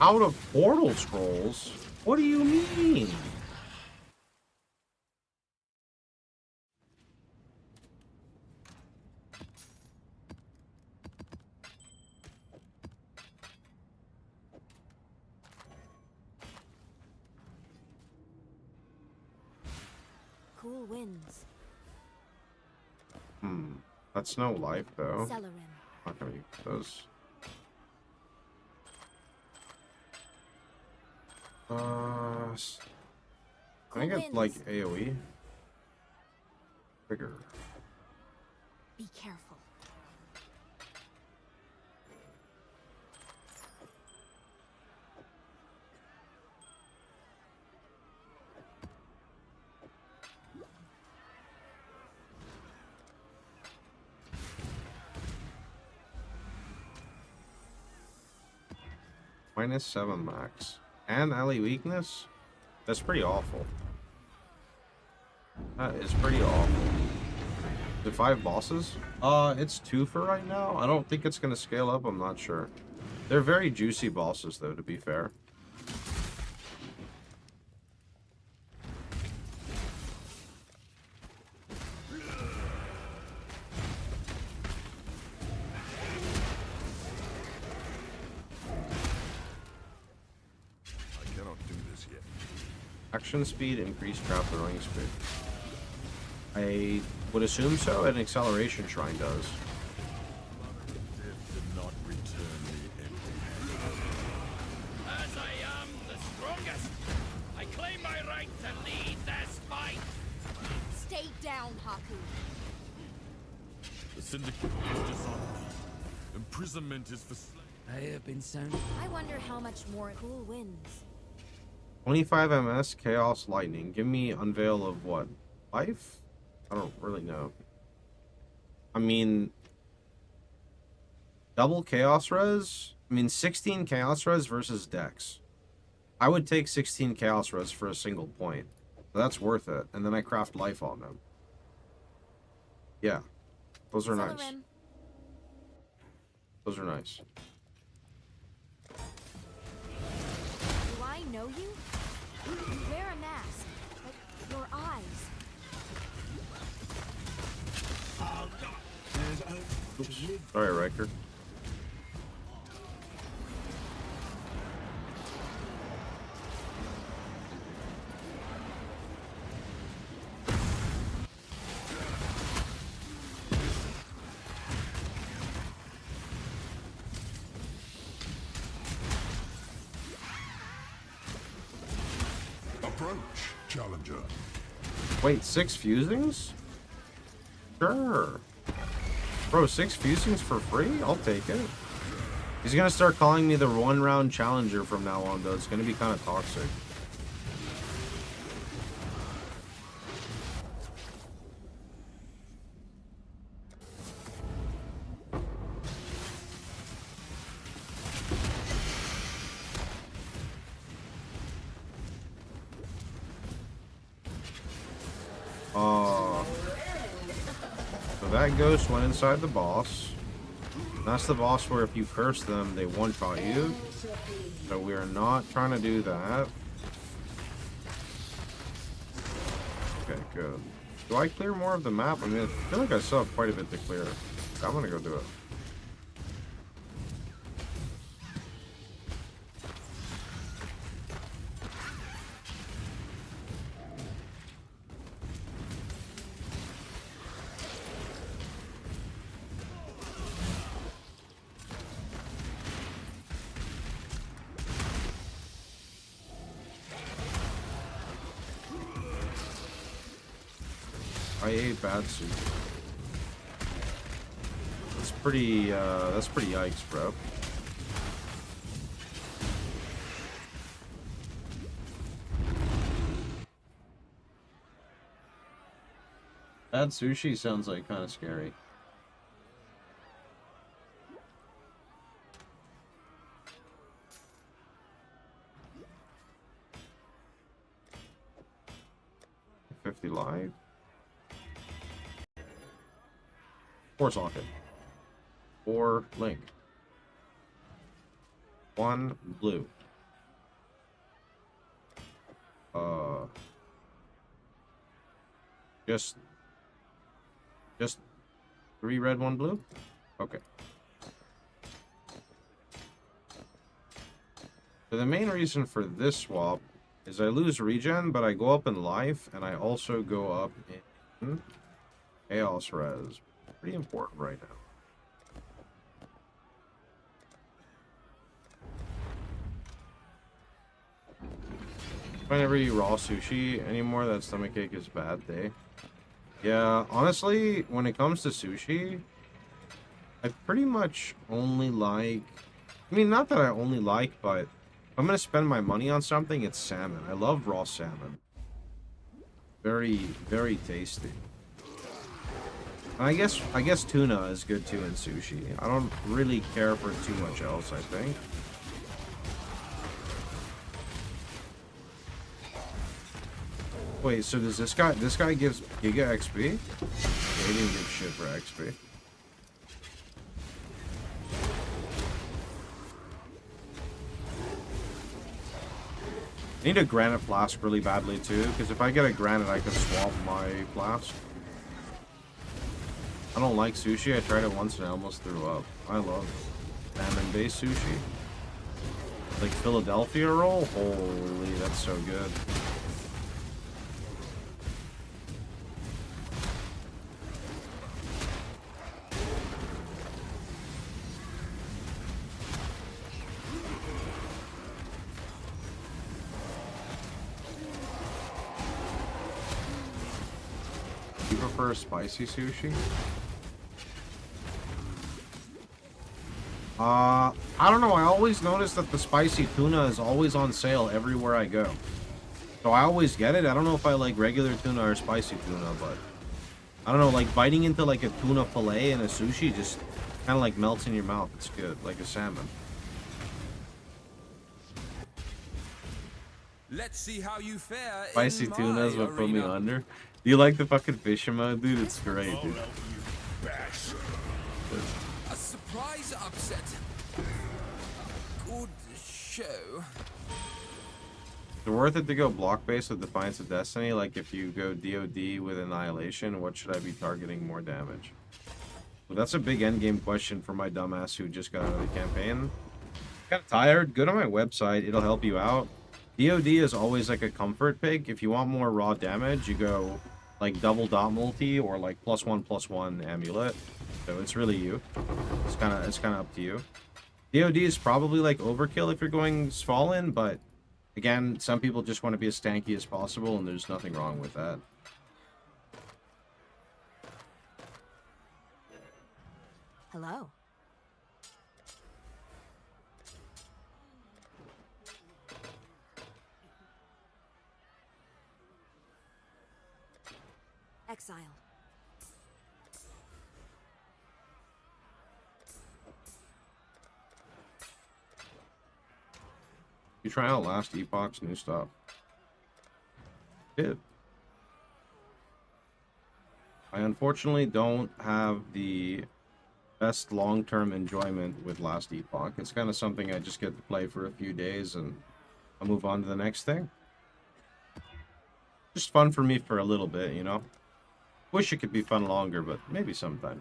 Out of portal scrolls? What do you mean? Cool winds. That's no life though. Celerin. Not gonna use those. Can I get like AoE? Trigger. Be careful. -7 max. And ally weakness? That's pretty awful. That is pretty awful. Is it 5 bosses? It's 2 for right now. I don't think it's gonna scale up, I'm not sure. They're very juicy bosses though, to be fair. Action speed, increased trap throwing speed. I would assume so, an acceleration shrine does. As I am the strongest, I claim my right to lead this fight. Stay down, Haku. The Syndicate is dishonored. Imprisonment is for I have been sound. I wonder how much more cool winds. 25 MS, Chaos Lightning. Give me Unveil of what? Life? I don't really know. I mean, double Chaos Res? I mean, 16 Chaos Res versus Dex. I would take 16 Chaos Res for a single point. That's worth it. And then I craft life on them. Yeah. Those are nice. Those are nice. Do I know you? You wear a mask, but your eyes. Oops. Sorry, Riker. Approach, challenger. Wait, 6 fusings? Sure. Bro, 6 fusings for free? I'll take it. He's gonna start calling me the one-round challenger from now on, though. It's gonna be kind of toxic. So that ghost went inside the boss. That's the boss where if you curse them, they one-shot you. So we are not trying to do that. Okay, good. Do I clear more of the map? I mean, I feel like I still have quite a bit to clear. I'm gonna go do it. I ate bad soup. That's pretty yikes, bro. Bad sushi sounds like kind of scary. $50 live. 4 socket. 4 link. 1 blue. Just 3 red, 1 blue? Okay. So the main reason for this swap is I lose regen, but I go up in life, and I also go up in chaos res. Pretty important right now. If I never eat raw sushi anymore, that stomachache is a bad day. Yeah, honestly, when it comes to sushi, I pretty much only like... I mean, not that I only like, but if I'm going to spend my money on something, it's salmon. I love raw salmon. Very, very tasty. And I guess tuna is good too in sushi. I don't really care for too much else, I think. Wait, so does this guy gives Giga XP? Yeah, he didn't give shit for XP. I need a granite flask really badly too, because if I get a granite, I can swap my flask. I don't like sushi. I tried it once and I almost threw up. I love salmon-based sushi. Like Philadelphia roll? Holy, that's so good. You prefer spicy sushi? I don't know. I always notice that the spicy tuna is always on sale everywhere I go. So I always get it. I don't know if I like regular tuna or spicy tuna, but I don't know, like biting into like a tuna fillet and a sushi just kind of like melts in your mouth. It's good, like a salmon. Let's see how you fare. Spicy tunas would put me under. Do you like the fucking fish emote, dude? It's great, dude. A surprise upset. Good show. Is it worth it to go block base with Defiance of Destiny? Like if you go DOD with Annihilation, what should I be targeting more damage? Well, that's a big endgame question for my dumbass who just got out of the campaign. Got tired? Go to my website. It'll help you out. DOD is always like a comfort pick. If you want more raw damage, you go like double dot multi or like +1/+1 amulet. So it's really you. It's kind of up to you. DOD is probably like overkill if you're going Fallen, but again, some people just want to be as tanky as possible, and there's nothing wrong with that. Hello. Exile. You try out last Epoch's new stuff. Did. I unfortunately don't have the best long-term enjoyment with last Epoch. It's kind of something I just get to play for a few days and I'll move on to the next thing. Just fun for me for a little bit, you know? Wish it could be fun longer, but maybe sometime.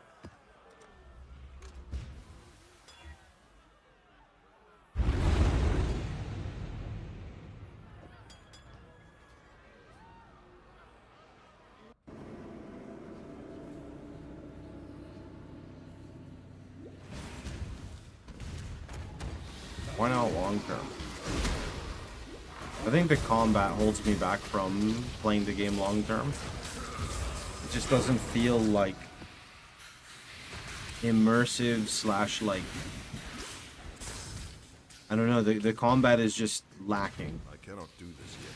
Why not long term? I think the combat holds me back from playing the game long term. It just doesn't feel like immersive slash like, I don't know, the combat is just lacking. I cannot do this yet.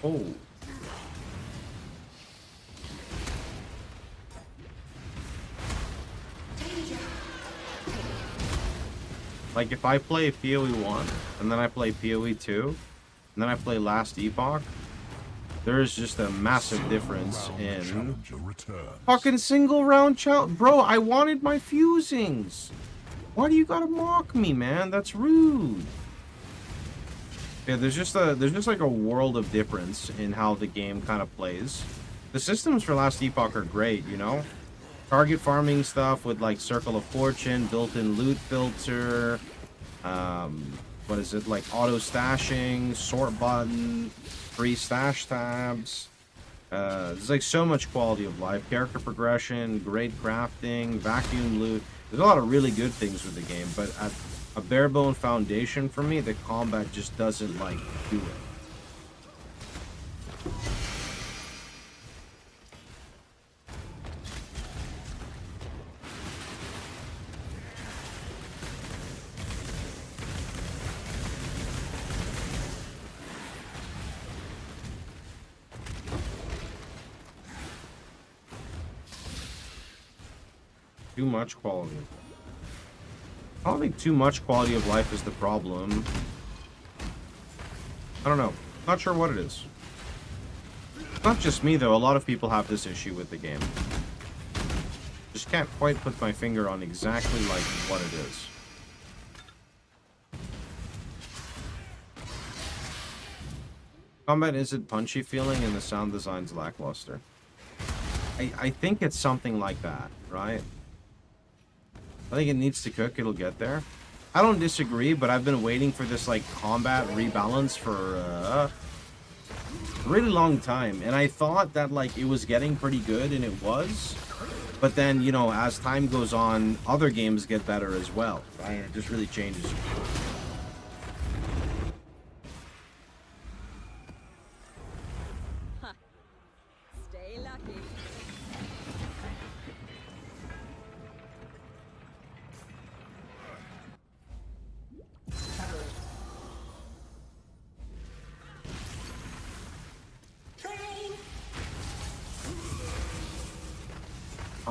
Oh. Like if I play PoE 1 and then I play PoE 2 and then I play Last Epoch, there's just a massive difference in fucking single round challenge. Bro, I wanted my fusings. Why do you gotta mock me, man? That's rude. Yeah, there's just like a world of difference in how the game kind of plays. The systems for Last Epoch are great, you know? Target farming stuff with like Circle of Fortune, built-in loot filter, what is it, like auto stashing, sort button, free stash tabs. There's like so much quality of life, character progression, great crafting, vacuum loot. There's a lot of really good things with the game, but at a bare bone foundation for me, the combat just doesn't like do it. Too much quality. I don't think too much quality of life is the problem. I don't know. Not sure what it is. Not just me, though. A lot of people have this issue with the game. Just can't quite put my finger on exactly, like, what it is. Combat isn't punchy feeling and the sound design's lackluster. I think it's something like that, right? I think it needs to cook. It'll get there. I don't disagree, but I've been waiting for this, like, combat rebalance for a really long time. And I thought that, like, it was getting pretty good, and it was. But then, you know, as time goes on, other games get better as well, right? It just really changes. Huh. Stay lucky.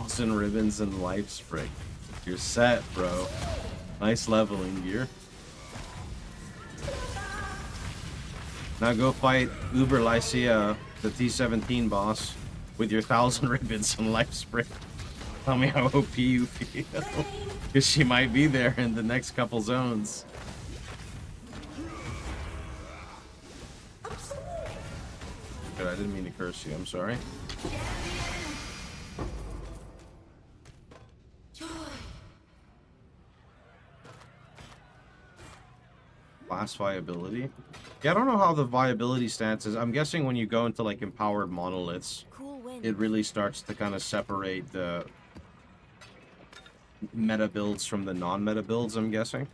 1,000 ribbons and life spring. You're set, bro. Nice leveling gear. Now go fight Uber Lycia, the T17 boss, with your 1,000 ribbons and life spring. Tell me how OP you feel. Because she might be there in the next couple zones. Good, I didn't mean to curse you, I'm sorry. Class viability? Yeah, I don't know how the viability stance is. I'm guessing when you go into like empowered monoliths, it really starts to kind of separate the meta builds from the non-meta builds, I'm guessing.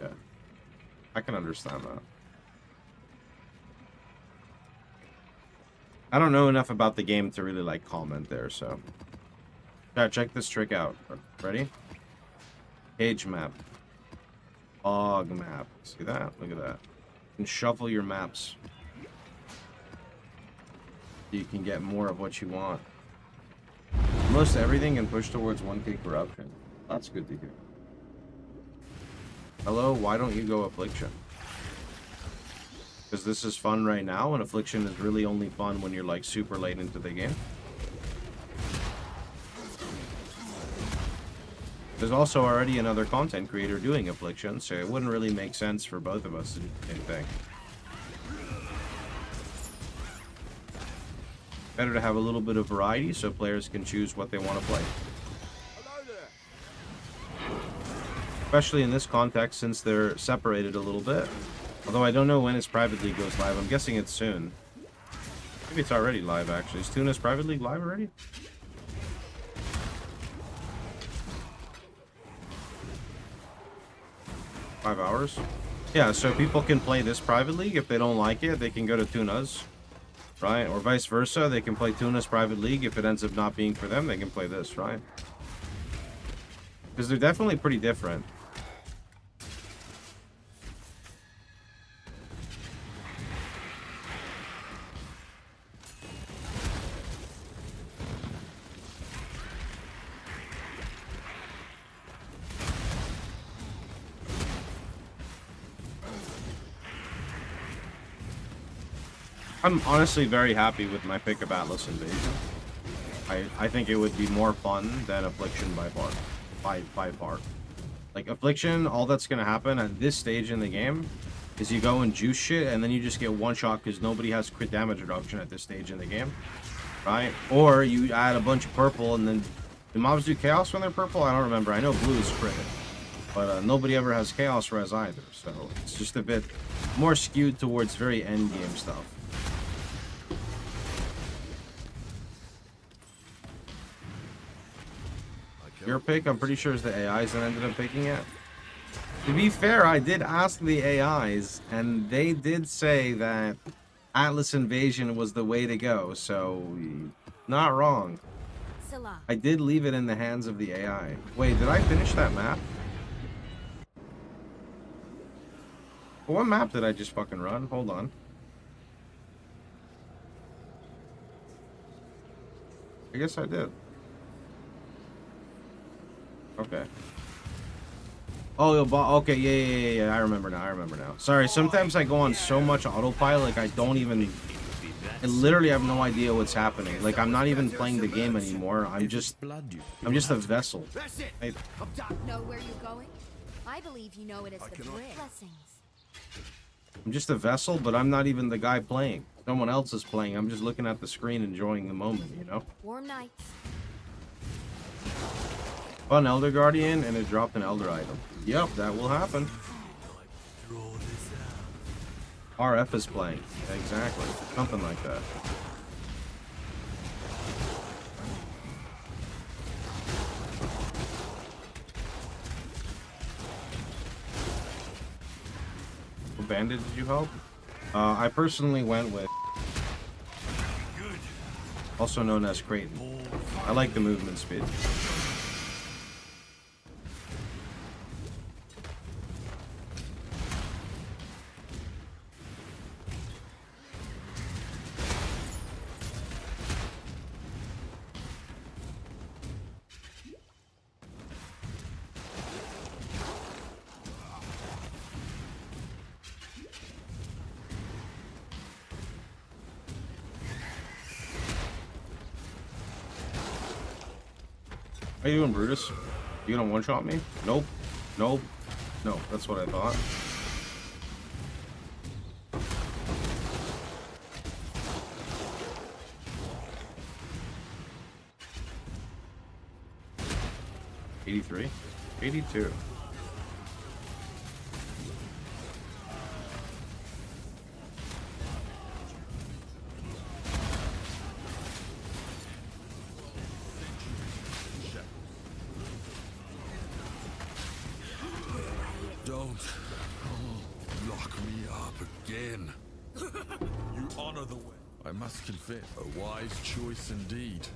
Yeah, I can understand that. I don't know enough about the game to really like comment there, so. Yeah, check this trick out. Ready? Cage map. Fog map. See that? Look at that. You can shuffle your maps. You can get more of what you want. Most everything can push towards 1k corruption. That's good to hear. Hello, why don't you go Affliction? Because this is fun right now, and Affliction is really only fun when you're like super late into the game. There's also already another content creator doing Affliction, so it wouldn't really make sense for both of us to do the same thing. Better to have a little bit of variety so players can choose what they want to play. Especially in this context, since they're separated a little bit. Although I don't know when his Private League goes live. I'm guessing it's soon. Maybe it's already live, actually. Is Tuna's Private League live already? $5 hours? Yeah, so people can play this Private League. If they don't like it, they can go to Tuna's. Right? Or vice versa. They can play Tuna's Private League. If it ends up not being for them, they can play this, right? Because they're definitely pretty different. I'm honestly very happy with my pick of Atlas Invasion. I think it would be more fun than Affliction by far. Like Affliction, all that's gonna happen at this stage in the game is you go and juice shit and then you just get one shot because nobody has crit damage reduction at this stage in the game. Right? Or you add a bunch of purple and then do mobs do chaos when they're purple? I don't remember. I know blue is crit. But nobody ever has chaos res either, so it's just a bit more skewed towards very end game stuff. Your pick, I'm pretty sure, is the AIs that ended up picking it. To be fair, I did ask the AIs, and they did say that Atlas Invasion was the way to go, so not wrong. I did leave it in the hands of the AI. Wait, did I finish that map? What map did I just fucking run? Hold on. I guess I did. Okay. Oh, okay, yeah. I remember now. Sorry, sometimes I go on so much autopilot, like I don't even... I literally have no idea what's happening. Like, I'm not even playing the game anymore. I'm just a vessel. Know where you're going? I believe you know it as the bridge. Blessings. I'm just a vessel, but I'm not even the guy playing. Someone else is playing. I'm just looking at the screen, enjoying the moment, you know? Warm nights. An Elder Guardian, and it dropped an Elder item. Yep, that will happen. RF is playing. Exactly. Something like that. What bandit did you help? I personally went with... also known as Creighton. I like the movement speed. How you doing, Brutus? You gonna one-shot me? Nope. Nope. No, that's what I thought. $83? $82. Don't lock me up again. You honor the way. I must confess, a wise choice indeed.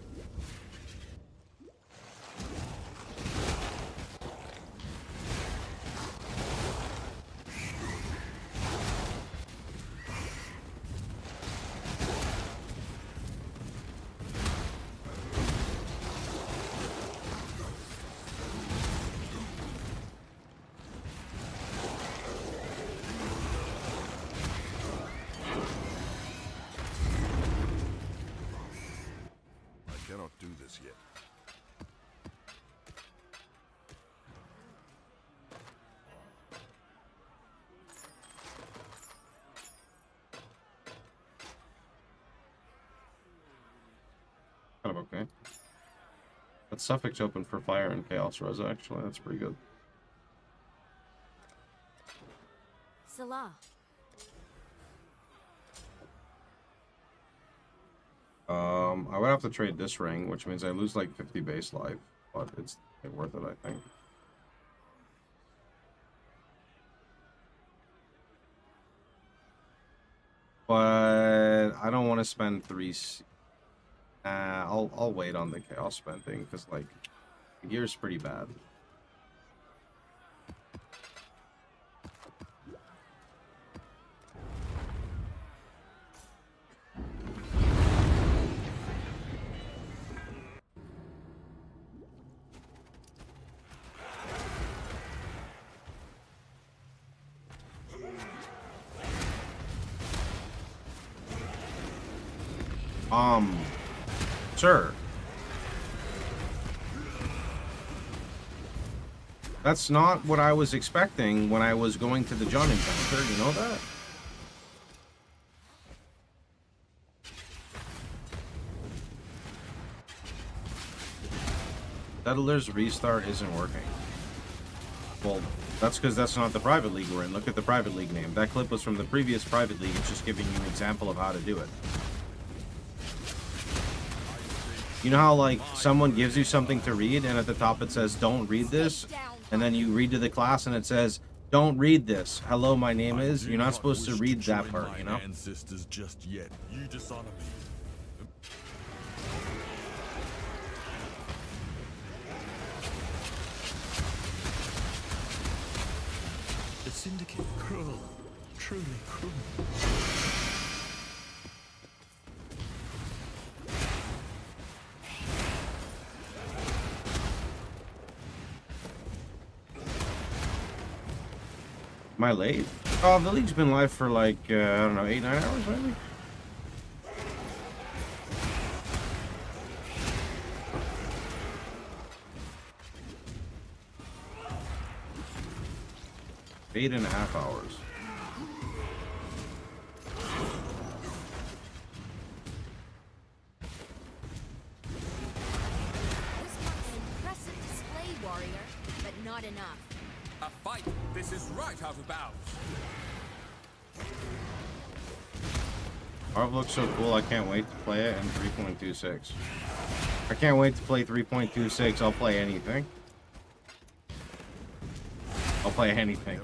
Do this yet. Kind of okay. That suffix open for fire and chaos res, actually. That's pretty good. Salah. I would have to trade this ring, which means I lose like 50 base life, but it's worth it, I think. But I don't want to spend 3. I'll wait on the chaos spending because like the gear's pretty bad. Sir. That's not what I was expecting when I was going to the John encounter, you know that? Settler's restart isn't working. Well, that's because that's not the private league we're in. Look at the private league name. That clip was from the previous private league. It's just giving you an example of how to do it. You know how, like, someone gives you something to read, and at the top it says, don't read this, and then you read to the class, and it says, don't read this. Hello, my name is. You're not supposed to read that part, you know? Ancestors just yet. You dishonor me. The Syndicate, cruel. Truly cruel. Am I late? Oh, the league's been live for like, I don't know, 8-9 hours maybe? Eight and a half hours. This marks an impressive display, warrior, but not enough. A fight! This is right out of bounds. Arv looks so cool, I can't wait to play it in 3.26. I can't wait to play 3.26, I'll play anything. I'll play anything.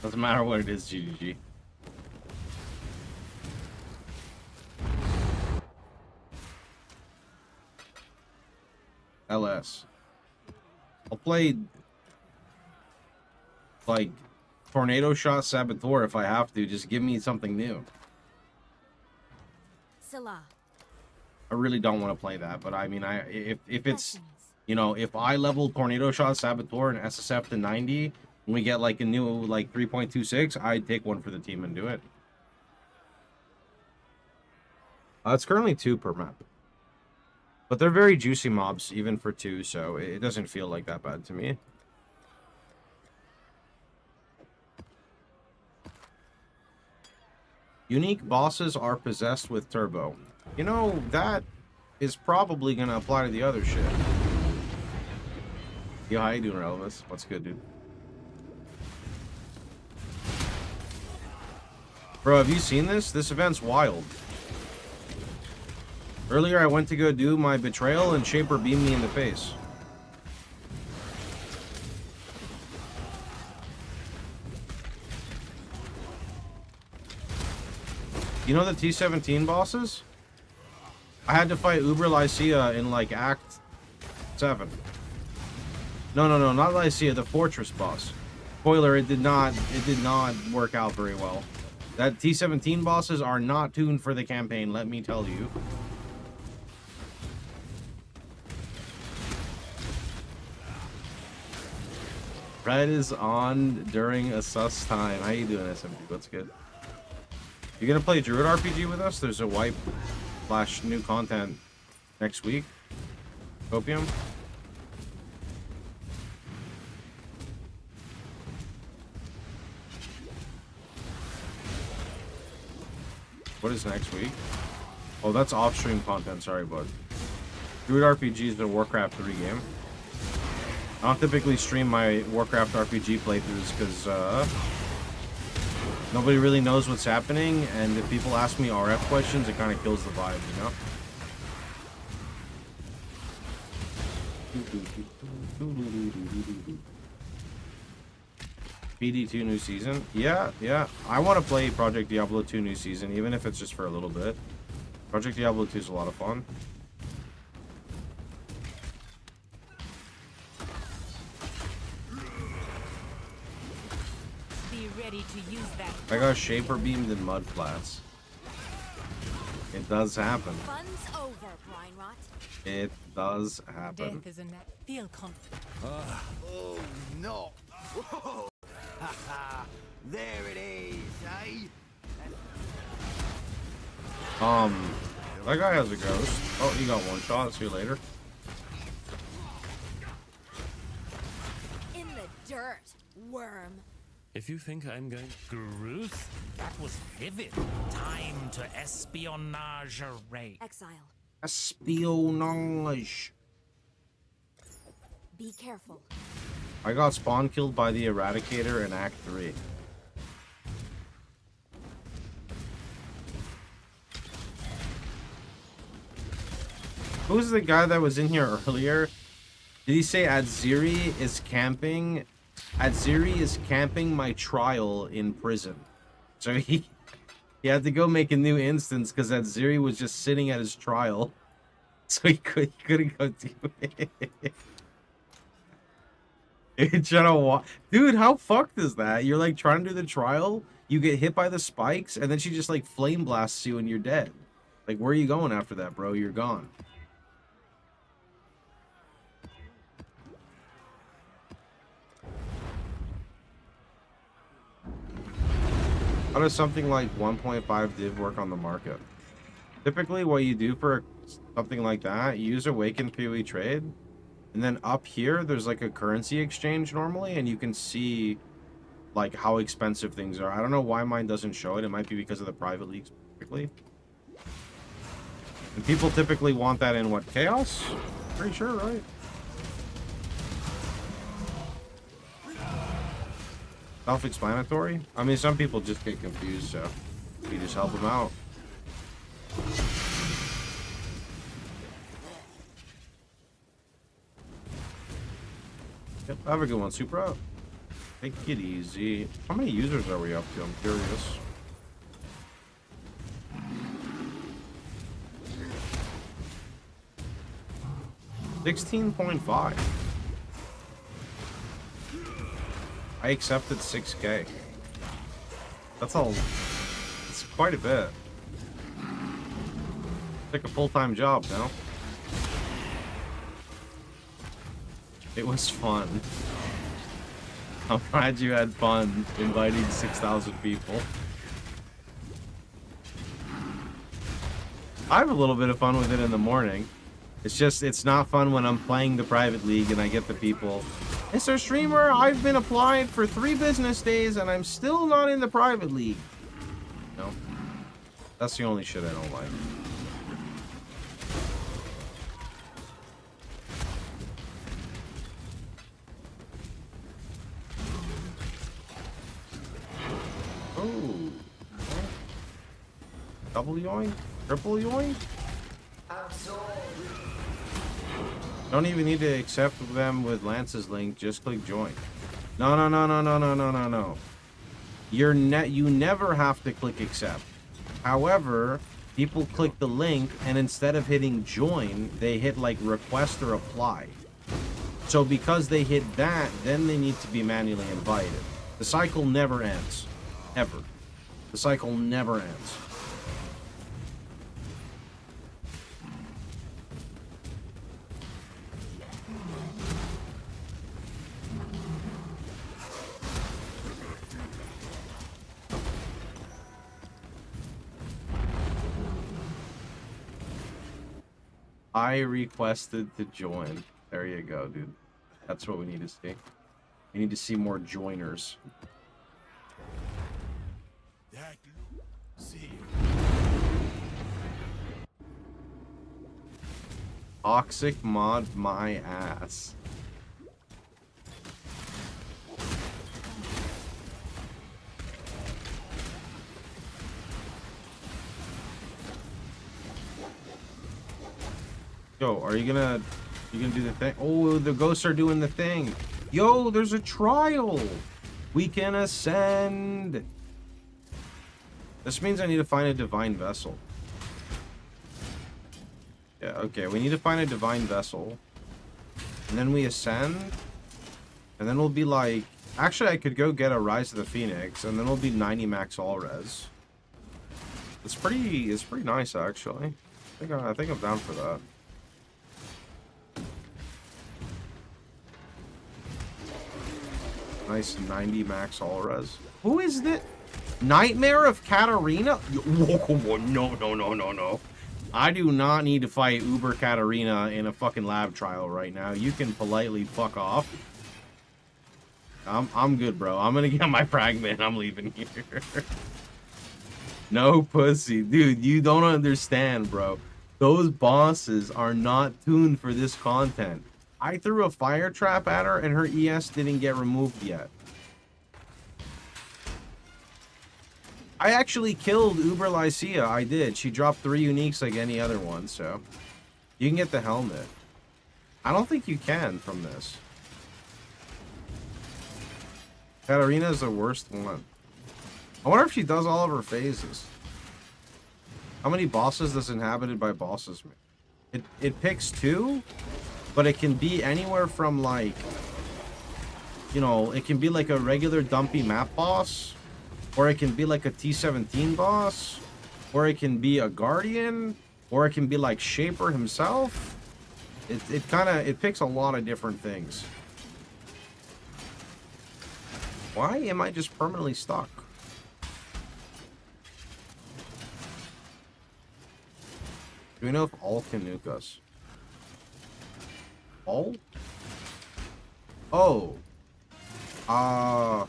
Doesn't matter what it is, GGG. LS. I'll play like Tornado Shot Saboteur if I have to. Just give me something new. Salah. I really don't want to play that, but I mean, if it's, you know, if I level Tornado Shot Saboteur and SSF to 90, and we get like a new like 3.26, I'd take one for the team and do it. It's currently 2 per map. But they're very juicy mobs, even for 2, so it doesn't feel like that bad to me. Unique bosses are possessed with turbo. You know, that is probably going to apply to the other shit. Yo, how you doing, Relvis? What's good, dude? Bro, have you seen this? This event's wild. Earlier, I went to go do my betrayal, and Shaper beamed me in the face. You know the T-17 bosses? I had to fight Uber Lycia in, like, Act 7. No, not Lycia, the Fortress boss. Spoiler, it did not work out very well. That T-17 bosses are not tuned for the campaign, let me tell you. Red is on during a sus time. How you doing, SMD? What's good? You gonna play Druid RPG with us? There's a wipe / new content next week. Copium. What is next week? Oh, that's off-stream content. Sorry, bud. Druid RPG is a Warcraft 3 game. I don't typically stream my Warcraft RPG playthroughs because nobody really knows what's happening, and if people ask me RF questions, it kind of kills the vibe, you know? PD2 new season? Yeah. I want to play Project Diablo 2 new season, even if it's just for a little bit. Project Diablo 2 is a lot of fun. Ready to use that. I got Shaper beamed in mud flats. It does happen. Fun's over, Brian Rot. It does happen. Death is a net. Feel confident. Oh no! Whoa. There it is, eh? That guy has a ghost. Oh, he got one shot. See you later. In the dirt, worm. If you think I'm going... Gruth? That was vivid. Time to espionage a raid. Exile. Espionage. Be careful. I got spawn killed by the Eradicator in Act 3. Who's the guy that was in here earlier? Did he say Adziri is camping? Adziri is camping my trial in prison. So he had to go make a new instance because Adziri was just sitting at his trial. So he couldn't go do it. Dude, how fucked is that? You're like trying to do the trial, you get hit by the spikes, and then she just like flame blasts you and you're dead. Like, where are you going after that, bro? You're gone. How does something like 1.5 div work on the market? Typically, what you do for something like that, you use Awaken PoE trade, and then up here, there's like a currency exchange normally, and you can see like how expensive things are. I don't know why mine doesn't show it. It might be because of the private leagues, typically. And people typically want that in what, Chaos? Pretty sure, right? Self-explanatory? I mean, some people just get confused, so you just help them out. Yep, have a good one, Supra. Take it easy. How many users are we up to? I'm curious. $16.5. I accepted 6K. That's all. It's quite a bit. Like a full-time job, no? It was fun. I'm glad you had fun inviting 6,000 people. I have a little bit of fun with it in the morning. It's just, it's not fun when I'm playing the private league and I get the people, Mr. Streamer, I've been applied for 3 business days and I'm still not in the private league. No. That's the only shit I don't like. Oh. Double yoink? Triple yoink? Don't even need to accept them with Lance's link. Just click join. No, no, no, no, no, no, no, no, no. You never have to click accept. However, people click the link and instead of hitting join, they hit like request or apply. So because they hit that, then they need to be manually invited. The cycle never ends. Ever. The cycle never ends. I requested to join. There you go, dude. That's what we need to see. We need to see more joiners. Toxic mod my ass. Yo, are you gonna do the thing? Oh, the ghosts are doing the thing. Yo, there's a trial. We can ascend. This means I need to find a divine vessel. Yeah, okay, we need to find a divine vessel. And then we ascend. And then we'll be like... Actually, I could go get a Rise of the Phoenix, and then we'll be 90 max all res. It's pretty nice, actually. I think I'm down for that. Nice 90 max all res. Who is this? Nightmare of Katarina? No, no, no, no, no. I do not need to fight Uber Katarina in a fucking lab trial right now. You can politely fuck off. I'm good, bro. I'm gonna get my fragment. I'm leaving here. No pussy. Dude, you don't understand, bro. Those bosses are not tuned for this content. I threw a fire trap at her and her ES didn't get removed yet. I actually killed Uber Lycia. I did. She dropped 3 uniques like any other one, so you can get the helmet. I don't think you can from this. Katarina is the worst one. I wonder if she does all of her phases. How many bosses does Inhabited by Bosses make? It picks 2, but it can be anywhere from like, you know, it can be like a regular dumpy map boss, or it can be like a T-17 boss, or it can be a Guardian, or it can be like Shaper himself. It picks a lot of different things. Why am I just permanently stuck? Do we know if all can nuke us? All? Oh. I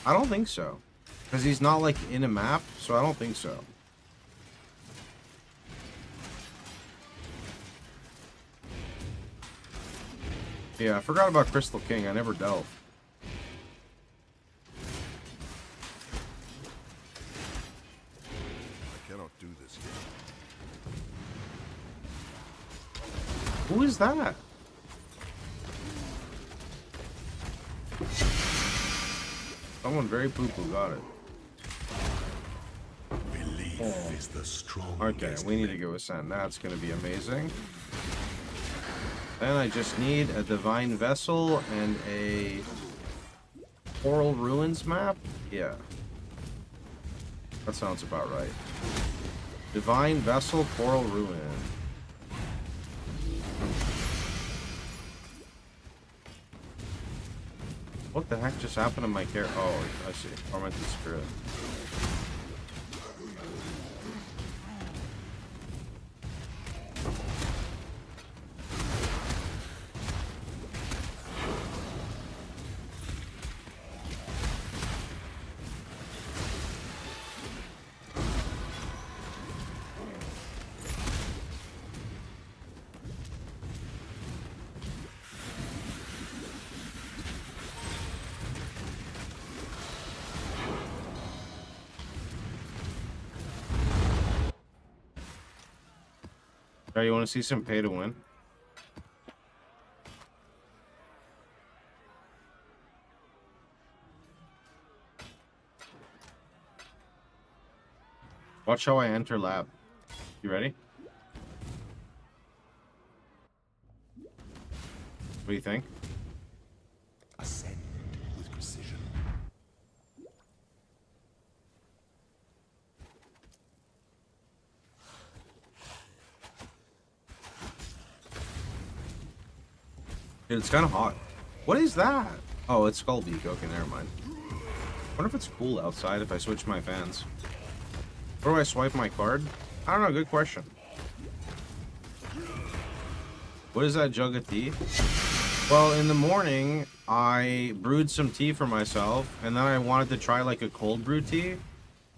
don't think so. Because he's not, like, in a map, so I don't think so. Yeah, I forgot about Crystal King. I never delved. I cannot do this yet. Who is that? Someone very poo-poo got it. Belief is the strongest. Okay, we need to go ascend. That's going to be amazing. Then I just need a Divine Vessel and a Coral Ruins map. Yeah. That sounds about right. Divine Vessel, Coral Ruin. What the heck just happened to my character? Oh, I see. Tormented Spirit. Alright, you want to see some pay to win? Watch how I enter lab. You ready? What do you think? Ascend with precision. Dude, it's kind of hot. What is that? Oh, it's Skullbeak. Okay, never mind. Wonder if it's cool outside if I switch my fans. Where do I swipe my card? I don't know. Good question. What is that jug of tea? Well, in the morning, I brewed some tea for myself, and then I wanted to try like a cold brew tea.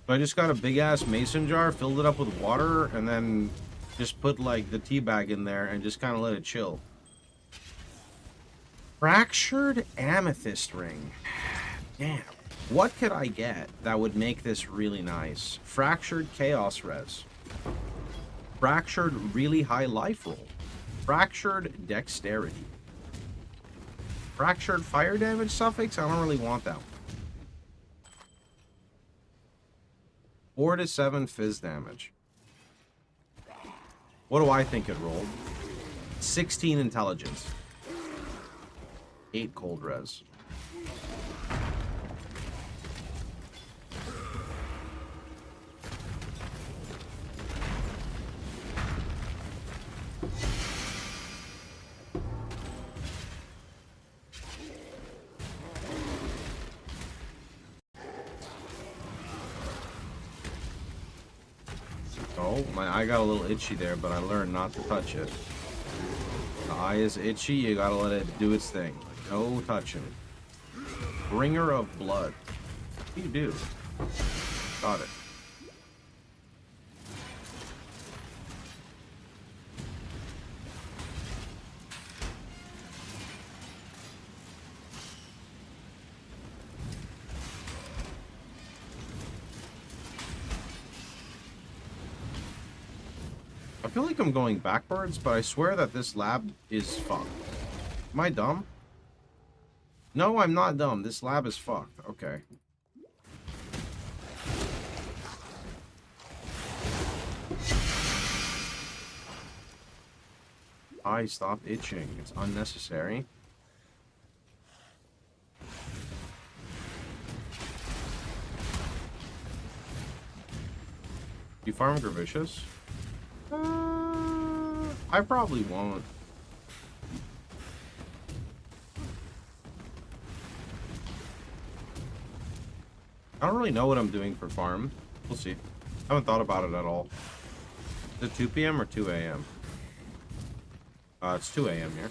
So I just got a big ass mason jar, filled it up with water, and then just put like the tea bag in there and just kind of let it chill. Fractured amethyst ring. Damn. What could I get that would make this really nice? Fractured chaos res. Fractured really high life roll. Fractured dexterity. Fractured fire damage suffix? I don't really want that one. 4 to 7 fizz damage. What do I think it rolled? 16 intelligence. 8 cold res. Oh, my eye got a little itchy there, but I learned not to touch it. The eye is itchy, you gotta let it do its thing. No touching. Bringer of blood. What do you do? Got it. I feel like I'm going backwards, but I swear that this lab is fucked. Am I dumb? No, I'm not dumb. This lab is fucked. Okay. Eye stop itching. It's unnecessary. You farm Gravicious? I probably won't. I don't really know what I'm doing for farm. We'll see. I haven't thought about it at all. Is it 2 p.m. or 2 a.m.? It's 2 a.m. here.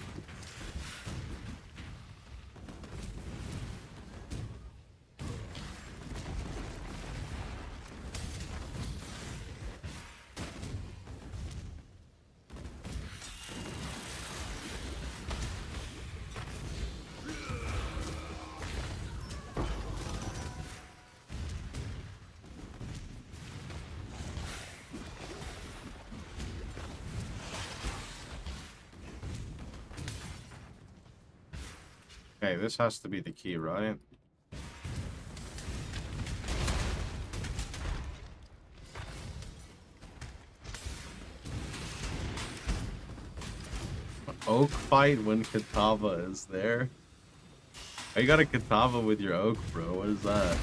Okay, this has to be the key, right? Oak fight when Katava is there. I got a Katava with your oak, bro. What is that?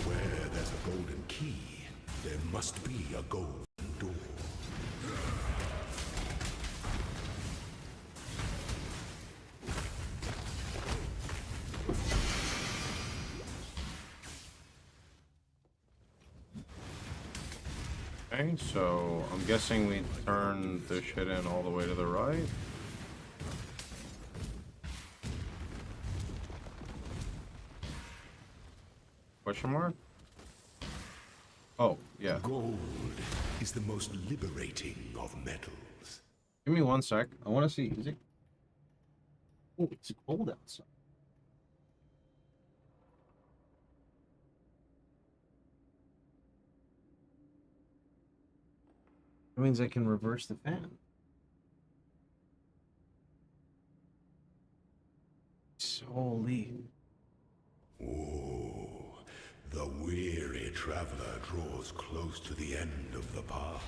Where there's a golden key, there must be a golden door. Okay, so I'm guessing we turn this shit in all the way to the right. Question mark? Oh, yeah. Gold is the most liberating of metals. Give me 1 sec. I want to see. Is it? Oh, it's cold outside. That means I can reverse the fan. Holy. Oh, the weary traveler draws close to the end of the path.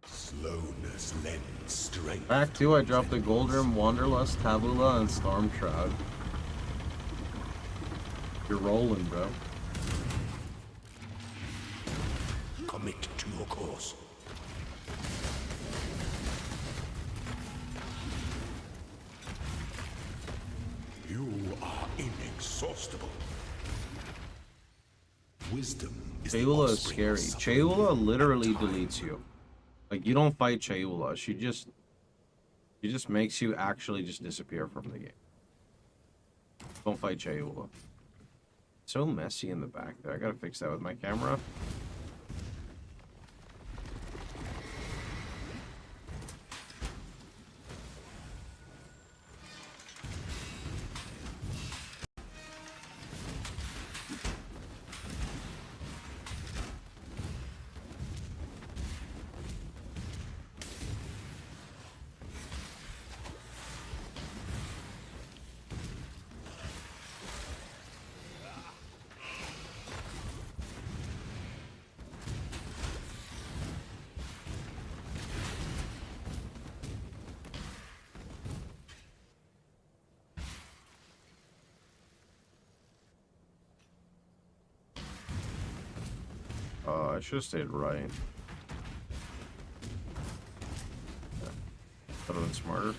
Slowness lends strength. Back 2, I dropped the Goldrim, Wanderlust, Tabula, and Storm Shroud. You're rolling, bro. Commit to your course. You are inexhaustible. Wisdom is the Chayula is offspring of scary. suffering Chayula literally and time. deletes you. Like, you don't fight Chayula. She just makes you actually just disappear from the game. Don't fight Chayula. So messy in the back there. I gotta fix that with my camera. I should have stayed right. Yeah. That would have been smarter.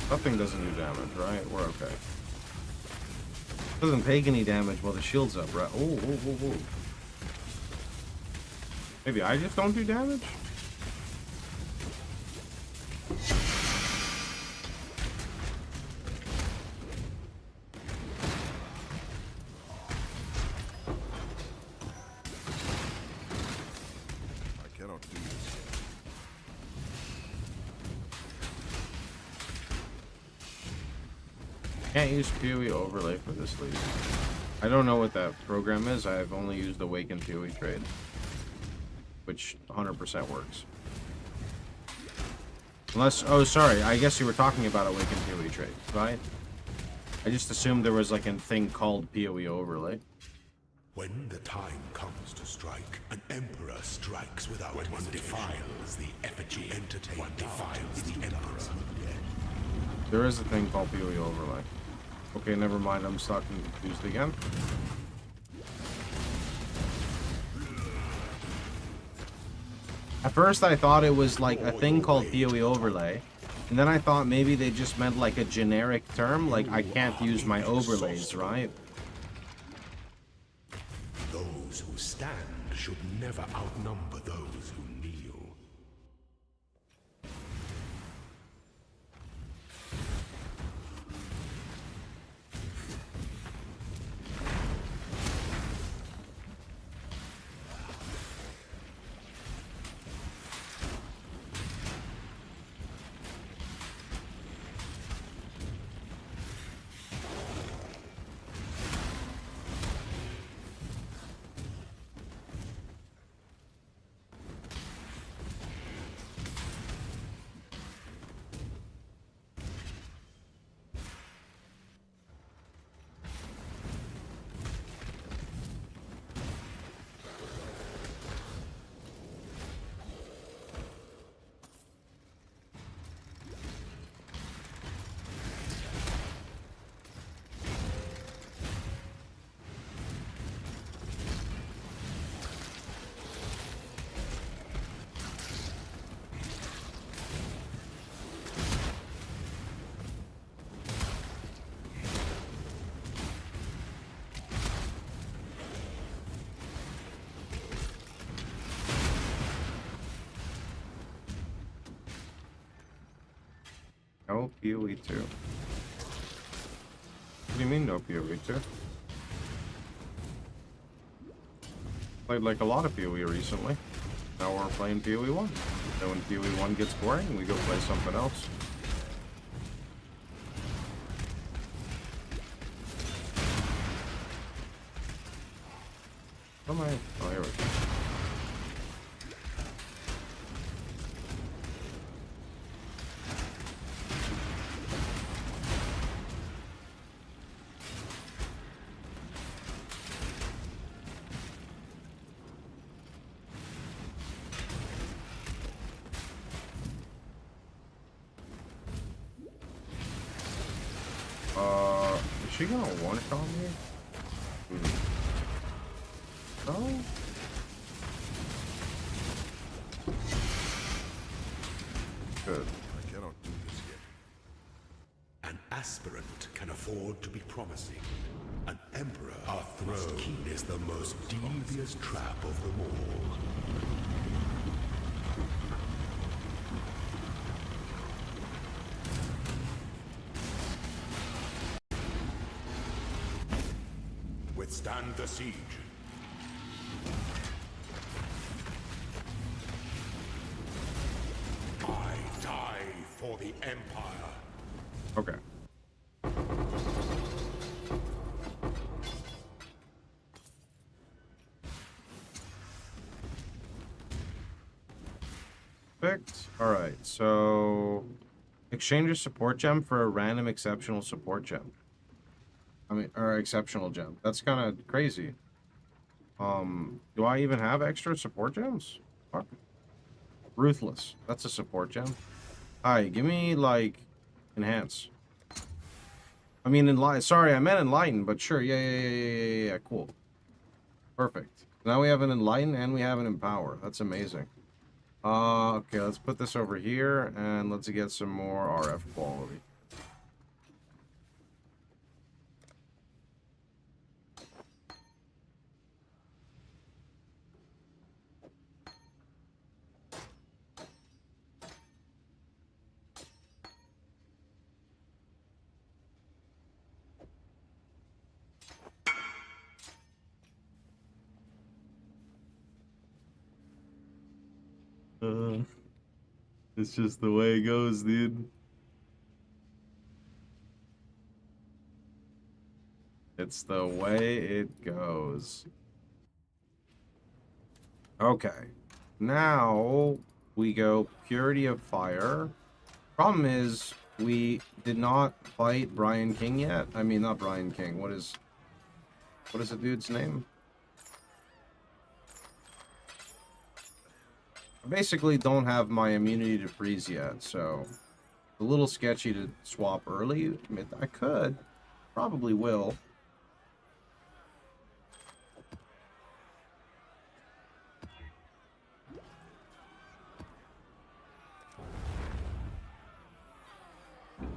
Nothing doesn't do damage, right? We're okay. Doesn't take any damage while the shield's up, right? Oh. Maybe I just don't do damage? I cannot do this. Can't use PoE overlay for this league. I don't know what that program is. I've only used Awaken PoE trade, which 100% works. Unless, oh, sorry. I guess you were talking about Awaken PoE trade, right? I just assumed there was like a thing called PoE overlay. When the time comes to strike, an emperor strikes without when one defiles the effigy. One defiles the emperor. There is a thing called PoE overlay. Okay, never mind. I'm stuck and confused again. At first, I thought it was like a thing called PoE overlay, and then I thought maybe they just meant like a generic term, like I can't use my overlays, right? Those who stand should never outnumber those who kneel. PoE 2. What do you mean no PoE 2? Played like a lot of PoE recently. Now we're playing PoE 1. Then when PoE 1 gets boring, we go play something else. What am I? Oh, here we go. Is she gonna one-shot me? No? Good. I cannot do this yet. An aspirant can afford to be promising. An emperor, our throne, is the most devious trap of them all. Withstand the siege. I die for the Empire. Okay. Perfect. Alright, so exchange a support gem for a random exceptional support gem. Or exceptional gem. That's kind of crazy. Do I even have extra support gems? Fuck. Ruthless. That's a support gem. Hi, give me, like, enhance. I mean, sorry, I meant enlighten, but sure. Yeah, cool. Perfect. Now we have an enlighten and we have an empower. That's amazing. Okay, let's put this over here and let's get some more RF quality. It's just the way it goes, dude. It's the way it goes. Okay. Now we go Purity of Fire. Problem is, we did not fight Brian King yet. I mean, not Brian King. What is the dude's name? I basically don't have my immunity to freeze yet, so it's a little sketchy to swap early. I could. Probably will.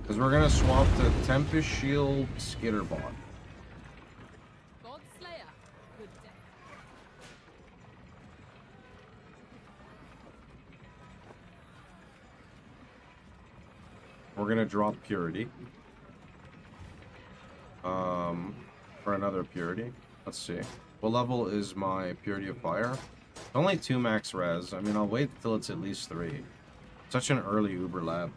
Because we're going to swap to Tempest Shield Skitterbot. We're gonna drop Purity. For another Purity. Let's see. What level is my Purity of Fire? Only 2 max res. I mean, I'll wait till it's at least 3. Such an early Uber lab.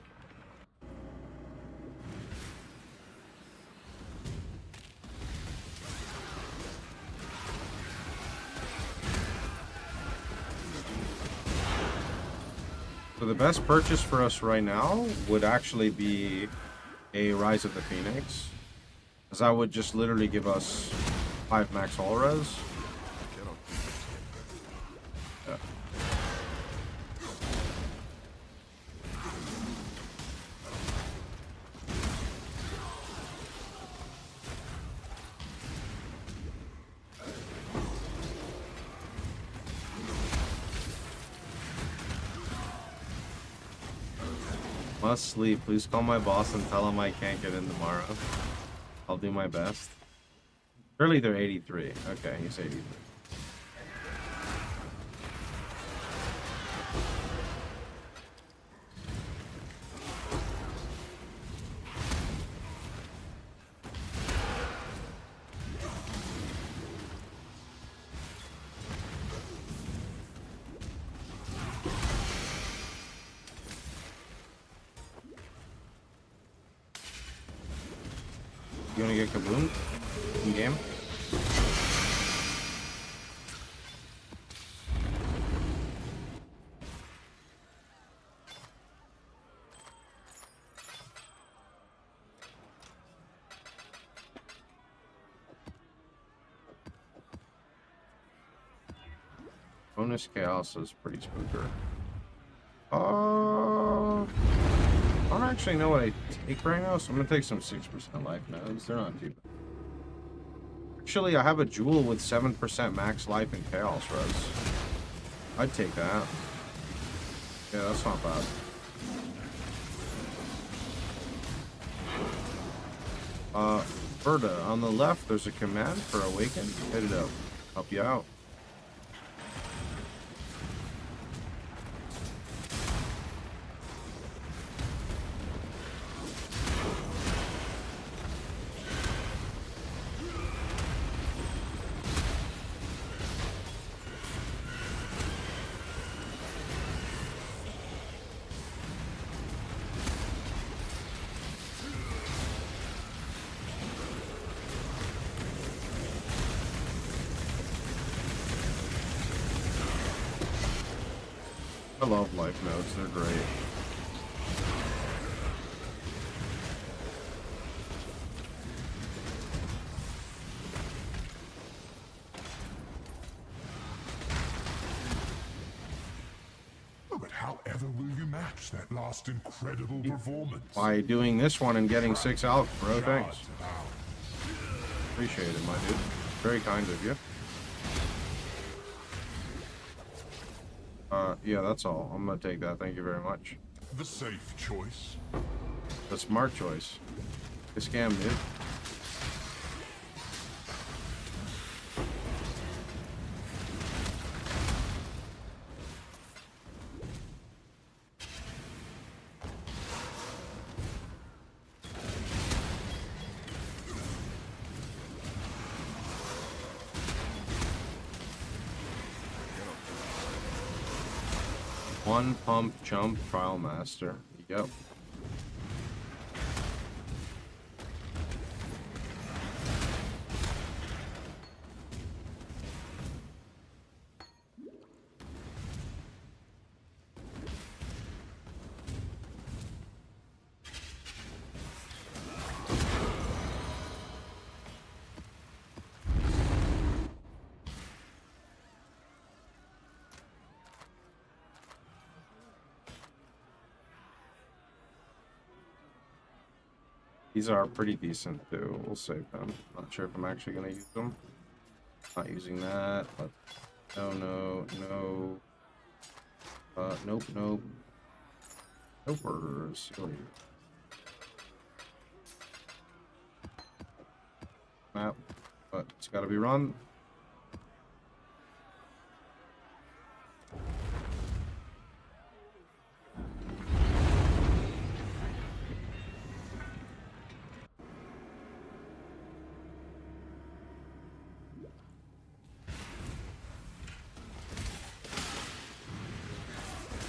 So the best purchase for us right now would actually be a Rise of the Phoenix. As that would just literally give us 5 max hull res. Yeah. Must sleep. Please call my boss and tell him I can't get in tomorrow. I'll do my best. Surely they're 83. Okay, he's 83. You wanna get kaboomed in game? Bonus chaos is pretty spooker. I don't actually know what I take right now, so I'm gonna take some 6% life nodes. They're not too bad. Actually, I have a jewel with 7% max life and chaos res. I'd take that. Yeah, that's not bad. Berta, on the left, there's a command for Awaken. Hit it up. Help you out. I love life nodes, they're great. Oh, but however will you match that last incredible performance? By doing this one and getting 6 out, bro, thanks. Appreciate it, my dude. Very kind of you. Yeah, that's all. I'm gonna take that. Thank you very much. The safe choice. The smart choice. The scam, dude. One pump jump trial master. Yep. These are pretty decent too. We'll save them. Not sure if I'm actually gonna use them. Not using that. But no. Nope. Nope. Silly. Map, but it's gotta be run.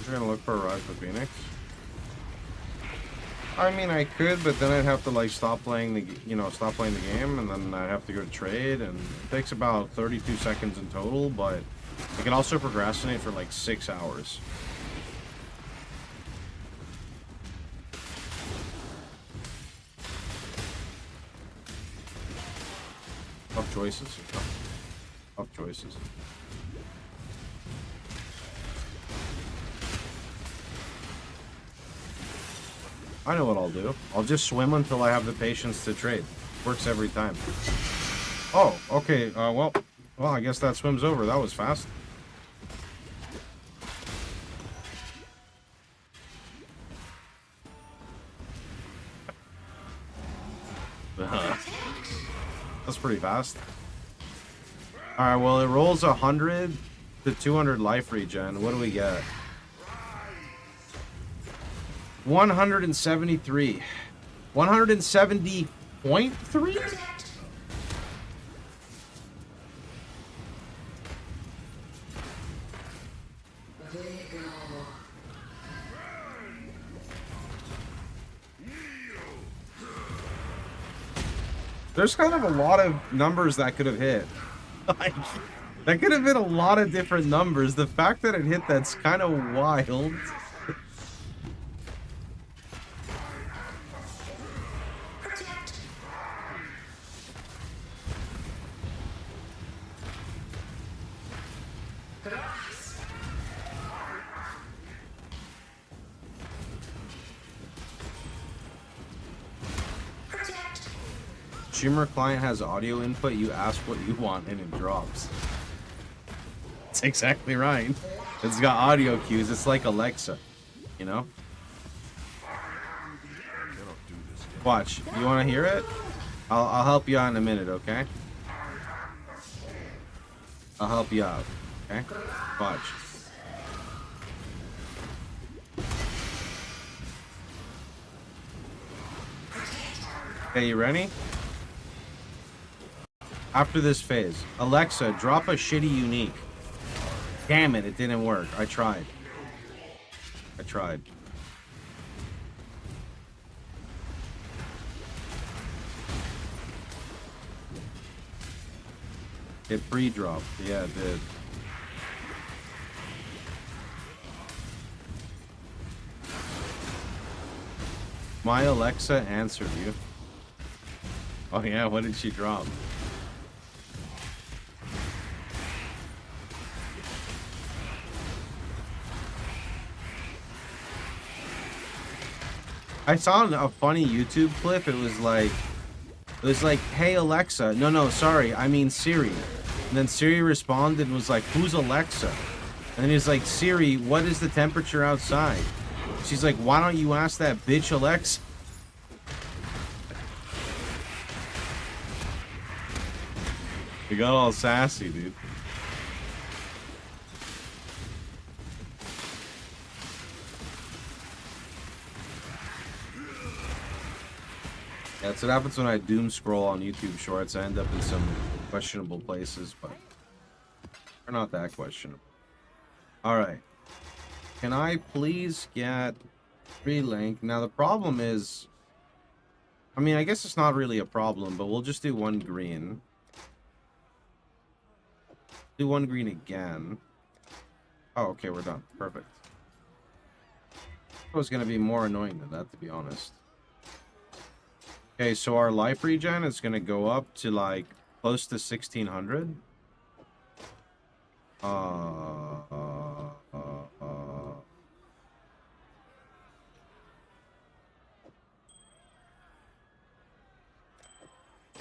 You're gonna look for a Rise of Phoenix. I mean, I could, but then I'd have to like stop playing the game, and then I'd have to go to trade, and it takes about 32 seconds in total. But I can also procrastinate for like 6 hours. Tough choices. Tough choices. I know what I'll do. I'll just swim until I have the patience to trade. Works every time. Oh, okay. Well, I guess that swim's over. That was fast. That's pretty fast. Alright, well, it rolls 100 to 200 life regen. What do we get? 173. 170.3? There's kind of a lot of numbers that could have hit. Like, that could have been a lot of different numbers. The fact that it hit that's kind of wild. Streamer client has audio input, you ask what you want and it drops. That's exactly right. It's got audio cues, it's like Alexa, you know? Watch, you want to hear it? I'll help you out in a minute, okay? I'll help you out, okay? Watch. Okay, you ready? After this phase, Alexa, drop a shitty unique. Damn it, it didn't work. I tried. It pre-dropped. Yeah, it did. My Alexa answered you. Oh yeah, what did she drop? I saw a funny YouTube clip. It was like, hey Alexa. No, sorry, I mean Siri. And then Siri responded and was like, who's Alexa? And then he's like, Siri, what is the temperature outside? She's like, why don't you ask that bitch Alexa? He got all sassy, dude. That's what happens when I doom scroll on YouTube Shorts. I end up in some questionable places, but they're not that questionable. Alright. Can I please get relink? Now the problem is, I mean, I guess it's not really a problem, but we'll just do one green. Do one green again. Oh, okay, we're done. Perfect. It was going to be more annoying than that, to be honest. Okay, so our life regen is going to go up to, like, close to 1600.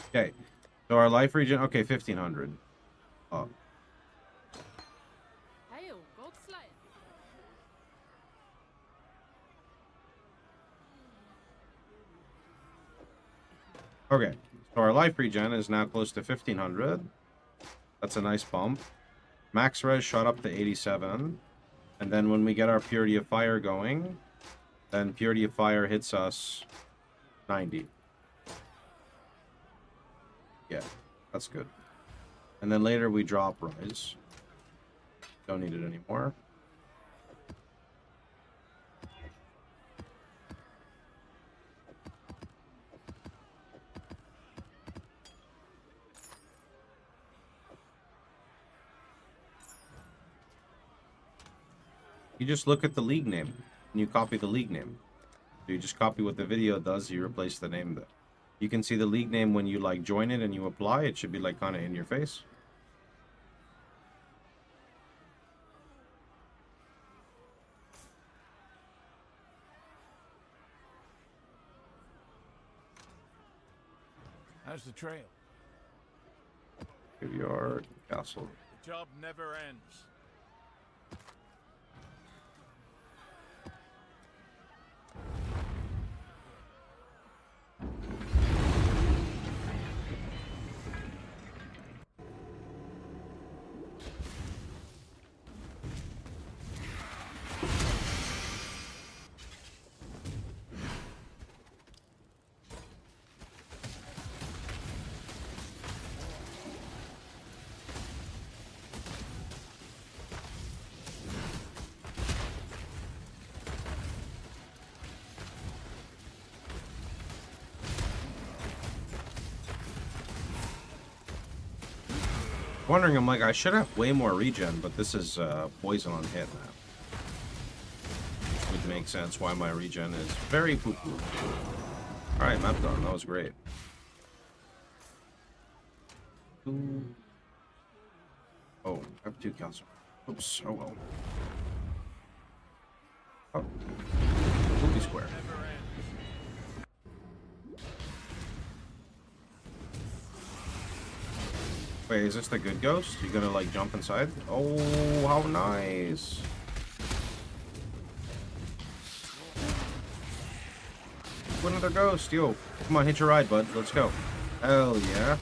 Okay, so our life regen, okay, 1500. Okay, so our life regen is now close to 1500. That's a nice bump. Max res shot up to 87. And then when we get our Purity of Fire going, then Purity of Fire hits us 90. Yeah, that's good. And then later we drop Rise. Don't need it anymore. You just look at the league name and you copy the league name. So you just copy what the video does, you replace the name there. You can see the league name when you like join it and you apply. It should be like kind of in your face. How's the trail? Graveyard, castle. The job never ends. Wondering, I'm like, I should have way more regen, but this is poison on hit now. Would make sense why my regen is very poo-poo. Alright, map done. That was great. Ooh. Oh, I have 2 kills. Oops, oh well. Oh. Poopy square. Wait, is this the good ghost? You gonna like jump inside? Oh, how nice. Another ghost, yo. Come on, hit your ride, bud. Let's go. Hell yeah.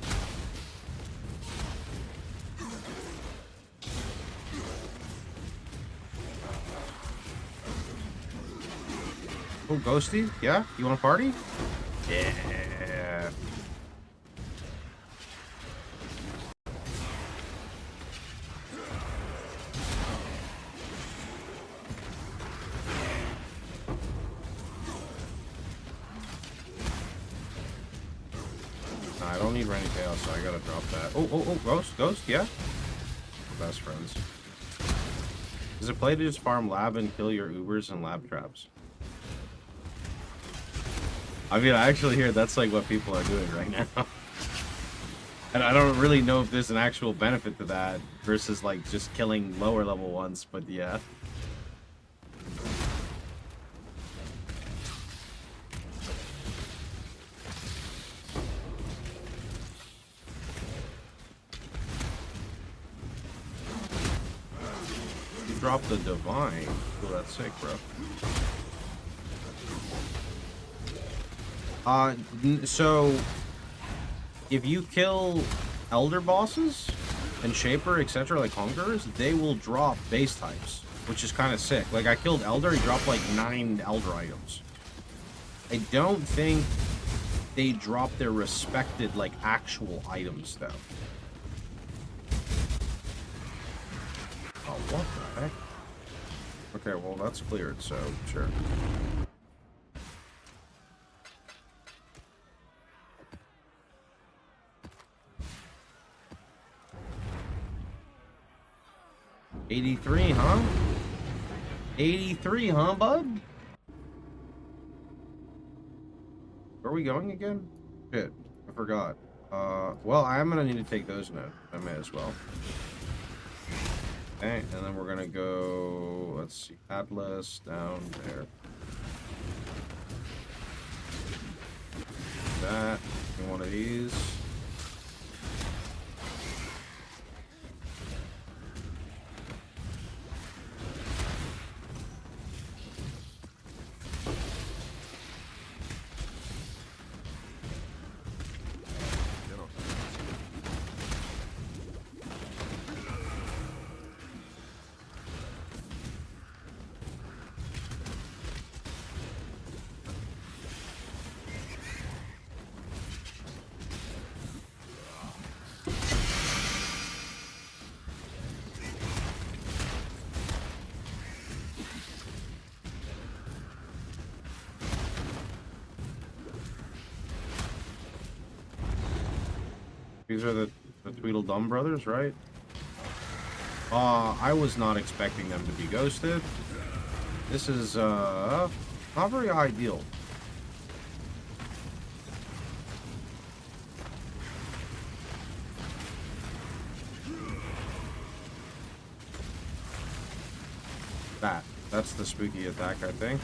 Oh, ghosty? Yeah? You want to party? Yeah. I don't need Rainy Chaos, so I gotta drop that. Oh, Ghost, yeah? Best friends. Is it play to just farm lab and kill your Ubers and lab traps? I mean, I actually hear that's like what people are doing right now. And I don't really know if there's an actual benefit to that versus like just killing lower level ones, but yeah. Drop the divine. Oh, that's sick, bro. So if you kill elder bosses and shaper, etc., like hungerers, they will drop base types, which is kind of sick. Like I killed elder, he dropped like 9 elder items. I don't think they drop their respected like actual items though. Oh, what the heck? Okay, well, that's cleared, so sure. $83, huh? 83, huh, bud? Where are we going again? Shit, I forgot. Well, I'm gonna need to take those now. I may as well. Okay, and then we're gonna go, let's see, Atlas down there. That, and one of these. These are the Tweedledum brothers, right? I was not expecting them to be ghosted. This is, not very ideal. That's the spooky attack, I think.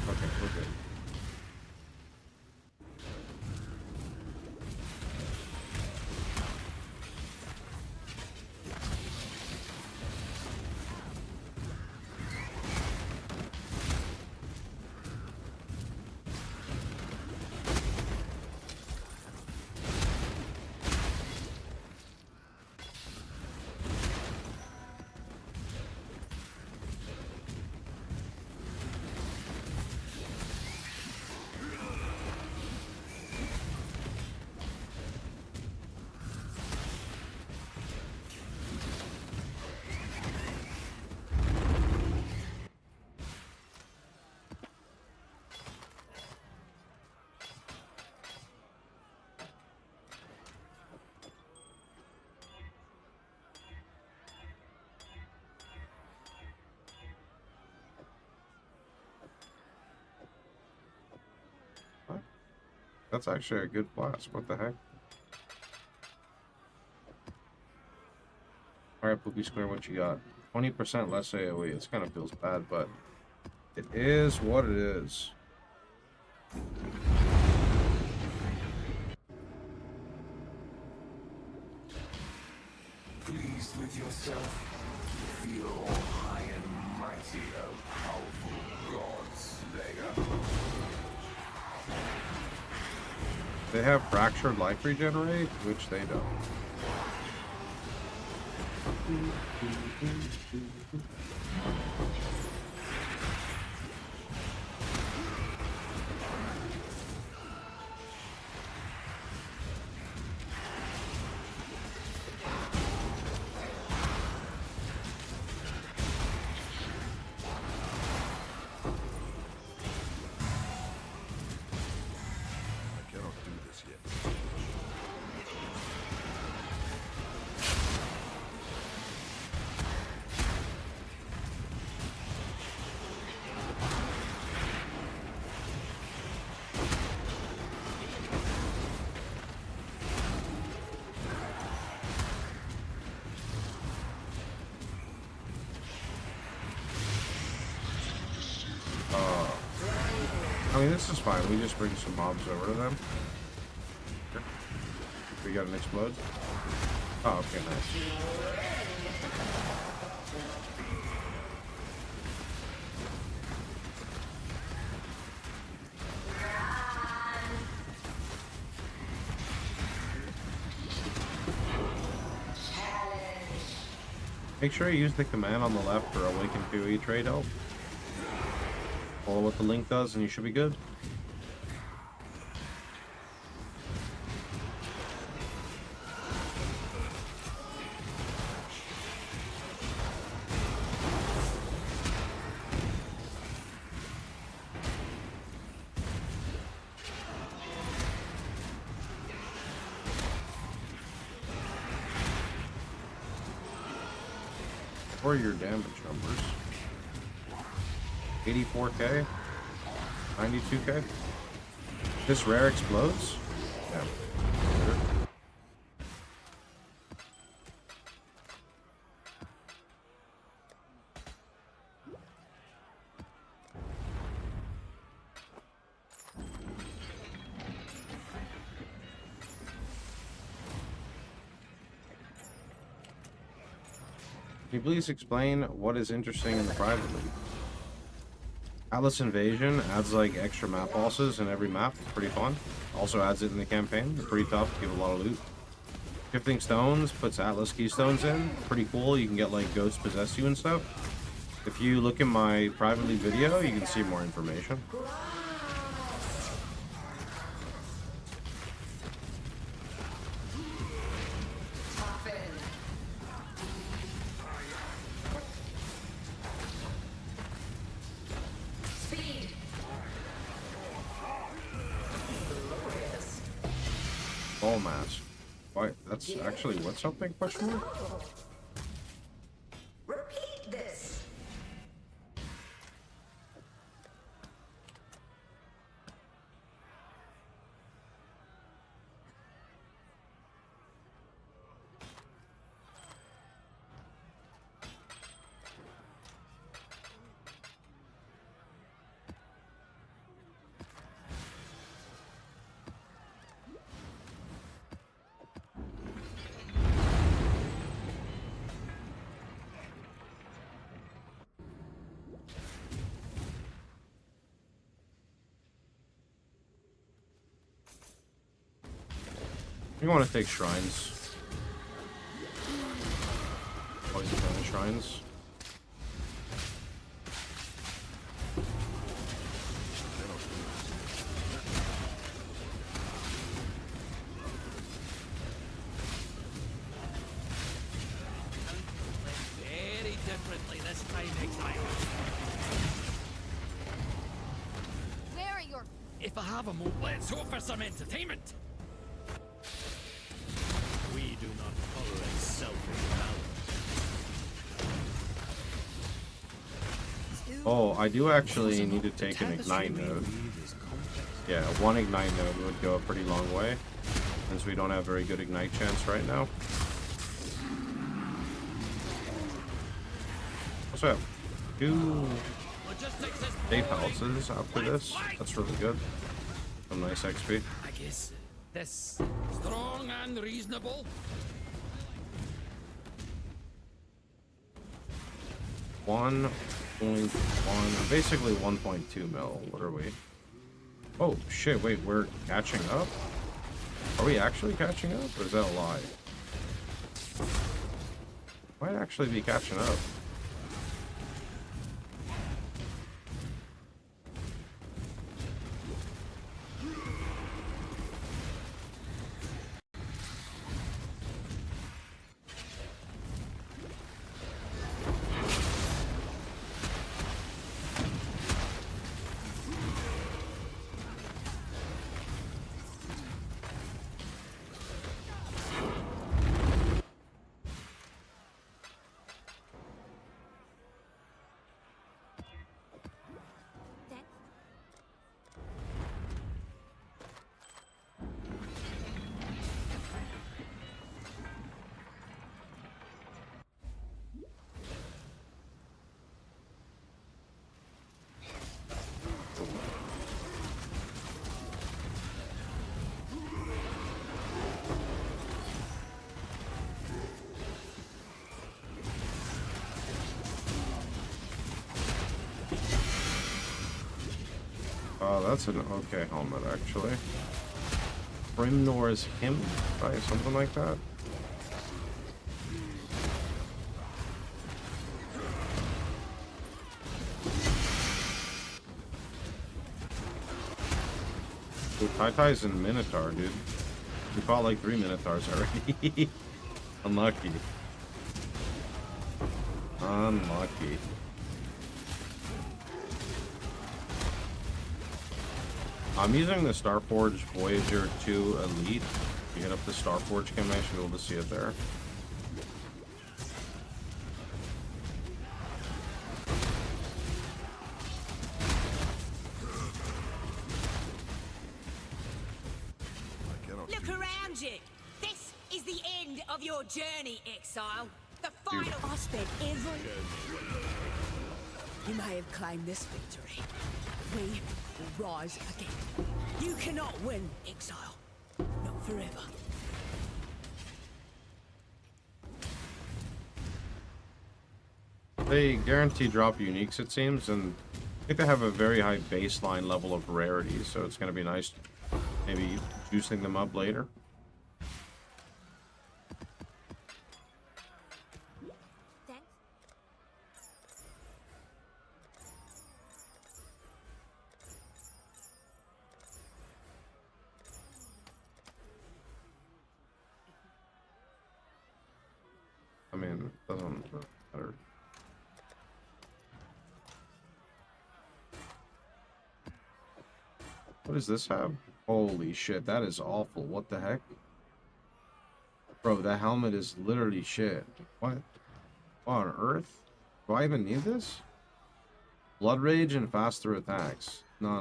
Okay, we're good. That's actually a good flask. What the heck? Alright, Poopy Square, what you got? 20% less AoE. This kind of feels bad, but it is what it is. Pleased with yourself? Feel all high and mighty, O powerful god slayer. They have fractured life regenerate, which they don't. I mean, this is fine. We just bring some mobs over to them. We got an explode. Oh, okay, nice. Make sure you use the command on the left for Awaken PoE trade help. Follow what the link does and you should be good. Or your damage numbers. 84k, 92k. This rare explodes? Yeah. Can you please explain what is interesting in the private league? Atlas Invasion adds like extra map bosses in every map. It's pretty fun. Also adds it in the campaign. They're pretty tough. Give a lot of loot. Shifting Stones puts Atlas Keystones in. Pretty cool. You can get like ghosts possess you and stuff. If you look in my private league video, you can see more information. Ball mask. Why? That's actually what something? Question mark? Repeat this. You want to take shrines. Always the shrines. Very differently this time, Exile. Where are your... If I have a moment, let's hope for some entertainment. We do not tolerate selfish malice. Oh, I do actually need to take an Ignite node. Yeah, one ignite node would go a pretty long way, since we don't have very good ignite chance right now. Also have 2 safe houses after this. That's really good. Some nice XP. I guess that's strong and reasonable. 1.1, basically 1.2 mil. What are we? Oh shit! Wait, we're catching up. Are we actually catching up, or is that a lie? Might actually be catching up. Oh, that's an okay helmet, actually. Primnor's Hymn, right? Something like that. Dude, Tai-Tai's in Minotaur, dude. We fought like 3 Minotaurs already. Unlucky. Unlucky. I'm using the Starforge Voyager 2 Elite. If you hit up the Starforge cam, I should be able to see it there. Look around you. This is the end of your journey, exile. The final. I spent every. You may have claimed this victory. We will rise again. You cannot win, exile. Not forever. They guarantee drop uniques, it seems, and I think they have a very high baseline level of rarity, so it's going to be nice maybe juicing them up later. I mean, it doesn't matter. What does this have? Holy shit, that is awful. What the heck? Bro, that helmet is literally shit. What? What on earth? Do I even need this? Blood Rage and faster attacks. No.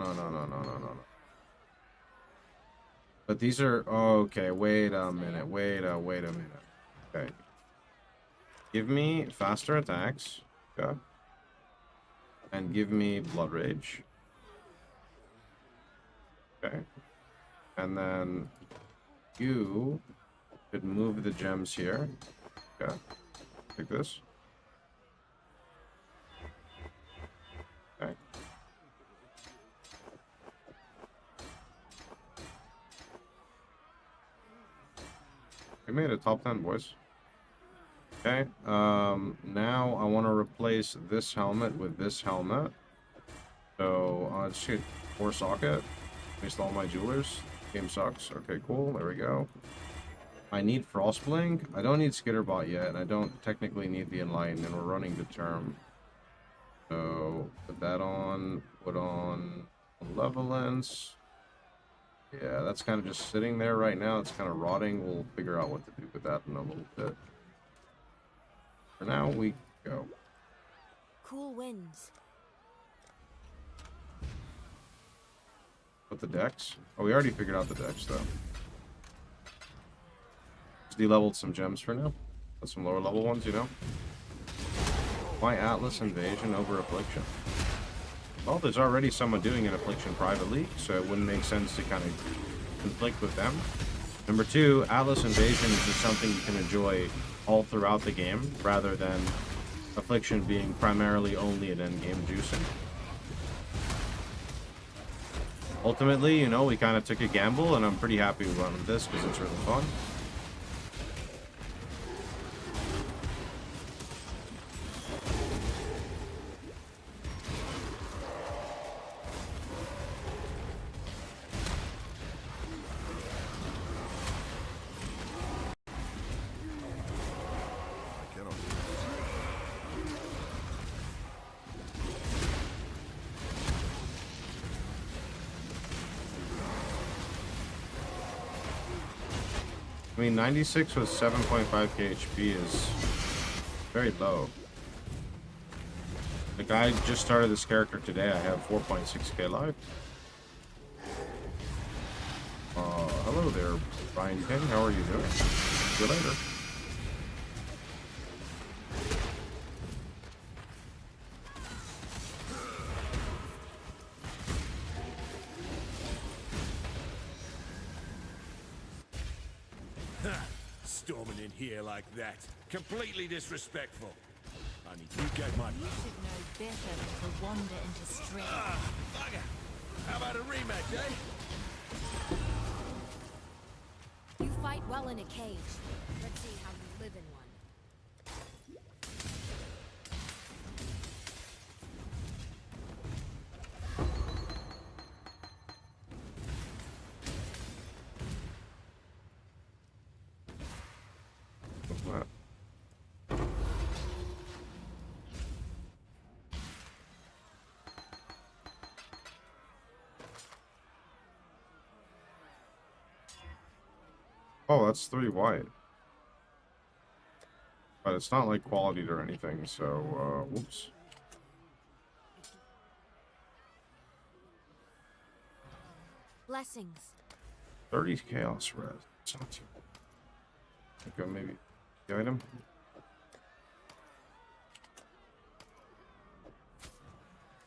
But these are... Okay, wait a minute. Wait a minute. Okay. Give me faster attacks. Okay. And give me Blood Rage. Okay. And then you could move the gems here. Okay. Like this. Okay. We made a top 10, boys. Okay. Now I want to replace this helmet with this helmet. So just hit 4 socket. Waste all my jewelers. Game sucks. Okay, cool. There we go. I need Frostblink. I don't need Skitterbot yet, and I don't technically need the Enlighten, and we're running the term. So put that on. Put on Malevolence. Yeah, that's kind of just sitting there right now. It's kind of rotting. We'll figure out what to do with that in a little bit. For now, we go. Cool winds. With the decks? Oh, we already figured out the decks, though. Just de-leveled some gems for now. Got some lower level ones, you know? Why Atlas Invasion over Affliction? Well, there's already someone doing an Affliction private league, so it wouldn't make sense to kind of conflict with them. Number two, Atlas Invasion is just something you can enjoy all throughout the game, rather than Affliction being primarily only an endgame juicing. Ultimately, you know, we kind of took a gamble, and I'm pretty happy we went with this because it's really fun. I mean, 96 with 7.5k HP is very low. Like, I just started this character today. I have 4.6k life. Hello there, Brian King. How are you doing? See you later. Storming in here like that. Completely disrespectful. I need to get my... You should know better than to wander into strength. Bugger. How about a rematch, eh? You fight well in a cage. Let's see how you live in one. Oh, that's 3 white. But it's not like qualityed or anything, so, whoops. Blessings. 30 chaos res. It's not too bad. Okay, maybe the item.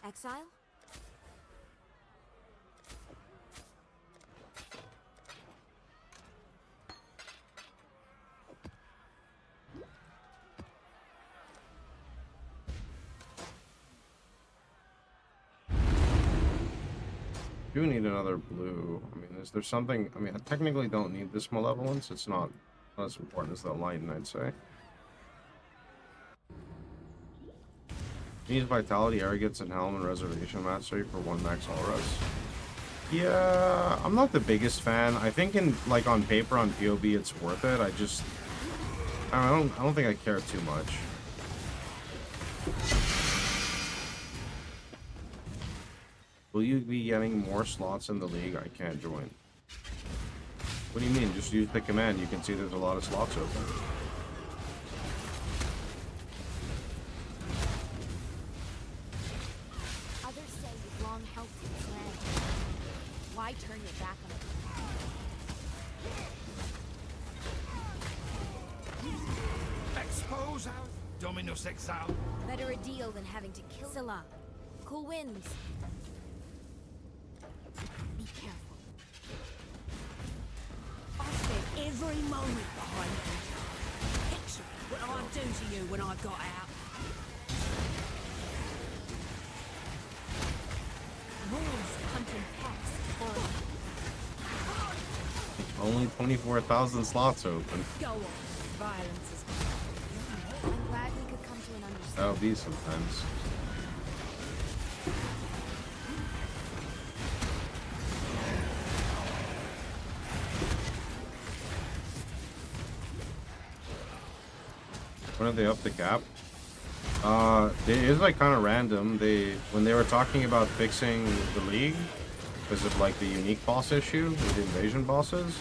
Exile? Do need another blue. I mean, is there something? I mean, I technically don't need this malevolence. It's not as important as the lighten, I'd say. Needs vitality, arrogance, and helm and reservation mastery for 1 max all res. Yeah, I'm not the biggest fan. I think in like on paper on POB it's worth it. I don't think I care too much. Will you be getting more slots in the league? I can't join. What do you mean? Just use the command. You can see there's a lot of slots open. Others say you've long helped this land. Why turn your back on it? Expose our Dominus Exile. Better a deal than having to kill Scylla. Cool winds. Be careful. I spent every moment behind you. Picture what I'd do to you when I got out. Wolves hunting packs. Only 24,000 slots open. Go on. Violence is good. I'm glad we could come to an understanding. That'll be sometimes. When did they up the cap? It is like kind of random. When they were talking about fixing the league because of like the unique boss issue with the invasion bosses,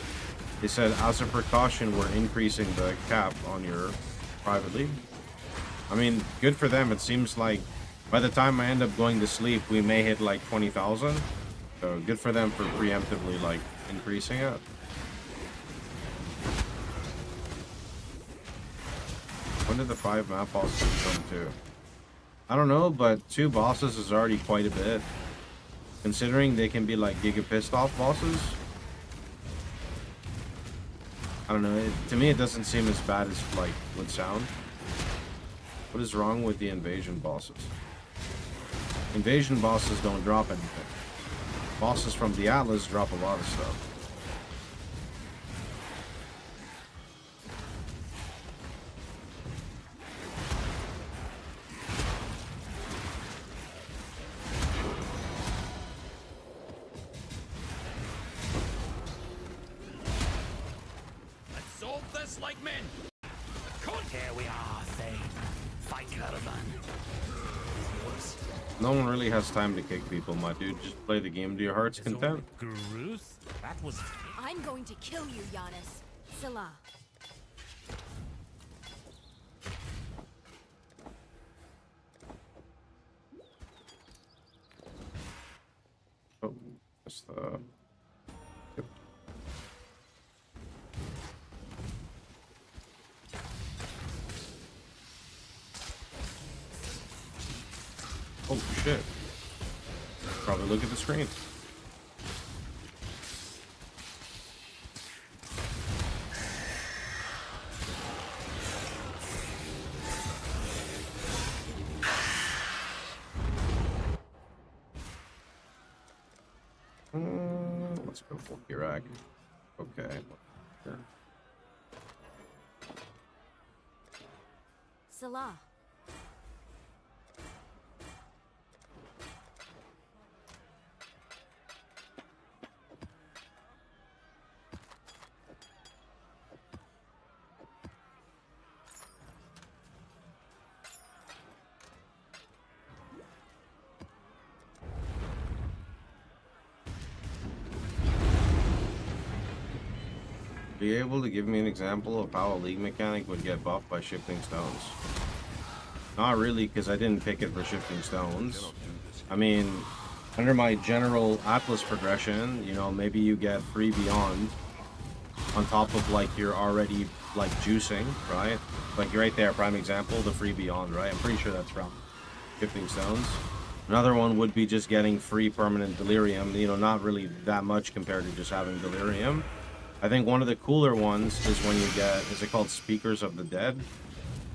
they said as a precaution we're increasing the cap on your private league. I mean, good for them. It seems like by the time I end up going to sleep, we may hit like 20,000. So good for them for preemptively like increasing it. When did the 5 map bosses come to? I don't know, but 2 bosses is already quite a bit. Considering they can be like giga pissed off bosses. I don't know, to me it doesn't seem as bad as like would sound. What is wrong with the invasion bosses? Invasion bosses don't drop anything. Bosses from the Atlas drop a lot of stuff. Let's solve this like men. Here we are, Thane. Fight caravan. No one really has time to kick people, my dude. Just play the game to your heart's content. Gruth? That was... I'm going to kill you, Giannis. Salah. Oh, that's the... Yep. Oh shit. Probably look at the screen. Let's go for Iraq. Okay. Sure. Salah. Are you able to give me an example of how a league mechanic would get buffed by shifting stones? Not really, because I didn't pick it for shifting stones. I mean, under my general Atlas progression, you know, maybe you get free beyond on top of like you're already like juicing, right? Like right there, prime example, the free beyond, right? I'm pretty sure that's from shifting stones. Another one would be just getting free permanent delirium, you know, not really that much compared to just having delirium. I think one of the cooler ones is when you get, is it called Speakers of the Dead?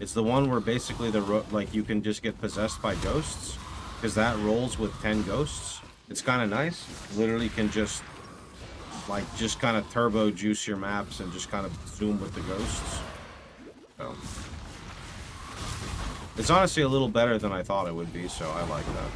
It's the one where basically like you can just get possessed by ghosts, because that rolls with 10 ghosts. It's kind of nice. Literally can just like just kind of turbo juice your maps and just kind of zoom with the ghosts. So it's honestly a little better than I thought it would be, so I like that.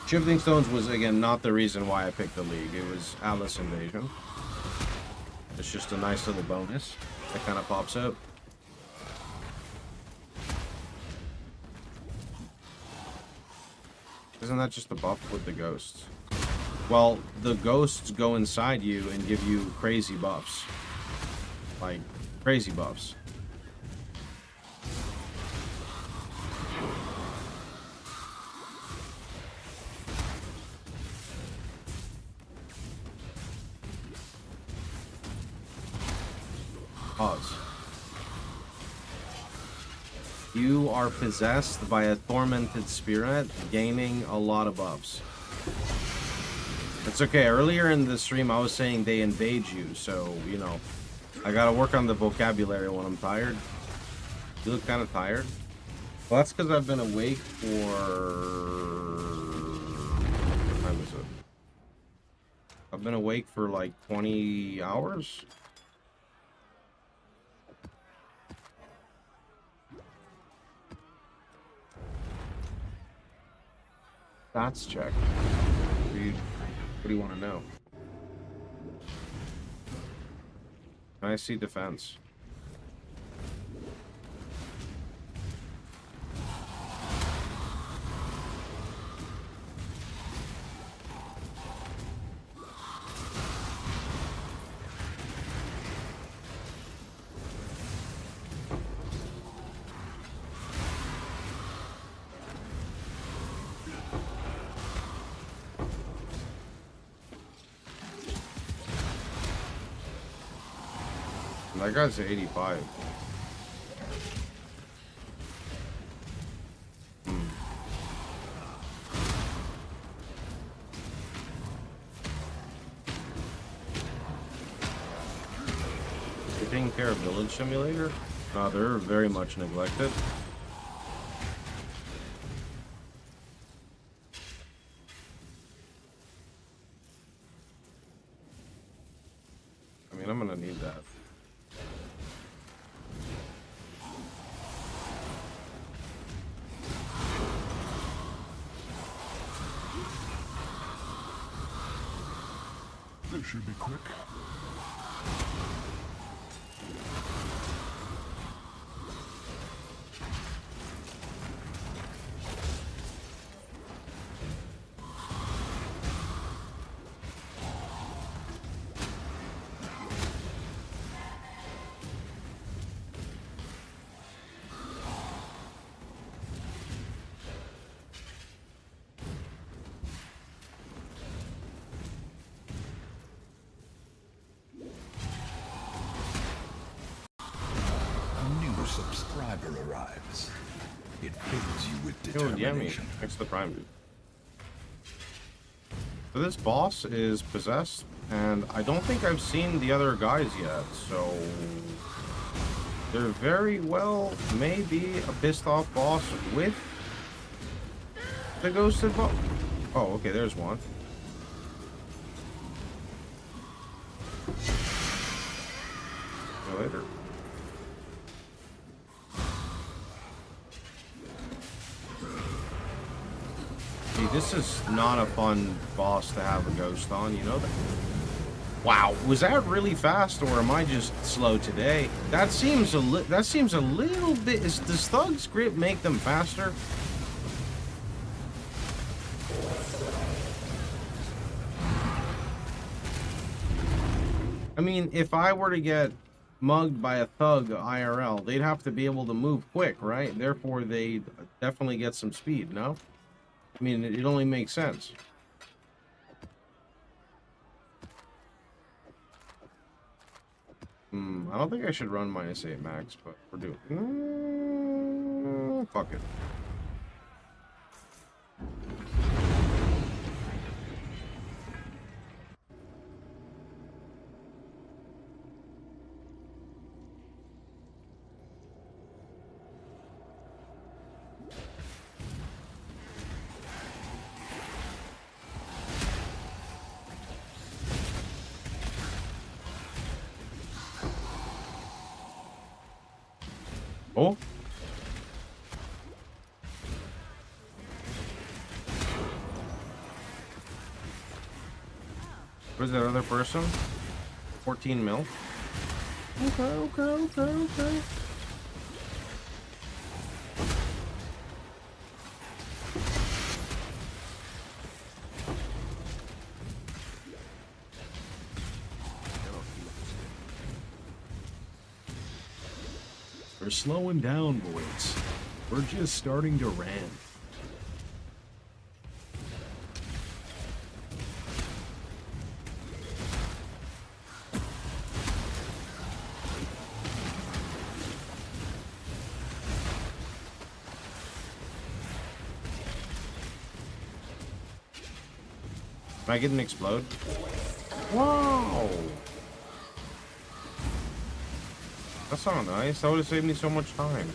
Shifting Stones was, again, not the reason why I picked the league. It was Atlas Invasion. It's just a nice little bonus that kind of pops up. Isn't that just the buff with the ghosts? Well, the ghosts go inside you and give you crazy buffs. Like, crazy buffs. Pause. You are possessed by a tormented spirit, gaining a lot of buffs. It's okay. Earlier in the stream, I was saying they invade you, so, you know, I gotta work on the vocabulary when I'm tired. You look kind of tired. Well, that's because I've been awake for... What time is it? I've been awake for like 20 hours? Stats check. What do you want to know? I see defense. That guy's 85. You're taking care of Village Simulator? No, they're very much neglected. I mean, I'm gonna need that. This should be quick. Subscriber arrives. It fills you with Oh, yeah, determination. thanks to the Prime dude. So this boss is possessed, and I don't think I've seen the other guys yet, so there very well may be a pissed off boss with the ghosted boss. Oh, okay, there's one. See you later. This is not a fun boss to have a ghost on, you know that? Wow, was that really fast, or am I just slow today? That seems a little bit. Does Thug's grip make them faster? I mean, if I were to get mugged by a Thug IRL, they'd have to be able to move quick, right? Therefore, they definitely get some speed, no? I mean, it only makes sense. I don't think I should run minus 8 max, but we're doing... fuck it. Oh. Where's that other person? 14 mil. Okay. We're slowing down, boys. We're just starting to ram. Can I get an explode? Wow! That's not nice. That would have saved me so much time.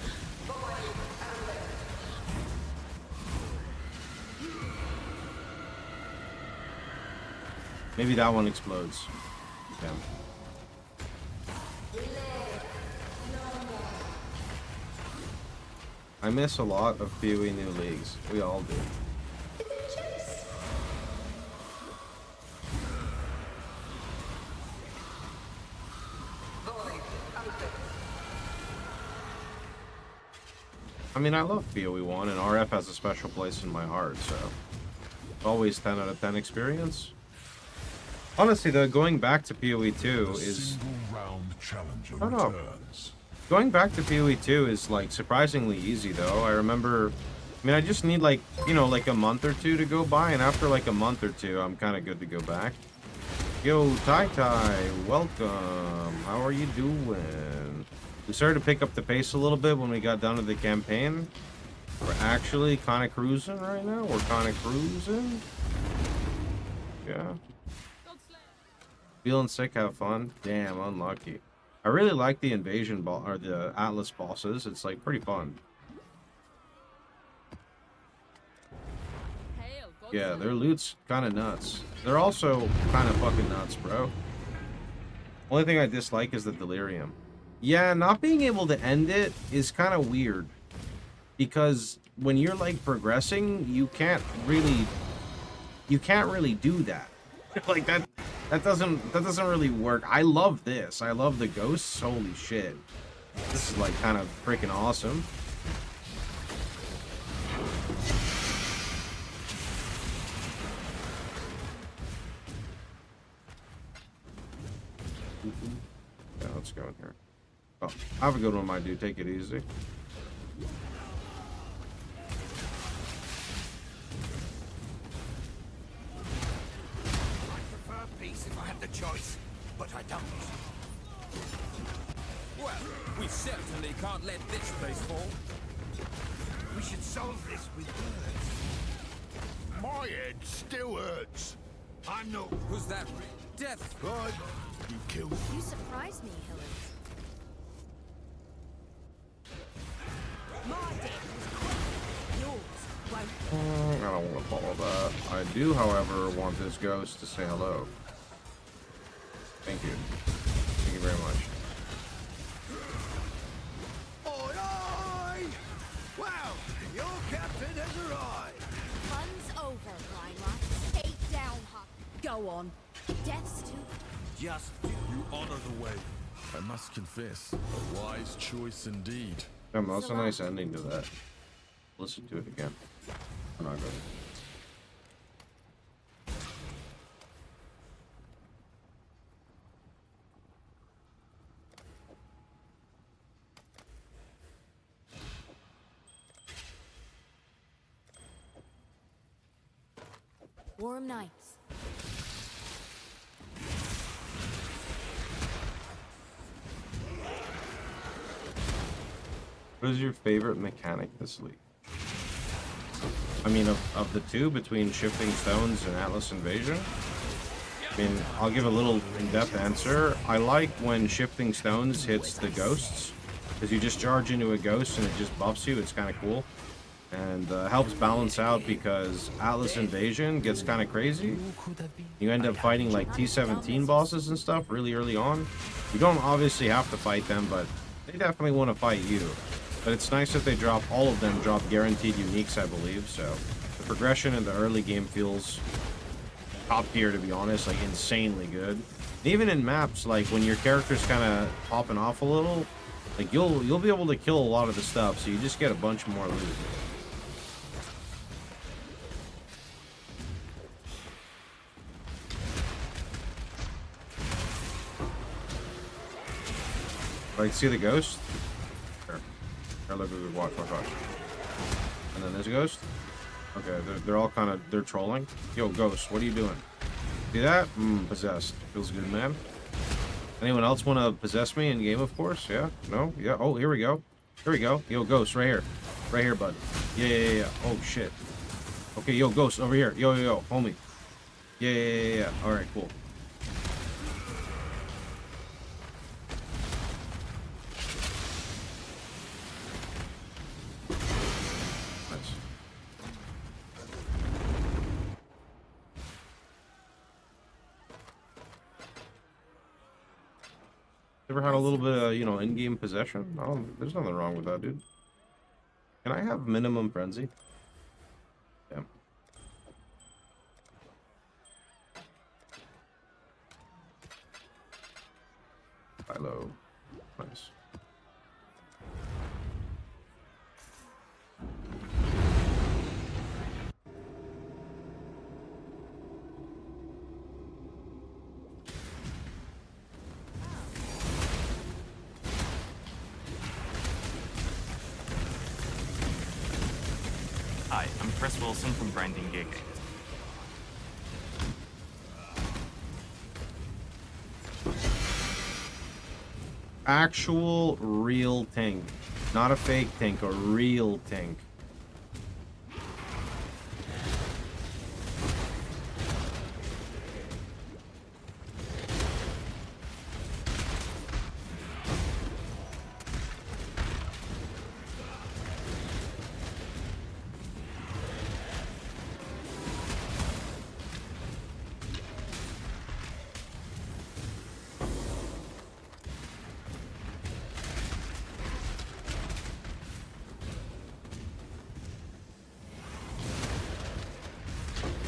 Maybe that one explodes. Damn. I miss a lot of PoE new leagues. We all do. I mean, I love PoE 1, and RF has a special place in my heart, so... Always 10 out of 10 experience. Honestly, though, going back to PoE 2 is... Shut up. Going back to PoE 2 is, like, surprisingly easy, though. I remember... I mean, I just need, like, you know, like a month or two to go by, and after, like, a month or two, I'm kind of good to go back. Yo, Tai Tai, welcome. How are you doing? We started to pick up the pace a little bit when we got done with the campaign. We're actually kind of cruising right now. We're kind of cruising. Yeah. Feeling sick, have fun. Damn, unlucky. I really like the invasion or the Atlas bosses. It's like pretty fun. Yeah, their loot's kind of nuts. They're also kind of fucking nuts, bro. Only thing I dislike is the delirium. Yeah, not being able to end it is kind of weird. Because when you're like progressing, you can't really do that. Like that doesn't really work. I love this. I love the ghosts. Holy shit. This is like kind of freaking awesome. Yeah, let's go in here. Oh, have a good one, my dude. Take it easy. Peace if I had the choice, but I don't. Well, we certainly can't let this place fall. We should solve this with words. My head still hurts. I'm not. Who's that? Death. God, you killed. You surprise me, Hillary. My death was quick. Yours won't. I don't want to follow that. I do, however, want this ghost to say hello. Thank you. Thank you very much. Oi, oi! Wow, your captain has arrived. Fun's over, Reinhardt. Take down, Huck. Go on. Death's too. Just you honor the way. I must confess, a wise choice indeed. Damn, that's a nice ending to that. Listen to it again. I'm not going. Warm nights. What is your favorite mechanic this league? I mean, of the two, between Shifting Stones and Atlas Invasion? I mean, I'll give a little in-depth answer. I like when Shifting Stones hits the ghosts, because you just charge into a ghost and it just buffs you. It's kind of cool. And helps balance out because Atlas Invasion gets kind of crazy. You end up fighting like T-17 bosses and stuff really early on. You don't obviously have to fight them, but they definitely want to fight you. But it's nice that they drop, all of them drop guaranteed uniques, I believe. So the progression in the early game feels top tier, to be honest, like insanely good. And even in maps, like when your character's kind of popping off a little, like you'll be able to kill a lot of the stuff, so you just get a bunch more loot. Like, see the ghost? Here, look, watch. And then there's a ghost. Okay, they're all kind of, they're trolling. Yo, ghost, what are you doing? See that? Possessed. Feels good, man. Anyone else want to possess me in game, of course? Yeah? No? Yeah? Oh, here we go. Here we go. Yo, ghost, right here. Right here, bud. Yeah. Oh, shit. Okay, yo, ghost, over here. Yo, homie. Yeah. Alright, cool. Ever had a little bit of, in-game possession? No, there's nothing wrong with that, dude. Can I have minimum frenzy? Yeah. Hello. Nice. Hi, I'm Chris Wilson from Grinding Gear Games. Actual real tank. Not a fake tank, a real tank.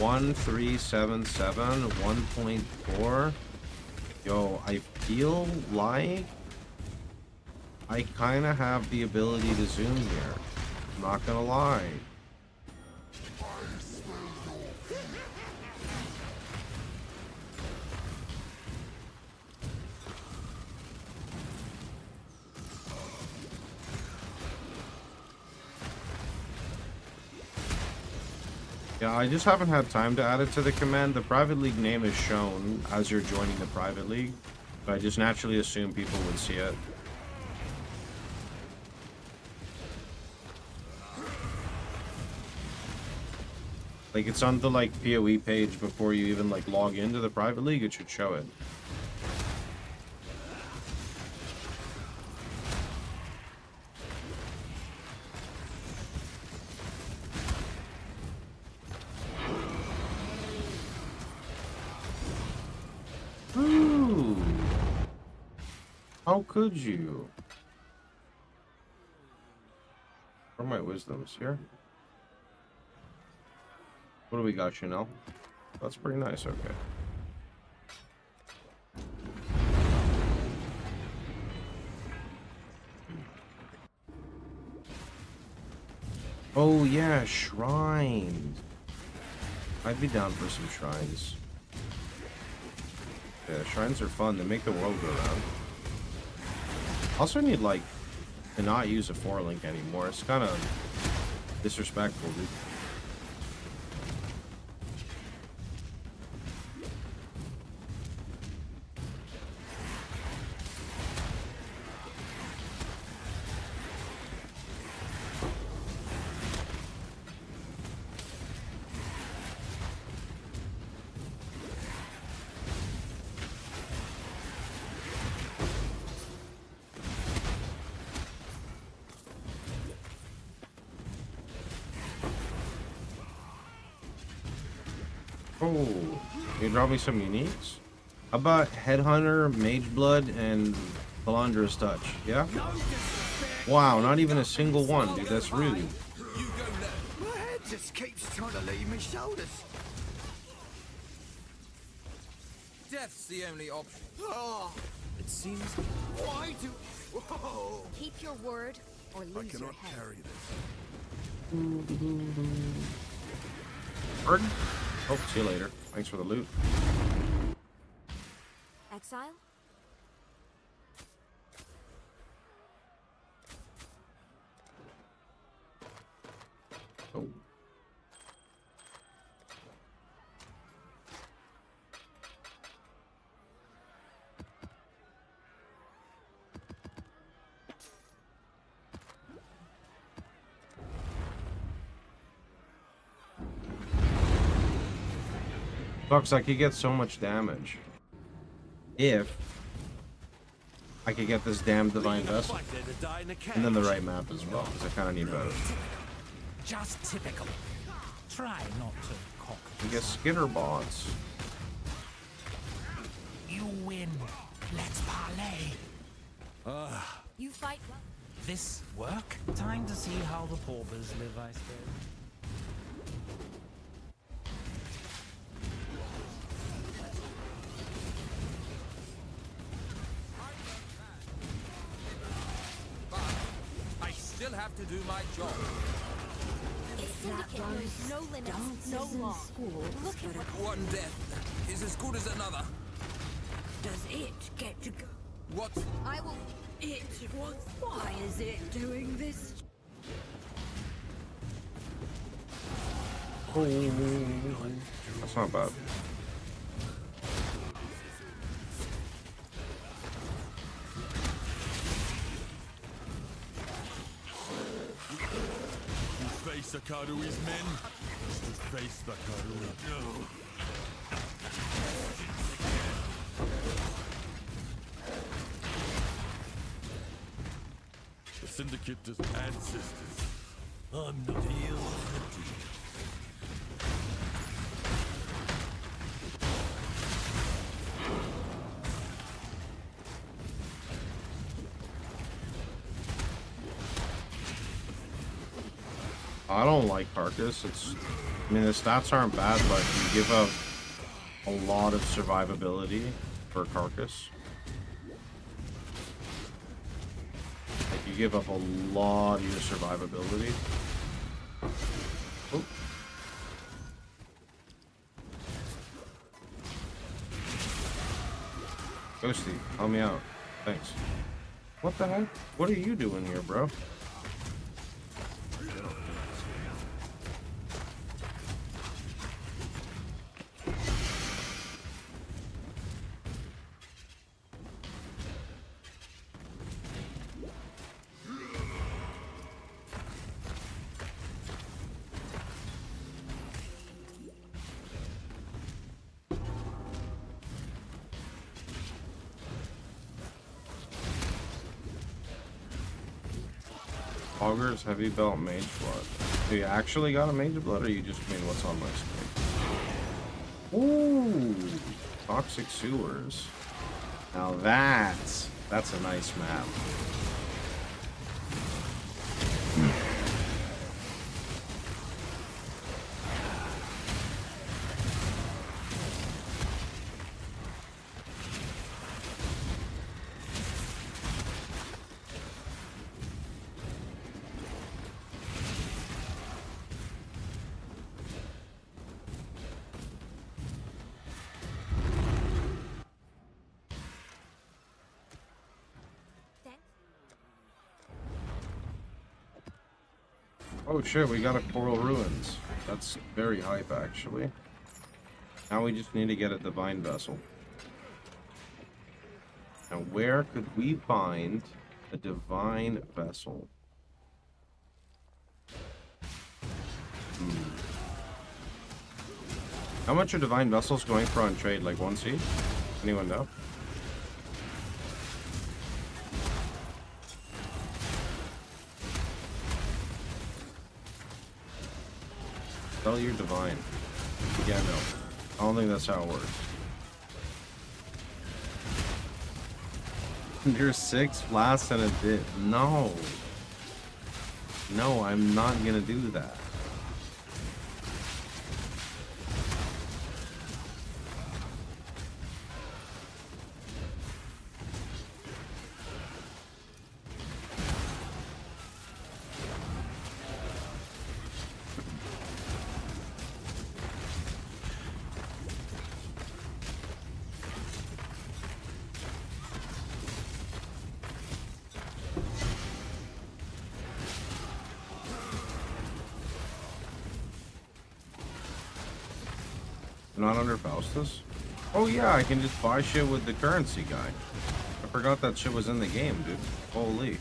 One 377 1.4. Yo, I feel like I kind of have the ability to zoom here. I'm not gonna lie. Yeah, I just haven't had time to add it to the command. The private league name is shown as you're joining the private league, but I just naturally assume people would see it. Like, it's on the, like, PoE page before you even, like, log into the private league. It should show it. Ooh. How could you? Where are my wisdoms? Here? What do we got, Chanel? That's pretty nice, okay. Oh yeah, shrines. I'd be down for some shrines. Yeah, shrines are fun. They make the world go round. Also need, like, to not use a 4-link anymore. It's kind of disrespectful, dude. Oh, you draw me some uniques? How about Headhunter, Mageblood, and Palandra's Touch? Yeah? Wow, not even a single one, dude. That's rude. My head just keeps trying to leave my shoulders. Death's the only option. Oh, It seems. why do... Whoa. Keep your word or lose your head. Carry this. Bird? Oh, see you later. Thanks for the loot. Exile? Oh. Sucks, I could get so much damage if I could get this damn Divine Vessel. And then the right map as well, because I kind of need both. Just typical. Try not to cock. I guess Skitter bots. You win. Let's parlay. You fight well. This work? Time to see how the paupers live, I suppose. I still have to do my job. Syndicate knows no limits, no law. Look at what... One death is as good as another. Does it get to go? What? I will... It was... Why is it doing this? That's not bad. Karui's men to face the Karui. No. The Syndicate does ancestors. I'm not here for tea. I don't like Carcass. I mean, the stats aren't bad, but you give up a lot of survivability for Carcass. Like, you give up a lot of your survivability. Oh. Ghosty, help me out. Thanks. What the heck? What are you doing here, bro? Augur's Heavy Belt Mage Blood. Do you actually got a Mage Blood, or you just mean what's on my screen? Ooh, Toxic Sewers. Now that's a nice map. Oh shit, we got a Coral Ruins. That's very hype, actually. Now we just need to get a Divine Vessel. Now where could we find a Divine Vessel? How much are Divine Vessels going for on trade? Like 1 seed? Anyone know? Sell your Divine. Yeah, no. I don't think that's how it works. You're 6 blasts and a dip. No. No, I'm not gonna do that. Not under Faustus? Oh yeah, I can just buy shit with the currency guy. I forgot that shit was in the game, dude. Holy.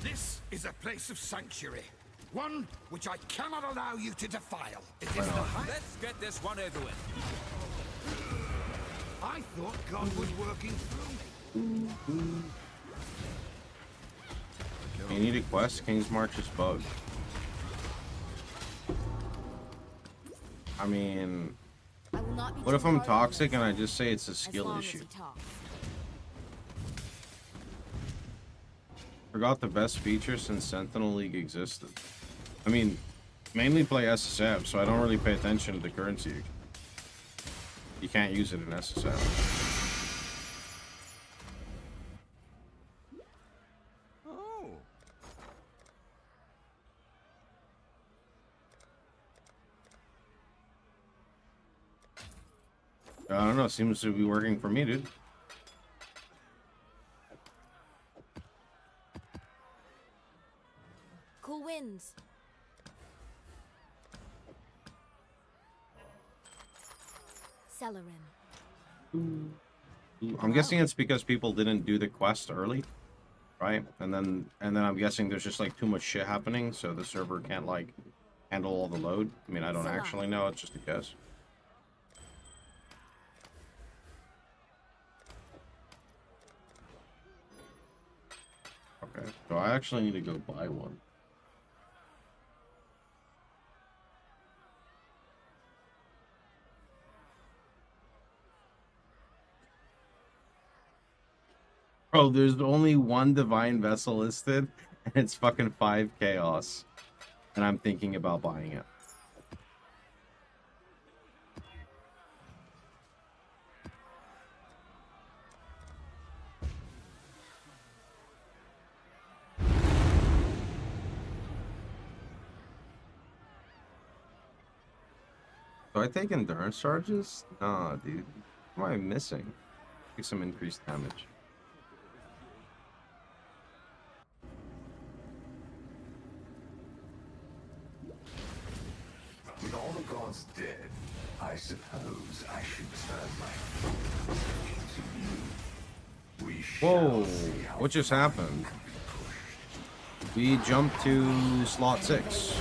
This is a place of sanctuary. One which I cannot allow you to defile. It is the Let's get this one over with. I thought God was working through me. You need a quest? King's March is bugged. I mean, what if I'm toxic and I just say it's a skill issue? Forgot the best feature since Sentinel League existed. I mean, mainly play SSF, so I don't really pay attention to the currency. You can't use it in SSF. I don't know, seems to be working for me, dude. Cool winds. Celerin. I'm guessing it's because people didn't do the quest early, right? And then I'm guessing there's just like too much shit happening, so the server can't like handle all the load. I mean, I don't actually know. It's just a guess. Okay, so I actually need to go buy one. Bro, there's only one divine vessel listed, and it's fucking 5 chaos. And I'm thinking about buying it. Do I take endurance charges? Nah, dude. What am I missing? Take some increased damage. With all the gods dead, I suppose I should turn my focus to you. We Whoa, what just happened? We jumped to slot 6.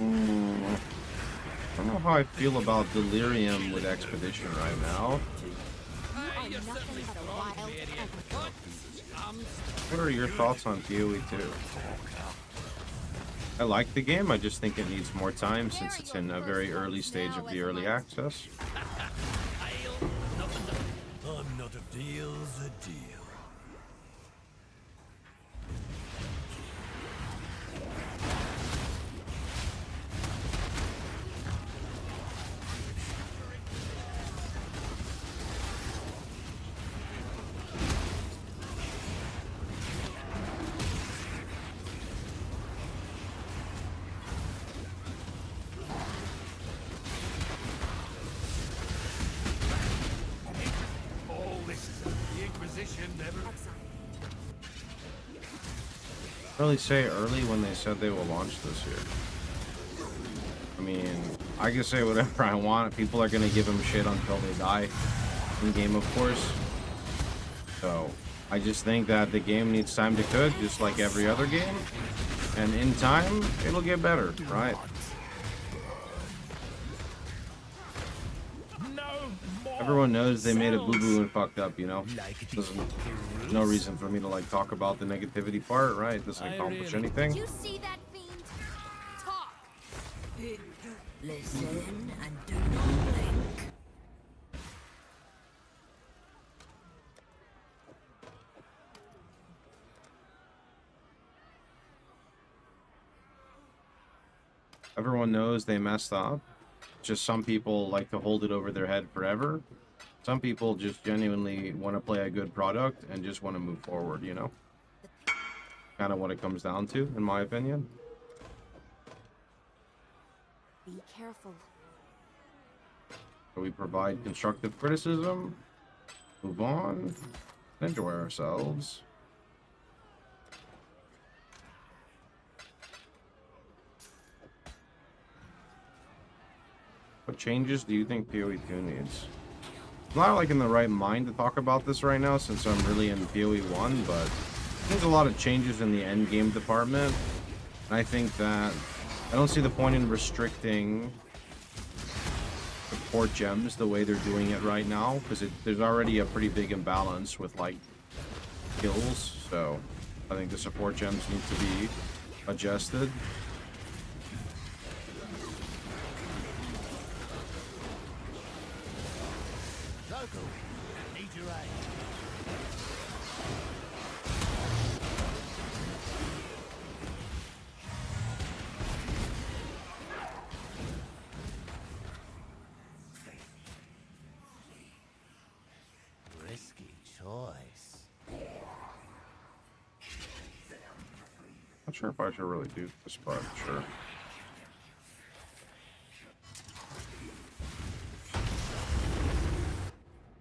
I don't know how I feel about Delirium with Expedition right now. What are your thoughts on PoE 2? I like the game, I just think it needs more time since it's in a very early stage of the early access. I'm not a deal's a deal. Really say early when they said they will launch this year. I mean, I can say whatever I want. People are gonna give them shit until they die in game, of course. So I just think that the game needs time to cook, just like every other game, and in time it'll get better, right? Everyone knows they made a boo-boo and fucked up, you know? There's no reason for me to like talk about the negativity part, right? It doesn't accomplish anything. You see that fiend? Talk. Listen and do not blink. Everyone knows they messed up. Just some people like to hold it over their head forever. Some people just genuinely want to play a good product and just want to move forward, you know? Kind of what it comes down to, in my opinion. Be careful. So we provide constructive criticism, move on, enjoy ourselves. What changes do you think PoE 2 needs? I'm not like in the right mind to talk about this right now since I'm really in PoE 1, but there's a lot of changes in the end game department. And I think that I don't see the point in restricting support gems the way they're doing it right now, because there's already a pretty big imbalance with like kills. So I think the support gems need to be adjusted. Not sure if I should really do this, but sure.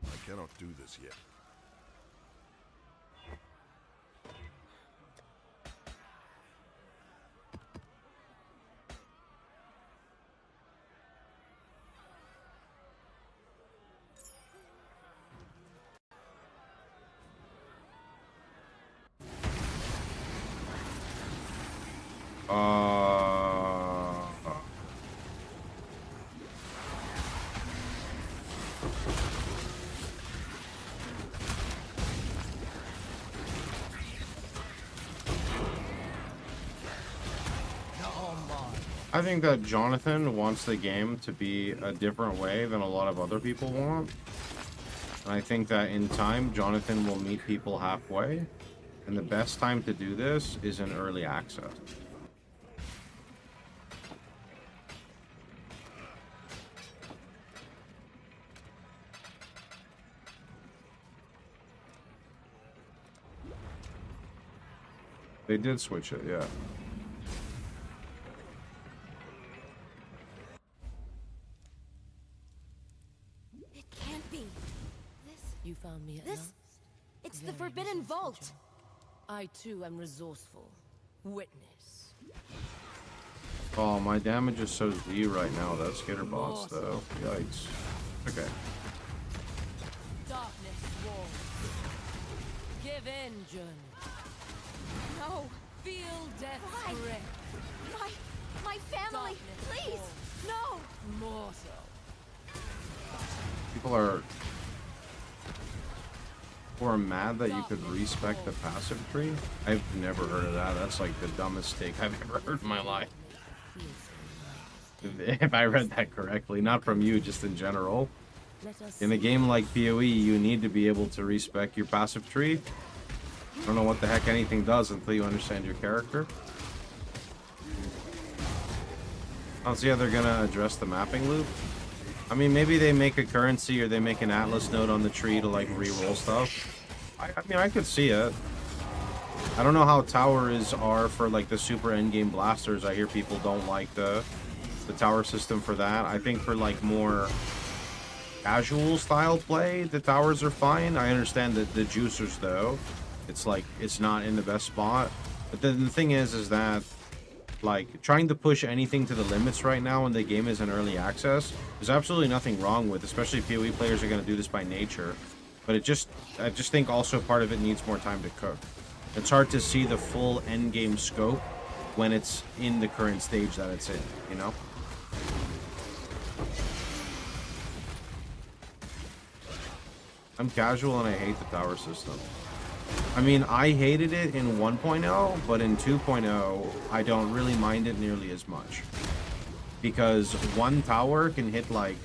I cannot do this yet. I think that Jonathan wants the game to be a different way than a lot of other people want. And I think that in time, Jonathan will meet people halfway. And the best time to do this is in early access. They did switch it, yeah. It can't be. You found me at This... last? It's the Very Forbidden resourceful, Vault. John. I too am resourceful. Witness. Oh, my damage is so Z right now. That skitter boss, though. Yikes. Okay. Darkness walls. Give in, journey. No. Feel death's Why? grip. My family, Darkness please. falls. No. People Mortal. are mad that you could respec the passive tree. I've never heard of that. That's like the dumbest take I've ever heard in my life. If I read that correctly, not from you, just in general. In a game like PoE, you need to be able to respec your passive tree. I don't know what the heck anything does until you understand your character. I don't see how they're gonna address the mapping loop. I mean, maybe they make a currency or they make an atlas node on the tree to like re-roll stuff. I mean, I could see it. I don't know how towers are for like the super endgame blasters. I hear people don't like the tower system for that. I think for like more casual style play, the towers are fine. I understand that the juicers though, it's like it's not in the best spot. But then the thing is that like trying to push anything to the limits right now when the game is in early access, there's absolutely nothing wrong with, especially PoE players are going to do this by nature. But I just think also part of it needs more time to cook. It's hard to see the full end game scope when it's in the current stage that it's in, you know? I'm casual and I hate the tower system. I mean, I hated it in 1.0, but in 2.0, I don't really mind it nearly as much. Because one tower can hit like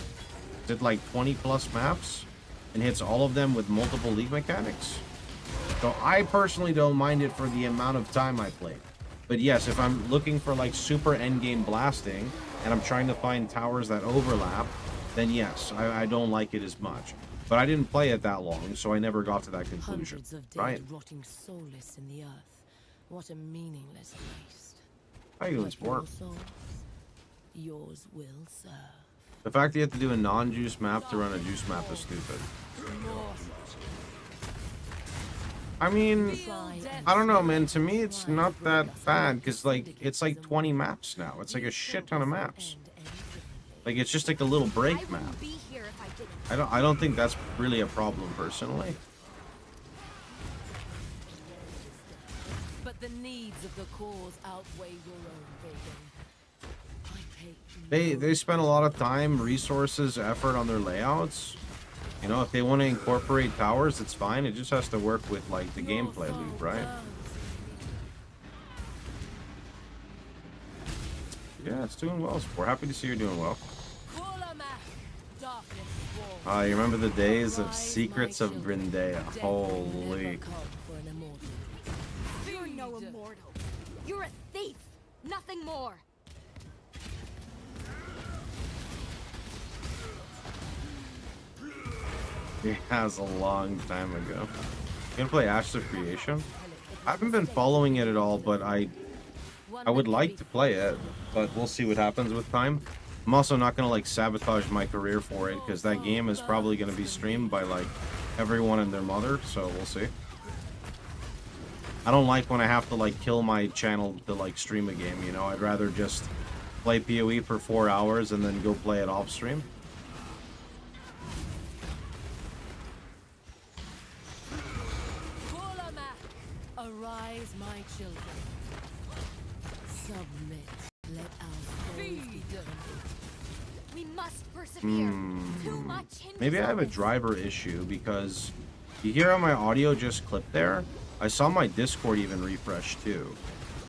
20 plus maps and hits all of them with multiple league mechanics. So I personally don't mind it for the amount of time I played. But yes, if I'm looking for like super endgame blasting and I'm trying to find towers that overlap, then yes, I don't like it as much. But I didn't play it that long, so I never got to that conclusion. Hundreds of dead right? rotting soulless in the earth. What a meaningless waste. How you doing, But sport? your souls, yours will serve. The fact that you have to do a non-juice map to run a juice map is stupid. I mean, I don't know, man. To me, it's not that bad, because, like, it's like 20 maps now. It's like a shit ton of maps. Like, it's just like a little break map. I don't think that's really a problem, personally. But the needs of the cause outweigh your own vision. They spend a lot of time, resources, effort on their layouts. You know, if they want to incorporate towers, it's fine. It just has to work with, like, the gameplay loop, right? Yeah, it's doing well. We're happy to see you're doing well. You remember the days of Secrets of Brindea? Holy. You're no immortal. You're a thief. Nothing more. Yeah, it was a long time ago. You gonna play Ashes of Creation? I haven't been following it at all, but I I would like to play it, but we'll see what happens with time. I'm also not gonna like sabotage my career for it because that game is probably gonna be streamed by like everyone and their mother, so we'll see. I don't like when I have to like kill my channel to like stream a game, you know. I'd rather just play PoE for 4 hours and then go play it off stream. Arise, my children. Submit. Let our souls be done. We must persevere. Too much Maybe I have a driver issue because you hear how my audio just clipped there? I saw my Discord even refresh too.